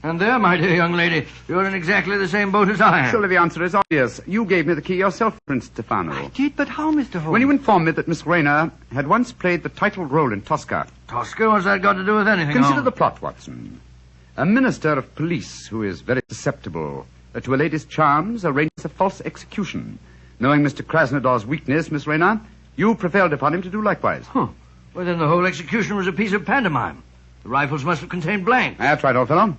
S11: And there, my dear young lady, you're in exactly the same boat as I am.
S5: Surely the answer is obvious. You gave me the key yourself, Prince Stefano.
S1: I did, but how, Mr. Holmes?
S5: When you informed me that Miss Rayner had once played the title role in Tosca.
S11: Tosca? What's that got to do with anything?
S5: Consider
S11: Holmes?
S5: the plot, Watson. A minister of police who is very susceptible to a lady's charms arranges a false execution. Knowing Mr. Krasnodar's weakness, Miss Rayner, you prevailed upon him to do likewise.
S11: Huh. Well, then the whole execution was a piece of pantomime. The rifles must have contained blanks.
S5: That's right, old fellow.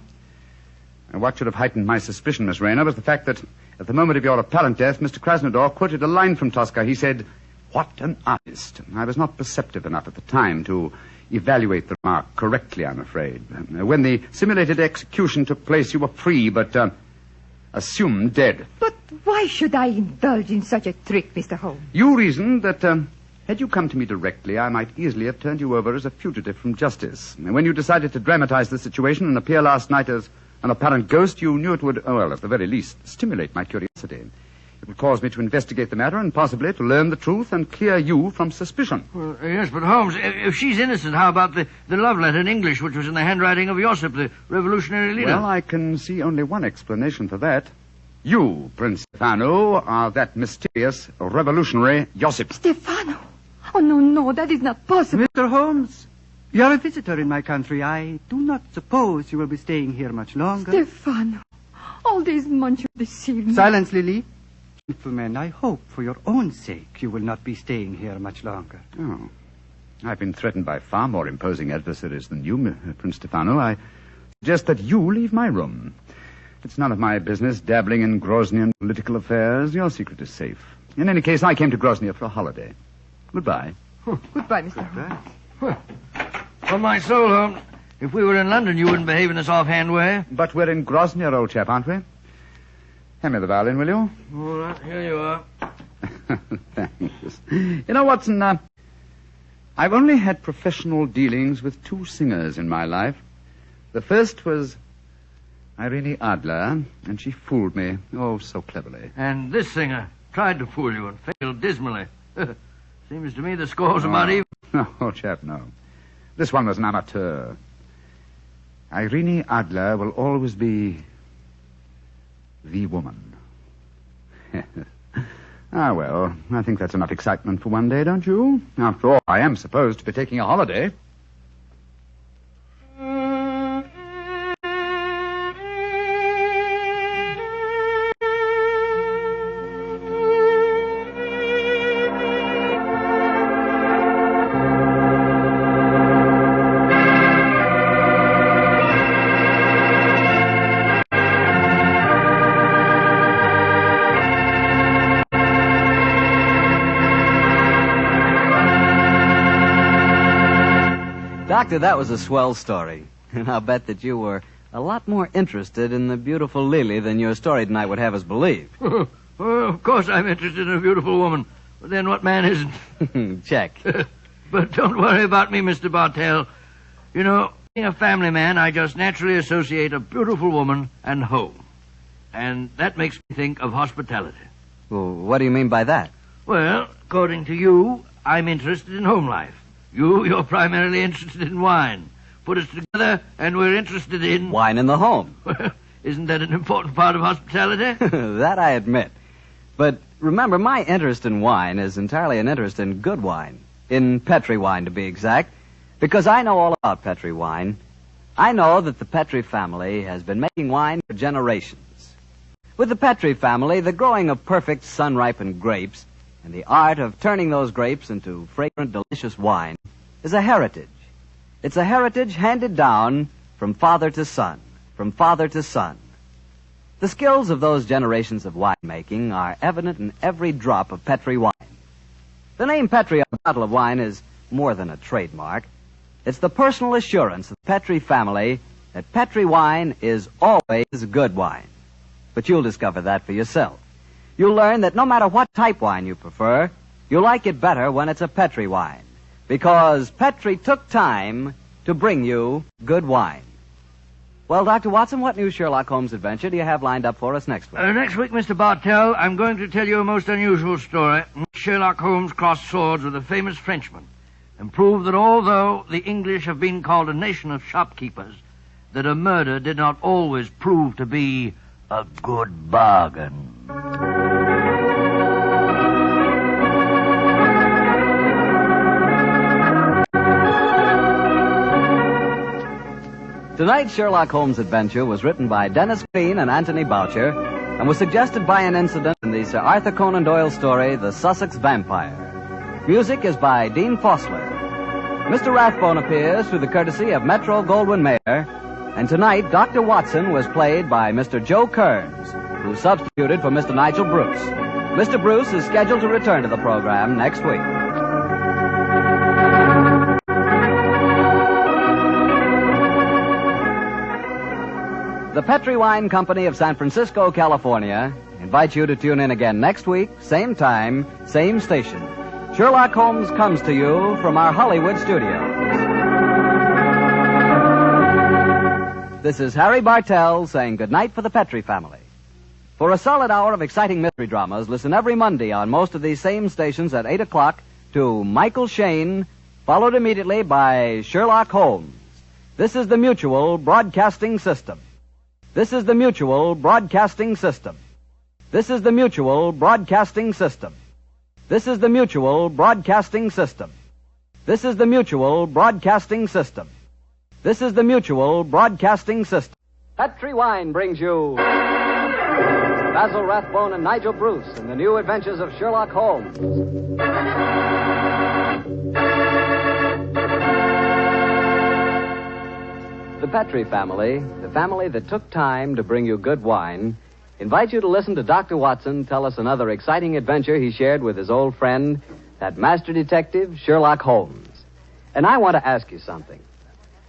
S5: And what should have heightened my suspicion, Miss Rayner, was the fact that at the moment of your apparent death, Mr. Krasnodar quoted a line from Tosca. He said, "What an artist." I was not perceptive enough at the time to evaluate the remark correctly, I'm afraid. When the simulated execution took place, you were free, but assumed dead.
S17: But why should I indulge in such a trick, Mr. Holmes?
S5: You reasoned that had you come to me directly, I might easily have turned you over as a fugitive from justice. And when you decided to dramatize the situation and appear last night as an apparent ghost, you knew it would, well, at the very least, stimulate my curiosity. It would cause me to investigate the matter and possibly to learn the truth and clear you from suspicion.
S11: Well, yes, but Holmes, if she's innocent, how about the love letter in English, which was in the handwriting of Josip, the revolutionary leader?
S5: Well, I can see only one explanation for that. You, Prince Stefano, are that mysterious revolutionary Josip.
S17: Stefano? Oh, no, that is not possible.
S1: Mr. Holmes, you're a visitor in my country. I do not suppose you will be staying here much longer.
S17: Stefano, all these months you deceived me.
S1: Silence, Lily. Gentlemen, I hope for your own sake you will not be staying here much longer.
S5: Oh. I've been threatened by far more imposing adversaries than you, Prince Stefano. I suggest that you leave my room. It's none of my business dabbling in Grosnian political affairs. Your secret is safe. In any case, I came to Grosnia for a holiday. Goodbye.
S17: Goodbye, Mr. Holmes.
S11: On my soul, Holmes, If we were in London, you wouldn't behave in this offhand way.
S5: But we're in Grosvenor, old chap, aren't we? Hand me the violin, will you?
S11: All right, here you are.
S5: Thanks. You know, Watson, I've only had professional dealings with 2 singers in my life. The first was Irene Adler, and she fooled me, oh, so cleverly.
S11: And this singer tried to fool you and failed dismally. Seems to me the score's about even.
S5: No, old chap, no. This one was an amateur. Irene Adler will always be the woman. Well, I think that's enough excitement for one day, don't you? After all, I am supposed to be taking a holiday.
S2: Doctor, that was a swell story. And I'll bet that you were a lot more interested in the beautiful Lily than your story tonight would have us believe.
S11: Well, of course I'm interested in a beautiful woman. But then what man isn't?
S2: Check.
S11: But don't worry about me, Mr. Bartell. You know, being a family man, I just naturally associate a beautiful woman and home. And that makes me think of hospitality.
S2: Well, what do you mean by that?
S11: Well, according to you, I'm interested in home life. You're primarily interested in wine. Put us together, and we're interested in...
S2: Wine in the home.
S11: Isn't that an important part of hospitality?
S2: That I admit. But remember, my interest in wine is entirely an interest in good wine. In Petri wine, to be exact. Because I know all about Petri wine. I know that the Petri family has been making wine for generations. With the Petri family, the growing of perfect sun-ripened grapes and the art of turning those grapes into fragrant, delicious wine is a heritage. It's a heritage handed down from father to son, from father to son. The skills of those generations of winemaking are evident in every drop of Petri wine. The name Petri on the bottle of wine is more than a trademark. It's the personal assurance of the Petri family that Petri wine is always good wine. But you'll discover that for yourself. You'll learn that no matter what type wine you prefer, you'll like it better when it's a Petri wine. Because Petri took time to bring you good wine. Well, Dr. Watson, what new Sherlock Holmes adventure do you have lined up for us next week?
S11: Next week, Mr. Bartell, I'm going to tell you a most unusual story. Sherlock Holmes crossed swords with a famous Frenchman and proved that although the English have been called a nation of shopkeepers, that a murder did not always prove to be a good bargain.
S2: Tonight's Sherlock Holmes adventure was written by Dennis Green and Anthony Boucher and was suggested by an incident in the Sir Arthur Conan Doyle story, The Sussex Vampire. Music is by Dean Fossler. Mr. Rathbone appears through the courtesy of Metro-Goldwyn-Mayer, and tonight Dr. Watson was played by Mr. Joe Kearns, who substituted for Mr. Nigel Bruce. Mr. Bruce is scheduled to return to the program next week. The Petri Wine Company of San Francisco, California, invites you to tune in again next week, same time, same station. Sherlock Holmes comes to you from our Hollywood studios. This is Harry Bartell saying goodnight for the Petri family. For a solid hour of exciting mystery dramas, listen every Monday on most of these same stations at 8 o'clock to Michael Shayne, followed immediately by Sherlock Holmes. This is the Mutual Broadcasting System. This is the Mutual Broadcasting System. This is the Mutual Broadcasting System. This is the Mutual Broadcasting System. This is the Mutual Broadcasting System. This is the Mutual Broadcasting System. Petri Wine brings you Basil Rathbone and Nigel Bruce in the new adventures of Sherlock Holmes. The Petri family, the family that took time to bring you good wine, invites you to listen to Dr. Watson tell us another exciting adventure he shared with his old friend, that master detective, Sherlock Holmes. And I want to ask you something.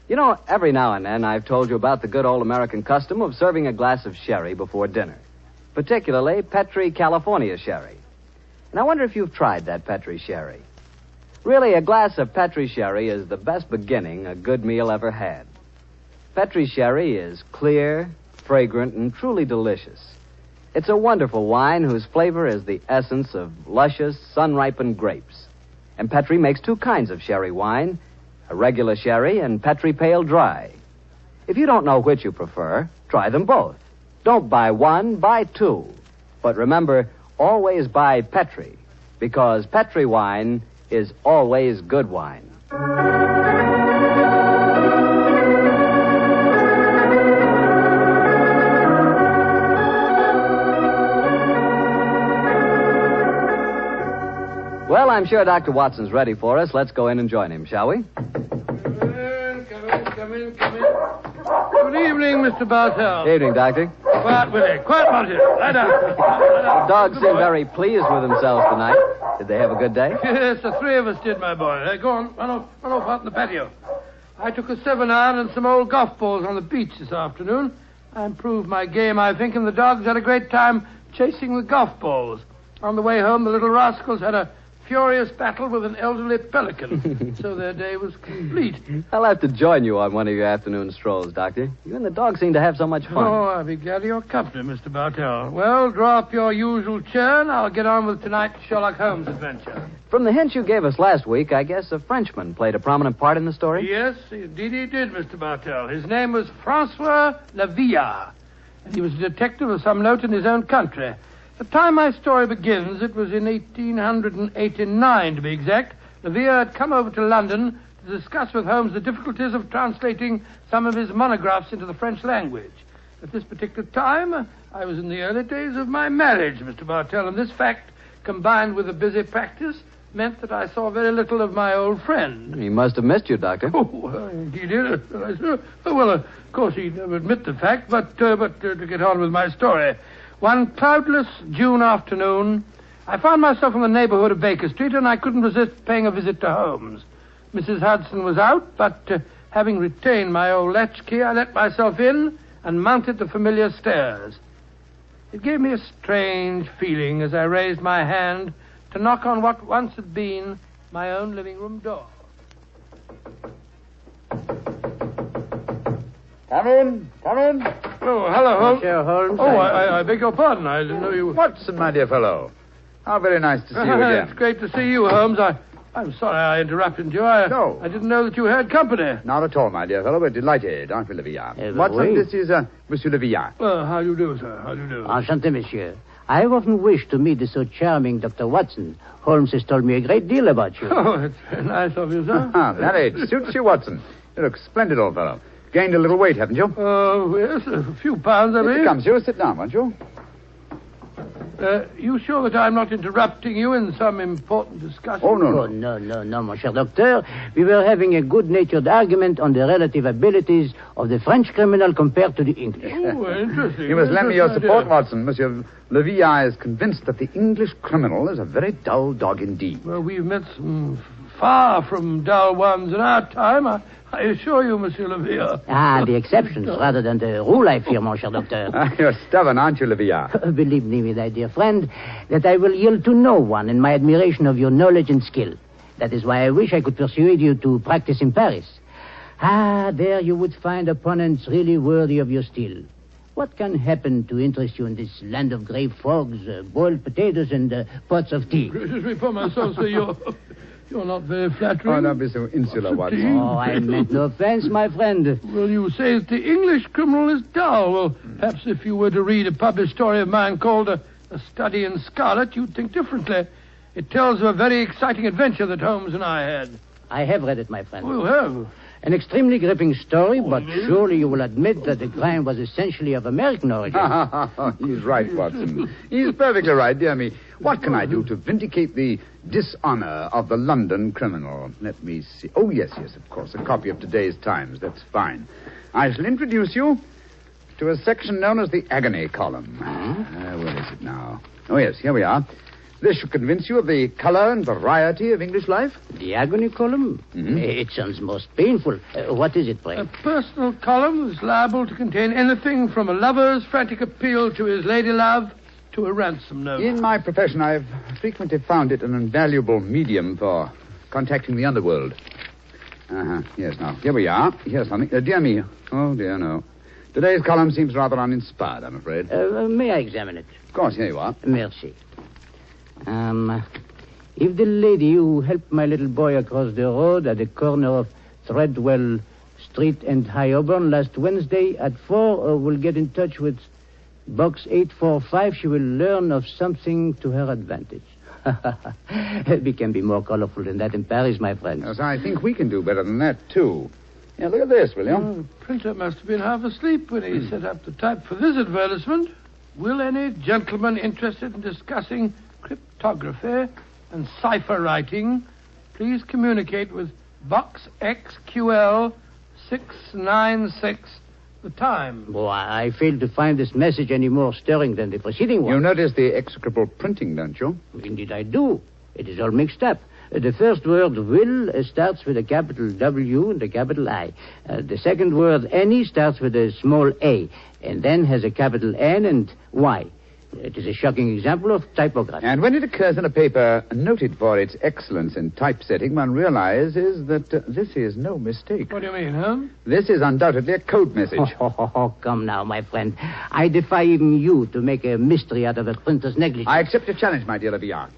S2: You know, every now and then I've told you about the good old American custom of serving a glass of sherry before dinner, particularly Petri California sherry. And I wonder if you've tried that Petri sherry. Really, a glass of Petri sherry is the best beginning a good meal ever had. Petri sherry is clear, fragrant, and truly delicious. It's a wonderful wine whose flavor is the essence of luscious, sun-ripened grapes. And Petri makes two kinds of sherry wine, a regular sherry and Petri Pale Dry. If you don't know which you prefer, try them both. Don't buy one, buy two. But remember, always buy Petri, because Petri wine is always good wine. Well, I'm sure Dr. Watson's ready for us. Let's go in and join him, shall we?
S3: Come in. Good evening, Mr. Basil.
S2: Good evening, Doctor.
S3: Quiet, Willie. Quiet, Monty. Lie down.
S2: The dogs seem very pleased with themselves tonight. Did they have a good day?
S3: Yes, the three of us did, my boy. Go on, run off out in the patio. I took a 7-iron and some old golf balls on the beach this afternoon. I improved my game, I think, and the dogs had a great time chasing the golf balls. On the way home, the little rascals had a furious battle with an elderly pelican, so their day was complete.
S2: I'll have to join you on one of your afternoon strolls, Doctor. You and the dog seem to have so much fun.
S3: Oh, I'll be glad of your company, Mr. Bartell. Well, draw up your usual chair, and I'll get on with tonight's Sherlock Holmes adventure.
S2: From the hint you gave us last week, I guess a Frenchman played a prominent part in the story?
S3: Yes, indeed he did, Mr. Bartell. His name was Francois Lavillard, and he was a detective of some note in his own country. The time my story begins, it was in 1889, to be exact. Lavillard had come over to London to discuss with Holmes the difficulties of translating some of his monographs into the French language. At this particular time, I was in the early days of my marriage, Mr. Bartell, and this fact, combined with a busy practice, meant that I saw very little of my old friend.
S2: He must have missed you, Doctor.
S3: Oh, he did. Well, of course, he'd never admit the fact, but to get on with my story. One cloudless June afternoon, I found myself in the neighborhood of Baker Street, and I couldn't resist paying a visit to Holmes. Mrs. Hudson was out, but having retained my old latchkey, I let myself in and mounted the familiar stairs. It gave me a strange feeling as I raised my hand to knock on what once had been my own living room door.
S8: Come in.
S3: Oh, hello, Holmes.
S8: Monsieur Holmes.
S3: Oh, I beg your pardon. I didn't know you...
S8: Watson, my dear fellow. How very nice to see you again.
S3: It's great to see you, Holmes. I'm sorry I interrupted you.
S8: No.
S3: I didn't know that you had company.
S8: Not at all, my dear fellow. We're delighted, aren't we, Lavillard? Watson,
S10: oui.
S8: this is Monsieur Lavillard.
S3: Well, how do you do, sir? How do you do?
S10: Enchanté, monsieur. I have often wished to meet the so charming Dr. Watson. Holmes has told me a great deal about you.
S3: Oh, it's very nice of you, sir.
S8: That age suits you, Watson. You look splendid, old fellow. Gained a little weight, haven't you?
S3: Yes, a few pounds, I mean.
S8: Here it comes, you. Sit down, won't you?
S3: You sure that I'm not interrupting you in some important discussion?
S10: Oh, no, mon cher docteur. We were having a good-natured argument on the relative abilities of the French criminal compared to the English.
S3: Oh, interesting.
S8: You must lend me your support, Watson. Monsieur Lavillard is convinced that the English criminal is a very dull dog indeed.
S3: Well, we've met some far from dull ones in our time. I assure you, Monsieur Lavillard.
S10: The exceptions rather than the rule, I fear, mon cher docteur.
S8: You're stubborn, aren't you, Lavillard?
S10: Believe me, my dear friend, that I will yield to no one in my admiration of your knowledge and skill. That is why I wish I could persuade you to practice in Paris. There you would find opponents really worthy of your steel. What can happen to interest you in this land of grey frogs, boiled potatoes, and pots of tea?
S3: Gracious me for myself, sir, you're not very flattering.
S8: Oh, don't be so insular, Watson.
S10: Oh, I meant no offense, my friend.
S3: Well, you say that the English criminal is dull. Well, perhaps if you were to read a published story of mine called A Study in Scarlet, you'd think differently. It tells of a very exciting adventure that Holmes and I had.
S10: I have read it, my friend.
S3: Oh, you have?
S10: An extremely gripping story, but surely you will admit that the crime was essentially of American origin.
S8: He's right, Watson. He's perfectly right, dear me. What can I do to vindicate the dishonor of the London criminal? Let me see. Oh, yes, of course. A copy of today's Times. That's fine. I shall introduce you to a section known as the agony column. Where is it now? Oh, yes, here we are.
S5: This should convince you of the color and variety of English life.
S10: The agony column?
S5: Mm-hmm.
S10: It sounds most painful. What is it, pray?
S3: A personal column is liable to contain anything from a lover's frantic appeal to his lady love to a ransom note.
S5: In my profession, I've frequently found it an invaluable medium for contacting the underworld. Yes, now, here we are. Here's something. Dear me. Oh, dear, no. Today's column seems rather uninspired, I'm afraid.
S10: May I examine it?
S5: Of course, here you are.
S10: Merci. If the lady who helped my little boy across the road at the corner of Threadwell Street and High Auburn last Wednesday at 4 will get in touch with Box 845, she will learn of something to her advantage. We can be more colorful than that in Paris, my friend.
S5: Yes, I think we can do better than that, too. Yeah, look at this, will you?
S3: The printer must have been half asleep when he set up the type for this advertisement. Will any gentleman interested in discussing cryptography and cipher writing please communicate with Box XQL 696, the time?
S10: Oh, I fail to find this message any more stirring than the preceding one.
S5: You notice the execrable printing, don't you?
S10: Indeed I do. It is all mixed up. The first word, will, starts with a capital W and a capital I. The second word, any, starts with a small a, and then has a capital N and Y. It is a shocking example of typography.
S5: And when it occurs in a paper noted for its excellence in typesetting, one realizes that this is no mistake.
S3: What do you mean, huh?
S5: This is undoubtedly a code message.
S10: Come now, my friend. I defy even you to make a mystery out of a printer's negligence.
S5: I accept your challenge, my dear Leviard.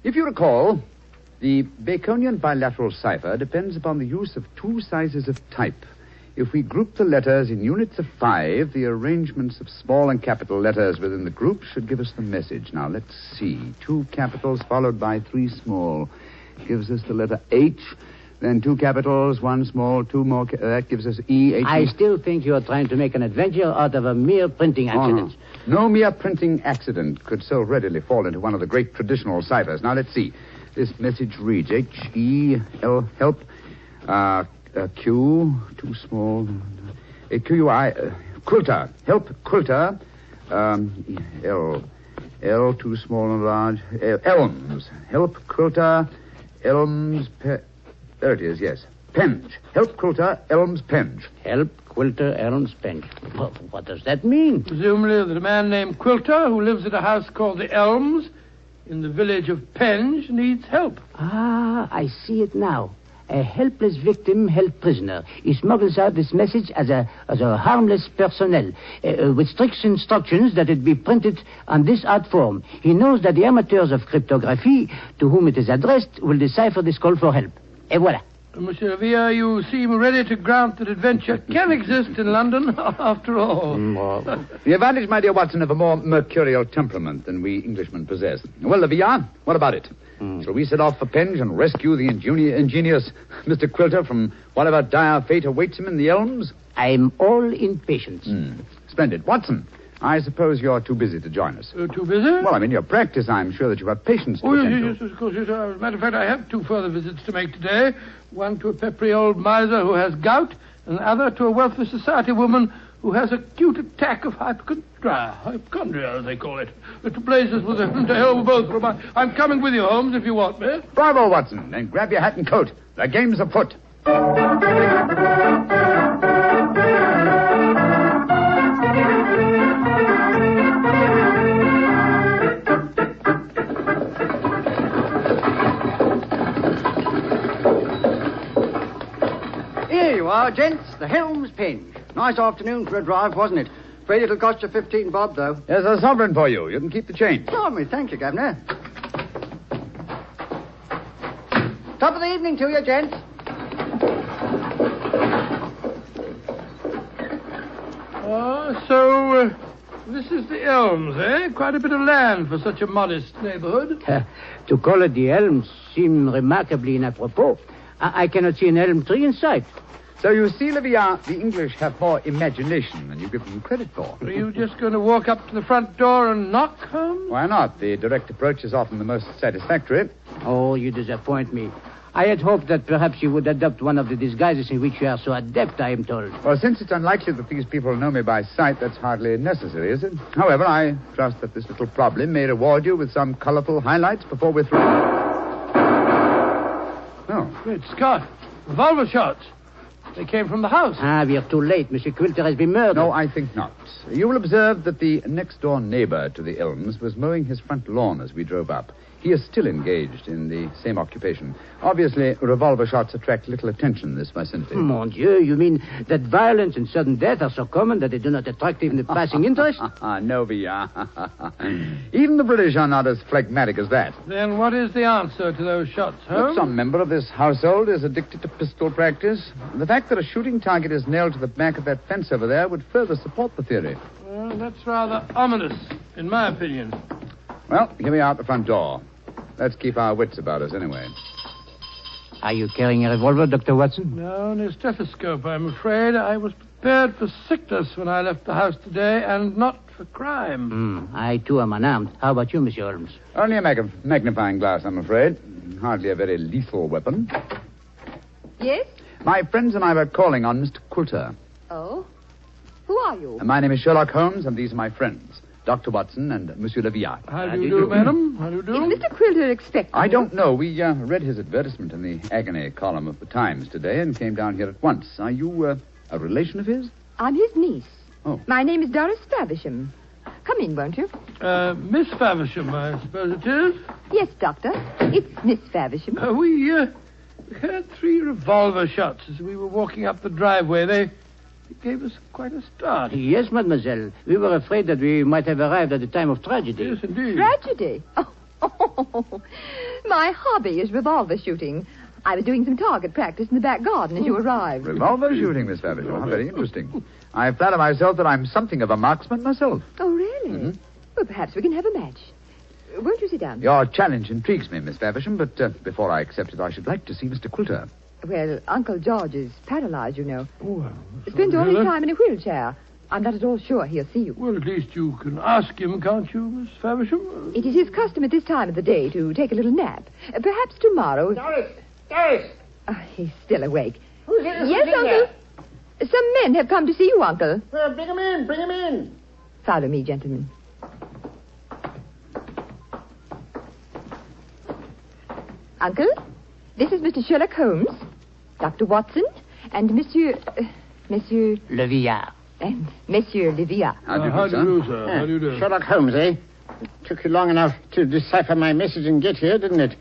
S5: If you recall, the Baconian bilateral cipher depends upon the use of two sizes of type. If we group the letters in units of 5, the arrangements of small and capital letters within the group should give us the message. Now, let's see. 2 capitals followed by 3 small gives us the letter H. Then 2 capitals, 1 small, 2 more. That gives us E. H.
S10: I still think you are trying to make an adventure out of a mere printing accident.
S5: No mere printing accident could so readily fall into one of the great traditional ciphers. Now, let's see. This message reads H-E-L, help, Q, too small, Q-U-I, quilter, help, quilter, L, too small and large, elms, help, quilter, elms, there it is, yes, penge, help, quilter, elms, penge.
S10: Help, quilter, elms, penge. What does that mean?
S3: Presumably that a man named Quilter, who lives at a house called the Elms, in the village of Penge, needs help.
S10: I see it now. A helpless victim held prisoner. He smuggles out this message as a harmless personnel, with strict instructions that it be printed on this art form. He knows that the amateurs of cryptography, to whom it is addressed, will decipher this call for help. Et voilà.
S3: Monsieur Villa, you seem ready to grant that adventure can exist in London, after all.
S5: The advantage, my dear Watson, of a more mercurial temperament than we Englishmen possess. Well, Villa, what about it? Shall we set off for Penge and rescue the ingenious Mr. Quilter from whatever dire fate awaits him in the elms?
S10: I'm all impatience.
S5: Splendid. Watson, I suppose you're too busy to join us.
S3: Too busy?
S5: Well, in your practice, I'm sure that you have patience to attend
S3: yes, of course. Yes. As a matter of fact, I have 2 further visits to make today. One to a peppery old miser who has gout, and the other to a wealthy society woman who has acute attack of hypochondria, as they call it. Little blazes with them to hell with both. I'm coming with you, Holmes, if you want me.
S5: Bravo, Watson. Then grab your hat and coat. The game's afoot.
S14: Here you are, gents. The Helms Penge. Nice afternoon for a drive, wasn't it? Afraid it'll cost you 15 bob, though.
S5: There's a sovereign for you. You can keep the change.
S14: Blimey, thank you, Governor. Top of the evening to you, gents.
S3: So this is the Elms, eh? Quite a bit of land for such a modest neighborhood.
S10: To call it the Elms seems remarkably inapropos. I cannot see an elm tree in sight.
S5: So you see, Leviard, the English have more imagination than you give them credit for.
S3: Are you just going to walk up to the front door and knock, Holmes?
S5: Why not? The direct approach is often the most satisfactory.
S10: Oh, you disappoint me. I had hoped that perhaps you would adopt one of the disguises in which you are so adept, I am told.
S5: Well, since it's unlikely that these people know me by sight, that's hardly necessary, is it? However, I trust that this little problem may reward you with some colorful highlights before we're through. Oh.
S21: Great Scott. Revolver shots. They came from the house.
S10: We are too late. Monsieur Quilter has been murdered.
S5: No, I think not. You will observe that the next-door neighbor to the Elms was mowing his front lawn as we drove up. He is still engaged in the same occupation. Obviously, revolver shots attract little attention in this vicinity.
S10: Mon Dieu, you mean that violence and sudden death are so common that they do not attract even the passing interest?
S5: No, VR. Even the British are not as phlegmatic as that.
S21: Then what is the answer to those shots, Holmes?
S5: Some member of this household is addicted to pistol practice. The fact that a shooting target is nailed to the back of that fence over there would further support the theory.
S21: Well, that's rather ominous, in my opinion.
S5: Well, here we are at the front door. Let's keep our wits about us anyway.
S10: Are you carrying a revolver, Dr. Watson?
S21: No, only a stethoscope, I'm afraid. I was prepared for sickness when I left the house today, and not for crime.
S10: I, too, am unarmed. How about you, Monsieur Holmes?
S5: Only a magnifying glass, I'm afraid. Hardly a very lethal weapon.
S17: Yes?
S5: My friends and I were calling on Mr. Quilter.
S17: Oh? Who are you?
S5: My name is Sherlock Holmes, and these are my friends, Dr. Watson and Monsieur Leviat.
S21: How do you do, madam? How do you do?
S17: Is Mr. Quilter expecting
S5: I don't know. We read his advertisement in the agony column of the Times today and came down here at once. Are you a relation of his?
S17: I'm his niece.
S5: Oh.
S17: My name is Doris Faversham. Come in, won't you?
S21: Miss Faversham, I suppose it is?
S17: Yes, Doctor. It's Miss Faversham.
S21: We heard 3 revolver shots as we were walking up the driveway. They gave us quite a start.
S10: Yes, mademoiselle. We were afraid that we might have arrived at the time of tragedy.
S21: Yes, indeed.
S17: Tragedy? Oh. My hobby is revolver shooting. I was doing some target practice in the back garden as you arrived.
S5: Revolver shooting, Miss Faversham. How very interesting. I flatter myself that I'm something of a marksman myself.
S17: Oh, really?
S5: Mm-hmm.
S17: Well, perhaps we can have a match. Won't you sit down?
S5: Your challenge intrigues me, Miss Faversham, but before I accept it, I should like to see Mr. Quilter.
S17: Well, Uncle George is paralyzed, you know.
S21: Oh, well,
S17: Spends all his time in a wheelchair. I'm not at all sure he'll see you.
S21: Well, at least you can ask him, can't you, Miss Faversham?
S17: It is his custom at this time of the day to take a little nap. Perhaps tomorrow...
S14: Doris!
S17: He's still awake.
S14: Who's it?
S17: Yes, Uncle. Some men have come to see you, Uncle.
S14: Well, bring him in.
S17: Follow me, gentlemen. Uncle, this is Mr. Sherlock Holmes, Dr. Watson, and Monsieur
S10: Leviat.
S17: And Monsieur Leviat.
S21: How do you do, sir? How do you do?
S20: Sherlock Holmes, eh? It took you long enough to decipher my message and get here, didn't it?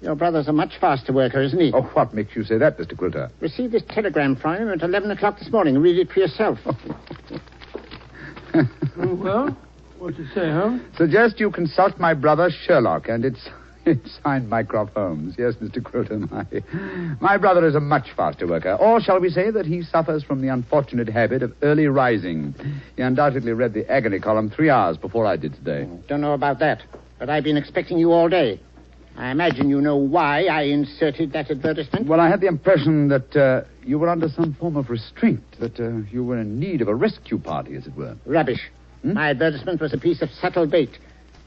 S20: Your brother's a much faster worker, isn't he?
S5: Oh, what makes you say that, Mr. Quilter?
S20: Received this telegram from him at 11 o'clock this morning. Read it for yourself.
S21: Oh, well, what's it say, Holmes?
S5: Suggest you consult my brother Sherlock, and it's signed Mycroft Holmes. Yes, Mr. Quilter, my brother is a much faster worker. Or shall we say that he suffers from the unfortunate habit of early rising. He undoubtedly read the agony column 3 hours before I did today.
S20: Don't know about that, but I've been expecting you all day. I imagine you know why I inserted that advertisement.
S5: Well, I had the impression that you were under some form of restraint, that you were in need of a rescue party, as it were.
S20: Rubbish. My advertisement was a piece of subtle bait.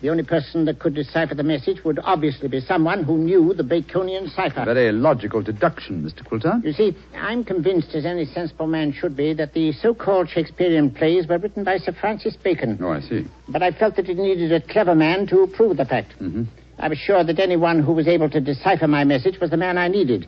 S20: The only person that could decipher the message would obviously be someone who knew the Baconian cipher.
S5: Very logical deduction, Mr. Quilter.
S20: You see, I'm convinced, as any sensible man should be, that the so-called Shakespearean plays were written by Sir Francis Bacon.
S5: Oh, I see.
S20: But I felt that it needed a clever man to prove the fact.
S5: Mm-hmm.
S20: I was sure that anyone who was able to decipher my message was the man I needed.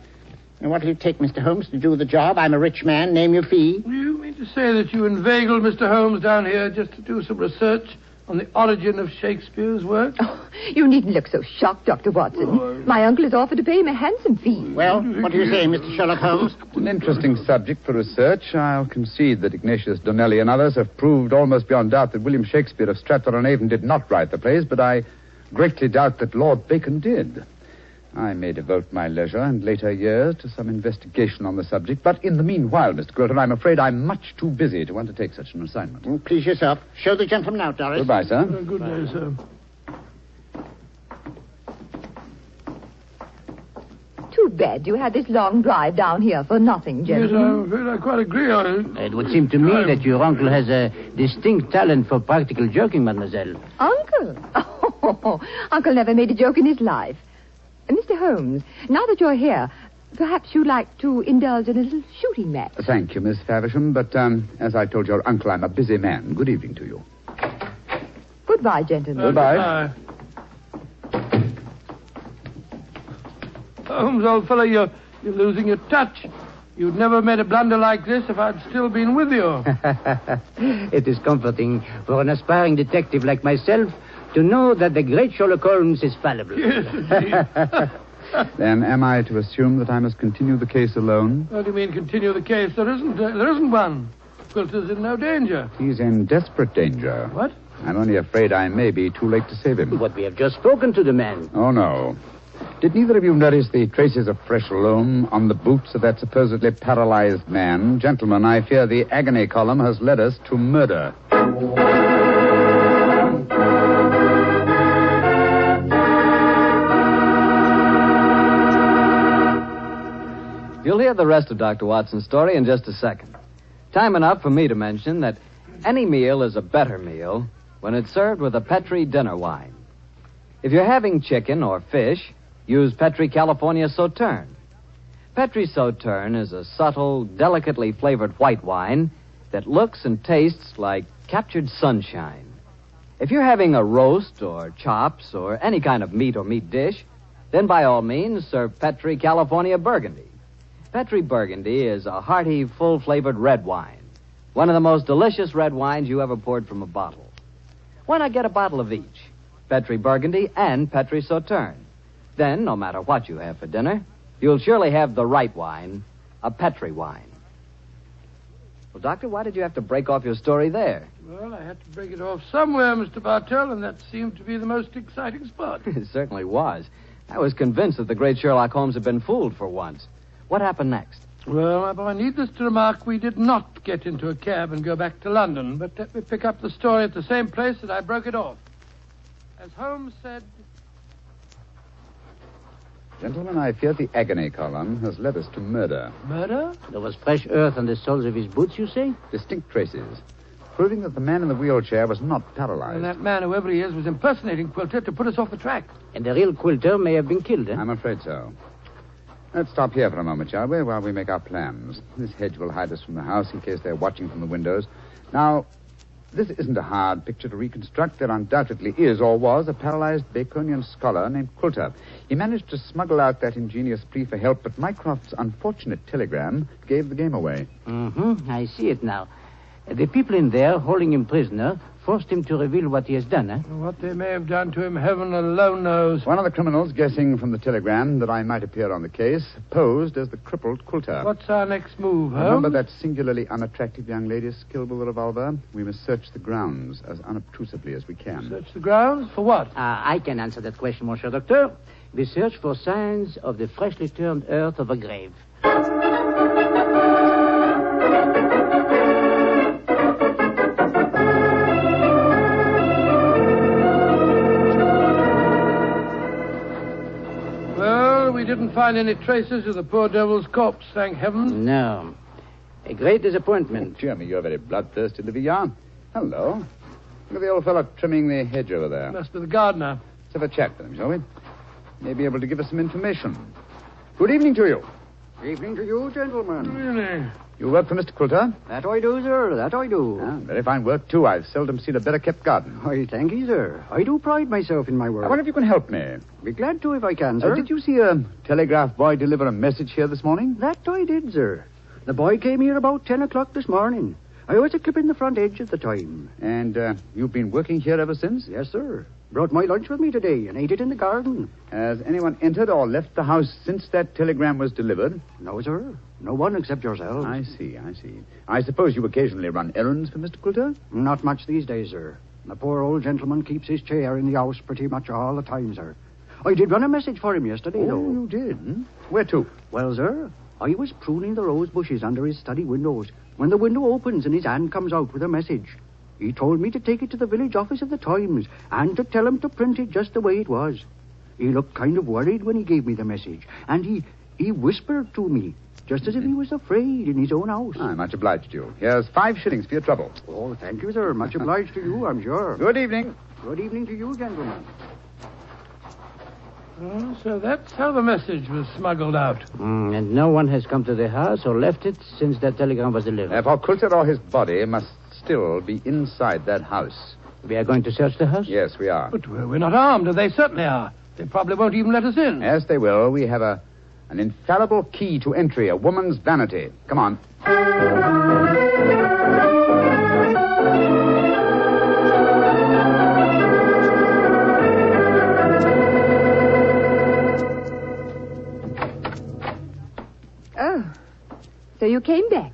S20: And what will it take, Mr. Holmes, to do the job? I'm a rich man. Name your fee.
S21: You mean to say that you inveigled Mr. Holmes down here just to do some research on the origin of Shakespeare's work?
S17: Oh, you needn't look so shocked, Dr. Watson. My uncle has offered to pay him a handsome fee.
S20: Well, what do you say, Mr. Sherlock Holmes?
S5: It's an interesting subject for research. I'll concede that Ignatius Donnelly and others have proved almost beyond doubt that William Shakespeare of Stratford-on-Avon did not write the plays, but I greatly doubt that Lord Bacon did. I may devote my leisure and later years to some investigation on the subject, but in the meanwhile, Mr. Quilter, I'm afraid I'm much too busy to undertake such an assignment.
S20: Please yourself. Show the gentleman out, Doris.
S5: Goodbye, sir.
S21: Good day, sir.
S17: Too bad you had this long drive down here for nothing,
S21: Yes,
S17: gentlemen.
S21: I'm afraid I quite agree on it.
S10: It would seem to me that your uncle has a distinct talent for practical joking, mademoiselle.
S17: Uncle? Oh, Uncle never made a joke in his life. Mr. Holmes, now that you're here, perhaps you'd like to indulge in a little shooting match.
S5: Thank you, Miss Faversham, but as I told your uncle, I'm a busy man. Good evening to you.
S17: Goodbye, gentlemen.
S5: Goodbye.
S3: Holmes, old fellow, you're losing your touch. You'd never made a blunder like this if I'd still been with you.
S10: It is comforting for an aspiring detective like myself to know that the great Sherlock Holmes is fallible.
S3: Yes,
S5: Then am I to assume that I must continue the case alone?
S3: What do you mean, continue the case? There isn't one. Quilter's in no danger.
S5: He's in desperate danger.
S3: What?
S5: I'm only afraid I may be too late to save him.
S10: But we have just spoken to the man.
S5: Oh, no. Did neither of you notice the traces of fresh loam on the boots of that supposedly paralyzed man? Gentlemen, I fear the agony column has led us to murder.
S2: You'll hear the rest of Dr. Watson's story in just a second. Time enough for me to mention that any meal is a better meal when it's served with a Petri dinner wine. If you're having chicken or fish, use Petri California Sauterne. Petri Sauterne is a subtle, delicately flavored white wine that looks and tastes like captured sunshine. If you're having a roast or chops or any kind of meat or meat dish, then by all means serve Petri California Burgundy. Petri Burgundy is a hearty, full-flavored red wine. One of the most delicious red wines you ever poured from a bottle. Why not get a bottle of each? Petri Burgundy and Petri Sauterne. Then, no matter what you have for dinner, you'll surely have the right wine, a Petri wine. Well, Doctor, why did you have to break off your story there?
S3: Well, I had to break it off somewhere, Mr. Bartell, and that seemed to be the most exciting spot.
S2: It certainly was. I was convinced that the great Sherlock Holmes had been fooled for once. What happened next?
S3: Well, my boy, needless to remark, we did not get into a cab and go back to London, but let me pick up the story at the same place that I broke it off. As Holmes said...
S5: Gentlemen, I fear the agony column has led us to murder.
S3: Murder?
S10: There was fresh earth on the soles of his boots, you say?
S5: Distinct traces, proving that the man in the wheelchair was not paralyzed.
S3: And that man, whoever he is, was impersonating Quilter to put us off the track.
S10: And the real Quilter may have been killed, eh?
S5: I'm afraid so. Let's stop here for a moment, shall we, while we make our plans. This hedge will hide us from the house in case they're watching from the windows. Now, this isn't a hard picture to reconstruct. There undoubtedly is, or was, a paralyzed Baconian scholar named Quilter. He managed to smuggle out that ingenious plea for help, but Mycroft's unfortunate telegram gave the game away.
S10: Mm-hmm. I see it now. The people in there, holding him prisoner, forced him to reveal what he has done, eh?
S3: What they may have done to him, heaven alone knows.
S5: One of the criminals, guessing from the telegram that I might appear on the case, posed as the crippled Quilter.
S3: What's our next move, Holmes?
S5: Remember that singularly unattractive young lady skilled with a revolver? We must search the grounds as unobtrusively as we can.
S3: Search the grounds? For what?
S10: I can answer that question, Monsieur Docteur. We search for signs of the freshly turned earth of a grave.
S3: We didn't find any traces of the poor devil's corpse, thank heaven.
S10: No. A great disappointment.
S5: Oh, dear me, you're very bloodthirsty, Livia. Hello. Look at the old fellow trimming the hedge over there.
S3: Must be the gardener.
S5: Let's have a chat with him, shall we? May be able to give us some information. Good evening to you.
S14: Evening to you, gentlemen.
S3: Really?
S5: You work for Mr. Quilter?
S14: That I do, sir. That I do.
S5: Very fine work, too. I've seldom seen a better-kept garden.
S14: I thank you, sir. I do pride myself in my work.
S5: I wonder if you can help me.
S14: Be glad to if I can, sir.
S5: Did you see a telegraph boy deliver a message here this morning?
S14: That I did, sir. The boy came here about 10 o'clock this morning. I was a-clipping the front edge at the time.
S5: And you've been working here ever since?
S14: Yes, sir. Brought my lunch with me today and ate it in the garden.
S5: Has anyone entered or left the house since that telegram was delivered?
S14: No, sir. No one except yourself.
S5: I see. I suppose you occasionally run errands for Mr. Quilter?
S14: Not much these days, sir. The poor old gentleman keeps his chair in the house pretty much all the time, sir. I did run a message for him yesterday, though.
S5: Oh, you did? Where to?
S14: Well, sir, I was pruning the rose bushes under his study windows when the window opens and his hand comes out with a message. He told me to take it to the village office of the Times and to tell him to print it just the way it was. He looked kind of worried when he gave me the message, and he whispered to me, just as if he was afraid in his own house.
S5: I'm much obliged to you. Here's 5 shillings for your trouble.
S14: Oh, thank you, sir. Much obliged to you, I'm sure.
S5: Good evening.
S14: Good evening to you, gentlemen.
S21: Oh, so that's how the message was smuggled out.
S10: And no one has come to the house or left it since that telegram was delivered.
S5: Therefore, Coulter or his body must still be inside that house.
S10: We are going to search the house?
S5: Yes, we are.
S21: But we're not armed, and they certainly are. They probably won't even let us in.
S5: Yes, they will. We have an infallible key to entry, a woman's vanity. Come on.
S17: Oh, so you came back.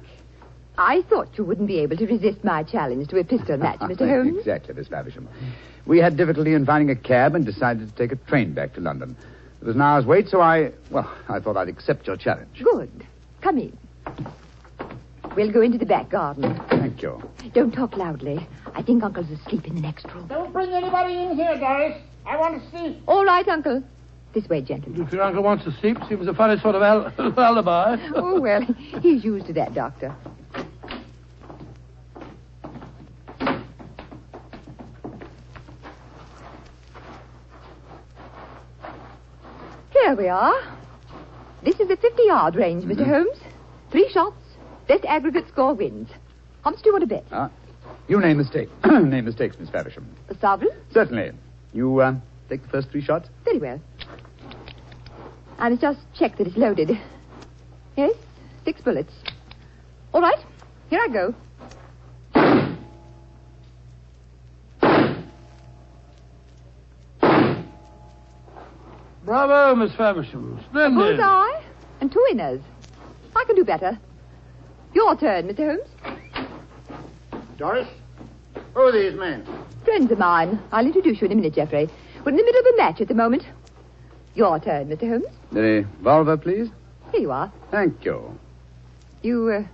S17: I thought you wouldn't be able to resist my challenge to a pistol match, Mr. Holmes.
S5: Exactly, Miss Faversham. We had difficulty in finding a cab and decided to take a train back to London. It was an hour's wait, so I thought I'd accept your challenge.
S17: Good. Come in. We'll go into the back garden.
S5: Thank you.
S17: Don't talk loudly. I think Uncle's asleep in the next room.
S12: Don't bring anybody in here, Doris. I want to see.
S17: All right, Uncle. This way, gentlemen.
S21: If your uncle wants to sleep, seems a funny sort of alibi.
S17: Oh, well, he's used to that, Doctor. Here we are. This is the 50-yard range, Mr. Holmes. 3 shots. Best aggregate score wins. How much do you want to bet?
S5: You name the stake. Name the stakes, Miss Faversham.
S17: A sovereign?
S5: Certainly. You take the first 3 shots?
S17: Very well. I must just check that it's loaded. Yes, 6 bullets. All right, here I go.
S21: Bravo, Miss Faversham. Splendid.
S17: A bullseye and 2 winners. I can do better. Your turn, Mr. Holmes.
S12: Doris, who are these men?
S17: Friends of mine. I'll introduce you in a minute, Geoffrey. We're in the middle of a match at the moment. Your turn, Mr. Holmes.
S5: The revolver, please.
S17: Here you are.
S5: Thank you.
S17: You're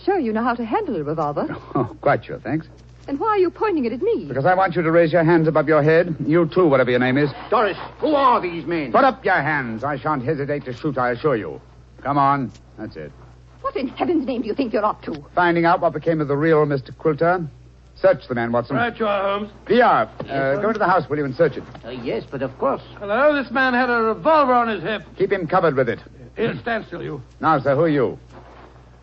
S17: sure you know how to handle a revolver?
S5: Oh, quite sure, thanks.
S17: Then why are you pointing it at me?
S5: Because I want you to raise your hands above your head. You too, whatever your name is.
S12: Doris, who are these men?
S5: Put up your hands. I shan't hesitate to shoot, I assure you. Come on. That's it.
S17: What in heaven's name do you think you're up to?
S5: Finding out what became of the real Mr. Quilter. Search the man, Watson.
S21: Right you are, Holmes.
S5: VR,
S21: Yes,
S5: go into the house, will you, and search it.
S10: Yes, but of course.
S21: Hello, this man had a revolver on his hip.
S5: Keep him covered with it.
S21: Here, stand still, you.
S5: Now, sir, who are you?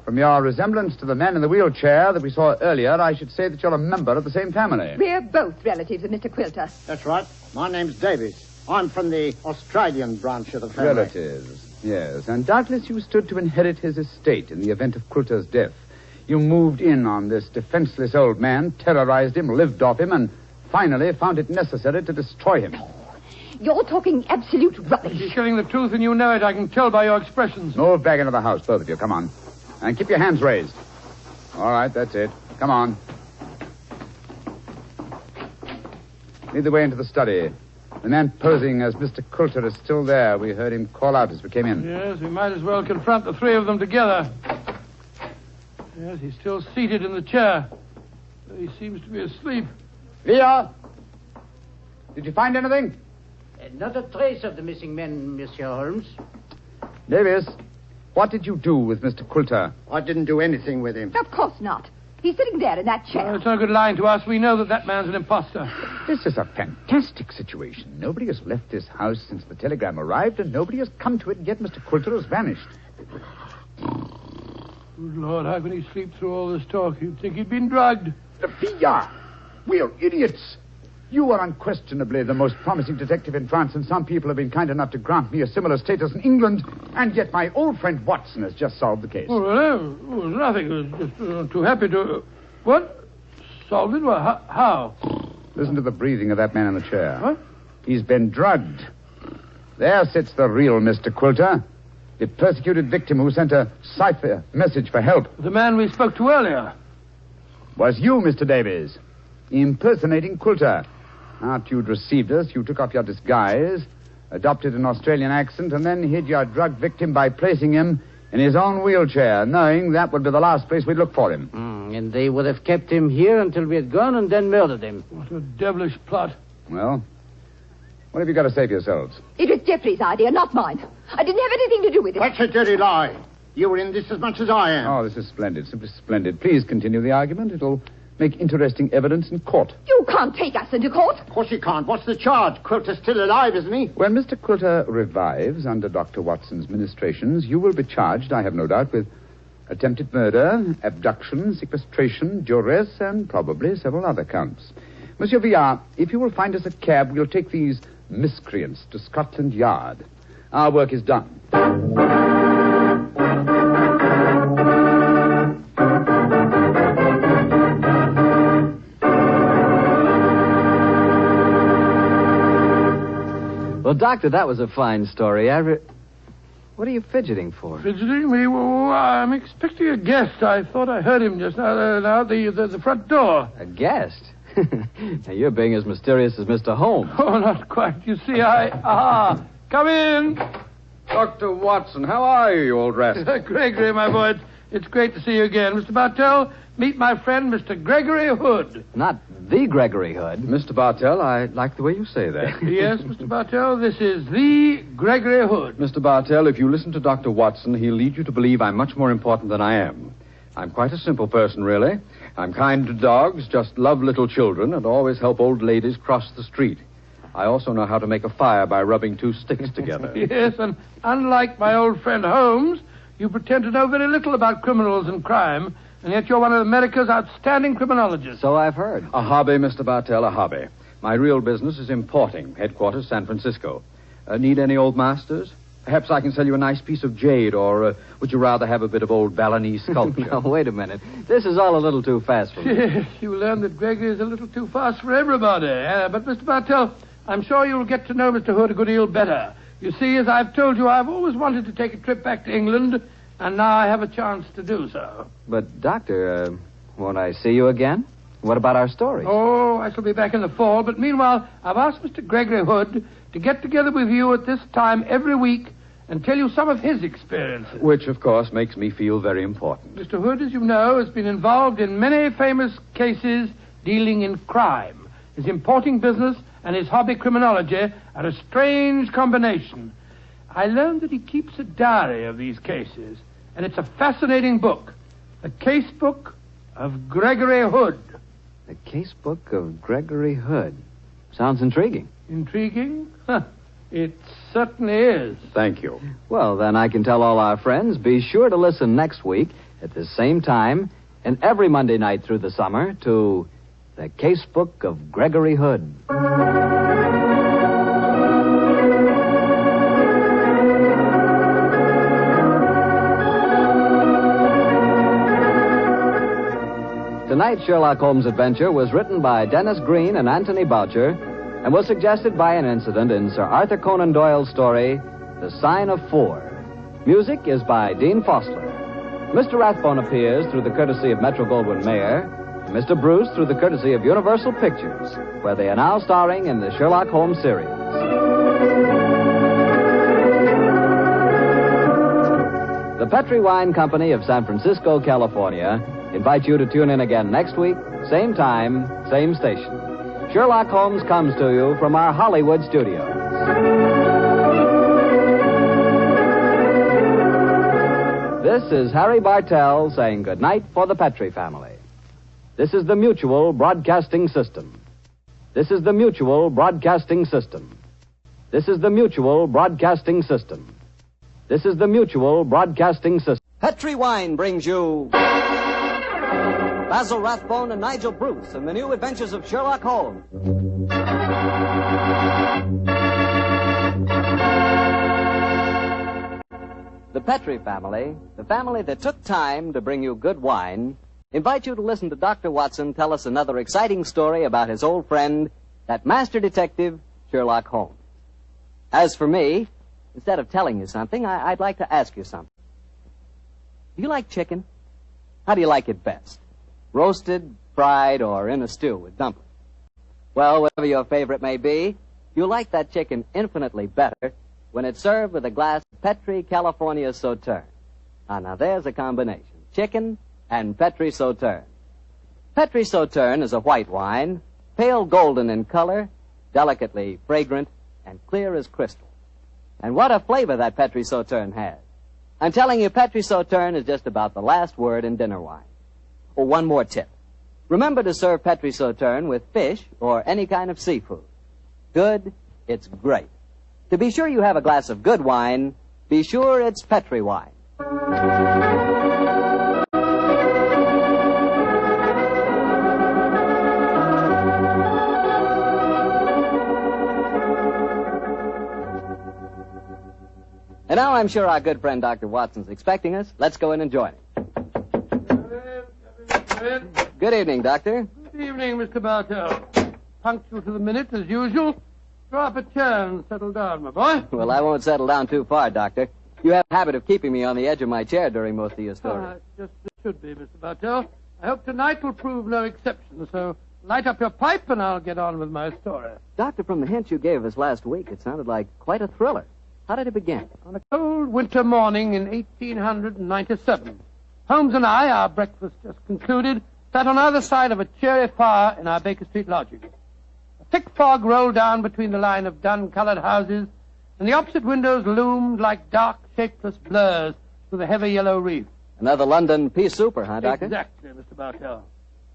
S5: From your resemblance to the man in the wheelchair that we saw earlier, I should say that you're a member of the same family.
S17: We're both relatives of Mr. Quilter.
S12: That's right. My name's Davies. I'm from the Australian branch of the family.
S5: Relatives, yes. And doubtless you stood to inherit his estate in the event of Quilter's death. You moved in on this defenseless old man, terrorized him, lived off him, and finally found it necessary to destroy him.
S17: You're talking absolute rubbish.
S21: You're telling the truth and you know it. I can tell by your expressions.
S5: Move back into the house, both of you. Come on. And keep your hands raised. All right, that's it. Come on. Lead the way into the study. The man posing as Mr. Quilter is still there. We heard him call out as we came in.
S21: Yes, we might as well confront the 3 of them together. Yes, he's still seated in the chair. He seems to be asleep.
S5: Leah! Did you find anything?
S10: Not a trace of the missing men, Monsieur Holmes.
S5: Davis, what did you do with Mr. Quilter?
S12: I didn't do anything with him.
S17: Of course not. He's sitting there in that chair.
S21: Well, it's no good lying to us. We know that man's an imposter.
S5: This is a fantastic situation. Nobody has left this house since the telegram arrived, and nobody has come to it, yet Mr. Quilter has vanished.
S21: Good Lord, how can he sleep through all this talk? You'd think he'd been drugged.
S5: Sophia! We're idiots. You are unquestionably the most promising detective in France, and some people have been kind enough to grant me a similar status in England, and yet my old friend Watson has just solved the case.
S21: Oh, well, it was nothing. I was just too happy to... What? Solved it? Well, how?
S5: Listen to the breathing of that man in the chair.
S21: What?
S5: He's been drugged. There sits the real Mr. Quilter, the persecuted victim who sent a Cipher message for help.
S21: The man we spoke to earlier.
S5: Was you, Mr. Davies, impersonating Quilter. After you'd received us, you took off your disguise, adopted an Australian accent, and then hid your drug victim by placing him in his own wheelchair, knowing that would be the last place we'd look for him.
S10: And they would have kept him here until we had gone and then murdered him.
S21: What a devilish plot.
S5: Well, what have you got to say for yourselves?
S17: It was Geoffrey's idea, not mine. I didn't have anything to do with it.
S12: That's a dirty lie. You were in this as much as I am.
S5: Oh, this is splendid, simply splendid. Please continue the argument. It'll make interesting evidence in court.
S17: You can't take us into court.
S12: Of course you can't. What's the charge? Quilter's still alive, isn't he?
S5: When Mr. Quilter revives under Dr. Watson's ministrations, you will be charged, I have no doubt, with attempted murder, abduction, sequestration, duress, and probably several other counts. Monsieur Villard, if you will find us a cab, we'll take these miscreants to Scotland Yard. Our work is done.
S2: Well, Doctor, that was a fine story. What are you fidgeting for?
S3: Fidgeting me? Well, I'm expecting a guest. I thought I heard him just now, the front door.
S2: A guest? Now, you're being as mysterious as Mr. Holmes.
S3: Oh, not quite. You see, come in.
S5: Dr. Watson, how are you, you old rascal?
S3: Gregory, my boy, it's great to see you again. Mr. Bartell, meet my friend, Mr. Gregory Hood.
S2: Not the Gregory Hood.
S5: Mr. Bartell, I like the way you say that.
S3: Yes, Mr. Bartell, this is the Gregory Hood.
S5: Mr. Bartell, if you listen to Dr. Watson, he'll lead you to believe I'm much more important than I am. I'm quite a simple person, really. I'm kind to dogs, just love little children, and always help old ladies cross the street. I also know how to make a fire by rubbing two sticks together.
S3: Yes, and unlike my old friend Holmes, you pretend to know very little about criminals and crime, and yet you're one of America's outstanding criminologists.
S2: So I've heard.
S5: A hobby, Mr. Bartell, a hobby. My real business is importing, headquarters San Francisco. Need any old masters? Perhaps I can sell you a nice piece of jade, or would you rather have a bit of old Balinese sculpture?
S2: No, wait a minute. This is all a little too fast for me.
S3: Yes, you learn that Gregory is a little too fast for everybody. But, Mr. Bartell, I'm sure you'll get to know Mr. Hood a good deal better. You see, as I've told you, I've always wanted to take a trip back to England, and now I have a chance to do so.
S2: But, Doctor, won't I see you again? What about our story?
S3: Oh, I shall be back in the fall, but meanwhile, I've asked Mr. Gregory Hood to get together with you at this time every week and tell you some of his experiences.
S5: Which, of course, makes me feel very important.
S3: Mr. Hood, as you know, has been involved in many famous cases dealing in crime. His importing business and his hobby criminology are a strange combination. I learned that he keeps a diary of these cases, and it's a fascinating book. The case book of Gregory Hood.
S2: The case book of Gregory Hood. Sounds intriguing.
S3: Intriguing? Huh. It certainly is.
S5: Thank you.
S2: Well, then I can tell all our friends, be sure to listen next week at the same time and every Monday night through the summer to The Case Book of Gregory Hood. Tonight's Sherlock Holmes adventure was written by Dennis Green and Anthony Boucher and was suggested by an incident in Sir Arthur Conan Doyle's story, The Sign of Four. Music is by Dean Fossler. Mr. Rathbone appears through the courtesy of Metro-Goldwyn-Mayer, and Mr. Bruce through the courtesy of Universal Pictures, where they are now starring in the Sherlock Holmes series. The Petri Wine Company of San Francisco, California, invite you to tune in again next week, same time, same station. Sherlock Holmes comes to you from our Hollywood studios. This is Harry Bartell saying goodnight for the Petri family. This is the Mutual Broadcasting System. This is the Mutual Broadcasting System. This is the Mutual Broadcasting System. This is the Mutual Broadcasting System. Petri Wine brings you Basil Rathbone and Nigel Bruce and the new adventures of Sherlock Holmes. The Petri family, the family that took time to bring you good wine, invite you to listen to Dr. Watson tell us another exciting story about his old friend, that master detective, Sherlock Holmes. As for me, instead of telling you something, I'd like to ask you something. Do you like chicken? How do you like it best? Roasted, fried, or in a stew with dumplings? Well, whatever your favorite may be, you like that chicken infinitely better when it's served with a glass of Petri California Sauterne. Now there's a combination. Chicken and Petri Sauterne. Petri Sauterne is a white wine, pale golden in color, delicately fragrant, and clear as crystal. And what a flavor that Petri Sauterne has. I'm telling you, Petri Sauterne is just about the last word in dinner wine. Oh, one more tip. Remember to serve Petri Sauterne with fish or any kind of seafood. Good, it's great. To be sure you have a glass of good wine, be sure it's Petri wine. And now I'm sure our good friend Dr. Watson's expecting us. Let's go in and join him. Good evening, Doctor.
S3: Good evening, Mr. Bartell. Punctual to the minute, as usual. Draw up a chair and settle down, my boy.
S2: Well, I won't settle down too far, Doctor. You have a habit of keeping me on the edge of my chair during most of your stories.
S3: Just as it should be, Mr. Bartell. I hope tonight will prove no exception, so light up your pipe and I'll get on with my story.
S2: Doctor, from the hint you gave us last week, it sounded like quite a thriller. How did it begin?
S3: On a cold winter morning in 1897, Holmes and I, our breakfast just concluded, sat on either side of a cheery fire in our Baker Street lodging. A thick fog rolled down between the line of dun-colored houses, and the opposite windows loomed like dark, shapeless blurs through the heavy yellow reef.
S2: Another London pea souper, huh, Doctor?
S3: Exactly, Mr. Bartell.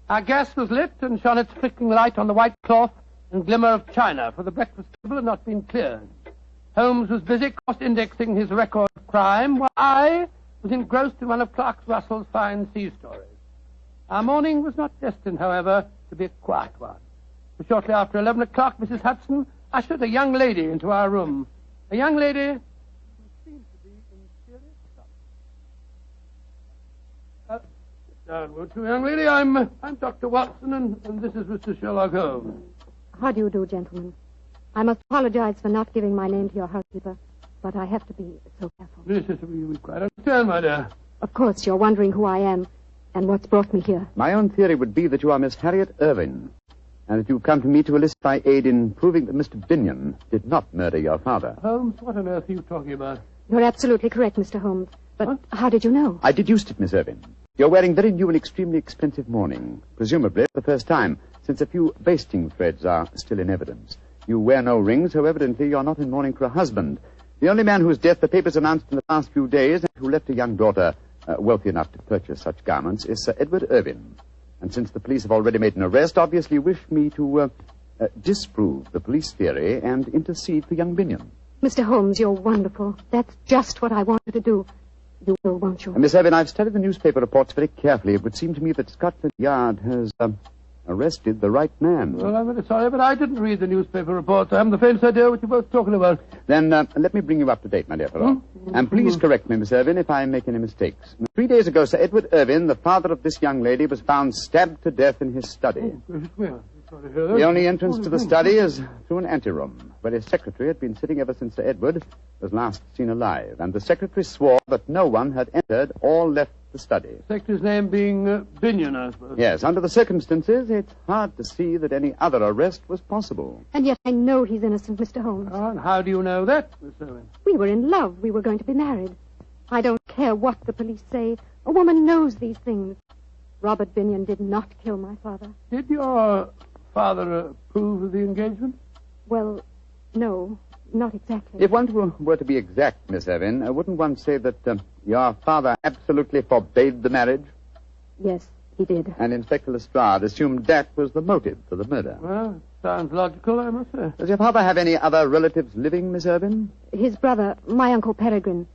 S3: Our gas was lit and shone its flickering light on the white cloth and glimmer of china, for the breakfast table had not been cleared. Holmes was busy cross-indexing his record of crime, while I was engrossed in one of Clark Russell's fine sea stories. Our morning was not destined, however, to be a quiet one. For shortly after 11 o'clock, Mrs. Hudson ushered a young lady into our room. A young lady who seemed to be in serious trouble. Sit down, won't you, young lady? I'm Dr. Watson, and this is Mr. Sherlock Holmes.
S15: How do you do, gentlemen? I must apologize for not giving my name to your housekeeper, but I have to be so careful.
S3: Yes, we quite understand, my dear.
S15: Of course, you're wondering who I am and what's brought me here.
S5: My own theory would be that you are Miss Harriet Irving, and that you've come to me to elicit my aid in proving that Mr. Binion did not murder your father.
S3: Holmes, what on earth are you talking about?
S15: You're absolutely correct, Mr. Holmes. But how did you know?
S5: I deduced it, Miss Irving. You're wearing very new and extremely expensive mourning, presumably for the first time, since a few basting threads are still in evidence. You wear no rings, so evidently you're not in mourning for a husband. The only man whose death the papers announced in the past few days and who left a young daughter wealthy enough to purchase such garments is Sir Edward Irving. And since the police have already made an arrest, obviously wish me to disprove the police theory and intercede for young Binion.
S15: Mr. Holmes, you're wonderful. That's just what I wanted to do. You will, won't you?
S5: Miss Irving, I've studied the newspaper reports very carefully. It would seem to me that Scotland Yard has arrested the right man.
S3: Well, I'm very sorry, but I didn't read the newspaper reports. I haven't the faintest idea what you're both talking about.
S5: Then let me bring you up to date, my dear fellow. And please correct me, Miss Irving, if I make any mistakes. 3 days ago, Sir Edward Irving, the father of this young lady, was found stabbed to death in his study.
S3: Sorry to hear that.
S5: The only entrance to the study is through an anteroom, where his secretary had been sitting ever since Sir Edward was last seen alive. And the secretary swore that no one had entered or left the study.
S3: Secretary's name being Binion, I suppose.
S5: Yes, under the circumstances, it's hard to see that any other arrest was possible.
S15: And yet I know he's innocent, Mr. Holmes.
S3: Oh, and how do you know that, Miss Irving?
S15: We were in love. We were going to be married. I don't care what the police say. A woman knows these things. Robert Binion did not kill my father.
S3: Did your father approve of the engagement?
S15: Well, no, not exactly.
S5: If one were to be exact, Miss Irving, wouldn't one say that your father absolutely forbade the marriage?
S15: Yes, he did.
S5: And Inspector Lestrade assumed that was the motive for the murder.
S3: Well, sounds logical, I must say.
S5: Does your father have any other relatives living, Miss Irving?
S15: His brother, my Uncle Peregrine.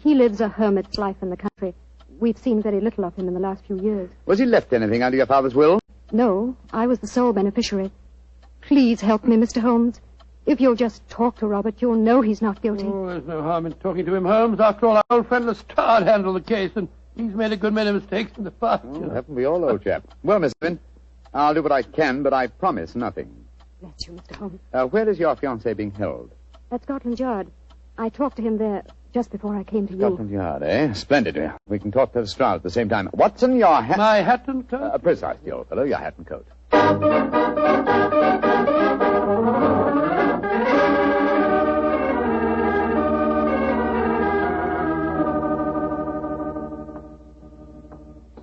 S15: He lives a hermit's life in the country. We've seen very little of him in the last few years.
S5: Was he left anything under your father's will?
S15: No, I was the sole beneficiary. Please help me, Mr. Holmes. If you'll just talk to Robert, you'll know he's not guilty.
S3: Oh, there's no harm in talking to him, Holmes. After all, our old friend Lestrade handled the case, and he's made a good many mistakes in the past.
S5: Oh, haven't we all, old chap? Well, Miss Irving, I'll do what I can, but I promise nothing.
S15: Bless you, Mr. Holmes.
S5: Where is your fiancé being held?
S15: At Scotland Yard. I talked to him there just before I came to
S5: Scotland Yard, eh? Splendid. We can talk to Lestrade at the same time. Watson, your hat...
S3: My hat and coat?
S5: Precisely, old fellow, your hat and coat.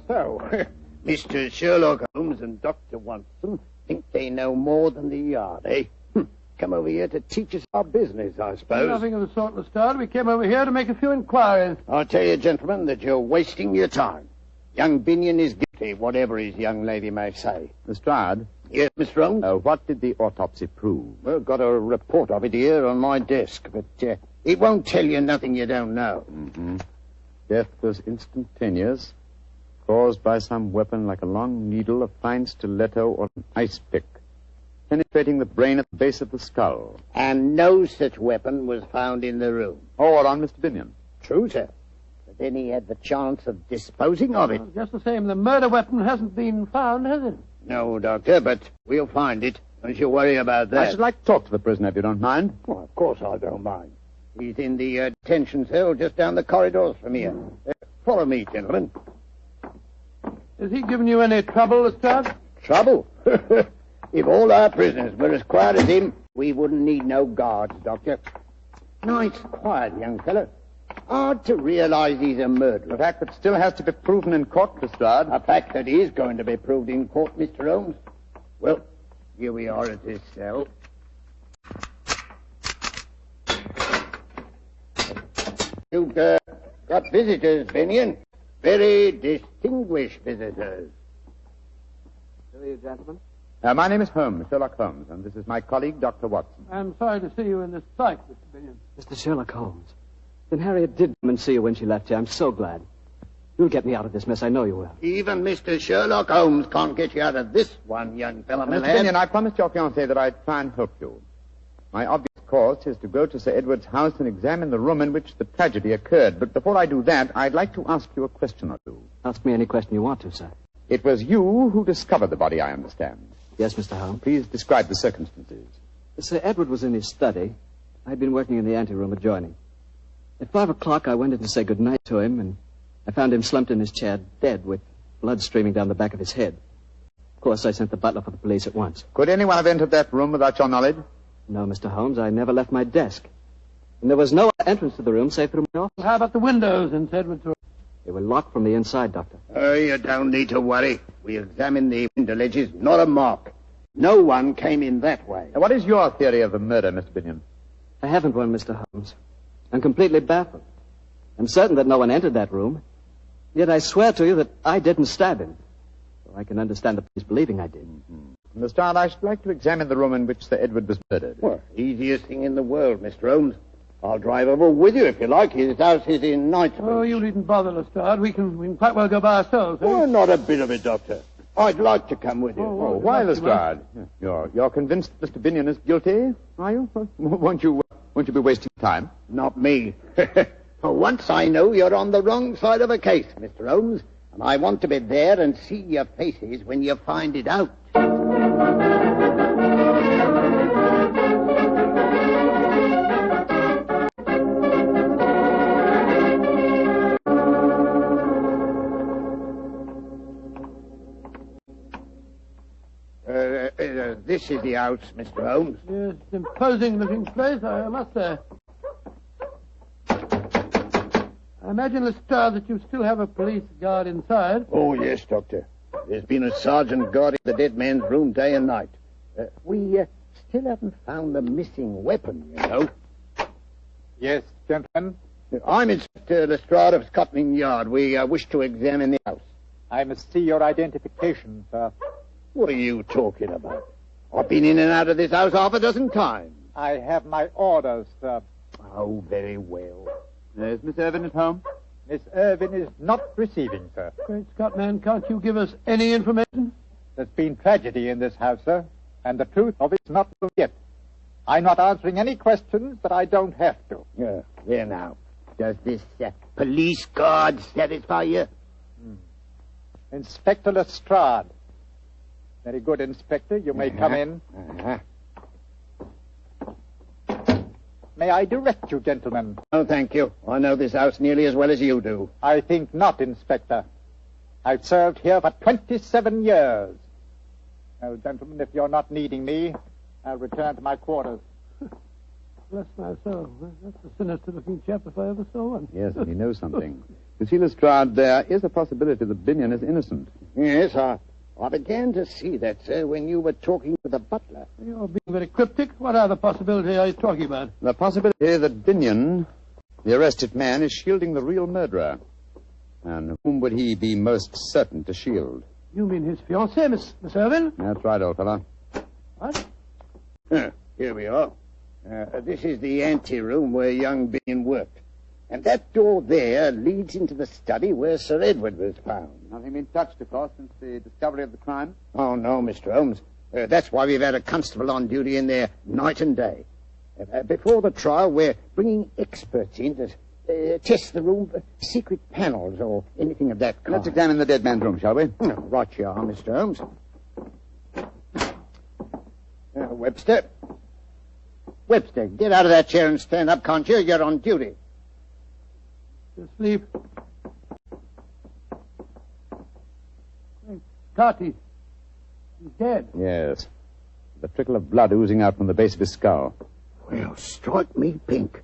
S12: So, Mr. Sherlock Holmes and Dr. Watson think they know more than the Yard, eh? Come over here to teach us our business, I suppose.
S3: Nothing of the sort, Lestrade. We came over here to make a few inquiries.
S12: I'll tell you, gentlemen, that you're wasting your time. Young Binion is guilty. guilty, whatever his young lady may say.
S5: Lestrade?
S12: Yes, Mr. Holmes?
S5: What did the autopsy prove?
S12: Well, got a report of it here on my desk, but it won't tell you nothing you don't know.
S5: Mm-hmm. Death was instantaneous, caused by some weapon like a long needle, a fine stiletto, or an ice pick, penetrating the brain at the base of the skull.
S12: And no such weapon was found in the room.
S5: Or on Mr. Binion.
S12: True, sir. But then he had the chance of disposing of it.
S3: Well, just the same, the murder weapon hasn't been found, has it?
S12: No, Doctor, but we'll find it. Don't you worry about that.
S5: I should like to talk to the prisoner, if you don't mind.
S12: Well, of course I don't mind. He's in the detention cell just down the corridors from here. Follow me, gentlemen.
S3: Has he given you any trouble, Lestrade?
S12: Trouble? If all our prisoners were as quiet as him, we wouldn't need no guards, Doctor. Nice, quiet young fellow. Hard to realize he's a murderer.
S5: A fact that still has to be proven in court, Lestrade.
S12: A fact that is going to be proved in court, Mr. Holmes. Well, here we are at his cell. You've got visitors, Binion. Very distinguished visitors.
S2: Who are you, gentlemen?
S5: My name is Holmes, Sherlock Holmes, and this is my colleague, Dr. Watson.
S3: I'm sorry to see you in this plight, Mr. Binion.
S2: Mr. Sherlock Holmes. Then Harriet did come and see you when she left you. I'm so glad. You'll get me out of this mess. I know you will.
S12: Even Mr. Sherlock Holmes can't get you out of this one, young fellow, my
S5: Mr.
S12: lad.
S5: Binion, I promised your fiancée that I'd try and help you. My obvious course is to go to Sir Edward's house and examine the room in which the tragedy occurred. But before I do that, I'd like to ask you a question or two.
S2: Ask me any question you want to, sir.
S5: It was you who discovered the body, I understand.
S2: Yes, Mr. Holmes.
S5: Please describe the circumstances.
S2: Sir Edward was in his study. I'd been working in the anteroom adjoining. At 5 o'clock, I went in to say good night to him, and I found him slumped in his chair, dead, with blood streaming down the back of his head. Of course, I sent the butler for the police at once.
S5: Could anyone have entered that room without your knowledge?
S2: No, Mr. Holmes, I never left my desk. And there was no other entrance to the room save through my office.
S3: How about the windows in Edward's room?
S2: They were locked from the inside, Doctor.
S12: You don't need to worry. We examined the window ledges, not a mark. No one came in that way.
S5: Now, what is your theory of the murder, Mr. Binion?
S2: I haven't one, Mr. Holmes. I'm completely baffled. I'm certain that no one entered that room. Yet I swear to you that I didn't stab him. So I can understand the police believing I did.
S5: Mm-hmm. Mr. Starr, I should like to examine the room in which Sir Edward was murdered.
S12: Well, easiest thing in the world, Mr. Holmes. I'll drive over with you if you like. His house is in Knightsbridge.
S3: Oh, you needn't bother, Lestrade. We can quite well go by ourselves. Eh?
S12: Oh, not a bit of it, Doctor. I'd like to come with you.
S5: Oh, why, Lestrade? You're convinced Mr. Binion is guilty, are you? Won't you be wasting time?
S12: Not me. For once I know you're on the wrong side of a case, Mr. Holmes, and I want to be there and see your faces when you find it out. This is the house, Mr. Holmes.
S3: Yes, it's an imposing-looking place, I must say. I imagine, Lestrade, that you still have a police guard inside.
S12: Oh, yes, Doctor. There's been a sergeant guarding the dead man's room day and night. We still haven't found the missing weapon, you know.
S16: Yes, gentlemen?
S12: I'm Inspector Lestrade of Scotland Yard. We wish to examine the house.
S16: I must see your identification, sir.
S12: What are you talking about? I've been in and out of this house half a dozen times.
S16: I have my orders, sir.
S12: Oh, very well.
S5: Is Miss Irvin at home?
S16: Miss Irvin is not receiving, sir.
S3: Great Scott, man, can't you give us any information?
S16: There's been tragedy in this house, sir, and the truth of it's not known yet. I'm not answering any questions that I don't have to.
S12: There now. Does this police guard satisfy you?
S16: Inspector Lestrade. Very good, Inspector. You may come in. May I direct you, gentlemen?
S12: Oh, thank you. I know this house nearly as well as you do.
S16: I think not, Inspector. I've served here for 27 years. Well, gentlemen, if you're not needing me, I'll return to my quarters.
S3: Bless my soul. That's a sinister-looking chap if I ever saw one.
S5: Yes, and he knows something. You see, Lestrade, there is a possibility that Binion is innocent.
S12: Yes, I began to see that, sir, when you were talking to the butler.
S3: You're being very cryptic. What other possibility are you talking about?
S5: The possibility that Binion, the arrested man, is shielding the real murderer. And whom would he be most certain to shield?
S3: You mean his fiancée, Miss Irvin?
S5: That's right, old fellow.
S3: What?
S12: Here we are. This is the anteroom where young Binion worked. And that door there leads into the study where Sir Edward was found.
S5: Nothing been touched, of course, since the discovery of the crime?
S12: Oh, no, Mr. Holmes. That's why we've had a constable on duty in there night and day. Before the trial, we're bringing experts in to test the room for secret panels or anything of that kind.
S5: Let's examine the dead man's room, shall we?
S12: Right you are, Mr. Holmes. Webster. Webster, get out of that chair and stand up, can't you? You're on duty.
S3: Asleep. Carty. He's dead.
S5: Yes. The trickle of blood oozing out from the base of his skull.
S12: Well, strike me pink.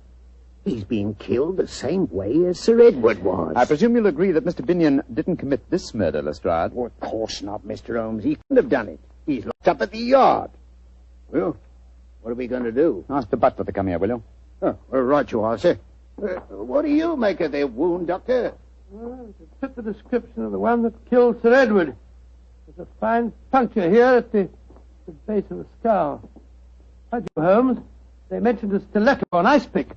S12: He's been killed the same way as Sir Edward was.
S5: I presume you'll agree that Mr. Binion didn't commit this murder, Lestrade?
S12: Well, of course not, Mr. Holmes. He couldn't have done it. He's locked up at the yard. Well, what are we going to do?
S5: Ask the butler to come here, will you?
S12: Oh, well, right you are, sir. What do you make of their wound, Doctor?
S3: Well, it fit the description of the one that killed Sir Edward. There's a fine puncture here at the base of the skull. By Jove, Holmes, they mentioned a stiletto or an ice pick.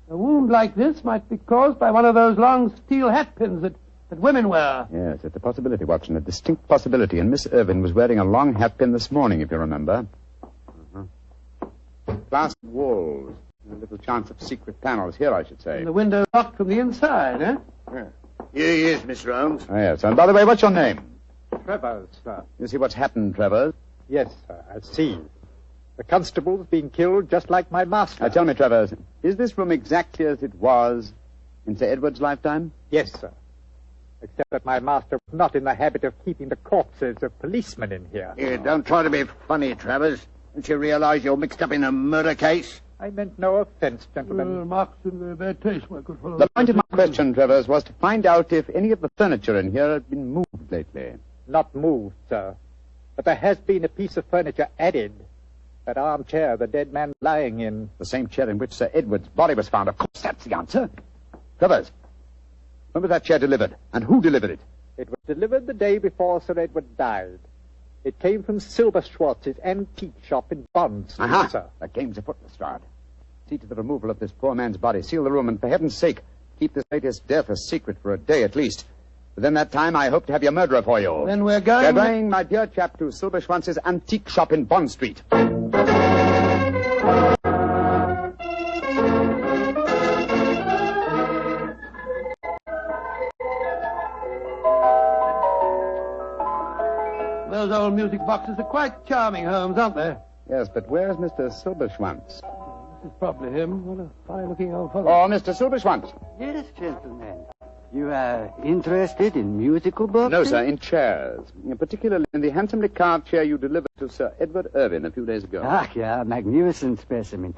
S3: A wound like this might be caused by one of those long steel hat pins that women wear.
S5: Yes, it's a possibility, Watson, a distinct possibility. And Miss Irvin was wearing a long hat pin this morning, if you remember. Glass walls. A little chance of secret panels here, I should say.
S3: And the window locked from the inside, eh?
S12: Yeah. Here he is, Mr. Holmes.
S5: Oh, yes. And by the way, what's your name?
S16: Travers, sir.
S5: You see what's happened, Travers?
S16: Yes, sir, I see. The constable's been killed just like my master.
S5: Now, tell me, Travers, is this room exactly as it was in Sir Edward's lifetime?
S16: Yes, sir. Except that my master was not in the habit of keeping the corpses of policemen in here.
S12: Here, don't try to be funny, Travers. Don't you realize you're mixed up in a murder case?
S16: I meant no offense, gentlemen.
S3: Mark's in very bad taste, my good fellow.
S5: The point of my question, Travers, was to find out if any of the furniture in here had been moved lately.
S16: Not moved, sir. But there has been a piece of furniture added. That armchair the dead man lying in.
S5: The same chair in which Sir Edward's body was found. Of course, that's the answer. Travers, when was that chair delivered? And who delivered it?
S16: It was delivered the day before Sir Edward died. It came from Silver Schwartz's antique shop in Bond Street, sir.
S5: That game's afoot, Lestrade. See to the removal of this poor man's body. Seal the room, and for heaven's sake, keep this latest death a secret for a day at least. Within that time, I hope to have your murderer for you.
S3: Then we're going...
S5: We're going, my dear chap, to Silver Schwantz's antique shop in Bond Street.
S3: Those old music boxes are quite charming, Holmes, aren't they?
S5: Yes, but where's Mr. Silberschwanz?
S3: This is probably him. What a fine-looking old fellow.
S5: Oh, Mr. Silberschwanz.
S1: Yes, gentlemen. You are interested in musical boxes?
S5: No, sir, in chairs. Particularly in the handsomely carved chair you delivered to Sir Edward Irvin a few days ago.
S1: Ah, yeah, magnificent specimen.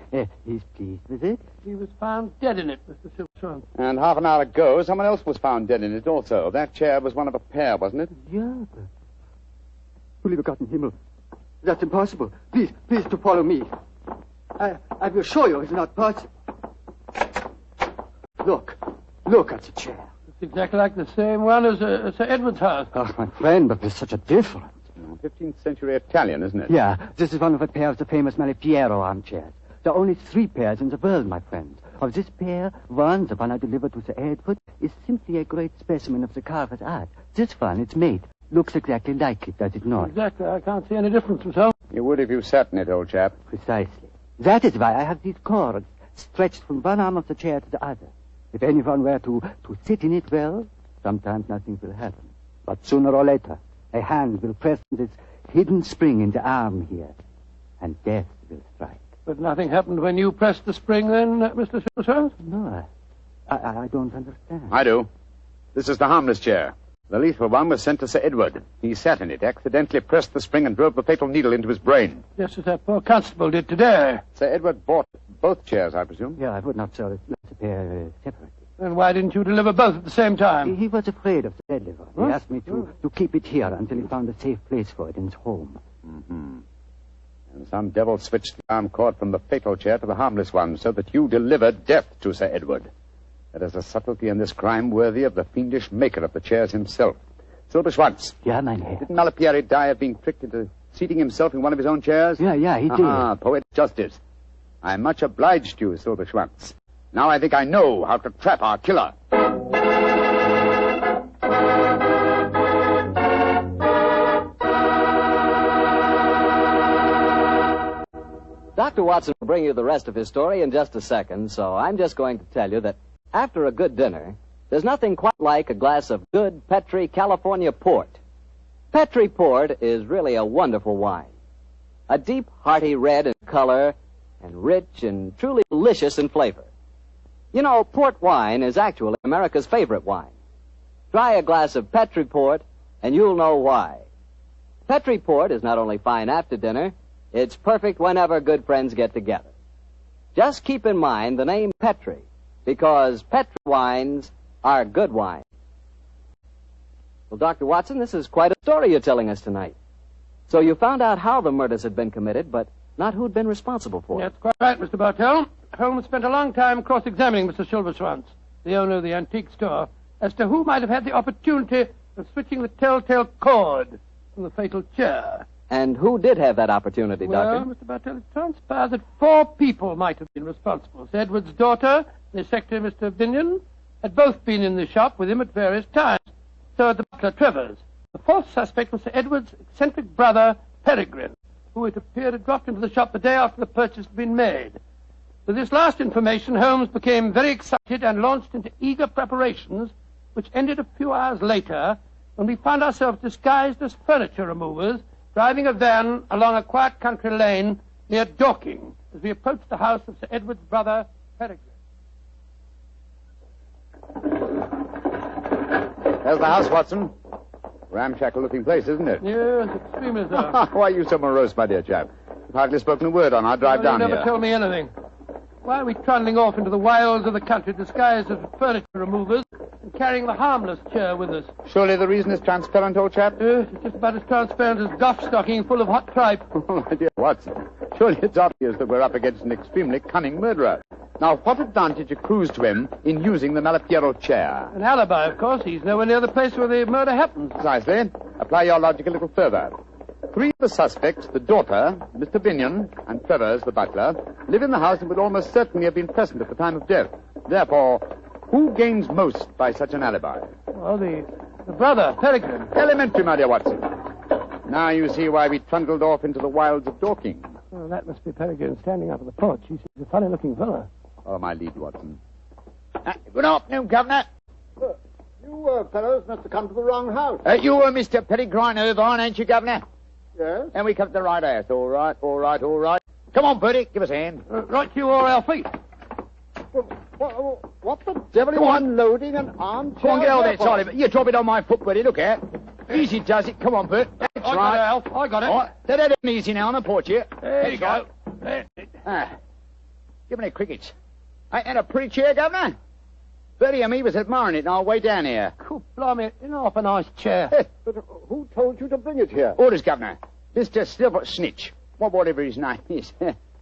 S1: He's pleased with it?
S3: He was found dead in it, Mr. Silverstone.
S5: And half an hour ago, someone else was found dead in it also. That chair was one of a pair, wasn't it?
S1: Yeah, but... Liebe Gott im Himmel. That's impossible. Please to follow me. I will show you it's not possible. Look at the chair.
S3: It's exactly like the same one as Sir Edward's house.
S1: Oh, my friend, but there's such a difference.
S5: 15th century Italian, isn't it?
S1: Yeah, this is one of a pair of the famous Malipiero armchairs. There are only 3 pairs in the world, my friend. Of this pair, one, the one I delivered to Sir Edward, is simply a great specimen of the carver's art. This one, its mate, looks exactly like it, does it not?
S3: Exactly. I can't see any difference myself.
S5: You would if you sat in it, old chap.
S1: Precisely. That is why I have these cords stretched from one arm of the chair to the other. If anyone were to sit in it, well, sometimes nothing will happen. But sooner or later, a hand will press this hidden spring in the arm here, and death will strike.
S3: But nothing happened when you pressed the spring then, Mr. Silverstone?
S1: No, I don't understand.
S5: I do. This is the harmless chair. The lethal one was sent to Sir Edward. He sat in it, accidentally pressed the spring and drove the fatal needle into his brain.
S3: Just as that poor constable did today.
S5: Sir Edward bought both chairs, I presume?
S1: Yeah, I would not sell it. Let's pair separately.
S3: Then why didn't you deliver both at the same time?
S1: He was afraid of the deadly one. Huh? He asked me to keep it here until he found a safe place for it in his home.
S5: Mm-hmm. And some devil switched the arm cord from the fatal chair to the harmless one so that you delivered death to Sir Edward. There is a subtlety in this crime worthy of the fiendish maker of the chairs himself. Silver Schwartz.
S10: Yeah, mein Herr.
S5: Didn't Malapieri die of being tricked into seating himself in one of his own chairs?
S10: Yeah, he did.
S5: Ah, poetic justice. I'm much obliged to you, Silver Schwartz. Now I think I know how to trap our killer.
S2: Dr. Watson will bring you the rest of his story in just a second, so I'm just going to tell you that after a good dinner, there's nothing quite like a glass of good Petri California port. Petri port is really a wonderful wine. A deep, hearty red in color and rich and truly delicious in flavor. You know, port wine is actually America's favorite wine. Try a glass of Petri port and you'll know why. Petri port is not only fine after dinner, it's perfect whenever good friends get together. Just keep in mind the name Petri, because Petri wines are good wine. Well, Dr. Watson, this is quite a story you're telling us tonight. So you found out how the murders had been committed, but not who'd been responsible for it.
S3: That's quite right, Mr. Bartell. Holmes spent a long time cross-examining Mr. Silverschwanz, the owner of the antique store, as to who might have had the opportunity of switching the telltale cord from the fatal chair.
S2: And who did have that opportunity,
S3: Well,
S2: Doctor?
S3: Mr. Bartell, it transpires that 4 people might have been responsible. Sir Edward's daughter, the secretary, Mr. Binion, had both been in the shop with him at various times. So had the butler, Travers. The 4th suspect was Sir Edward's eccentric brother, Peregrine, who it appeared had dropped into the shop the day after the purchase had been made. With this last information, Holmes became very excited and launched into eager preparations, which ended a few hours later when we found ourselves disguised as furniture removers, driving a van along a quiet country lane near Dorking as we approached the house of Sir Edward's brother, Peregrine.
S5: There's the house, Watson. Ramshackle-looking place, isn't it?
S3: Yes, extremely so.
S5: Why are you so morose, my dear chap? You've hardly spoken a word on our drive down
S3: You
S5: here.
S3: never tell me anything. Why are we trundling off into the wilds of the country disguised as furniture removers and carrying the harmless chair with us?
S5: Surely the reason is transparent, old chap?
S3: Yes, it's just about as transparent as Gough stocking full of hot tripe.
S5: Oh, my dear Watson, surely it's obvious that we're up against an extremely cunning murderer. Now, what advantage accrues to him in using the Malapiero chair?
S3: An alibi, of course. He's nowhere near the place where the murder happened.
S5: Precisely. Apply your logic a little further. 3 of the suspects, the daughter, Mr. Binion, and Travers, the butler, live in the house and would almost certainly have been present at the time of death. Therefore, who gains most by such an alibi?
S3: Well, the brother, Peregrine.
S5: Elementary, my dear Watson. Now you see why we trundled off into the wilds of Dorking.
S3: Well, that must be Peregrine standing up at the porch. He's a funny-looking fellow.
S5: Oh, my lead, Watson.
S12: Good afternoon, Governor.
S16: You fellows must have come to the wrong house.
S12: You were Mr. Peregrine Irvine, ain't you, Governor?
S16: Yes?
S12: And we come to the right house. All right. Come on, Bertie, give us a hand.
S3: Right to you or our feet.
S16: What the devil are you unloading an armchair?
S12: Come on, get over there, Charlie. You drop it on my foot, Bertie. Look out. Easy does it. Come on, Bert. That's
S3: I got
S12: right.
S3: it, Alf. I got it.
S12: All right. Let that in easy now on the porch here.
S3: There you
S12: That's
S3: go.
S12: right. Give me the crickets. Ain't that a pretty chair, Governor? Bertie and me was admiring it on our way down here.
S3: Cool, blimey, in half a nice chair.
S16: But who told you to bring it here?
S12: Orders, Governor. Mr. Silver Snitch, whatever his name is,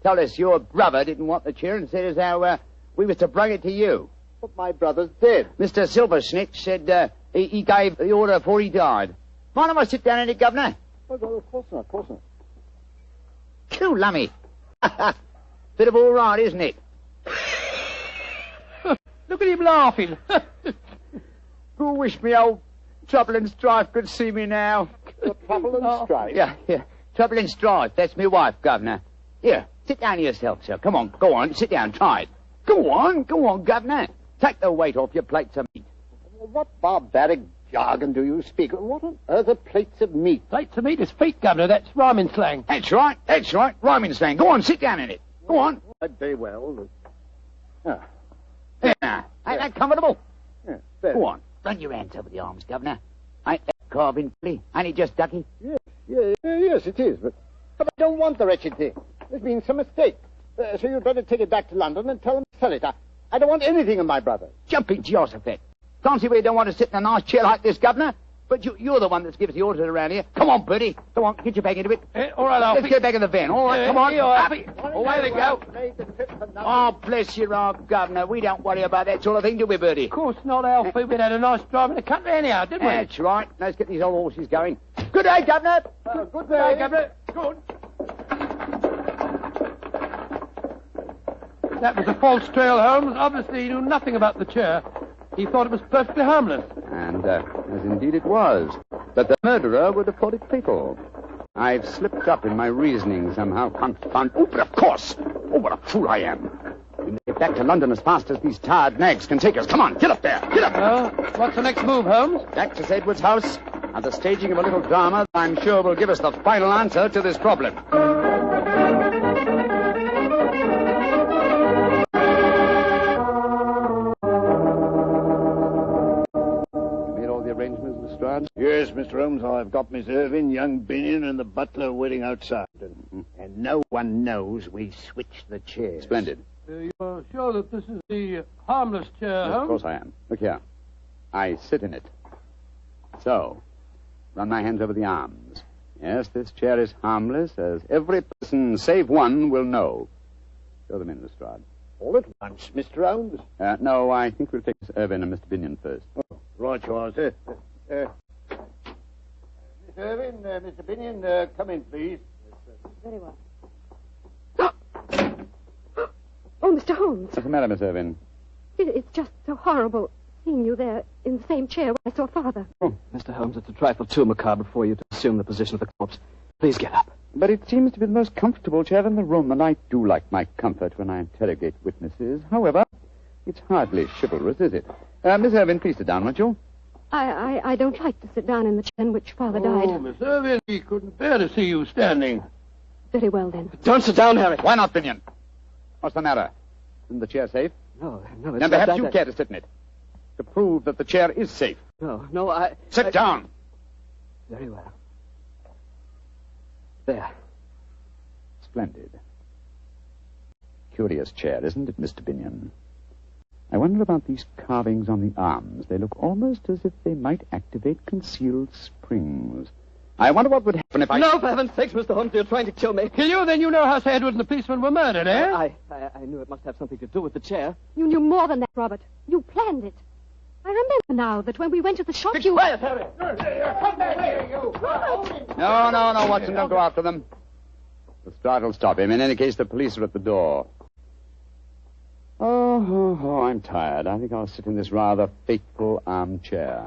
S12: told us your brother didn't want the chair and said as how we was to bring it to you.
S16: But my brother's dead.
S12: Mr. Silver Snitch said he gave the order before he died. Mind if I sit down in it, Governor?
S16: Oh, well, of course not.
S12: Cool, lummy. Bit of all right, isn't it?
S3: Look at him laughing.
S12: Who wish me old Trouble and Strife could see me now?
S16: Trouble and Strife?
S12: Yeah. Trouble and Strife. That's my wife, Governor. Here, sit down yourself, sir. Come on, go on. Sit down, try it. Go on, Governor. Take the weight off your plates of meat.
S16: What barbaric jargon do you speak? What on earth are plates of meat?
S3: Plates of meat is feet, Governor. That's rhyming slang.
S12: That's right. Rhyming slang. Go on, sit down in it. Go on.
S16: Very well.
S12: There now. Ain't that comfortable?
S16: Yeah, very.
S12: Go on. Run your hands over the arms, Governor. Ain't that carving, Billy? Ain't it just ducky?
S16: Yes, it is. But I don't want the wretched thing. There's been some mistake. So you'd better take it back to London and tell them to sell it. I don't want anything of my brother.
S12: Jumping Jehoshaphat. Can't see where you don't want to sit in a nice chair like this, Governor.
S5: But you're the one that gives the orders around here. Come on, Bertie. Come on, get your back into it.
S3: All right, Alfie.
S5: Let's get back in the van. All right, come on.
S3: Alfie.
S5: Away they go. Oh, bless you, our governor. We don't worry about that sort of thing, do we, Bertie?
S3: Of course not, Alfie. We'd had a nice drive in the country anyhow, didn't we?
S5: That's right. Let's get these old horses going. Good day, governor.
S3: Good day, governor. Good. That was a false trail, Holmes. Obviously, he knew nothing about the chair. He thought it was perfectly harmless.
S5: And, as indeed it was. But the murderer would have thought it fatal. I've slipped up in my reasoning somehow. Confound. Oh, but of course. Oh, what a fool I am. We must get back to London as fast as these tired nags can take us. Come on, get up there. Get up.
S3: Well, what's the next move, Holmes?
S5: Back to Edward's house and the staging of a little drama that I'm sure will give us the final answer to this problem.
S12: Yes, Mr. Holmes, I've got Miss Irving, young Binion, and the butler waiting outside. And no one knows we switched the chairs.
S5: Splendid.
S3: You're sure that this is the harmless chair,
S5: Yes,
S3: Holmes?
S5: of course I am. Look here. I sit in it. So, run my hands over the arms. Yes, this chair is harmless, as every person, save one, will know. Show them in, Lestrade.
S12: All at once, Mr. Holmes?
S5: No, I think we'll take Miss Irving and Mr. Binion first.
S12: Oh, right, you are, sir. Miss Irving, Mr. Binion, come in, please.
S15: Very well. Oh, Mr. Holmes.
S5: What's the matter, Miss Irving?
S15: It's just so horrible seeing you there in the same chair where I saw Father.
S2: Oh, Mr. Holmes, it's a trifle too macabre for you to assume the position of the corpse. Please get up.
S5: But it seems to be the most comfortable chair in the room, and I do like my comfort when I interrogate witnesses. However, it's hardly chivalrous, is it? Miss Irving, please sit down, won't you?
S15: I don't like to sit down in the chair in which Father died.
S3: Oh, Miss Irving, he couldn't bear to see you standing.
S15: Very well, then.
S2: Don't sit down, Harry.
S5: Why not, Binion? What's the matter? Isn't the chair safe?
S2: No, it's
S5: then
S2: not
S5: perhaps
S2: that.
S5: you care to sit in it. To prove that the chair is safe.
S2: No, I...
S5: Sit down.
S2: Very well. There.
S5: Splendid. Curious chair, isn't it, Mr. Binion? I wonder about these carvings on the arms. They look almost as if they might activate concealed springs. I wonder what would happen if I...
S2: No, for heaven's sakes, Mr. Holmes, you're trying to kill me.
S3: Kill you? Then you know how Sir Edward and the policeman were murdered, eh?
S2: I knew it must have something to do with the chair.
S15: You knew more than that, Robert. You planned it. I remember now that when we went to the shop,
S3: Be quiet, Harry. Come back here, you.
S5: No, Watson, don't go after them. The stride will stop him. In any case, the police are at the door. Oh, I'm tired. I think I'll sit in this rather fateful armchair.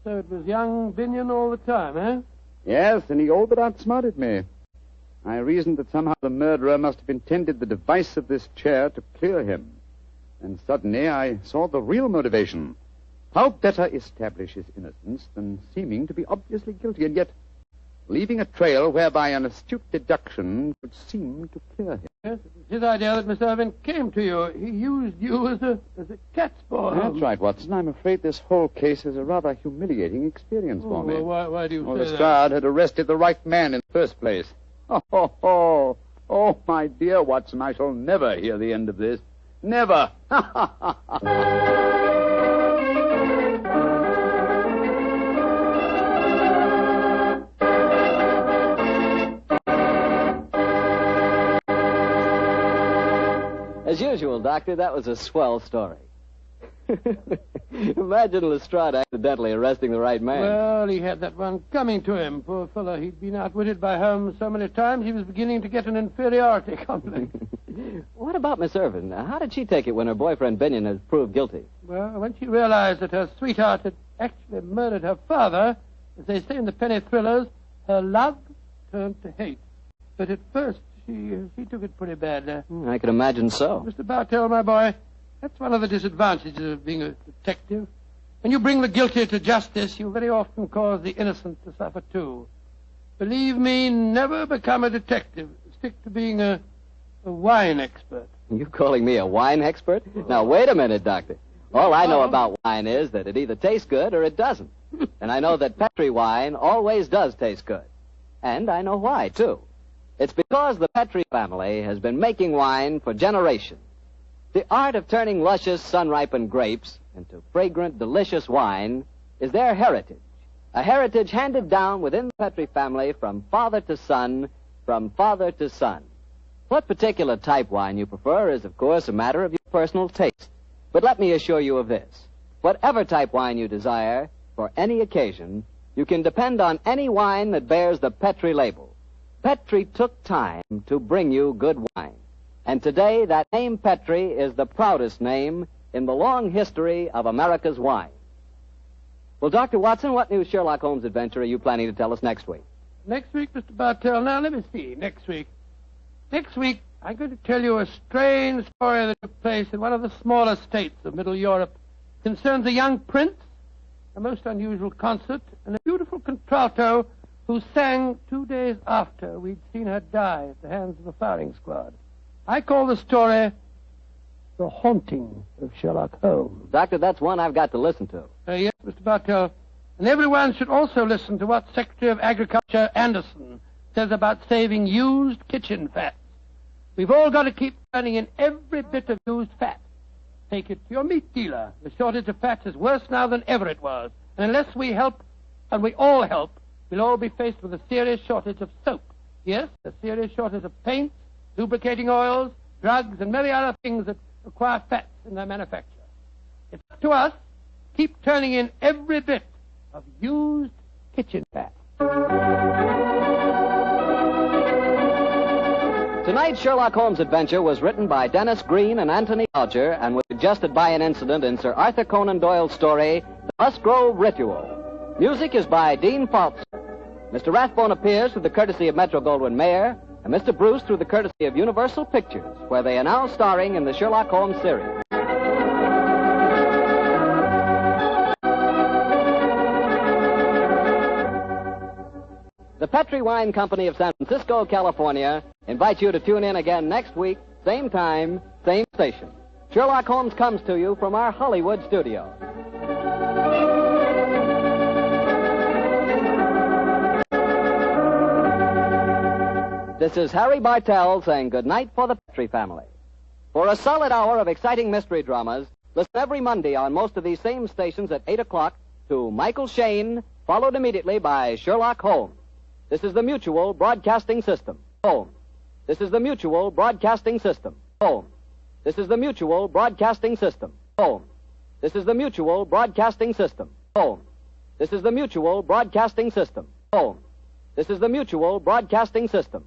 S3: So it was young Binion all the time, eh?
S5: Yes, and he all but outsmarted me. I reasoned that somehow the murderer must have intended the device of this chair to clear him. And suddenly I saw the real motivation. How better establish his innocence than seeming to be obviously guilty, and yet leaving a trail whereby an astute deduction could seem to clear him.
S3: Yes, it was his idea that Miss Irving came to you. He used you as a cat's paw.
S5: That's right, Watson. I'm afraid this whole case is a rather humiliating experience for me.
S3: Well, why do you say
S5: Lestrade had arrested the right man in the first place. Oh, my dear Watson, I shall never hear the end of this. Never.
S2: As usual, Doctor, that was a swell story. Imagine Lestrade accidentally arresting the right man.
S3: Well, he had that one coming to him. Poor fellow, he'd been outwitted by Holmes so many times he was beginning to get an inferiority complex.
S2: What about Miss Irving? How did she take it when her boyfriend Binion had proved guilty?
S3: Well, when she realized that her sweetheart had actually murdered her father, as they say in the penny thrillers, her love turned to hate. But at first, she took it pretty badly.
S2: I can imagine so.
S3: Mr. Bartell, my boy, that's one of the disadvantages of being a detective. When you bring the guilty to justice, you very often cause the innocent to suffer too. Believe me, never become a detective. Stick to being a wine expert.
S2: You calling me a wine expert? Now, wait a minute, Doctor. All I know about wine is that it either tastes good or it doesn't. And I know that Petri wine always does taste good. And I know why, too. It's because the Petri family has been making wine for generations. The art of turning luscious, sun-ripened grapes into fragrant, delicious wine is their heritage. A heritage handed down within the Petri family from father to son, from father to son. What particular type wine you prefer is, of course, a matter of your personal taste. But let me assure you of this. Whatever type wine you desire, for any occasion, you can depend on any wine that bears the Petri label. Petri took time to bring you good wine. And today, that name Petri is the proudest name in the long history of America's wine. Well, Dr. Watson, what new Sherlock Holmes adventure are you planning to tell us next week?
S3: Next week, Mr. Bartell. Now, let me see. Next week, I'm going to tell you a strange story that took place in one of the smaller states of Middle Europe. It concerns a young prince, a most unusual concert, and a beautiful contralto who sang 2 days after we'd seen her die at the hands of a firing squad. I call the story The Haunting of Sherlock Holmes.
S2: Doctor, that's one I've got to listen to.
S3: Yes, Mr. Bartell. And everyone should also listen to what Secretary of Agriculture Anderson says about saving used kitchen fats. We've all got to keep turning in every bit of used fat. Take it to your meat dealer. The shortage of fat is worse now than ever it was. And unless we help, and we all help, we'll all be faced with a serious shortage of soap. Yes, a serious shortage of paints, lubricating oils, drugs, and many other things that require fats in their manufacture. It's up to us. Keep turning in every bit of used kitchen fat.
S2: Tonight's Sherlock Holmes adventure was written by Dennis Green and Anthony Alger and was suggested by an incident in Sir Arthur Conan Doyle's story, The Musgrove Ritual. Music is by Dean Faltz. Mr. Rathbone appears through the courtesy of Metro-Goldwyn-Mayer, and Mr. Bruce through the courtesy of Universal Pictures, where they are now starring in the Sherlock Holmes series. The Petri Wine Company of San Francisco, California, invites you to tune in again next week, same time, same station. Sherlock Holmes comes to you from our Hollywood studio. This is Harry Bartell saying goodnight for the Petri family. For a solid hour of exciting mystery dramas, listen every Monday on most of these same stations at 8 o'clock to Michael Shayne, followed immediately by Sherlock Holmes. This is the Mutual Broadcasting System. Holmes. This is the Mutual Broadcasting System. Holmes. This is the Mutual Broadcasting System. Holmes. This is the Mutual Broadcasting System. Holmes. This is the Mutual Broadcasting System. Holmes. This is the Mutual Broadcasting System.